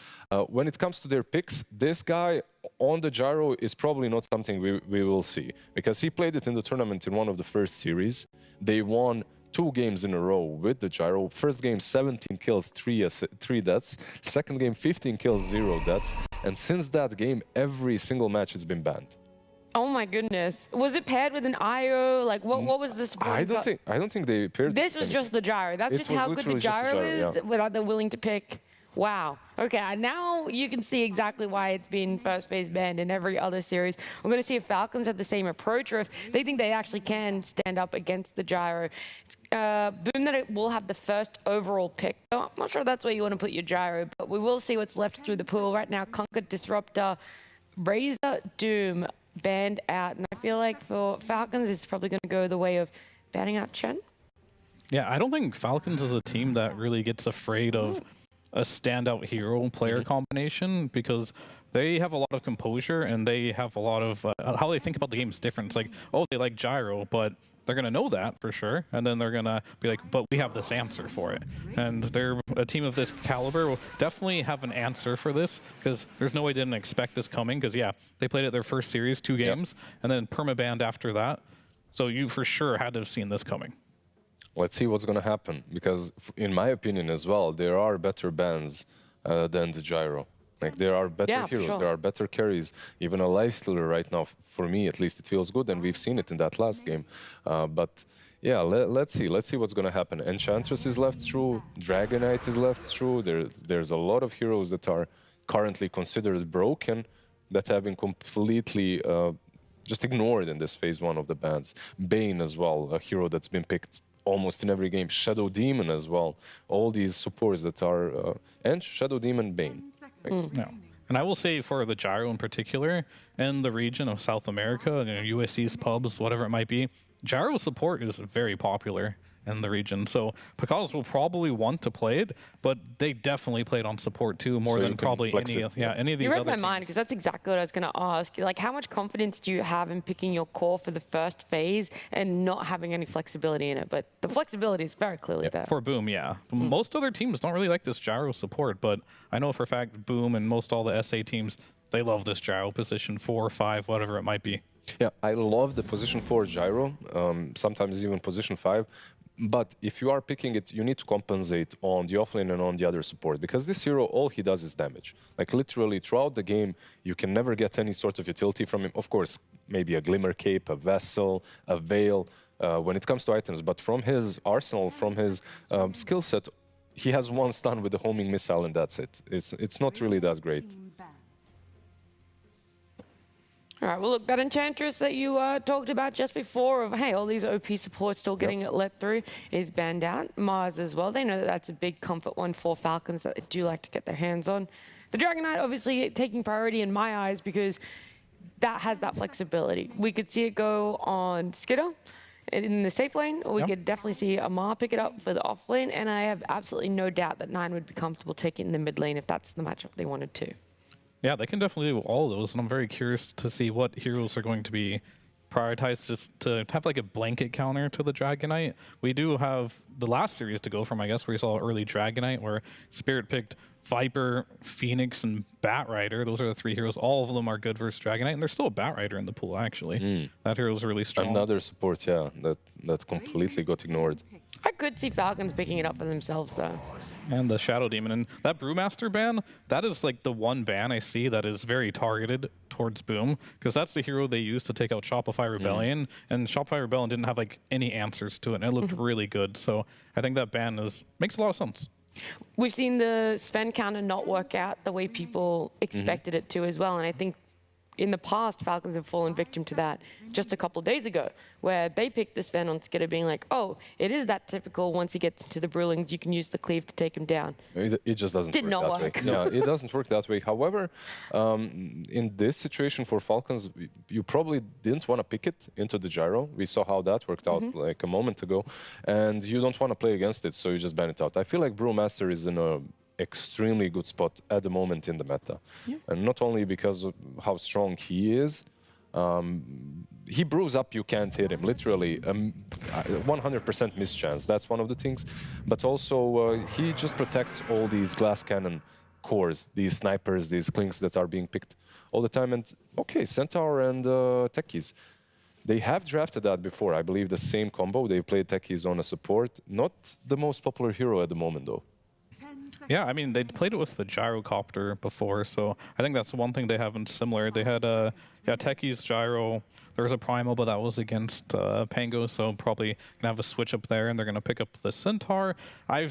When it comes to their picks, this guy on the gyro is probably not something we will see, because he played it in the tournament in one of the first series. They won 2 games in a row with the gyro. First game, 17 kills, 3 deaths. Second game, 15 kills, 0 deaths. And since that game, every single match has been banned. Oh my goodness! Was it paired with an IO? Like, what was this? I don't think they paired. This was just the gyro. That's just how good the gyro is, without them willing to pick. Wow. Okay, now you can see exactly why it's been first phase banned in every other series. We're going to see if Falcons have the same approach, or if they think they actually can stand up against the gyro. Boom that it will have the first overall pick. So I'm not sure that's where you want to put your gyro, but we will see what's left through the pool right now. Conquer, Disruptor, Razor, Doom banned out. And I feel like for Falcons, it's probably going to go the way of banning out Chen. Yeah, I don't think Falcons is a team that really gets afraid of a standout hero player combination, because they have a lot of composure and they have a lot of how they think about the game is different. It's like, oh, they like gyro, but they're going to know that for sure. And then they're going to be like, but we have this answer for it. And they're a team of this caliber will definitely have an answer for this, because there's no way they didn't expect this coming, because, yeah, they played it their first series, 2 games, and then permabanned after that. So you for sure had to have seen this coming. Let's see what's going to happen, because in my opinion as well, there are better bans than the gyro. Like, there are better heroes, there are better carries. Even a lifestealer right now, for me at least, it feels good, and we've seen it in that last game. But yeah, let's see what's going to happen. Enchantress is left through, Dragonite is left through. There's a lot of heroes that are currently considered broken that have been completely just ignored in this phase 1 of the bans. Bane as well, a hero that's been picked almost in every game. Shadow Demon as well. All these supports that are... and Shadow Demon, Bane. No. And I will say for the gyro in particular, in the region of South America, USC's pubs, whatever it might be, gyro support is very popular. in the region. So Picals will probably want to play it, but they definitely play it on support too, more than probably any of these You other read my teams. mind, because that's exactly what I was going to ask. Like, how much confidence do you have in picking your core for the first phase and not having any flexibility in it? But the flexibility is very clearly there. For Boom, yeah. Most other teams don't really like this gyro support, but I know for a fact Boom and most all the SA teams, they love this gyro position 4 or 5, whatever it might be. Yeah, I love the position 4 gyro, sometimes even position 5. But if you are picking it, you need to compensate on the offlane and on the other support, because this hero, all he does is damage. Like literally throughout the game, you can never get any sort of utility from him. Of course, maybe a Glimmer Cape, a Vessel, a Veil, when it comes to items. But from his arsenal, from his skill set, he has one stun with the homing missile and that's it. It's not really that great. All right, well, look, that Enchantress that you talked about just before of, hey, all these OP supports still getting it let through is banned out. MOUZ as well. They know that that's a big comfort one for Falcons that they do like to get their hands on. The Dragon Knight obviously taking priority in my eyes because that has that flexibility. We could see it go on Skidder in the safe lane, or we could definitely see Amar pick it up for the off lane, and I have absolutely no doubt that Nine would be comfortable taking the mid lane if that's the matchup they wanted to. Yeah, they can definitely do all of those, and I'm very curious to see what heroes are going to be prioritized just to have like a blanket counter to the Dragon Knight. We do have the last series to go from, I guess, where we saw early Dragon Knight, where Spirit picked Viper, Phoenix, and Bat Rider. Those are the 3 heroes. All of them are good versus Dragon Knight, and there's still a Bat Rider in the pool, actually. That hero is really strong. Another support, yeah, that completely got ignored. I could see Falcons picking it up for themselves, though. And the Shadow Demon. And that Brewmaster ban, that is like the one ban I see that is very targeted towards Boom, because that's the hero they used to take out Shopify Rebellion, and Shopify Rebellion didn't have like any answers to it, and it looked really good. So I think that ban makes a lot of sense. We've seen the Sven counter not work out the way people expected it to as well, and I think in the past, Falcons have fallen victim to that just a couple of days ago, where they picked the Sven on Skidder being like, oh, it is that typical, once he gets into the Brewlings, you can use the cleave to take him down. It just doesn't Did work not that work. way. Yeah, it doesn't work that way. However, in this situation for Falcons, you probably didn't want to pick it into the gyro. We saw how that worked out like a moment ago, and you don't want to play against it, so you just ban it out. I feel like Brewmaster is in a extremely good spot at the moment in the meta. And not only because of how strong he is, he brews up, you can't hit him, literally 100% mischance, that's one of the things. But also he just protects all these glass cannon cores, these snipers, these clinks that are being picked all the time. And okay, Centaur and Techies, they have drafted that before, I believe the same combo. They played Techies on a support, not the most popular hero at the moment though. Yeah, I mean, they played it with the Gyrocopter before, so I think that's one thing they have in similar. They had Techies, Gyro, there was a Primal, but that was against Pango, so probably going to have a switch up there, and they're going to pick up the Centaur.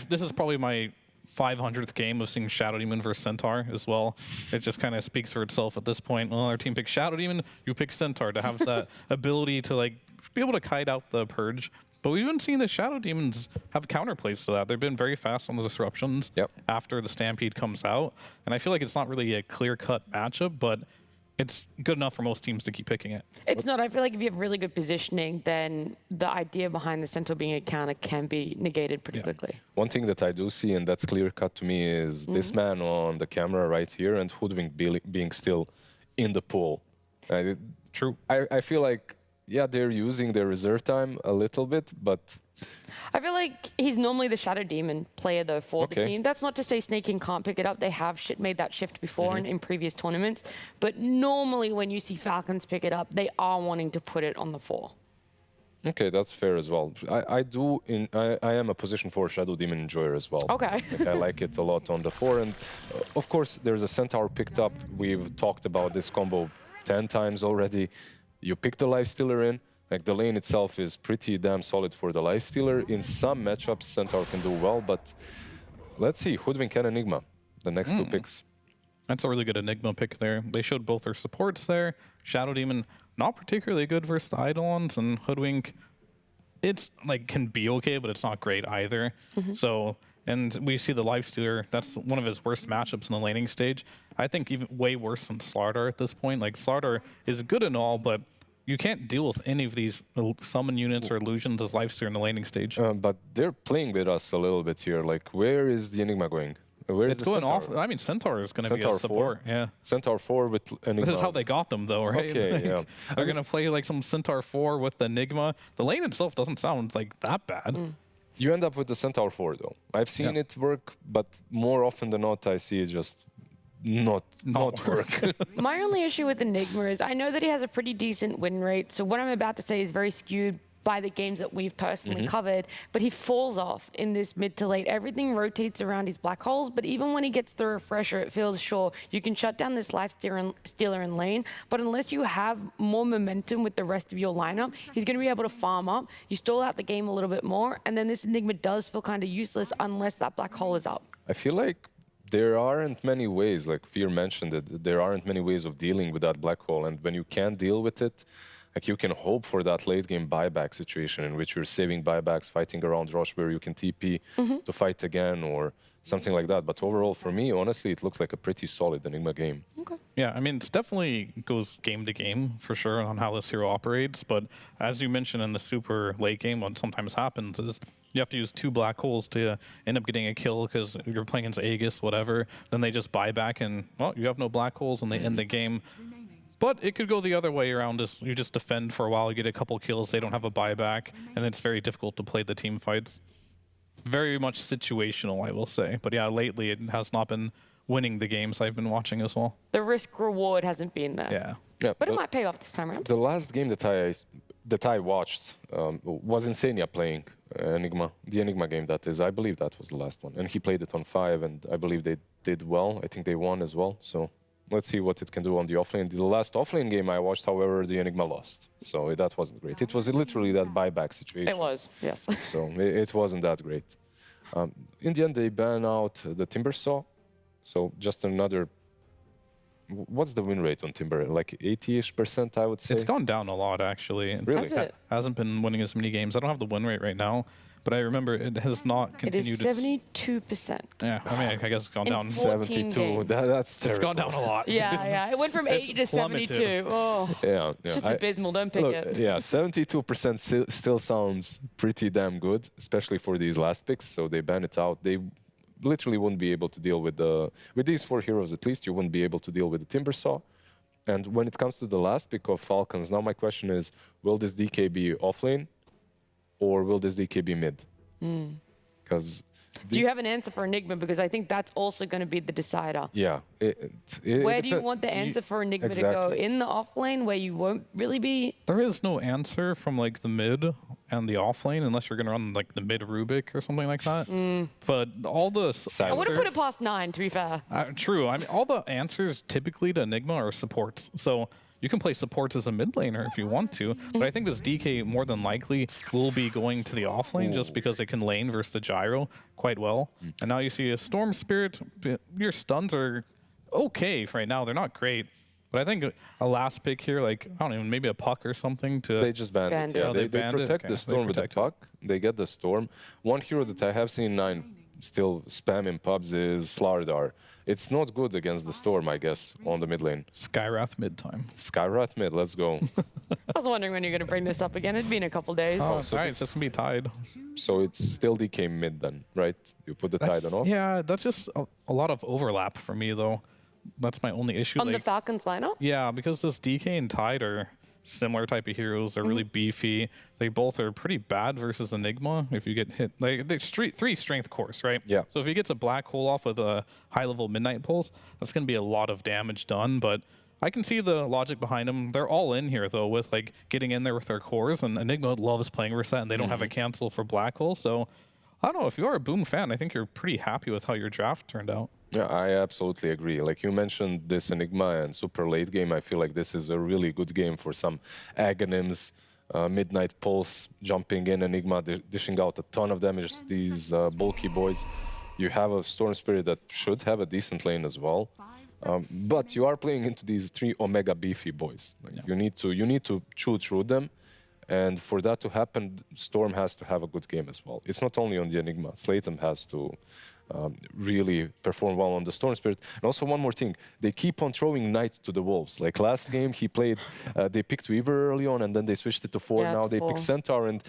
This is probably my 500th game of seeing Shadow Demon versus Centaur as well. It just kind of speaks for itself at this point. Well, our team picks Shadow Demon, you pick Centaur to have that ability to like be able to kite out the Purge. But we've been seeing the Shadow Demons have counterplays to that. They've been very fast on the disruptions after the Stampede comes out. And I feel like it's not really a clear-cut matchup, but it's good enough for most teams to keep picking it. It's not. I feel like if you have really good positioning, then the idea behind the Centaur being a counter can be negated pretty quickly. One thing that I do see, and that's clear-cut to me, is this man on the camera right here and Hoodwink being still in the pool. True. I feel like, yeah, they're using their reserve time a little bit, but... I feel like he's normally the Shadow Demon player, though, for the team. That's not to say Snaking can't pick it up. They have made that shift before in previous tournaments. But normally when you see Falcons pick it up, they are wanting to put it on the 4. Okay, that's fair as well. I am a position 4 Shadow Demon enjoyer as well. Okay. I like it a lot on the 4. And of course, there's a Centaur picked up. We've talked about this combo 10 times already. You pick the Lifestealer in, like the lane itself is pretty damn solid for the Lifestealer. In some matchups, Centaur can do well, but let's see, Hoodwink and Enigma, the next 2 picks. That's a really good Enigma pick there. They showed both their supports there. Shadow Demon, not particularly good versus the Eidolons, and Hoodwink, it's like can be okay, but it's not great either. So, and we see the Lifestealer, that's one of his worst matchups in the laning stage. I think even way worse than Slardar at this point. Like Slardar is good and all, but you can't deal with any of these summon units or illusions as lifesteal in the laning stage. But they're playing with us a little bit here. Like, where is the Enigma going? Where is It's the going Centaur? off. I mean, Centaur is going to be a Centaur support. 4? Yeah. Centaur 4 with Enigma. This is how they got them, though, right? Okay, Like, yeah. They're going to play like some Centaur 4 with the Enigma. The lane itself doesn't sound like that bad. You end up with the Centaur 4, though. I've seen it work, but more often than not, I see it just not work. My only issue with Enigma is I know that he has a pretty decent win rate. So what I'm about to say is very skewed by the games that we've personally covered, but he falls off in this mid to late. Everything rotates around his black holes, but even when he gets the refresher, it feels sure you can shut down this life stealer in lane, but unless you have more momentum with the rest of your lineup, he's going to be able to farm up. You stall out the game a little bit more, and then this Enigma does feel kind of useless unless that black hole is up. I feel like there aren't many ways, like Fear mentioned it, there aren't many ways of dealing with that black hole, and when you can't deal with it, like you can hope for that late game buyback situation in which you're saving buybacks, fighting around rush where you can TP to fight again or something like that. But overall, for me, honestly, it looks like a pretty solid Enigma game. Yeah, I mean, it definitely goes game to game for sure on how this hero operates. But as you mentioned in the super late game, what sometimes happens is you have to use 2 black holes to end up getting a kill because you're playing against Aegis, whatever. Then they just buy back and, well, you have no black holes and they end the game. But it could go the other way around. Is you just defend for a while, you get a couple kills, they don't have a buyback, and it's very difficult to play the team fights. Very much situational, I will say. But yeah, lately it has not been winning the games I've been watching as well. The risk reward hasn't been there. Yeah. But it might pay off this time around. The last game that I watched was Insania playing Enigma, the Enigma game that is. I believe that was the last one. And he played it on 5, and I believe they did well. I think they won as well. So let's see what it can do on the offlane. The last offlane game I watched, however, the Enigma lost. So that wasn't great. It was literally that buyback situation. It was, yes. So it wasn't that great. In the end, they ban out the Timber Saw. So just another... What's the win rate on Timber? Like 80-ish%, I would say? It's gone down a lot, actually. Really? Hasn't been winning as many games. I don't have the win rate right now, but I remember it has not continued. It is 72%. Yeah, I mean, I guess it's gone down. 72. That's terrible. It's gone down a lot. Yeah. It went from 80 to 72. Oh. Yeah. It's just abysmal. Don't pick it. Yeah, 72% still sounds pretty damn good, especially for these last picks. So they ban it out. They literally wouldn't be able to deal with these 4 heroes. At least you wouldn't be able to deal with the Timber Saw. And when it comes to the last pick of Falcons, now my question is, will this DK be offlane or will this DK be mid? Because do you have an answer for Enigma? Because I think that's also going to be the decider. Yeah. Where do you want the answer for Enigma to go? In the off lane where you won't really be? There is no answer from like the mid and the off lane unless you're going to run like the mid Rubik or something like that. But all the I would have put it past 9, to be fair. True. I mean, all the answers typically to Enigma are supports. So you can play supports as a mid laner if you want to, but I think this DK more than likely will be going to the off lane just because it can lane versus the gyro quite well. And now you see a Storm Spirit. Your stuns are okay right now. They're not great. But I think a last pick here, like, I don't even, maybe a puck or something to... They just banned it. Yeah, they protect the Storm with the puck. They get the Storm. One hero that I have seen 9 still spam in pubs is Slardar. It's not good against the Storm, I guess, on the mid lane. Skywrath mid time. Skywrath mid, let's go. I was wondering when you're going to bring this up again. It'd been a couple days. Oh, sorry, it's just going to be tied. So it's still DK mid then, right? You put the tide on off? Yeah, that's just a lot of overlap for me, though. That's my only issue. On the Falcons lineup? Yeah, because this DK and Tide are similar type of heroes. They're really beefy. They both are pretty bad versus Enigma. If you get hit, like there's 3 strength cores, right? Yeah. So if he gets a black hole off with a high level Midnight Pulse, that's going to be a lot of damage done. But I can see the logic behind them. They're all in here though with like getting in there with their cores, and Enigma loves playing Reset, and they don't have a cancel for black hole. So I don't know, if you are a Boom fan, I think you're pretty happy with how your draft turned out. Yeah, I absolutely agree. Like you mentioned this Enigma and super late game, I feel like this is a really good game for some Aghanims, Midnight Pulse, jumping in Enigma, dishing out a ton of damage to these bulky boys. You have a Storm Spirit that should have a decent lane as well. But you are playing into these 3 Omega beefy boys. Like you need to chew through them. And for that to happen, Storm has to have a good game as well. It's not only on the Enigma. Slayton has to really perform well on the Storm Spirit. And also one more thing, they keep on throwing Knight to the wolves. Like last game, he played, they picked Weaver early on, and then they switched it to 4. Now they pick Centaur, and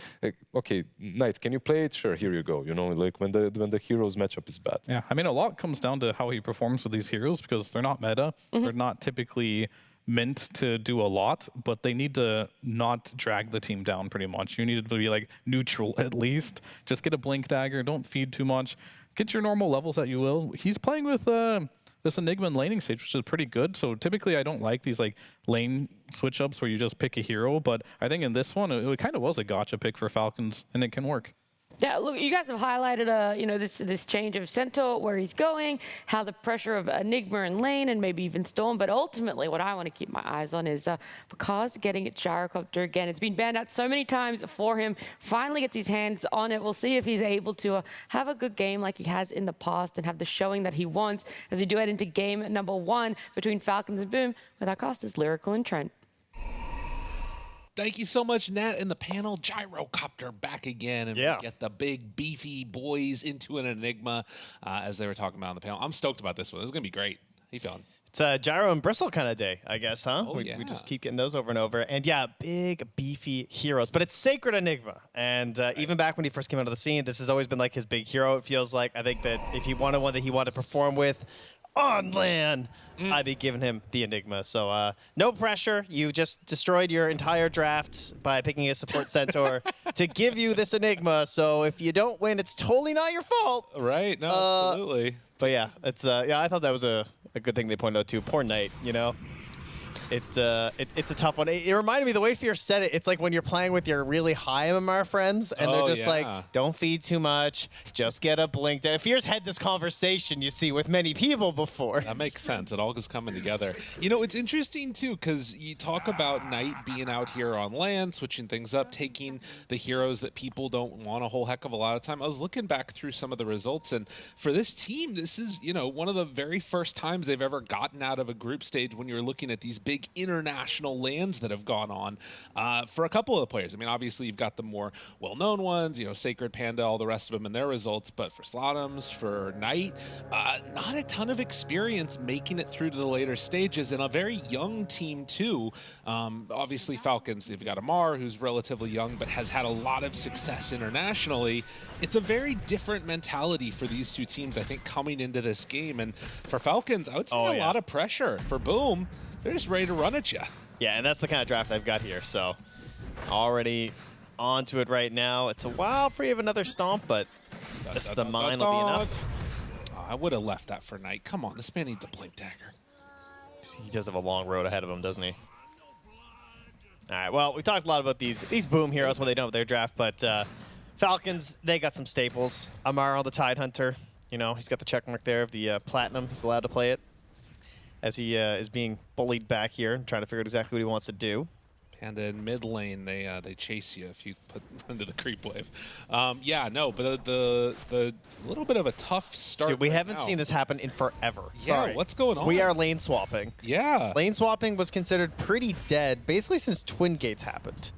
okay, Knight, can you play it? Sure, here you go. You know, like when the heroes matchup is bad. Yeah, I mean, a lot comes down to how he performs with these heroes because they're not meta. They're not typically meant to do a lot, but they need to not drag the team down pretty much. You need to be like neutral at least. Just get a Blink Dagger, don't feed too much. Get your normal levels that you will. He's playing with this Enigma and laning stage, which is pretty good. So typically I don't like these like lane switch ups where you just pick a hero, but I think in this one it kind of was a gotcha pick for Falcons, and it can work. Yeah, look, you guys have highlighted, you know, this change of Centaur, where he's going, how the pressure of Enigma and Lane, and maybe even Storm. But ultimately, what I want to keep my eyes on is Bakaz getting a gyrocopter again. It's been banned out so many times for him. Finally gets his hands on it. We'll see if he's able to have a good game like he has in the past and have the showing that he wants as we do head into game number 1 between Falcons and Boom with our casters Lyrical and Trent. Thank you so much, Nat, and the panel. Gyrocopter back again, and we get the big, beefy boys into an Enigma, as they were talking about on the panel. I'm stoked about this one. This is going to be great. How you feeling? It's a Gyro and Bristle kind of day, I guess, huh? Oh, we just keep getting those over and over. And yeah, big, beefy heroes. But it's Sacred Enigma. And even back when he first came out of the scene, this has always been like his big hero, it feels like. I think that if he wanted one that he wanted to perform with on LAN, I'd be giving him the Enigma. So no pressure. You just destroyed your entire draft by picking a support Centaur to give you this Enigma. So if you don't win, it's totally not your fault. Right. No, absolutely. But yeah, it's I thought that was a good thing they pointed out too. Poor Knight, you know. It's a tough one. It reminded me, the way Fierce said it, it's like when you're playing with your really high MMR friends and they're just like, don't feed too much, just get a blink. Fierce had this conversation, you see, with many people before. That makes sense. It all is coming together. You know, it's interesting, too, because you talk about Knight being out here on LAN, switching things up, taking the heroes that people don't want a whole heck of a lot of time. I was looking back through some of the results, and for this team, this is, you know, one of the very first times they've ever gotten out of a group stage when you're looking at these big international lands that have gone on for a couple of the players. I mean, obviously you've got the more well-known ones, you know, Sacred, Panda, all the rest of them and their results, but for Slotums, for Knight, not a ton of experience making it through to the later stages, and a very young team too. Obviously Falcons, they've got Amar, who's relatively young, but has had a lot of success internationally. It's a very different mentality for these two teams, I think, coming into this game. And for Falcons, I would say a lot of pressure. For Boom, they're just ready to run at you. Yeah, and that's the kind of draft I've got here, so already onto it right now. It's a while for you of another stomp, but just the mine will be enough. I would have left that for Knight. Come on, this man needs a Blink Dagger. He does have a long road ahead of him, doesn't he? All right, well, we talked a lot about these Boom heroes when they don't have their draft, but Falcons, they got some staples. Amaro, the Tidehunter, you know, he's got the check mark there of the Platinum. He's allowed to play it as he is being bullied back here and trying to figure out exactly what he wants to do. And in mid lane, they chase you if you put into the creep wave. Yeah, no, but the little bit of a tough start. Dude, we haven't seen this happen in forever. Yeah, Sorry. what's going on? We are lane swapping. Yeah. Lane swapping was considered pretty dead basically since Twin Gates happened.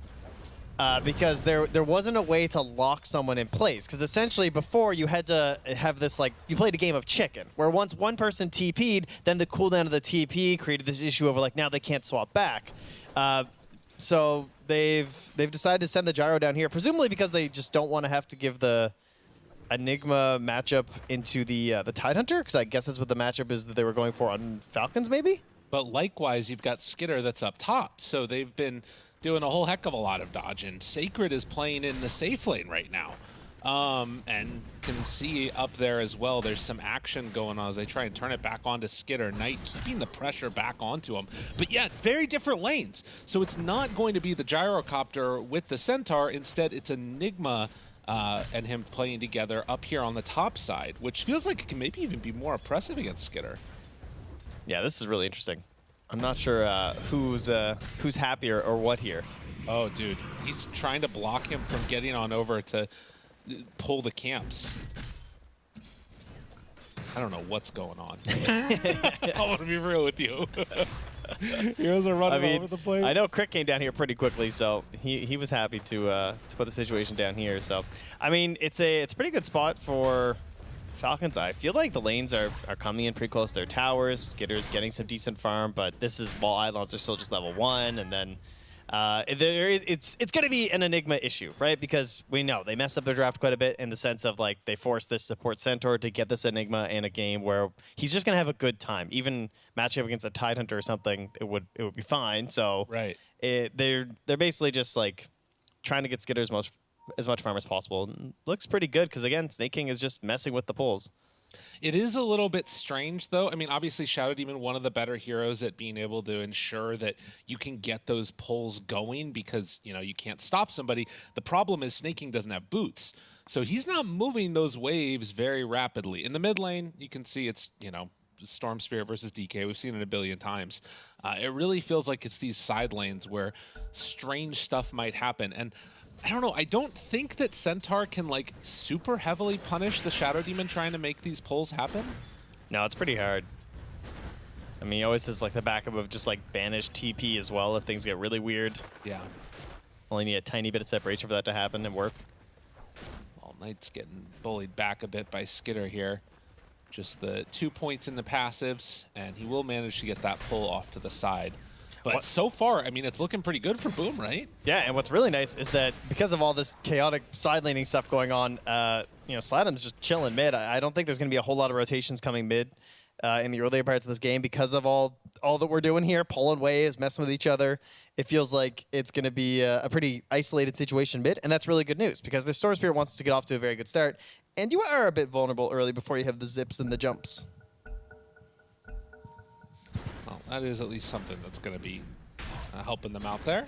Because there wasn't a way to lock someone in place. Because essentially before you had to have this, like, you played a game of chicken, where once one person TP'd, then the cooldown of the TP created this issue over, like, now they can't swap back. So they've decided to send the Gyro down here, presumably because they just don't want to have to give the Enigma matchup into the Tidehunter, because I guess that's what the matchup is that they were going for on Falcons, maybe? But likewise, you've got Skitter that's up top, so they've been doing a whole heck of a lot of dodge, and Sacred is playing in the safe lane right now. And can see up there as well, there's some action going on as they try and turn it back onto Skitter. Knight keeping the pressure back onto him. But yeah, very different lanes. So it's not going to be the Gyrocopter with the Centaur. Instead, it's Enigma and him playing together up here on the top side, which feels like it can maybe even be more oppressive against Skitter. Yeah, this is really interesting. I'm not sure who's happier or what here. Oh, dude, he's trying to block him from getting on over to pull the camps. I don't know what's going on. I want to be real with you. Heroes are running all over the place. I know Crick came down here pretty quickly, so he was happy to put the situation down here. So, I mean, it's a pretty good spot for Falcons, I feel like the lanes are coming in pretty close to their towers. Skitter's getting some decent farm, but this is while Eidolons are still just level 1, and then it's going to be an Enigma issue, right? Because we know they messed up their draft quite a bit in the sense of like they forced this support Centaur to get this Enigma in a game where he's just going to have a good time. Even matching up against a Tidehunter or something, it would be fine. So they're basically just like trying to get Skitter's as much farm as possible. And looks pretty good because, again, Snake King is just messing with the pulls. It is a little bit strange, though. I mean, obviously, Shadow Demon, one of the better heroes at being able to ensure that you can get those pulls going because, you know, you can't stop somebody. The problem is Snake King doesn't have boots. So he's not moving those waves very rapidly. In the mid lane, you can see it's, you know, Storm Spirit versus DK. We've seen it a billion times. It really feels like it's these side lanes where strange stuff might happen. And I don't know, I don't think that Centaur can like super heavily punish the Shadow Demon trying to make these pulls happen. No, it's pretty hard. I mean, he always has like the backup of just like banish TP as well if things get really weird. Yeah. Only need a tiny bit of separation for that to happen and work. Well, Knight's getting bullied back a bit by Skitter here. Just the 2 points in the passives, and he will manage to get that pull off to the side. But so far, I mean, it's looking pretty good for Boom, right? Yeah, and what's really nice is that because of all this chaotic side laning stuff going on, you know, Sladam's just chilling mid. I don't think there's going to be a whole lot of rotations coming mid in the earlier parts of this game because of all that we're doing here, pulling waves, messing with each other. It feels like it's going to be a pretty isolated situation mid, and that's really good news because the Storm Spirit wants to get off to a very good start, and you are a bit vulnerable early before you have the zips and the jumps. Well, that is at least something that's going to be helping them out there,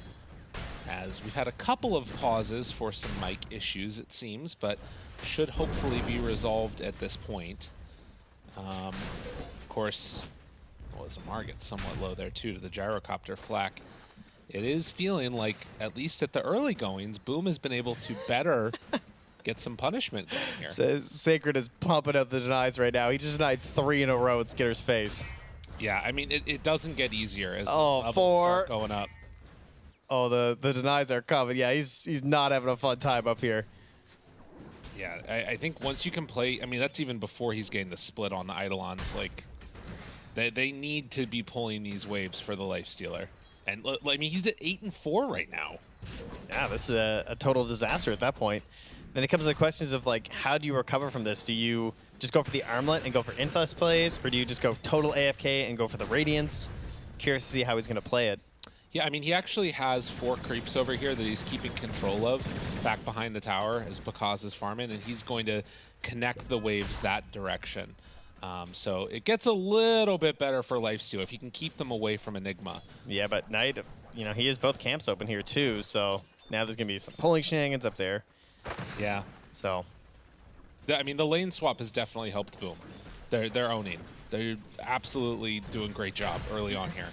as we've had a couple of pauses for some mic issues, it seems, but should hopefully be resolved at this point. Of course, well, Zamar gets somewhat low there too to the gyrocopter flak. It is feeling like, at least at the early goings, Boom has been able to better get some punishment going here. So Sacred is pumping out the denies right now. He just denied 3 in a row at Skitter's face. Yeah, I mean, it doesn't get easier as the levels start going up. Oh, the denies are coming. Yeah, he's not having a fun time up here. Yeah, I think once you can play, I mean, that's even before he's getting the split on the Eidolons. Like, they need to be pulling these waves for the Lifestealer. And, I mean, he's at 8-4 right now. Yeah, this is a total disaster at that point. Then it comes to the questions of, like, how do you recover from this? Do you just go for the armlet and go for Infest plays, or do you just go total AFK and go for the Radiance? Curious to see how he's going to play it. Yeah, I mean, he actually has 4 creeps over here that he's keeping control of back behind the tower as Pakaz is farming, and he's going to connect the waves that direction. So it gets a little bit better for Lifesteal if he can keep them away from Enigma. Yeah, but Knight, you know, he has both camps open here too, so now there's going to be some pulling shenanigans up there. Yeah. So, I mean, the lane swap has definitely helped Boom. They're owning. They're absolutely doing a great job early on here.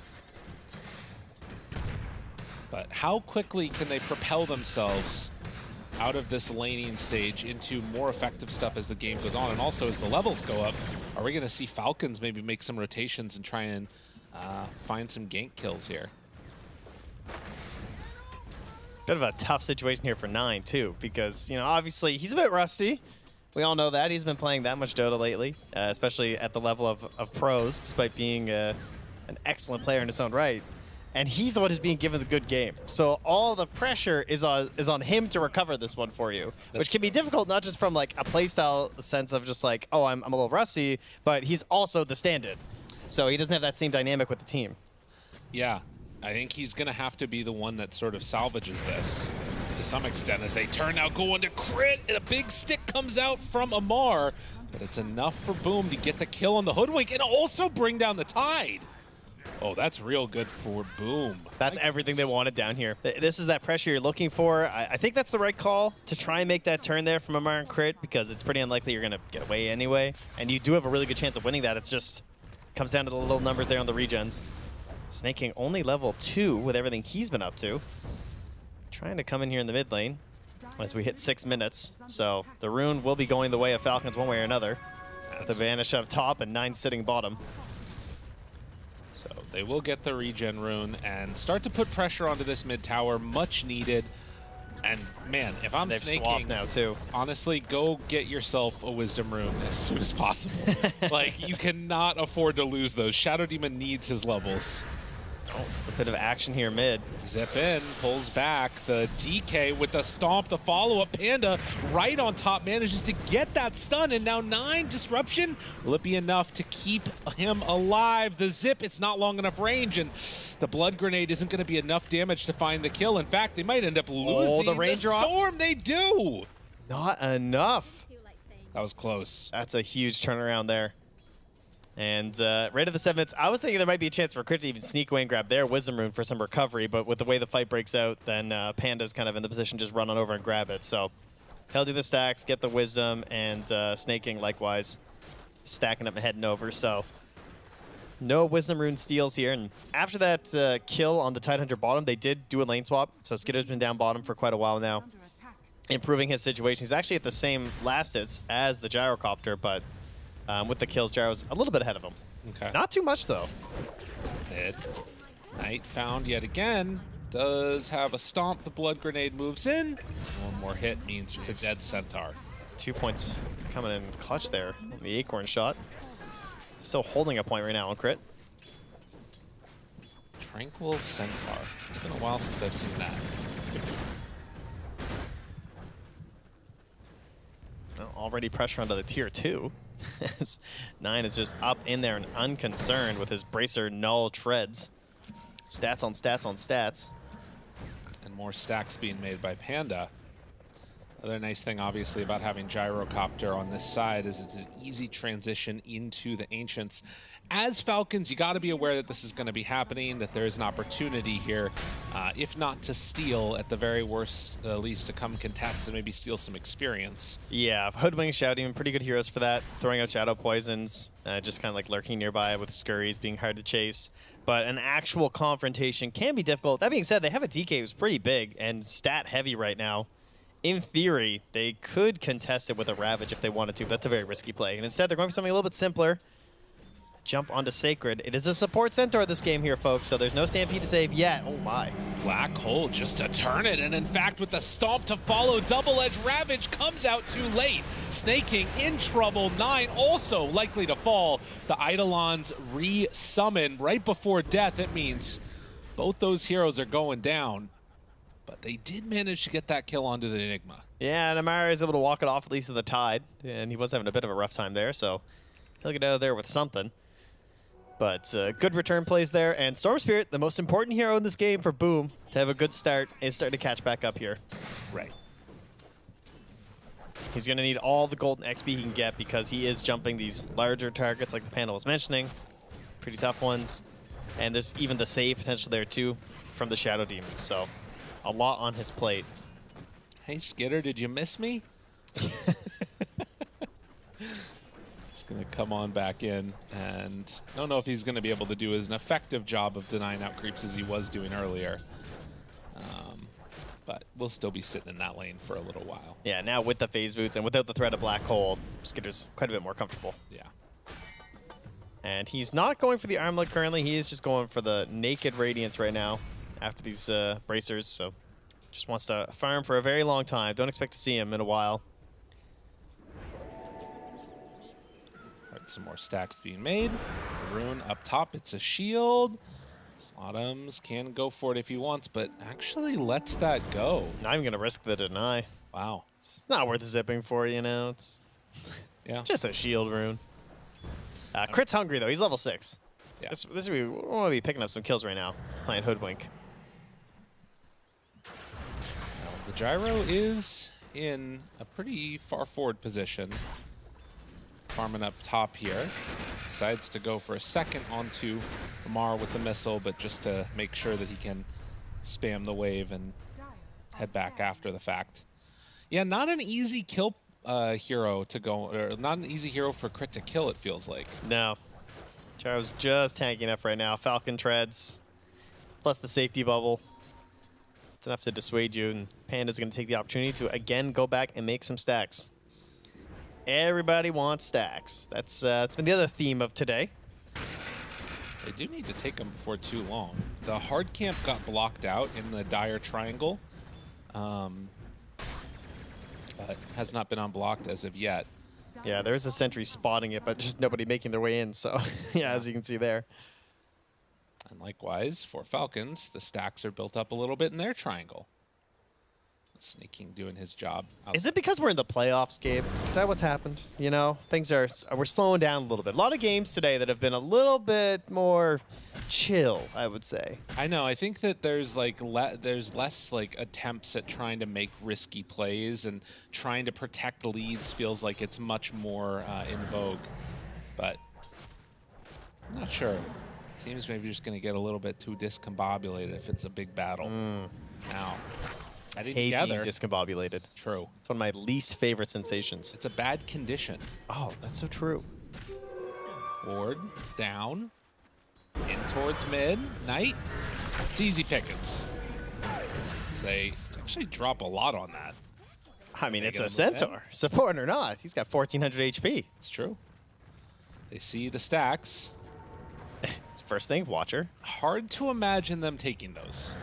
But how quickly can they propel themselves out of this laning stage into more effective stuff as the game goes on? And also, as the levels go up, are we going to see Falcons maybe make some rotations and try and find some gank kills here? Bit of a tough situation here for 9 too, because, you know, obviously he's a bit rusty. We all know that. He's been playing that much Dota lately, especially at the level of pros, despite being an excellent player in his own right. And he's the one who's being given the good game. So all the pressure is on him to recover this one for you, which can be difficult, not just from like a playstyle sense of just like, oh, I'm a little rusty, but he's also the stand-in. So he doesn't have that same dynamic with the team. Yeah, I think he's going to have to be the one that sort of salvages this to some extent as they turn now going to crit, and a big stick comes out from Amar, but it's enough for Boom to get the kill on the Hoodwink and also bring down the Tide. Oh, that's real good for Boom. That's everything they wanted down here. This is that pressure you're looking for. I think that's the right call to try and make that turn there from Amar and crit, because it's pretty unlikely you're going to get away anyway. And you do have a really good chance of winning that. It's just comes down to the little numbers there on the regens. Snake King only level 2 with everything he's been up to. Trying to come in here in the mid lane as we hit 6 minutes. So the rune will be going the way of Falcons one way or another. With the vanish up top and 9 sitting bottom. So they will get the regen rune and start to put pressure onto this mid tower, much needed. And man, if I'm They've snaking swapped now too. Honestly, go get yourself a wisdom rune as soon as possible. Like, you cannot afford to lose those. Shadow Demon needs his levels. Oh, a bit of action here mid. Zip in, pulls back. The DK with the stomp, the follow-up. Panda right on top manages to get that stun, and now 9 disruption. Will it be enough to keep him alive? The zip, it's not long enough range, and the blood grenade isn't going to be enough damage to find the kill. In fact, they might end up losing the rain drop. storm. They do. Not enough. That was close. That's a huge turnaround there. And right at the 7 minutes, I was thinking there might be a chance for Crit to even sneak away and grab their Wisdom Rune for some recovery, but with the way the fight breaks out, then Panda's kind of in the position to just run on over and grab it. So he'll do the stacks, get the Wisdom, and Snaking likewise stacking up and heading over. So no Wisdom Rune steals here. And after that kill on the Tidehunter bottom, they did do a lane swap. So Skitter's been down bottom for quite a while now, improving his situation. He's actually at the same last hits as the Gyrocopter, but with the kills, Gyro's a little bit ahead of him. Okay. Not too much, though. Mid. Knight found yet again. Does have a stomp. The blood grenade moves in. One more hit means it's a dead Centaur. 2 points coming in clutch there. The Acorn shot. Still holding a point right now on Crit. Tranquil Centaur. It's been a while since I've seen that. Well, already pressure onto the tier 2. 9 is just up in there and unconcerned with his Bracer null treads. Stats on stats on stats. And more stacks being made by Panda. Other nice thing, obviously, about having Gyrocopter on this side is it's an easy transition into the Ancients. As Falcons, you got to be aware that this is going to be happening, that there is an opportunity here, if not to steal, at the very worst, at least to come contest and maybe steal some experience. Yeah, Hoodwink, Shadow Demon, pretty good heroes for that. Throwing out Shadow Poisons, just kind of like lurking nearby with Scurries being hard to chase. But an actual confrontation can be difficult. That being said, they have a DK who's pretty big and stat heavy right now. In theory, they could contest it with a Ravage if they wanted to, but that's a very risky play. And instead, they're going for something a little bit simpler. Jump onto Sacred. It is a support Centaur this game here, folks, so there's no Stampede to save yet. Oh my. Black Hole just to turn it, and in fact, with the stomp to follow, double-edged Ravage comes out too late. Snaking in trouble. 9 also likely to fall. The Eidolons re-summon right before death. It means both those heroes are going down. But they did manage to get that kill onto the Enigma. Yeah, and Amara is able to walk it off at least in the Tide. And he was having a bit of a rough time there, so he'll get out of there with something. But good return plays there. And Storm Spirit, the most important hero in this game for Boom to have a good start, is starting to catch back up here. Right. He's going to need all the golden XP he can get because he is jumping these larger targets like the panel was mentioning. Pretty tough ones. And there's even the save potential there too from the Shadow Demons. So a lot on his plate. Hey, Skitter, did you miss me? Just going to come on back in, and I don't know if he's going to be able to do as an effective job of denying out creeps as he was doing earlier. But we'll still be sitting in that lane for a little while. Yeah, now with the phase boots and without the threat of Black Hole, Skitter's quite a bit more comfortable. Yeah. And he's not going for the armlet currently. He is just going for the Naked Radiance right now after these bracers. So just wants to farm for a very long time. Don't expect to see him in a while. Right, some more stacks being made. Rune up top. It's a shield. Slotums can go for it if he wants, but actually lets that go. Not even going to risk the deny. Wow. It's not worth zipping for, you know. It's yeah, just a shield rune. Crit's hungry, though. He's level 6. Yeah. We want to be picking up some kills right now, playing Hoodwink. The Gyro is in a pretty far forward position. Farming up top here. Decides to go for a second onto Amar with the missile, but just to make sure that he can spam the wave and head back after the fact. Yeah, not an easy kill hero to go, or not an easy hero for Crit to kill, it feels like. No. Gyro's just tanking up right now. Falcon treads, plus the safety bubble. It's enough to dissuade you, and Panda's going to take the opportunity to again go back and make some stacks. Everybody wants stacks. That's been the other theme of today. They do need to take them before too long. The hard camp got blocked out in the dire triangle. but has not been unblocked as of yet. Yeah, there's a sentry spotting it, but just nobody making their way in. So, yeah, as you can see there. And likewise, for Falcons, the stacks are built up a little bit in their triangle. Sneaking doing his job. Is it because we're in the playoffs, Gabe? Is that what's happened? You know, we're slowing down a little bit. A lot of games today that have been a little bit more chill, I would say. I know. I think that there's like there's less like attempts at trying to make risky plays, and trying to protect leads feels like it's much more in vogue. But I'm not sure. Teams maybe just going to get a little bit too discombobulated if it's a big battle. Now. I didn't Hate gather. being discombobulated. True. It's one of my least favorite sensations. It's a bad condition. Oh, that's so true. Ward down. In towards mid. Knight. It's easy pickings. They actually drop a lot on that. I mean, it's a centaur. Support or not, he's got 1,400 HP. It's true. They see the stacks. First thing, Watcher. Hard to imagine them taking those.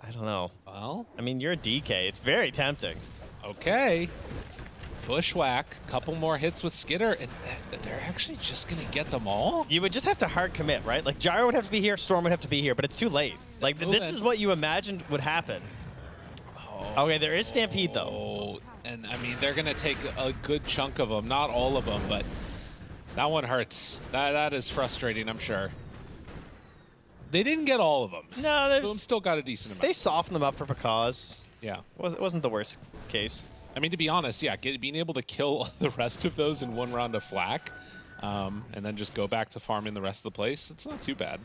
I don't know. Well, I mean, you're a DK. It's very tempting. Okay. Bushwhack. Couple more hits with Skitter, and they're actually just going to get them all? You would just have to hard commit, right? Like, Gyro would have to be here, Storm would have to be here, but it's too late. Like, this is what you imagined would happen. Oh. Okay, there is Stampede, though. And, I mean, they're going to take a good chunk of them. Not all of them, but that one hurts. That is frustrating, I'm sure. They didn't get all of them. No, Boom still got a decent amount. They softened them up for Pakaz. Yeah. It wasn't the worst case. I mean, to be honest, yeah, being able to kill the rest of those in one round of flak, and then just go back to farming the rest of the place, it's not too bad.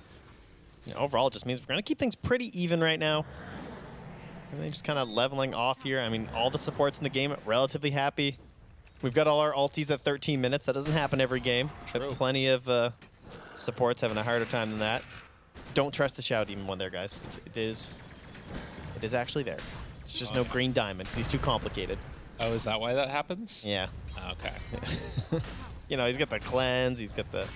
Yeah, overall, it just means we're going to keep things pretty even right now. And they just kind of leveling off here. I mean, all the supports in the game are relatively happy. We've got all our ultis at 13 minutes. That doesn't happen every game. But plenty of supports having a harder time than that. Don't trust the Shadow Demon one there, guys. It is actually there. It's just no green diamond because he's too complicated. Oh, is that why that happens? Yeah. Okay. You know, he's got the cleanse. He's got the...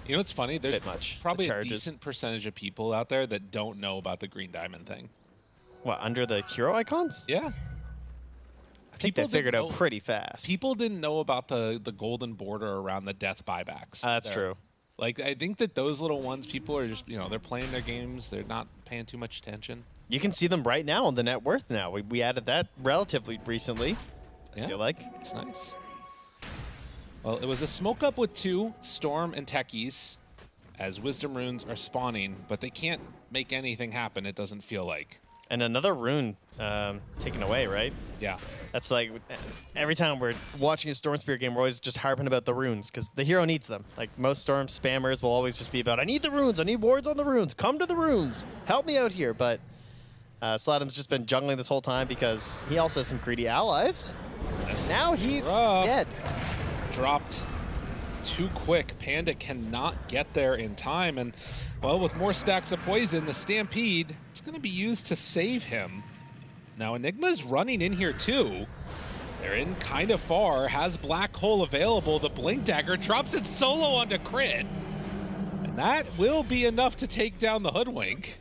You know what's funny? There's probably a charges. decent percentage of people out there that don't know about the green diamond thing. What, under the hero icons? Yeah. I think they figured out pretty fast. People didn't know about the golden border around the death buybacks. That's true. Like, I think that those little ones, people are just, you know, they're playing their games. They're not paying too much attention. You can see them right now on the net worth now. We added that relatively recently, I feel like. It's nice. Well, it was a smoke up with 2, Storm and Techies, as Wisdom Runes are spawning, but they can't make anything happen, it doesn't feel like. And another rune taken away, right? Yeah. That's like, every time we're watching a Storm Spirit game, we're always just harping about the runes, because the hero needs them. Like, most Storm spammers will always just be about, I need the runes, I need wards on the runes, come to the runes, help me out here. But Sladam's just been jungling this whole time because he also has some greedy allies. Now he's dead. Dropped too quick. Panda cannot get there in time, and well, with more stacks of poison, the Stampede, it's going to be used to save him. Now Enigma's running in here too. They're in kind of far, has Black Hole available. The Blink Dagger drops it solo onto Crit, and that will be enough to take down the Hoodwink.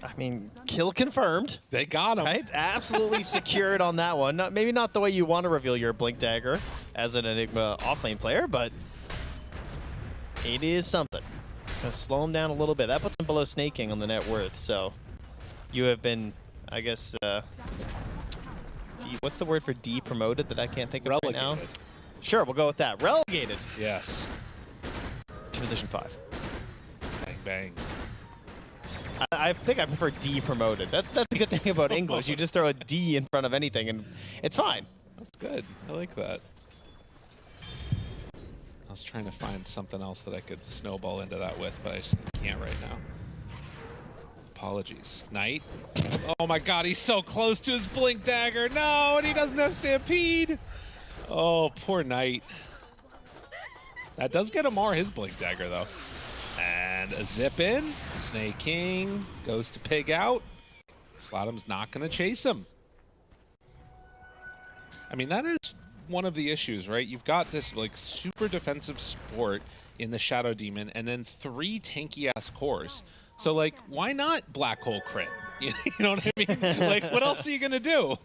I mean, kill confirmed. They got him. Right? Absolutely secured on that one. Maybe not the way you want to reveal your Blink Dagger as an Enigma offlane player, but it is something. Gonna slow him down a little bit. That puts him below Snake King on the net worth, so you have been, I guess, what's the word for de-promoted that I can't think of right now? Sure, we'll go with that. Relegated. Yes. To position 5. Bang, bang. I think I prefer de-promoted. That's the good thing about English. You just throw a D in front of anything, and it's fine. That's good. I like that. I was trying to find something else that I could snowball into that with, but I just can't right now. Apologies. Knight. Oh my god, he's so close to his Blink Dagger. No, and he doesn't have Stampede. Oh, poor Knight. That does get Amar his Blink Dagger, though. And a zip in. Snake King goes to pig out. Sladam's not going to chase him. I mean, that is one of the issues, right? You've got this like super defensive support in the Shadow Demon and then 3 tanky-ass cores. So, like, why not black hole crit? You know what I mean? Like, what else are you going to do?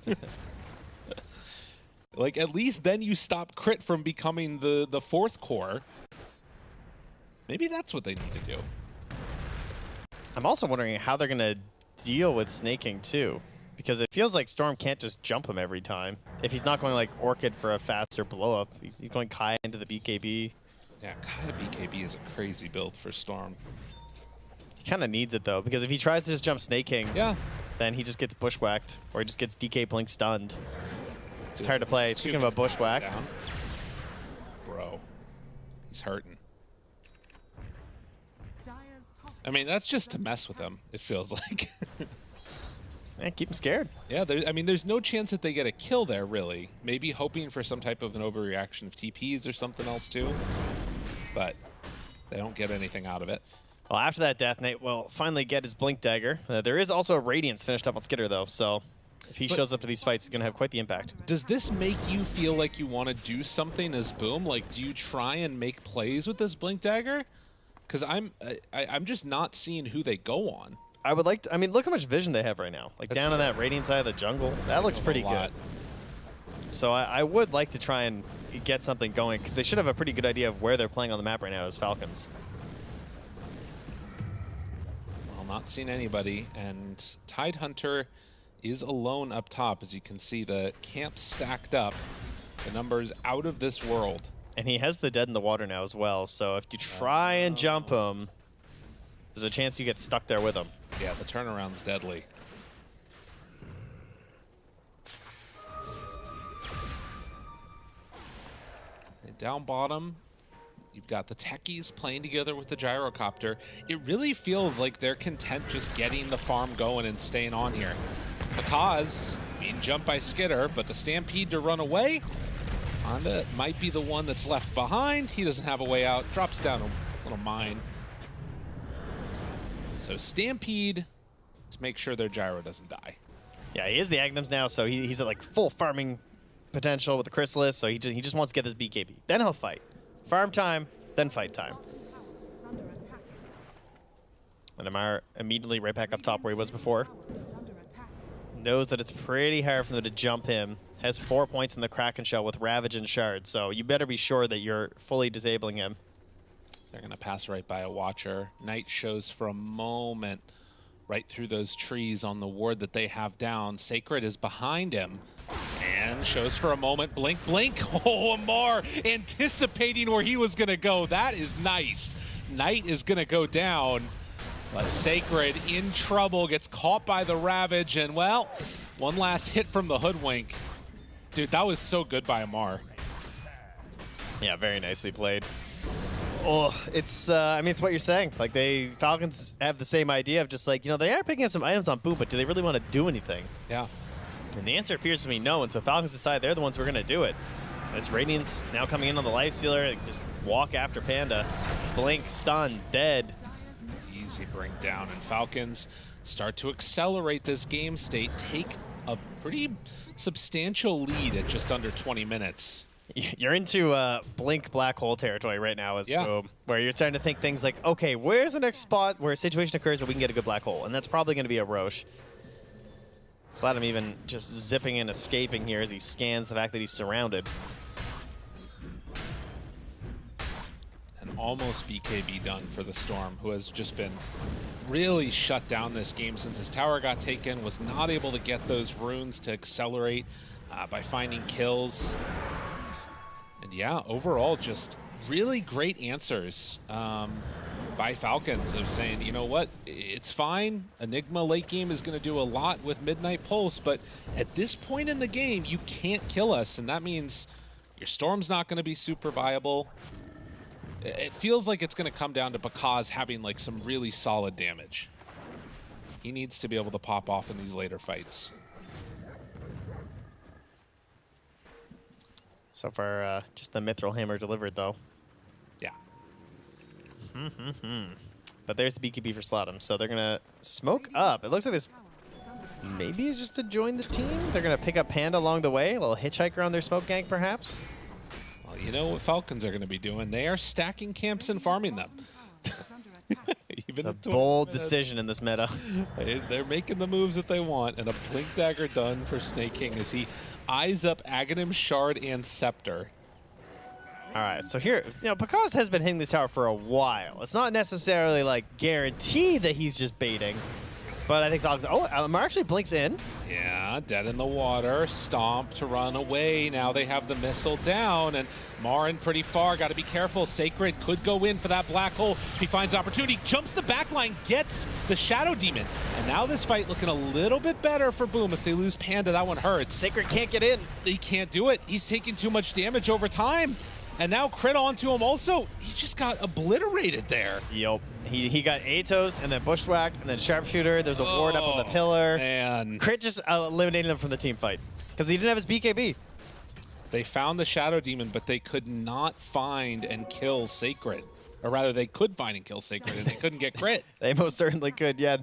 Like, at least then you stop crit from becoming the fourth core. Maybe that's what they need to do. I'm also wondering how they're going to deal with snaking, too. Because it feels like Storm can't just jump him every time. If he's not going, like, Orchid for a faster blow-up, he's going Kai into the BKB. Yeah, Kai BKB is a crazy build for Storm. He kind of needs it, though, because if he tries to just jump Snake King, then he just gets bushwhacked, or he just gets DK Blink stunned. It's hard to play. Speaking of a bushwhack. Bro, he's hurting. I mean, that's just to mess with him, it feels like. Man, keep him scared. Yeah, I mean, there's no chance that they get a kill there, really. Maybe hoping for some type of an overreaction of TPs or something else, too. But they don't get anything out of it. Well, after that death, Nate will finally get his Blink Dagger. There is also a Radiance finished up on Skitter, though, so if he shows up to these fights, he's going to have quite the impact. Does this make you feel like you want to do something as Boom? Like, do you try and make plays with this Blink Dagger? Because I'm just not seeing who they go on. I would like to, I mean, look how much vision they have right now. Like, down on that Radiant side of the jungle. That looks pretty good. So I would like to try and get something going, because they should have a pretty good idea of where they're playing on the map right now as Falcons. Well, not seeing anybody, and Tidehunter is alone up top. As you can see, the camp stacked up. The numbers out of this world. And he has the dead in the water now as well, so if you try and jump him, there's a chance you get stuck there with him. Yeah, the turnaround's deadly. And down bottom, you've got the techies playing together with the gyrocopter. It really feels like they're content just getting the farm going and staying on here. Because being jumped by Skitter, but the Stampede to run away, Honda might be the one that's left behind. He doesn't have a way out. Drops down a little mine. So Stampede to make sure their gyro doesn't die. Yeah, he is the Agnums now, so he's at like full farming potential with the Chrysalis, so he just wants to get this BKB. Then he'll fight. Farm time, then fight time. And Amar immediately right back up top where he was before. Knows that it's pretty hard for them to jump him. Has 4 points in the Kraken Shell with Ravage and Shard, so you better be sure that you're fully disabling him. They're going to pass right by a Watcher. Knight shows for a moment right through those trees on the ward that they have down. Sacred is behind him and shows for a moment. Blink, blink. Oh, Amar anticipating where he was going to go. That is nice. Knight is going to go down. But Sacred in trouble, gets caught by the Ravage, and well, one last hit from the Hoodwink. Dude, that was so good by Amar. Yeah, very nicely played. Oh, it's, I mean, it's what you're saying. Like, Falcons have the same idea of just like, you know, they are picking up some items on Boom, but do they really want to do anything? Yeah. And the answer appears to be no, and so Falcons decide they're the ones who are going to do it. This Radiance now coming in on the Lifestealer, just walk after Panda. Blink, stun, dead. Easy bring down, and Falcons start to accelerate this game state, take a pretty substantial lead at just under 20 minutes. You're into Blink black hole territory right now as Boom, where you're starting to think things like, okay, where's the next spot where a situation occurs that we can get a good black hole? And that's probably going to be a Roche. Sladam even just zipping and escaping here as he scans the fact that he's surrounded. And almost BKB done for the Storm, who has just been really shut down this game since his tower got taken, was not able to get those runes to accelerate by finding kills. And yeah, overall, just really great answers by Falcons of saying, you know what, it's fine. Enigma late game is going to do a lot with Midnight Pulse, but at this point in the game, you can't kill us, and that means your Storm's not going to be super viable. It feels like it's going to come down to Bakaz having like some really solid damage. He needs to be able to pop off in these later fights. So far, just the Mithril Hammer delivered, though. Yeah. But there's the BKB for Sladam, so they're going to smoke up. It looks like this maybe is just to join the team. They're going to pick up Panda along the way, a little hitchhiker on their smoke gank, perhaps. Well, you know what Falcons are going to be doing? They are stacking camps and farming them. Even It's a in bold 20 minutes. decision in this meta. They're making the moves that they want, and a Blink Dagger done for Snake King as he eyes up Aghanim, Shard, and Scepter. All right, so here, Pakaz has been hitting this tower for a while. It's not necessarily like guaranteed that he's just baiting, but I think Falcons. Oh, Mar actually blinks in. Yeah, dead in the water. Stomp to run away. Now they have the missile down, and Marin pretty far. Got to be careful. Sacred could go in for that black hole. He finds opportunity, jumps the back line, gets the Shadow Demon. And now this fight looking a little bit better for Boom. If they lose Panda, that one hurts. Sacred can't get in. He can't do it. He's taking too much damage over time. And now crit onto him also. He just got obliterated there. Yup. He got A-toast and then bushwhacked and then sharpshooter. There's a ward up on the pillar. Man. Crit just eliminated him from the team fight because he didn't have his BKB. They found the Shadow Demon, but they could not find and kill Sacred. Or rather, they could find and kill Sacred, and they couldn't get crit. They most certainly could, yeah.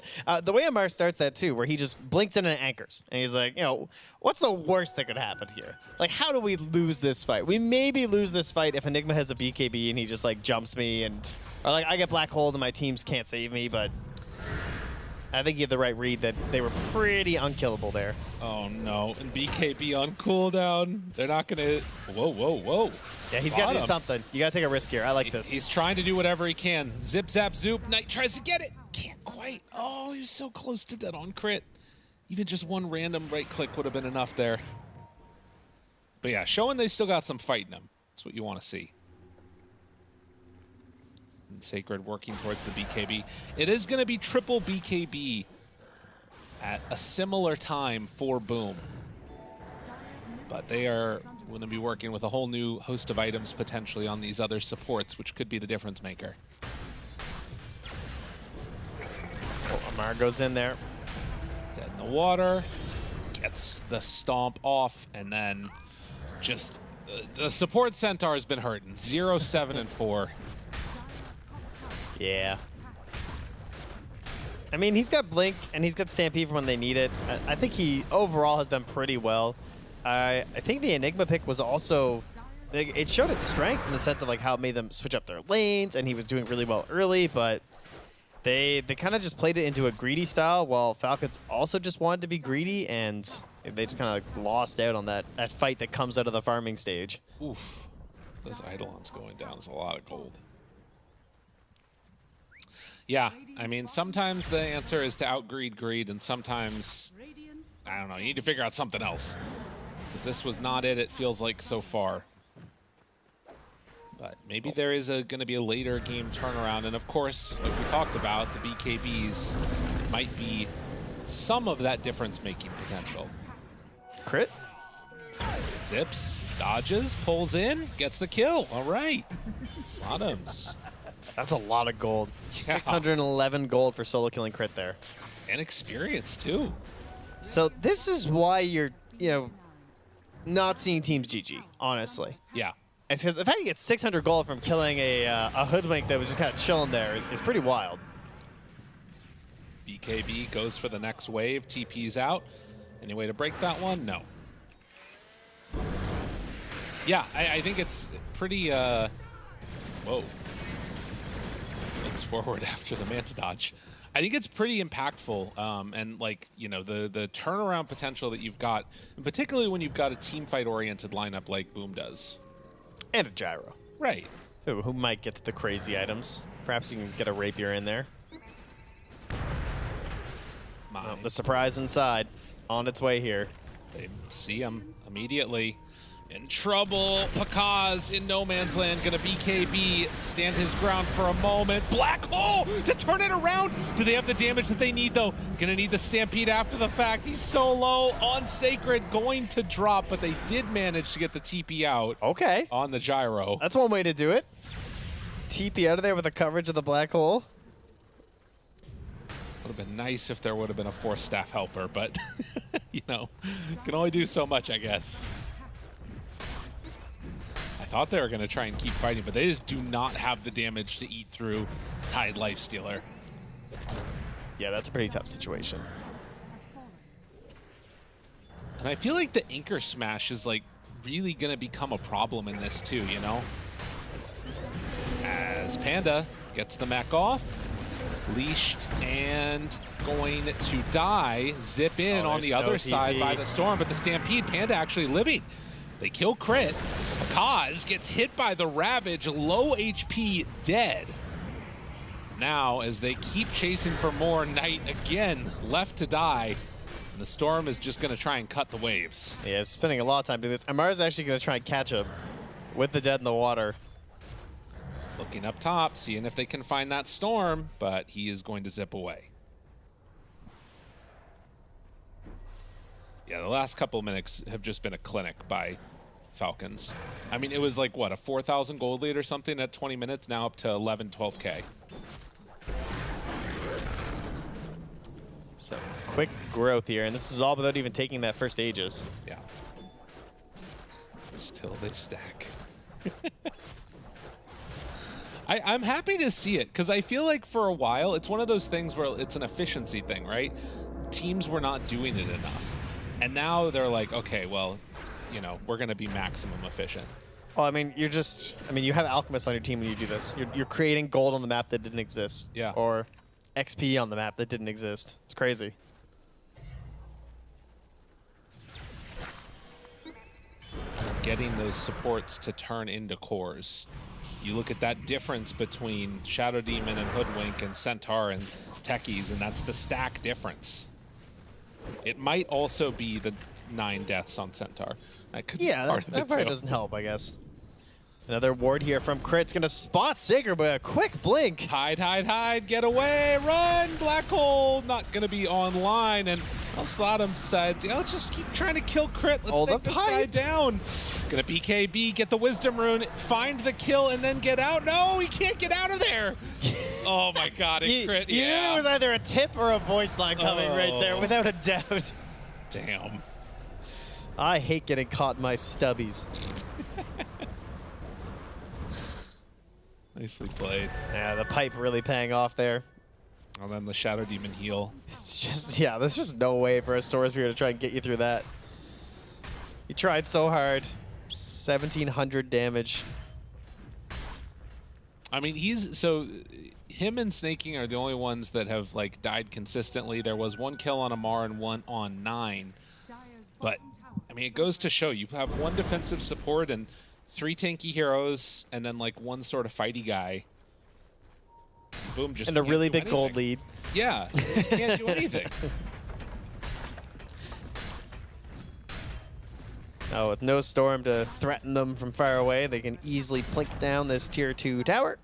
The way Amar starts that, too, where he just blinks in and anchors. And he's like, what's the worst that could happen here? Like, how do we lose this fight? We maybe lose this fight if Enigma has a BKB and he just, like, jumps me and... Or, like, I get black hole and my teams can't save me, but... I think you have the right read that they were pretty unkillable there. Oh, no. And BKB on cooldown. They're not going to... Whoa, whoa, whoa. Yeah, he's got to do something. You got to take a risk here. I like this. He's trying to do whatever he can. Zip, zap, zoop. Knight tries to get it. Can't quite. Oh, he was so close to dead on crit. Even just one random right click would have been enough there. But yeah, showing they still got some fight in them. That's what you want to see. And Sacred working towards the BKB. It is going to be triple BKB at a similar time for Boom. But they are going to be working with a whole new host of items potentially on these other supports, which could be the difference maker. Oh, Amar goes in there. Dead in the water. Gets the stomp off, and then just the support Centaur has been hurting. 0, 7, and 4. Yeah. I mean, he's got Blink, and he's got Stampede for when they need it. I think he overall has done pretty well. I think the Enigma pick was also... It showed its strength in the sense of like how it made them switch up their lanes, and he was doing really well early, but they kind of just played it into a greedy style, while Falcons also just wanted to be greedy, and they just kind of lost out on that fight that comes out of the farming stage. Oof. Those Eidolons going down is a lot of gold. Yeah, I mean, sometimes the answer is to outgreed greed, and sometimes, I don't know, you need to figure out something else. Because this was not it feels like, so far. But maybe there is going to be a later game turnaround. And of course, like we talked about, the BKBs might be some of that difference-making potential. Crit. Zips, dodges, pulls in, gets the kill. All right. Slotums. That's a lot of gold. Yeah. 611 gold for solo killing crit there. And experience, too. So this is why you're, not seeing teams GG, honestly. Yeah. It's because the fact you get 600 gold from killing a hoodwink that was just kind of chilling there is pretty wild. BKB goes for the next wave, TP's out. Any way to break that one? No. Yeah, I think it's pretty, whoa. Looks forward after the Manta dodge. I think it's pretty impactful, and like, the turnaround potential that you've got, and particularly when you've got a team fight-oriented lineup like Boom does. And a gyro. Right. Who might get to the crazy items. Perhaps you can get a rapier in there. Oh, the surprise inside. On its way here. They see him immediately. In trouble. Pakaz in no man's land. Gonna BKB. Stand his ground for a moment. Black hole to turn it around. Do they have the damage that they need, though? Gonna need the Stampede after the fact. He's so low on Sacred. Going to drop, but they did manage to get the TP out. Okay. On the gyro. That's one way to do it. TP out of there with the coverage of the black hole. Would have been nice if there would have been a 4th staff helper, but, can only do so much, I guess. I thought they were going to try and keep fighting, but they just do not have the damage to eat through Tide Lifestealer. Yeah, that's a pretty tough situation. And I feel like the Anchor Smash is, really going to become a problem in this, too, As Panda gets the mech off. Leashed and going to die. Zip in on the other side by the Storm, but the Stampede, Panda actually living. They kill Crit. Kaz gets hit by the Ravage, low HP, dead. Now, as they keep chasing for more, Knight again left to die. And the Storm is just going to try and cut the waves. Yeah, it's spending a lot of time doing this. Amara's actually going to try and catch him with the dead in the water. Looking up top, seeing if they can find that Storm, but he is going to zip away. Yeah, the last couple of minutes have just been a clinic by Falcons. I mean, it was like, what, a 4,000 gold lead or something at 20 minutes, now up to 11, 12K. So, quick growth here, and this is all without even taking that first Aegis. Yeah. Still they stack. I'm happy to see it, because I feel like for a while, it's one of those things where it's an efficiency thing, right? Teams were not doing it enough. And now they're like, okay, well, you know, we're going to be maximum efficient. Well, I mean, you have Alchemists on your team when you do this. You're creating gold on the map that didn't exist. Yeah. Or XP on the map that didn't exist. It's crazy. Getting those supports to turn into cores. You look at that difference between Shadow Demon and Hoodwink and Centaur and Techies, and that's the stack difference. It might also be the 9 deaths on Centaur. That could be part of it, that part too. doesn't help, I guess. Another ward here from Crit's gonna spot Sigurd, but a quick blink. Hide, hide, hide, get away, run! Black Hole not gonna be online, and Sladum said, let's just keep trying to kill Crit. Let's take this guy down. Gonna BKB, get the Wisdom Rune, find the kill, and then get out. No, he can't get out of there. Oh my God, and Crit, You knew there was either a tip or a voice line coming right there, without a doubt. Damn. I hate getting caught in my stubbies. Nicely played. Yeah, the pipe really paying off there. And then the Shadow Demon heal. It's just, yeah, there's just no way for a Storm Spear to try and get you through that. He tried so hard. 1,700 damage. I mean, him and Snaking are the only ones that have like died consistently. There was 1 kill on Amar and 1 on 9. But, I mean, it goes to show you have 1 defensive support and 3 tanky heroes, and then like 1 sort of fighty guy. Boom, just and a really big anything. gold lead. Yeah, just can't do anything. Oh, with no Storm to threaten them from far away, they can easily plink down this tier 2 tower.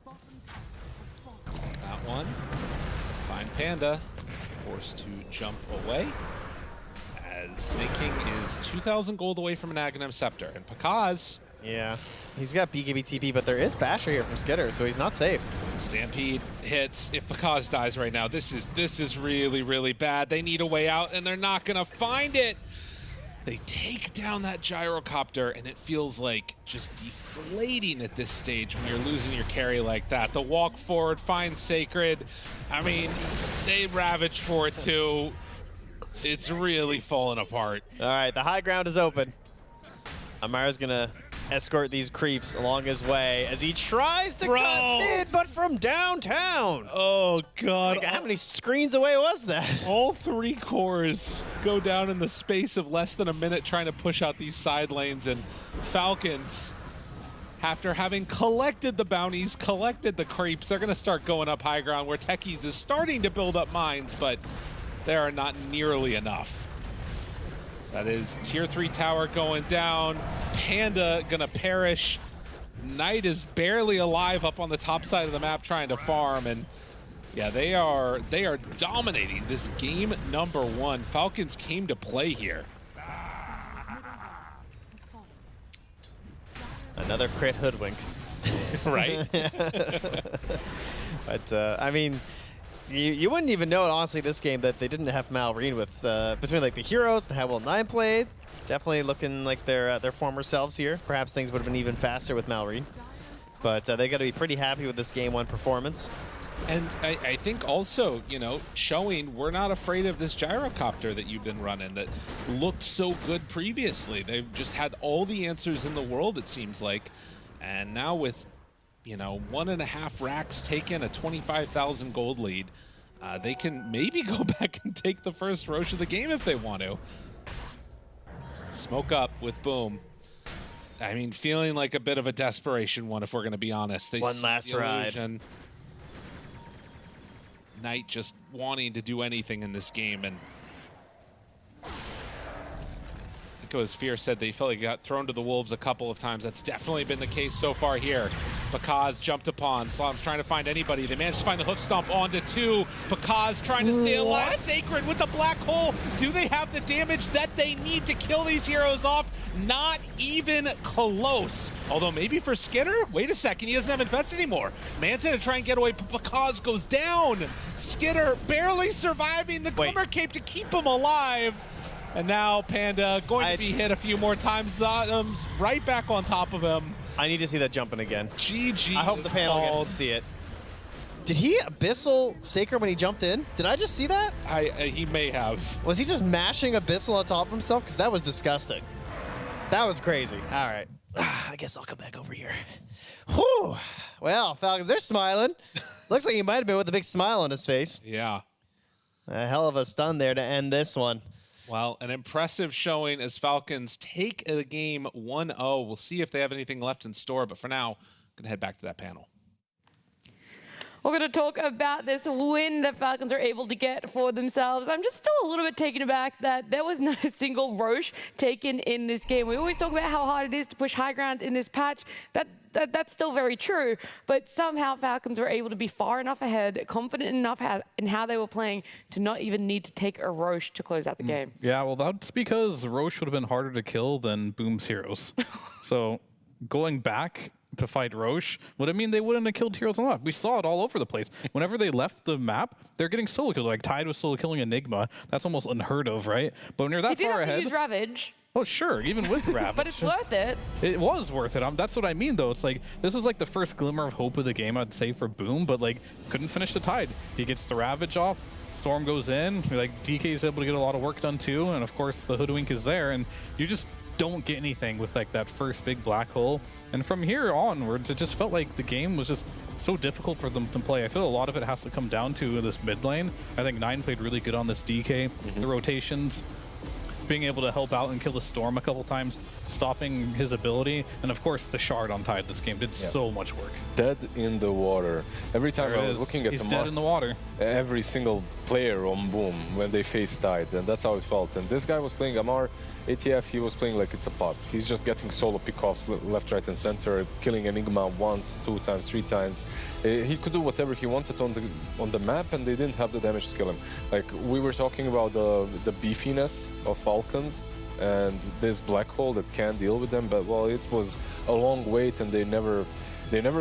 That one. Find Panda. Forced to jump away. As Snaking is 2,000 gold away from an Aghanim Scepter. And Pakaz. Yeah, he's got BKB TP, but there is Basher here from Skitter, so he's not safe. Stampede hits. If Pakaz dies right now, this is really, really bad. They need a way out, and they're not going to find it. They take down that gyrocopter, and it feels like just deflating at this stage when you're losing your carry like that. The walk forward, find Sacred. I mean, they ravage for it too. It's really falling apart. All right, the high ground is open. Amara's gonna escort these creeps along his way as he tries to cut mid, but from downtown. Oh, God. Like, how many screens away was that? All 3 cores go down in the space of less than a minute trying to push out these side lanes, and Falcons, after having collected the bounties, collected the creeps, they're going to start going up high ground where Techies is starting to build up mines, but they are not nearly enough. So that is tier 3 tower going down. Panda gonna perish. Knight is barely alive up on the top side of the map trying to farm, and yeah, they are dominating this game number 1. Falcons came to play here. Another crit Hoodwink. Right? But, I mean, you wouldn't even know it, honestly, this game, that they didn't have Malrine with, between like the heroes and how well 9 played. Definitely looking like their former selves here. Perhaps things would have been even faster with Malrine. But they got to be pretty happy with this game 1 performance. And I think also, you know, showing we're not afraid of this gyrocopter that you've been running that looked so good previously. They've just had all the answers in the world, it seems like. And now with, you know, 1.5 racks taken, a 25,000 gold lead, They can maybe go back and take the first Roche of the game if they want to. Smoke up with Boom. I mean, feeling like a bit of a desperation one, if we're going to be honest. One last ride. Knight just wanting to do anything in this game, and as Fear said, they felt like he got thrown to the wolves a couple of times. That's definitely been the case so far here. Bakaz jumped upon. Slom's trying to find anybody. They managed to find the hoof stomp onto 2. Bakaz trying to stay alive. Sacred with the black hole. Do they have the damage that they need to kill these heroes off? Not even close. Although maybe for Skinner, wait a second, he doesn't have Infest anymore. Manta to try and get away, but Bakaz goes down. Skinner barely surviving the Glimmer Cape to keep him alive. And now Panda going to be hit a few more times. The right back on top of him. I need to see that jumping again. GG. I hope the panel gets to see it. Did he Abyssal Sacred when he jumped in? Did I just see that? He may have. Was he just mashing Abyssal on top of himself? Because that was disgusting. That was crazy. All right. I guess I'll come back over here. Whew. Well, Falcons, they're smiling. Looks like he might have been with a big smile on his face. Yeah. A hell of a stun there to end this one. Well, an impressive showing as Falcons take the game 1-0. We'll see if they have anything left in store, but for now, I'm going to head back to that panel. We're going to talk about this win that Falcons are able to get for themselves. I'm just still a little bit taken aback that there was not a single Roche taken in this game. We always talk about how hard it is to push high ground in this patch. That's still very true, but somehow Falcons were able to be far enough ahead, confident enough in how they were playing to not even need to take a Roche to close out the game. Yeah, well, that's because Roche would have been harder to kill than Boom's heroes. So going back to fight Roche would have mean they wouldn't have killed heroes a lot. We saw it all over the place. Whenever they left the map, they're getting solo killed. Like Tide was solo killing Enigma. That's almost unheard of, right? But when you're that far ahead, use Ravage. Oh, sure, even with Ravage. But it's worth it. It was worth it. That's what I mean, though. It's like, this is like the first glimmer of hope of the game, I'd say, for Boom, but like, couldn't finish the Tide. He gets the Ravage off, Storm goes in, like, DK is able to get a lot of work done too, and of course, the Hoodwink is there, and you just don't get anything with like that first big black hole. And from here onwards, it just felt like the game was just so difficult for them to play. I feel a lot of it has to come down to this mid lane. I think Nine played really good on this DK, the rotations, being able to help out and kill the Storm a couple times, stopping his ability, and of course the Shard on Tide this game did so much work. Dead in the water. Every time I was looking at He's dead in the water. Every single player on Boom when they face Tide, and that's how it felt. And this guy was playing Amar, ATF, he was playing like it's a pop. He's just getting solo pickoffs left, right, and center, killing Enigma once, 2 times, 3 times. He could do whatever he wanted on the map, and they didn't have the damage to kill him. Like, we were talking about the beefiness of Falcons and this black hole that can't deal with them, but well, it was a long wait, and they never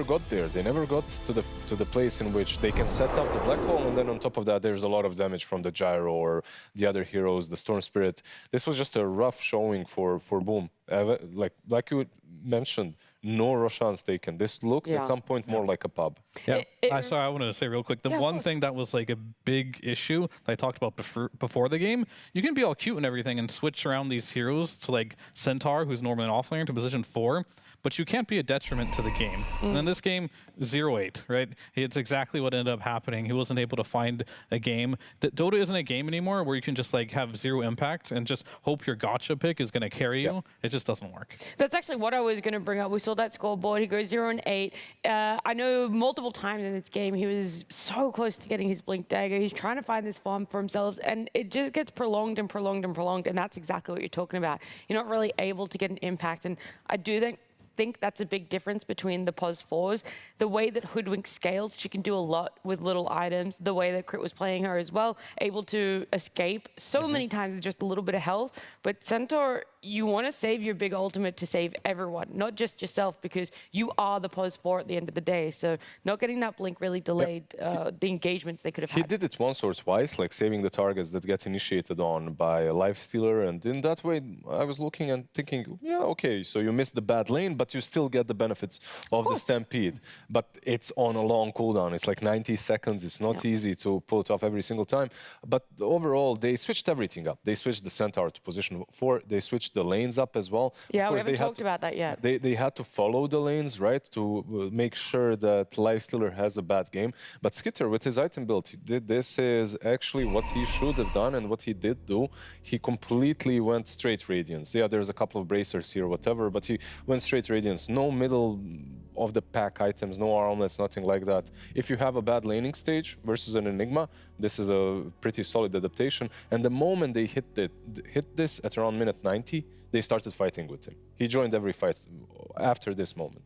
got there. They never got to the place in which they can set up the black hole, and then on top of that, there's a lot of damage from the Gyro or the other heroes, the Storm Spirit. This was just a rough showing for Boom. Like you mentioned, no Roshans taken. This looked at some point more like a pub. Yeah, sorry, I wanted to say real quick, the one thing that was like a big issue that I talked about before the game, you can be all cute and everything and switch around these heroes to like Centaur, who's normally an offlaner, to position 4, but you can't be a detriment to the game. And in this game, 0-8, right? It's exactly what ended up happening. He wasn't able to find a game. Dota isn't a game anymore where you can just like have 0 impact and just hope your gotcha pick is going to carry you. It just doesn't work. That's actually what I was going to bring up. We saw that scoreboard. He goes 0-8. I know multiple times in this game he was so close to getting his Blink Dagger. He's trying to find this farm for himself, and it just gets prolonged and prolonged and prolonged, and that's exactly what you're talking about. You're not really able to get an impact, and I do think that's a big difference between the POS 4s. The way that Hoodwink scales, she can do a lot with little items. The way that Crit was playing her as well, able to escape so many times with just a little bit of health. But Centaur, you want to save your big ultimate to save everyone, not just yourself, because you are the POS 4 at the end of the day. So not getting that blink really delayed the engagements they could have had. He did it once or twice, like saving the targets that get initiated on by a Lifestealer, and in that way I was looking and thinking, yeah, okay, so you missed the bad lane, but you still get the benefits of the Stampede. But it's on a long cooldown. It's like 90 seconds. It's not easy to pull it off every single time. But overall, they switched everything up. They switched the Centaur to position 4. They switched switched the lanes up as well. Yeah, Of we course, haven't talked about that yet. They had to follow the lanes, right, to make sure that Lifestealer has a bad game. But Skitter, with his item build, this is actually what he should have done and what he did do. He completely went straight Radiance. Yeah, there's a couple of bracers here, whatever, but he went straight Radiance. No middle of the pack items, no armlets, nothing like that. If you have a bad laning stage versus an Enigma, this is a pretty solid adaptation. And the moment they hit this at around minute 90, they started fighting with him. He joined every fight after this moment.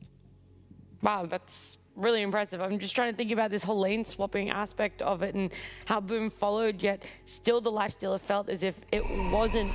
Wow, that's really impressive. I'm just trying to think about this whole lane swapping aspect of it and how Boom followed, yet still the Lifestealer felt as if it wasn't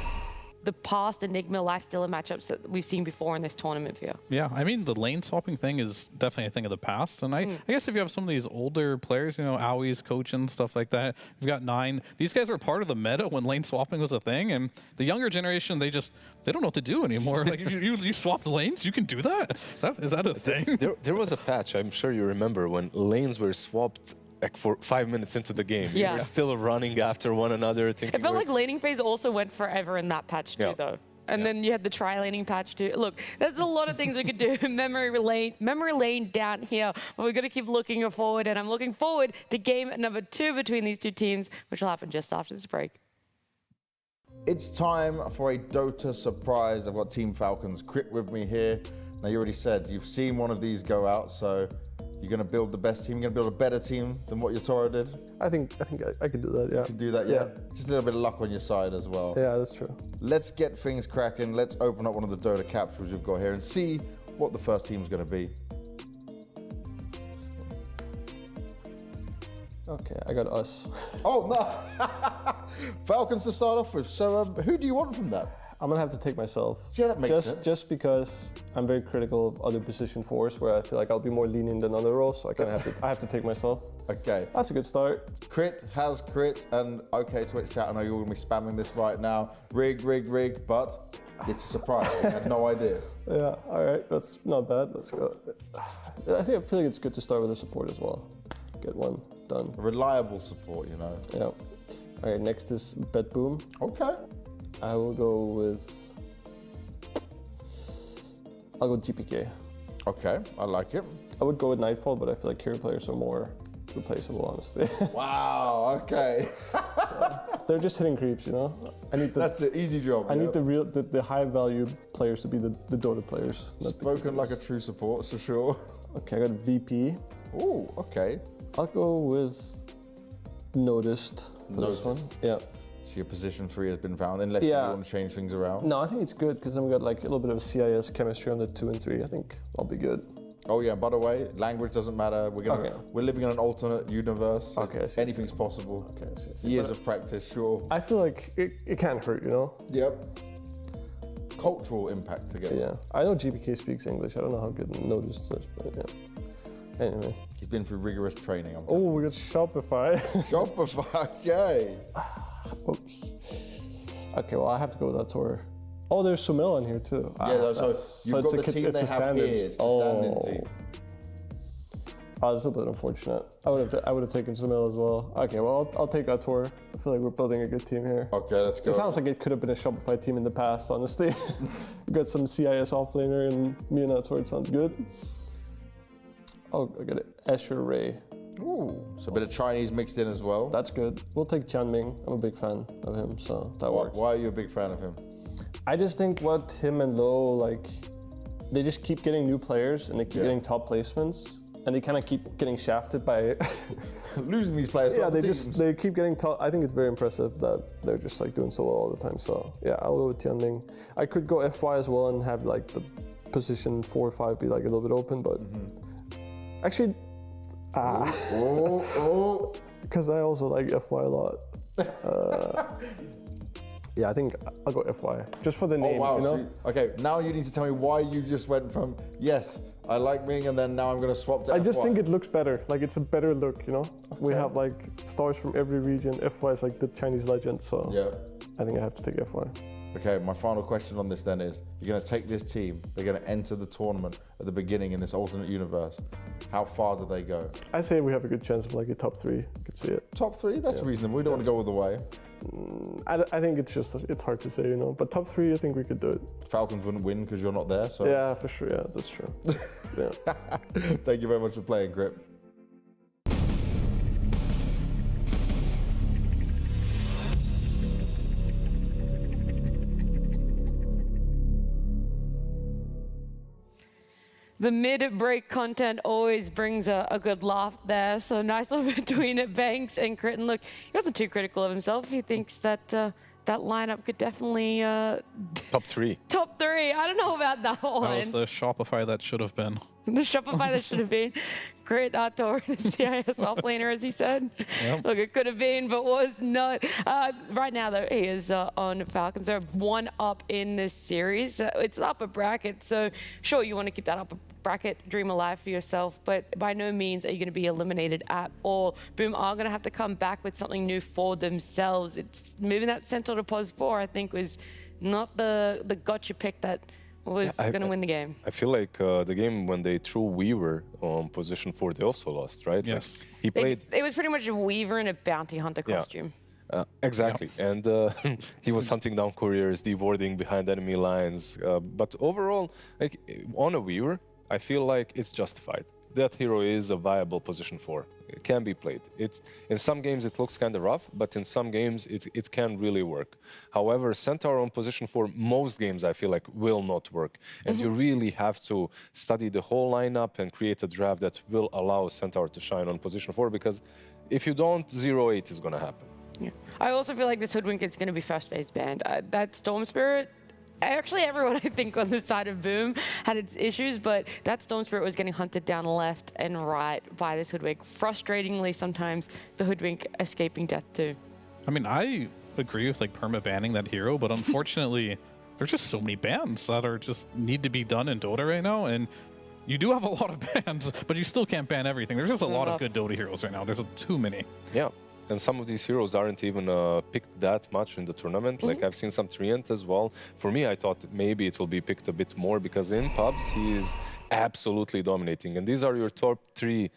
the past Enigma Lifestealer matchups that we've seen before in this tournament for you. Yeah, I mean, the lane swapping thing is definitely a thing of the past. And I guess if you have some of these older players, you know, Aui's coaching, stuff like that, you've got Nine. These guys were part of the meta when lane swapping was a thing. And the younger generation, they don't know what to do anymore. Like, you swap the lanes, you can do that? Is that a thing? There was a patch, I'm sure you remember, when lanes were swapped like for 5 minutes into the game. Yeah. You were still running after one another. It felt like laning phase also went forever in that patch too, though. And then you had the tri-laning patch too. Look, there's a lot of things we could do. memory lane down here, but we've got to keep looking forward. And I'm looking forward to game number 2 between these two teams, which will happen just after this break. It's time for a Dota surprise. I've got Team Falcons Crit with me here. Now, you already said you've seen one of these go out, so you're going to build the best team. You're going to build a better team than what your Toro did. I think I could do that. Yeah. You can do that. Yeah. Just a little bit of luck on your side as well. Yeah, that's true. Let's get things cracking. Let's open up one of the Dota capsules we've got here and see what the first team is going to be. Okay, I got us. Oh no! Falcons to start off with. So, who do you want from that? I'm gonna have to take myself. Yeah, that makes sense. Just because I'm very critical of other position 4s, where I feel like I'll be more lenient than other roles, so I have to take myself. Okay. That's a good start. Crit has crit, and okay, Twitch chat, I know you're gonna be spamming this right now. Rig, but it's a surprise. I had no idea. Yeah, all right, that's not bad. Let's go. I feel like it's good to start with a support as well. Get one done. A reliable support, you know. Yeah. All right, next is BetBoom. Okay. I will go with. I'll go GPK. Okay, I like it. I would go with Nightfall, but I feel like carry players are more replaceable, honestly. Wow. Okay. They're just hitting creeps, you know. That's an easy job. I need the high value players to be the Dota players. Spoken like a true support, for sure. Okay, I got VP. Ooh, okay. I'll go with Noticed for this one. Yeah. So your position 3 has been found, unless you want to change things around? No, I think it's good, because then we got like a little bit of CIS chemistry on the 2 and 3. I think I'll be good. Oh yeah, by the way, language doesn't matter. We're living in an alternate universe. So anything's possible. Okay, Years of practice, sure. I feel like it can't hurt, you know? Yep. Cultural impact together. Yeah. I know GPK speaks English. I don't know how good Noticed is, but yeah. Anyway. He's been through rigorous training. Oh, we got Shopify. Shopify, okay. Oops. Okay, well, I have to go with that tour. Oh, there's Sumil in here too. Yeah, so you've got the team they have here. It's the stand-in team. Oh, that's a bit unfortunate. I would have taken Sumil as well. Okay, well, I'll take that tour. I feel like we're building a good team here. Okay, let's go. It sounds like it could have been a Shopify team in the past, honestly. We got some CIS offlaner and me and that tour. It sounds good. Oh, I got it. Azure Ray. Ooh, so a bit of Chinese mixed in as well. That's good. We'll take Jianming. I'm a big fan of him, so that works. Why are you a big fan of him? I just think what him and Lo, like, they just keep getting new players and they keep getting top placements. And they kind of keep getting shafted by losing these players. Yeah, they keep getting top. I think it's very impressive that they're just like doing so well all the time. So yeah, I'll go with Tianming. I could go FY as well and have like the position 4 or 5 be like a little bit open, but actually, because I also like FY a lot. Yeah, I think I'll go FY, just for the name, oh, wow. you know? Okay, now you need to tell me why you just went from, yes, I like Ming, and then now I'm going to swap to I FY. just think it looks better. Like, it's a better look, you know? Okay. We have, like, stars from every region. FY is, like, the Chinese legend, so I think I have to take FY. Okay, my final question on this then is, you're going to take this team, they're going to enter the tournament at the beginning in this alternate universe. How far do they go? I say we have a good chance of, like, a top 3. I could see it. Top 3? That's reasonable. We don't want to go all the way. I think it's hard to say, you know. But top 3, I think we could do it. Falcons wouldn't win because you're not there, so. Yeah, for sure. Yeah, that's true. Yeah. Thank you very much for playing, Grip. The mid-break content always brings a good laugh there. So nice one between Banks and Crit. And look, he wasn't too critical of himself. He thinks that that lineup could definitely... Top 3. Top 3. I don't know about that one. That was the Shopify that should have been. The Shopify that should have been. Crit, Tor, the CIS off-laner, as he said. Yep. Look, it could have been, but was not. Right now, though, he is on Falcons. They're 1 up in this series. It's an upper bracket, so sure, you want to keep that upper bracket dream alive for yourself, but by no means are you going to be eliminated at all. Boom are going to have to come back with something new for themselves. It's moving that Sentinel to pos 4, I think, was not the gotcha pick that was going to win the game. I feel like the game when they threw Weaver on position 4, they also lost, right? Yes. Like, he played. It was pretty much a Weaver in a bounty hunter costume. Exactly, and he was hunting down couriers, deboarding behind enemy lines. But overall, like on a Weaver, I feel like it's justified. That hero is a viable position 4. It can be played. In some games it looks kind of rough, but in some games it can really work. However, Centaur on position 4, most games I feel like will not work. And you really have to study the whole lineup and create a draft that will allow Centaur to shine on position 4, because if you don't, 0-8 is going to happen. Yeah. I also feel like this Hoodwink is going to be first phase banned. That Storm Spirit, actually everyone I think on the side of Boom had its issues, but that Storm Spirit was getting hunted down left and right by this Hoodwink. Frustratingly, sometimes the Hoodwink escaping death too. I mean, I agree with like perma-banning that hero, but unfortunately, there's just so many bans that are just need to be done in Dota right now, and you do have a lot of bans, but you still can't ban everything. There's just a lot of good Dota heroes right now. There's too many. Yeah. And some of these heroes aren't even picked that much in the tournament. Like I've seen some Treant as well. For me, I thought maybe it will be picked a bit more because in pubs, he is absolutely dominating. And these are your top 3,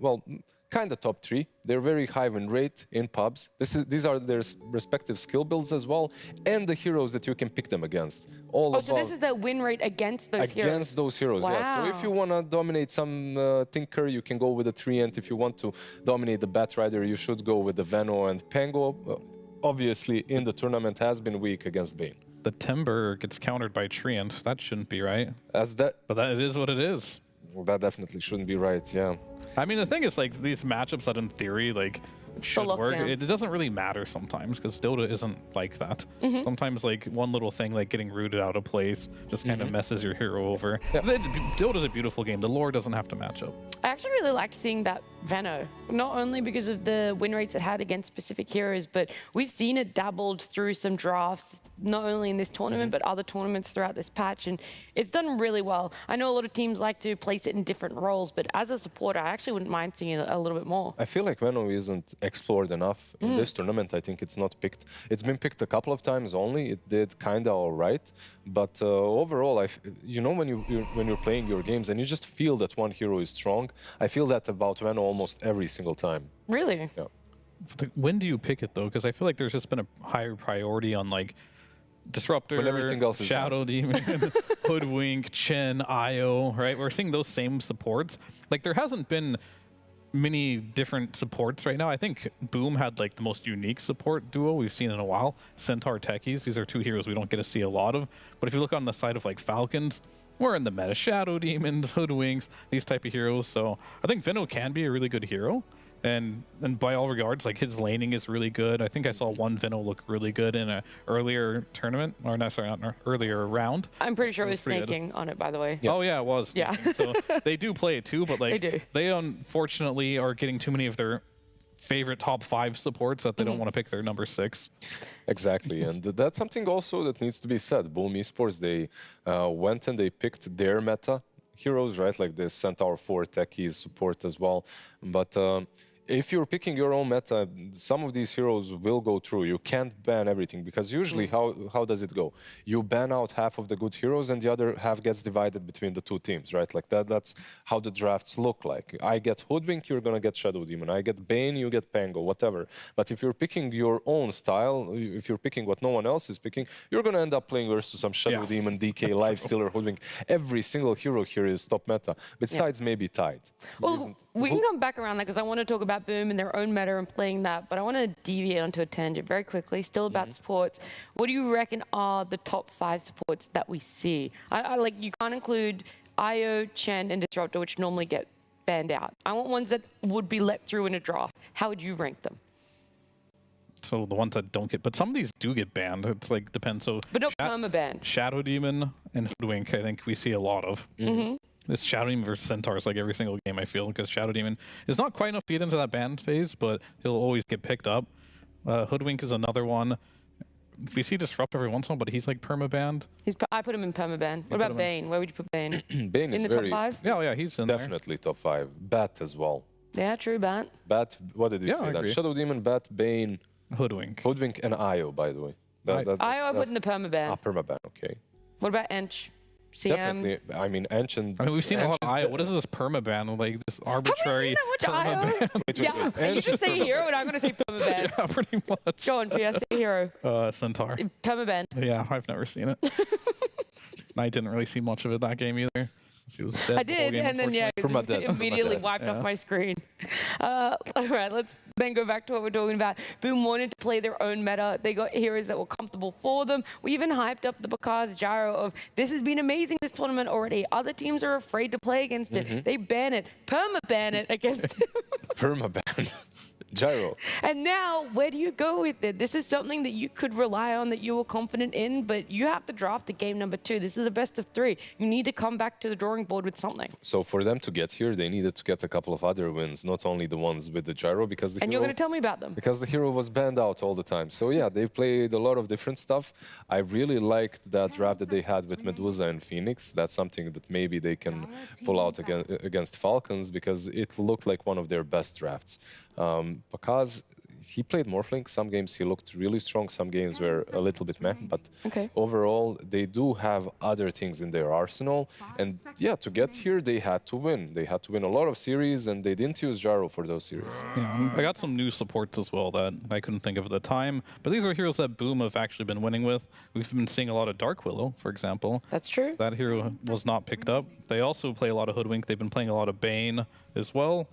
well, kind of top 3. They're very high win rate in pubs. These are their respective skill builds as well, and the heroes that you can pick them against. So this is the win rate against those heroes? Against those heroes, yeah. So if you want to dominate some Tinker, you can go with the Treant. If you want to dominate the Batrider, you should go with the Veno and Pango. Obviously, in the tournament, has been weak against Bane. The Timber gets countered by Treant. That shouldn't be right. But it is what it is. Well, that definitely shouldn't be right, yeah. I mean, the thing is, like, these matchups that in theory, like, should work, it doesn't really matter sometimes, because Dota isn't like that. Sometimes, like, one little thing, like getting rooted out of place, just kind of messes your hero over. Yeah. Dota's a beautiful game. The lore doesn't have to match up. I actually really liked seeing that Veno, not only because of the win rates it had against specific heroes, but we've seen it dabbled through some drafts, not only in this tournament, but other tournaments throughout this patch, and it's done really well. I know a lot of teams like to place it in different roles, but as a supporter, I actually wouldn't mind seeing it a little bit more. I feel like Veno isn't explored enough in this tournament. I think it's not picked. It's been picked a couple of times only. It did kind of all right, but overall, you know, when you're playing your games and you just feel that one hero is strong, I feel that about Veno almost every single time. Really? Yeah. When do you pick it though? Because I feel like there's just been a higher priority on like Disruptor, when everything else is Shadow Demon, Hoodwink, Chen, Io, right? We're seeing those same supports. Like there hasn't been many different supports right now. I think Boom had like the most unique support duo we've seen in a while. Centaur Techies. These are 2 heroes we don't get to see a lot of. But if you look on the side of like Falcons, we're in the meta. Shadow Demons, Hoodwinks, these type of heroes. So I think Veno can be a really good hero. And by all regards, like his laning is really good. I think I saw one Veno look really good in an earlier tournament, or no, sorry, not an earlier round. I'm pretty sure it was snaking on it, by the way. Yeah. Oh yeah, it was. Yeah. So they do play it too, but like they unfortunately are getting too many of their favorite top 5 supports that they don't want to pick their number 6. Exactly, and that's something also that needs to be said. BetBoom Esports, they went and they picked their meta heroes, right? Like the Centaur 4 Techies support as well, but if you're picking your own meta, some of these heroes will go through. You can't ban everything because usually how does it go? You ban out half of the good heroes and the other half gets divided between the two teams, right? Like that's how the drafts look like. I get Hoodwink, you're gonna get Shadow Demon. I get Bane, you get Pango, whatever. But if you're picking your own style, if you're picking what no one else is picking, you're gonna end up playing versus some Shadow Demon, DK, Lifestealer, Hoodwink. Every single hero here is top meta, besides maybe Tide. Well, we can come back around that because I want to talk about Boom and their own meta and playing that, but I want to deviate onto a tangent very quickly, still about supports. What do you reckon are the top 5 supports that we see? I like, you can't include IO, Chen, and Disruptor, which normally get banned out. I want ones that would be let through in a draft. How would you rank them? So the ones that don't get, but some of these do get banned. It's like depends. So but not perma-banned. Shadow Demon and Hoodwink, I think we see a lot of. This Shadow Demon versus Centaurs like every single game, I feel, because Shadow Demon is not quite enough to get into that ban phase, but he'll always get picked up. Hoodwink is another one. We see Disrupt every once in a while, but he's like perma-banned. I put him in perma-ban. What about Bane? Where would you put Bane? Bane in is the very, top 5? Yeah, he's in definitely top 5. Bat as well. Yeah, true, Bat. Bat, what did you say? That Shadow Demon, Bat, Bane, Hoodwink. Hoodwink and Io, by the way. IO I put in the perma-ban. Perma-ban, okay. What about Ench? CM? Definitely. I mean, Ench and... I mean, we've seen a lot of IO. What is this perma-ban? Like this arbitrary perma-ban? Yeah, you just say hero and I'm going to say perma-ban. Yeah, pretty much. Go on, Fia, say hero. Centaur. Perma-ban. Yeah, I've never seen it. I didn't really see much of it that game either. He was dead I did, and then it immediately wiped off my screen. All right, let's then go back to what we're talking about. Boom wanted to play their own meta. They got heroes that were comfortable for them. We even hyped up the Bakaz Gyro of, this has been amazing this tournament already. Other teams are afraid to play against it. They ban it, perma-ban it against it. Perma-ban. Gyro. And now, where do you go with it? This is something that you could rely on, that you were confident in, but you have to draft the game number 2. This is a best of 3. You need to come back to the drawing board with something. So for them to get here, they needed to get a couple of other wins, not only the ones with the Gyro, because the And you're going to tell me about them. Because the hero was banned out all the time. So yeah, they've played a lot of different stuff. I really liked that draft that they had with Medusa and Phoenix. That's something that maybe they can pull out against Falcons, because it looked like one of their best drafts. Because he played Morphling. Some games he looked really strong, some games were a little bit meh, but overall they do have other things in their arsenal. And yeah, to get here they had to win. They had to win a lot of series, and they didn't use Gyro for those series. Yeah, I got some new supports as well that I couldn't think of at the time, but these are heroes that Boom have actually been winning with. We've been seeing a lot of Dark Willow, for example. That's true. That hero was not picked up. They also play a lot of Hoodwink. They've been playing a lot of Bane as well.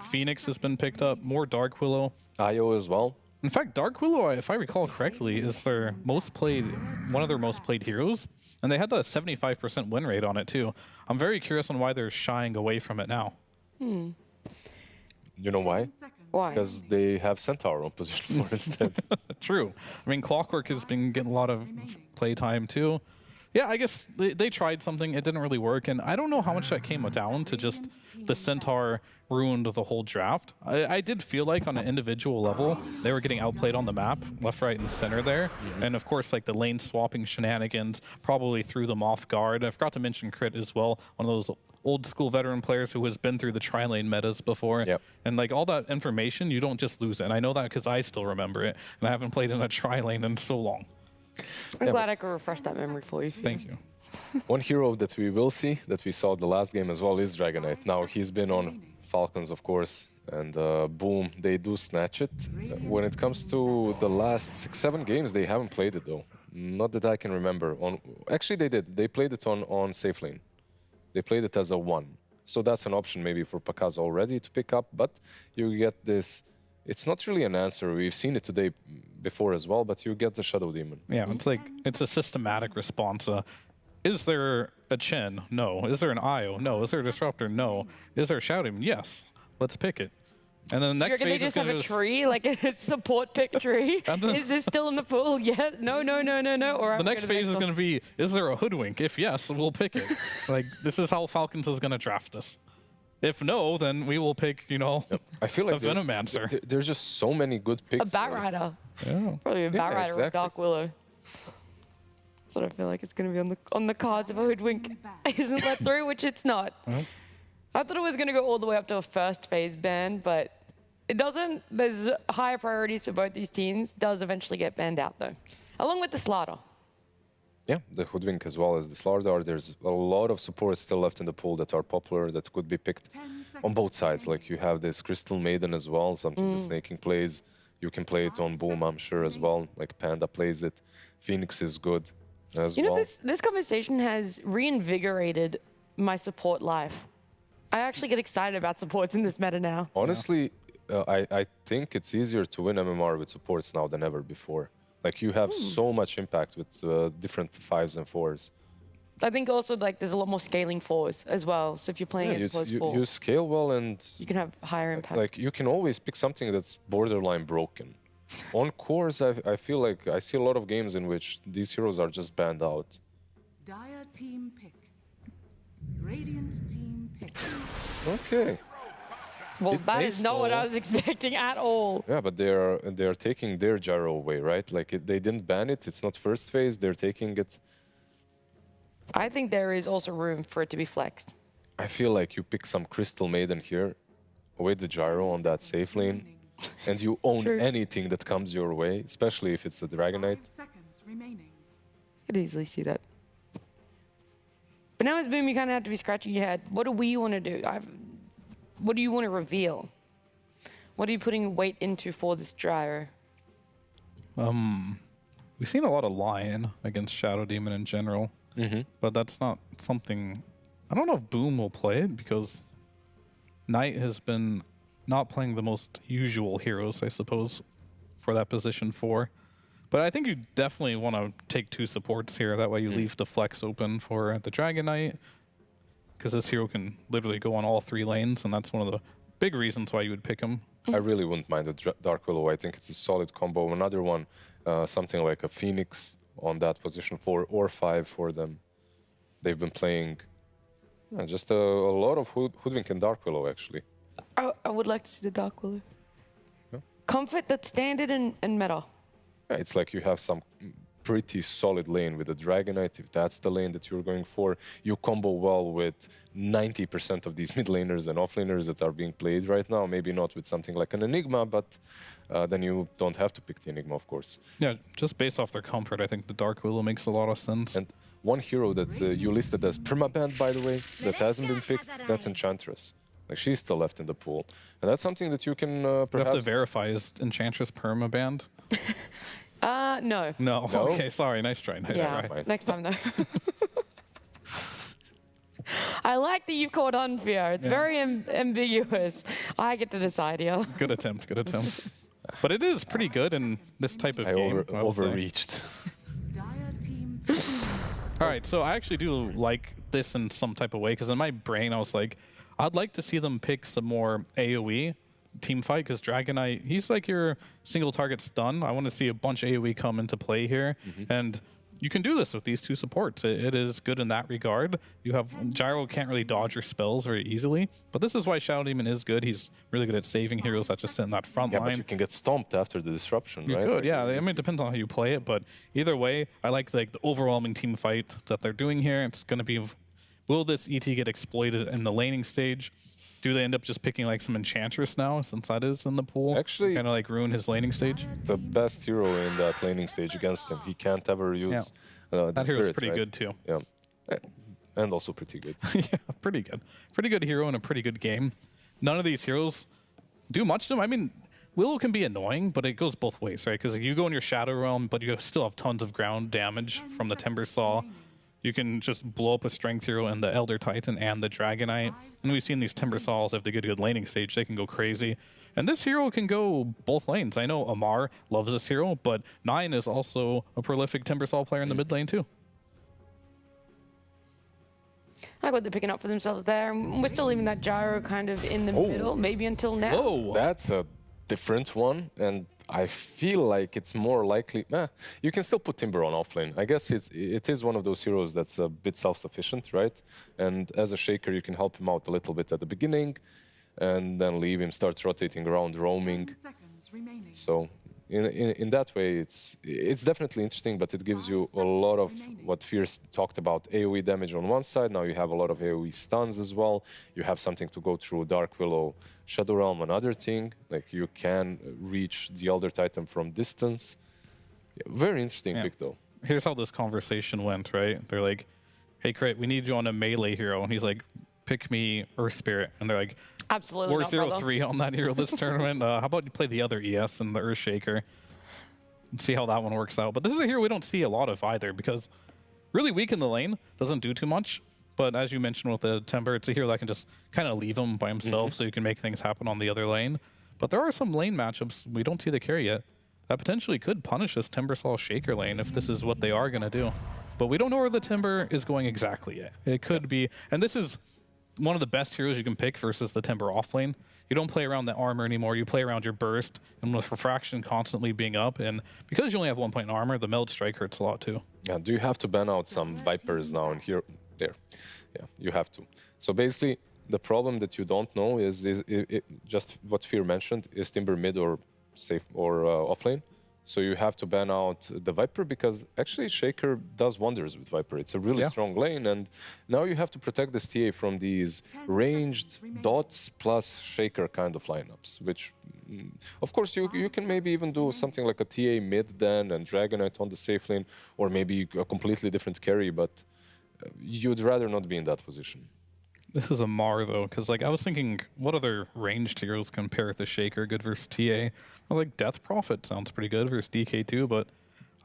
Phoenix has been picked up, more Dark Willow. IO as well. In fact, Dark Willow, if I recall correctly, is their most played, one of their most played heroes. And they had a 75% win rate on it too. I'm very curious on why they're shying away from it now. You know why? Why? Because they have Centaur on position 4 instead. True. I mean, Clockwork has been getting a lot of play time too. Yeah, I guess they tried something. It didn't really work. And I don't know how much that came down to just the Centaur ruined the whole draft. I did feel like on an individual level, they were getting outplayed on the map, left, right, and center there. And of course, like the lane swapping shenanigans probably threw them off guard. I forgot to mention Crit as well, one of those old school veteran players who has been through the tri-lane metas before. And like all that information, you don't just lose it. And I know that because I still remember it. And I haven't played in a tri-lane in so long. I'm glad I could refresh that memory for you. Thank you. One hero that we will see, that we saw the last game as well, is Dragonite. Now, he's been on Falcons, of course, and Boom, they do snatch it. When it comes to the last 6-7 games, they haven't played it, though. Not that I can remember. Actually, they did. They played it on safe lane. They played it as a 1. So that's an option maybe for Pakaz already to pick up, but you get this... It's not really an answer. We've seen it today before as well, but you get the Shadow Demon. Yeah, it's like, it's a systematic response. Is there a Chen? No. Is there an IO? No. Is there a Disruptor? No. Is there a Shadow Demon? Yes. Let's pick it. And then the next phase they just have a tree, like a support pick tree? Is this still in the pool? Yeah. No. Or the next phase is going to be, is there a Hoodwink? If yes, we'll pick it. Like, this is how Falcons is going to draft us. If no, then we will pick, you know, I feel like a Venomancer. There's just so many good picks. A Bat Rider. Yeah. Probably a Bat Rider with Dark Willow. That's what I feel like it's going to be on the cards if a Hoodwink isn't let through, which it's not. I thought it was going to go all the way up to a first phase ban, but It doesn't. There's higher priorities for both these teams. Does eventually get banned out though, along with the Slaughter. Yeah, the Hoodwink as well as the Slardar. There's a lot of supports still left in the pool that are popular that could be picked on both sides. Like you have this Crystal Maiden as well, something that Snaking plays. You can play it on Boom, I'm sure, as well. Like Panda plays it. Phoenix is good as well. You know, this conversation has reinvigorated my support life. I actually get excited about supports in this meta now. Honestly, I think it's easier to win MMR with supports now than ever before. Like you have so much impact with different 5s and 4s. I think also like there's a lot more scaling 4s as well. So if you're playing as opposed to 4, you scale well and you can have higher impact. Like you can always pick something that's borderline broken. On cores, I feel like I see a lot of games in which these heroes are just banned out. Dire team pick. Radiant team pick. Okay. Well, that is not what I was expecting at all. Yeah, but they are taking their gyro away, right? Like they didn't ban it. It's not first phase. They're taking it. I think there is also room for it to be flexed. I feel like you pick some Crystal Maiden here, with the gyro on that safe lane, and you own anything that comes your way, especially if it's the Dragonite. 5 seconds remaining. I could easily see that. But now as Boom, you kind of have to be scratching your head. What do we want to do? What do you want to reveal? What are you putting weight into for this gyro? We've seen a lot of Lion against Shadow Demon in general, but that's not something... I don't know if Boom will play it because Knight has been not playing the most usual heroes, I suppose, for that position 4. But I think you definitely want to take 2 supports here. That way you leave the flex open for the Dragon Knight, because this hero can literally go on all 3 lanes, and that's one of the big reasons why you would pick him. I really wouldn't mind the Dark Willow. I think it's a solid combo. Another one, something like a Phoenix on that position 4 or 5 for them. They've been playing just a lot of Hoodwink and Dark Willow, actually. I would like to see the Dark Willow. Yeah. Comfort that's standard and meta. Yeah, it's like you have some pretty solid lane with the Dragonite. If that's the lane that you're going for, you combo well with 90% of these mid laners and off laners that are being played right now. Maybe not with something like an Enigma, but then you don't have to pick the Enigma, of course. Yeah, just based off their comfort, I think the Dark Willow makes a lot of sense. And one hero that you listed as permabanned, by the way, that hasn't been picked, that's Enchantress. Like, she's still left in the pool. And that's something that you can perhaps... You have to verify, is Enchantress permabanned? No. No? Okay, sorry. Nice try. Nice try. Next time, though. I like that you caught on, Fio. It's very ambiguous. I get to decide here. Good attempt. Good attempt. But it is pretty good in this type of game. Overreached. All right, so I actually do like this in some type of way, because in my brain I was like, I'd like to see them pick some more AoE team fight, because Dragonite, he's like your single target stun. I want to see a bunch of AoE come into play here, and you can do this with these 2 supports. It is good in that regard. You have Gyro can't really dodge your spells very easily, but this is why Shadow Demon is good. He's really good at saving heroes that just sit in that front line. But you can get stomped after the disruption, right? You could, yeah. I mean, it depends on how you play it, but either way, I like the overwhelming team fight that they're doing here. It's going to be, will this ET get exploited in the laning stage? Do they end up just picking like some Enchantress now, since that is in the pool? Actually, kind of like ruin his laning stage. The best hero in that laning stage against him. He can't ever use. That hero's pretty good too. Yeah, and also pretty good. Yeah, pretty good. Pretty good hero in a pretty good game. None of these heroes do much to him. I mean, Willow can be annoying, but it goes both ways, right? Because you go in your Shadow Realm, but you still have tons of ground damage from the Timber Saw. You can just blow up a Strength hero and the Elder Titan and the Dragonite. And we've seen these Timber Saws, if they get a good laning stage, they can go crazy. And this hero can go both lanes. I know Amar loves this hero, but Nine is also a prolific Timber Saw player in the mid lane too. I like what they're picking up for themselves there. We're still leaving that Gyro kind of in the middle, maybe until now. Oh, that's a different one. And I feel like it's more likely... you can still put Timber on offlane. I guess it is one of those heroes that's a bit self-sufficient, right? And as a Shaker, you can help him out a little bit at the beginning, and then leave him, start rotating around, roaming. So in that way, it's definitely interesting, but it gives you a lot of what Fierce talked about, AoE damage on one side. Now you have a lot of AoE stuns as well. You have something to go through. Dark Willow, Shadow Realm, another thing. Like you can reach the Elder Titan from distance. Yeah, very interesting pick though. Here's how this conversation went, right? They're like, hey, Crit, we need you on a melee hero. And he's like, pick me Earth Spirit. And they're like, absolutely we're not, 0-3 on that hero this tournament. How about you play the other ES and the Earth Shaker? And see how that one works out. But this is a hero we don't see a lot of either, because really weak in the lane, doesn't do too much. But as you mentioned with the Timber, it's a hero that can just kind of leave him by himself so you can make things happen on the other lane. But there are some lane matchups we don't see the carry yet that potentially could punish this Timbersaw Shaker lane if this is what they are going to do. But we don't know where the Timber is going exactly yet. It could be, and this is one of the best heroes you can pick versus the Timber off lane. You don't play around the armor anymore, you play around your burst, and with Refraction constantly being up, and because you only have 1 point in armor, the Meld Strike hurts a lot too. Yeah, do you have to ban out some Vipers now in here? There. Yeah, you have to. So basically, the problem that you don't know is just what Fear mentioned, is Timber mid or safe or off lane. So you have to ban out the Viper, because actually Shaker does wonders with Viper. It's a really strong lane, and now you have to protect this TA from these ranged dots plus Shaker kind of lineups, which, of course, you can maybe even do something like a TA mid then and Dragonite on the safe lane, or maybe a completely different carry, but you'd rather not be in that position. This is a Mar though, because like I was thinking, what other ranged heroes compare to Shaker good versus TA? I was like, Death Prophet sounds pretty good versus DK2, but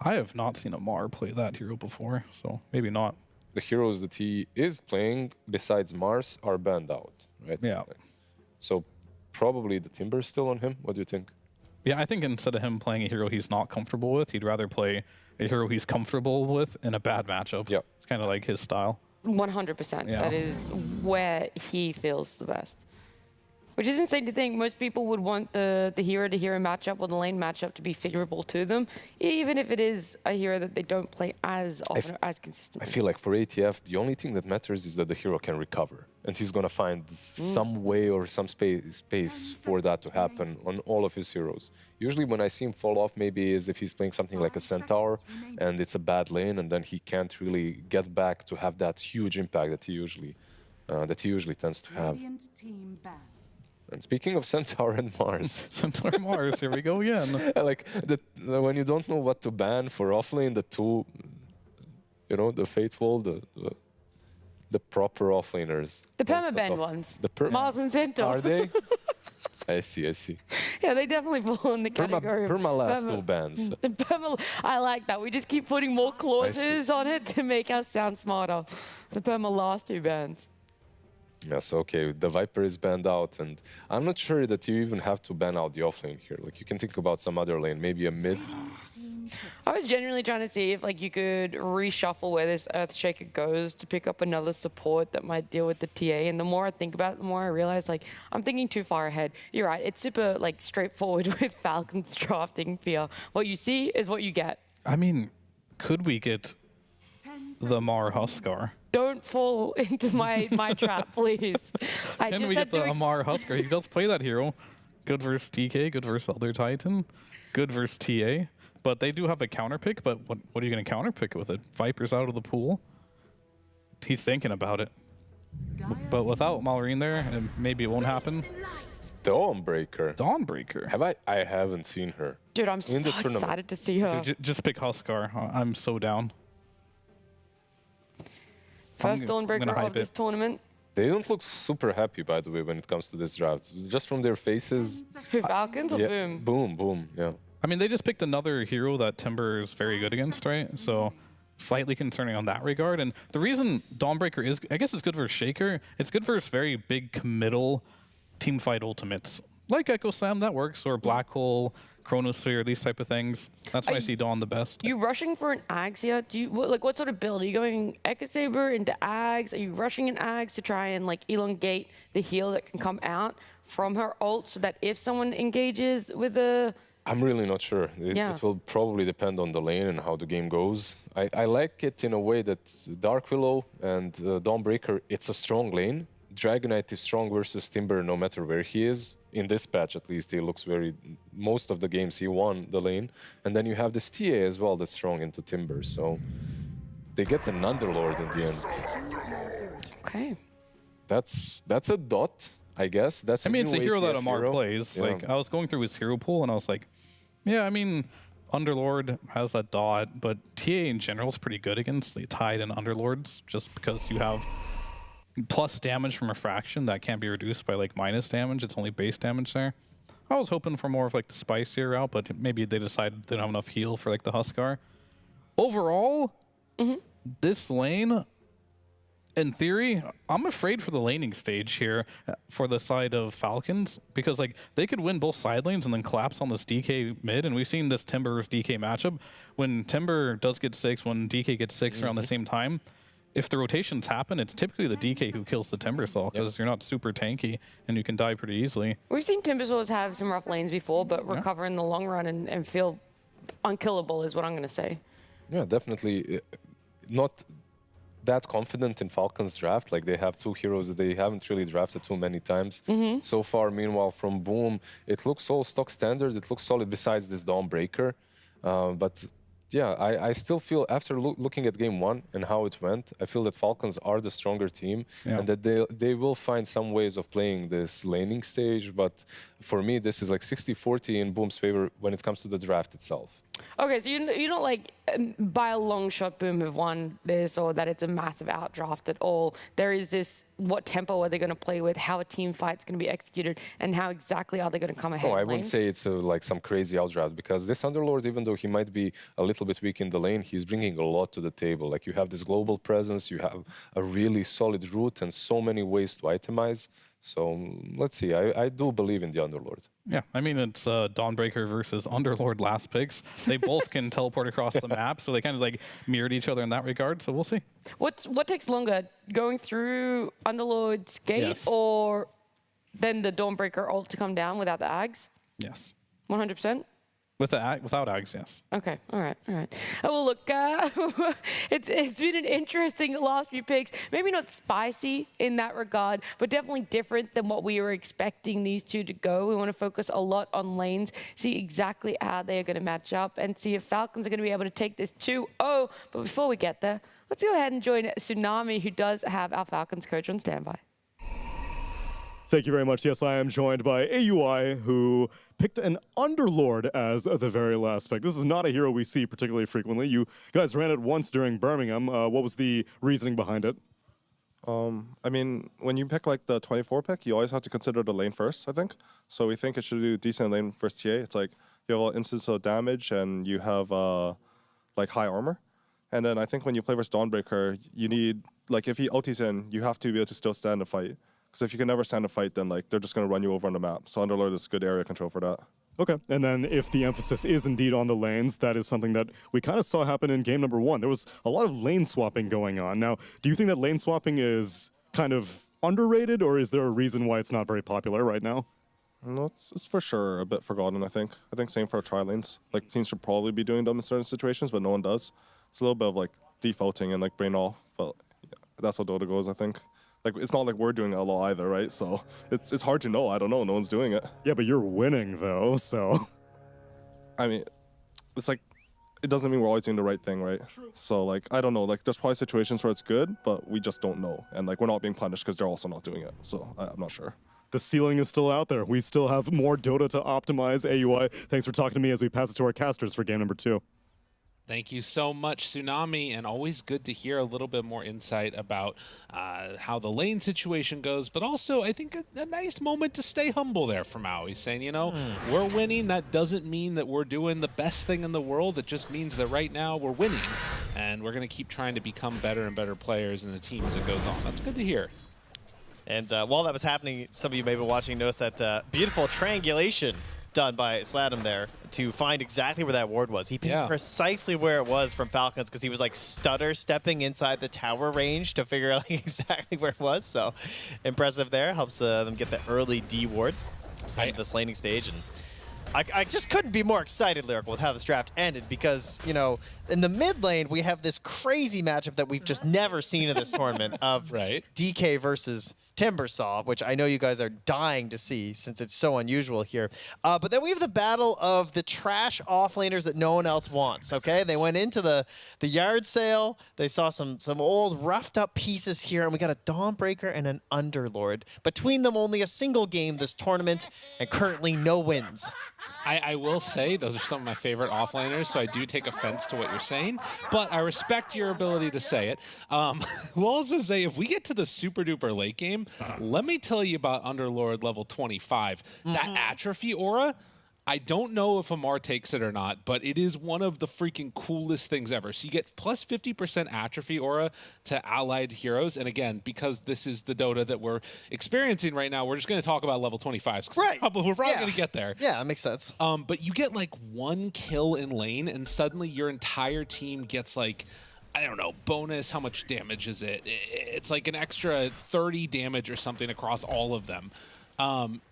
I have not seen a Mar play that hero before, so maybe not. The heroes that he is playing, besides Mars, are banned out, right? Yeah. So probably the Timber is still on him. What do you think? Yeah, I think instead of him playing a hero he's not comfortable with, he'd rather play a hero he's comfortable with in a bad matchup. Yeah. It's kind of like his style. 100%. Yeah. That is where he feels the best. Which is insane to think. Most people would want the hero-to-hero matchup or the lane matchup to be favorable to them, even if it is a hero that they don't play as often or as consistently. I feel like for ATF, the only thing that matters is that the hero can recover. And he's going to find some way or some space for that to happen on all of his heroes. Usually when I see him fall off, maybe is if he's playing something like a Centaur and it's a bad lane, and then he can't really get back to have that huge impact that he usually tends to have. And speaking of Centaur and Mars. Centaur and Mars, here we go again. Like, when you don't know what to ban for offlane, the two, the faithful, the proper offlaners. The permaban ones. Mars and Centaur. Are they? I see. Yeah, they definitely fall in the category of last two bans. I like that. We just keep putting more clauses on it to make us sound smarter. The last two bans. Yes, okay, the Viper is banned out, and I'm not sure that you even have to ban out the offlane here. Like, you can think about some other lane, maybe a mid. I was genuinely trying to see if like you could reshuffle where this Earthshaker goes to pick up another support that might deal with the TA. And the more I think about it, the more I realize like I'm thinking too far ahead. You're right. It's super like straightforward with Falcons drafting Fear. What you see is what you get. I mean, could we get the Mar Huskar? Don't fall into my trap, please. Can we get the Amar Huskar? He does play that hero. Good versus TK, good versus Elder Titan, good versus TA. But they do have a counter pick, but what are you going to counter pick with it? Viper's out of the pool? He's thinking about it. But without Malrine there, maybe it won't happen. Dawnbreaker. Dawnbreaker. I haven't seen her. Dude, I'm so excited to see her. Dude, just pick Huskar. I'm so down. First Dawnbreaker of this tournament. They don't look super happy, by the way, when it comes to this draft. Just from their faces. Who, Falcons or Boom? Boom, yeah. I mean, they just picked another hero that Timber is very good against, right? So slightly concerning on that regard. And the reason Dawnbreaker is, I guess it's good versus Shaker. It's good versus very big committal teamfight ultimates. Like Echo Slam, that works, or Black Hole, Chronosphere, these type of things. That's why I see Dawn the best. You rushing for an Ags here? What sort of build? Are you going Echo Saber into Ags? Are you rushing an Ags to try and like elongate the heal that can come out from her ult so that if someone engages with a... I'm really not sure. It will probably depend on the lane and how the game goes. I like it in a way that Dark Willow and Dawnbreaker, it's a strong lane. Dragonite is strong versus Timber no matter where he is. in this patch at least, he looks very. Most of the games he won the lane, and then you have this TA as well that's strong into Timber. So they get an Underlord in the end. Okay. That's a dot, I guess. That's. I mean, it's a hero that ATF Amar plays. Yeah. Like, I was going through his hero pool, and I was like, yeah, I mean, Underlord has that dot, but TA in general is pretty good against the Tide and Underlords, just because you have plus damage from refraction that can't be reduced by like minus damage. It's only base damage there. I was hoping for more of like the spicier route, but maybe they decided they don't have enough heal for like the Huskar. Overall, this lane, in theory, I'm afraid for the laning stage here for the side of Falcons, because like they could win both side lanes and then collapse on this DK mid, and we've seen this Timber versus DK matchup. When Timber does get 6, when DK gets 6 around the same time, if the rotations happen, it's typically the DK who kills the Timbersaw, because you're not super tanky and you can die pretty easily. We've seen Timbersaws have some rough lanes before, but recover in the long run and feel unkillable is what I'm going to say. Yeah, definitely not that confident in Falcons draft. Like, they have 2 heroes that they haven't really drafted too many times so far. Meanwhile, from Boom, it looks all stock standard. It looks solid besides this Dawnbreaker. But yeah, I still feel, after looking at game 1 and how it went, I feel that Falcons are the stronger team and that they will find some ways of playing this laning stage. But for me, this is like 60-40 in Boom's favor when it comes to the draft itself. Okay, so you don't like by a long shot Boom have won this, or that it's a massive outdraft at all. There is this, what tempo are they going to play with, how a team fight's going to be executed, and how exactly are they going to come ahead. No, I wouldn't say it's like some crazy outdraft, because this Underlord, even though he might be a little bit weak in the lane, he's bringing a lot to the table. Like, you have this global presence, you have a really solid route, and so many ways to itemize. So let's see. I do believe in the Underlord. Yeah, I mean, it's Dawnbreaker versus Underlord last picks. They both can teleport across the map, so they kind of like mirrored each other in that regard. So we'll see. What takes longer, going through Underlord's gate or then the Dawnbreaker ult to come down without the Ags? Yes. 100%? Without Ags, yes. Okay, all right. Oh, well, look, it's been an interesting last few picks. Maybe not spicy in that regard, but definitely different than what we were expecting these two to go. We want to focus a lot on lanes, see exactly how they are going to match up, and see if Falcons are going to be able to take this 2-0. But before we get there, let's go ahead and join Tsunami, who does have our Falcons coach on standby. Thank you very much. Yes, I am joined by AUI, who picked an Underlord as the very last pick. This is not a hero we see particularly frequently. You guys ran it once during Birmingham. What was the reasoning behind it? I mean, when you pick like the 24 pick, you always have to consider the lane first, I think. So we think it should do decent lane first TA. It's like you have an instance of damage and you have like high armor. And then I think when you play versus Dawnbreaker, you need, like, if he ultis in, you have to be able to still stand and fight. Because if you can never stand a fight, then like they're just going to run you over on the map. So Underlord is good area control for that. Okay, and then if the emphasis is indeed on the lanes, that is something that we kind of saw happen in game number 1. There was a lot of lane swapping going on. Now, do you think that lane swapping is kind of underrated, or is there a reason why it's not very popular right now? No, it's for sure a bit forgotten, I think. I think same for tri lanes. Like, teams should probably be doing them in certain situations, but no one does. It's a little bit of like defaulting and like brain off, but yeah, that's how Dota goes, I think. Like, it's not like we're doing it a lot either, right? So it's hard to know. I don't know. No one's doing it. Yeah, but you're winning, though, so... I mean, it's like, it doesn't mean we're always doing the right thing, right? True. So, like, I don't know. Like, there's probably situations where it's good, but we just don't know. And, like, we're not being punished because they're also not doing it. So, I'm not sure. The ceiling is still out there. We still have more Dota to optimize. AUI, thanks for talking to me as we pass it to our casters for game number 2. Thank you so much, Tsunami, and always good to hear a little bit more insight about how the lane situation goes, but also I think a nice moment to stay humble there from MOUZ. Saying, you know, we're winning. That doesn't mean that we're doing the best thing in the world. It just means that right now we're winning, and we're going to keep trying to become better and better players in the team as it goes on. That's good to hear. And while that was happening, some of you may be watching noticed that beautiful triangulation done by Sladum there to find exactly where that ward was. He picked precisely where it was from Falcons because he was like stutter stepping inside the tower range to figure out like, exactly where it was. So impressive there. Helps them get the early D ward at this laning stage. And I just couldn't be more excited, Lyrical, with how this draft ended because, you know, in the mid lane, we have this crazy matchup that we've just never seen in this tournament of DK versus Timbersaw, which I know you guys are dying to see since it's so unusual here. But then we have the battle of the trash offlaners that no one else wants, okay? They went into the yard sale. They saw some old roughed up pieces here, and we got a Dawnbreaker and an Underlord. Between them, only a single game this tournament, and currently no wins. I will say those are some of my favorite offlaners, so I do take offense to what you're saying, but I respect your ability to say it. We'll also say if we get to the super duper late game, let me tell you about Underlord level 25. That atrophy aura, I don't know if Amar takes it or not, but it is one of the freaking coolest things ever. So you get plus 50% atrophy aura to allied heroes. And again, because this is the Dota that we're experiencing right now, we're just going to talk about level 25s. Right. We're probably going to get there. Yeah, that makes sense. But you get like 1 kill in lane, and suddenly your entire team gets like, I don't know, bonus. How much damage is it? It's like an extra 30 damage or something across all of them.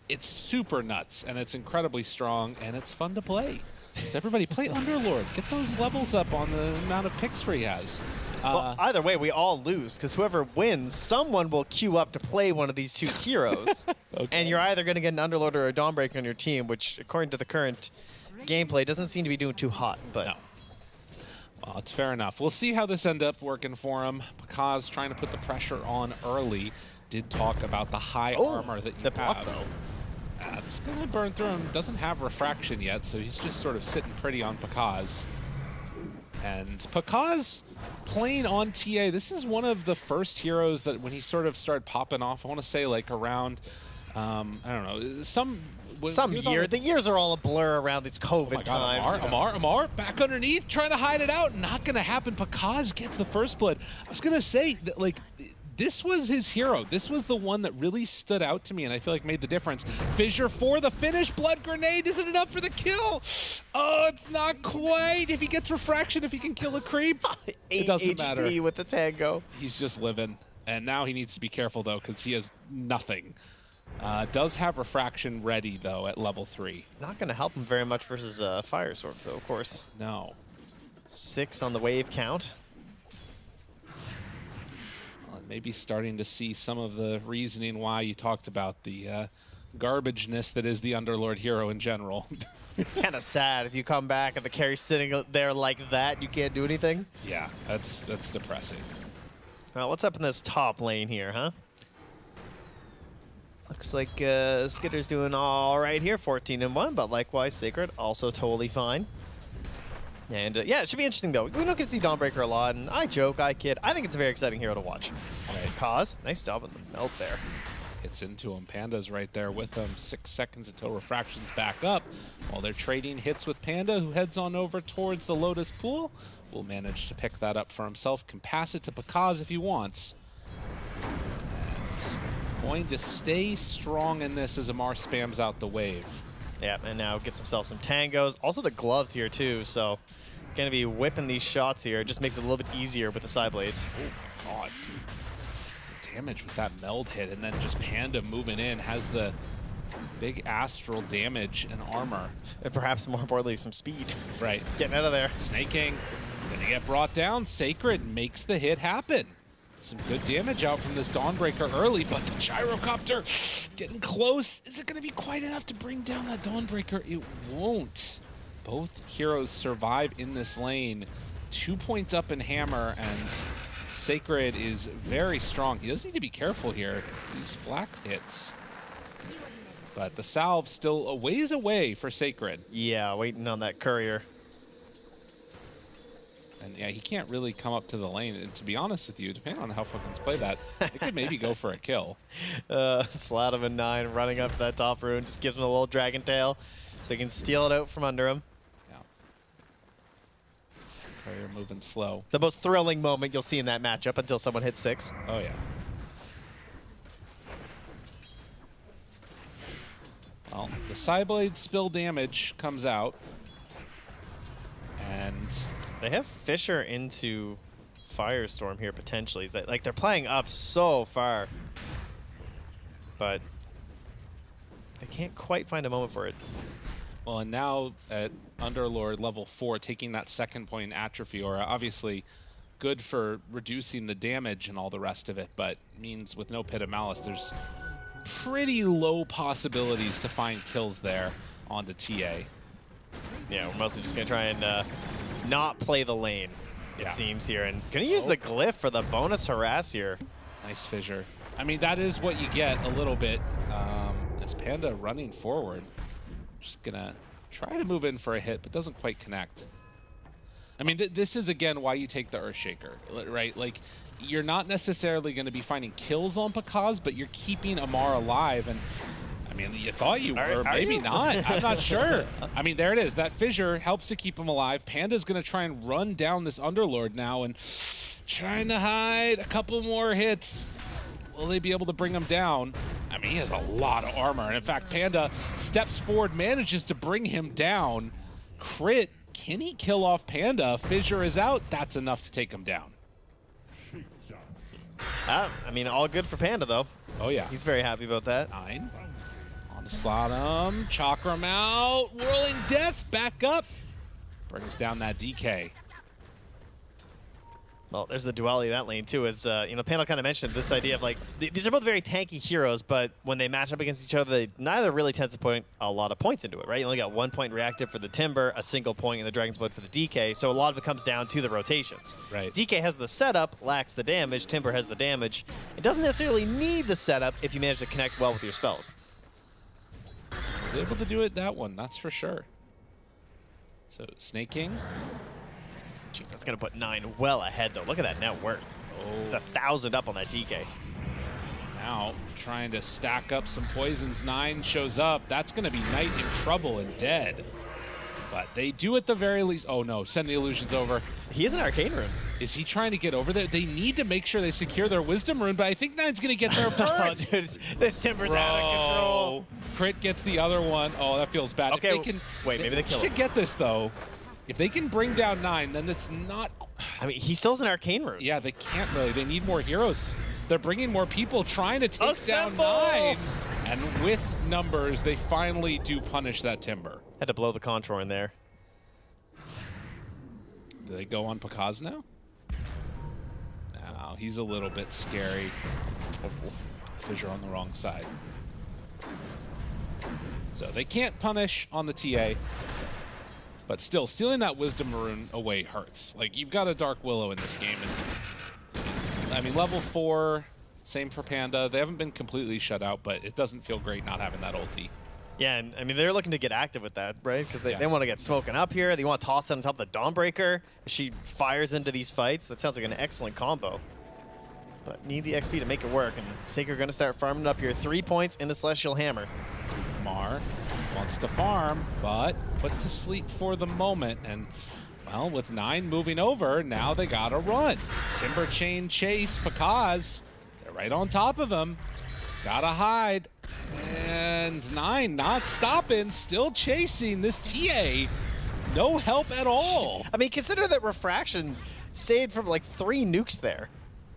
It's super nuts, and it's incredibly strong, and it's fun to play. So everybody play Underlord. Get those levels up on the amount of picks he has. Well, either way, we all lose, because whoever wins, someone will queue up to play one of these two heroes. And you're either going to get an Underlord or a Dawnbreaker on your team, which, according to the current gameplay, doesn't seem to be doing too hot. But no. Well, it's fair enough. We'll see how this ends up working for him. Pakaz trying to put the pressure on early. Did talk about the high armor that you have. That's going to burn through him. Doesn't have refraction yet, so he's just sort of sitting pretty on Pakaz. And Pakaz playing on TA, this is one of the first heroes that when he sort of started popping off, I want to say like around, I don't know, some year. The years are all a blur around this COVID time. Amar, back underneath, trying to hide it out. Not going to happen. Pakaz gets the first blood. I was going to say that, like, this was his hero. This was the one that really stood out to me, and I feel like made the difference. Fissure for the finish. Blood grenade isn't enough for the kill. Oh, it's not quite. If he gets refraction, if he can kill a creep, it doesn't matter. with the tango. He's just living, and now he needs to be careful though, because he has nothing. Does have refraction ready though at level 3. Not going to help him very much versus Firestorm though, of course. No. 6 on the wave count. Maybe starting to see some of the reasoning why you talked about the garbageness that is the Underlord hero in general. It's kind of sad if you come back and the carry's sitting there like that, you can't do anything. Yeah, that's depressing. Well, what's up in this top lane here, huh? Looks like Skitter's doing all right here, 14-1, but likewise Sacred also totally fine. And yeah, it should be interesting though. We don't get to see Dawnbreaker a lot, and I joke, I kid. I think it's a very exciting hero to watch. Right. Kaz, nice job on the melt there. Hits into him. Panda's right there with him. 6 seconds until refraction's back up. While they're trading hits with Panda, who heads on over towards the Lotus Pool. Will manage to pick that up for himself. Can pass it to Pakaz if he wants. And going to stay strong in this as Amar spams out the wave. Yeah, and now gets himself some tangos. Also the gloves here too, so gonna be whipping these shots here. It just makes it a little bit easier with the side blades. Oh god, dude. The damage with that meld hit, and then just Panda moving in has the big astral damage and armor. And perhaps more importantly, some speed. Right. Getting out of there. Snaking. Gonna get brought down. Sacred makes the hit happen. Some good damage out from this Dawnbreaker early, but the Gyrocopter getting close. Is it going to be quite enough to bring down that Dawnbreaker? It won't. Both heroes survive in this lane. 2 points up in Hammer, and Sacred is very strong. He does need to be careful here. These flak hits. But the salve still a ways away for Sacred. Yeah, waiting on that courier. And yeah, he can't really come up to the lane. And to be honest with you, depending on how Falcons play that, it could maybe go for a kill. Slat in 9, running up to that top rune, just gives him a little dragon tail so he can steal it out from under him. Yeah. Courier moving slow. The most thrilling moment you'll see in that matchup until someone hits 6. Oh, yeah. Well, the Psyblade spill damage comes out. And they have Fissure into Firestorm here potentially. Like they're playing up so far, but they can't quite find a moment for it. Well, and now at Underlord level 4, taking that second point in Atrophy Aura, obviously good for reducing the damage and all the rest of it, but means with no Pit of Malice, there's pretty low possibilities to find kills there onto TA. Yeah, we're mostly just going to try and not play the lane, it seems here. And going to use the glyph for the bonus harass here. Nice fissure. I mean, that is what you get a little bit. As Panda running forward. Just going to try to move in for a hit, but doesn't quite connect. I mean, this is, again, why you take the Earthshaker, right? Like, you're not necessarily going to be finding kills on Pakaz, but you're keeping Amar alive. And, I mean, you thought you were, maybe not. I'm not sure. I mean, there it is. That fissure helps to keep him alive. Panda's going to try and run down this Underlord now and trying to hide a couple more hits. Will they be able to bring him down? I mean, he has a lot of armor. And, in fact, Panda steps forward, manages to bring him down. Crit. Can he kill off Panda? Fissure is out. That's enough to take him down. I mean, all good for Panda, though. Oh, yeah. He's very happy about that. 9. On to slot him. Chakram out. Whirling Death. Back up. Brings down that DK. Well, there's the duality of that lane, too, as, you know, Panda kind of mentioned this idea of, like, these are both very tanky heroes, but when they match up against each other, they neither really tends to put a lot of points into it, right? You only got 1 point reactive for the Timber, a single point in the Dragon's Blood for the DK, so a lot of it comes down to the rotations. Right. DK has the setup, lacks the damage, Timber has the damage. It doesn't necessarily need the setup if you manage to connect well with your spells. Was able to do it that one, that's for sure. So, Snake King. Jeez, that's going to put 9 well ahead, though. Look at that net worth. Oh. It's 1,000 up on that DK. Now, trying to stack up some poisons. 9 shows up. That's going to be Knight in trouble and dead. But they do at the very least. Oh, no. Send the illusions over. He is an Arcane Rune. Is he trying to get over there? They need to make sure they secure their Wisdom Rune, but I think 9's going to get there first. Oh, dude, this Timber's out of control. Crit gets the other one. Oh, that feels bad. Okay, if they can, wait, maybe they kill him. should get this, though. If they can bring down 9, then it's not... I mean, he still has an Arcane Rune. Yeah, they can't really. They need more heroes. They're bringing more people trying to take down 9. And with numbers, they finally do punish that Timber. Had to blow the Contour in there. Do they go on Pakaz now? No, he's a little bit scary. Fissure on the wrong side. So they can't punish on the TA. But still, stealing that Wisdom Rune away hurts. Like, you've got a Dark Willow in this game. And, I mean, level 4, same for Panda. They haven't been completely shut out, but it doesn't feel great not having that ulti. Yeah, and I mean, they're looking to get active with that, right? Because they want to get smoking up here. They want to toss it on top of the Dawnbreaker. She fires into these fights. That sounds like an excellent combo. But need the XP to make it work. And Sacred going to start farming up here. 3 points in the Celestial Hammer. Mar wants to farm, but put to sleep for the moment. And, well, with 9 moving over, now they got to run. Timber Chain chase, Pakaz. They're right on top of him. Got to hide. And 9 not stopping, still chasing this TA. No help at all. I mean, consider that Refraction saved from like 3 nukes there.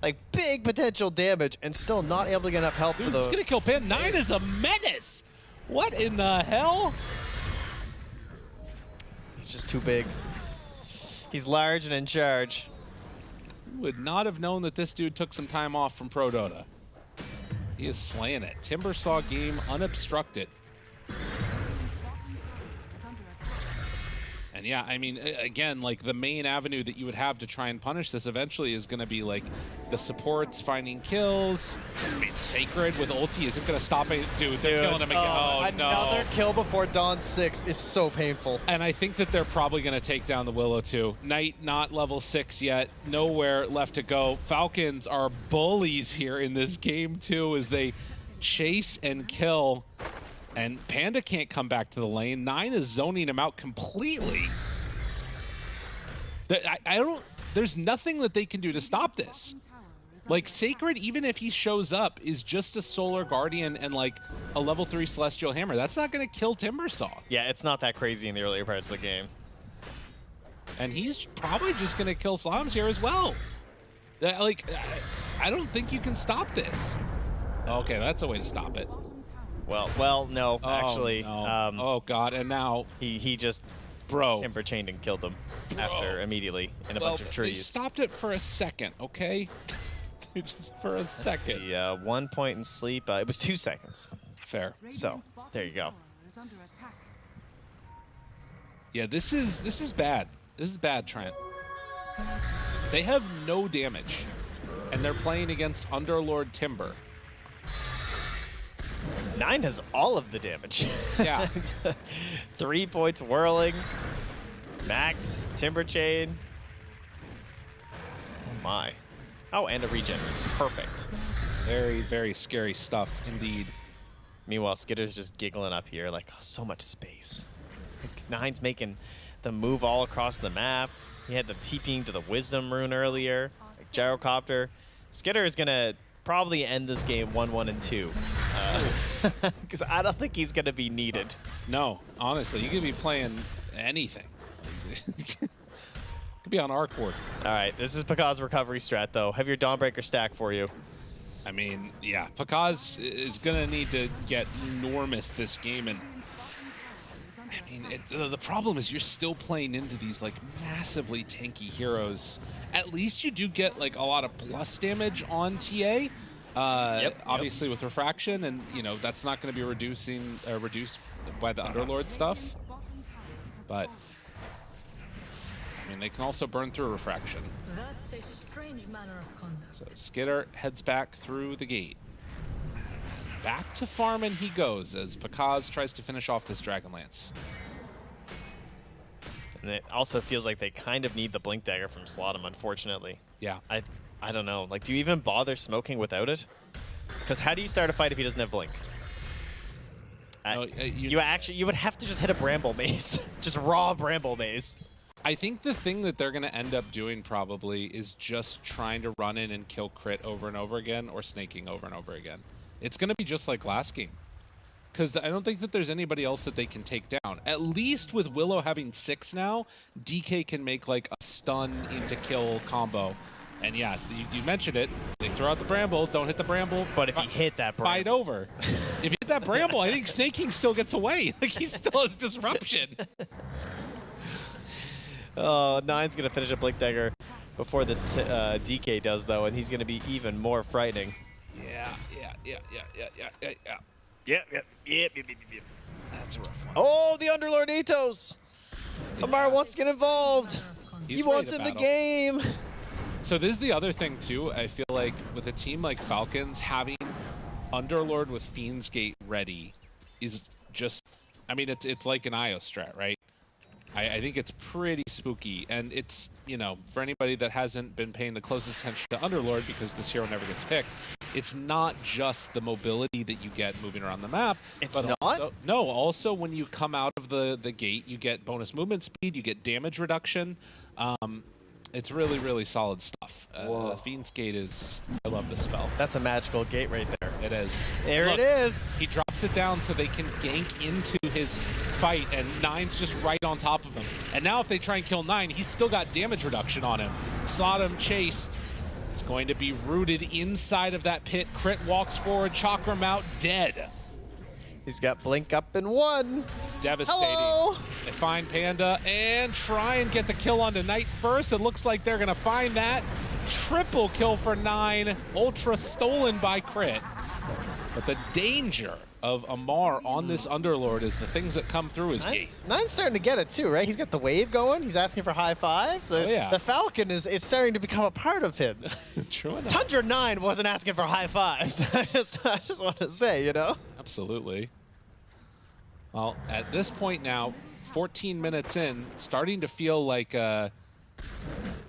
Like, big potential damage and still not able to get enough help for the... It's going to kill Pan. 9 is a menace. What in the hell? He's just too big. He's large and in charge. Would not have known that this dude took some time off from Pro Dota. He is slaying it. Timber saw game unobstructed. And yeah, I mean, again, like the main avenue that you would have to try and punish this eventually is going to be like the supports finding kills. I mean, Sacred with ulti isn't going to stop it. Dude, they're killing him again. Oh, no. Another kill before Dawn 6 is so painful. And I think that they're probably going to take down the Willow too. Knight not level 6 yet. Nowhere left to go. Falcons are bullies here in this game too as they chase and kill. And Panda can't come back to the lane. 9 is zoning him out completely. There's nothing that they can do to stop this. Like, Sacred, even if he shows up, is just a Solar Guardian and, like, a level 3 Celestial Hammer. That's not going to kill Timbersaw. Yeah, it's not that crazy in the earlier parts of the game. And he's probably just going to kill Slams here as well. Like, I don't think you can stop this. Okay, that's a way to stop it. Well, no, actually. No. Oh, God, and now... He just Bro. Timber chained and killed them after immediately in a bunch of They trees. stopped it for a second, okay? Just for a second. The 1 point in sleep. It was 2 seconds. Fair. So there you go. Is under attack. Yeah, this is bad. This is bad, Trent. They have no damage, and they're playing against Underlord Timber. 9 has all of the damage. Yeah. 3 points whirling. Max, Timber Chain. Oh my. Oh, and a regen. Perfect. Very, very scary stuff indeed. Meanwhile, Skitter's just giggling up here like, oh, so much space. Like, 9's making the move all across the map. He had the TPing to the Wisdom Rune earlier. Like, Gyrocopter. Skitter is going to probably end this game 1-1 and 2. Because I don't think he's going to be needed. No, honestly, you could be playing anything. Could be on our court. All right, this is Pakaz's recovery strat, though. Have your Dawnbreaker stack for you. I mean, yeah, Pakaz is going to need to get enormous this game. And I mean, the problem is you're still playing into these like massively tanky heroes. At least you do get like a lot of plus damage on TA. Obviously with refraction, and you know that's not going to be reduced by the Underlord stuff. But I mean, they can also burn through refraction. That's a strange manner of conduct. So Skitter heads back through the gate. Back to farming he goes as Pakaz tries to finish off this Dragonlance. And it also feels like they kind of need the Blink Dagger from Slotham, unfortunately. Yeah. I don't know. Like, do you even bother smoking without it? Because how do you start a fight if he doesn't have Blink? You would have to just hit a Bramble Maze. Just raw Bramble Maze. I think the thing that they're going to end up doing probably is just trying to run in and kill crit over and over again, or snaking over and over again. It's going to be just like last game. Because I don't think that there's anybody else that they can take down. At least with Willow having 6 now, DK can make like a stun into kill combo. And yeah, you mentioned it. They throw out the Bramble, don't hit the Bramble. But if you hit that Bramble. Fight over. If you hit that Bramble, I think Snake King still gets away. Like he still has disruption. Oh, 9's going to finish a Blink Dagger before this DK does, though, and he's going to be even more frightening. Yeah. Yep. That's a rough one. Oh, the Underlord Ethos! Amar wants to get involved. He wants in the game. So this is the other thing, too. I feel like with a team like Falcons, having Underlord with Fiend's Gate ready is just, I mean, it's like an IO strat, right? I think it's pretty spooky, and it's, you know, for anybody that hasn't been paying the closest attention to Underlord because this hero never gets picked, it's not just the mobility that you get moving around the map. It's but not? Also when you come out of the gate, you get bonus movement speed, you get damage reduction. It's really, really solid stuff. Fiend's Gate is, I love this spell. That's a magical gate right there. It is. There Look, it is. He drops it down so they can gank into his fight, and 9's just right on top of him. And now if they try and kill 9, he's still got damage reduction on him. Sodom chased. It's going to be rooted inside of that pit. Crit walks forward, Chakram out, dead. He's got Blink up in 1. Devastating. Hello. They find Panda and try and get the kill onto Knight first. It looks like they're going to find that. Triple kill for 9. Ultra stolen by Crit. But the danger of Amar on this Underlord is the things that come through his gate. 9's starting to get it too, right? He's got the wave going. He's asking for high fives. Yeah. The Falcon is starting to become a part of him. True enough. Tundra 9 wasn't asking for high fives. I just want to say, you know? Absolutely. Well, at this point now, 14 minutes in, starting to feel like a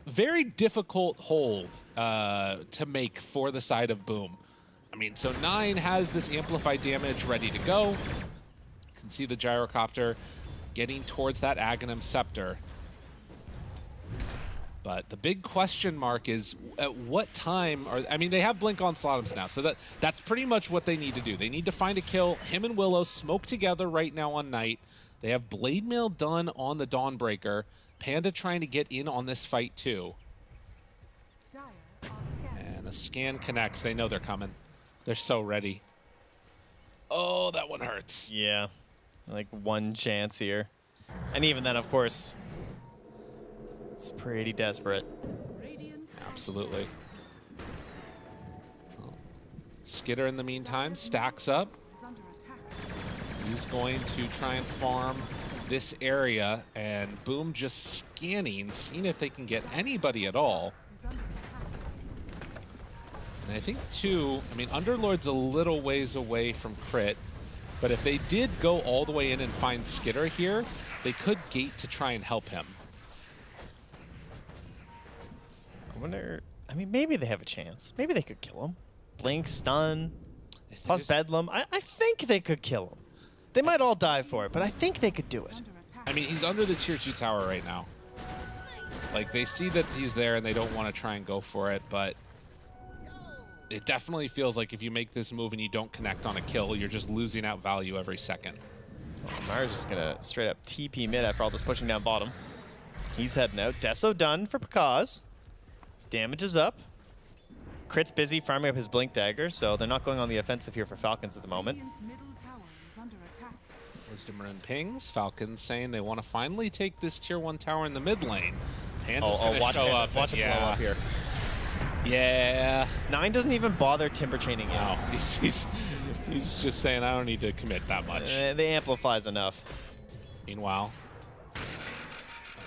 very difficult hold to make for the side of Boom. I mean, so 9 has this amplified damage ready to go. You can see the Gyrocopter getting towards that Aghanim Scepter. But the big question mark is at what time are, I mean, they have Blink on Slothams now, so that's pretty much what they need to do. They need to find a kill. Him and Willow smoke together right now on Knight. They have Blade Mail done on the Dawnbreaker. Panda trying to get in on this fight too. And a scan connects. They know they're coming. They're so ready. Oh, that one hurts. Yeah. Like one chance here. And even then, of course, it's pretty desperate. Absolutely. Skitter, in the meantime, stacks up. He's going to try and farm this area, and Boom just scanning, seeing if they can get anybody at all. And I think, too, I mean, Underlord's a little ways away from Crit, but if they did go all the way in and find Skitter here, they could gate to try and help him. I wonder, I mean, maybe they have a chance. Maybe they could kill him. Blink, stun, plus Bedlam. I think they could kill him. They might all die for it, but I think they could do it. I mean, he's under the tier 2 tower right now. Like, they see that he's there and they don't want to try and go for it, but it definitely feels like if you make this move and you don't connect on a kill, you're just losing out value every second. Mara's just going to straight up TP mid after all this pushing down bottom. He's heading out. Deso done for Pakaz. Damage is up. Crit's busy farming up his Blink Dagger, so they're not going on the offensive here for Falcons at the moment. Wisdom Rune pings. Falcons saying they want to finally take this tier 1 tower in the mid lane. Panda's going to show up. Watch it blow up here. Yeah. 9 doesn't even bother timber chaining yet. No, he's just saying, I don't need to commit that much. They amplifies enough. Meanwhile,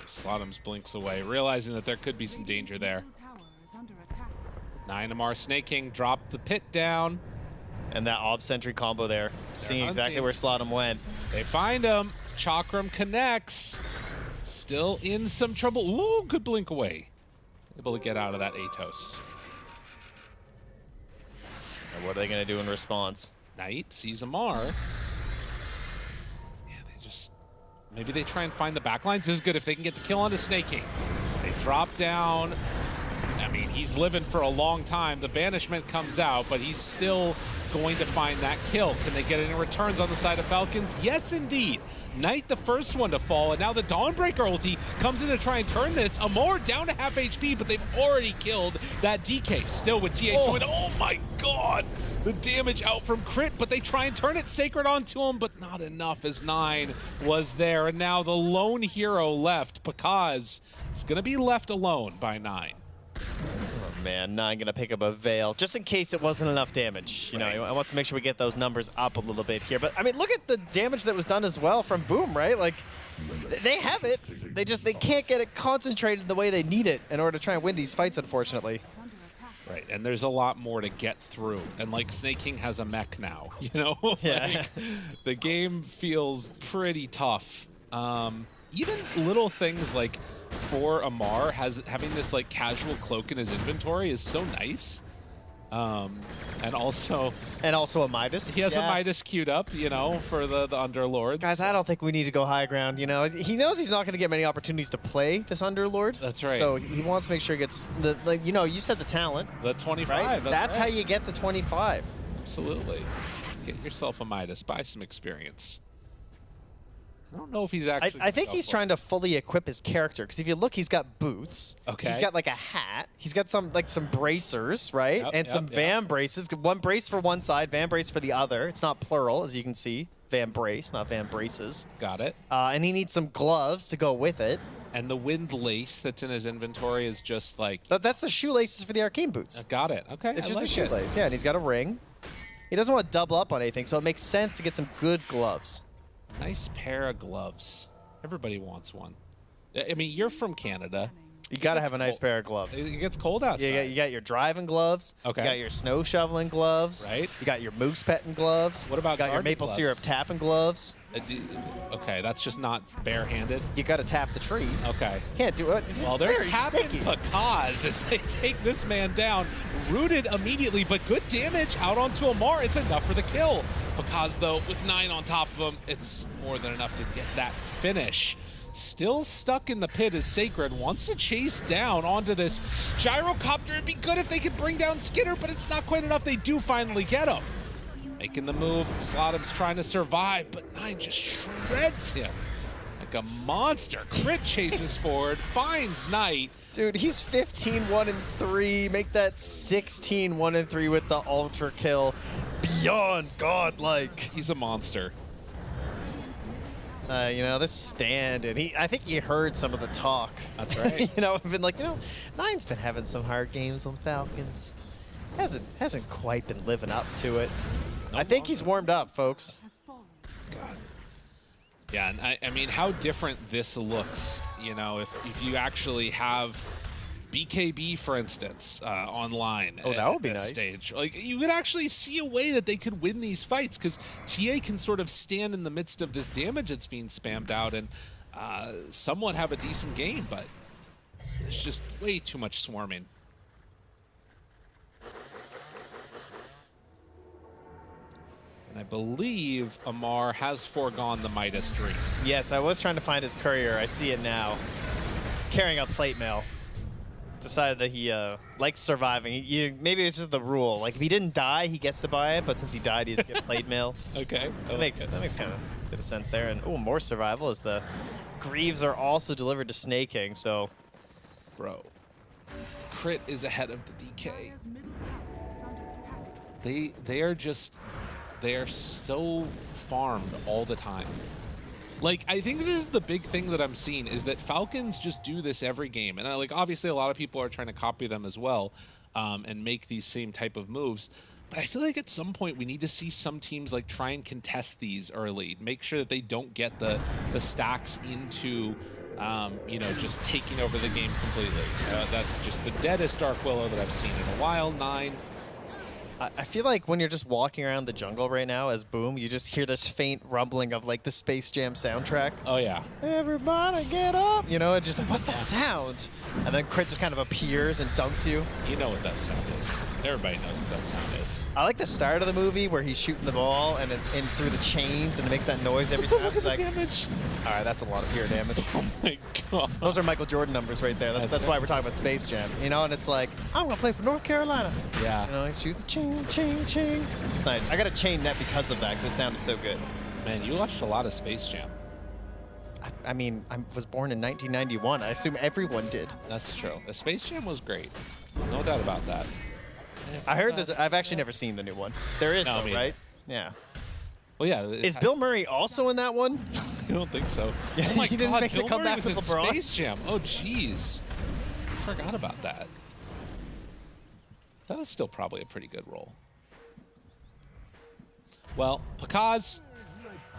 Slotums blinks away, realizing that there could be some danger there. 9 Amar snaking, drop the pit down. And that Ob Sentry combo there, seeing exactly where Slotum went. They find him. Chakram connects. Still in some trouble. Ooh, good blink away. Able to get out of that Atos. And what are they going to do in response? Knight sees Amar. Yeah, they just... Maybe they try and find the backlines. This is good if they can get the kill onto Snaking. They drop down. I mean, he's living for a long time. The banishment comes out, but he's still going to find that kill. Can they get any returns on the side of Falcons? Yes, indeed. Knight, the first one to fall, and now the Dawnbreaker ulti comes in to try and turn this. Amor down to half HP, but they've already killed that DK. Still with TH. Oh my god! The damage out from Crit, but they try and turn it Sacred onto him, but not enough as 9 was there. And now the lone hero left, Pakaz, is going to be left alone by 9. Oh man, 9 gonna pick up a Veil, just in case it wasn't enough damage. You know, I want to make sure we get those numbers up a little bit here. But I mean, look at the damage that was done as well from Boom, right? Like, they have it. They can't get it concentrated the way they need it in order to try and win these fights, unfortunately. Right, and there's a lot more to get through. And like Snake King has a mech now, you know? Yeah. The game feels pretty tough. Even little things like for Amar, having this like casual cloak in his inventory is so nice. And also a Midas. He has a Midas queued up, you know, for the Underlord. Guys, I don't think we need to go high ground, you know. He knows he's not going to get many opportunities to play this Underlord. That's right. So he wants to make sure he gets the, like, you know, you said the talent. The 25. Right? That's right. how you get the 25. Absolutely. Get yourself a Midas, buy some experience. I don't know if he's actually... I think he's trying to fully equip his character, because if you look, he's got boots. Okay. He's got like a hat. He's got some bracers, right? And some Van braces. One brace for one side, Van brace for the other. It's not plural, as you can see. Van brace, not Van braces. Got it. And he needs some gloves to go with it. And the wind lace that's in his inventory is just like... That's the shoelaces for the arcane boots. Got it. Okay, It's I just like the shoelace. Yeah, and he's got a ring. He doesn't want to double up on anything, so it makes sense to get some good gloves. Nice pair of gloves. Everybody wants one. I mean, you're from Canada. You got to have a nice pair of gloves. It gets cold outside. You got your driving gloves. Okay. You got your snow shoveling gloves. Right. You got your moose petting gloves. What about you got your garden maple gloves? syrup tapping gloves? Okay, that's just not barehanded. You got to tap the tree. Okay. Can't do it. Well, they're tapping Pakaz as they take this man down. Rooted immediately, but good damage out onto Amar. It's enough for the kill. Pakaz, though, with 9 on top of him, it's more than enough to get that finish. Still stuck in the pit as Sacred wants to chase down onto this gyrocopter. It'd be good if they could bring down Skitter, but it's not quite enough. They do finally get him. Making the move. Slotum's trying to survive, but 9 just shreds him like a monster. Crit chases forward, finds Knight. Dude, he's 15-1-3. Make that 16-1-3 with the ultra kill. Beyond godlike. He's a monster. You know, this stand, and I think he heard some of the talk. That's right. You know, I've been like, you know, Nine's been having some hard games on Falcons. Hasn't quite been living up to it. I think he's warmed up, folks. God. Yeah, and I mean, how different this looks, you know, if you actually have BKB, for instance, online. Oh, that would be at this nice. stage. Like, you could actually see a way that they could win these fights, because TA can sort of stand in the midst of this damage that's being spammed out and somewhat have a decent game, but it's just way too much swarming. And I believe Amar has foregone the Midas dream. Yes, I was trying to find his courier. I see it now. Carrying a plate mail. Decided that he likes surviving. Maybe it's just the rule. Like, if he didn't die, he gets to buy it, but since he died, he has to get plate mail. Okay. That makes kind of a bit of sense there. And, oh, more survival as the Greaves are also delivered to Snaking, so... Bro. Crit is ahead of the DK. They are so farmed all the time. Like, I think this is the big thing that I'm seeing, is that Falcons just do this every game. And like, obviously a lot of people are trying to copy them as well, and make these same type of moves. But I feel like at some point we need to see some teams like try and contest these early, make sure that they don't get the stacks into you know, just taking over the game completely. That's just the deadest Dark Willow that I've seen in a while. 9. I feel like when you're just walking around the jungle right now as Boom, you just hear this faint rumbling of like the Space Jam soundtrack. Oh yeah. Everybody get up! You know, it's just like, what's that sound? And then Crit just kind of appears and dunks you. You know what that sound is. Everybody knows what that sound is. I like the start of the movie where he's shooting the ball and through the chains and it makes that noise every time. Look at the like, damage. All right, that's a lot of pure damage. Oh my god. Those are Michael Jordan numbers right there. That's why we're talking about Space Jam. You know, and it's like, I'm gonna play for North Carolina. Yeah. You know, he shoots the ching, ching, ching. It's nice. I got a chain net because of that, because it sounded so good. Man, you watched a lot of Space Jam. I mean, I was born in 1991. I assume everyone did. That's true. The Space Jam was great. No doubt about that. I heard there's. I've actually never seen the new one. There is, No, though, me right? Yeah. Well, yeah. Is Bill Murray also in that one? I don't think so. Yeah, Oh my he didn't god, make the Bill comeback Murray was with in LeBron? Space Jam. Oh, jeez. I forgot about that. That was still probably a pretty good role. Well, Pakaz,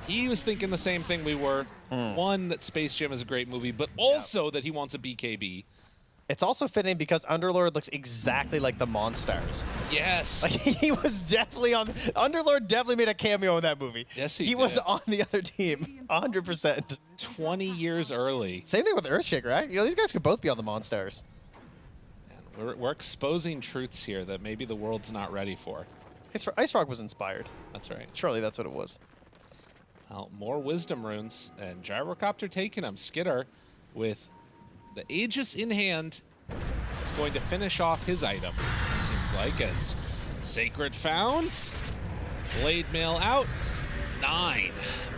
he was thinking the same thing we were. One, that Space Jam is a great movie, but also that he wants a BKB. It's also fitting because Underlord looks exactly like the Monstars. Yes. Like, he was definitely on. Underlord definitely made a cameo in that movie. Yes, he was did. on the other team, 100%. 20 years early. Same thing with Earthshake, right? You know, these guys could both be on the Monstars. We're exposing truths here that maybe the world's not ready for. Ice Frog was inspired. That's right. Surely that's what it was. Well, more Wisdom Runes, and Gyrocopter taking him. Skidder with the Aegis in hand is going to finish off his item, it seems like, as Sacred found. Blade Mail out. 9.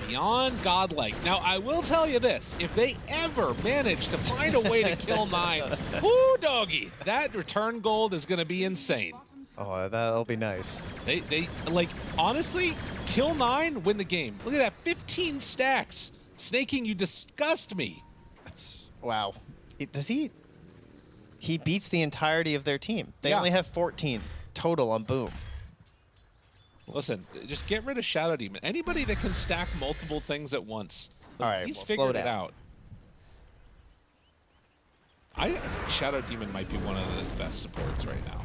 Beyond godlike. Now, I will tell you this. If they ever manage to find a way to kill 9, whoo, doggy, that return gold is going to be insane. Oh, that'll be nice. They like, honestly, kill 9, win the game. Look at that, 15 stacks. Snaking, you disgust me. That's, wow. Does he? He beats the entirety of their team. They only have 14 total on Boom. Listen, just get rid of Shadow Demon. Anybody that can stack multiple things at once. All right, he's well, figured slow it down. out. I think Shadow Demon might be one of the best supports right now.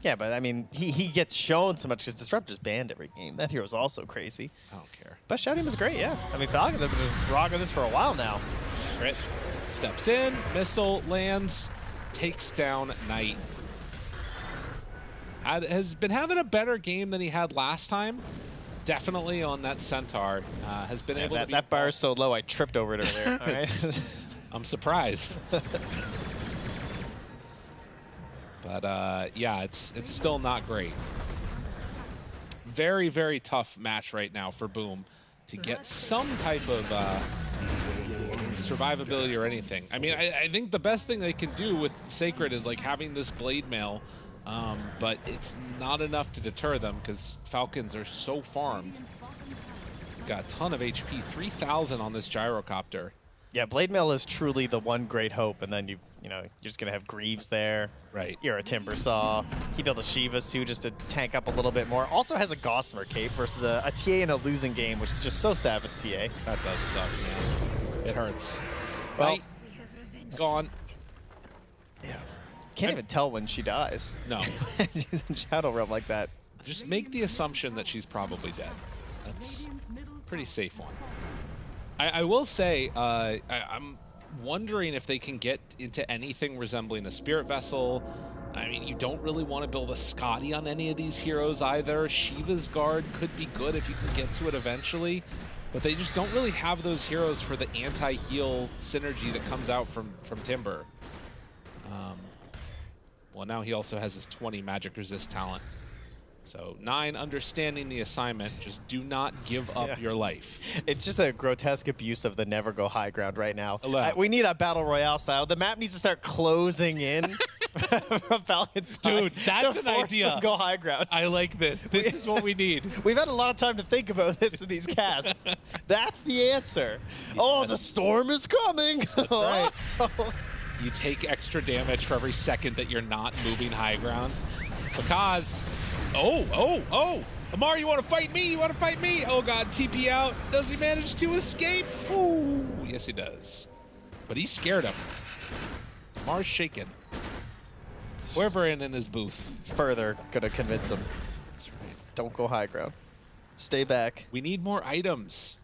Yeah, but I mean, he gets shown so much because Disruptor's banned every game. That hero's also crazy. I don't care. But Shadow Demon is great, yeah. I mean, Falcons have been rocking this for a while now. Crit steps in, missile lands, takes down Knight. Has been having a better game than he had last time. Definitely on that Centaur. Has been able to be... That bar is so low, I tripped over it earlier. All right? I'm surprised. But yeah, it's still not great. Very, very tough match right now for Boom to get some type of survivability or anything. I mean, I think the best thing they can do with Sacred is like having this Blade Mail, but it's not enough to deter them because Falcons are so farmed. got a ton of HP, 3,000 on this gyrocopter. Yeah, Blade Mail is truly the one great hope, and then you're just gonna have Greaves there. Right. You're a Timber Saw. He built a Shivas too, just to tank up a little bit more. Also has a Gossamer Cape versus a TA in a losing game, which is just so sad for the TA. That does suck, man. It hurts. Well, Right. Gone. Can't even tell when she dies. No. She's in Shadow Realm like that. Just make the assumption that she's probably dead. That's a pretty safe one. I will say, I'm wondering if they can get into anything resembling a Spirit Vessel. I mean, you don't really want to build a Scotty on any of these heroes either. Shiva's Guard could be good if you can get to it eventually, but they just don't really have those heroes for the anti-heal synergy that comes out from Timber. Well, now he also has his 20 magic resist talent. So 9, understanding the assignment, just do not give up your life. It's just a grotesque abuse of the never go high ground right now. Allow. We need a battle royale style. The map needs to start closing in from Falcons. Dude, that's an idea. Go high ground. I like this. This is what we need. We've had a lot of time to think about this in these casts. That's the answer. Oh, the storm is coming. That's right. You take extra damage for every second that you're not moving high ground. Because, oh, Amar, you want to fight me? You want to fight me? Oh God, TP out. Does he manage to escape? Oh, yes he does. But he scared him. Amar's shaken. Wyvern in his booth. Further gonna convince him. That's right. Don't go high ground. Stay back. We need more items.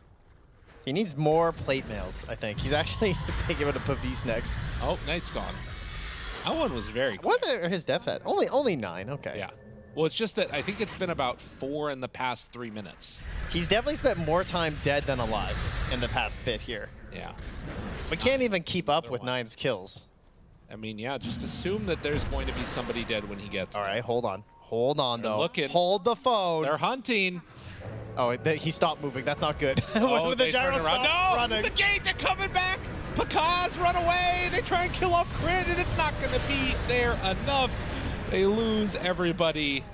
He needs more plate mails, I think. He's actually thinking about a Pavis next. Oh, Knight's gone. That one was very quick. What are his deaths at? Only 9, okay. Yeah. Well, it's just that I think it's been about 4 in the past 3 minutes. He's definitely spent more time dead than alive in the past bit here. Yeah. We can't even keep up with 9's kills. I mean, yeah, just assume that there's going to be somebody dead when he gets All right, hold on. Hold on, They're though. looking. Hold the phone. They're hunting. Oh, he stopped moving. That's not good. Oh, When the they gyro turn around. stops No! running. The gate, they're coming back! Pakaz, run away! They try and kill off Crit, and it's not going to be there enough. They lose everybody.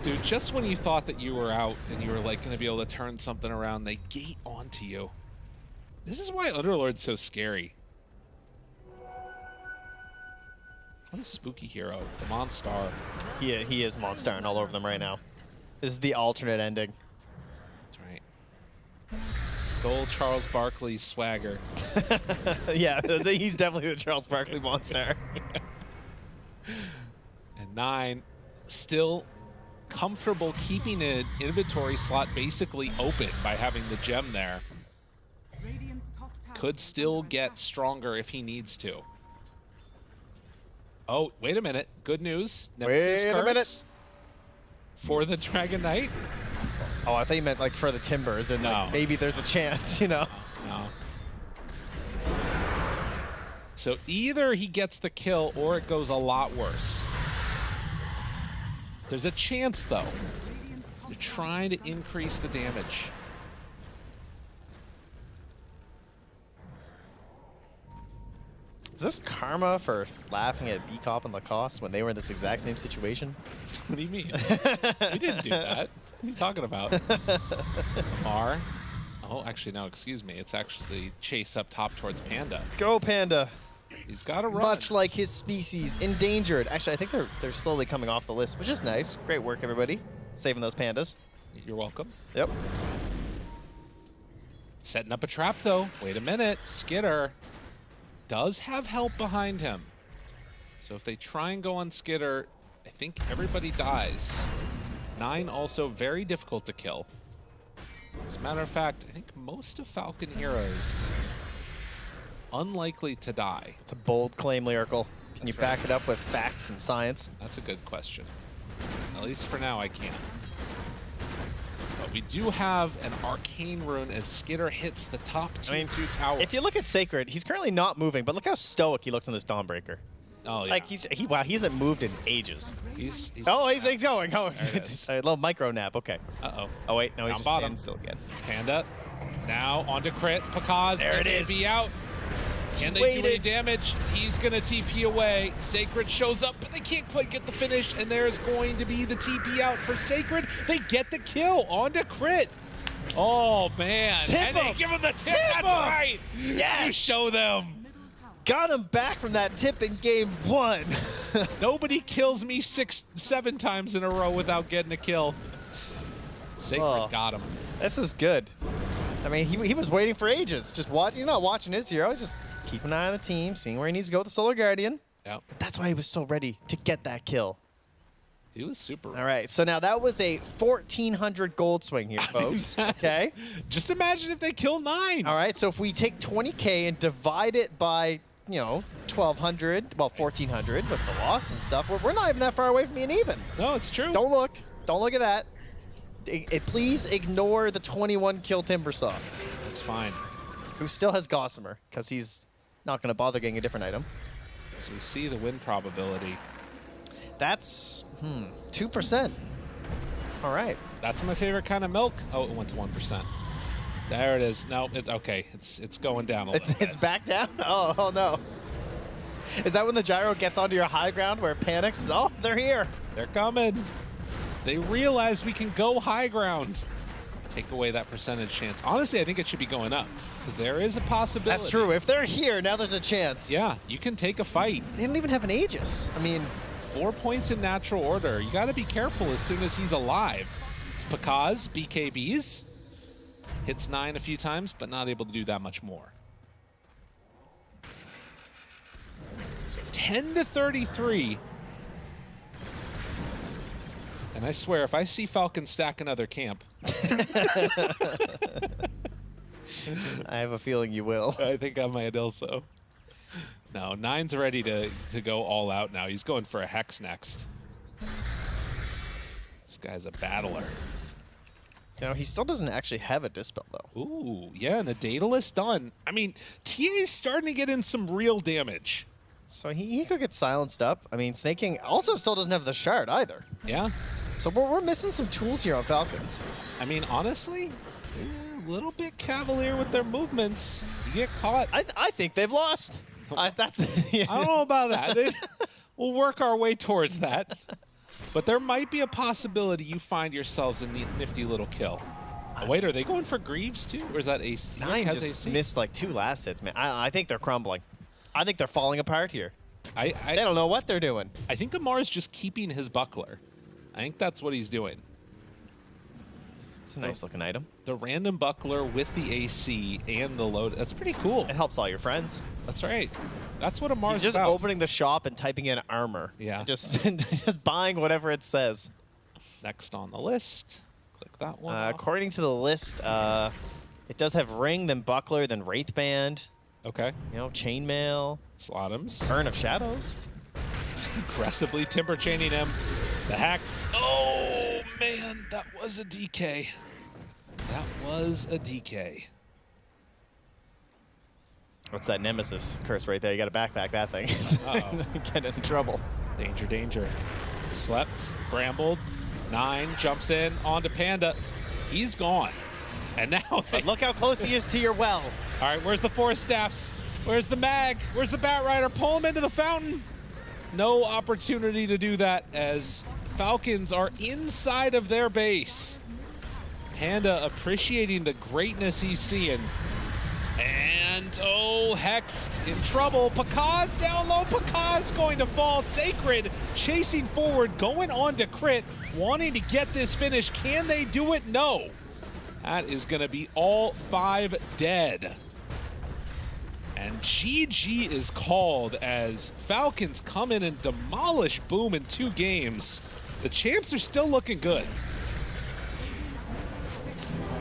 Dude, just when you thought that you were out and you were like going to be able to turn something around, they gate onto you. This is why Underlord's so scary. What a spooky hero. The Monstar. He is Monstar all over them right now. This is the alternate ending. That's right. Stole Charles Barkley's swagger. Yeah, he's definitely the Charles Barkley Monster. And 9 still comfortable keeping an inventory slot basically open by having the gem there. Could still get stronger if he needs to. Oh, wait a minute. Good news. Nemesis Wait a curse minute. For the Dragon Knight. Oh, I thought you meant like for the Timbers, and like, maybe there's a chance, you know. No. So either he gets the kill or it goes a lot worse. There's a chance, though. They're trying to increase the damage. Is this karma for laughing at VCOP and Lacoste when they were in this exact same situation? What do you mean? We didn't do that. What are you talking about? R. Oh, actually, no, excuse me. It's actually Chase up top towards Panda. Go Panda. He's got to run. Much like his species, endangered. Actually, I think they're slowly coming off the list, which is nice. Great work, everybody. Saving those pandas. You're welcome. Yep. Setting up a trap, though. Wait a minute. Skitter does have help behind him. So if they try and go on Skitter, I think everybody dies. 9 also very difficult to kill. As a matter of fact, I think most of Falcon heroes unlikely to die. It's a bold claim, Lyrical. Can you back it up with facts and science? That's a good question. At least for now, I can. But we do have an Arcane Rune as Skitter hits the top two tower. If you look at Sacred, he's currently not moving, but look how stoic he looks in this Dawnbreaker. Oh, yeah. Like, wow, he hasn't moved in ages. He's going. Oh, There it is. a little micro nap. Okay. Uh-oh. Oh, wait. No, he's Down just bottom. standing still again. Panda. Now onto Crit. Pakaz. There it is. Be out. Can they do any damage? He's going to TP away. Sacred shows up, but they can't quite get the finish, and there's going to be the TP out for Sacred. They get the kill onto Crit. Oh, man. Tip and they him. give him the tip. Tip That's him. right. Yes. You show them. Got him back from that tip in game 1. Nobody kills me 6-7 times in a row without getting a kill. Sacred got him. This is good. I mean, he was waiting for ages. Just watching. He's not watching his hero. Just keep an eye on the team, seeing where he needs to go with the Solar Guardian. Yep. That's why he was so ready to get that kill. He was super. All right, so now that was a 1,400 gold swing here, folks. Okay. Just imagine if they kill 9. All right, so if we take 20K and divide it by, 1,200, well, 1,400 with the loss and stuff, we're not even that far away from being even. No, it's true. Don't look. Don't look at that. Please ignore the 21 kill Timbersaw. That's fine. Who still has Gossamer, because he's not going to bother getting a different item. So we see the win probability. That's 2%. All right. That's my favorite kind of milk. Oh, it went to 1%. There it is. No, it's okay. It's going down a little bit. It's back down? Oh, no. Is that when the gyro gets onto your high ground where it panics? Oh, they're here. They're coming. They realize we can go high ground. Take away that percentage chance. Honestly, I think it should be going up because there is a possibility. That's true. If they're here, now there's a chance. Yeah, you can take a fight. They didn't even have an Aegis. I mean, 4 points in natural order. You got to be careful as soon as he's alive. It's Pakaz, BKBs. Hits 9 a few times, but not able to do that much more. So 10-33. And I swear, if I see Falcons stack another camp. I have a feeling you will. I think I might also. No, 9's ready to go all out now. He's going for a Hex next. This guy's a battler. He still doesn't actually have a Dispel, though. Ooh, yeah, and the Daedalus done. I mean, TA's starting to get in some real damage. So he could get silenced up. I mean, Snake King also still doesn't have the shard either. Yeah. So we're missing some tools here on Falcons. I mean, honestly, they're a little bit cavalier with their movements. You get caught. I think they've lost. That's. I don't know about that. We'll work our way towards that. But there might be a possibility you find yourselves a nifty little kill. Oh, wait, are they going for Greaves too? Or is that AC? 9 just AC? Missed like 2 last hits, man. I think they're crumbling. I think they're falling apart here. They don't know what they're doing. I think Amar's just keeping his buckler. I think that's what he's doing. It's a nice looking item. The random buckler with the AC and the load. That's pretty cool. It helps all your friends. That's right. That's what Amar's He's just about. opening the shop and typing in armor. Yeah. Just buying whatever it says. Next on the list. Click that one. According to the list, it does have ring, then buckler, then wraithband. Okay. Chainmail. Slotums. Burn of Shadows. Aggressively timber chaining him. The Hex. Oh, man. That was a DK. That was a DK. What's that Nemesis curse right there? You got to backpack that thing. Uh-oh. Get in trouble. Danger, danger. Slept. Brambled. 9 jumps in onto Panda. He's gone. And now... But look how close he is to your well. All right, where's the Forest Staffs? Where's the Mag? Where's the Bat Rider? Pull him into the fountain. No opportunity to do that as Falcons are inside of their base. Panda appreciating the greatness he's seeing. And, oh, Hexed in trouble. Pakaz down low. Pakaz going to fall. Sacred chasing forward, going on to crit, wanting to get this finish. Can they do it? No. That is going to be all 5 dead. And GG is called as Falcons come in and demolish Boom in 2 games. The champs are still looking good.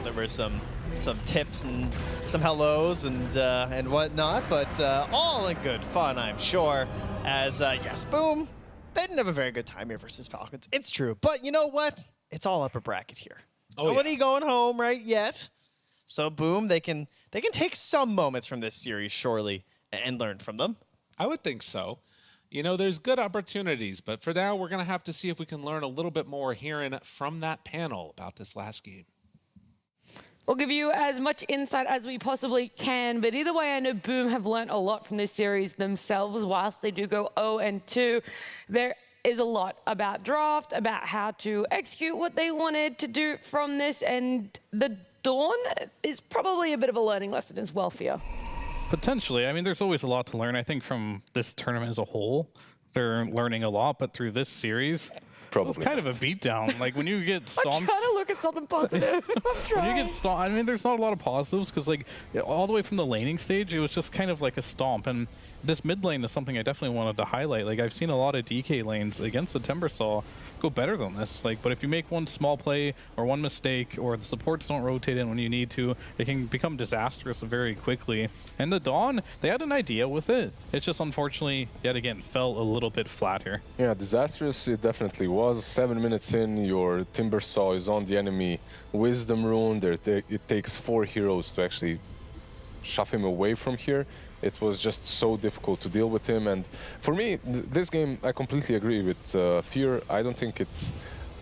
There were some tips and some hellos and whatnot, but all in good fun, I'm sure. As yes, Boom, they didn't have a very good time here versus Falcons. It's true, but you know what? It's all upper bracket here. Nobody going home right yet. So Boom, they can take some moments from this series surely and learn from them. I would think so. There's good opportunities, but for now, we're going to have to see if we can learn a little bit more hearing from that panel about this last game. We'll give you as much insight as we possibly can, but either way, I know Boom have learned a lot from this series themselves. Whilst they do go 0-2, there is a lot about draft, about how to execute what they wanted to do from this, and the Dawn is probably a bit of a learning lesson as well for you. Potentially. I mean, there's always a lot to learn. I think from this tournament as a whole, they're learning a lot, but through this series, it was kind of a beatdown. Like when you get stomped. I'm trying to look at something positive. I'm trying. When you get stomped, I mean, there's not a lot of positives because, like, all the way from the laning stage, it was just kind of like a stomp. And this mid lane is something I definitely wanted to highlight. Like, I've seen a lot of DK lanes against the Timbersaw go better than this. Like, but if you make one small play or one mistake, or the supports don't rotate in when you need to, it can become disastrous very quickly. And the Dawn, they had an idea with it. It just unfortunately, yet again, fell a little bit flat here. Yeah, disastrous it definitely was. 7 minutes in, your Timbersaw is on the enemy Wisdom Rune. It takes 4 heroes to actually shove him away from here. It was just so difficult to deal with him. And for me, this game, I completely agree with Fear. I don't think it's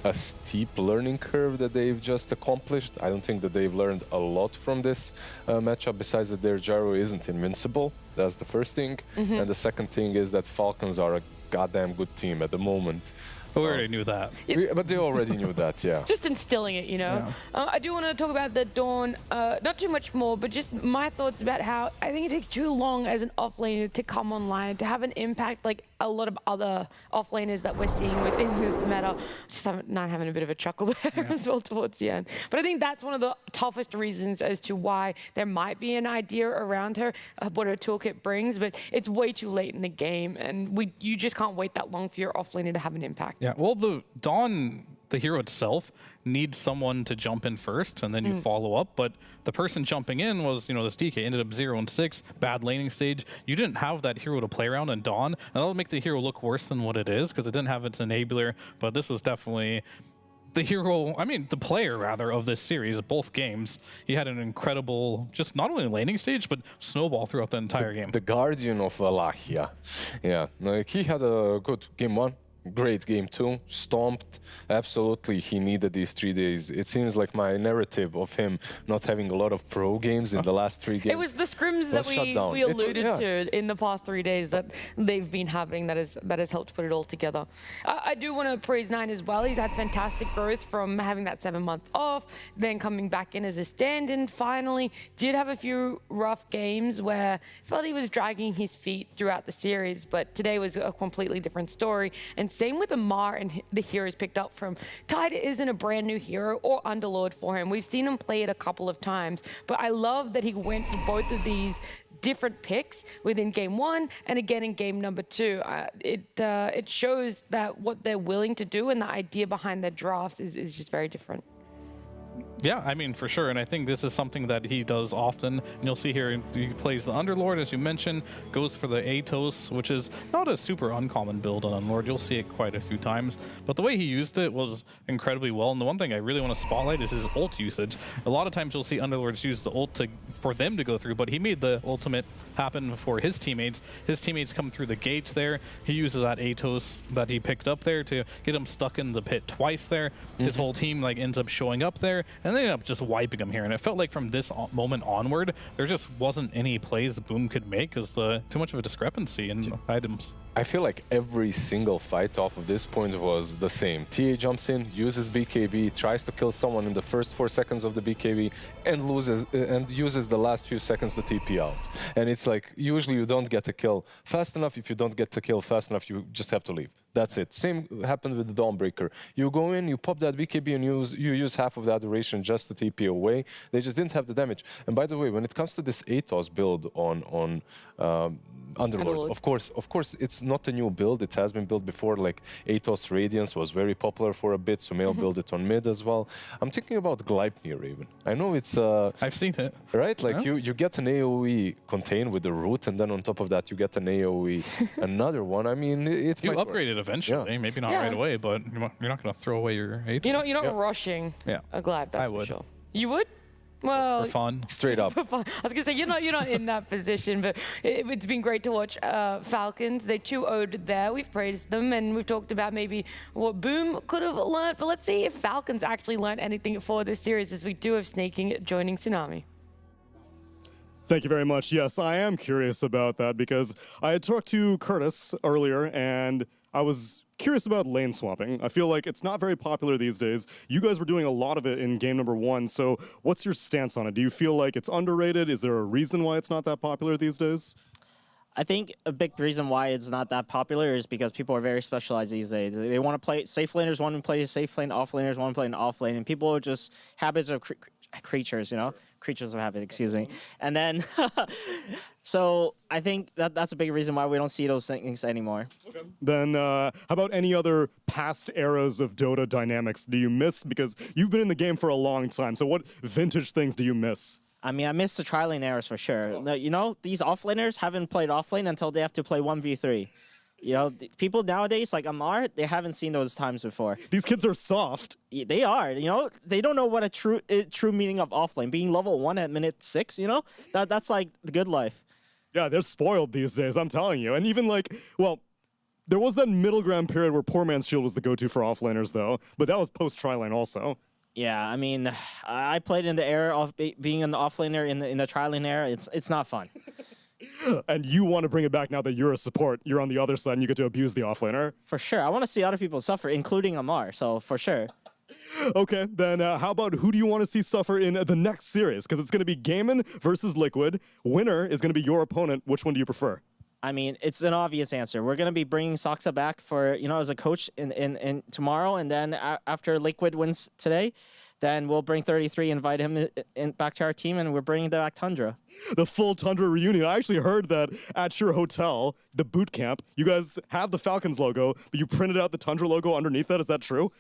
a steep learning curve that they've just accomplished. I don't think that they've learned a lot from this matchup, besides that their gyro isn't invincible. That's the first thing. And the second thing is that Falcons are a goddamn good team at the moment. But we already knew that. But they already knew that, yeah. Just instilling it, you know. Yeah. I do want to talk about the Dawn, not too much more, but just my thoughts about how I think it takes too long as an offlaner to come online, to have an impact like a lot of other offlaners that we're seeing within this meta. Just not having a bit of a chuckle there as well towards the end. But I think that's one of the toughest reasons as to why there might be an idea around her, what her toolkit brings, but it's way too late in the game, and you just can't wait that long for your offlaner to have an impact. Yeah, well, the Dawn, the hero itself, needs someone to jump in first, and then you follow up. But the person jumping in was, this DK ended up 0-6, bad laning stage. You didn't have that hero to play around in Dawn, and that'll make the hero look worse than what it is because it didn't have its enabler. But this is definitely the hero, the player rather, of this series, both games. He had an incredible, just not only laning stage, but snowball throughout the entire game. The Guardian of Wallachia. Yeah, like he had a good game 1. Great game 2, stomped. Absolutely, he needed these 3 days. It seems like my narrative of him not having a lot of pro games in the last 3 games. It was the scrims that we alluded to in the past 3 days that they've been having that has helped put it all together. I do want to praise Nine as well. He's had fantastic growth from having that 7 month off, then coming back in as a stand-in finally. Did have a few rough games where I felt he was dragging his feet throughout the series, but today was a completely different story. And same with Amar and the heroes picked up from. Tide isn't a brand new hero or Underlord for him. We've seen him play it a couple of times, but I love that he went for both of these different picks within game 1 and again in game number 2. It shows that what they're willing to do and the idea behind their drafts is just very different. Yeah, for sure. And I think this is something that he does often. And you'll see here, he plays the Underlord, as you mentioned, goes for the Atos, which is not a super uncommon build on Underlord. You'll see it quite a few times. But the way he used it was incredibly well. And the one thing I really want to spotlight is his ult usage. A lot of times you'll see Underlords use the ult for them to go through, but he made the ultimate happen for his teammates. His teammates come through the gate there. He uses that Atos that he picked up there to get him stuck in the pit twice there. His whole team ends up showing up there, and they end up just wiping him here. And it felt like from this moment onward, there just wasn't any plays Boom could make because too much of a discrepancy in items. I feel like every single fight off of this point was the same. TA jumps in, uses BKB, tries to kill someone in the first 4 seconds of the BKB, and uses the last few seconds to TP out. And it's like, usually you don't get a kill fast enough. If you don't get a kill fast enough, you just have to leave. That's it. Same happened with the Dawnbreaker. You go in, you pop that BKB, and you use half of that duration just to TP away. They just didn't have the damage. And by the way, when it comes to this Atos build on Underlord, of course, it's not a new build. It has been built before. Like Atos Radiance was very popular for a bit. Sumail built it on mid as well. I'm thinking about Gleipnir even. I know it's I've seen it. Right? Like you get an AoE contain with the root, and then on top of that you get an AoE another one. It's you upgrade it eventually. Maybe not right away, but you're not going to throw away your Atos. You're not rushing a Glad, that's I would. for sure. You would? Well, for fun. Straight up. For fun. I was going to say, you're not in that position, but it's been great to watch Falcons. They 2-0'd there. We've praised them, and we've talked about maybe what Boom could have learned. But let's see if Falcons actually learned anything for this series, as we do have Snaking joining Tsunami. Thank you very much. Yes, I am curious about that because I had talked to Curtis earlier, and I was curious about lane swapping. I feel like it's not very popular these days. You guys were doing a lot of it in game number 1, so what's your stance on it? Do you feel like it's underrated? Is there a reason why it's not that popular these days? I think a big reason why it's not that popular is because people are very specialized these days. They want to play, safe laners want to play safe lane, off laners want to play an off lane, and people are just habits of creatures, you know? Creatures of habit, excuse me. And then, so I think that's a big reason why we don't see those things anymore. Okay. Then how about any other past eras of Dota dynamics do you miss? Because you've been in the game for a long time, so what vintage things do you miss? I mean, I miss the tri-lane eras for sure. You know, these offlaners haven't played offlane until they have to play 1v3. You know, people nowadays, like Amar, they haven't seen those times before. These kids are soft. They are, you know? They don't know what a true meaning of offlane. Being level 1 at minute 6, you know? That's like the good life. Yeah, they're spoiled these days, I'm telling you. And even like, well, there was that middle ground period where Poor Man's Shield was the go-to for offlaners, though. But that was post-tri-lane also. Yeah, I mean, I played in the era of being an offlaner in the tri-lane era. It's not fun. And you want to bring it back now that you're a support. You're on the other side and you get to abuse the offlaner. For sure. I want to see other people suffer, including Amar, so for sure. Okay, then how about who do you want to see suffer in the next series? Because it's going to be Gaimin versus Liquid. Winner is going to be your opponent. Which one do you prefer? I mean, it's an obvious answer. We're going to be bringing Saksa back for, you know, as a coach in tomorrow, and then after Liquid wins today, then we'll bring 33, invite him back to our team, and we're bringing back Tundra. The full Tundra reunion. I actually heard that at your hotel, the boot camp, you guys have the Falcons logo, but you printed out the Tundra logo underneath that. Is that true?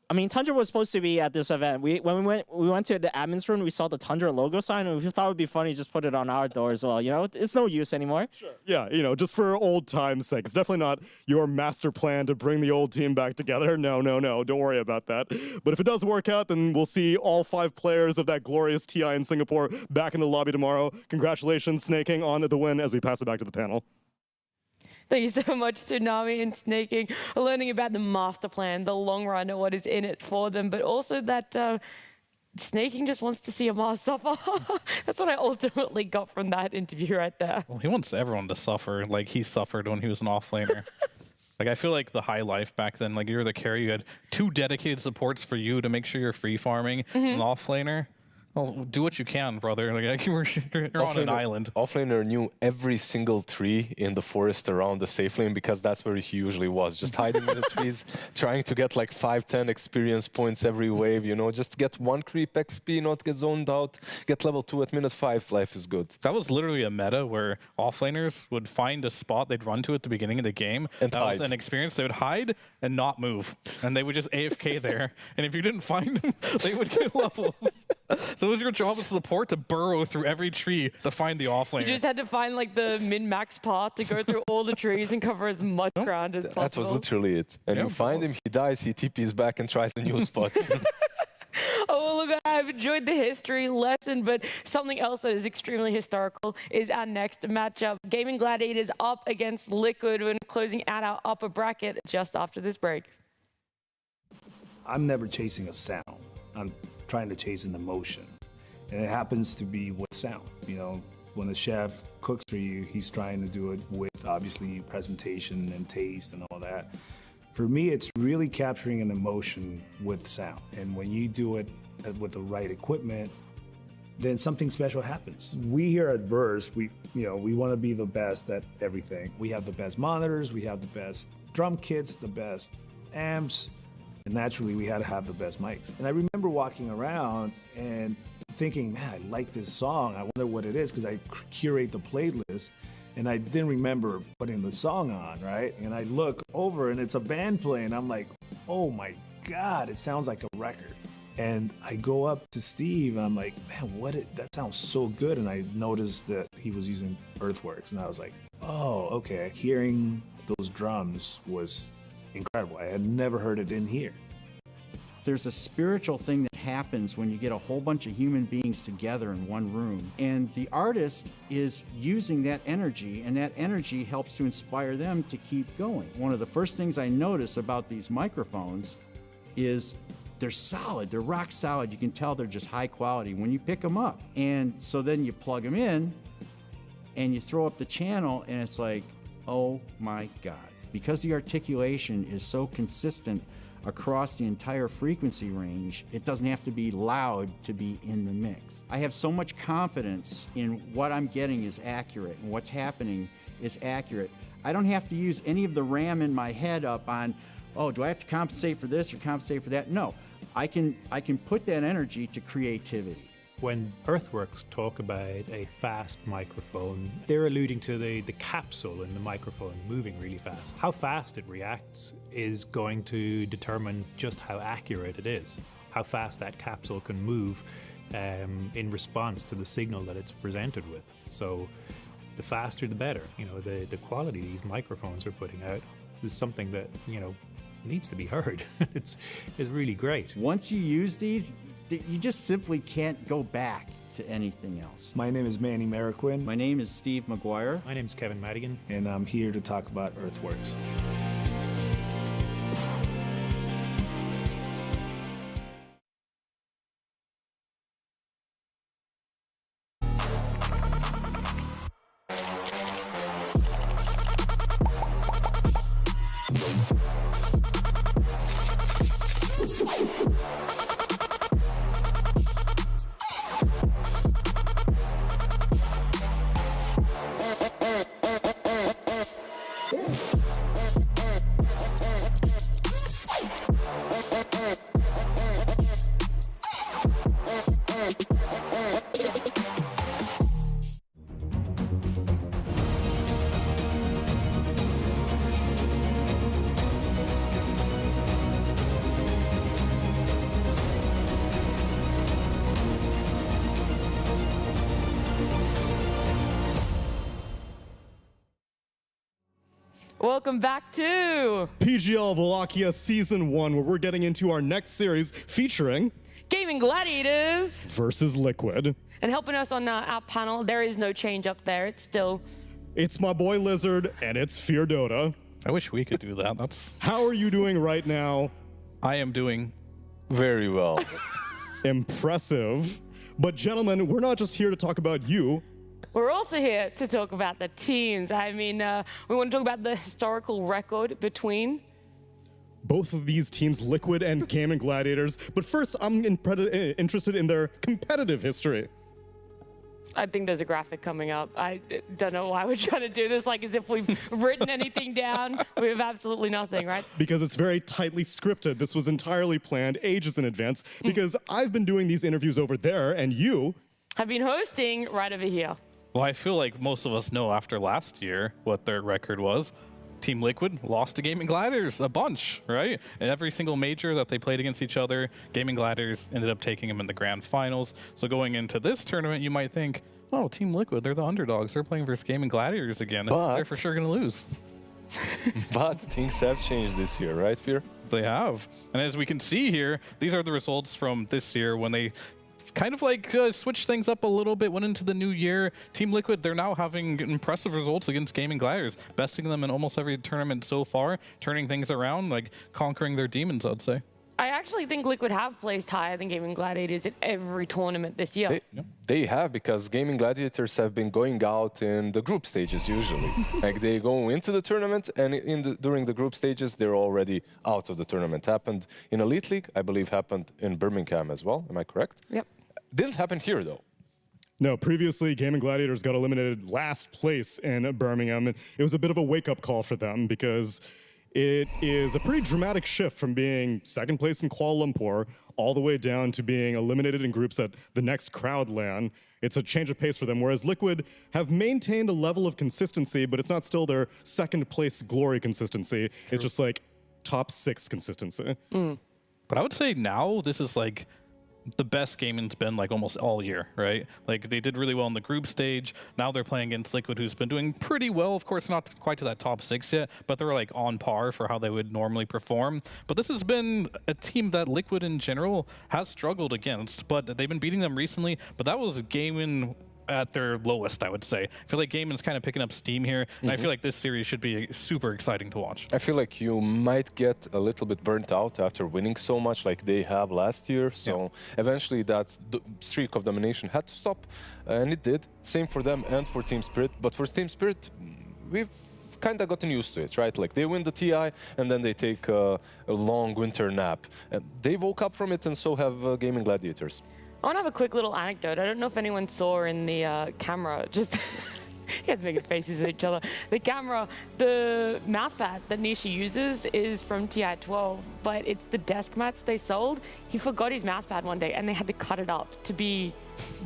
I mean, Tundra was supposed to be at this event. When we went to the admin's room, we saw the Tundra logo sign, and we thought it would be funny to just put it on our door as well. You know, it's no use anymore. Sure. Yeah, you know, just for old time's sake. It's definitely not your master plan to bring the old team back together. No. Don't worry about that. But if it does work out, then we'll see all 5 players of that glorious TI in Singapore back in the lobby tomorrow. Congratulations, Snaking, on the win as we pass it back to the panel. Thank you so much, Tsunami and Snaking, learning about the master plan, the long run, and what is in it for them, but also that Snaking just wants to see Amar suffer. That's what I ultimately got from that interview right there. Well, he wants everyone to suffer like he suffered when he was an offlaner. Like, I feel like the high life back then, like, you were the carry, you had 2 dedicated supports for you to make sure you're free farming an offlaner. Well, do what you can, brother. Like, you're on an island. Offlaner knew every single tree in the forest around the safe lane because that's where he usually was, just hiding in the trees, trying to get like 5-10 experience points every wave, you know, just get 1 creep XP, not get zoned out, get level 2 at minute 5, life is good. That was literally a meta where offlaners would find a spot they'd run to at the begining of the game. And that was an experience. They would hide and not move. And they would just AFK there. And if you didn't find them, they would get levels. So it was your job as support to burrow through every tree to find the offlaner. You just had to find like the min-max path to go through all the trees and cover as much ground as possible. That was literally it. And you find him, he dies, he TPs back and tries a new spot. Oh, well, look, I've enjoyed the history lesson, but something else that is extremely historical is our next matchup. Gaimin Gladiators up against Liquid when closing out our upper bracket just after this break. I'm never chasing a sound. I'm trying to chase an emotion. And it happens to be with sound. You know, when the chef cooks for you, he's trying to do it with obviously presentation and taste and all that. For me, it's really capturing an emotion with sound. And when you do it with the right equipment, then something special happens. We here at Verse, we want to be the best at everything. We have the best monitors, we have the best drum kits, the best amps, and naturally we had to have the best mics. And I remember walking around and thinking, man, I like this song. I wonder what it is, because I curate the playlist and I didn't remember putting the song on, right? And I look over and it's a band playing. I'm like, oh my God, it sounds like a record. And I go up to Steve and I'm like, man, that sounds so good. And I noticed that he was using Earthworks and I was like, oh, okay. Hearing those drums was incredible. I had never heard it in here. There's a spiritual thing that happens when you get a whole bunch of human beings together in one room. And the artist is using that energy, and that energy helps to inspire them to keep going. One of the first things I notice about these microphones is they're solid, they're rock solid. You can tell they're just high quality when you pick them up. And so then you plug them in and you throw up the channel and it's like, oh my God. because the articulation is so consistent across the entire frequency range, it doesn't have to be loud to be in the mix. I have so much confidence in what I'm getting is accurate and what's happening is accurate. I don't have to use any of the RAM in my head up on, oh, do I have to compensate for this or compensate for that? No, I can put that energy to creativity. When Earthworks talk about a fast microphone, they're alluding to the capsule in the microphone moving really fast. How fast it reacts is going to determine just how accurate it is, how fast that capsule can move in response to the signal that it's presented with. So the faster the better. You know, the quality these microphones are putting out is something that, you know, needs to be heard. It's really great. Once you use these, you just simply can't go back to anything else. My name is Manny Mariquin. My name is Steve McGuire. My name's Kevin Madigan. And I'm here to talk about Earthworks. Welcome back to PGL Wallachia Season 1, where we're getting into our next series featuring Gaimin Gladiators versus Liquid. And helping us on our panel, there is no change up there. It's my boy Lizard, and it's Fear Dota. I wish we could do that. That's. How are you doing right now? I am doing very well. Impressive. But gentlemen, we're not just here to talk about you. We're also here to talk about the teams. I mean, we want to talk about the historical record between both of these teams, Liquid and Gaimin Gladiators. But first, I'm interested in their competitive history. I think there's a graphic coming up. I don't know why we're trying to do this like as if we've written anything down. We have absolutely nothing, right? Because it's very tightly scripted. This was entirely planned ages in advance because I've been doing these interviews over there and you have been hosting right over here. Well, I feel like most of us know after last year what their record was. Team Liquid lost to Gaimin Gladiators a bunch, right? And every single major that they played against each other, Gaimin Gladiators ended up taking them in the grand finals. So going into this tournament, you might think, oh, Team Liquid, they're the underdogs. They're playing versus Gaimin Gladiators again. They're for sure going to lose. But things have changed this year, right, Fear? They have. And as we can see here, these are the results from this year when they kind of like switched things up a little bit, went into the new year. Team Liquid, they're now having impressive results against Gaimin Gladiators, besting them in almost every tournament so far, turning things around, like conquering their demons, I'd say. I actually think Liquid have placed higher than Gaimin Gladiators in every tournament this year. They have, because Gaimin Gladiators have been going out in the group stages usually. Like they go into the tournament and during the group stages, they're already out of the tournament. Happened in Elite League, I believe happened in Birmingham as well. Am I correct? Yep. Didn't happen here though. No, previously Gaimin Gladiators got eliminated last place in Birmingham, and it was a bit of a wake-up call for them because it is a pretty dramatic shift from being second place in Kuala Lumpur all the way down to being eliminated in groups at the next crowd LAN. It's a change of pace for them, whereas Liquid have maintained a level of consistency, but it's not still their second place glory consistency. True. It's just like top 6 consistency. But I would say now this is like the best Gaimin's been like almost all year, right? Like they did really well in the group stage. Now they're playing against Liquid, who's been doing pretty well. Of course, not quite to that top 6 yet, but they're like on par for how they would normally perform. But this has been a team that Liquid in general has struggled against, but they've been beating them recently. But that was Gaimin at their lowest, I would say. I feel like Gaimin's kind of picking up steam here, and I feel like this series should be super exciting to watch. I feel like you might get a little bit burnt out after winning so much like they have last year, so eventually that streak of domination had to stop, and it did. Same for them and for Team Spirit, but for Team Spirit, we've kind of gotten used to it, right? Like they win the TI and then they take a long winter nap. And they woke up from it, and so have Gaimin Gladiators. I want to have a quick little anecdote. I don't know if anyone saw in the camera, just you guys making faces at each other. The camera, the mouse pad that Nisha uses is from TI-12, but it's the desk mats they sold. He forgot his mouse pad one day, and they had to cut it up to be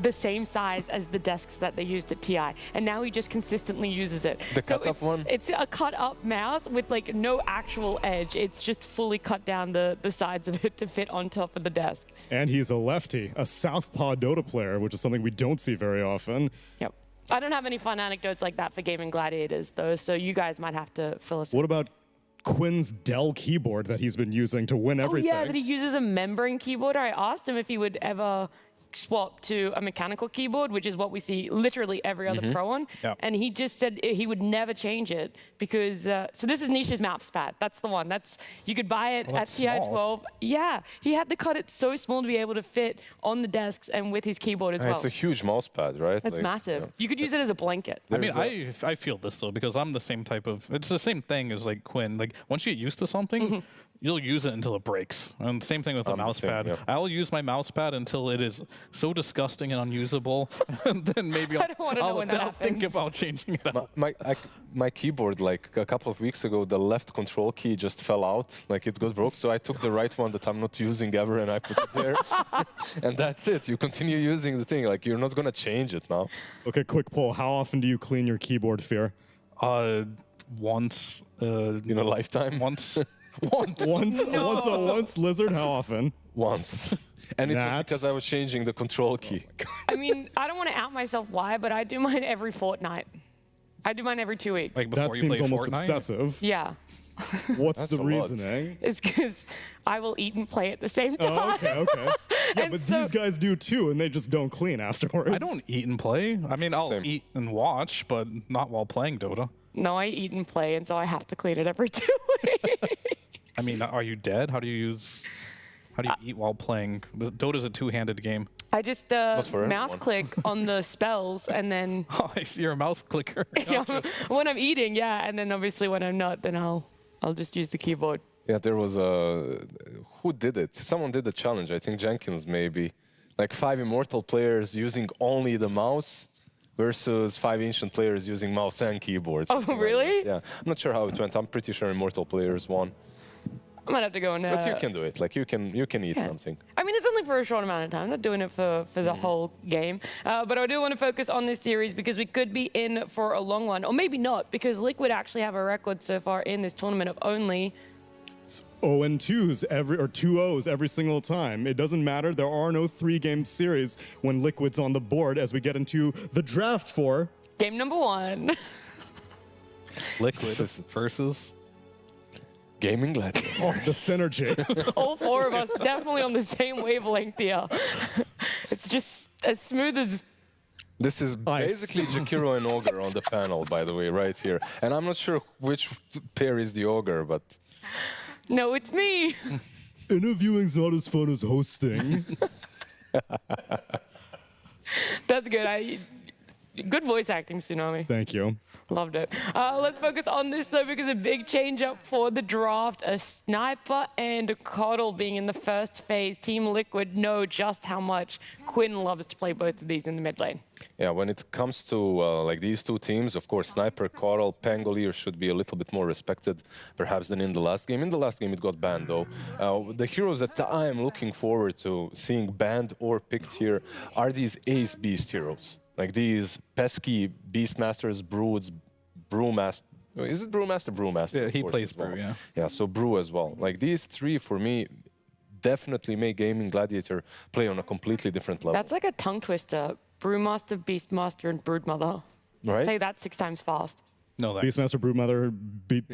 the same size as the desks that they used at TI, and now he just consistently uses it. The cut-up one? It's a cut-up mouse with like no actual edge. It's just fully cut down the sides of it to fit on top of the desk. And he's a lefty, a southpaw Dota player, which is something we don't see very often. Yep. I don't have any fun anecdotes like that for Gaimin Gladiators, though, so you guys might have to fill us in. What about Quinn's Dell keyboard that he's been using to win everything? Oh, yeah, that he uses a membrane keyboard. I asked him if he would ever swap to a mechanical keyboard, which is what we see literally every other pro on. Yep. And he just said he would never change it because, so this is Nisha's mouse pad. That's the one. You could buy it at TI-12. Yeah, he had to cut it so small to be able to fit on the desks and with his keyboard as well. It's a huge mouse pad, right? It's massive. Yeah. You could use it as a blanket. I mean, I feel this though, because I'm the same type of, it's the same thing as like Quinn. Like once you get used to something, you'll use it until it breaks. And same thing with the mouse pad. Yeah. I'll use my mouse pad until it is so disgusting and unusable, and then maybe I'll think about changing it out. My keyboard, like a couple of weeks ago, the left control key just fell out, like it got broke. So I took the right one that I'm not using ever, and I put it there. And that's it. You continue using the thing. Like you're not gonna change it now. Okay, quick poll. How often do you clean your keyboard, Fear? Once in a lifetime. Once. Once, Lizard. How often? Once. And it was because I was changing the control key. I mean, I don't want to out myself why, but I do mine every fortnight. I do mine every 2 weeks. Like before that you seems play almost Fortnite? obsessive. Yeah. What's the reasoning? It's because I will eat and play at the same time. Oh, okay. Yeah, but these guys do too, and they just don't clean afterwards. I don't eat and play. I mean, I'll eat and watch, but not while playing Dota. No, I eat and play, and so I have to clean it every 2 weeks. I mean, are you dead? How do you eat while playing? Dota's a two-handed game. I just mouse click on the spells, and then Oh, I see you're a mouse clicker. when I'm eating, yeah, and then obviously when I'm not, then I'll just use the keyboard. Yeah, there was who did it? Someone did the challenge. I think Jenkins maybe. Like 5 immortal players using only the mouse versus 5 ancient players using mouse and keyboard. Oh, really? Yeah, I'm not sure how it went. I'm pretty sure immortal players won. I might have to go and. But you can do it. Like you can eat something. I mean, it's only for a short amount of time. I'm not doing it for the whole game. But I do want to focus on this series because we could be in for a long one, or maybe not, because Liquid actually have a record so far in this tournament of only 0-2s or 2-0s every single time. It doesn't matter. There are no 3-game series when Liquid's on the board as we get into the draft for game number 1. Liquid versus Gaimin Gladiators. Oh, the synergy. All 4 of us definitely on the same wavelength here. It's just as smooth as This is basically Jakiro and Ogre on the panel, by the way, right here. And I'm not sure which pair is the Ogre, but... No, it's me. Interviewing's not as fun as hosting. That's good. Good voice acting, Tsunami. Thank you. Loved it. Let's focus on this, though, because a big change up for the draft. A Sniper and a Coddle being in the first phase. Team Liquid know just how much Quinn loves to play both of these in the mid lane. Yeah, when it comes to like these two teams, of course, Sniper, Coral, Pangolier should be a little bit more respected, perhaps, than in the last game. In the last game, it got banned, though. The heroes that I am looking forward to seeing banned or picked here are these Ace Beast heroes. Like these pesky Beastmasters, Broods, Brewmaster. Is it Brewmaster? Brewmaster. Yeah, he plays Brew, yeah. Yeah, so Brew as well. Like these 3, for me, definitely make Gaimin Gladiator play on a completely different level. That's like a tongue twister. Brewmaster, Beastmaster, and Broodmother. Right? Say that 6 times fast. No, thanks. Beastmaster, Broodmother,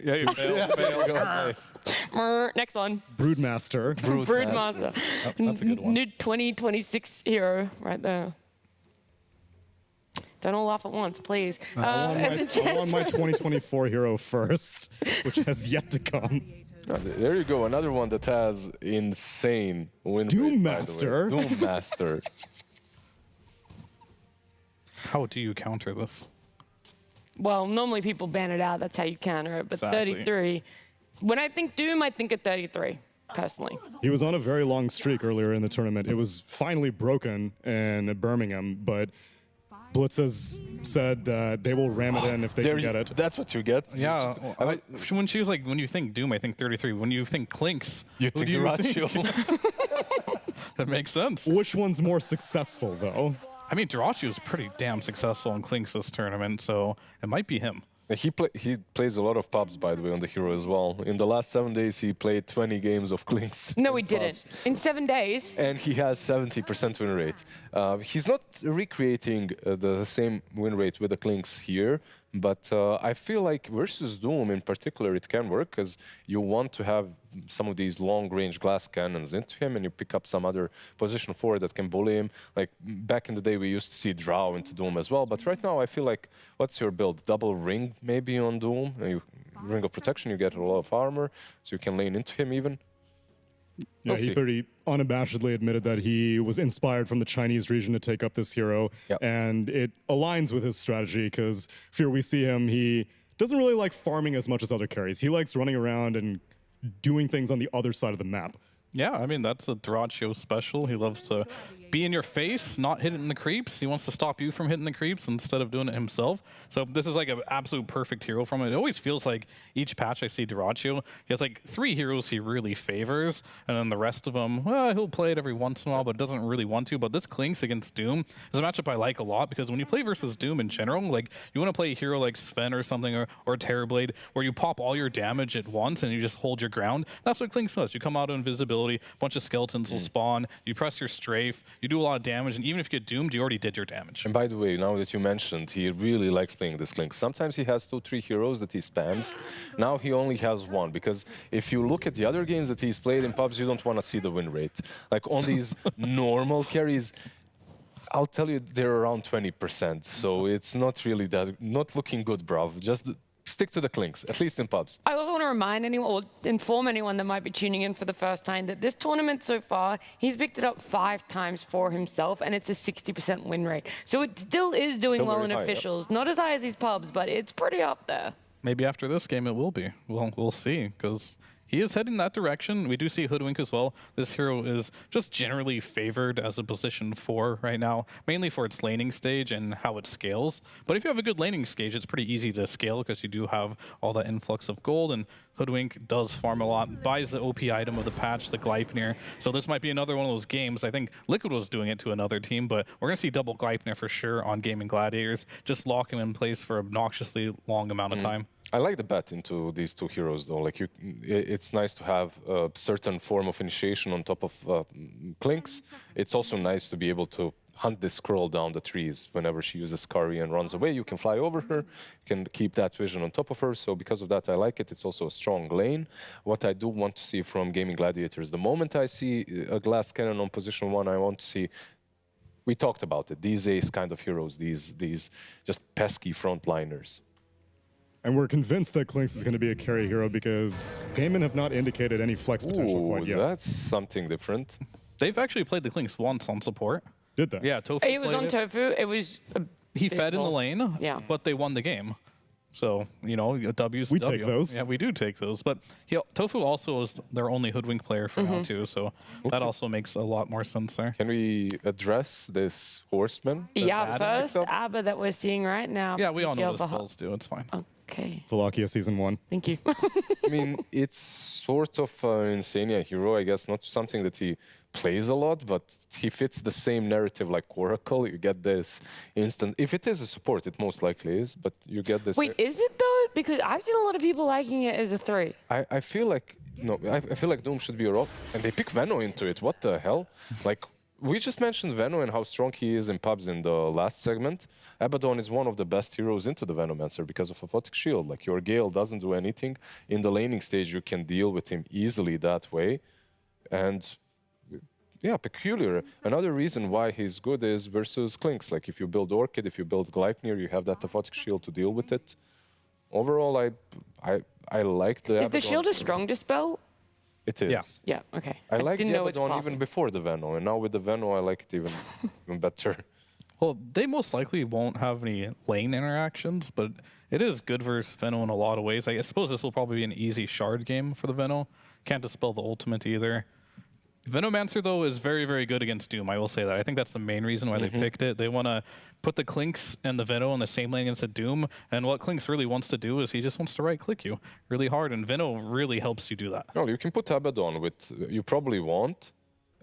Yeah, you failed. Nice. Next one. Broodmaster. Broodmaster. Oh, that's a good one. New 2026 hero right there. Don't all laugh at once, please. I want my 2024 hero first, which has yet to come. There you go, another one that has insane win rate, Doommaster. Doommaster. How do you counter this? well, normally people ban it out. That's how you counter it. But Exactly. 33. When I think Doom, I think of 33, personally. He was on a very long streak earlier in the tournament. It was finally broken in Birmingham, but Blitz has said that they will ram it in if they can get it. That's what you get. Yeah. When she was like, when you think Doom, I think 33. When you think Clinks, You think Dyrachyo. That makes sense. Which one's more successful, though? I mean, Dyrachyo is pretty damn successful in Clinks this tournament, so it might be him. He plays a lot of pubs, by the way, on the hero as well. In the last 7 days, he played 20 games of Clinks. No, he didn't. In 7 days. And he has 70% win rate. He's not recreating the same win rate with the Clinks here, but I feel like versus Doom in particular, it can work because you want to have some of these long-range glass cannons into him, and you pick up some other position forward that can bully him. Like back in the day, we used to see Drow into Doom as well, but right now I feel like, what's your build? Double ring maybe on Doom? Ring of protection, you get a lot of armor, so you can lane into him even. Yeah, We'll he see. pretty unabashedly admitted that he was inspired from the Chinese region to take up this hero, and it aligns with his strategy because here we see him, he doesn't really like farming as much as other carries. He likes running around and doing things on the other side of the map. Yeah, I mean, that's a Dyrachyo special. He loves to be in your face, not hit it in the creeps. He wants to stop you from hitting the creeps instead of doing it himself. So this is like an absolute perfect hero from it. It always feels like each patch I see Dyrachyo, he has like 3 heroes he really favors, and then the rest of them, well, he'll play it every once in a while, but doesn't really want to. But this Clinks against Doom is a matchup I like a lot because when you play versus Doom in general, like you want to play a hero like Sven or something, or Terrorblade, where you pop all your damage at once and you just hold your ground. That's what Clinks does. You come out of invisibility, a bunch of skeletons will spawn, you press your strafe, you do a lot of damage, and even if you get doomed, you already did your damage. And by the way, now that you mentioned, he really likes playing this Link. Sometimes he has 2-3 heroes that he spams. Now he only has 1, because if you look at the other games that he's played in pubs, you don't want to see the win rate. Like on these normal carries, I'll tell you, they're around 20%. So it's not really that, not looking good, bruv. Just stick to the Clinks, at least in pubs. I also want to remind anyone, or inform anyone that might be tuning in for the first time, that this tournament so far, he's picked it up 5 times for himself, and it's a 60% win rate. So it still is doing Still well very in high, officials. Not as high as these pubs, but it's pretty up there. Maybe after this game it will be. We'll see, because he is heading that direction. We do see Hoodwink as well. This hero is just generally favored as a position 4 right now, mainly for its laning stage and how it scales. But if you have a good laning stage, it's pretty easy to scale because you do have all that influx of gold, and Hoodwink does farm a lot, buys the OP item of the patch, the Gleipnir. So this might be another one of those games. I think Liquid was doing it to another team, but we're going to see double Gleipnir for sure on Gaimin Gladiators. Just lock him in place for an obnoxiously long amount of time. I like the bet into these 2 heroes, though. Like, it's nice to have a certain form of initiation on top of Clinks. It's also nice to be able to hunt this scroll down the trees whenever she uses Scurry and runs away. You can fly over her, you can keep that vision on top of her. So because of that, I like it. It's also a strong lane. What I do want to see from Gaimin Gladiators, the moment I see a glass cannon on position 1, I want to see, we talked about it, these ace kind of heroes, these just pesky frontliners. And we're convinced that Clinks is going to be a carry hero because Gaimin have not indicated any flex potential quite yet. That's something different. They've actually played the Clinks once on support. Did they? Yeah, Tofu It was played on Tofu. It was He fed in the abysmal. lane, Yeah. but they won the game. So, you know, W's We W. take those. Yeah, we do take those. But Tofu also is their only Hoodwink player for now, too. So that also makes a lot more sense there. Can we address this horseman? that Yeah, Adam first picked up? ABBA that we're seeing right now. Yeah, we all know PGL the DOTA. spells do. It's fine. Okay. Wallachia Season 1. Thank you. I mean, it's sort of an Insania hero, I guess, not something that he plays a lot, but he fits the same narrative like Oracle. You get this instant. If it is a support, it most likely is, but you get this. Wait, is it though? Because I've seen a lot of people liking it as a 3. I feel like I feel like Doom should be a rock, and they pick Veno into it. What the hell? Like, we just mentioned Veno and how strong he is in pubs in the last segment. Abaddon is one of the best heroes into the Venomancer because of Aphotic Shield. Like, your Gale doesn't do anything. In the laning stage, you can deal with him easily that way. And yeah, peculiar. Another reason why he's good is versus Clinks. Like, if you build Orchid, if you build Gleipnir, you have that Aphotic Shield to deal with it. Overall, I like the Is the Abaddon. shield a strong dispel? It is. Yeah. Yeah, okay. I liked didn't the know it's Abaddon classic. even before the Veno, and now with the Veno, I like it even better. Well, they most likely won't have any lane interactions, but it is good versus Veno in a lot of ways. I suppose this will probably be an easy shard game for the Veno. Can't dispel the ultimate either. Venomancer, though, is very, very good against Doom. I will say that. I think that's the main reason why they picked it. They want to put the Clinks and the Veno in the same lane against a Doom, and what Clinks really wants to do is he just wants to right-click you really hard, and Veno really helps you do that. No, you can put Abaddon with, you probably won't.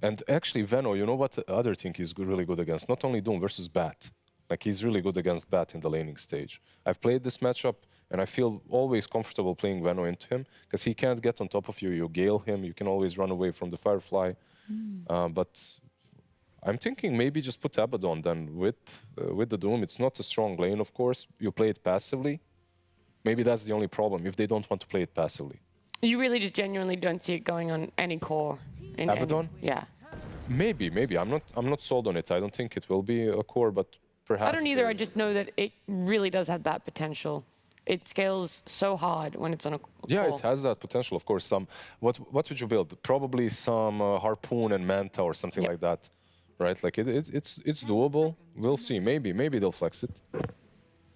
And actually, Veno, you know what the other thing he's really good against? Not only Doom versus Bat. Like, he's really good against Bat in the laning stage. I've played this matchup, and I feel always comfortable playing Veno into him, because he can't get on top of you. You gale him, you can always run away from the Firefly. But I'm thinking maybe just put Abaddon then with the Doom. It's not a strong lane, of course. You play it passively. Maybe that's the only problem, if they don't want to play it passively. You really just genuinely don't see it going on any core. In Abaddon? Yeah. Maybe. I'm not sold on it. I don't think it will be a core, but perhaps. I don't either. I just know that it really does have that potential. It scales so hard when it's on a Yeah, core. it has that potential, of course. What would you build? Probably some Harpoon and Manta or something like that, right? Like it's doable. We'll see. Maybe they'll flex it.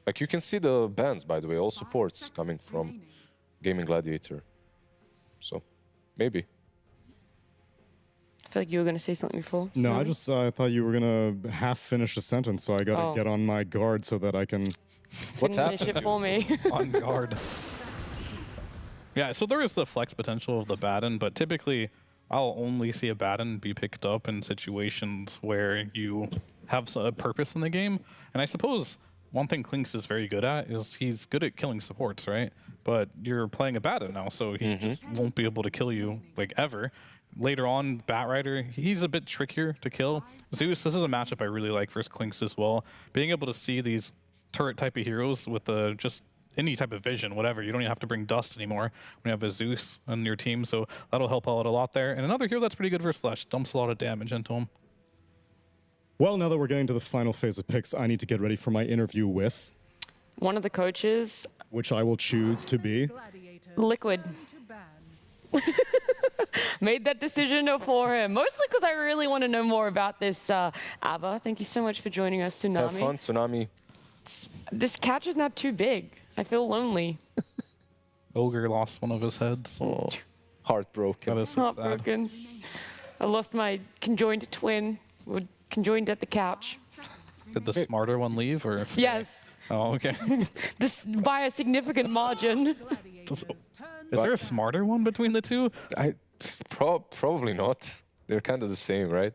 Like you can see the bans, by the way, all supports coming from Gaimin Gladiator. So maybe. I feel like you were going to say something before. No, I just thought you were going to half finish a sentence, so I got to get on my guard so that I can... What's Finish it for me. On guard. Yeah, so there is the flex potential of the Batten, but typically I'll only see a Batten be picked up in situations where you have a purpose in the game. And I suppose one thing Clinks is very good at is he's good at killing supports, right? But you're playing a Batten now, so he just won't be able to kill you, like, ever. Later on, Batrider, he's a bit trickier to kill. Zeus, this is a matchup I really like versus Clinks as well. Being able to see these turret type of heroes with just any type of vision, whatever. You don't even have to bring Dust anymore when you have a Zeus on your team, so that'll help out a lot there. And another hero that's pretty good versus Slash, dumps a lot of damage into him. Well, now that we're getting to the final phase of picks, I need to get ready for my interview with... One of the coaches. Which I will choose to be... Liquid. Made that decision for him. Mostly because I really want to know more about this Ava. Thank you so much for joining us, Tsunami. Have fun, Tsunami. This couch is not too big. I feel lonely. Ogre lost one of his heads. Oh, heartbroken. That is so sad. Heartbroken. I lost my conjoined twin. We're conjoined at the couch. Did the smarter one leave or stay? Yes. Oh, okay. This by a significant margin. Is there a smarter one between the two? Probably not. They're kind of the same, right?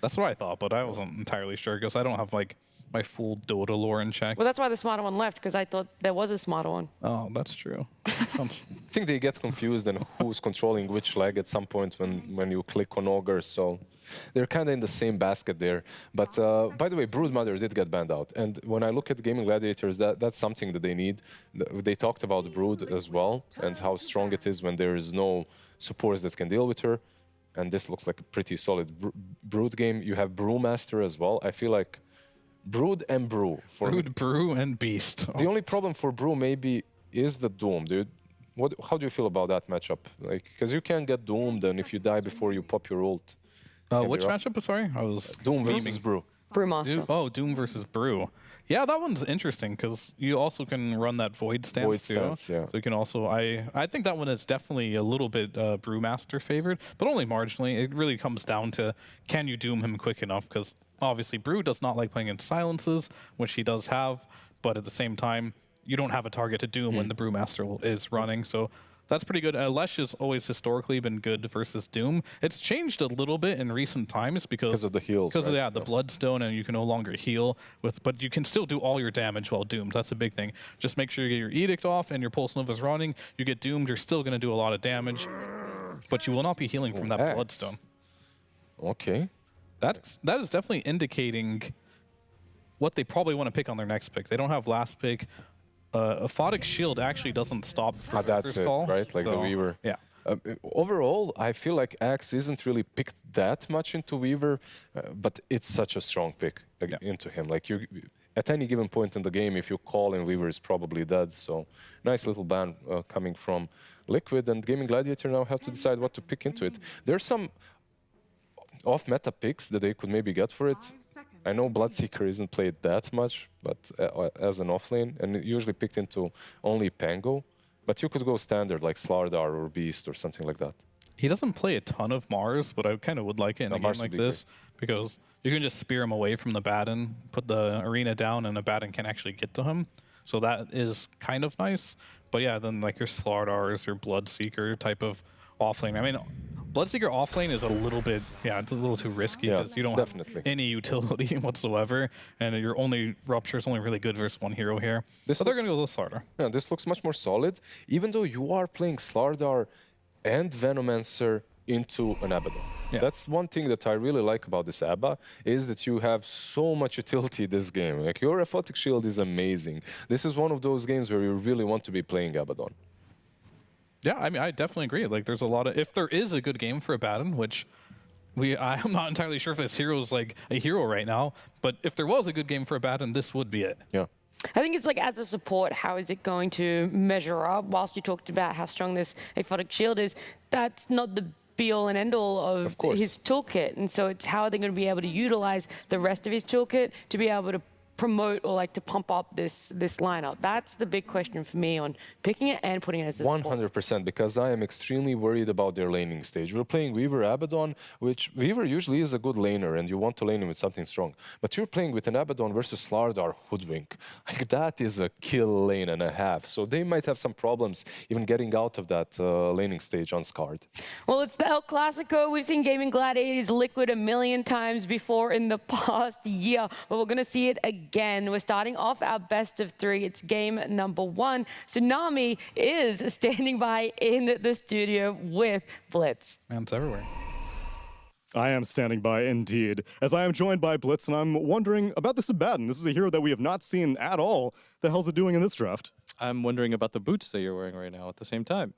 That's what I thought, but I wasn't entirely sure because I don't have like my full Dota lore in check. Well, that's why the smarter one left, because I thought there was a smarter one. Oh, that's true. I think they get confused and who's controlling which leg at some point when you click on Ogre, so they're kind of in the same basket there. But by the way, Broodmother did get banned out, and when I look at Gaimin Gladiators, that's something that they need. They talked about Brood as well, and how strong it is when there is no supports that can deal with her, and this looks like a pretty solid Brood game. You have Brewmaster as well. I feel like Brood and Brew. Brood, Brew, and Beast. The only problem for Brew maybe is the Doom, dude. How do you feel about that matchup? Like, because you can get doomed, and if you die before you pop your ult. Which matchup? Sorry, I was Doom versus Brew. Brewmaster. Doom versus Brew. Yeah, that one's interesting because you also can run that Void stance too. Yeah. So you can also, I think that one is definitely a little bit Brewmaster favored, but only marginally. It really comes down to can you doom him quick enough? Because obviously Brew does not like playing in silences, which he does have, but at the same time, you don't have a target to doom when the Brewmaster is running. So that's pretty good. Lesh has always historically been good versus Doom. It's changed a little bit in recent times because of the heals. Because of the Bloodstone, and you can no longer heal but you can still do all your damage while doomed. That's a big thing. Just make sure you get your Edict off and your Pulse Nova's running. You get doomed, you're still going to do a lot of damage, but you will not be healing from that Bloodstone. Okay. That is definitely indicating what they probably want to pick on their next pick. They don't have last pick. Aphotic Shield actually doesn't stop for that's it, call, right? Like the Weaver. Yeah. Overall, I feel like Axe isn't really picked that much into Weaver, but it's such a strong pick into him. Like you, at any given point in the game, if you call in Weaver is probably dead. So nice little ban coming from Liquid, and Gaimin Gladiator now have to decide what to pick into it. There's some off-meta picks that they could maybe get for it. I know Bloodseeker isn't played that much, but as an offlane, and usually picked into only Pango. But you could go standard like Slardar or Beast or something like that. He doesn't play a ton of Mars, but I kind of would like it in a game like this because you can just spear him away from the Batten, put the arena down, and the Batten can actually get to him. So that is kind of nice. But yeah, then like your Slardars, your Bloodseeker type of offlane. I mean, Bloodseeker offlane is a little bit, it's a little too risky because you don't have any utility whatsoever, and your only Rupture is only really good versus one hero here. So they're going to go with Slardar. Yeah, this looks much more solid, even though you are playing Slardar and Venomancer into an Abaddon. Yeah. That's one thing that I really like about this ABBA, is that you have so much utility this game. Like, your Aphotic Shield is amazing. This is one of those games where you really want to be playing Abaddon. Yeah, I mean, I definitely agree. Like, there's a lot of... If there is a good game for Abaddon, which I'm not entirely sure if this hero is like a hero right now, but if there was a good game for Abaddon, this would be it. Yeah. I think it's like, as a support, how is it going to measure up? Whilst you talked about how strong this Aphotic Shield is, that's not the be-all and end-all of his toolkit. And so it's how are they going to be able to utilize the rest of his toolkit to be able to promote or like to pump up this lineup? That's the big question for me on picking it and putting it as a 100%, because I am extremely worried about their laning stage. We're playing Weaver Abaddon, which Weaver usually is a good laner and you want to lane him with something strong. But you're playing with an Abaddon versus Slardar Hoodwink. Like, that is a kill lane and a half. So they might have some problems even getting out of that laning stage unscarred. Well, it's the El Clasico. We've seen Gaimin Gladiators Liquid a million times before in the past year, but we're going to see it again. We're starting off our best of 3. It's game number 1. Tsunami is standing by in the studio with Blitz. Man, it's everywhere. I am standing by indeed, as I am joined by Blitz, and I'm wondering about this Abaddon. This is a hero that we have not seen at all. The hell's it doing in this draft? I'm wondering about the boots that you're wearing right now at the same time.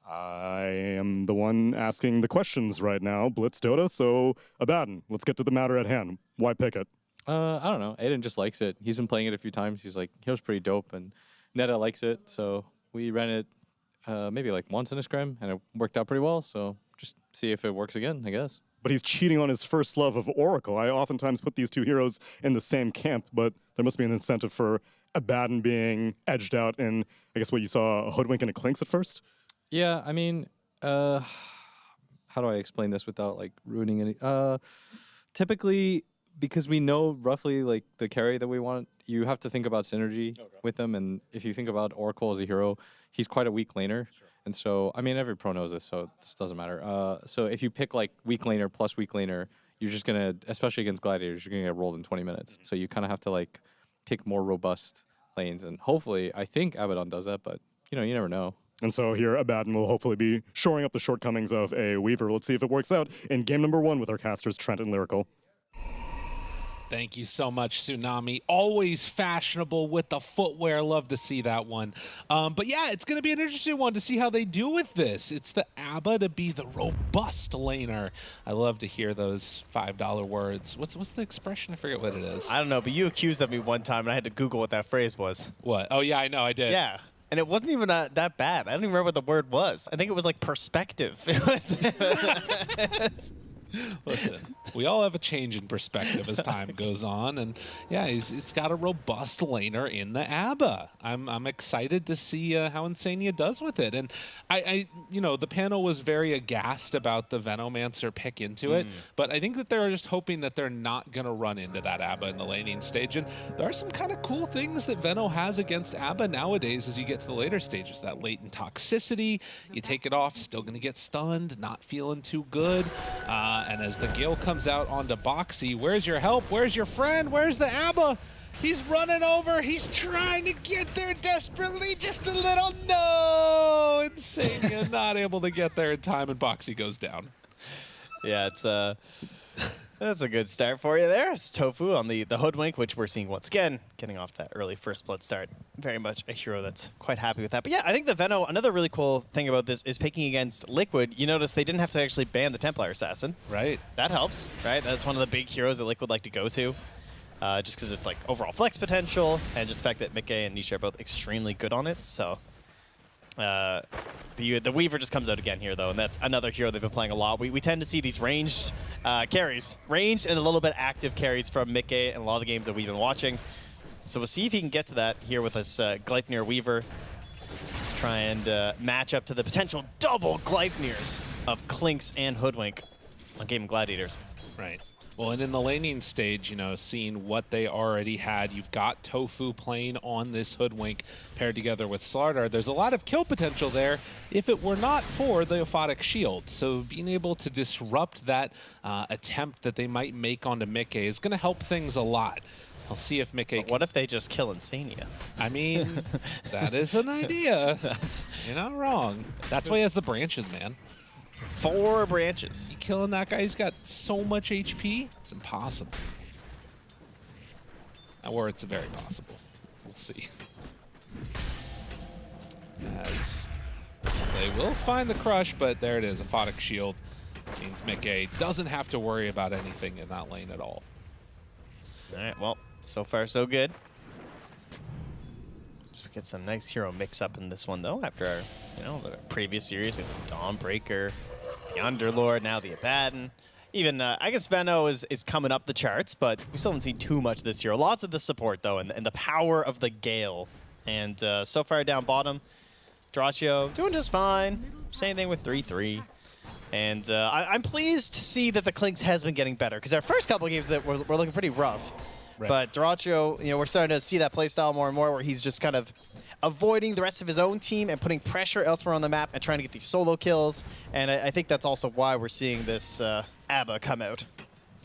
I am the one asking the questions right now, Blitz Dota. So, Abaddon, let's get to the matter at hand. Why pick it? I don't know. Aiden just likes it. He's been playing it a few times. He's like, he was pretty dope, and Netta likes it, so we ran it maybe like once in a scrim, and it worked out pretty well, so just see if it works again, I guess. But he's cheating on his first love of Oracle. I oftentimes put these two heroes in the same camp, but there must be an incentive for Abaddon being edged out in, I guess, what you saw, a Hoodwink and a Clinks at first? Yeah, I mean, how do I explain this without like ruining any? Typically, because we know roughly like the carry that we want, you have to think about synergy with them. And if you think about Oracle as a hero, he's quite a weak laner. Sure. And so, I mean, every pro knows this, so this doesn't matter. So if you pick like weak laner plus weak laner, you're just going to, especially against Gladiators, you're going to get rolled in 20 minutes. So you kind of have to like pick more robust lanes. And hopefully, I think Abaddon does that, but you know, you never know. And so here, Abaddon will hopefully be shoring up the shortcomings of a Weaver. Let's see if it works out in game number 1 with our casters, Trent and Lyrical. Thank you so much, Tsunami. Always fashionable with the footwear. Love to see that one. But yeah, it's going to be an interesting one to see how they do with this. It's the ABBA to be the robust laner. I love to hear those $5 words. What's the expression? I forget what it is. I don't know, but you accused of me one time, and I had to Google what that phrase was. What? Oh, yeah, I know. I did. Yeah. And it wasn't even that bad. I don't even remember what the word was. I think it was like perspective. It was Listen, we all have a change in perspective as time goes on, and yeah, it's got a robust laner in the ABBA. I'm excited to see how Insania does with it, and I you know, the panel was very aghast about the Venomancer pick into it, but I think that they're just hoping that they're not gonna run into that ABBA in the laning stage, and there are some kind of cool things that Veno has against ABBA nowadays as you get to the later stages. That latent toxicity, you take it off, still gonna get stunned, not feeling too good. And as the Gale comes out onto Boxy, where's your help? Where's your friend? Where's the ABBA? He's running over. He's trying to get there desperately. Just a little. No! Insania not able to get there in time, and Boxy goes down. Yeah, it's that's a good start for you there. It's Tofu on the Hoodwink, which we're seeing once again, getting off that early first blood start. Very much a hero that's quite happy with that. But yeah, I think the Veno, another really cool thing about this is picking against Liquid. You notice they didn't have to actually ban the Templar Assassin. Right. That helps, right? That's one of the big heroes that Liquid like to go to. Just because it's like overall flex potential, and just the fact that Mickey and Nisha are both extremely good on it. So The Weaver just comes out again here, though, and that's another hero they've been playing a lot. We tend to see these ranged carries, ranged and a little bit active carries from Mickey and a lot of the games that we've been watching. So we'll see if he can get to that here with this Gleipnir Weaver. Let's try and match up to the potential double Gleipnirs of Clinks and Hoodwink on Gaimin Gladiators. Right. Well, and in the laning stage, you know, seeing what they already had, you've got Tofu playing on this Hoodwink paired together with Slardar. There's a lot of kill potential there if it were not for the Aphotic Shield. So being able to disrupt that attempt that they might make onto Mickey is going to help things a lot. I'll see if Mickey. What if they just kill Insania? I mean, that is an idea. You're not wrong. That's why he has the branches, man. 4 branches. You killing that guy? He's got so much HP. It's impossible. Or it's very possible. We'll see. As they will find the crush, but there it is. Aphotic Shield means Mickey doesn't have to worry about anything in that lane at all. All right, well, so far so good. So we get some nice hero mix-up in this one, though, after our, the previous series with Dawnbreaker, the Underlord, now the Abaddon. Even, I guess Venno is coming up the charts, but we still haven't seen too much this year. Lots of the support, though, and the power of the Gale. And so far down bottom, Draccio doing just fine. Same thing with 3-3. And I'm pleased to see that the Clinks has been getting better, because our first couple of games that were looking pretty rough. Right. But Draccio, we're starting to see that playstyle more and more, where he's just kind of avoiding the rest of his own team and putting pressure elsewhere on the map and trying to get these solo kills. And I think that's also why we're seeing this ABBA come out.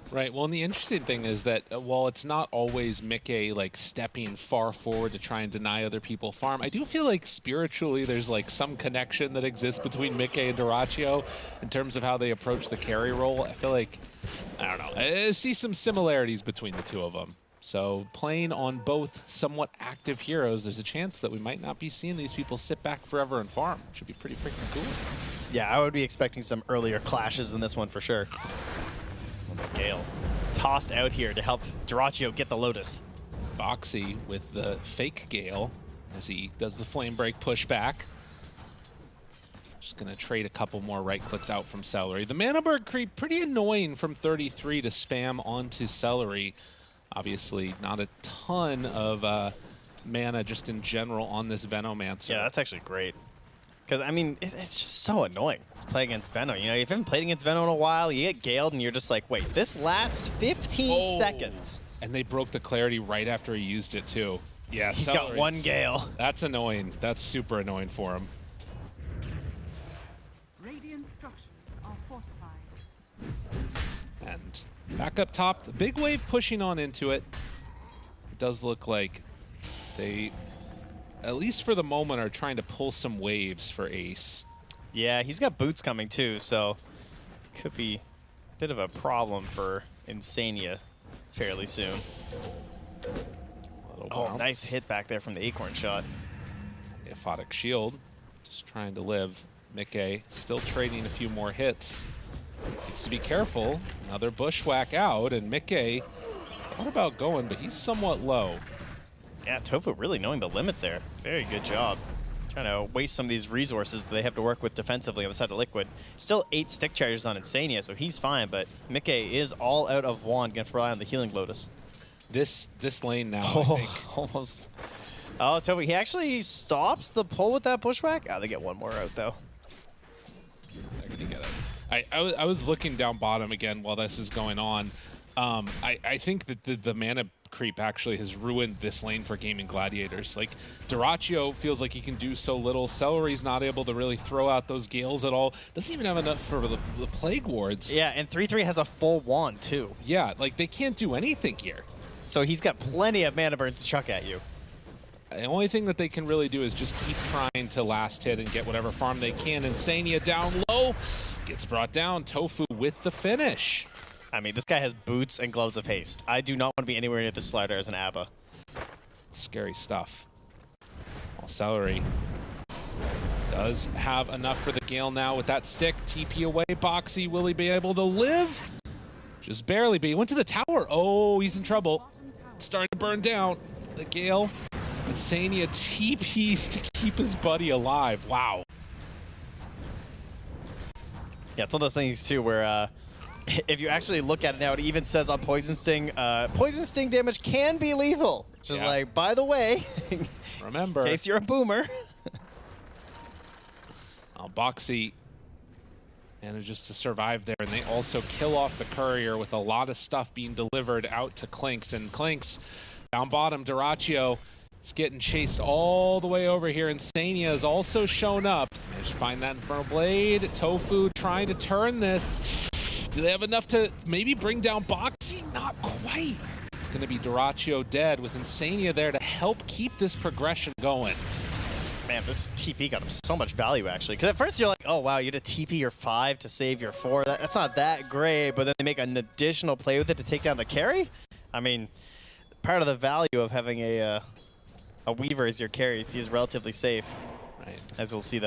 Right. Well, and the interesting thing is that while it's not always Mickey like stepping far forward to try and deny other people farm, I do feel like spiritually there's like some connection that exists between Mickey and Draccio in terms of how they approach the carry role. I feel like, I don't know, I see some similarities between the two of them. So playing on both somewhat active heroes, there's a chance that we might not be seeing these people sit back forever and farm. Should be pretty freaking cool. Yeah, I would be expecting some earlier clashes in this one for sure. Gale tossed out here to help Draccio get the Lotus. Boxy with the fake Gale as he does the flame break pushback. Just gonna trade a couple more right clicks out from Celery. The Manaberg creep, pretty annoying from 33 to spam onto Celery. Obviously not a ton of mana just in general on this Venomancer. Yeah, that's actually great. Because, I mean, it's just so annoying to play against Venno. You haven't played against Venno in a while, you get Galed, and you're just like, wait, this lasts 15 seconds. And they broke the clarity right after he used it, too. Yeah, he's got 1 Gale. That's annoying. That's super annoying for him. Radiant structures are fortified. And back up top, the big wave pushing on into it. It does look like they, at least for the moment, are trying to pull some waves for Ace. Yeah, he's got boots coming too, so could be a bit of a problem for Insania fairly soon. Oh, nice hit back there from the Acorn shot. Aphotic Shield, just trying to live. Mickey still trading a few more hits. Needs to be careful. Another bushwhack out, and Mickey thought about going, but he's somewhat low. Yeah, Tofu really knowing the limits there. Very good job. Trying to waste some of these resources that they have to work with defensively on the side of Liquid. Still 8 stick charges on Insania, so he's fine, but Mickey is all out of wand, going to rely on the healing Lotus. This lane now, I think. Almost. Oh, Tofu, he actually stops the pull with that bushwhack? Oh, they get 1 more out, though. I was looking down bottom again while this is going on. I think that the mana creep actually has ruined this lane for Gaimin Gladiators. Like, Draccio feels like he can do so little. Celery's not able to really throw out those Gales at all. Doesn't even have enough for the Plague Wards. Yeah, and 3-3 has a full wand, too. Yeah, like, they can't do anything here. So he's got plenty of mana burns to chuck at you. The only thing that they can really do is just keep trying to last hit and get whatever farm they can. Insania down low. Gets brought down. Tofu with the finish. I mean, this guy has boots and gloves of haste. I do not want to be anywhere near this slider as an ABBA. Scary stuff. Well, Celery does have enough for the Gale now with that stick. TP away. Boxy, will he be able to live? Just barely, but he went to the tower. Oh, he's in trouble. It's starting to burn down. The Gale Insania TPs to keep his buddy alive. Wow. Yeah, it's one of those things too where if you actually look at it now, it even says on Poison Sting damage can be lethal. Which is like, by the way, remember, in case you're a boomer. Boxy manages to survive there, and they also kill off the courier with a lot of stuff being delivered out to Clinks. And Clinks down bottom, Duraccio is getting chased all the way over here. Insania has also shown up. Managed to find that Infernal Blade. Tofu trying to turn this. Do they have enough to maybe bring down Boxy? Not quite. It's going to be Duraccio dead with Insania there to help keep this progression going. Man, this TP got him so much value, actually. Because at first you're like, oh, wow, you had to TP your 5 to save your 4. That's not that great, but then they make an additional play with it to take down the carry? I mean, part of the value of having a Weaver as your carry is he's relatively safe. Right. As we'll see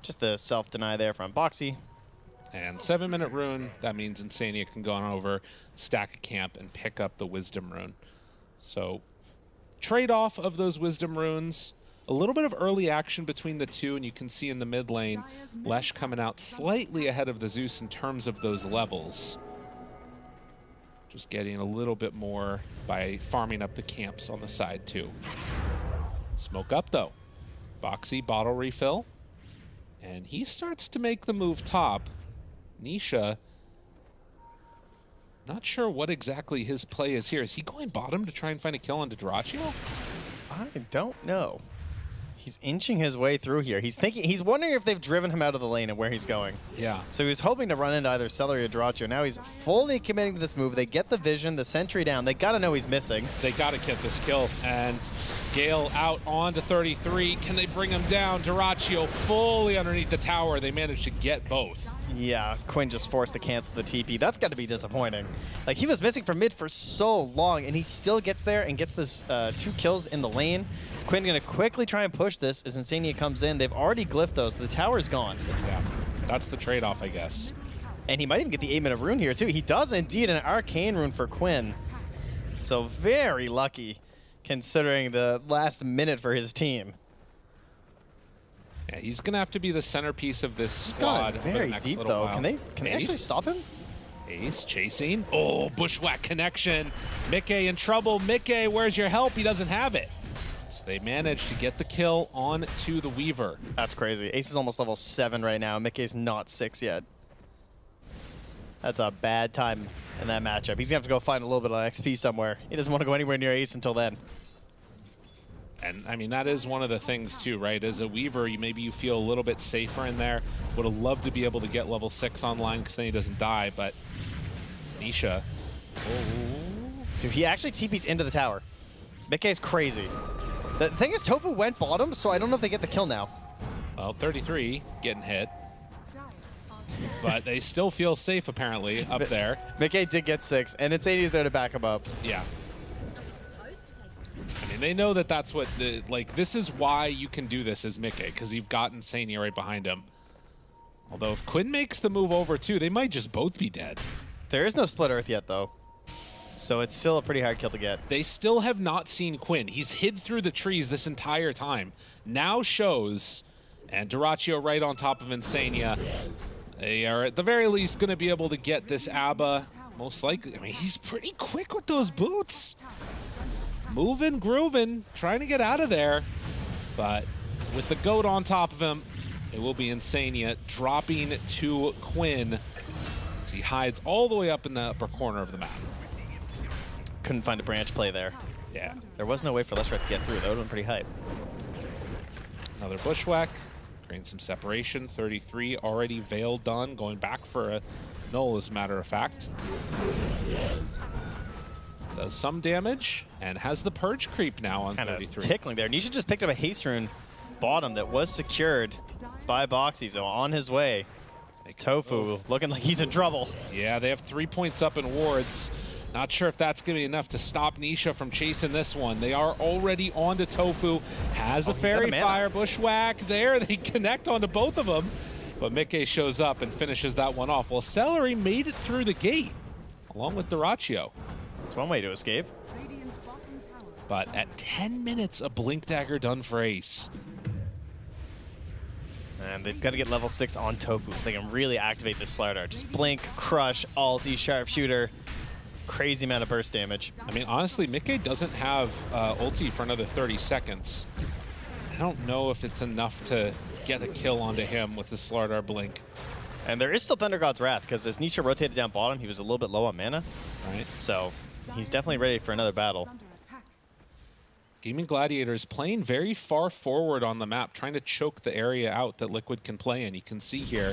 just the self-deny there from Boxy. And 7-minute rune, that means Insania can go on over, stack a camp, and pick up the Wisdom rune. So, trade-off of those Wisdom runes. A little bit of early action between the two, and you can see in the mid lane, Lesh coming out slightly ahead of the Zeus in terms of those levels. Just getting a little bit more by farming up the camps on the side too. Smoke up though. Boxy bottle refill. And he starts to make the move top. Nisha, not sure what exactly his play is here. Is he going bottom to try and find a kill on Duraccio? I don't know. He's inching his way through here. He's wondering if they've driven him out of the lane and where he's going. Yeah. So he was hoping to run into either Celery or Duraccio. Now he's fully committing to this move. They get the vision, the sentry down. They got to know he's missing. They got to get this kill. And Gale out on to 33. Can they bring him down? Duraccio fully underneath the tower. They managed to get both. Yeah, Quinn just forced to cancel the TP. That's got to be disappointing. Like, he was missing from mid for so long, and he still gets there and gets this 2 kills in the lane. Quinn going to quickly try and push this as Insania comes in. They've already glyphed those, so the tower's gone. Yeah, that's the trade-off, I guess. And he might even get the 8-minute rune here, too. He does indeed an arcane rune for Quinn. So very lucky, considering the last minute for his team. Yeah, he's going to have to be the centerpiece of this He's squad. gone very deep, though. While. Can they actually stop him? Ace chasing. Oh, bushwhack connection. Mickey in trouble. Mickey, where's your help? He doesn't have it. So they managed to get the kill on to the Weaver. That's crazy. Ace is almost level 7 right now. Mickey's not 6 yet. That's a bad time in that matchup. He's going to have to go find a little bit of XP somewhere. He doesn't want to go anywhere near Ace until then. And, I mean, that is one of the things, too, right? As a Weaver, maybe you feel a little bit safer in there. Would have loved to be able to get level 6 online because then he doesn't die, but Nisha. Oh. Dude, he actually TP's into the tower. Mickey's crazy. The thing is, Tofu went bottom, so I don't know if they get the kill now. Well, 33 getting hit. But they still feel safe, apparently, up there. Mickey did get 6, and it's 80s there to back him up. Yeah. I mean, they know that that's what, this is why you can do this as Mickey, because you've got Insania right behind him. Although if Quinn makes the move over, too, they might just both be dead. There is no split earth yet, though. So it's still a pretty hard kill to get. They still have not seen Quinn. He's hid through the trees this entire time. Now shows, and Duraccio right on top of Insania. They are at the very least going to be able to get this ABBA, most likely. I mean, he's pretty quick with those boots. Moving, grooving, trying to get out of there. But with the GOAT on top of him, it will be Insania dropping to Quinn as he hides all the way up in the upper corner of the map. Couldn't find a branch play there. Yeah. There was no way for Leshrath to get through. That would have been pretty hype. Another bushwhack, creating some separation. 33 already veil done, going back for a null as a matter of fact. Does some damage and has the purge creep now on 33. Tickling there. Nisha just picked up a haste rune bottom that was secured by Boxy, so on his way. Tofu looking like he's in trouble. Yeah, they have 3 points up in wards. Not sure if that's going to be enough to stop Nisha from chasing this one. They are already on to Tofu. Has a fairy fire bushwhack there. They connect onto both of them. But Mickey shows up and finishes that one off. Well, Celery made it through the gate along with Duraccio. It's one way to escape. But at 10 minutes, a Blink Dagger done for Ace. And they've got to get level 6 on Tofu so they can really activate this Slardar. Just blink, crush, ulti, sharpshooter. Crazy amount of burst damage. I mean, honestly, Mickey doesn't have ulti for another 30 seconds. I don't know if it's enough to get a kill onto him with the Slardar blink. And there is still Thunder God's Wrath, because as Nisha rotated down bottom, he was a little bit low on mana. Right. So he's definitely ready for another battle. Gaimin Gladiators playing very far forward on the map, trying to choke the area out that Liquid can play in. You can see here,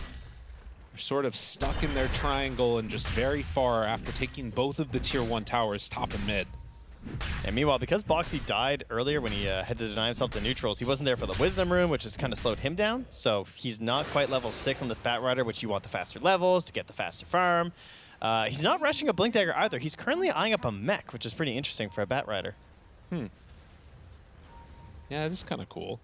they're sort of stuck in their triangle and just very far after taking both of the tier 1 towers, top and mid. And meanwhile, because Boxy died earlier when he had to deny himself to neutrals, he wasn't there for the Wisdom Room, which has kind of slowed him down. So he's not quite level 6 on this Batrider, which you want the faster levels to get the faster farm. He's not rushing a Blink Dagger either. He's currently eyeing up a mech, which is pretty interesting for a Batrider. Yeah, it is kind of cool.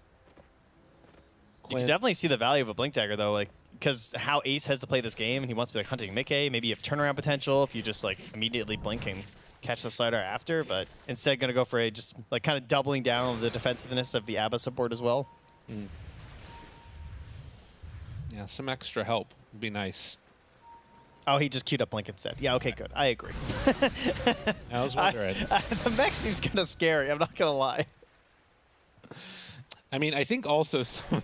You can definitely see the value of a Blink Dagger, though, like because how Ace has to play this game, and he wants to be like hunting Mickey. Maybe you have turnaround potential if you just like immediately blinking, catch the Slardar after, but instead going to go for a just like kind of doubling down on the defensiveness of the ABBA support as well. Yeah, some extra help would be nice. Oh, he just queued up Blink instead. Yeah, okay, good. I agree. I was wondering. The mech seems kind of scary, I'm not going to lie. I mean, I think also,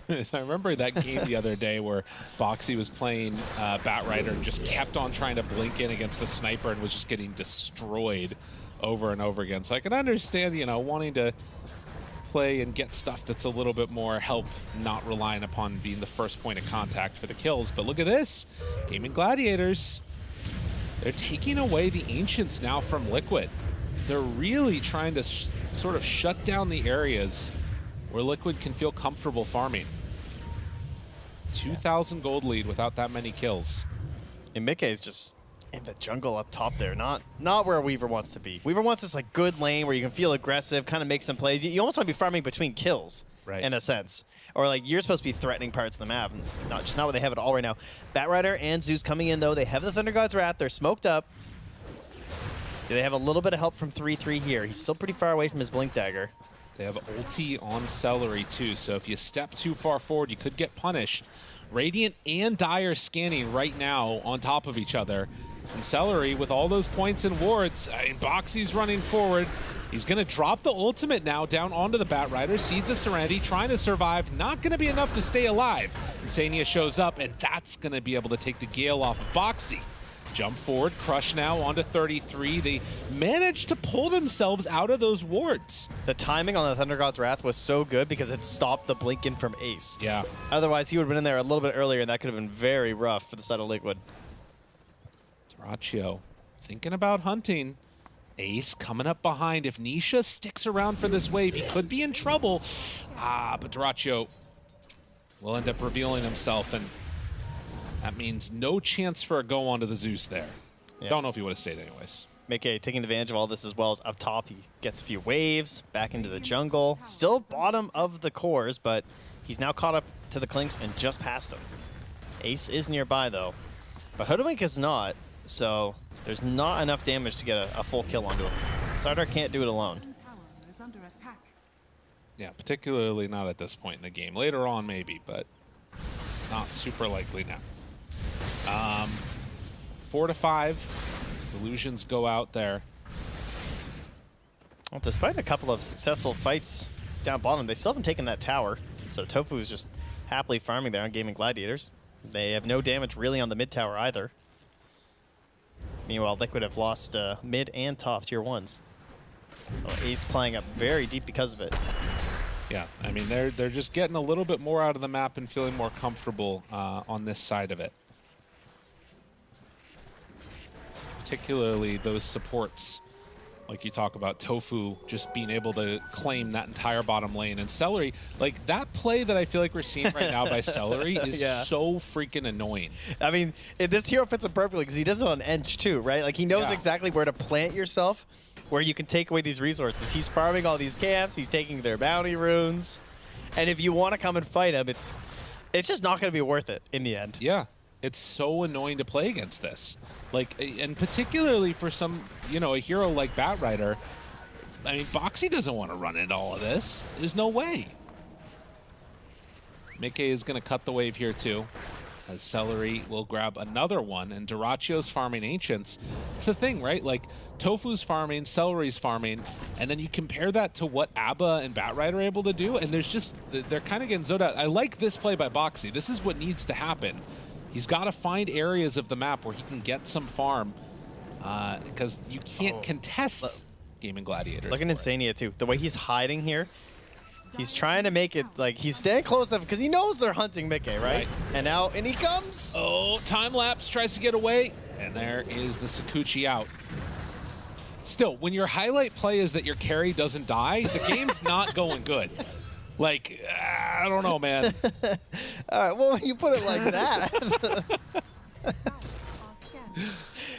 I remember that game the other day where Boxy was playing Batrider and just kept on trying to blink in against the sniper and was just getting destroyed over and over again. So I can understand, you know, wanting to play and get stuff that's a little bit more help, not relying upon being the first point of contact for the kills. But look at this, Gaimin Gladiators. They're taking away the Ancients now from Liquid. They're really trying to sort of shut down the areas where Liquid can feel comfortable farming. 2,000 gold lead without that many kills. And Mickey is just in the jungle up top there, not where Weaver wants to be. Weaver wants this like good lane where you can feel aggressive, kind of make some plays. You almost want to be farming between kills, right, in a sense. Or like you're supposed to be threatening parts of the map, and not where they have it all right now. Batrider and Zeus coming in though. They have the Thunder God's Wrath. They're smoked up. Do they have a little bit of help from 3-3 here? He's still pretty far away from his Blink Dagger. They have ulti on Celery too, so if you step too far forward, you could get punished. Radiant and Dire scanning right now on top of each other. And Celery, with all those points and wards, Boxy's running forward. He's going to drop the ultimate now down onto the Batrider. Seeds of Serenity, trying to survive. Not going to be enough to stay alive. Insania shows up, and that's going to be able to take the Gale off of Boxy. Jump forward, crush now onto 33. They managed to pull themselves out of those wards. The timing on the Thunder God's Wrath was so good because it stopped the blink-in from Ace. Yeah. Otherwise, he would have been in there a little bit earlier, and that could have been very rough for the side of Liquid. Teraccio thinking about hunting. Ace coming up behind. If Nisha sticks around for this wave, he could be in trouble. But Teraccio will end up revealing himself, and that means no chance for a go onto the Zeus there. Yeah. Don't know if he would have stayed anyways. Mickey taking advantage of all this as well as up top. He gets a few waves, back into the jungle. Still bottom of the cores, but he's now caught up to the Clinks and just past him. Ace is nearby though, but Hoodwink is not, so there's not enough damage to get a full kill onto him. Slardar can't do it alone. Yeah, particularly not at this point in the game. Later on maybe, but not super likely now. 4 to 5. His illusions go out there. Well, despite a couple of successful fights down bottom, they still haven't taken that tower. So Tofu is just happily farming there on Gaimin Gladiators. They have no damage really on the mid tower either. Meanwhile, Liquid have lost mid and top tier 1s. Well, Ace playing up very deep because of it. Yeah, I mean, they're just getting a little bit more out of the map and feeling more comfortable on this side of it. Particularly those supports, like you talk about Tofu just being able to claim that entire bottom lane. And Celery, like that play that I feel like we're seeing right now by Celery is so freaking annoying. I mean, this hero fits him perfectly because he does it on Edge too, right? Like he knows exactly where to plant yourself, where you can take away these resources. He's farming all these camps, he's taking their bounty runes, and if you want to come and fight him, it's just not going to be worth it in the end. Yeah. It's so annoying to play against this. Like, and particularly for some, you know, a hero like Batrider, I mean, Boxy doesn't want to run into all of this. There's no way. Mickey is going to cut the wave here too, as Celery will grab another one, and Duracio's farming Ancients. It's the thing, right? Like, Tofu's farming, Celery's farming, and then you compare that to what Abba and Batrider are able to do, and there's just, they're kind of getting zoned out. I like this play by Boxy. This is what needs to happen. He's got to find areas of the map where he can get some farm, because you can't contest Gaimin Gladiators. Look at Insania too. The way he's hiding here. He's trying to make it like he's staying close enough because he knows they're hunting Mickey, right? And now, and he comes. Oh, time lapse, tries to get away. And there is the Sakuchi out. Still, when your highlight play is that your carry doesn't die, the game's not going good. Like, I don't know, man. All right, well, when you put it like that.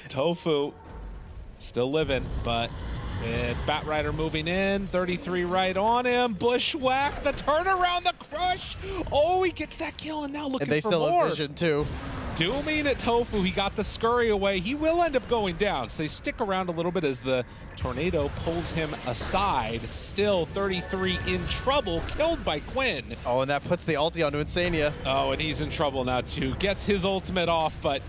Tofu still living, but with Batrider moving in, 33 right on him, bushwhack, the turnaround, the crush. Oh, he gets that kill, and now looking for more. And they still have vision, too. Dooming at Tofu, he got the scurry away. He will end up going down, so they stick around a little bit as the tornado pulls him aside. Still 33 in trouble, killed by Quinn. Oh, and that puts the ulti onto Insania. Oh, and he's in trouble now, too. Gets his ultimate off, but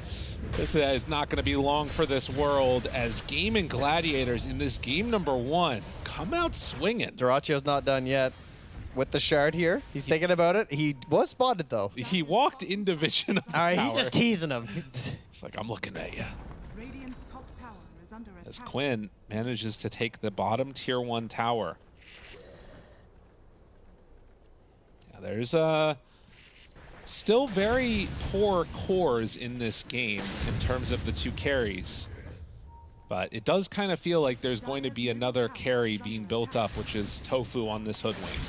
this is not going to be long for this world as Gaimin Gladiators in this game number 1 come out swinging. Duracio's not done yet with the shard here. He's thinking about it. He was spotted, though. He walked into vision of the All right, tower. he's just teasing him. It's like, I'm looking at you. Radiant's top tower is under As attack. Quinn manages to take the bottom tier 1 tower. Yeah, there's still very poor cores in this game in terms of the 2 carries. But it does kind of feel like there's going to be another carry being built up, which is Tofu on this Hoodwink.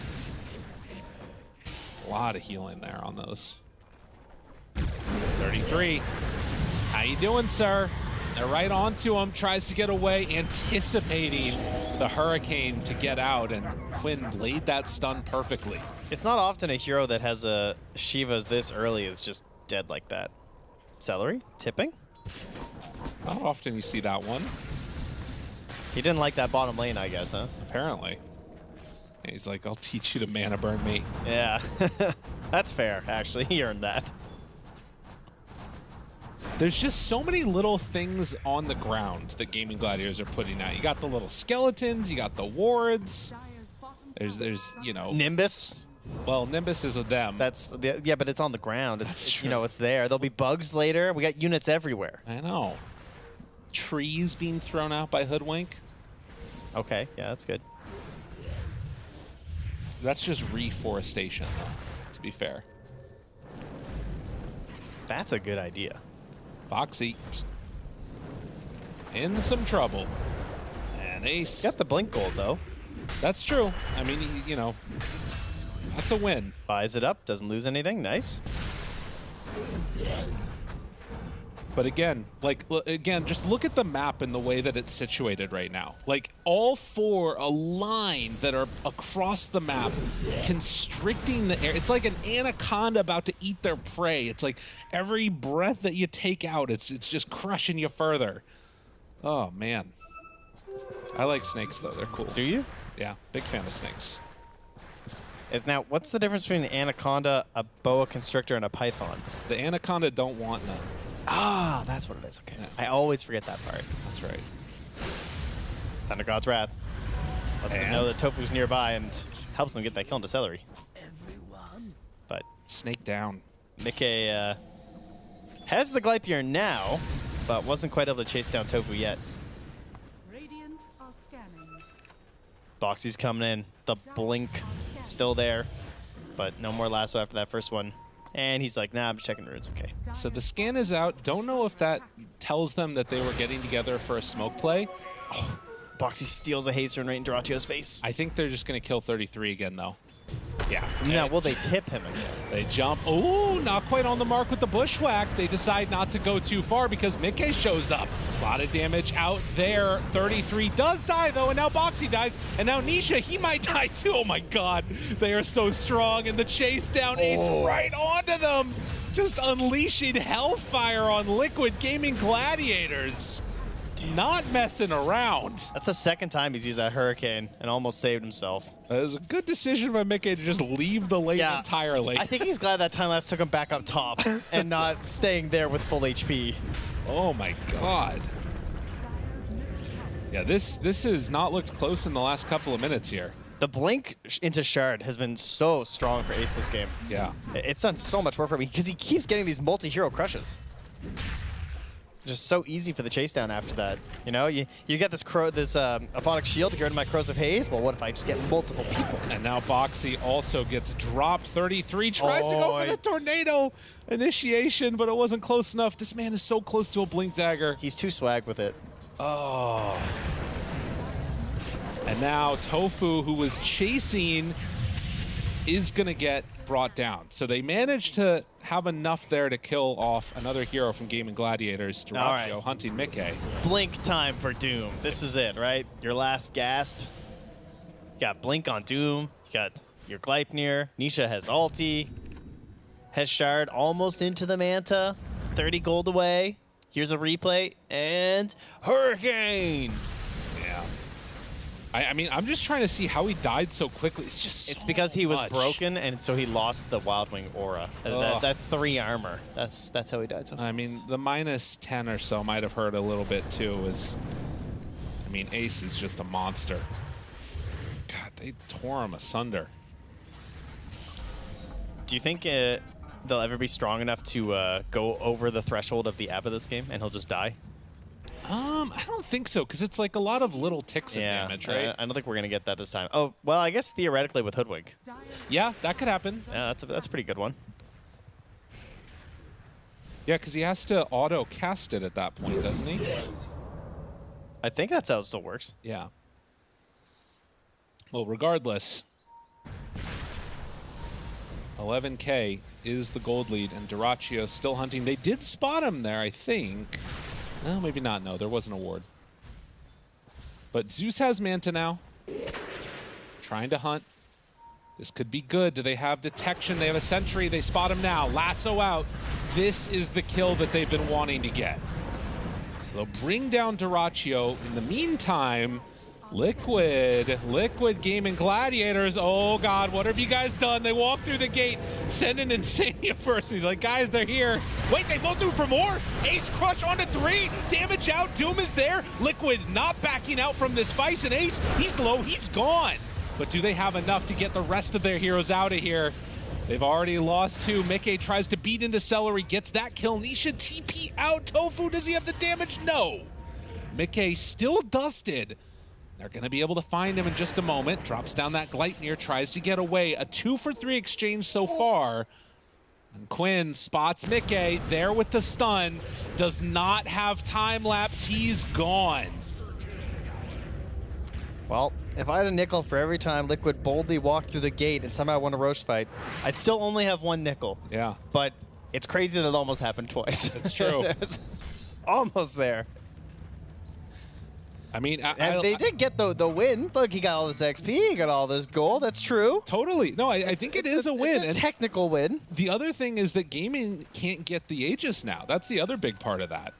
A lot of healing there on those. 33. How you doing, sir? They're right onto him, tries to get away, anticipating the Hurricane to get out, and Quinn laid that stun perfectly. It's not often a hero that has a Shivas this early is just dead like that. Celery? Tipping? Not often you see that one. He didn't like that bottom lane, I guess, huh? Apparently. He's like, I'll teach you to mana burn me. Yeah. That's fair, actually. He earned that. There's just so many little things on the ground that Gaimin Gladiators are putting out. You got the little skeletons, you got the wards. There's you know, Nimbus. Well, Nimbus is a them. Yeah, but it's on the ground. It's you know, it's there. There'll be bugs later. We got units everywhere. I know. Trees being thrown out by Hoodwink. Okay, yeah, that's good. That's just reforestation, though, to be fair. That's a good idea. Boxy in some trouble. And Ace. Got the blink gold, though. That's true. I mean, you know, that's a win. Buys it up, doesn't lose anything. Nice. But again, just look at the map and the way that it's situated right now. Like, all 4 align that are across the map, constricting the air. It's like an anaconda about to eat their prey. It's like every breath that you take out, it's just crushing you further. Oh, man. I like snakes, though. They're cool. Do you? Yeah, big fan of snakes. Now, what's the difference between an anaconda, a boa constrictor, and a python? The anaconda don't want none. Ah, that's what it is. Okay. I always forget that part. That's right. Thunder God's Wrath. Lets them know that Tofu's nearby and helps them get that kill into Celery. But snake down. Mickey has the Glypier now, but wasn't quite able to chase down Tofu yet. Radiant are scanning. Boxy's coming in. The blink still there, but no more lasso after that first one. And he's like, nah, I'm checking runes. Okay. So the scan is out. Don't know if that tells them that they were getting together for a smoke play. Oh, Boxy steals a haste rune right in Duracio's face. I think they're just going to kill 33 again, though. Yeah. Now, will they tip him again? They jump. Oh, not quite on the mark with the bushwhack. They decide not to go too far because Mickey shows up. A lot of damage out there. 33 does die, though, and now Boxy dies. And now Nisha, he might die, too. Oh, my God. They are so strong. And the chase down Ace right onto them. Just unleashing hellfire on Liquid Gaimin Gladiators. not messing around. That's the second time he's used that Hurricane and almost saved himself. It was a good decision by Mickey to just leave the lane entirely. I think he's glad that time lapse took him back up top and not staying there with full HP. Oh my god. Yeah, this has not looked close in the last couple of minutes here. The blink into Shard has been so strong for Ace this game. Yeah. It's done so much work for me because he keeps getting these multi-hero crushes. Just so easy for the chase down after that. You know, you get this Aphonic Shield to get rid of my Crows of Haze. Well, what if I just get multiple people? And now Boxy also gets dropped. 33 tries to go for the tornado initiation, but it wasn't close enough. This man is so close to a blink dagger. He's too swag with it. Oh. And now Tofu, who was chasing, is going to get brought down. So they managed to have enough there to kill off another hero from Gaimin Gladiators, Duraccio, hunting Mickey. Blink time for Doom. This is it, right? Your last gasp. You got Blink on Doom. You got your Gleipnir. Nisha has ulti. Has Shard almost into the Manta. 30 gold away. Here's a replay. And Hurricane! Yeah. I mean, I'm just trying to see how he died so quickly. It's just It's because he was broken, and so he lost the Wildwing aura. That 3 armor. That's how he died so fast. I mean, the minus 10 or so might have hurt a little bit, too. I mean, Ace is just a monster. God, they tore him asunder. Do you think they'll ever be strong enough to go over the threshold of the Abba this game, and he'll just die? I don't think so, because it's like a lot of little ticks of damage, right? I don't think we're going to get that this time. Oh, well, I guess theoretically with Hoodwink. Yeah, that could happen. Yeah, that's a pretty good one. Yeah, because he has to auto-cast it at that point, doesn't he? I think that's how it still works. Yeah. Well, regardless, 11K is the gold lead, and Duraccio still hunting. They did spot him there, I think. Well, maybe not. No, there was an award. But Zeus has Manta now. Trying to hunt. This could be good. Do they have detection? They have a sentry. They spot him now. Lasso out. This is the kill that they've been wanting to get. So they'll bring down Duraccio. In the meantime, Liquid Gaimin Gladiators. Oh God, what have you guys done? They walk through the gate, send an Insania first. He's like, guys, they're here. Wait, they both through for more? Ace crush onto 3, damage out, Doom is there. Liquid not backing out from this fight, and Ace, he's low, he's gone. But do they have enough to get the rest of their heroes out of here? They've already lost 2. Mickey tries to beat into Celery, gets that kill. Nisha TP out. Tofu, does he have the damage? No. Mickey still dusted. They're going to be able to find him in just a moment. Drops down that Gleipnir, tries to get away. A 2-for-3 exchange so far. And Quinn spots Mickey there with the stun. Does not have time lapse. He's gone. Well, if I had a nickel for every time Liquid boldly walked through the gate and somehow won a Roche fight, I'd still only have 1 nickel. Yeah. But it's crazy that it almost happened twice. It's true. Almost there. I mean, they did get the win. Look, he got all this XP, he got all this gold. That's true. Totally. No, I think it is a win. It's a technical win. The other thing is that Gaimin can't get the Aegis now. That's the other big part of that.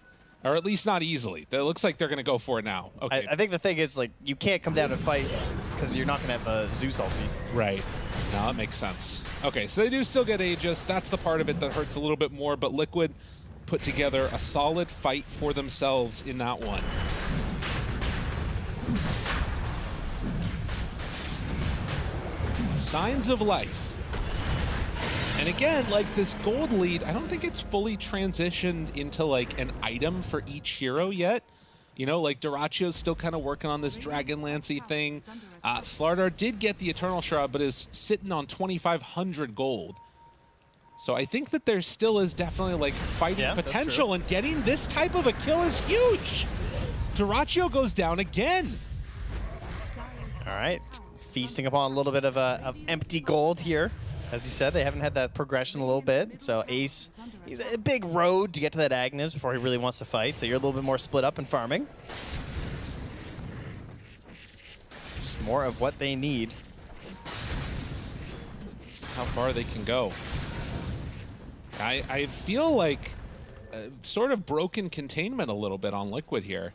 Or at least not easily. It looks like they're going to go for it now. Okay. I think the thing is, like, you can't come down and fight because you're not going to have a Zeus ulti. Right. No, that makes sense. Okay, so they do still get Aegis. That's the part of it that hurts a little bit more, but Liquid put together a solid fight for themselves in that one. Signs of life. And again, like this gold lead, I don't think it's fully transitioned into like an item for each hero yet. You know, like Duraccio's still kind of working on this Dragonlance-y thing. Slardar did get the Eternal Shroud, but is sitting on 2,500 gold. So I think that there still is definitely like fighting potential, and getting this type of a kill is huge. Duraccio goes down again. All right, feasting upon a little bit of empty gold here. As he said, they haven't had that progression a little bit. So Ace, he's a big road to get to that Agnes before he really wants to fight. So you're a little bit more split up in farming. Just more of what they need. How far they can go. I feel like sort of broken containment a little bit on Liquid here.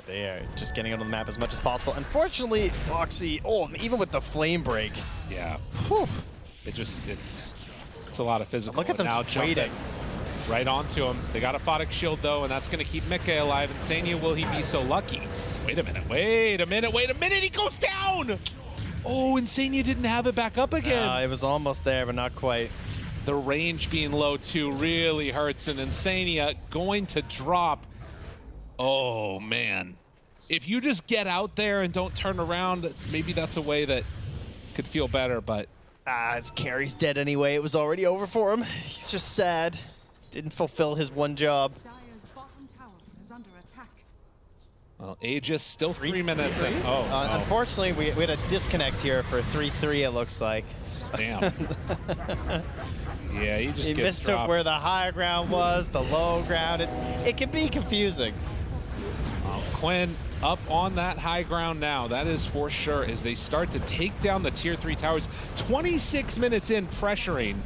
They are just getting on the map as much as possible. Unfortunately, Foxy, even with the flame break. Yeah. Whew. It's a lot of physical. Look at them now just waiting. Right onto him. They got a Photic Shield, though, and that's going to keep Mickey alive. And Sanya, will he be so lucky? Wait a minute. He goes down! Oh, and Sanya didn't have it back up again. It was almost there, but not quite. The range being low, too, really hurts. And Insania going to drop. Oh, man. If you just get out there and don't turn around, maybe that's a way that could feel better, but... his carry's dead anyway. It was already over for him. He's just sad. Didn't fulfill his one job. Dire's bottom tower is under attack. Well, Aegis still 3 minutes. Unfortunately, we had a disconnect here for 3-3, it looks like. Damn. Yeah, he just he gets mistook dropped. where the high ground was, the low ground. It can be confusing. Quinn up on that high ground now. That is for sure as they start to take down the tier 3 towers. 26 minutes in, pressuring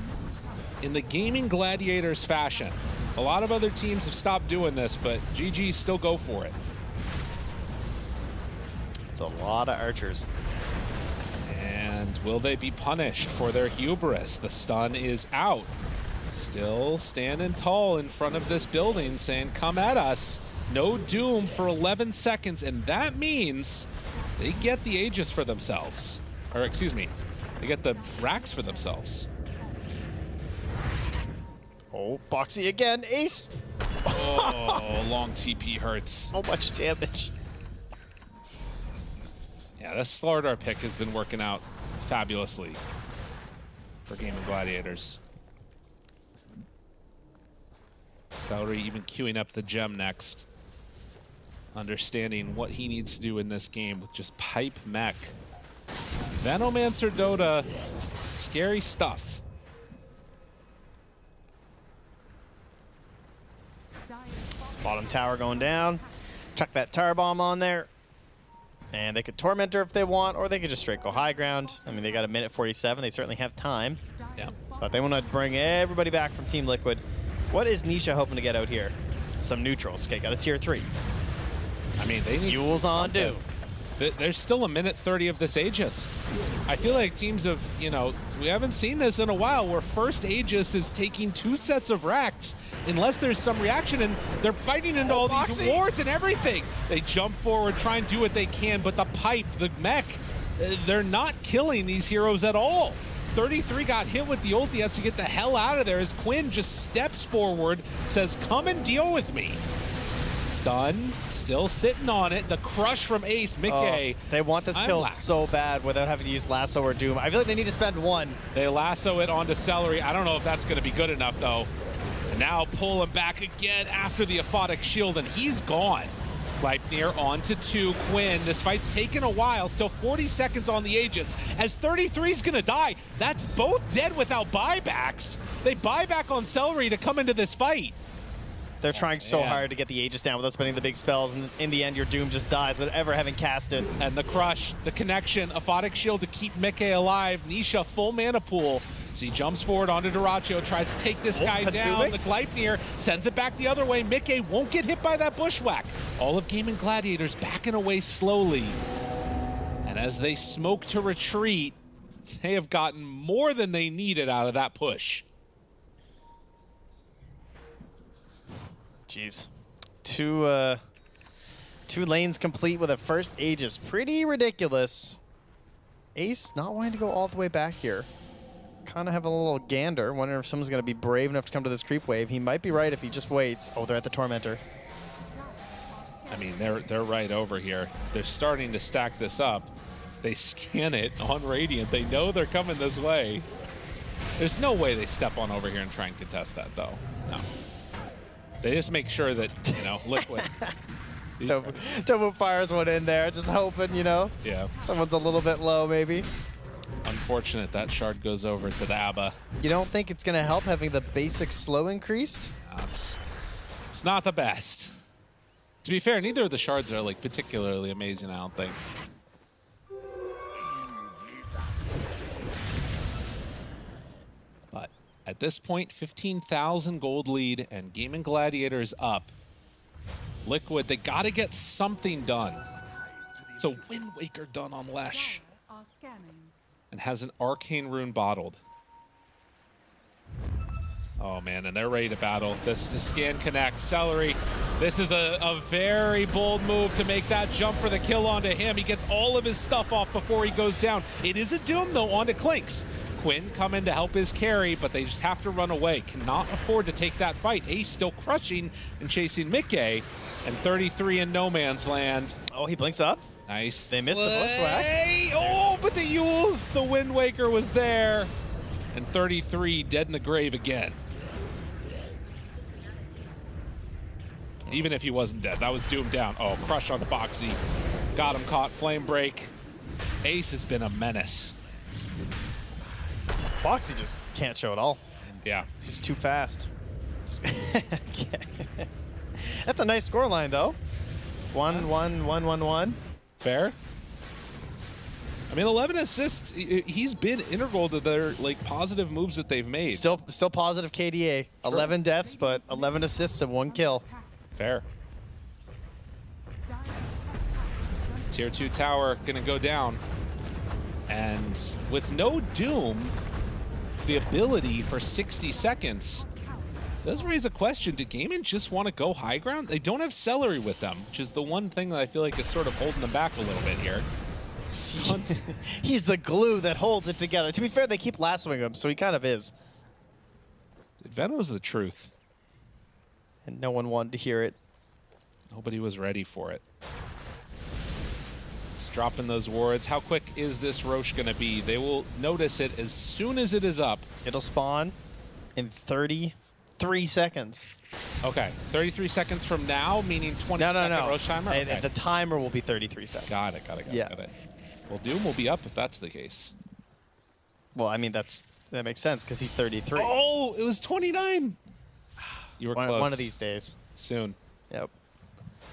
in the Gaimin Gladiators fashion. A lot of other teams have stopped doing this, but GG still go for it. It's a lot of archers. And will they be punished for their hubris? The stun is out. Still standing tall in front of this building saying, come at us. No doom for 11 seconds, and that means they get the Aegis for themselves. Or excuse me, they get the racks for themselves. Oh, Boxy again, ace. Oh, long TP hurts. So much damage. Yeah, this Slardar pick has been working out fabulously for Gaimin Gladiators. Celery even queuing up the gem next. Understanding what he needs to do in this game with just pipe mech. Venomancer Dota, scary stuff. Bottom tower going down. Chuck that tower bomb on there. And they could torment her if they want, or they could just straight go high ground. I mean, they got a minute 47. They certainly have time. Yeah. But they want to bring everybody back from Team Liquid. What is Nisha hoping to get out here? Some neutrals. Okay, got a tier 3. I mean, they need Fuels on due. There's still a minute 30 of this Aegis. I feel like teams have, we haven't seen this in a while where first Aegis is taking 2 sets of racks unless there's some reaction, and they're fighting into all these wards and everything. They jump forward, try and do what they can, but the pipe, the mech, they're not killing these heroes at all. 33 got hit with the ulti, has to get the hell out of there as Quinn just steps forward, says, come and deal with me. Stun, still sitting on it. The crush from Ace, Mickey. They want this kill so bad without having to use Lasso or Doom. I feel like they need to spend 1. They lasso it onto Celery. I don't know if that's going to be good enough, though. And now pull him back again after the Aphotic Shield, and he's gone. Gleipnir onto 2. Quinn. This fight's taken a while. Still 40 seconds on the Aegis. As 33's going to die. That's both dead without buybacks. They buy back on Celery to come into this fight. They're trying so hard to get the Aegis down without spending the big spells, and in the end, your Doom just dies without ever having cast it. And the crush, the connection, Aphotic Shield to keep Mickey alive. Nisha, full mana pool. So he jumps forward onto Dyrachyo, tries to take this guy down. The Gleipnir sends it back the other way. Mickey won't get hit by that bushwhack. All of Gaimin Gladiators backing away slowly. And as they smoke to retreat, they have gotten more than they needed out of that push. Jeez. Two lanes complete with a first Aegis. Pretty ridiculous. Ace not wanting to go all the way back here. Kind of have a little gander. Wonder if someone's going to be brave enough to come to this creep wave. He might be right if he just waits. Oh, they're at the Tormentor. I mean, they're right over here. They're starting to stack this up. They scan it on Radiant. They know they're coming this way. There's no way they step on over here and try and contest that, though. No. They just make sure that, Liquid. Tomo fires one in there, just hoping, Yeah. Someone's a little bit low, maybe. Unfortunate that shard goes over to the Abba. You don't think it's going to help having the basic slow increased? It's not the best. To be fair, neither of the shards are particularly amazing, I don't think. But at this point, 15,000 gold lead and Gaimin Gladiators up. Liquid, they got to get something done. So Wind Waker done on Lesh. Are scanning. And has an Arcane Rune bottled. Oh man, and they're ready to battle. This is Scan Connect. Celery, this is a very bold move to make that jump for the kill onto him. He gets all of his stuff off before he goes down. It is a Doom though onto Clinks. Quinn come in to help his carry, but they just have to run away. Cannot afford to take that fight. Ace still crushing and chasing Mickey, and 33 in no man's land. Oh, he blinks up. Nice. They missed the bushwhack. Oh, but the Yules, the Wind Waker was there. And 33 dead in the grave again. Even if he wasn't dead, that was doomed down. Oh, crush on the Boxy. Got him caught, flame break. Ace has been a menace. Boxy just can't show at all. Yeah. He's just too fast. That's a nice scoreline, though. 1-1-1-1-1. Fair. I mean, 11 assists. He's been integral to their positive moves that they've made. Still positive KDA. 11 deaths, but 11 assists and 1 kill. Fair. Tier 2 tower gonna go down. And with no Doom, the ability for 60 seconds does raise a question. Do Gaimin just want to go high ground? They don't have Celery with them, which is the one thing that I feel like is sort of holding them back a little bit here. Stunt. He's the glue that holds it together. To be fair, they keep lassoing him, so he kind of is. Veno's the truth. And no one wanted to hear it. Nobody was ready for it. Just dropping those wards. How quick is this Roche going to be? They will notice it as soon as it is up. It'll spawn in 33 seconds. Okay, 33 seconds from now, meaning 20-second Roche timer? Okay. The timer will be 33 seconds. Got it. Got it. Well, Doom will be up if that's the case. Well, I mean, that makes sense because he's 33. Oh, it was 29. You were close. One of these days. Soon. Yep.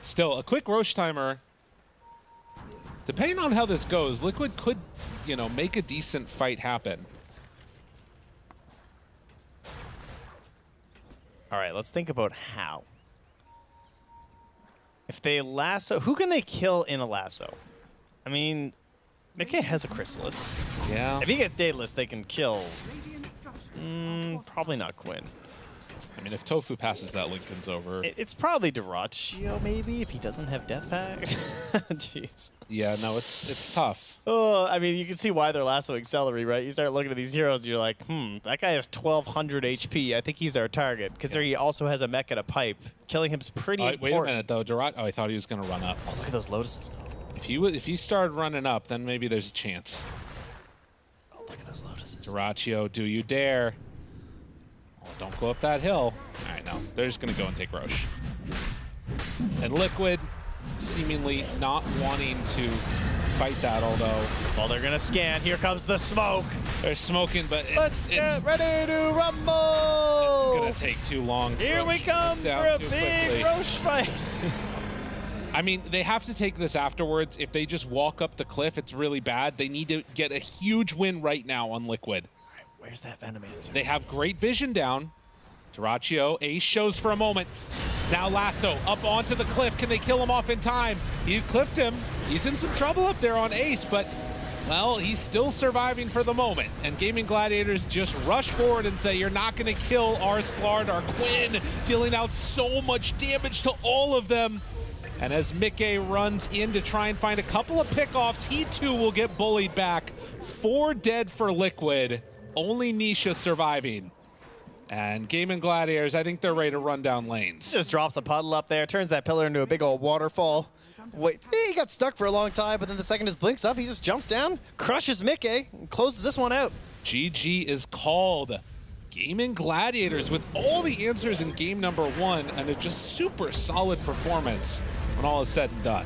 Still, a quick Roche timer. Depending on how this goes, Liquid could, make a decent fight happen. All right, let's think about how. If they lasso, who can they kill in a lasso? I mean, Mickey has a Chrysalis. Yeah. If he gets Daedalus, they can kill. Probably not Quinn. I mean, if Tofu passes that, Lincoln's over. It's probably Duraccio, maybe, if he doesn't have Death Pact. Jeez. Yeah, no, it's tough. Oh, I mean, you can see why they're lassoing Celery, right? You start looking at these heroes, and you're like, that guy has 1,200 HP. I think he's our target, because he also has a mech and a pipe. Killing him's pretty important. Wait a minute, though. Oh, I thought he was going to run up. Oh, look at those Lotuses, though. If he started running up, then maybe there's a chance. Oh, look at those Lotuses. Duraccio, do you dare? Oh, don't go up that hill. All right, no. They're just going to go and take Roche. And Liquid seemingly not wanting to fight that, although... Well, they're going to scan. Here comes the smoke. They're smoking, but Let's get ready to rumble! It's going to take too long. Here we come for a big Roche fight. I mean, they have to take this afterwards. If they just walk up the cliff, it's really bad. They need to get a huge win right now on Liquid. All right, where's that Venomancer? They have great vision down. Duraccio, Ace shows for a moment. Now Lasso up onto the cliff. Can they kill him off in time? He clipped him. He's in some trouble up there on Ace, but, well, he's still surviving for the moment. And Gaimin Gladiators just rush forward and say, you're not going to kill our Slard, our Quinn, dealing out so much damage to all of them. And as Mickey runs in to try and find a couple of pickoffs, he too will get bullied back. 4 dead for Liquid, only Nisha surviving. And Gaimin Gladiators, I think they're ready to run down lanes. Just drops a puddle up there, turns that pillar into a big old waterfall. Wait, he got stuck for a long time, but then the second his blinks up, he just jumps down, crushes Mickey, and closes this one out. GG is called. Gaimin Gladiators with all the answers in game number 1 and a just super solid performance when all is said and done.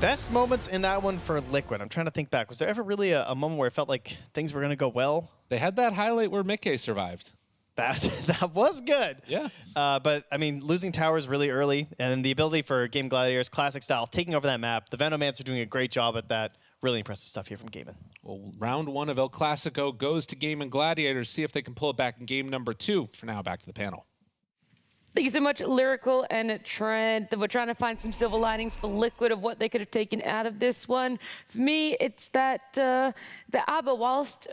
Best moments in that one for Liquid. I'm trying to think back. Was there ever really a moment where it felt like things were going to go well? They had that highlight where Mickey survived. That was good. Yeah. But, I mean, losing towers really early and the ability for Gaimin Gladiators, classic style, taking over that map. The Venomancer doing a great job at that. Really impressive stuff here from Gaimin. Well, round 1 of El Clasico goes to Gaimin Gladiators. See if they can pull it back in game number 2. For now, back to the panel. Thank you so much, Lyrical and Trent. We're trying to find some silver linings for Liquid of what they could have taken out of this one. For me, it's that the ABBA, whilst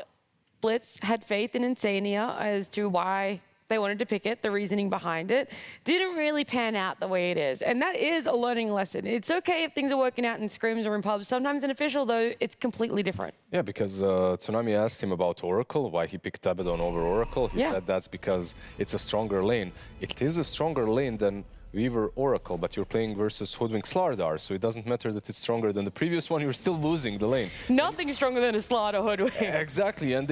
Blitz had faith in Insania as to why they wanted to pick it, the reasoning behind it, didn't really pan out the way it is. And that is a learning lesson. It's okay if things are working out in scrims or in pubs. Sometimes in official, though, it's completely different. Yeah, because Tsunami asked him about Oracle, why he picked Abaddon over Oracle. He said that's because it's a stronger lane. It is a stronger lane than Weaver Oracle, but you're playing versus Hoodwink Slardar, so it doesn't matter that it's stronger than the previous one, you're still losing the lane. Nothing stronger than a Slardar Hoodwink. Exactly, and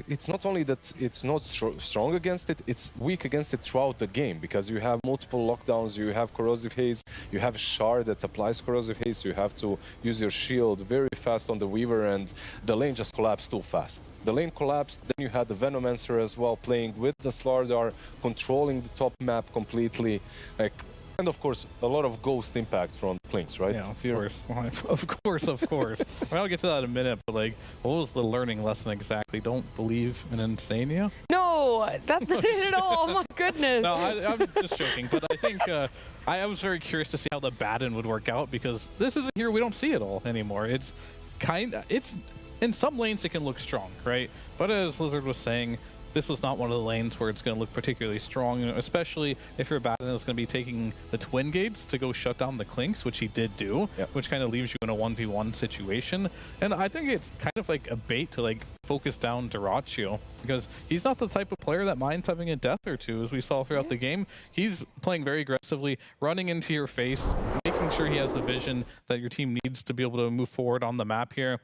it's not only that it's not strong against it, it's weak against it throughout the game, because you have multiple lockdowns, you have Corrosive Haze, you have Shard that applies Corrosive Haze, so you have to use your shield very fast on the Weaver, and the lane just collapsed too fast. The lane collapsed, then you had the Venomancer as well, playing with the Slardar, controlling the top map completely. And of course, a lot of ghost impact from Clinks, right? Yeah, of course. Of course. I'll get to that in a minute, but like, what was the learning lesson exactly? Don't believe in Insania? No, that's not it at all. Oh my goodness. No, I'm just joking, but I think I was very curious to see how the Batten would work out, because this is a hero we don't see at all anymore. It's in some lanes it can look strong, right? But as Lizard was saying, this is not one of the lanes where it's going to look particularly strong, especially if your Batten is going to be taking the Twin Gates to go shut down the Clinks, which he did do, which kind of leaves you in a 1v1 situation. And I think it's kind of like a bait to like focus down Duraccio, because he's not the type of player that minds having a death or two, as we saw throughout the game. He's playing very aggressively, running into your face, making sure he has the vision that your team needs to be able to move forward on the map here.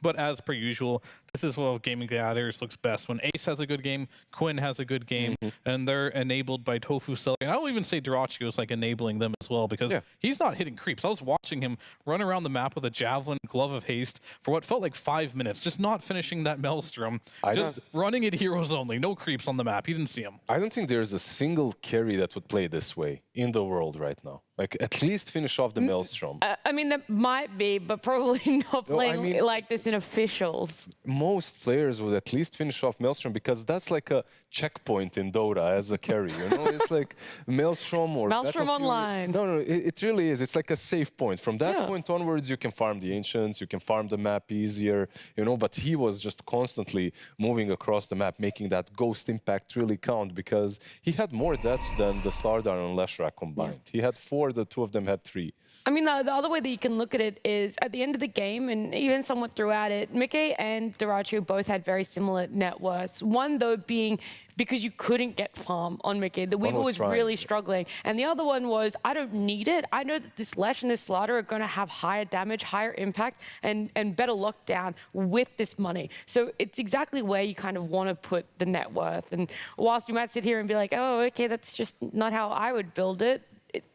But as per usual, this is what Gaimin Gladiators looks best. When Ace has a good game, Quinn has a good game, and they're enabled by Tofu selling. And I will even say Duraccio is like enabling them as well, because he's not hitting creeps. I was watching him run around the map with a Javelin, Glove of Haste for what felt like 5 minutes, just not finishing that Maelstrom, just running at heroes only, no creeps on the map. He didn't see him. I don't think there's a single carry that would play this way in the world right now. Like, at least finish off the Maelstrom. I mean, that might be, but probably not playing like this in officials. Most players would at least finish off Maelstrom, because that's like a checkpoint in Dota as a carry, you know? It's like Maelstrom or Maelstrom Online. No, it really is. It's like a safe point. From that point onwards, you can farm the Ancients, you can farm the map easier, you know? But he was just constantly moving across the map, making that ghost impact really count, because he had more deaths than the Slardar and Leshrac combined. He had 4, the 2 of them had 3. I mean, the other way that you can look at it is at the end of the game, and even somewhat throughout it, Mickey and Duraccio both had very similar net worths. One, though, being because you couldn't get farm on Mickey. The Weaver was really struggling. And the other one was, I don't need it. I know that this Lesh and this Slardar are going to have higher damage, higher impact, and better lockdown with this money. So it's exactly where you kind of want to put the net worth. And whilst you might sit here and be like, oh, okay, that's just not how I would build it,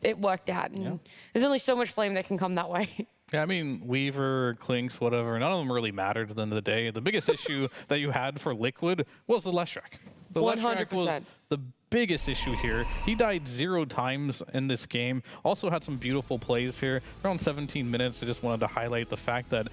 it worked out. And there's only so much flame that can come that way. Yeah, I mean, Weaver, Clinks, whatever, none of them really mattered at the end of the day. The biggest issue that you had for Liquid was the Leshrac. The 100%. Leshrac was the biggest issue here. He died 0 times in this game. Also had some beautiful plays here. Around 17 minutes, I just wanted to highlight the fact that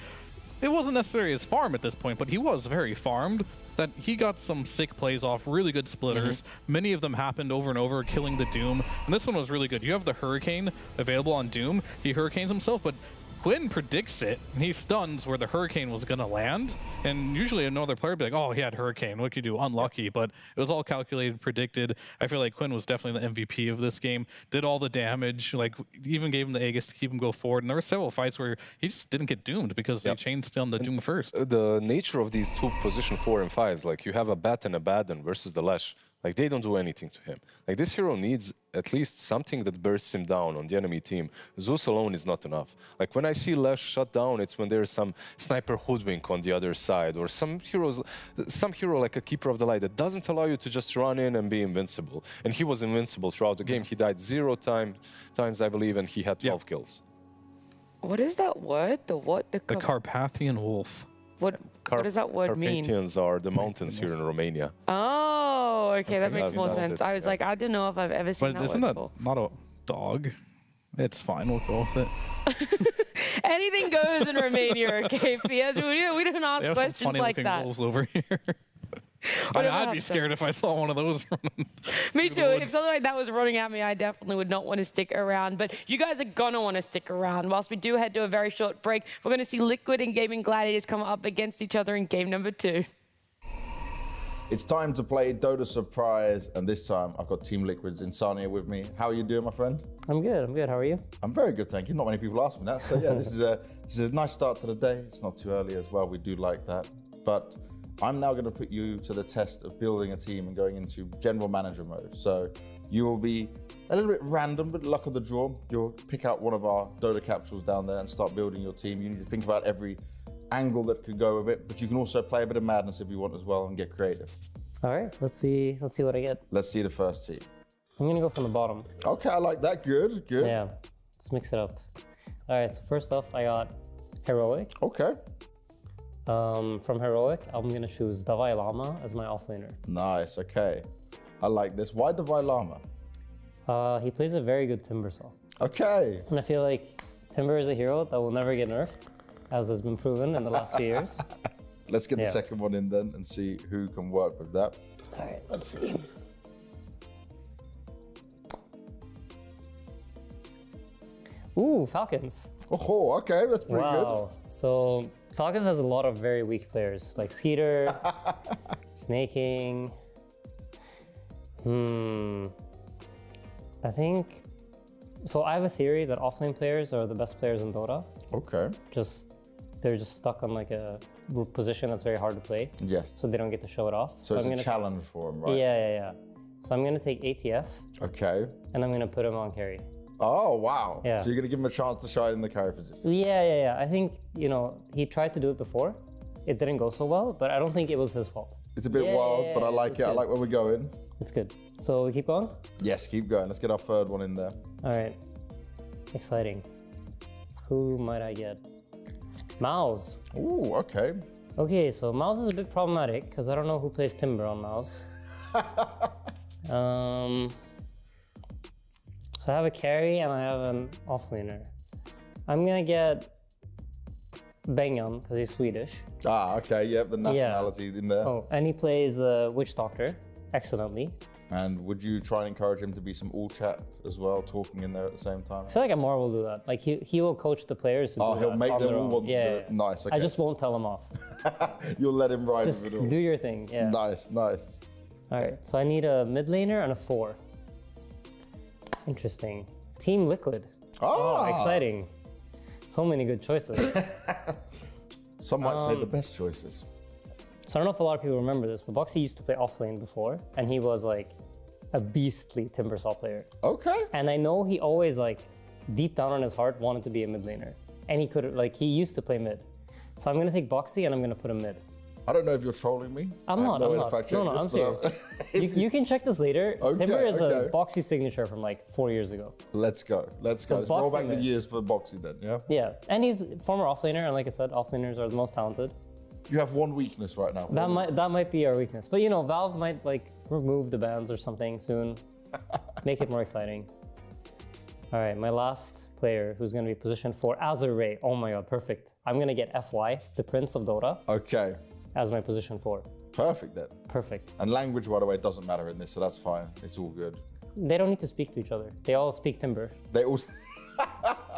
it wasn't necessarily his farm at this point, but he was very farmed. That he got some sick plays off, really good splitters. Many of them happened over and over, killing the Doom. And this one was really good. You have the Hurricane available on Doom. He Hurricanes himself, but Quinn predicts it, and he stuns where the Hurricane was going to land. And usually another player would be like, oh, he had Hurricane. What could you do? Unlucky. But it was all calculated, predicted. I feel like Quinn was definitely the MVP of this game. Did all the damage. Like, even gave him the Aegis to keep him go forward. And there were several fights where he just didn't get doomed because they changed on the Doom first. The nature of these 2 position 4 and 5s, like you have a Bat and a Baden versus the Lesh. Like, they don't do anything to him. Like, this hero needs at least something that bursts him down on the enemy team. Zeus alone is not enough. Like, when I see Lesh shut down, it's when there's some sniper hoodwink on the other side, or some hero like a Keeper of the Light that doesn't allow you to just run in and be invincible. And he was invincible throughout the game. He died 0 times, I believe, and he had 12 kills. What is that word? The what? The Carpathian Wolf. What does that word mean? Carpathians are the mountains here in Romania. Oh, okay, that makes more sense. I was like, I didn't know if I've ever seen that word before. Not a dog? It's fine, we'll go with it. Anything goes in Romania, okay, Pia? We don't ask questions like that. Wolves over here. I'd be scared if I saw one of those. Me too. If something like that was running at me, I definitely would not want to stick around. But you guys are going to want to stick around. Whilst we do head to a very short break, we're going to see Liquid and Gaimin Gladiators come up against each other in game number 2. It's time to play Dota Surprise, and this time I've got Team Liquid's Insania with me. How are you doing, my friend? I'm good. How are you? I'm very good, thank you. Not many people ask me that, so yeah, this is a nice start to the day. It's not too early as well. We do like that. But I'm now going to put you to the test of building a team and going into general manager mode. So you will be a little bit random, but luck of the draw. You'll pick out one of our Dota capsules down there and start building your team. You need to think about every angle that could go with it, but you can also play a bit of madness if you want as well and get creative. All right, let's see what I get. Let's see the first team. I'm gonna go from the bottom. Okay, I like that. Good. Yeah, let's mix it up. All right, so first off, I got Heroic. Okay. From Heroic, I'm gonna choose Davai Lama as my offlaner. Nice. Okay, I like this. Why Davai Lama? He plays a very good Timbersaw. Okay. And I feel like Timber is a hero that will never get nerfed, as has been proven in the last few years. Let's get the second one in then and see who can work with that. All right, let's see. Ooh, Falcons. Oh, okay, that's pretty good. So Falcons has a lot of very weak players, like Skeeter, Snaking. I think, so I have a theory that offlane players are the best players in Dota. Okay. They're just stuck on like a position that's very hard to play. Yes. So they don't get to show it off. So it's a challenge for him, right? Yeah. So I'm gonna take ATF. Okay. And I'm gonna put him on carry. Oh, wow. Yeah. So you're going to give him a chance to shine in the carry position. Yeah. I think, he tried to do it before. It didn't go so well, but I don't think it was his fault. It's a bit wild, but I like it. I like where we're going. It's good. So we keep going? Yes, keep going. Let's get our third one in there. All right. Exciting. Who might I get? MOUZ. Ooh, okay. Okay, so MOUZ is a bit problematic because I don't know who plays Timber on MOUZ. So I have a carry and I have an offlaner. I'm gonna get Bengan because he's Swedish. Ah, okay. Yep, the nationality in there. Oh, and he plays Witch Doctor excellently. And would you try and encourage him to be some all chat as well, talking in there at the same time? I feel like Amar will do that. Like he will coach the players to do he'll that make on them their all own. want to do it. Nice, okay. I just won't tell them off. You'll let him ride Just with it all. do your thing, yeah. Nice. All right, so I need a mid laner and a 4. Interesting. Team Liquid. Oh, exciting. So many good choices. Some might say the best choices. So I don't know if a lot of people remember this, but Boxy used to play offlane before, and he was like a beastly Timbersaw player. Okay. And I know he always deep down in his heart wanted to be a mid laner. And he used to play mid. So I'm gonna take Boxy and I'm gonna put him mid. I don't know if you're trolling me. I'm not. No, I'm serious. you can check this later. Timber is a Boxy signature from 4 years ago. Let's go. Let's roll back the years for Boxy then, yeah? Yeah, and he's former offlaner, and like I said, offlaners are the most talented. You have one weakness right now. That might be our weakness. But Valve might remove the bans or something soon. Make it more exciting. All right, my last player who's gonna be positioned for Azure Ray. Oh my god, perfect. I'm gonna get FY, the Prince of Dota. Okay. As my position 4. Perfect then. Perfect. And language, by the way, doesn't matter in this, so that's fine. It's all good. They don't need to speak to each other. They all speak Timber. They all.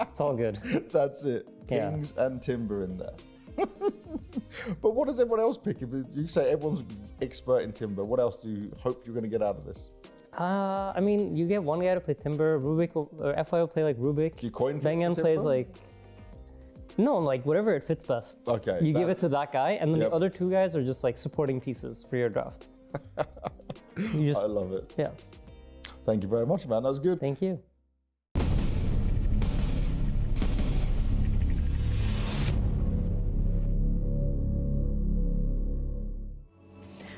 It's all good. That's it. Kings and Timber in there. But what does everyone else pick? If you say everyone's expert in Timber, what else do you hope you're going to get out of this? I mean, you get one guy to play Timber. Rubik or FI will play Rubik. You coin Bengan plays No, whatever it fits best. Okay. You give it to that guy, and then the other 2 guys are just supporting pieces for your draft. I love it. Yeah. Thank you very much, man. That was good. Thank you.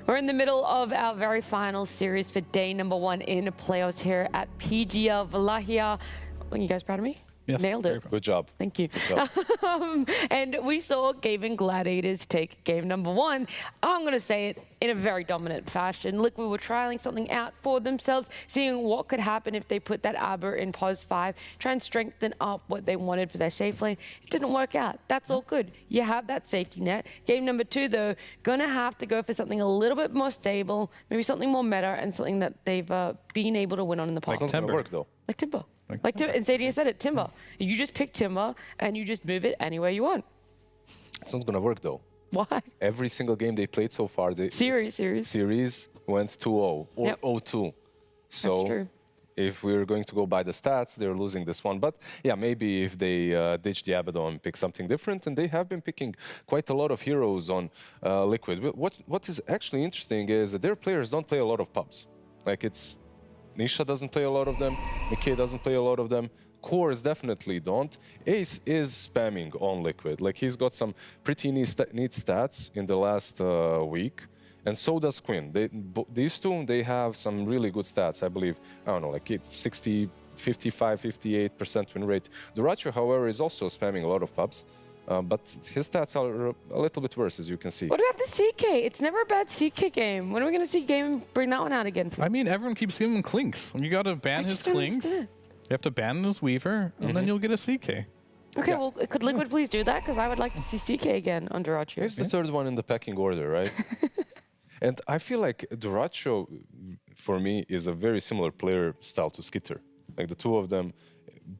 We're in the middle of our very final series for day number 1 in playoffs here at PGL Wallachia. Are you guys proud of me? Yes, Nailed it. Good job. Thank you. Good job. And we saw Gaimin Gladiators take game number 1. I'm going to say it in a very dominant fashion. Liquid were trialing something out for themselves, seeing what could happen if they put that Arbor in pos 5, try and strengthen up what they wanted for their safe lane. It didn't work out. That's all good. You have that safety net. Game number 2, though, going to have to go for something a little bit more stable, maybe something more meta, and something that they've been able to win on in the past. It's not going to work, though. Like Timber. Like Timber. And Sadia said it, Timber. You just pick Timber, and you just move it anywhere you want. It's not going to work, though. Why? Every single game they played so far, Series went 2-0 or 0-2. So That's true. if we're going to go by the stats, they're losing this one. But yeah, maybe if they ditch the Abaddon and pick something different, and they have been picking quite a lot of heroes on Liquid. What is actually interesting is that their players don't play a lot of pubs. Like it's Nisha doesn't play a lot of them, Mickey doesn't play a lot of them, Cores definitely don't. Ace is spamming on Liquid. Like he's got some pretty neat stats in the last week, and so does Quinn. These two, they have some really good stats, I believe. I don't know, like 60, 55, 58% win rate. Duracho, however, is also spamming a lot of pubs. But his stats are a little bit worse, as you can see. What about the CK? It's never a bad CK game. When are we going to see Game bring that one out again? I mean, everyone keeps giving him Clinks. You got to ban his Clinks. You have to ban his Weaver, and then you'll get a CK. Okay, well, could Liquid please do that? Because I would like to see CK again on Duracho. He's the third one in the pecking order, right? And I feel like Duracho, for me, is a very similar player style to Skitter. Like the two of them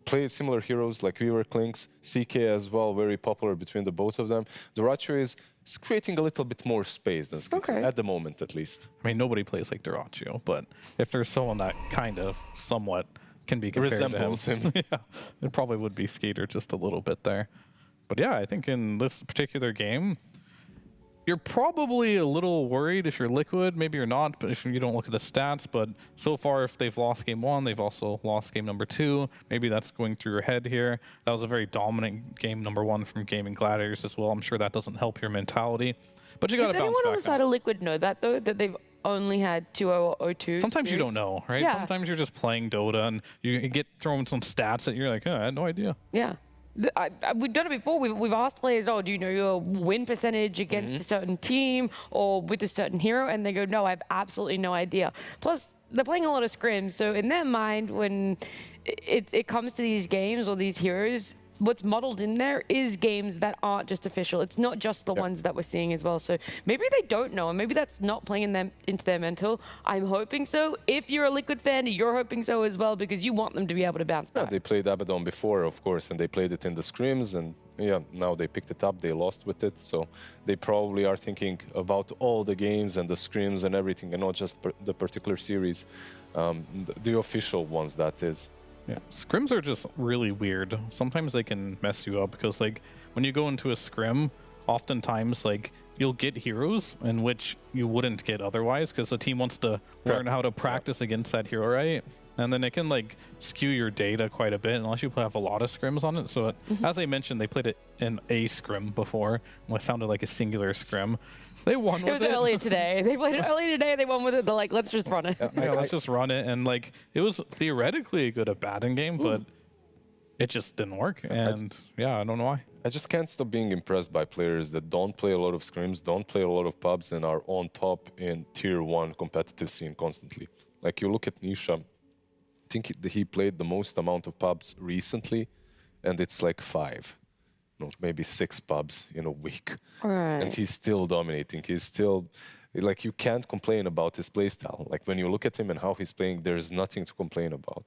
play similar heroes like Weaver, Clinks, CK as well, very popular between the both of them. Duracho is creating a little bit more space than Skitter, at the moment at least. I mean, nobody plays like Duracho, but if there's someone that kind of somewhat can be compared resembles to him, yeah, it probably would be Skater just a little bit there. But yeah, I think in this particular game, you're probably a little worried if you're Liquid. Maybe you're not, but if you don't look at the stats. But so far, if they've lost game 1, they've also lost game number 2. Maybe that's going through your head here. That was a very dominant game number 1 from Gaimin Gladiators as well. I'm sure that doesn't help your mentality. But you got to bounce back. Does anyone on the side of Liquid know that, though? That they've only had 2-0 or 0-2? Sometimes you don't know, right? Yeah. Sometimes you're just playing Dota and you get thrown some stats that you're like, oh, I had no idea. Yeah. We've done it before. We've asked players, oh, do you know your win percentage against a certain team or with a certain hero? And they go, no, I have absolutely no idea. Plus, they're playing a lot of scrims. So in their mind, when it comes to these games or these heroes, what's modeled in there is games that aren't just official. It's not just the ones that we're seeing as well. So maybe they don't know, and maybe that's not playing into their mental. I'm hoping so. If you're a Liquid fan, you're hoping so as well, because you want them to be able to bounce back. Yeah, they played Abaddon before, of course, and they played it in the scrims, and yeah, now they picked it up, they lost with it, so they probably are thinking about all the games and the scrims and everything, and not just the particular series, the official ones, that is. Yeah, scrims are just really weird. Sometimes they can mess you up because, like, when you go into a scrim, oftentimes, like, you'll get heroes in which you wouldn't get otherwise because the team wants to learn how to practice against that hero, right? And then it can, like, skew your data quite a bit unless you have a lot of scrims on it. So, as I mentioned, they played it in a scrim before, which sounded like a singular scrim. They won with it. It was earlier today. They played it earlier today. They won with it. They're like, let's just run it. Yeah, let's just run it. And, like, it was theoretically a good Abaddon game, but it just didn't work. And, yeah, I don't know why. I just can't stop being impressed by players that don't play a lot of scrims, don't play a lot of pubs, and are on top in tier 1 competitive scene constantly. Like, you look at Nisha, I think he played the most amount of pubs recently, and it's like 5, no, maybe 6 pubs in a week. Right. And he's still dominating. He's still, like, you can't complain about his playstyle. Like, when you look at him and how he's playing, there's nothing to complain about.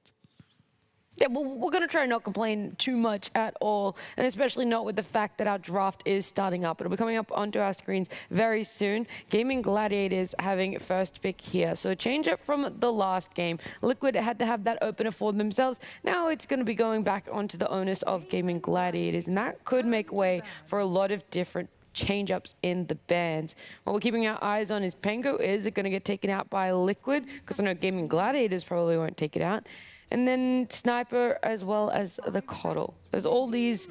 Yeah, well, we're going to try not complain too much at all, and especially not with the fact that our draft is starting up. It'll be coming up onto our screens very soon. Gaimin Gladiators having first pick here. So a change up from the last game. Liquid had to have that opener for themselves. Now it's going to be going back onto the onus of Gaimin Gladiators, and that could make way for a lot of different change-ups in the bans. What we're keeping our eyes on is Pengo. Is it going to get taken out by Liquid? Because I know Gaimin Gladiators probably won't take it out. And then Sniper as well as the Coddle. There's all these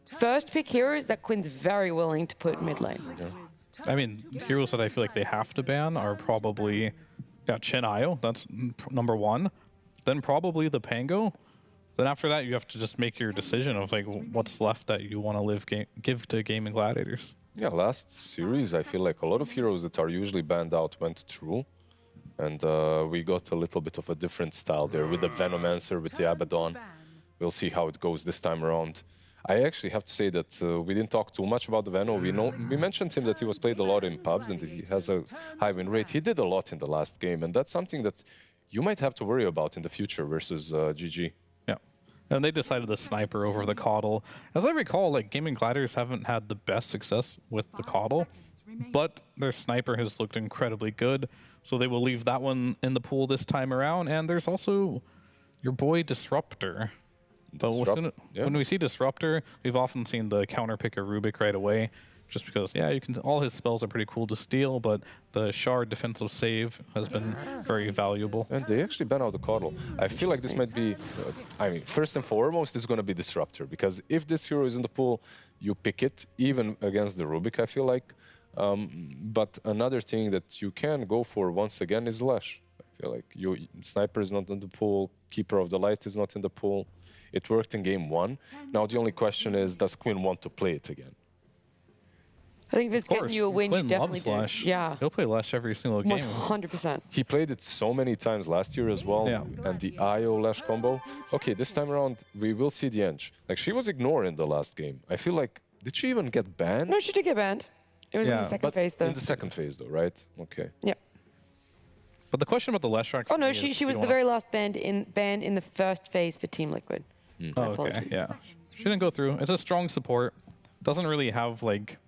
first pick heroes that Quinn's very willing to put mid lane. I mean, heroes that I feel like they have to ban are probably Chen Io, that's number 1. Then probably the Pango. Then after that, you have to just make your decision of like what's left that you want to give to Gaimin Gladiators. Yeah, last series, I feel like a lot of heroes that are usually banned out went through. And we got a little bit of a different style there with the Venomancer, with the Abaddon. We'll see how it goes this time around. I actually have to say that we didn't talk too much about the Veno. We mentioned him that he was played a lot in pubs and that he has a high win rate. He did a lot in the last game, and that's something that you might have to worry about in the future versus GG. Yeah. And they decided the Sniper over the Caudle. As I recall, like Gaimin Gladiators haven't had the best success with the Caudle, but their Sniper has looked incredibly good. So they will leave that one in the pool this time around. And there's also your boy Disruptor. But when we see Disruptor, we've often seen the counter pick a Rubik right away. Just because, yeah, all his spells are pretty cool to steal, but the Shard defensive save has been very valuable. And they actually ban out the Caudle. I feel like this might be, I mean, first and foremost, it's going to be Disruptor. Because if this hero is in the pool, you pick it, even against the Rubik, I feel like. But another thing that you can go for once again is Lash. I feel like Sniper is not in the pool, Keeper of the Light is not in the pool. It worked in game 1. Now the only question is, does Quinn want to play it again? I think if it's getting you a win, you Quinn definitely loves do. Lash. Yeah. He'll play Lash every single game. 100%. He played it so many times last year as well, and the IO Lash combo. Okay, this time around, we will see the Eng. Like, she was ignored in the last game. I feel like, did she even get banned? No, she did get banned. It was in the second phase, though. In the second phase, though, right? Okay. Yep. But the question about the Leshrac... Oh, no, she was the very last banned in the first phase for Team Liquid. Oh, okay, yeah. She didn't go through. It's a strong support. Doesn't really have, like,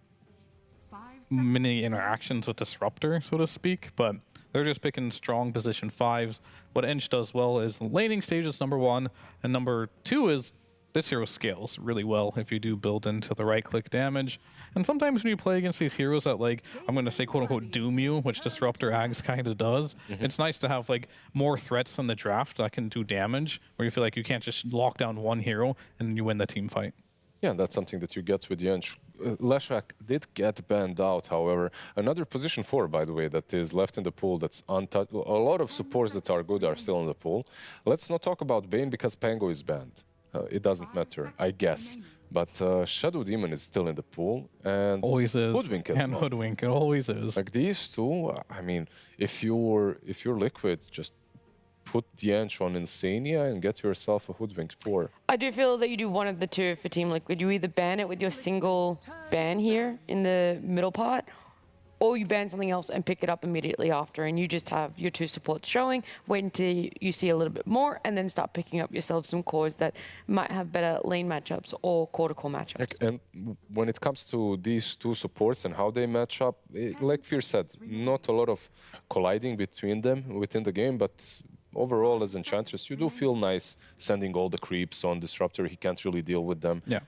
many interactions with Disruptor, so to speak, but they're just picking strong position 5s. What Eng does well is laning stage is number 1, and number 2 is this hero scales really well if you do build into the right-click damage. And sometimes when you play against these heroes that, like, I'm going to say quote-unquote doom you, which Disruptor Ags kind of does, it's nice to have, like, more threats in the draft that can do damage, where you feel like you can't just lock down one hero and you win the team fight. Yeah, that's something that you get with the Eng. Leshrac did get banned out, however. Another position 4, by the way, that is left in the pool that's untouched. A lot of supports that are good are still in the pool. Let's not talk about Bane because Pango is banned. It doesn't matter, I guess. But Shadow Demon is still in the pool, and always is. Hoodwink as well. Hoodwink, it always is. Like these two, I mean, if you're Liquid, just put the Eng on Insania and get yourself a Hoodwink 4. I do feel that you do one of the two for Team Liquid. You either ban it with your single ban here in the middle part, or you ban something else and pick it up immediately after, and you just have your 2 supports showing, wait until you see a little bit more, and then start picking up yourself some cores that might have better lane matchups or core-to-core matchups. And when it comes to these 2 supports and how they match up, like Fear said, not a lot of colliding between them within the game, but overall, as Enchantress, you do feel nice sending all the creeps on Disruptor. He can't really deal with them. Yeah.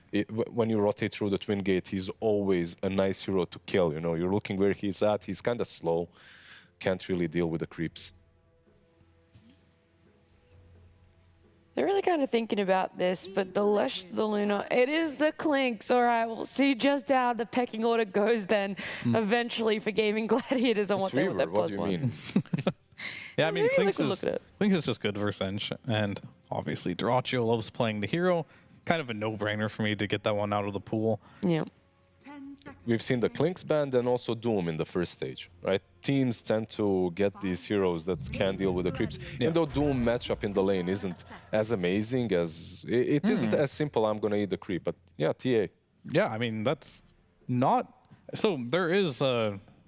When you rotate through the Twin Gate, he's always a nice hero to kill. You know, you're looking where he's at. He's kind of slow. Can't really deal with the creeps. They're really kind of thinking about this, but the Luna, it is the Clinks. All right, we'll see just how the pecking order goes then eventually for Gaimin Gladiators and what they want that what do you +1. mean? Yeah, I mean, Maybe Clinks is just good versus Eng, and obviously Dyrachyo loves playing the hero. Kind of a no-brainer for me to get that one out of the pool. Yeah. We've seen the Clinks banned and also Doom in the first stage, right? Teams tend to get these heroes that can deal with the creeps. Even though Doom matchup in the lane isn't as amazing as... It isn't as simple, I'm going to eat the creep, but yeah, TA. Yeah, I mean, that's not... So there is...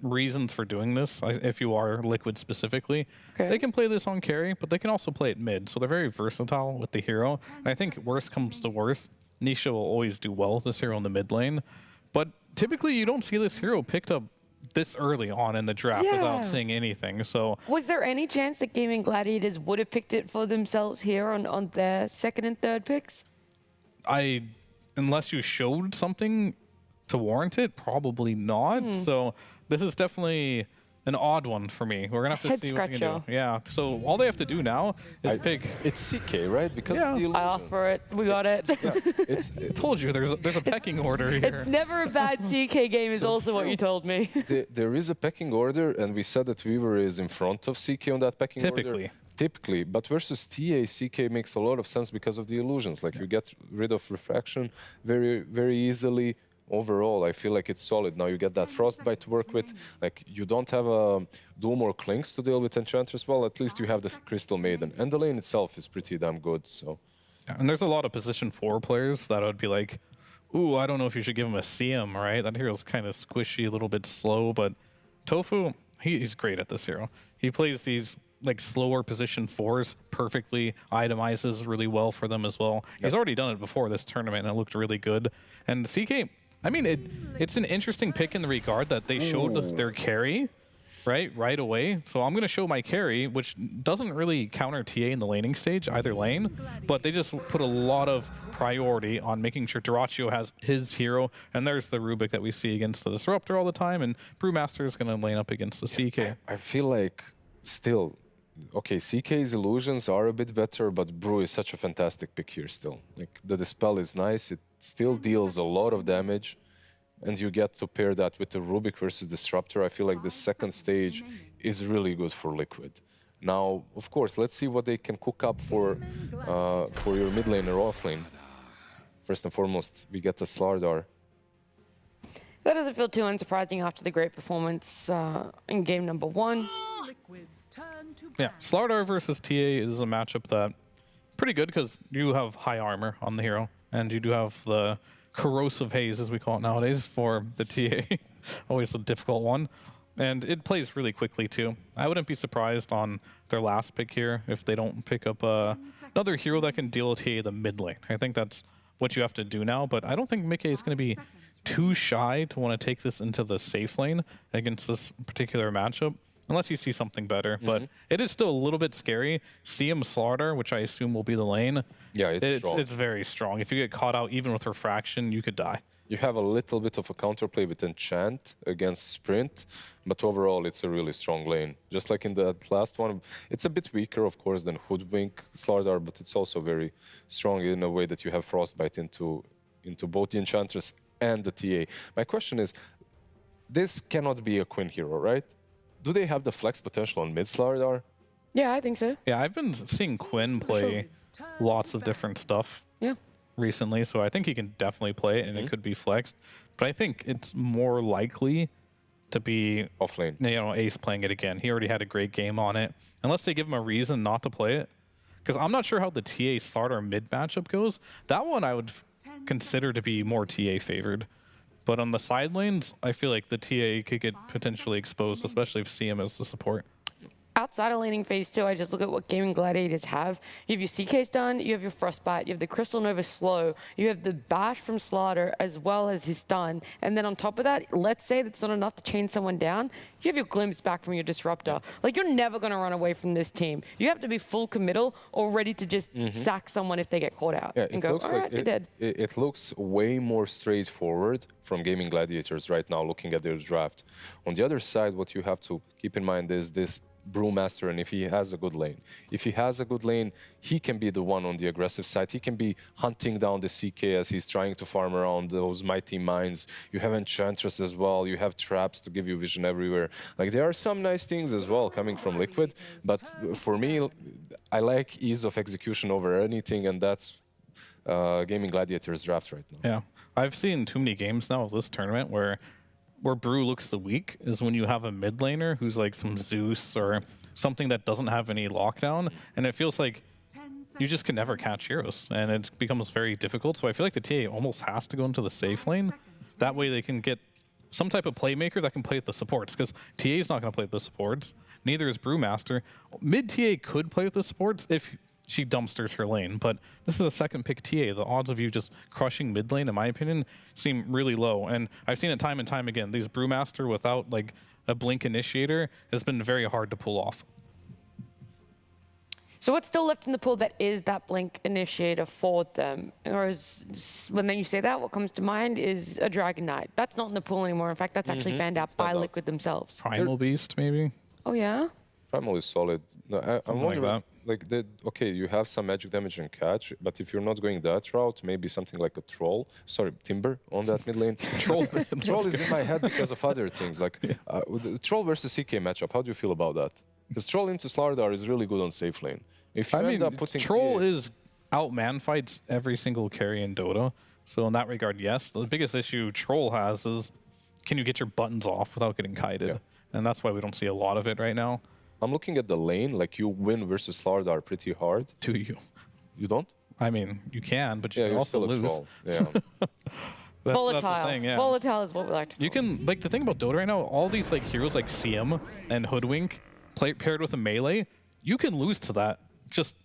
reasons for doing this, if you are Liquid specifically. Okay. They can play this on carry, but they can also play it mid, so they're very versatile with the hero. And I think worst comes to worst, Nisha will always do well with this hero in the mid lane, but typically you don't see this hero picked up this early on in the draft without seeing anything, so... Was there any chance that Gaimin Gladiators would have picked it for themselves here on their 2nd and 3rd picks? Unless you showed something to warrant it, probably not. So this is definitely an odd one for me. We're gonna have to Head see what they can scratcher. do. Yeah. So all they have to do now is pick. It's CK, right? Because of the I asked for it. We got it. I told you there's a pecking order here. It's never a bad CK game is also what you told me. There is a pecking order, and we said that Weaver is in front of CK on that pecking order. Typically, but versus TA, CK makes a lot of sense because of the illusions. Like you get rid of refraction very easily. Overall, I feel like it's solid. Now you get that Frostbite to work with. Like you don't have a Doom or Clinks to deal with Enchantress. Well, at least you have the Crystal Maiden, and the lane itself is pretty damn good. So, Yeah, and there's a lot of position 4 players that would be like, ooh, I don't know if you should give him a CM, right? That hero's kind of squishy, a little bit slow, but Tofu, he's great at this hero. He plays these like slower position 4s perfectly, itemizes really well for them as well. He's already done it before this tournament, and it looked really good. And CK, I mean, it's an interesting pick in the regard that they showed their carry right away. So I'm going to show my carry, which doesn't really counter TA in the laning stage, either lane, but they just put a lot of priority on making sure Duraccio has his hero, and there's the Rubik that we see against the Disruptor all the time, and Brewmaster is going to lane up against the CK. I feel like still, okay, CK's illusions are a bit better, but Brew is such a fantastic pick here still. Like the Dispel is nice, it still deals a lot of damage, and you get to pair that with the Rubik versus Disruptor. I feel like the second stage is really good for Liquid. Now, of course, let's see what they can cook up for your mid lane or off lane. First and foremost, we get the Slardar. That doesn't feel too unsurprising after the great performance in game number 1. Yeah, Slardar versus TA is a matchup that pretty good because you have high armor on the hero, and you do have the corrosive haze, as we call it nowadays, for the TA. Always a difficult one. And it plays really quickly, too. I wouldn't be surprised on their last pick here if they don't pick up another hero that can deal with TA the mid lane. I think that's what you have to do now, but I don't think Mickey is going to be too shy to want to take this into the safe lane against this particular matchup, unless you see something better. But it is still a little bit scary. CM Slaughter, which I assume will be the lane. Yeah, it's very strong. If you get caught out even with refraction, you could die. You have a little bit of a counterplay with Enchant against Sprint, but overall it's a really strong lane. Just like in the last one, it's a bit weaker, of course, than Hoodwink Slardar, but it's also very strong in a way that you have Frostbite into both the Enchantress and the TA. My question is, this cannot be a Quinn hero, right? Do they have the flex potential on mid Slardar? Yeah, I think so. Yeah, I've been seeing Quinn play lots of different stuff recently, so I think he can definitely play it, and it could be flexed. But I think it's more likely to be off lane. You know, Ace playing it again. He already had a great game on it. Unless they give him a reason not to play it. Because I'm not sure how the TA Slardar mid matchup goes. That one I would consider to be more TA favored. But on the side lanes, I feel like the TA could get potentially exposed, especially if CM is the support. Outside of laning phase 2, I just look at what Gaimin Gladiators have. You have your CK stun, you have your Frostbite, you have the Crystal Nova slow, you have the bash from Slaughter as well as his stun. And then on top of that, let's say that's not enough to chain someone down, you have your glimpse back from your Disruptor. Like, you're never going to run away from this team. You have to be full committal or ready to just sack someone if they get caught out. Yeah, and go, all right, you're dead. It looks way more straightforward from Gaimin Gladiators right now, looking at their draft. On the other side, what you have to keep in mind is this Brewmaster, and if he has a good lane. If he has a good lane, he can be the one on the aggressive side. He can be hunting down the CK as he's trying to farm around those mighty mines. You have Enchantress as well. You have traps to give you vision everywhere. Like, there are some nice things as well coming from Liquid, but for me, I like ease of execution over anything, and that's Gaimin Gladiators draft right now. Yeah, I've seen too many games now of this tournament where Brew looks the weak is when you have a mid laner who's like some Zeus or something that doesn't have any lockdown, and it feels like you just can never catch heroes, and it becomes very difficult. So I feel like the TA almost has to go into the safe lane. That way they can get some type of playmaker that can play with the supports, because TA is not going to play with the supports. Neither is Brewmaster. Mid TA could play with the supports if she dumpsters her lane, but this is a second pick TA. The odds of you just crushing mid lane, in my opinion, seem really low. And I've seen it time and time again. These Brewmaster without like a blink initiator has been very hard to pull off. So what's still left in the pool that is that Blink initiator for them? Or is, when then you say that, what comes to mind is a Dragon Knight. That's not in the pool anymore. In fact, that's actually banned out by Liquid themselves. Primal Beast, maybe? Oh, yeah? Primal is solid. No, I'm Something like wondering, okay, you have some magic damage and catch, but if you're not going that route, maybe something like a troll, sorry, Timber on that mid lane. Troll is in my head because of other things, like the Troll versus CK matchup. How do you feel about that? Because Troll into Slardar is really good on safe lane. If you end up putting Troll is out-man fights every single carry in Dota, so in that regard, yes. The biggest issue Troll has is, can you get your buttons off without getting kited? Yeah. And that's why we don't see a lot of it right now. I'm looking at the lane, like you win versus Slardar pretty hard. Do you? You don't? I mean, you can, but you can also still a lose. Troll. Yeah. Volatile. That's the thing, yeah. Volatile is what we like to call You can, like, the thing about Dota right now, all these like heroes like CM and Hoodwink paired with a melee, you can lose to that just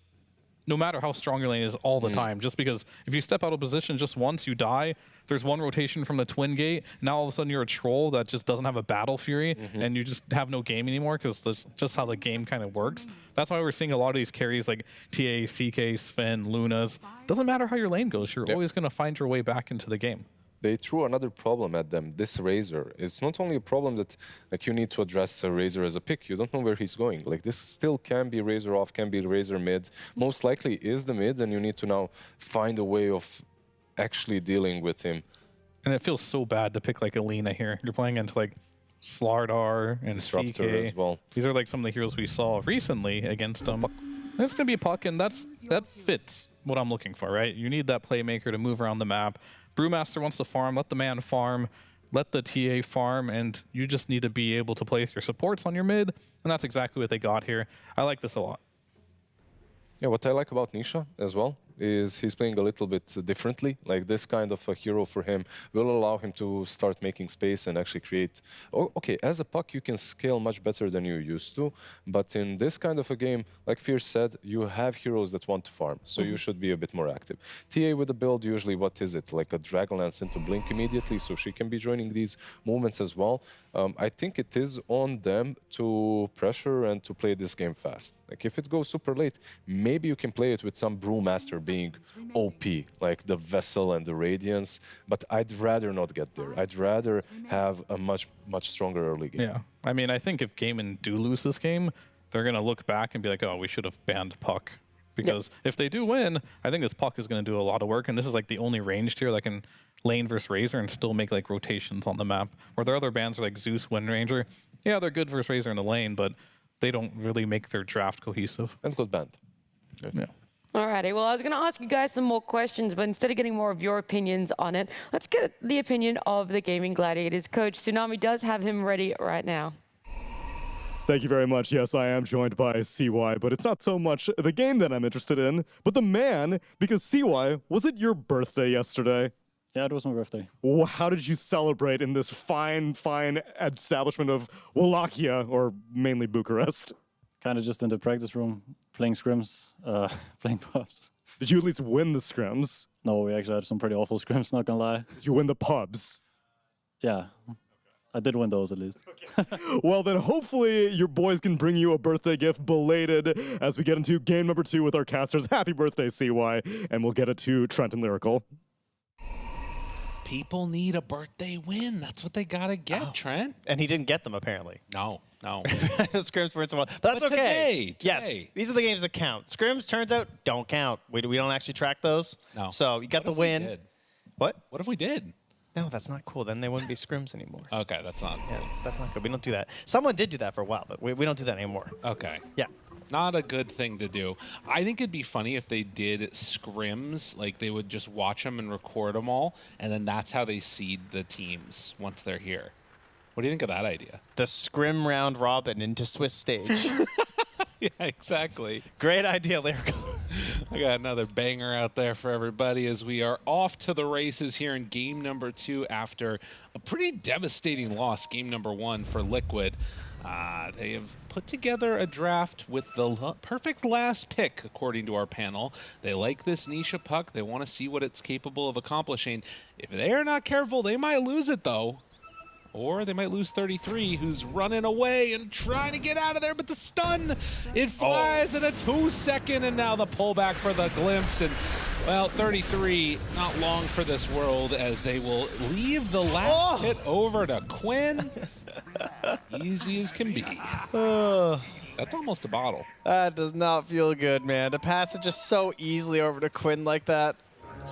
no matter how strong your lane is all the time. Just because if you step out of position just once, you die. There's one rotation from the Twin Gate. Now all of a sudden you're a troll that just doesn't have a Battle Fury, and you just have no game anymore because that's just how the game kind of works. That's why we're seeing a lot of these carries like TA, CK, Sven, Lunas. Doesn't matter how your lane goes, you're always going to find your way back into the game. They threw another problem at them, this Razor. It's not only a problem that like you need to address a Razor as a pick, you don't know where he's going. Like this still can be Razor off, can be Razor mid. Most likely is the mid, and you need to now find a way of actually dealing with him. And it feels so bad to pick like Alina here. You're playing into like Slardar and Disruptor CK. as well. These are like some of the heroes we saw recently against them. And it's going to be a puck, and that fits what I'm looking for, right? You need that playmaker to move around the map. Brewmaster wants to farm, let the man farm, let the TA farm, and you just need to be able to place your supports on your mid, and that's exactly what they got here. I like this a lot. Yeah, what I like about Nisha as well is he's playing a little bit differently. Like this kind of a hero for him will allow him to start making space and actually create... Okay, as a puck, you can scale much better than you used to, but in this kind of a game, like Fierce said, you have heroes that want to farm, so you should be a bit more active. TA with a build, usually, what is it? Like a Dragonlance into Blink immediately, so she can be joining these movements as well. I think it is on them to pressure and to play this game fast. Like if it goes super late, maybe you can play it with some Brewmaster being OP, like the Vessel and the Radiance, but I'd rather not get there. I'd rather have a much stronger early game. Yeah, I mean, I think if Gaimin do lose this game, they're going to look back and be like, oh, we should have banned Puck. Because if they do win, I think this Puck is going to do a lot of work, and this is like the only ranged tier that can lane versus Razor and still make like rotations on the map. Where their other bans are like Zeus, Wind Ranger. Yeah, they're good versus Razor in the lane, but they don't really make their draft cohesive. And good band. Yeah. Alrighty, well, I was going to ask you guys some more questions, but instead of getting more of your opinions on it, let's get the opinion of the Gaimin Gladiators coach. Tsunami does have him ready right now. Thank you very much. Yes, I am joined by CY, but it's not so much the game that I'm interested in, but the man, because CY, was it your birthday yesterday? Yeah, it was my birthday. How did you celebrate in this fine establishment of Wallachia, or mainly Bucharest? Kind of just in the practice room, playing scrims, playing pubs. Did you at least win the scrims? No, we actually had some pretty awful scrims, not gonna lie. Did you win the pubs? Yeah. I did win those at least. Well, then hopefully your boys can bring you a birthday gift belated as we get into game number 2 with our casters. Happy birthday, CY, and we'll get it to Trent and Lyrical. People need a birthday win. That's what they gotta get, Trent. And he didn't get them, apparently. No. The scrims weren't so well. But that's okay. Today. Yes, these are the games that count. Scrims, turns out, don't count. We don't actually track those. No. So you got the win. What? What if we did? No, that's not cool. Then they wouldn't be scrims anymore. Okay, that's not. Yeah, that's not good. We don't do that. Someone did do that for a while, but we don't do that anymore. Okay. Yeah. Not a good thing to do. I think it'd be funny if they did scrims, like they would just watch them and record them all, and then that's how they seed the teams once they're here. What do you think of that idea? The scrim round robin into Swiss stage. Yeah, exactly. Great idea, Lyrical. I got another banger out there for everybody as we are off to the races here in game number 2 after a pretty devastating loss, game number 1 for Liquid. They have put together a draft with the perfect last pick, according to our panel. They like this Nisha puck. They want to see what it's capable of accomplishing. If they are not careful, they might lose it, though. or they might lose 33, who's running away and trying to get out of there, but the stun, it flies in a 2-second, and now the pullback for the glimpse, and well, 33, not long for this world, as they will leave the last hit over to Quinn. Easy as can be. That's almost a bottle. That does not feel good, man. To pass it just so easily over to Quinn like that.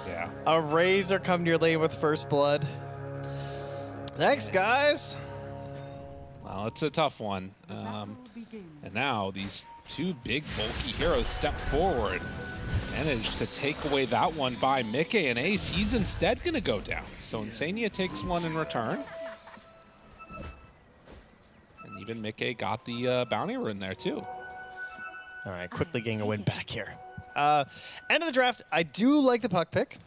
Yeah. A Razor come to your lane with first blood. Thanks, guys. Well, it's a tough one. And now these two big, bulky heroes step forward. Managed to take away that one by Mickey and Ace. He's instead going to go down. So Insania takes one in return. And even Mickey got the bounty rune there, too. All right, quickly getting a win back here. End of the draft. I do like the puck pick.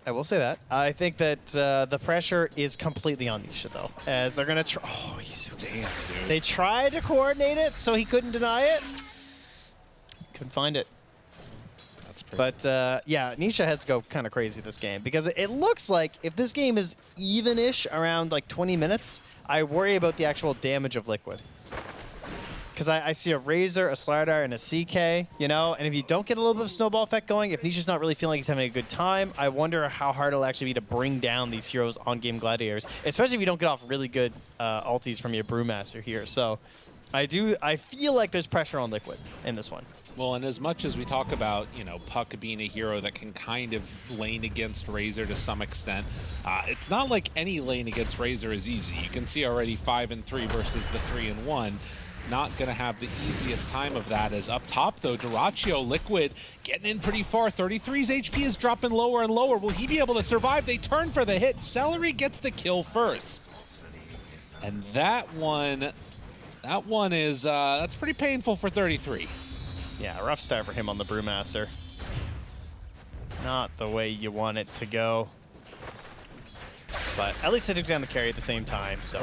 I will say that. I think that the pressure is completely on Nisha, though, as they're going to try. Oh, he's so damn, dude. They tried to coordinate it, so he couldn't deny it. Couldn't find it. That's pretty. But yeah, Nisha has to go kind of crazy this game, because it looks like if this game is even-ish around like 20 minutes, I worry about the actual damage of Liquid. Because I see a Razor, a Slardar, and a CK, you know? And if you don't get a little bit of snowball effect going, if Nisha's not really feeling like he's having a good time, I wonder how hard it'll actually be to bring down these heroes on Gaimin Gladiators, especially if you don't get off really good ultis from your Brewmaster here. So I feel like there's pressure on Liquid in this one. Well, and as much as we talk about, you know, Puck being a hero that can kind of lane against Razor to some extent, it's not like any lane against Razor is easy. You can see already 5 and 3 versus the 3 and 1. Not going to have the easiest time of that. As up top, though, Duraccio, Liquid getting in pretty far. 33's HP is dropping lower and lower. Will he be able to survive? They turn for the hit. Celery gets the kill first. And that one is, that's pretty painful for 33. Yeah, rough start for him on the Brewmaster. Not the way you want it to go. But at least they took down the carry at the same time, so.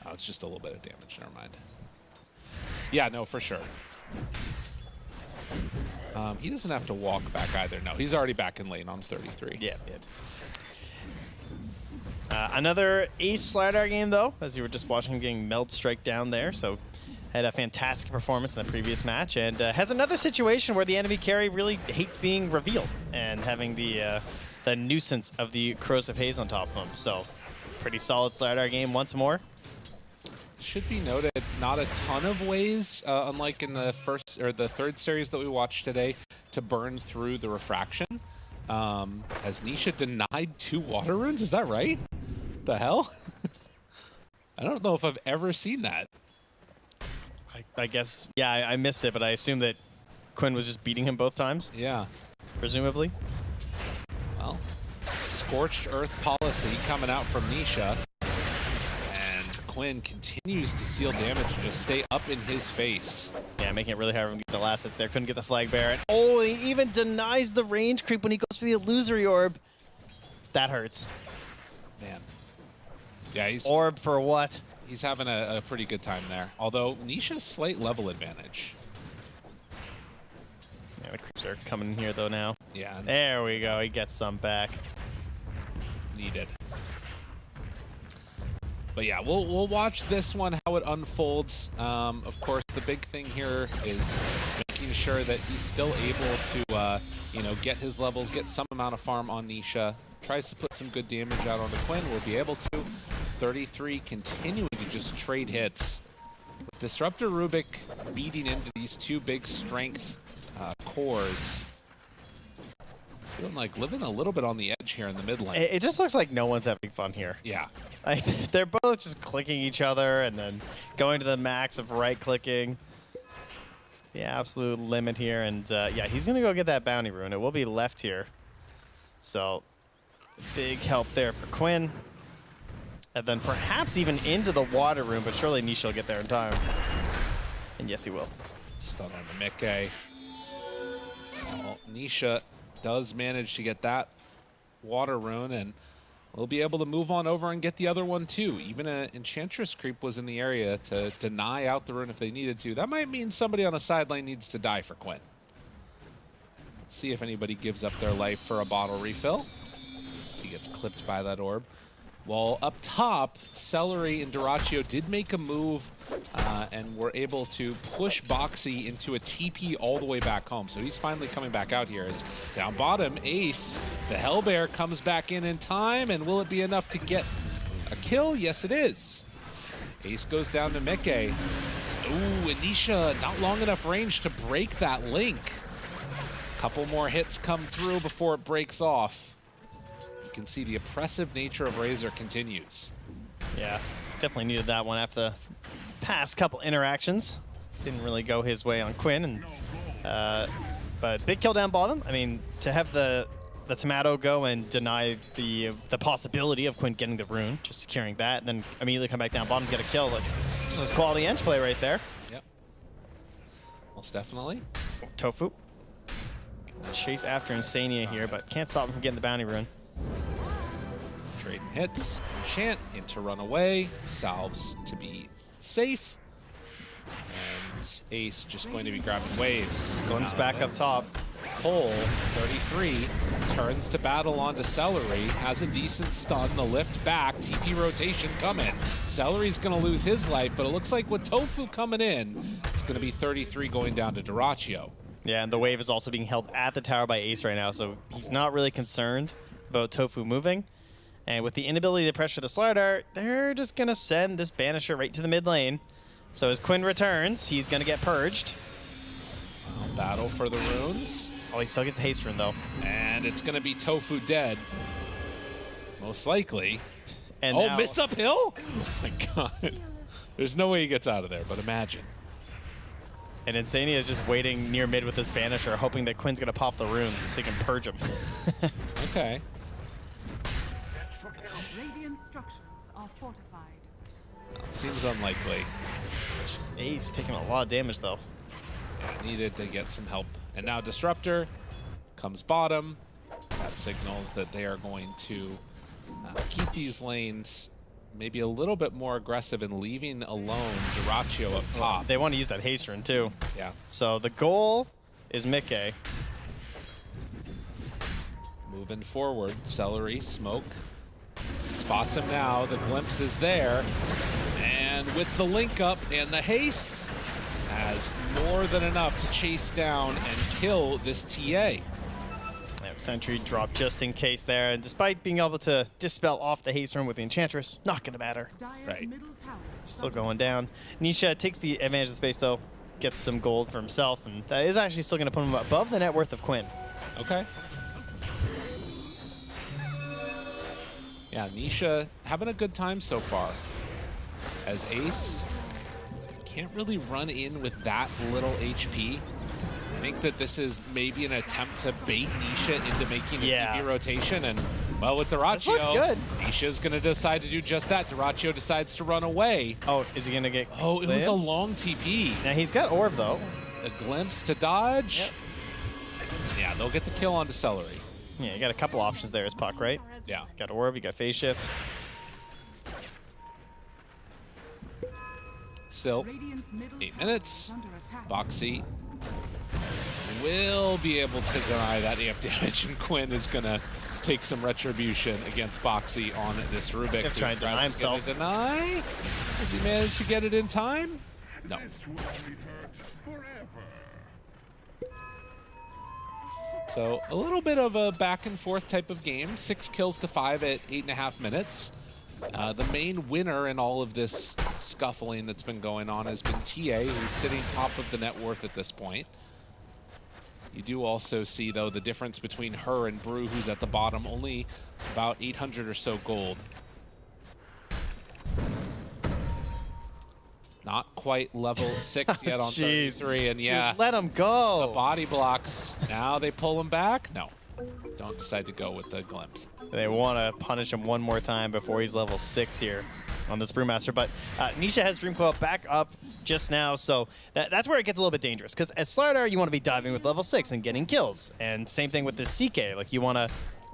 Oh, it's just a little bit of damage. Never mind. Yeah, no, for sure. He doesn't have to walk back either. No, he's already back in lane on 33. Yeah. Another Ace Slardar game, though, as you were just watching him getting Meld Strike down there. So had a fantastic performance in the previous match, and has another situation where the enemy carry really hates being revealed and having the nuisance of the Corrosive Haze on top of them. So pretty solid Slardar game once more. Should be noted, not a ton of ways, unlike in the first or the third series that we watched today, to burn through the refraction. Has Nisha denied 2 water runes? Is that right? The hell? I don't know if I've ever seen that. I guess, yeah, I missed it, but I assume that Quinn was just beating him both times? Yeah. Presumably. Well, scorched earth policy coming out from Nisha. Quinn continues to seal damage and just stay up in his face. Yeah, making it really hard for him to get the last hits there. Couldn't get the flag bearer. Oh, he even denies the range creep when he goes for the illusory orb. That hurts. Man. Yeah, he's... Orb for what? He's having a pretty good time there. Although, Nisha's slight level advantage. Yeah, the creeps are coming in here, though, now. Yeah. There we go. He gets some back. Needed. But yeah, we'll watch this one, how it unfolds. Of course, the big thing here is making sure that he's still able to, you know, get his levels, get some amount of farm on Nisha. Tries to put some good damage out on the Quinn. We'll be able to. 33 continuing to just trade hits. With Disruptor Rubik beating into these 2 big strength cores. Feeling like living a little bit on the edge here in the mid lane. It just looks like no one's having fun here. Yeah. They're both just clicking each other and then going to the max of right-clicking. The absolute limit here. And yeah, he's going to go get that bounty rune. It will be left here. So big help there for Quinn. And then perhaps even into the water rune, but surely Nisha will get there in time. And yes, he will. Stun on the Mickey. Well, Nisha does manage to get that water rune, and we'll be able to move on over and get the other one too. Even an Enchantress creep was in the area to deny out the rune if they needed to. That might mean somebody on a sideline needs to die for Quinn. See if anybody gives up their life for a bottle refill. As he gets clipped by that orb. Well, up top, Celery and Duraccio did make a move and were able to push Boxy into a TP all the way back home. So he's finally coming back out here. As down bottom, Ace, the Hellbear, comes back in time. And will it be enough to get a kill? Yes, it is. Ace goes down to Mike. Ooh, Anisha, not long enough range to break that link. Couple more hits come through before it breaks off. You can see the oppressive nature of Razor continues. Yeah, definitely needed that one after the past couple interactions. Didn't really go his way on Quinn, and but big kill down bottom. I mean, to have the tomato go and deny the possibility of Quinn getting the rune, just securing that, and then immediately come back down bottom, get a kill. Like, this is quality edge play right there. Yep. Most definitely. Tofu. Chase after Insania here, but can't stop him from getting the bounty rune. Trading hits. Enchant into runaway. Salves to be safe. And Ace just going to be grabbing waves. Glimpse back up top. Cole, 33, turns to battle onto Celery. Has a decent stun. The lift back. TP rotation coming. Celery's going to lose his life, but it looks like with Tofu coming in, it's going to be 33 going down to Duraccio. Yeah, and the wave is also being held at the tower by Ace right now, so he's not really concerned about Tofu moving. And with the inability to pressure the Slardar, they're just going to send this Banisher right to the mid lane. So as Quinn returns, he's going to get purged. Battle for the runes. Oh, he still gets the haste rune, though. And it's going to be Tofu dead. Most likely. And oh, now, miss uphill? Oh my god. There's no way he gets out of there, but imagine. And Insania is just waiting near mid with this Banisher, hoping that Quinn's going to pop the rune so he can purge him. Okay. Radiant structures are fortified. Well, it seems unlikely. It's just Ace taking a lot of damage, though. Yeah, needed to get some help. And now Disruptor comes bottom. That signals that they are going to keep these lanes maybe a little bit more aggressive and leaving alone Duraccio up top. They want to use that haste rune, too. Yeah. So the goal is Mike. Moving forward, Celery, Smoke. Spots him now, the glimpse is there. And with the link up and the haste, has more than enough to chase down and kill this TA. Yeah, Sentry dropped just in case there, and despite being able to dispel off the haste rune with the Enchantress, not gonna matter. Right. Still going down. Nisha takes the advantage of the space though, gets some gold for himself, and that is actually still gonna put him above the net worth of Quinn. Okay. Yeah, Nisha having a good time so far. As Ace can't really run in with that little HP. I think that this is maybe an attempt to bait Nisha into making a TP rotation, and well, with Duraccio, looks good. Nisha's gonna decide to do just that. Duraccio decides to run away. Oh, is he gonna get Oh, it was a glimpse? long TP. Now he's got orb though. A glimpse to dodge. Yep. Yeah, they'll get the kill onto Celery. Yeah, you got a couple options there as Puck, right? Yeah. You got orb, you got phase shift. Still, 8 minutes. Boxy will be able to deny that amp damage, and Quinn is going to take some retribution against Boxy on this Rubik. He's trying to deny himself. Deny? Has he managed to get it in time? No. So a little bit of a back and forth type of game. 6 kills to 5 at 8.5 minutes. The main winner in all of this scuffling that's been going on has been TA, who's sitting top of the net worth at this point. You do also see, though, the difference between her and Brew, who's at the bottom, only about 800 or so gold. Not quite level 6 yet on 33, and yeah. Dude, let him go. The body blocks. Now they pull him back? No. Don't decide to go with the glimpse. They want to punish him one more time before he's level 6 here on this Brewmaster. But Nisha has Dream Coil back up just now, so that's where it gets a little bit dangerous. Because as Slardar, you want to be diving with level 6 and getting kills. And same thing with this CK. Like, you want to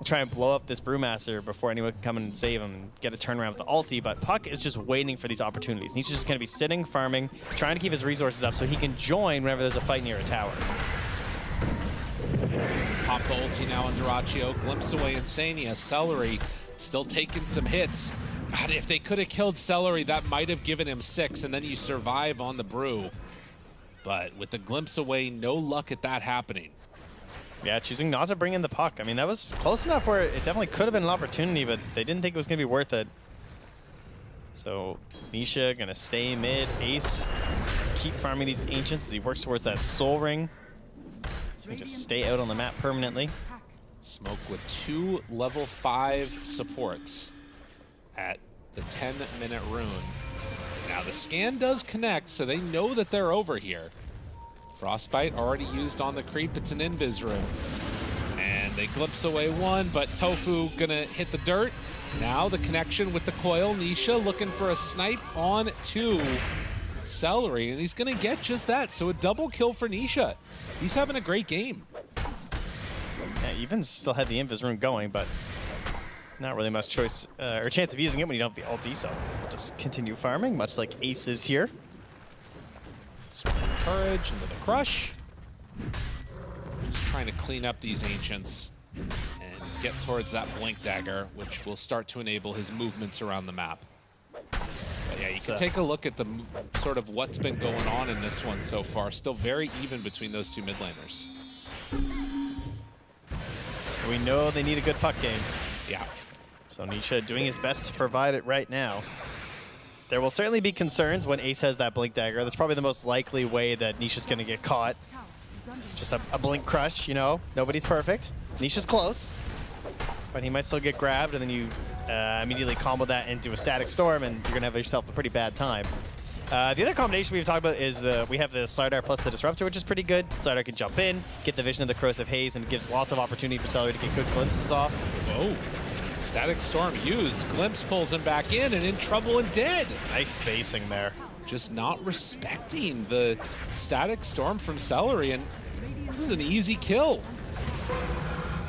try and blow up this Brewmaster before anyone can come in and save him and get a turnaround with the ulti. But Puck is just waiting for these opportunities. Nisha's just going to be sitting, farming, trying to keep his resources up so he can join whenever there's a fight near a tower. Pop the ulti now on Duraccio. Glimpse away Insania. Celery Still taking some hits. God, if they could have killed Celery, that might have given him 6, and then you survive on the brew. But with the glimpse away, no luck at that happening. Yeah, choosing not to bring in the puck. I mean, that was close enough where it definitely could have been an opportunity, but they didn't think it was going to be worth it. So Nisha going to stay mid. Ace keep farming these Ancients as he works towards that Soul Ring. So he just stay out on the map permanently. Smoke with 2 level 5 supports at the 10-minute rune. Now the scan does connect, so they know that they're over here. Frostbite already used on the creep. It's an invis room. And they glimpse away one, but Tofu gonna hit the dirt. Now the connection with the coil. Nisha looking for a snipe on 2 Celery, and he's gonna get just that. So a double kill for Nisha. He's having a great game. Yeah, even still had the invis rune going, but not really much choice or chance of using it when you don't have the ulti, so just continue farming, much like Ace is here. Courage into the crush. Just trying to clean up these Ancients and get towards that Blink Dagger, which will start to enable his movements around the map. But yeah, you can take a look at the sort of what's been going on in this one so far. Still very even between those 2 mid laners. We know they need a good puck game. Yeah. So Nisha doing his best to provide it right now. There will certainly be concerns when Ace has that Blink Dagger. That's probably the most likely way that Nisha's going to get caught. Just a Blink Crush, you know. Nobody's perfect. Nisha's close. But he might still get grabbed, and then you immediately combo that into a Static Storm, and you're going to have yourself a pretty bad time. The other combination we've talked about is we have the Slardar plus the Disruptor, which is pretty good. Slardar can jump in, get the vision of the Corrosive Haze, and it gives lots of opportunity for Celery to get good glimpses off. Whoa. Static Storm used. Glimpse pulls him back in and in trouble and dead. Nice spacing there. Just not respecting the Static Storm from Celery, and it was an easy kill.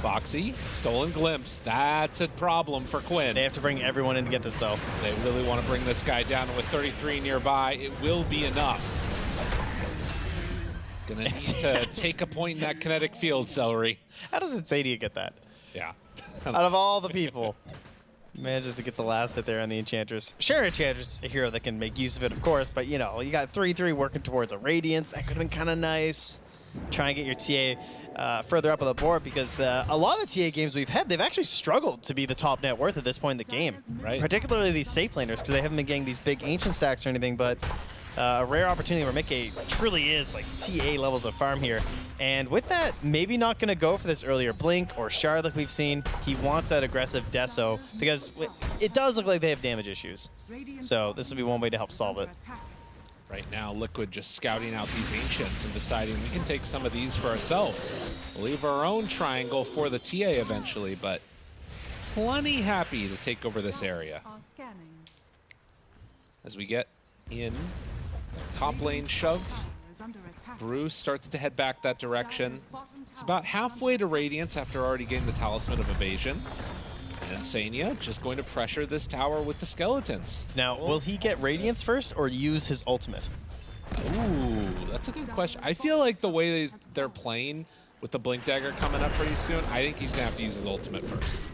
Boxy, stolen Glimpse. That's a problem for Quinn. They have to bring everyone in to get this, though. They really want to bring this guy down. With 33 nearby, it will be enough. Gonna need to take a point in that kinetic field, Celery. How does Insadia get that? Yeah. Out of all the people, manages to get the last hit there on the Enchantress. Sure, Enchantress, a hero that can make use of it, of course, but you know, you got 3-3 working towards a Radiance. That could have been kind of nice. Try and get your TA further up on the board, because a lot of the TA games we've had, they've actually struggled to be the top net worth at this point in the game. Right. Particularly these safe laners, because they haven't been getting these big Ancient stacks or anything, but a rare opportunity where Mickey truly is like TA levels of farm here. And with that, maybe not going to go for this earlier Blink or Shard like we've seen. He wants that aggressive Deso, because it does look like they have damage issues. So this will be one way to help solve it. Right now, Liquid just scouting out these Ancients and deciding we can take some of these for ourselves. We'll leave our own triangle for the TA eventually, but plenty happy to take over this area. As we get in, top lane shove. Bruce starts to head back that direction. It's about halfway to Radiance after already getting the Talisman of Evasion. And Sania just going to pressure this tower with the skeletons. Now, will he get Radiance first or use his ultimate? Ooh, that's a good question. I feel like the way they're playing with the Blink Dagger coming up pretty soon, I think he's going to have to use his ultimate first.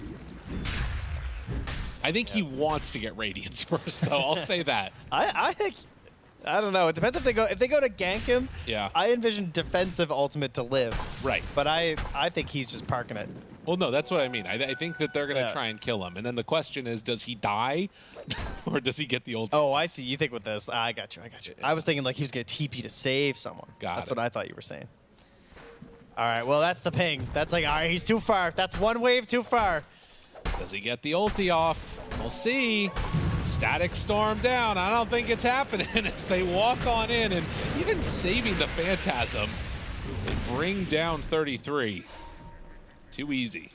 I think he wants to get Radiance first, though. I'll say that. I think... I don't know. It depends if they go to gank him. Yeah. I envision defensive ultimate to live. Right. But I think he's just parking it. Well, no, that's what I mean. I think that they're going to try and kill him. And then the question is, does he die or does he get the ultimate? Oh, I see. You think with this. I got you. I was thinking like he was going to TP to save someone. That's what I thought you were saying. All right. Well, that's the ping. That's like, all right, he's too far. That's one wave too far. Does he get the ulti off? We'll see. Static Storm down. I don't think it's happening as they walk on in, and even saving the Phantasm, they bring down 33. Too easy.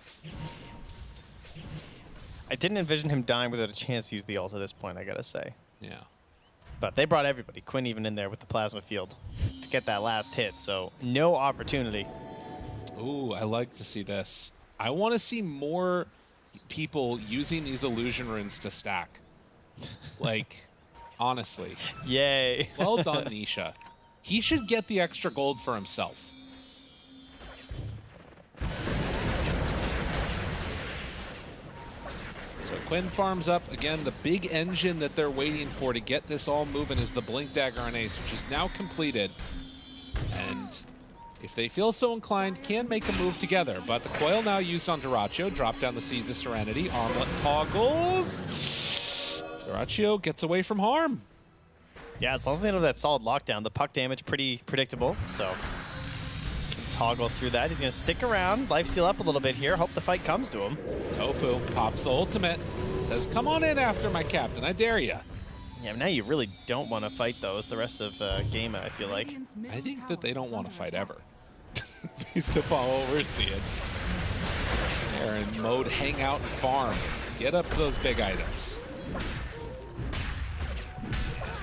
I didn't envision him dying without a chance to use the ult at this point, I gotta say. Yeah. But they brought everybody. Quinn even in there with the plasma field to get that last hit, so no opportunity. Ooh, I like to see this. I want to see more people using these illusion runes to stack. Like, honestly. Yay. Well done, Nisha. He should get the extra gold for himself. So Quinn farms up. Again, the big engine that they're waiting for to get this all moving is the Blink Dagger on Ace, which is now completed. And if they feel so inclined, can make a move together. But the coil now used on Dyrachyo. Drop down the Seeds of Serenity. Armlet toggles. Dyrachyo gets away from harm. Yeah, as long as they know that solid lockdown, the puck damage pretty predictable, so can toggle through that. He's going to stick around, lifesteal up a little bit here, hope the fight comes to him. Tofu pops the ultimate, says, come on in after my captain, I dare ya. Yeah, now you really don't want to fight those the rest of game, I feel like. I think that they don't want to fight ever. Based upon what we're seeing. They're in mode hang out and farm. Get up to those big items.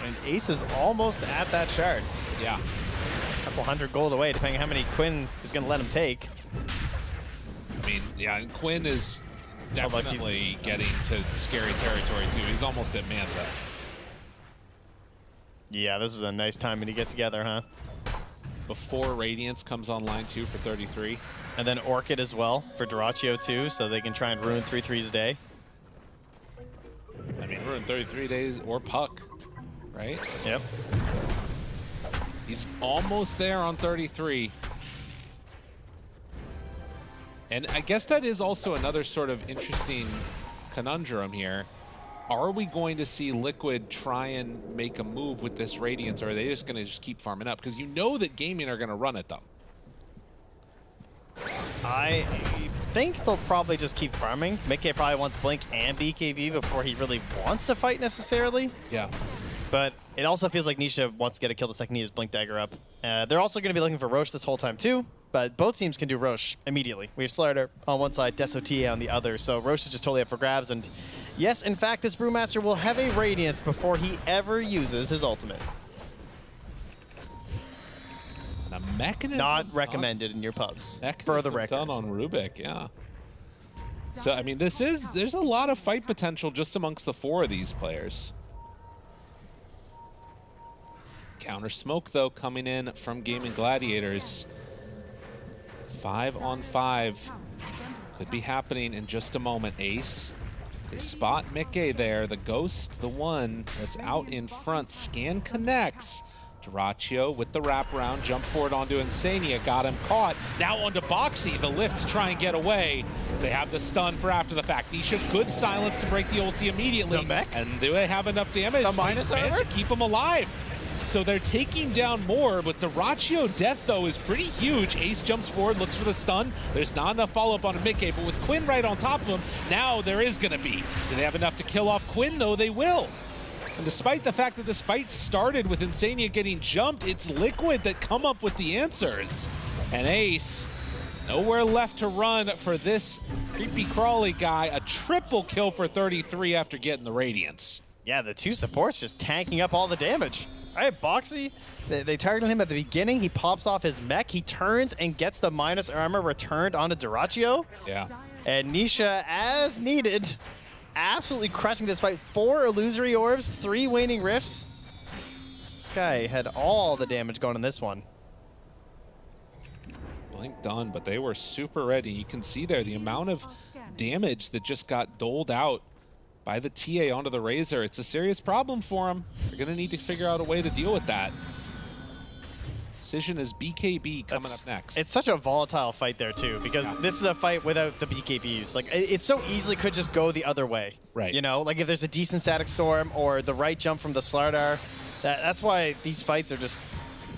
And Ace is almost at that shard. Yeah. A couple hundred gold away, depending on how many Quinn is going to let him take. I mean, yeah, and Quinn is definitely getting to scary territory, too. He's almost at Manta. Yeah, this is a nice timing to get together, huh? Before Radiance comes online, too, for 33. And then Orchid as well for Dyrachyo, too, so they can try and ruin 3-3s a day. I mean, ruin 33 days or Puck. Right? Yep. He's almost there on 33. And I guess that is also another sort of interesting conundrum here. Are we going to see Liquid try and make a move with this Radiance, or are they just going to just keep farming up? Because you know that Gaimin are going to run at them. I think they'll probably just keep farming. Mickey probably wants Blink and BKB before he really wants to fight necessarily. Yeah. But it also feels like Nisha wants to get a kill the second he has Blink Dagger up. They're also going to be looking for Roche this whole time too, but both teams can do Roche immediately. We have Slider on one side, Desotia on the other, so Roche is just totally up for grabs. And yes, in fact, this Brewmaster will have a Radiance before he ever uses his ultimate. And a mechanism not recommended in your pubs. For the record. Done on Rubik, yeah. So, I mean, there's a lot of fight potential just amongst the four of these players. Counter smoke, though, coming in from Gaimin Gladiators. 5 on 5 could be happening in just a moment. Ace, they spot Mickey there. The Ghost, the one that's out in front. Scan connects. Dyrachyo with the wraparound, jump forward onto Insania, got him caught. Now onto Boxy, the lift to try and get away. They have the stun for after the fact. Nisha, good silence to break the ulti immediately. And do they have enough damage? The minus to keep him alive. So they're taking down more, but the Dyrachyo death, though, is pretty huge. Ace jumps forward, looks for the stun. There's not enough follow-up on Mickey, but with Quinn right on top of him, now there is going to be. Do they have enough to kill off Quinn, though? They will. And despite the fact that this fight started with Insania getting jumped, it's Liquid that come up with the answers. And Ace, nowhere left to run for this creepy crawly guy. A triple kill for 33 after getting the Radiance. Yeah, the two supports just tanking up all the damage. All right, Boxy, they targeted him at the beginning. He pops off his mech. He turns and gets the minus armor returned onto Dyrachyo. Yeah. And Nisha, as needed, absolutely crushing this fight. 4 illusory orbs, 3 waning rifts. This guy had all the damage going in this one. Blink done, but they were super ready. You can see there the amount of damage that just got doled out by the TA onto the Razor. It's a serious problem for them. They're going to need to figure out a way to deal with that. Decision is BKB coming up next. It's such a volatile fight there, too, because this is a fight without the BKBs. Like, it so easily could just go the other way. Right. You know, like if there's a decent static storm or the right jump from the Slardar, that's why these fights are just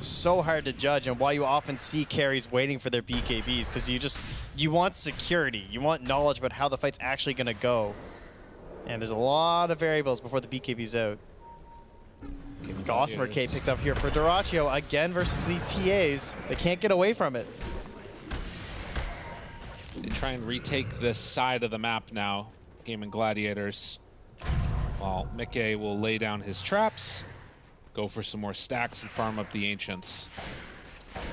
so hard to judge and why you often see carries waiting for their BKBs, because you want security. You want knowledge about how the fight's actually going to go. And there's a lot of variables before the BKB's out. Gossamer K picked up here for Dyrachyo again versus these TAs. They can't get away from it. They try and retake this side of the map now, Gaimin Gladiators. While Mickey will lay down his traps, go for some more stacks and farm up the Ancients.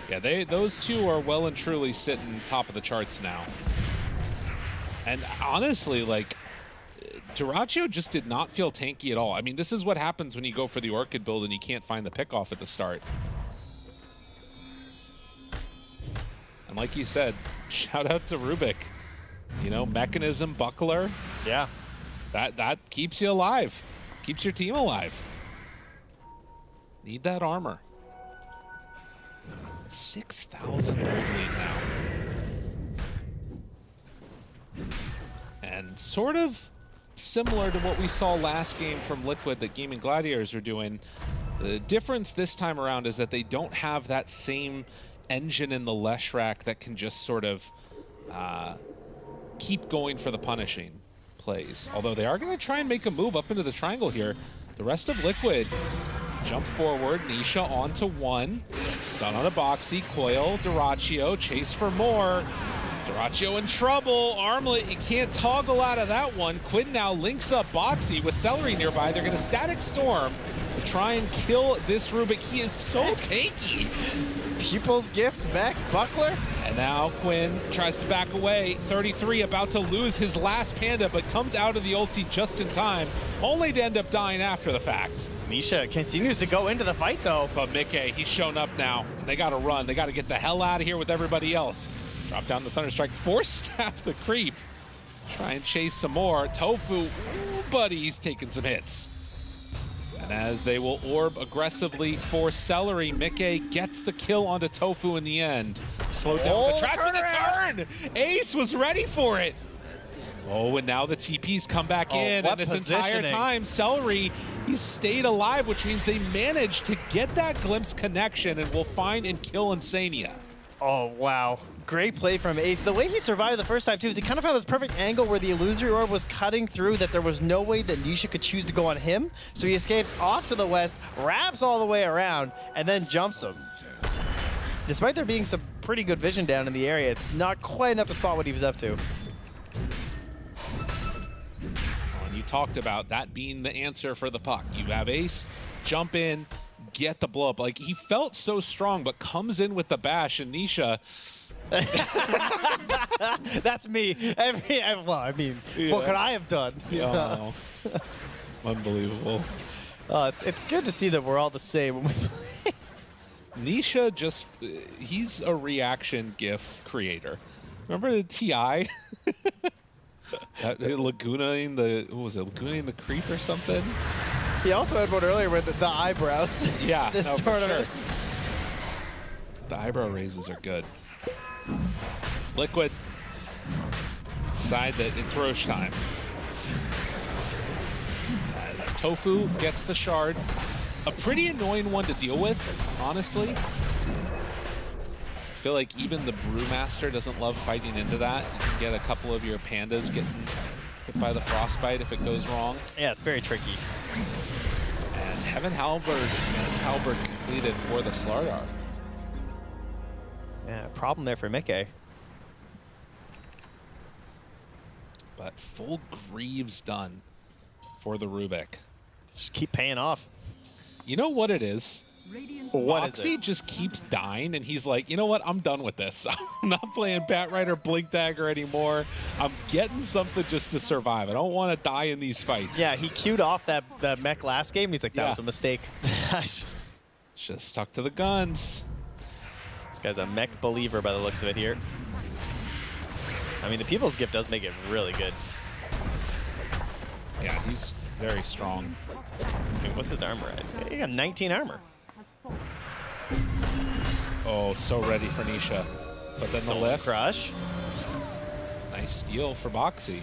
Yeah, those two are well and truly sitting top of the charts now. And honestly, like, Dyrachyo just did not feel tanky at all. I mean, this is what happens when you go for the Orchid build and you can't find the pick-off at the start. And like you said, shout out to Rubik. You know, Mechanism, Buckler. Yeah. That keeps you alive. Keeps your team alive. Need that armor. 6,000 gold lead now. And sort of similar to what we saw last game from Liquid that Gaimin Gladiators are doing, the difference this time around is that they don't have that same engine in the Leshrac that can just sort of keep going for the punishing plays. Although they are going to try and make a move up into the triangle here. The rest of Liquid jump forward, Nisha onto one, stun on a Boxy, Coil, Duraccio, chase for more. Duraccio in trouble, Armlet, you can't toggle out of that one. Quinn now links up Boxy with Celery nearby. They're gonna Static Storm to try and kill this Rubik. He is so tanky. People's Gift back, Buckler. And now Quinn tries to back away. 33 about to lose his last Panda, but comes out of the ulti just in time, only to end up dying after the fact. Nisha continues to go into the fight though. But Mickey, he's shown up now. They gotta run. They gotta get the hell out of here with everybody else. Drop down the Thunderstrike, force staff the creep. Try and chase some more. Tofu, ooh, buddy, he's taking some hits. And as they will orb aggressively for Celery, Mickey gets the kill onto Tofu in the end. Slowed down the track for the turn! Ace was ready for it. Oh, and now the TP's come back in, and this entire time, Celery, he's stayed alive, which means they managed to get that glimpse connection and will find and kill Insania. Oh, wow. Great play from Ace. The way he survived the first time, too, is he kind of found this perfect angle where the Illusory Orb was cutting through that there was no way that Nisha could choose to go on him. So he escapes off to the west, wraps all the way around, and then jumps him. Despite there being some pretty good vision down in the area, it's not quite enough to spot what he was up to. And you talked about that being the answer for the puck. You have Ace, jump in, get the blow up. Like, he felt so strong, but comes in with the bash, and Nisha... That's me. Well, I mean, what could I have done? Oh, unbelievable. It's good to see that we're all the same when we play. Nisha just, he's a reaction GIF creator. Remember the TI? Lagunaing the, what was it, Lagunaing the creep or something? He also had one earlier with the eyebrows. Yeah, this no, tournament. for sure. The eyebrow raises are good. Liquid decide that it's Roche time. As Tofu gets the shard. A pretty annoying one to deal with, honestly. I feel like even the Brewmaster doesn't love fighting into that. You can get a couple of your pandas getting hit by the frostbite if it goes wrong. Yeah, it's very tricky. And Heaven Halberd and its Halberd completed for the Slardar. Yeah, problem there for Mickey. But full Greaves done for the Rubik. Just keep paying off. You know what it is? What is Boxy it? just keeps dying, and he's like, you know what? I'm done with this. I'm not playing Bat Rider Blink Dagger anymore. I'm getting something just to survive. I don't want to die in these fights. Yeah, he queued off that mech last game. He's like, that was a mistake. Just stuck to the guns. This guy's a mech believer by the looks of it here. I mean, the People's Gift does make it really good. Yeah, he's very strong. I mean, what's his armor at? He got 19 armor. Oh, so ready for Nisha. But then the lift. Crush. Nice steal for Boxy.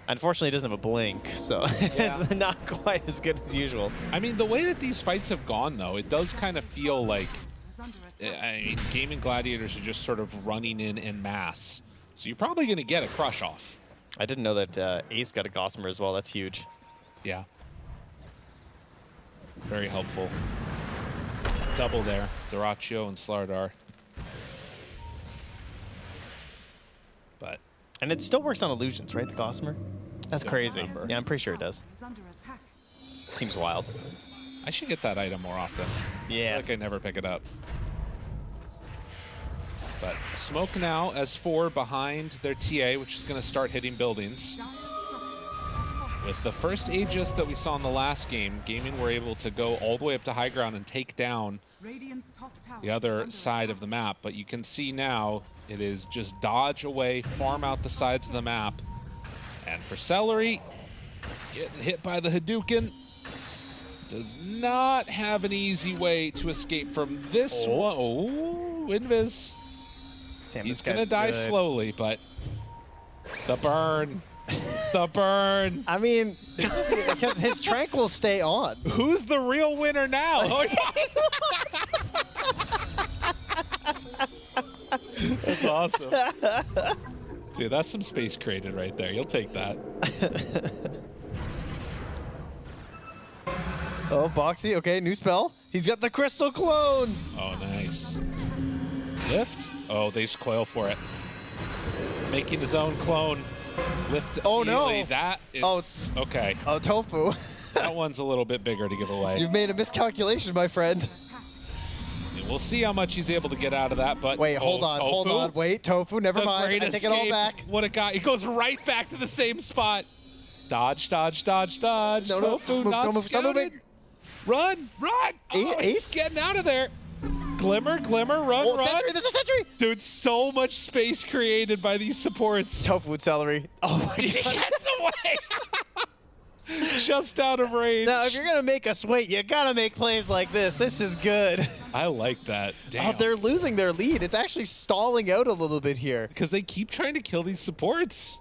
Unfortunately, it doesn't have a blink, so it's not quite as good as usual. I mean, the way that these fights have gone, though, it does kind of feel like, I mean, Gaimin Gladiators are just sort of running in mass. So you're probably going to get a crush off. I didn't know that Ace got a Gossamer as well. That's huge. Yeah. Very helpful. Double there. Duraccio and Slardar. But. And it still works on illusions, right? The Gossamer? That's crazy. Yeah, I'm pretty sure it does. Seems wild. I should get that item more often. Yeah. I feel like I never pick it up. But Smoke now as 4 behind their TA, which is going to start hitting buildings. With the first Aegis that we saw in the last game, Gaimin were able to go all the way up to high ground and take down the other side of the map. But you can see now it is just dodge away, farm out the sides of the map. And for Celery, Getting hit by the Hadouken. Does not have an easy way to escape from this one. Oh, Invis. Damn, He's this guy's gonna die good. slowly, but the burn. The burn. I mean, because his trank will stay on. Who's the real winner now? Oh, that's awesome. Dude, that's some space created right there. You'll take that. Oh, Boxy. Okay, new spell. He's got the crystal clone. Oh, nice. Lift? Oh, they just coil for it. Making his own clone. Lift. Oh, no. Immediately. That is okay. Oh, Tofu. That one's a little bit bigger to give away. You've made a miscalculation, my friend. And we'll see how much he's able to get out of that. But Wait, hold on, hold Tofu, on. Wait, Tofu, never the mind. great I take it all escape. back. What a guy. He goes right back to the same spot. Dodge, dodge, dodge, dodge. No, no, Tofu move, not don't move. Stop scouted. moving. Run, run. Oh, he's getting out of there. Glimmer, glimmer, run, Oh, run. sentry, there's a sentry. Dude, so much space created by these supports. Tofu celery. Oh my He god. gets away. Just out of range. Now, if you're going to make us wait, you got to make plays like this. This is good. I like that. Damn. Oh, they're losing their lead. It's actually stalling out a little bit here. Because they keep trying to kill these supports.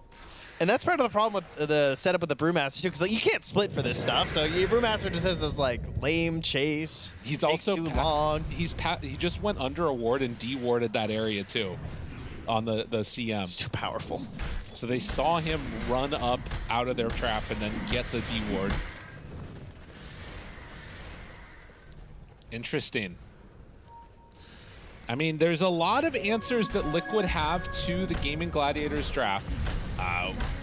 And that's part of the problem with the setup with the Brewmaster, too, because like, you can't split for this stuff. So your Brewmaster just has this like lame chase. He's Takes also too passed, long. he just went under a ward and de-warded that area too on the CM. It's too powerful. So they saw him run up out of their trap and then get the de-ward. Interesting. I mean, there's a lot of answers that Liquid have to the Gaimin Gladiators draft.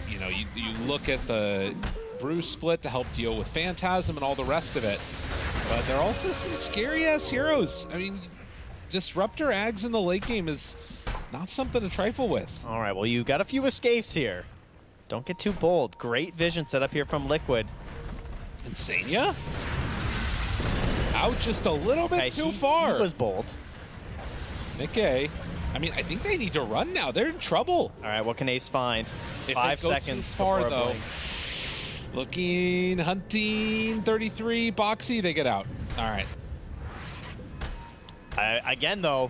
You know, you look at the Brew split to help deal with Phantasm and all the rest of it. But there are also some scary-ass heroes. I mean, Disruptor Ags in the late game is not something to trifle with. All right, well, you got a few escapes here. Don't get too bold. Great vision set up here from Liquid. Insania? Out just a little bit too far. He was bold. Nikkei. I mean, I think they need to run now. They're in trouble. All right, what can Ace find? If 5 they go seconds too far, before a though. blink. Looking, hunting, 33, Boxy, they get out. All right. Again, though,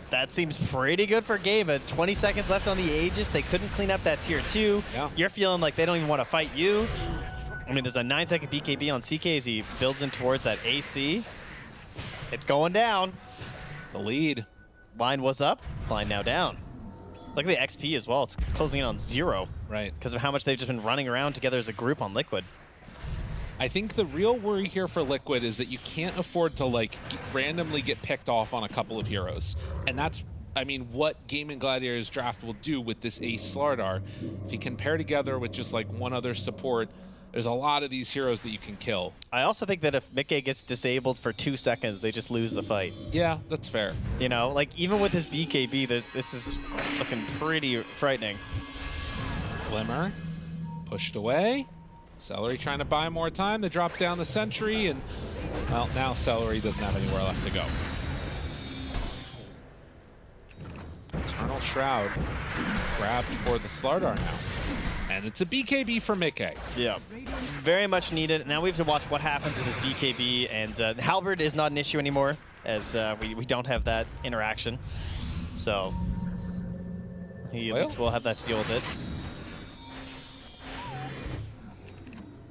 that seems pretty good for Gaimin. 20 seconds left on the Aegis. They couldn't clean up that tier 2. Yeah. You're feeling like they don't even want to fight you. I mean, there's a 9-second BKB on CK as he builds in towards that AC. It's going down. The lead. Line was up, line now down. Look at the XP as well. It's closing in on 0. Right. Because of how much they've just been running around together as a group on Liquid. I think the real worry here for Liquid is that you can't afford to like randomly get picked off on a couple of heroes. And that's, I mean, what Gaimin Gladiators draft will do with this Ace Slardar. If he can pair together with just like one other support, there's a lot of these heroes that you can kill. I also think that if Mickey gets disabled for 2 seconds, they just lose the fight. Yeah, that's fair. You know, like even with his BKB, this is looking pretty frightening. Glimmer pushed away. Celery trying to buy more time. They drop down the sentry, and well, now Celery doesn't have anywhere left to go. Eternal Shroud grabbed for the Slardar now. And it's a BKB for Mickey. Yeah, very much needed. Now we have to watch what happens with his BKB, and Halberd is not an issue anymore, as we don't have that interaction. So he at least will have that to deal with it.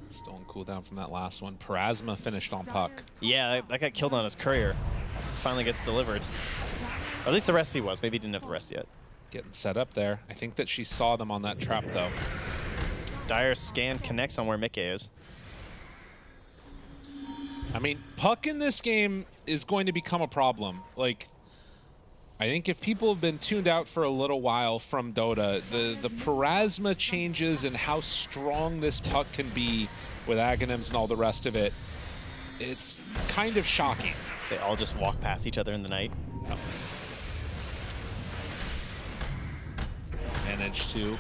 Stolen cooldown from that last one. Parasma finished on Puck. Yeah, that got killed on his courier. Finally gets delivered. Or at least the recipe was. Maybe he didn't have the rest yet. Getting set up there. I think that she saw them on that trap, though. Dire's scan connects on where Mickey is. I mean, Puck in this game is going to become a problem. Like, I think if people have been tuned out for a little while from Dota, the Parasma changes and how strong this Puck can be with Aghanims and all the rest of it, it's kind of shocking. They all just walk past each other in the night. Yep. Managed to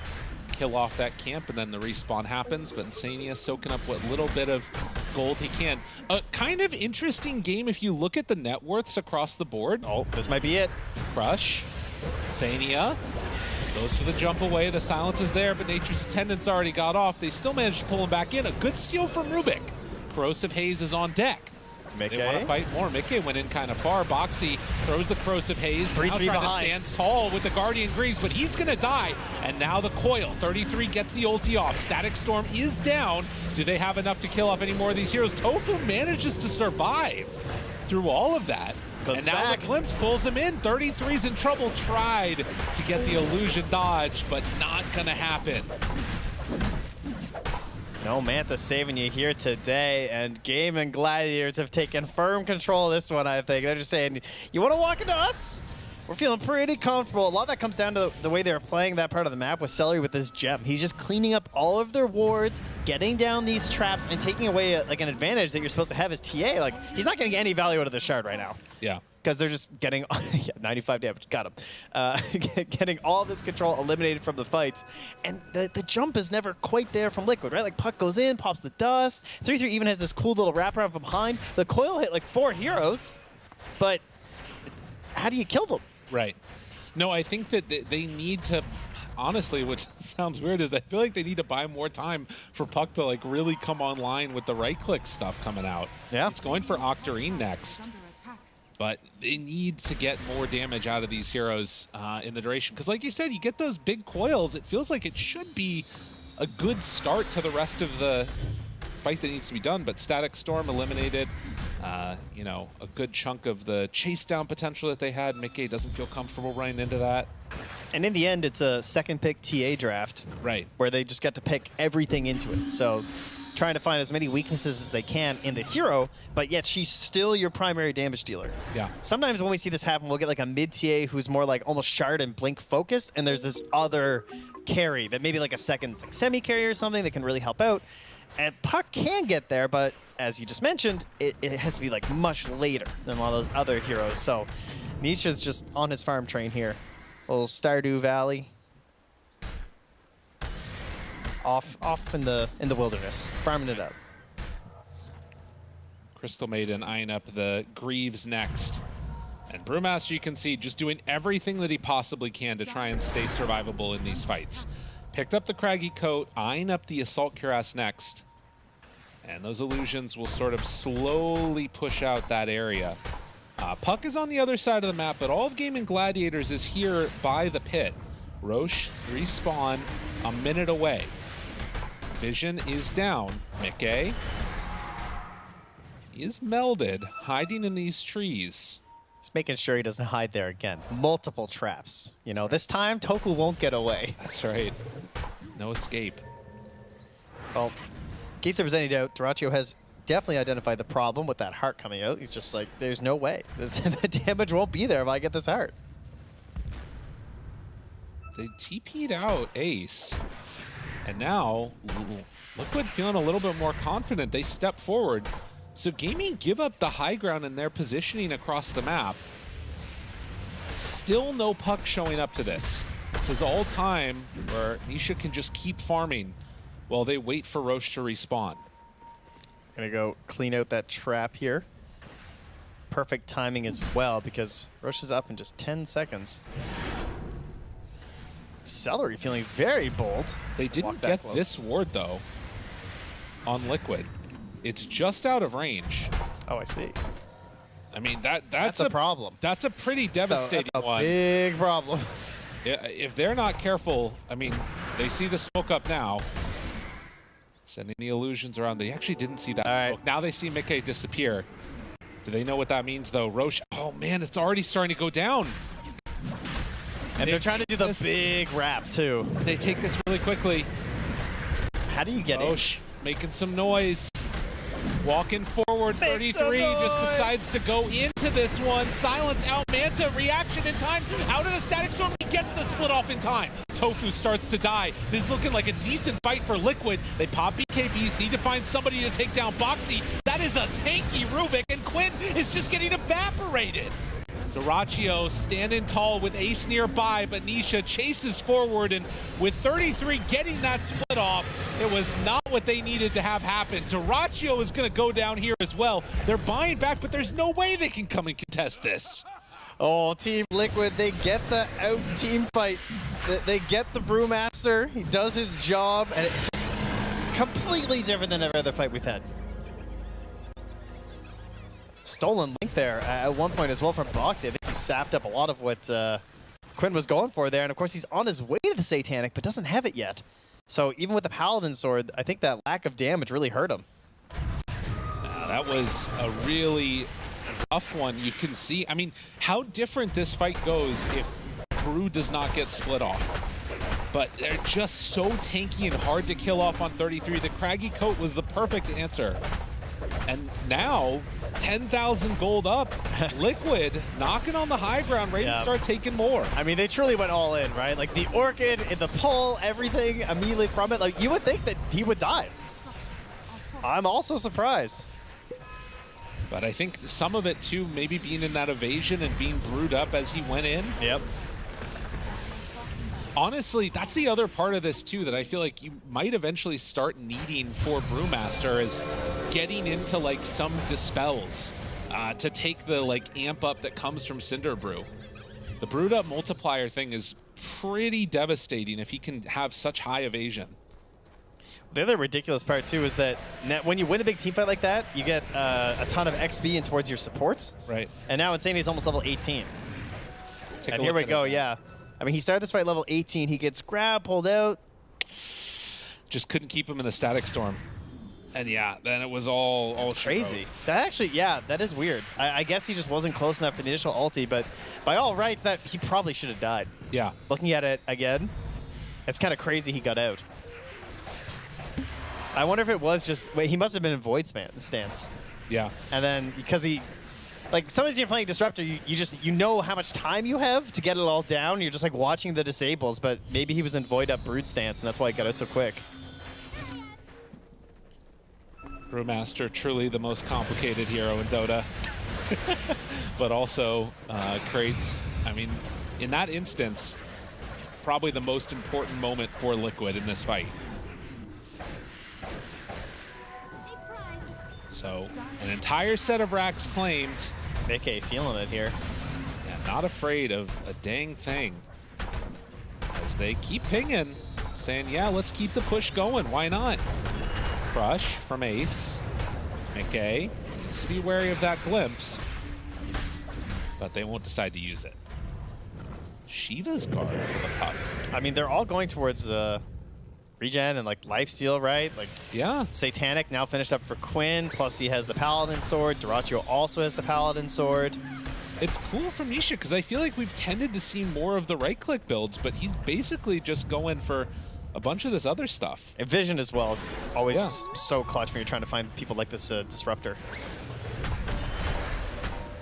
kill off that camp, and then the respawn happens, but Insania soaking up what little bit of gold he can. A kind of interesting game if you look at the net worths across the board. Oh, this might be it. Crush. Insania. Goes for the jump away. The silence is there, but Nature's Attendants already got off. They still managed to pull him back in. A good steal from Rubik. Corrosive Haze is on deck. They want to fight more. Mickey went in kind of far. Boxy throws the Corrosive Haze. Now trying to stand tall with the Guardian Greaves, but he's going to die. And now the Coil. 33 gets the ulti off. Static Storm is down. Do they have enough to kill off any more of these heroes? Tofu manages to survive through all of that. And now the Glimpse pulls him in. 33's in trouble. Tried to get the illusion dodge, but not going to happen. No Manta saving you here today, and Gaimin Gladiators have taken firm control of this one, I think. They're just saying, you want to walk into us? We're feeling pretty comfortable. A lot of that comes down to the way they were playing that part of the map with Celery with this gem. He's just cleaning up all of their wards, getting down these traps, and taking away like an advantage that you're supposed to have as TA. Like, he's not getting any value out of the shard right now. Yeah. Because they're just getting 95 damage. Got him. Getting all of this control eliminated from the fights. And the jump is never quite there from Liquid, right? Like, Puck goes in, pops the dust. 3-3 even has this cool little wraparound from behind. The Coil hit like 4 heroes, but how do you kill them? Right. No, I think that they need to, honestly, what sounds weird is I feel like they need to buy more time for Puck to like really come online with the right-click stuff coming out. Yeah. He's going for Octarine next. But they need to get more damage out of these heroes in the duration. Because like you said, you get those big coils, it feels like it should be a good start to the rest of the fight that needs to be done. But Static Storm eliminated, you know, a good chunk of the chase down potential that they had. Mickey doesn't feel comfortable running into that. And in the end, it's a second pick TA draft. Right. Where they just get to pick everything into it. So trying to find as many weaknesses as they can in the hero, but yet she's still your primary damage dealer. Yeah. Sometimes when we see this happen, we'll get like a mid TA who's more like almost shard and blink focused, and there's this other carry that maybe like a second like semi-carry or something that can really help out. And Puck can get there, but as you just mentioned, it has to be like much later than a lot of those other heroes. So Nisha's just on his farm train here. Little Stardew Valley. Off in the wilderness, farming it up. Crystal Maiden eyeing up the Greaves next. And Brewmaster, you can see, just doing everything that he possibly can to try and stay survivable in these fights. Picked up the Craggy Coat, eyeing up the Assault Cuirass next. And those illusions will sort of slowly push out that area. Puck is on the other side of the map, but all of Gaimin Gladiators is here by the pit. Roche respawn a minute away. Vision is down. Mickey is melded, hiding in these trees. He's making sure he doesn't hide there again. Multiple traps. You know, this time Tofu won't get away. That's right. No escape. Well, in case there was any doubt, Duraccio has definitely identified the problem with that heart coming out. He's just like, there's no way. The damage won't be there if I get this heart. They TP'd out Ace. And now, Liquid feeling a little bit more confident. They step forward. So Gaming give up the high ground in their positioning across the map. Still no Puck showing up to this. This is all time where Nisha can just keep farming while they wait for Roche to respawn. Gonna go clean out that trap here. Perfect timing as well because Roche is up in just 10 seconds. Celery feeling very bold. They didn't get this ward though on Liquid. It's just out of range. Oh, I see. I mean that's a problem. That's a pretty devastating one. Big problem. Yeah, if they're not careful, I mean, they see the smoke up now. Sending the illusions around. They actually didn't see that smoke. Now they see Mickey disappear. Do they know what that means though? Roche, oh man, it's already starting to go down. And they're trying to do the big wrap too. They take this really quickly. How do you get Roche making some noise. Walking forward, 33 just decides to go into this one. Silence out Manta, reaction in time. Out of the Static Storm, he gets the split off in time. Tofu starts to die. This is looking like a decent fight for Liquid. They pop BKBs, need to find somebody to take down Boxy. That is a tanky Rubik, and Quinn is just getting evaporated. Duraccio standing tall with Ace nearby, but Nisha chases forward, and with 33 getting that split off, it was not what they needed to have happen. Duraccio is going to go down here as well. They're buying back, but there's no way they can come and contest this. Oh, Team Liquid, they get the out team fight. They get the Brewmaster. He does his job, and it's just completely different than every other fight we've had. Stolen Link there at one point as well from Boxy. I think he sapped up a lot of what Quinn was going for there, and of course he's on his way to the Satanic, but doesn't have it yet. So even with the Paladin Sword, I think that lack of damage really hurt him. That was a really tough one. You can see, I mean, how different this fight goes if Brew does not get split off. But they're just so tanky and hard to kill off on 33. The Craggy Coat was the perfect answer. And now, 10,000 gold up, Liquid knocking on the high ground, ready to start taking more. I mean, they truly went all in, right? Like the Orchid, the pull, everything immediately from it. Like you would think that he would die. I'm also surprised. But I think some of it too, maybe being in that evasion and being brewed up as he went in. Yep. Honestly, that's the other part of this too that I feel like you might eventually start needing for Brewmaster is getting into like some dispels to take the like amp up that comes from Cinder Brew. The brewed up multiplier thing is pretty devastating if he can have such high evasion. The other ridiculous part too is that when you win a big team fight like that, you get a ton of XP in towards your supports. Right. And now Insane is almost level 18. Take and a here look we at go, it. yeah. I mean, he started this fight level 18. He gets grabbed, pulled out. Just couldn't keep him in the static storm. And yeah, then it was all crazy. That actually, yeah, that is weird. I guess he just wasn't close enough for the initial ulti, but by all rights, that he probably should have died. Yeah. Looking at it again, it's kind of crazy he got out. I wonder if it was just, wait, he must have been in Void stance. Yeah. And then because he, like sometimes you're playing Disruptor, you know how much time you have to get it all down. You're just like watching the disables, but maybe he was in Void up Brood stance and that's why he got out so quick. Brewmaster, truly the most complicated hero in Dota. But also creates, I mean, in that instance, probably the most important moment for Liquid in this fight. So, an entire set of racks claimed. Mickey feeling it here. Yeah, not afraid of a dang thing. As they keep pinging, saying, yeah, let's keep the push going. Why not? Crush from Ace. Mickey needs to be wary of that glimpse. But they won't decide to use it. Shiva's guard for the puck. I mean, they're all going towards regen and like lifesteal, right? Like yeah. Satanic now finished up for Quinn, plus he has the Paladin sword. Dyrachyo also has the Paladin sword. It's cool from Nisha because I feel like we've tended to see more of the right-click builds, but he's basically just going for a bunch of this other stuff. And Vision as well is always so clutch when you're trying to find people like this Disruptor.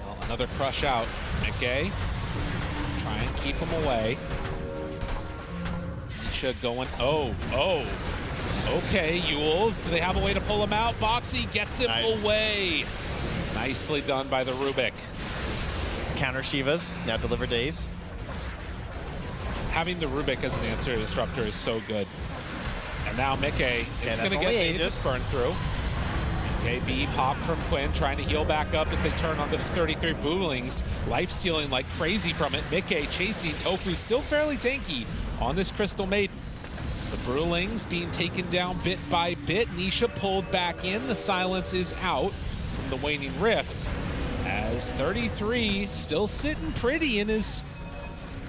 Well, another crush out. Mickey, try and keep him away. Nisha going, oh. Okay, Yules, do they have a way to pull him out? Boxy gets him away. Nicely done by the Rubik. Counter Shivas, now deliver days. Having the Rubik as an answer to Disruptor is so good. And now Mickey, it's going to get Aegis burned through. KB pop from Quinn, trying to heal back up as they turn onto the 33 Boolings. Life stealing like crazy from it. Mickey chasing Tofu, still fairly tanky on this Crystal Maiden. The Brewlings being taken down bit by bit. Nisha pulled back in. The silence is out from the Waning Rift. As 33 still sitting pretty in his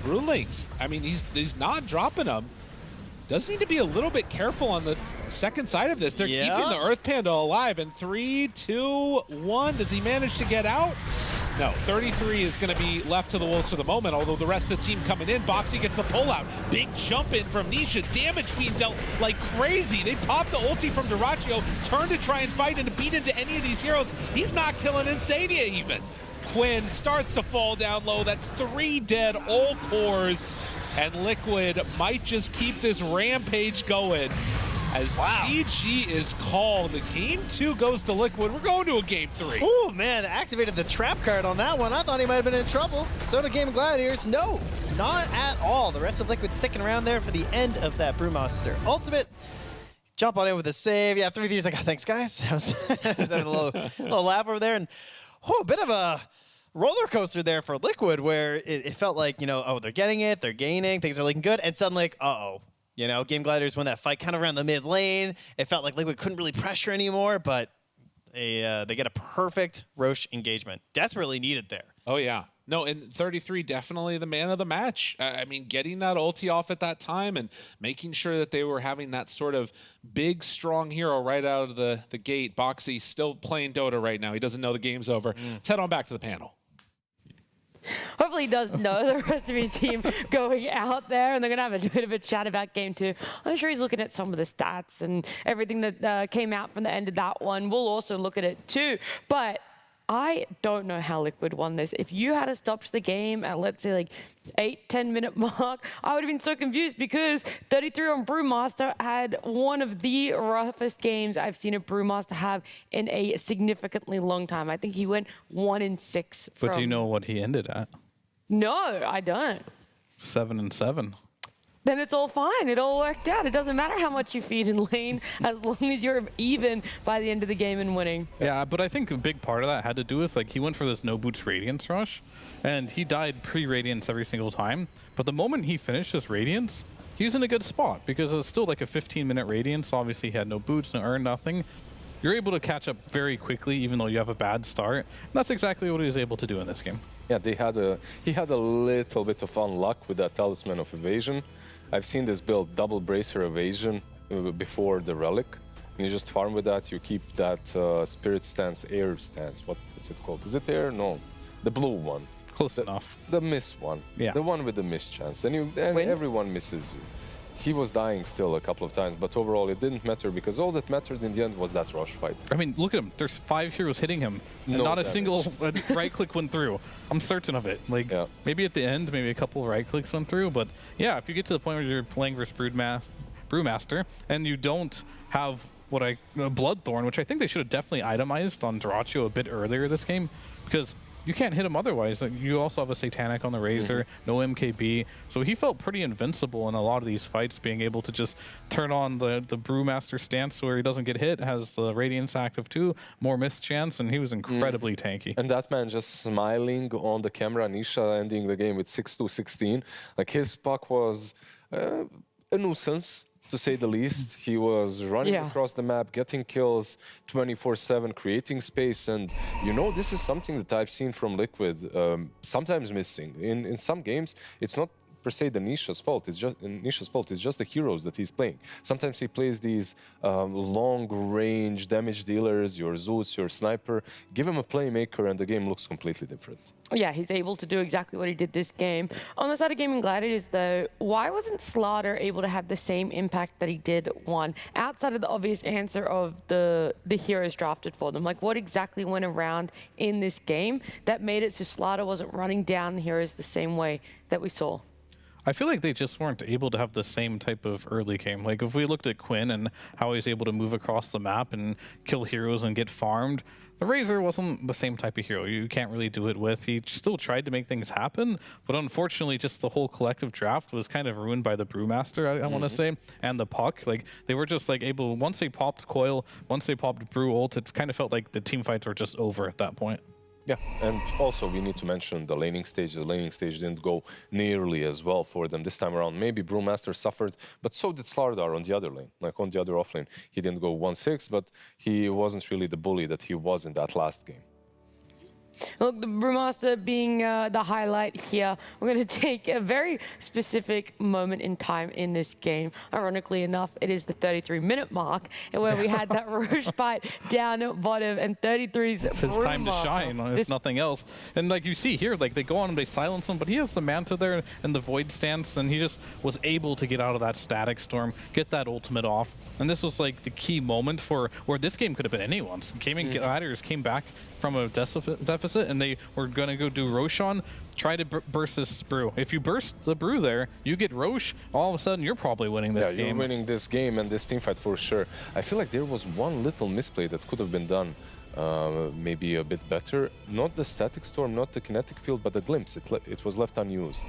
Brewlings. I mean, he's not dropping them. Does need to be a little bit careful on the second side of this. They're keeping the Earth Panda alive. And 3, 2, 1. Does he manage to get out? No, 33 is going to be left to the Wolves for the moment, although the rest of the team coming in. Boxy gets the pullout. Big jump in from Nisha. Damage being dealt like crazy. They pop the ulti from Dyrachyo, turn to try and fight and to beat into any of these heroes. He's not killing Insania even. Quinn starts to fall down low. That's 3 dead, all cores. And Liquid might just keep this rampage going. As PG is called, the game 2 goes to Liquid. We're going to a game 3. Oh man, activated the trap card on that one. I thought he might have been in trouble. So did Gaimin Gladiators. No, not at all. The rest of Liquid sticking around there for the end of that Brewmaster ultimate. Jump on in with a save. Yeah, 3-3's like, oh, thanks guys. a little laugh over there. And a bit of a roller coaster there for Liquid, where it felt like, you know, oh, they're getting it, they're gaining, things are looking good, and suddenly, like, uh-oh. You know, Gaimin Gladiators won that fight kind of around the mid lane. It felt like Liquid couldn't really pressure anymore, but they get a perfect Roche engagement. Desperately needed there. Oh, yeah. No, and 33 definitely the man of the match. I mean, getting that ulti off at that time and making sure that they were having that sort of big, strong hero right out of the gate. Boxy still playing Dota right now. He doesn't know the game's over. Let's head on back to the panel. Hopefully he does know the rest of his team going out there, and they're going to have a bit of a chat about game 2. I'm sure he's looking at some of the stats and everything that came out from the end of that one. We'll also look at it too. But I don't know how Liquid won this. If you had stopped the game at, let's say, like 8-10 minute mark, I would have been so confused because 33 on Brewmaster had one of the roughest games I've seen a Brewmaster have in a significantly long time. I think he went 1-6. But do you know what he ended at? No, I don't. 7-7. Then it's all fine. It all worked out. It doesn't matter how much you feed in lane as long as you're even by the end of the game and winning. Yeah, but I think a big part of that had to do with, like, he went for this no boots Radiance rush, and he died pre-Radiance every single time. But the moment he finished his Radiance, he was in a good spot because it was still like a 15-minute Radiance. Obviously, he had no boots, no urn, nothing. You're able to catch up very quickly, even though you have a bad start. And that's exactly what he was able to do in this game. Yeah, he had a little bit of unluck with that Talisman of Evasion. I've seen this build double bracer evasion before the relic. And you just farm with that. You keep that spirit stance, air stance. What's it called? Is it air? No, the blue one. Close enough. The miss one. Yeah. The one with the miss chance. And everyone misses you. He was dying still a couple of times, but overall it didn't matter because all that mattered in the end was that rush fight. I mean, look at him. There's 5 heroes hitting him, and not a single right click went through. I'm certain of it. Like, maybe at the end, maybe a couple of right clicks went through, but yeah, if you get to the point where you're playing versus Brewmaster, and you don't have Bloodthorn, which I think they should have definitely itemized on Dyrachyo a bit earlier this game, because you can't hit him otherwise. Like, you also have a Satanic on the Razor, no MKB. So he felt pretty invincible in a lot of these fights, being able to just turn on the Brewmaster stance where he doesn't get hit, has the Radiance active too, more miss chance, and he was incredibly tanky. And that man just smiling on the camera, Nisha ending the game with 6-2-16. Like, his puck was a nuisance, to say the least. He was running across the map, getting kills 24/7, creating space, and you know, this is something that I've seen from Liquid sometimes missing. In some games, it's not per se the Nisha's fault. It's just the heroes that he's playing. Sometimes he plays these long-range damage dealers, your Zeus, your Sniper. Give him a playmaker, and the game looks completely different. Yeah, he's able to do exactly what he did this game. On the side of Gaimin Gladiators, though, why wasn't Slaughter able to have the same impact that he did one, outside of the obvious answer of the heroes drafted for them? Like, what exactly went around in this game that made it so Slaughter wasn't running down the heroes the same way that we saw? I feel like they just weren't able to have the same type of early game. Like, if we looked at Quinn and how he's able to move across the map and kill heroes and get farmed, the Razor wasn't the same type of hero. You can't really do it with. He still tried to make things happen, but unfortunately, just the whole collective draft was kind of ruined by the Brewmaster, I want to say, and the puck. Like, they were just like able, once they popped Coil, once they popped Brew ult, it kind of felt like the team fights were just over at that point. Yeah, and also we need to mention the laning stage. The laning stage didn't go nearly as well for them this time around. Maybe Brewmaster suffered, but so did Slardar on the other lane, like on the other off lane. He didn't go 1-6, but he wasn't really the bully that he was in that last game. Look, the Brewmaster being the highlight here, we're going to take a very specific moment in time in this game. Ironically enough, it is the 33-minute mark where we had that Roche fight down at bottom, and 33's It's his time to shine, if nothing else. And like you see here, like they go on and they silence him, but he has the Manta there and the Void stance, and he just was able to get out of that Static Storm, get that ultimate off. And this was like the key moment for where this game could have been anyone's. Gaimin Gladiators came back from a deficit, and they were going to go do Roshan, try to burst this Brew. If you burst the Brew there, you get Roche, all of a sudden you're probably winning this game. Yeah, you're winning this game and this teamfight for sure. I feel like there was one little misplay that could have been done maybe a bit better. Not the Static Storm, not the Kinetic Field, but the Glimpse. It was left unused.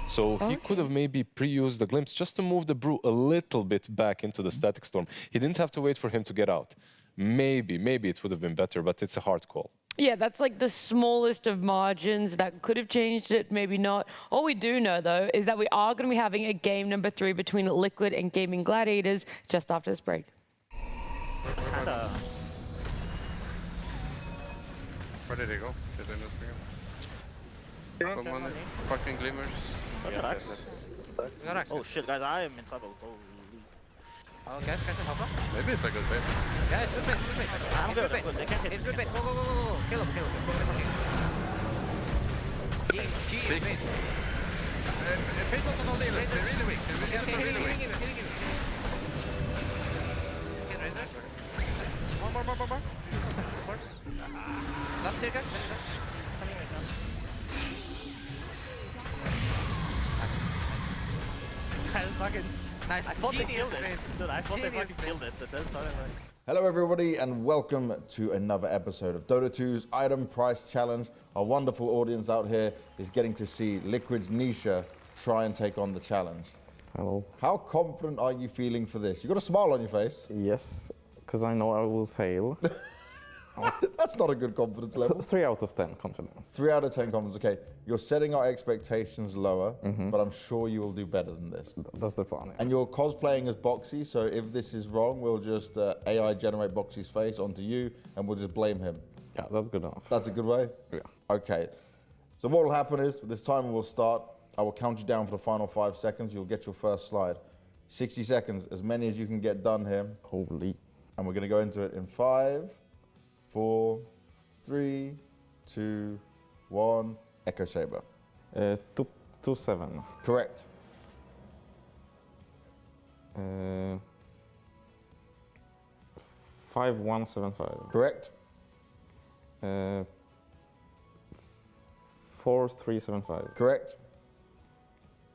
So he could have maybe pre-used the Glimpse just to move the Brew a little bit back into the Static Storm. He didn't have to wait for him to get out. Maybe it would have been better, but it's a hard call. Yeah, that's like the smallest of margins. That could have changed it, maybe not. All we do know, though, is that we are going to be having a game number 3 between Liquid and Gaimin Gladiators just after this break. Where did they go? Did they not bring him? Come on, fucking glimmers. Oh shit, guys, I am in trouble. Holy. Oh, guys, help him. Maybe it's a good bait. Guys, good bait, good bait. I'm good, I'm good. They can't hit me. It's good bait. Go. Kill him. Cheese, bait. Fatal to no dealers. They're really weak. They're really weak. Get razors. More. Supports. Last here, guys. Coming right now. Nice. I thought they killed it. I thought they fucking killed it, but then sorry. Hello everybody and welcome to another episode of Dota 2's Item Price Challenge. Our wonderful audience out here is getting to see Liquid's Nisha try and take on the challenge. Hello. How confident are you feeling for this? You got a smile on your face? Yes, because I know I will fail. That's not a good confidence level. 3 out of 10 confidence. 3 out of 10 confidence. Okay, you're setting our expectations lower, but I'm sure you will do better than this. That's the plan. Yeah. And you're cosplaying as Boxy, so if this is wrong, we'll just AI generate Boxy's face onto you, and we'll just blame him. Yeah, that's good enough. That's a good way? Yeah. Okay. So what will happen is, this time we'll start. I will count you down for the final 5 seconds. You'll get your first slide. 60 seconds, as many as you can get done here. Holy. And we're going to go into it in 5, 4, 3, 2, 1. Echo Saber. 2-7. Correct. 5-1-7-5. Correct. 4-3-7-5. Correct.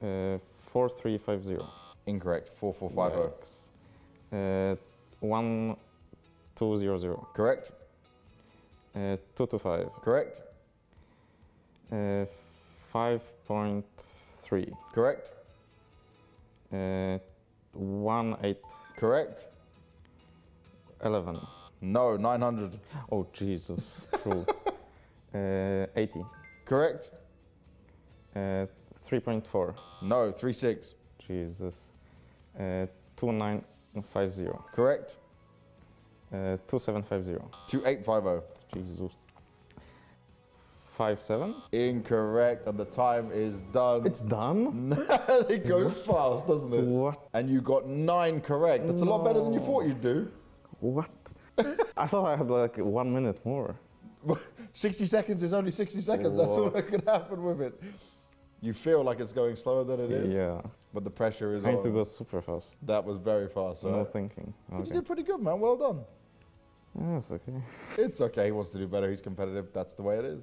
4-3-5-0. Incorrect. 4-4-5-0. 1-2-0-0. Correct. 2-5. Correct. 5.3. Correct. 1-8. Correct. 11. No, 900. Oh, Jesus. True. 80. Correct. 3.4. No, 3.6. Jesus. 2.950. Correct. 2.750. 2.850. Jesus. 5.7. Incorrect, and the time is done. It's done? It goes fast, doesn't it? What? And you got 9 correct. That's a lot better than you thought you'd do. What? I thought I had like 1 minute more. 60 seconds is only 60 seconds. That's all that can happen with it. You feel like it's going slower than it is. Yeah. But the pressure is I on. need to go super fast. That was very fast. No right? thinking. You Okay. did pretty good, man. Well done. Yeah, it's okay. It's okay. He wants to do better. He's competitive. That's the way it is.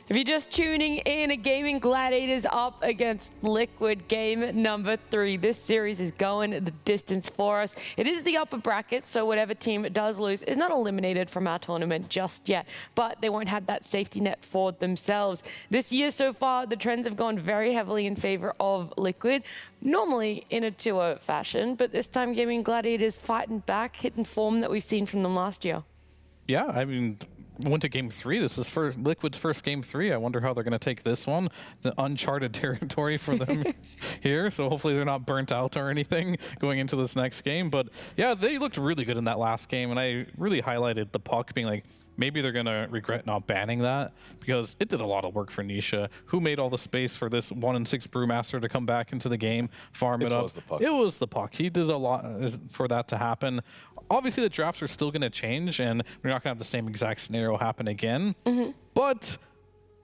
If you're just tuning in, Gaimin Gladiators up against Liquid, game number 3. This series is going the distance for us. It is the upper bracket, so whatever team does lose is not eliminated from our tournament just yet, but they won't have that safety net for themselves. This year so far, the trends have gone very heavily in favor of Liquid, normally in a 2-0 fashion, but this time Gaimin Gladiators fighting back, hitting form that we've seen from them last year. Yeah, I mean, went to game 3. This is Liquid's first game 3. I wonder how they're going to take this one. The uncharted territory for them here. So hopefully they're not burnt out or anything going into this next game. But yeah, they looked really good in that last game. And I really highlighted the puck being like, maybe they're going to regret not banning that because it did a lot of work for Nisha, who made all the space for this 1-6 Brewmaster to come back into the game, farm it up. It was the puck. He did a lot for that to happen. Obviously, the drafts are still going to change, and we're not going to have the same exact scenario happen again. But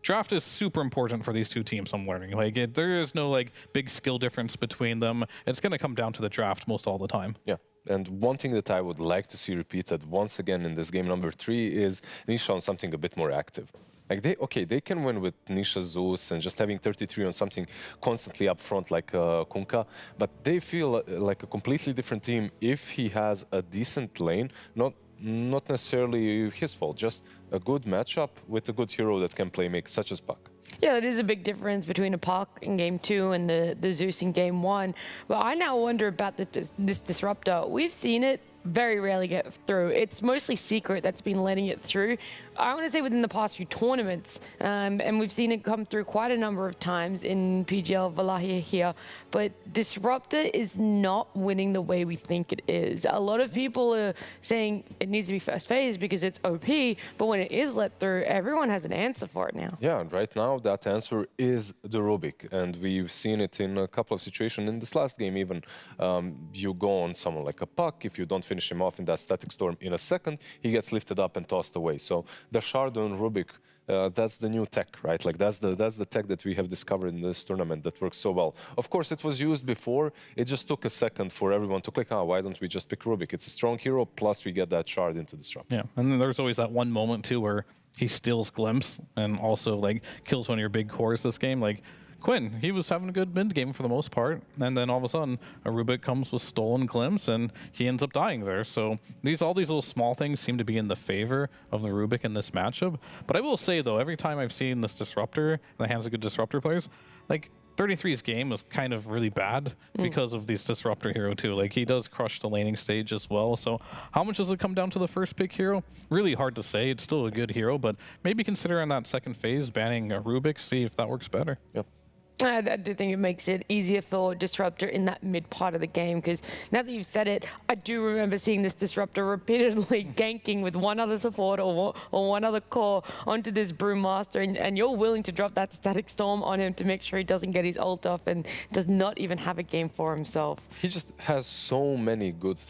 draft is super important for these two teams, I'm learning. Like, there is no like big skill difference between them. It's going to come down to the draft most all the time. Yeah. And one thing that I would like to see repeated once again in this game number 3 is Nisha on something a bit more active. Like they can win with Nisha Zeus and just having 33 on something constantly up front like Kunkka, but they feel like a completely different team if he has a decent lane, not necessarily his fault, just a good matchup with a good hero that can play make such as Puck. Yeah, that is a big difference between a Puck in game 2 and the Zeus in game 1. But I now wonder about this Disruptor. We've seen it very rarely get through. It's mostly Secret that's been letting it through. I want to say within the past few tournaments, and we've seen it come through quite a number of times in PGL Wallachia here, but Disruptor is not winning the way we think it is. A lot of people are saying it needs to be first phase because it's OP, but when it is let through, everyone has an answer for it now. Yeah, right now that answer is the Rubik, and we've seen it in a couple of situations. In this last game even, you go on someone like a Puck, if you don't finish him off in that static storm in a second, he gets lifted up and tossed away. So the Shard on Rubik, that's the new tech, right? Like that's the tech that we have discovered in this tournament that works so well. Of course, it was used before. It just took a second for everyone to click, why don't we just pick Rubik? It's a strong hero, plus we get that Shard into Disrupt. Yeah, and then there's always that one moment too where he steals Glimpse and also like kills one of your big cores this game. Like Quinn, he was having a good mid game for the most part, and then all of a sudden a Rubik comes with stolen Glimpse and he ends up dying there. So all these little small things seem to be in the favor of the Rubik in this matchup. But I will say though, every time I've seen this Disruptor in the hands of good Disruptor players, like 33's game is kind of really bad because of this Disruptor hero too. Like he does crush the laning stage as well. So how much does it come down to the first pick hero? Really hard to say. It's still a good hero, but maybe consider in that second phase banning a Rubik, see if that works better. Yep. I do think it makes it easier for Disruptor in that mid part of the game, because now that you've said it, I do remember seeing this Disruptor repeatedly ganking with one other support or one other core onto this Brewmaster, and you're willing to drop that Static Storm on him to make sure he doesn't get his ult off and does not even have a game for himself. He just has so many good things.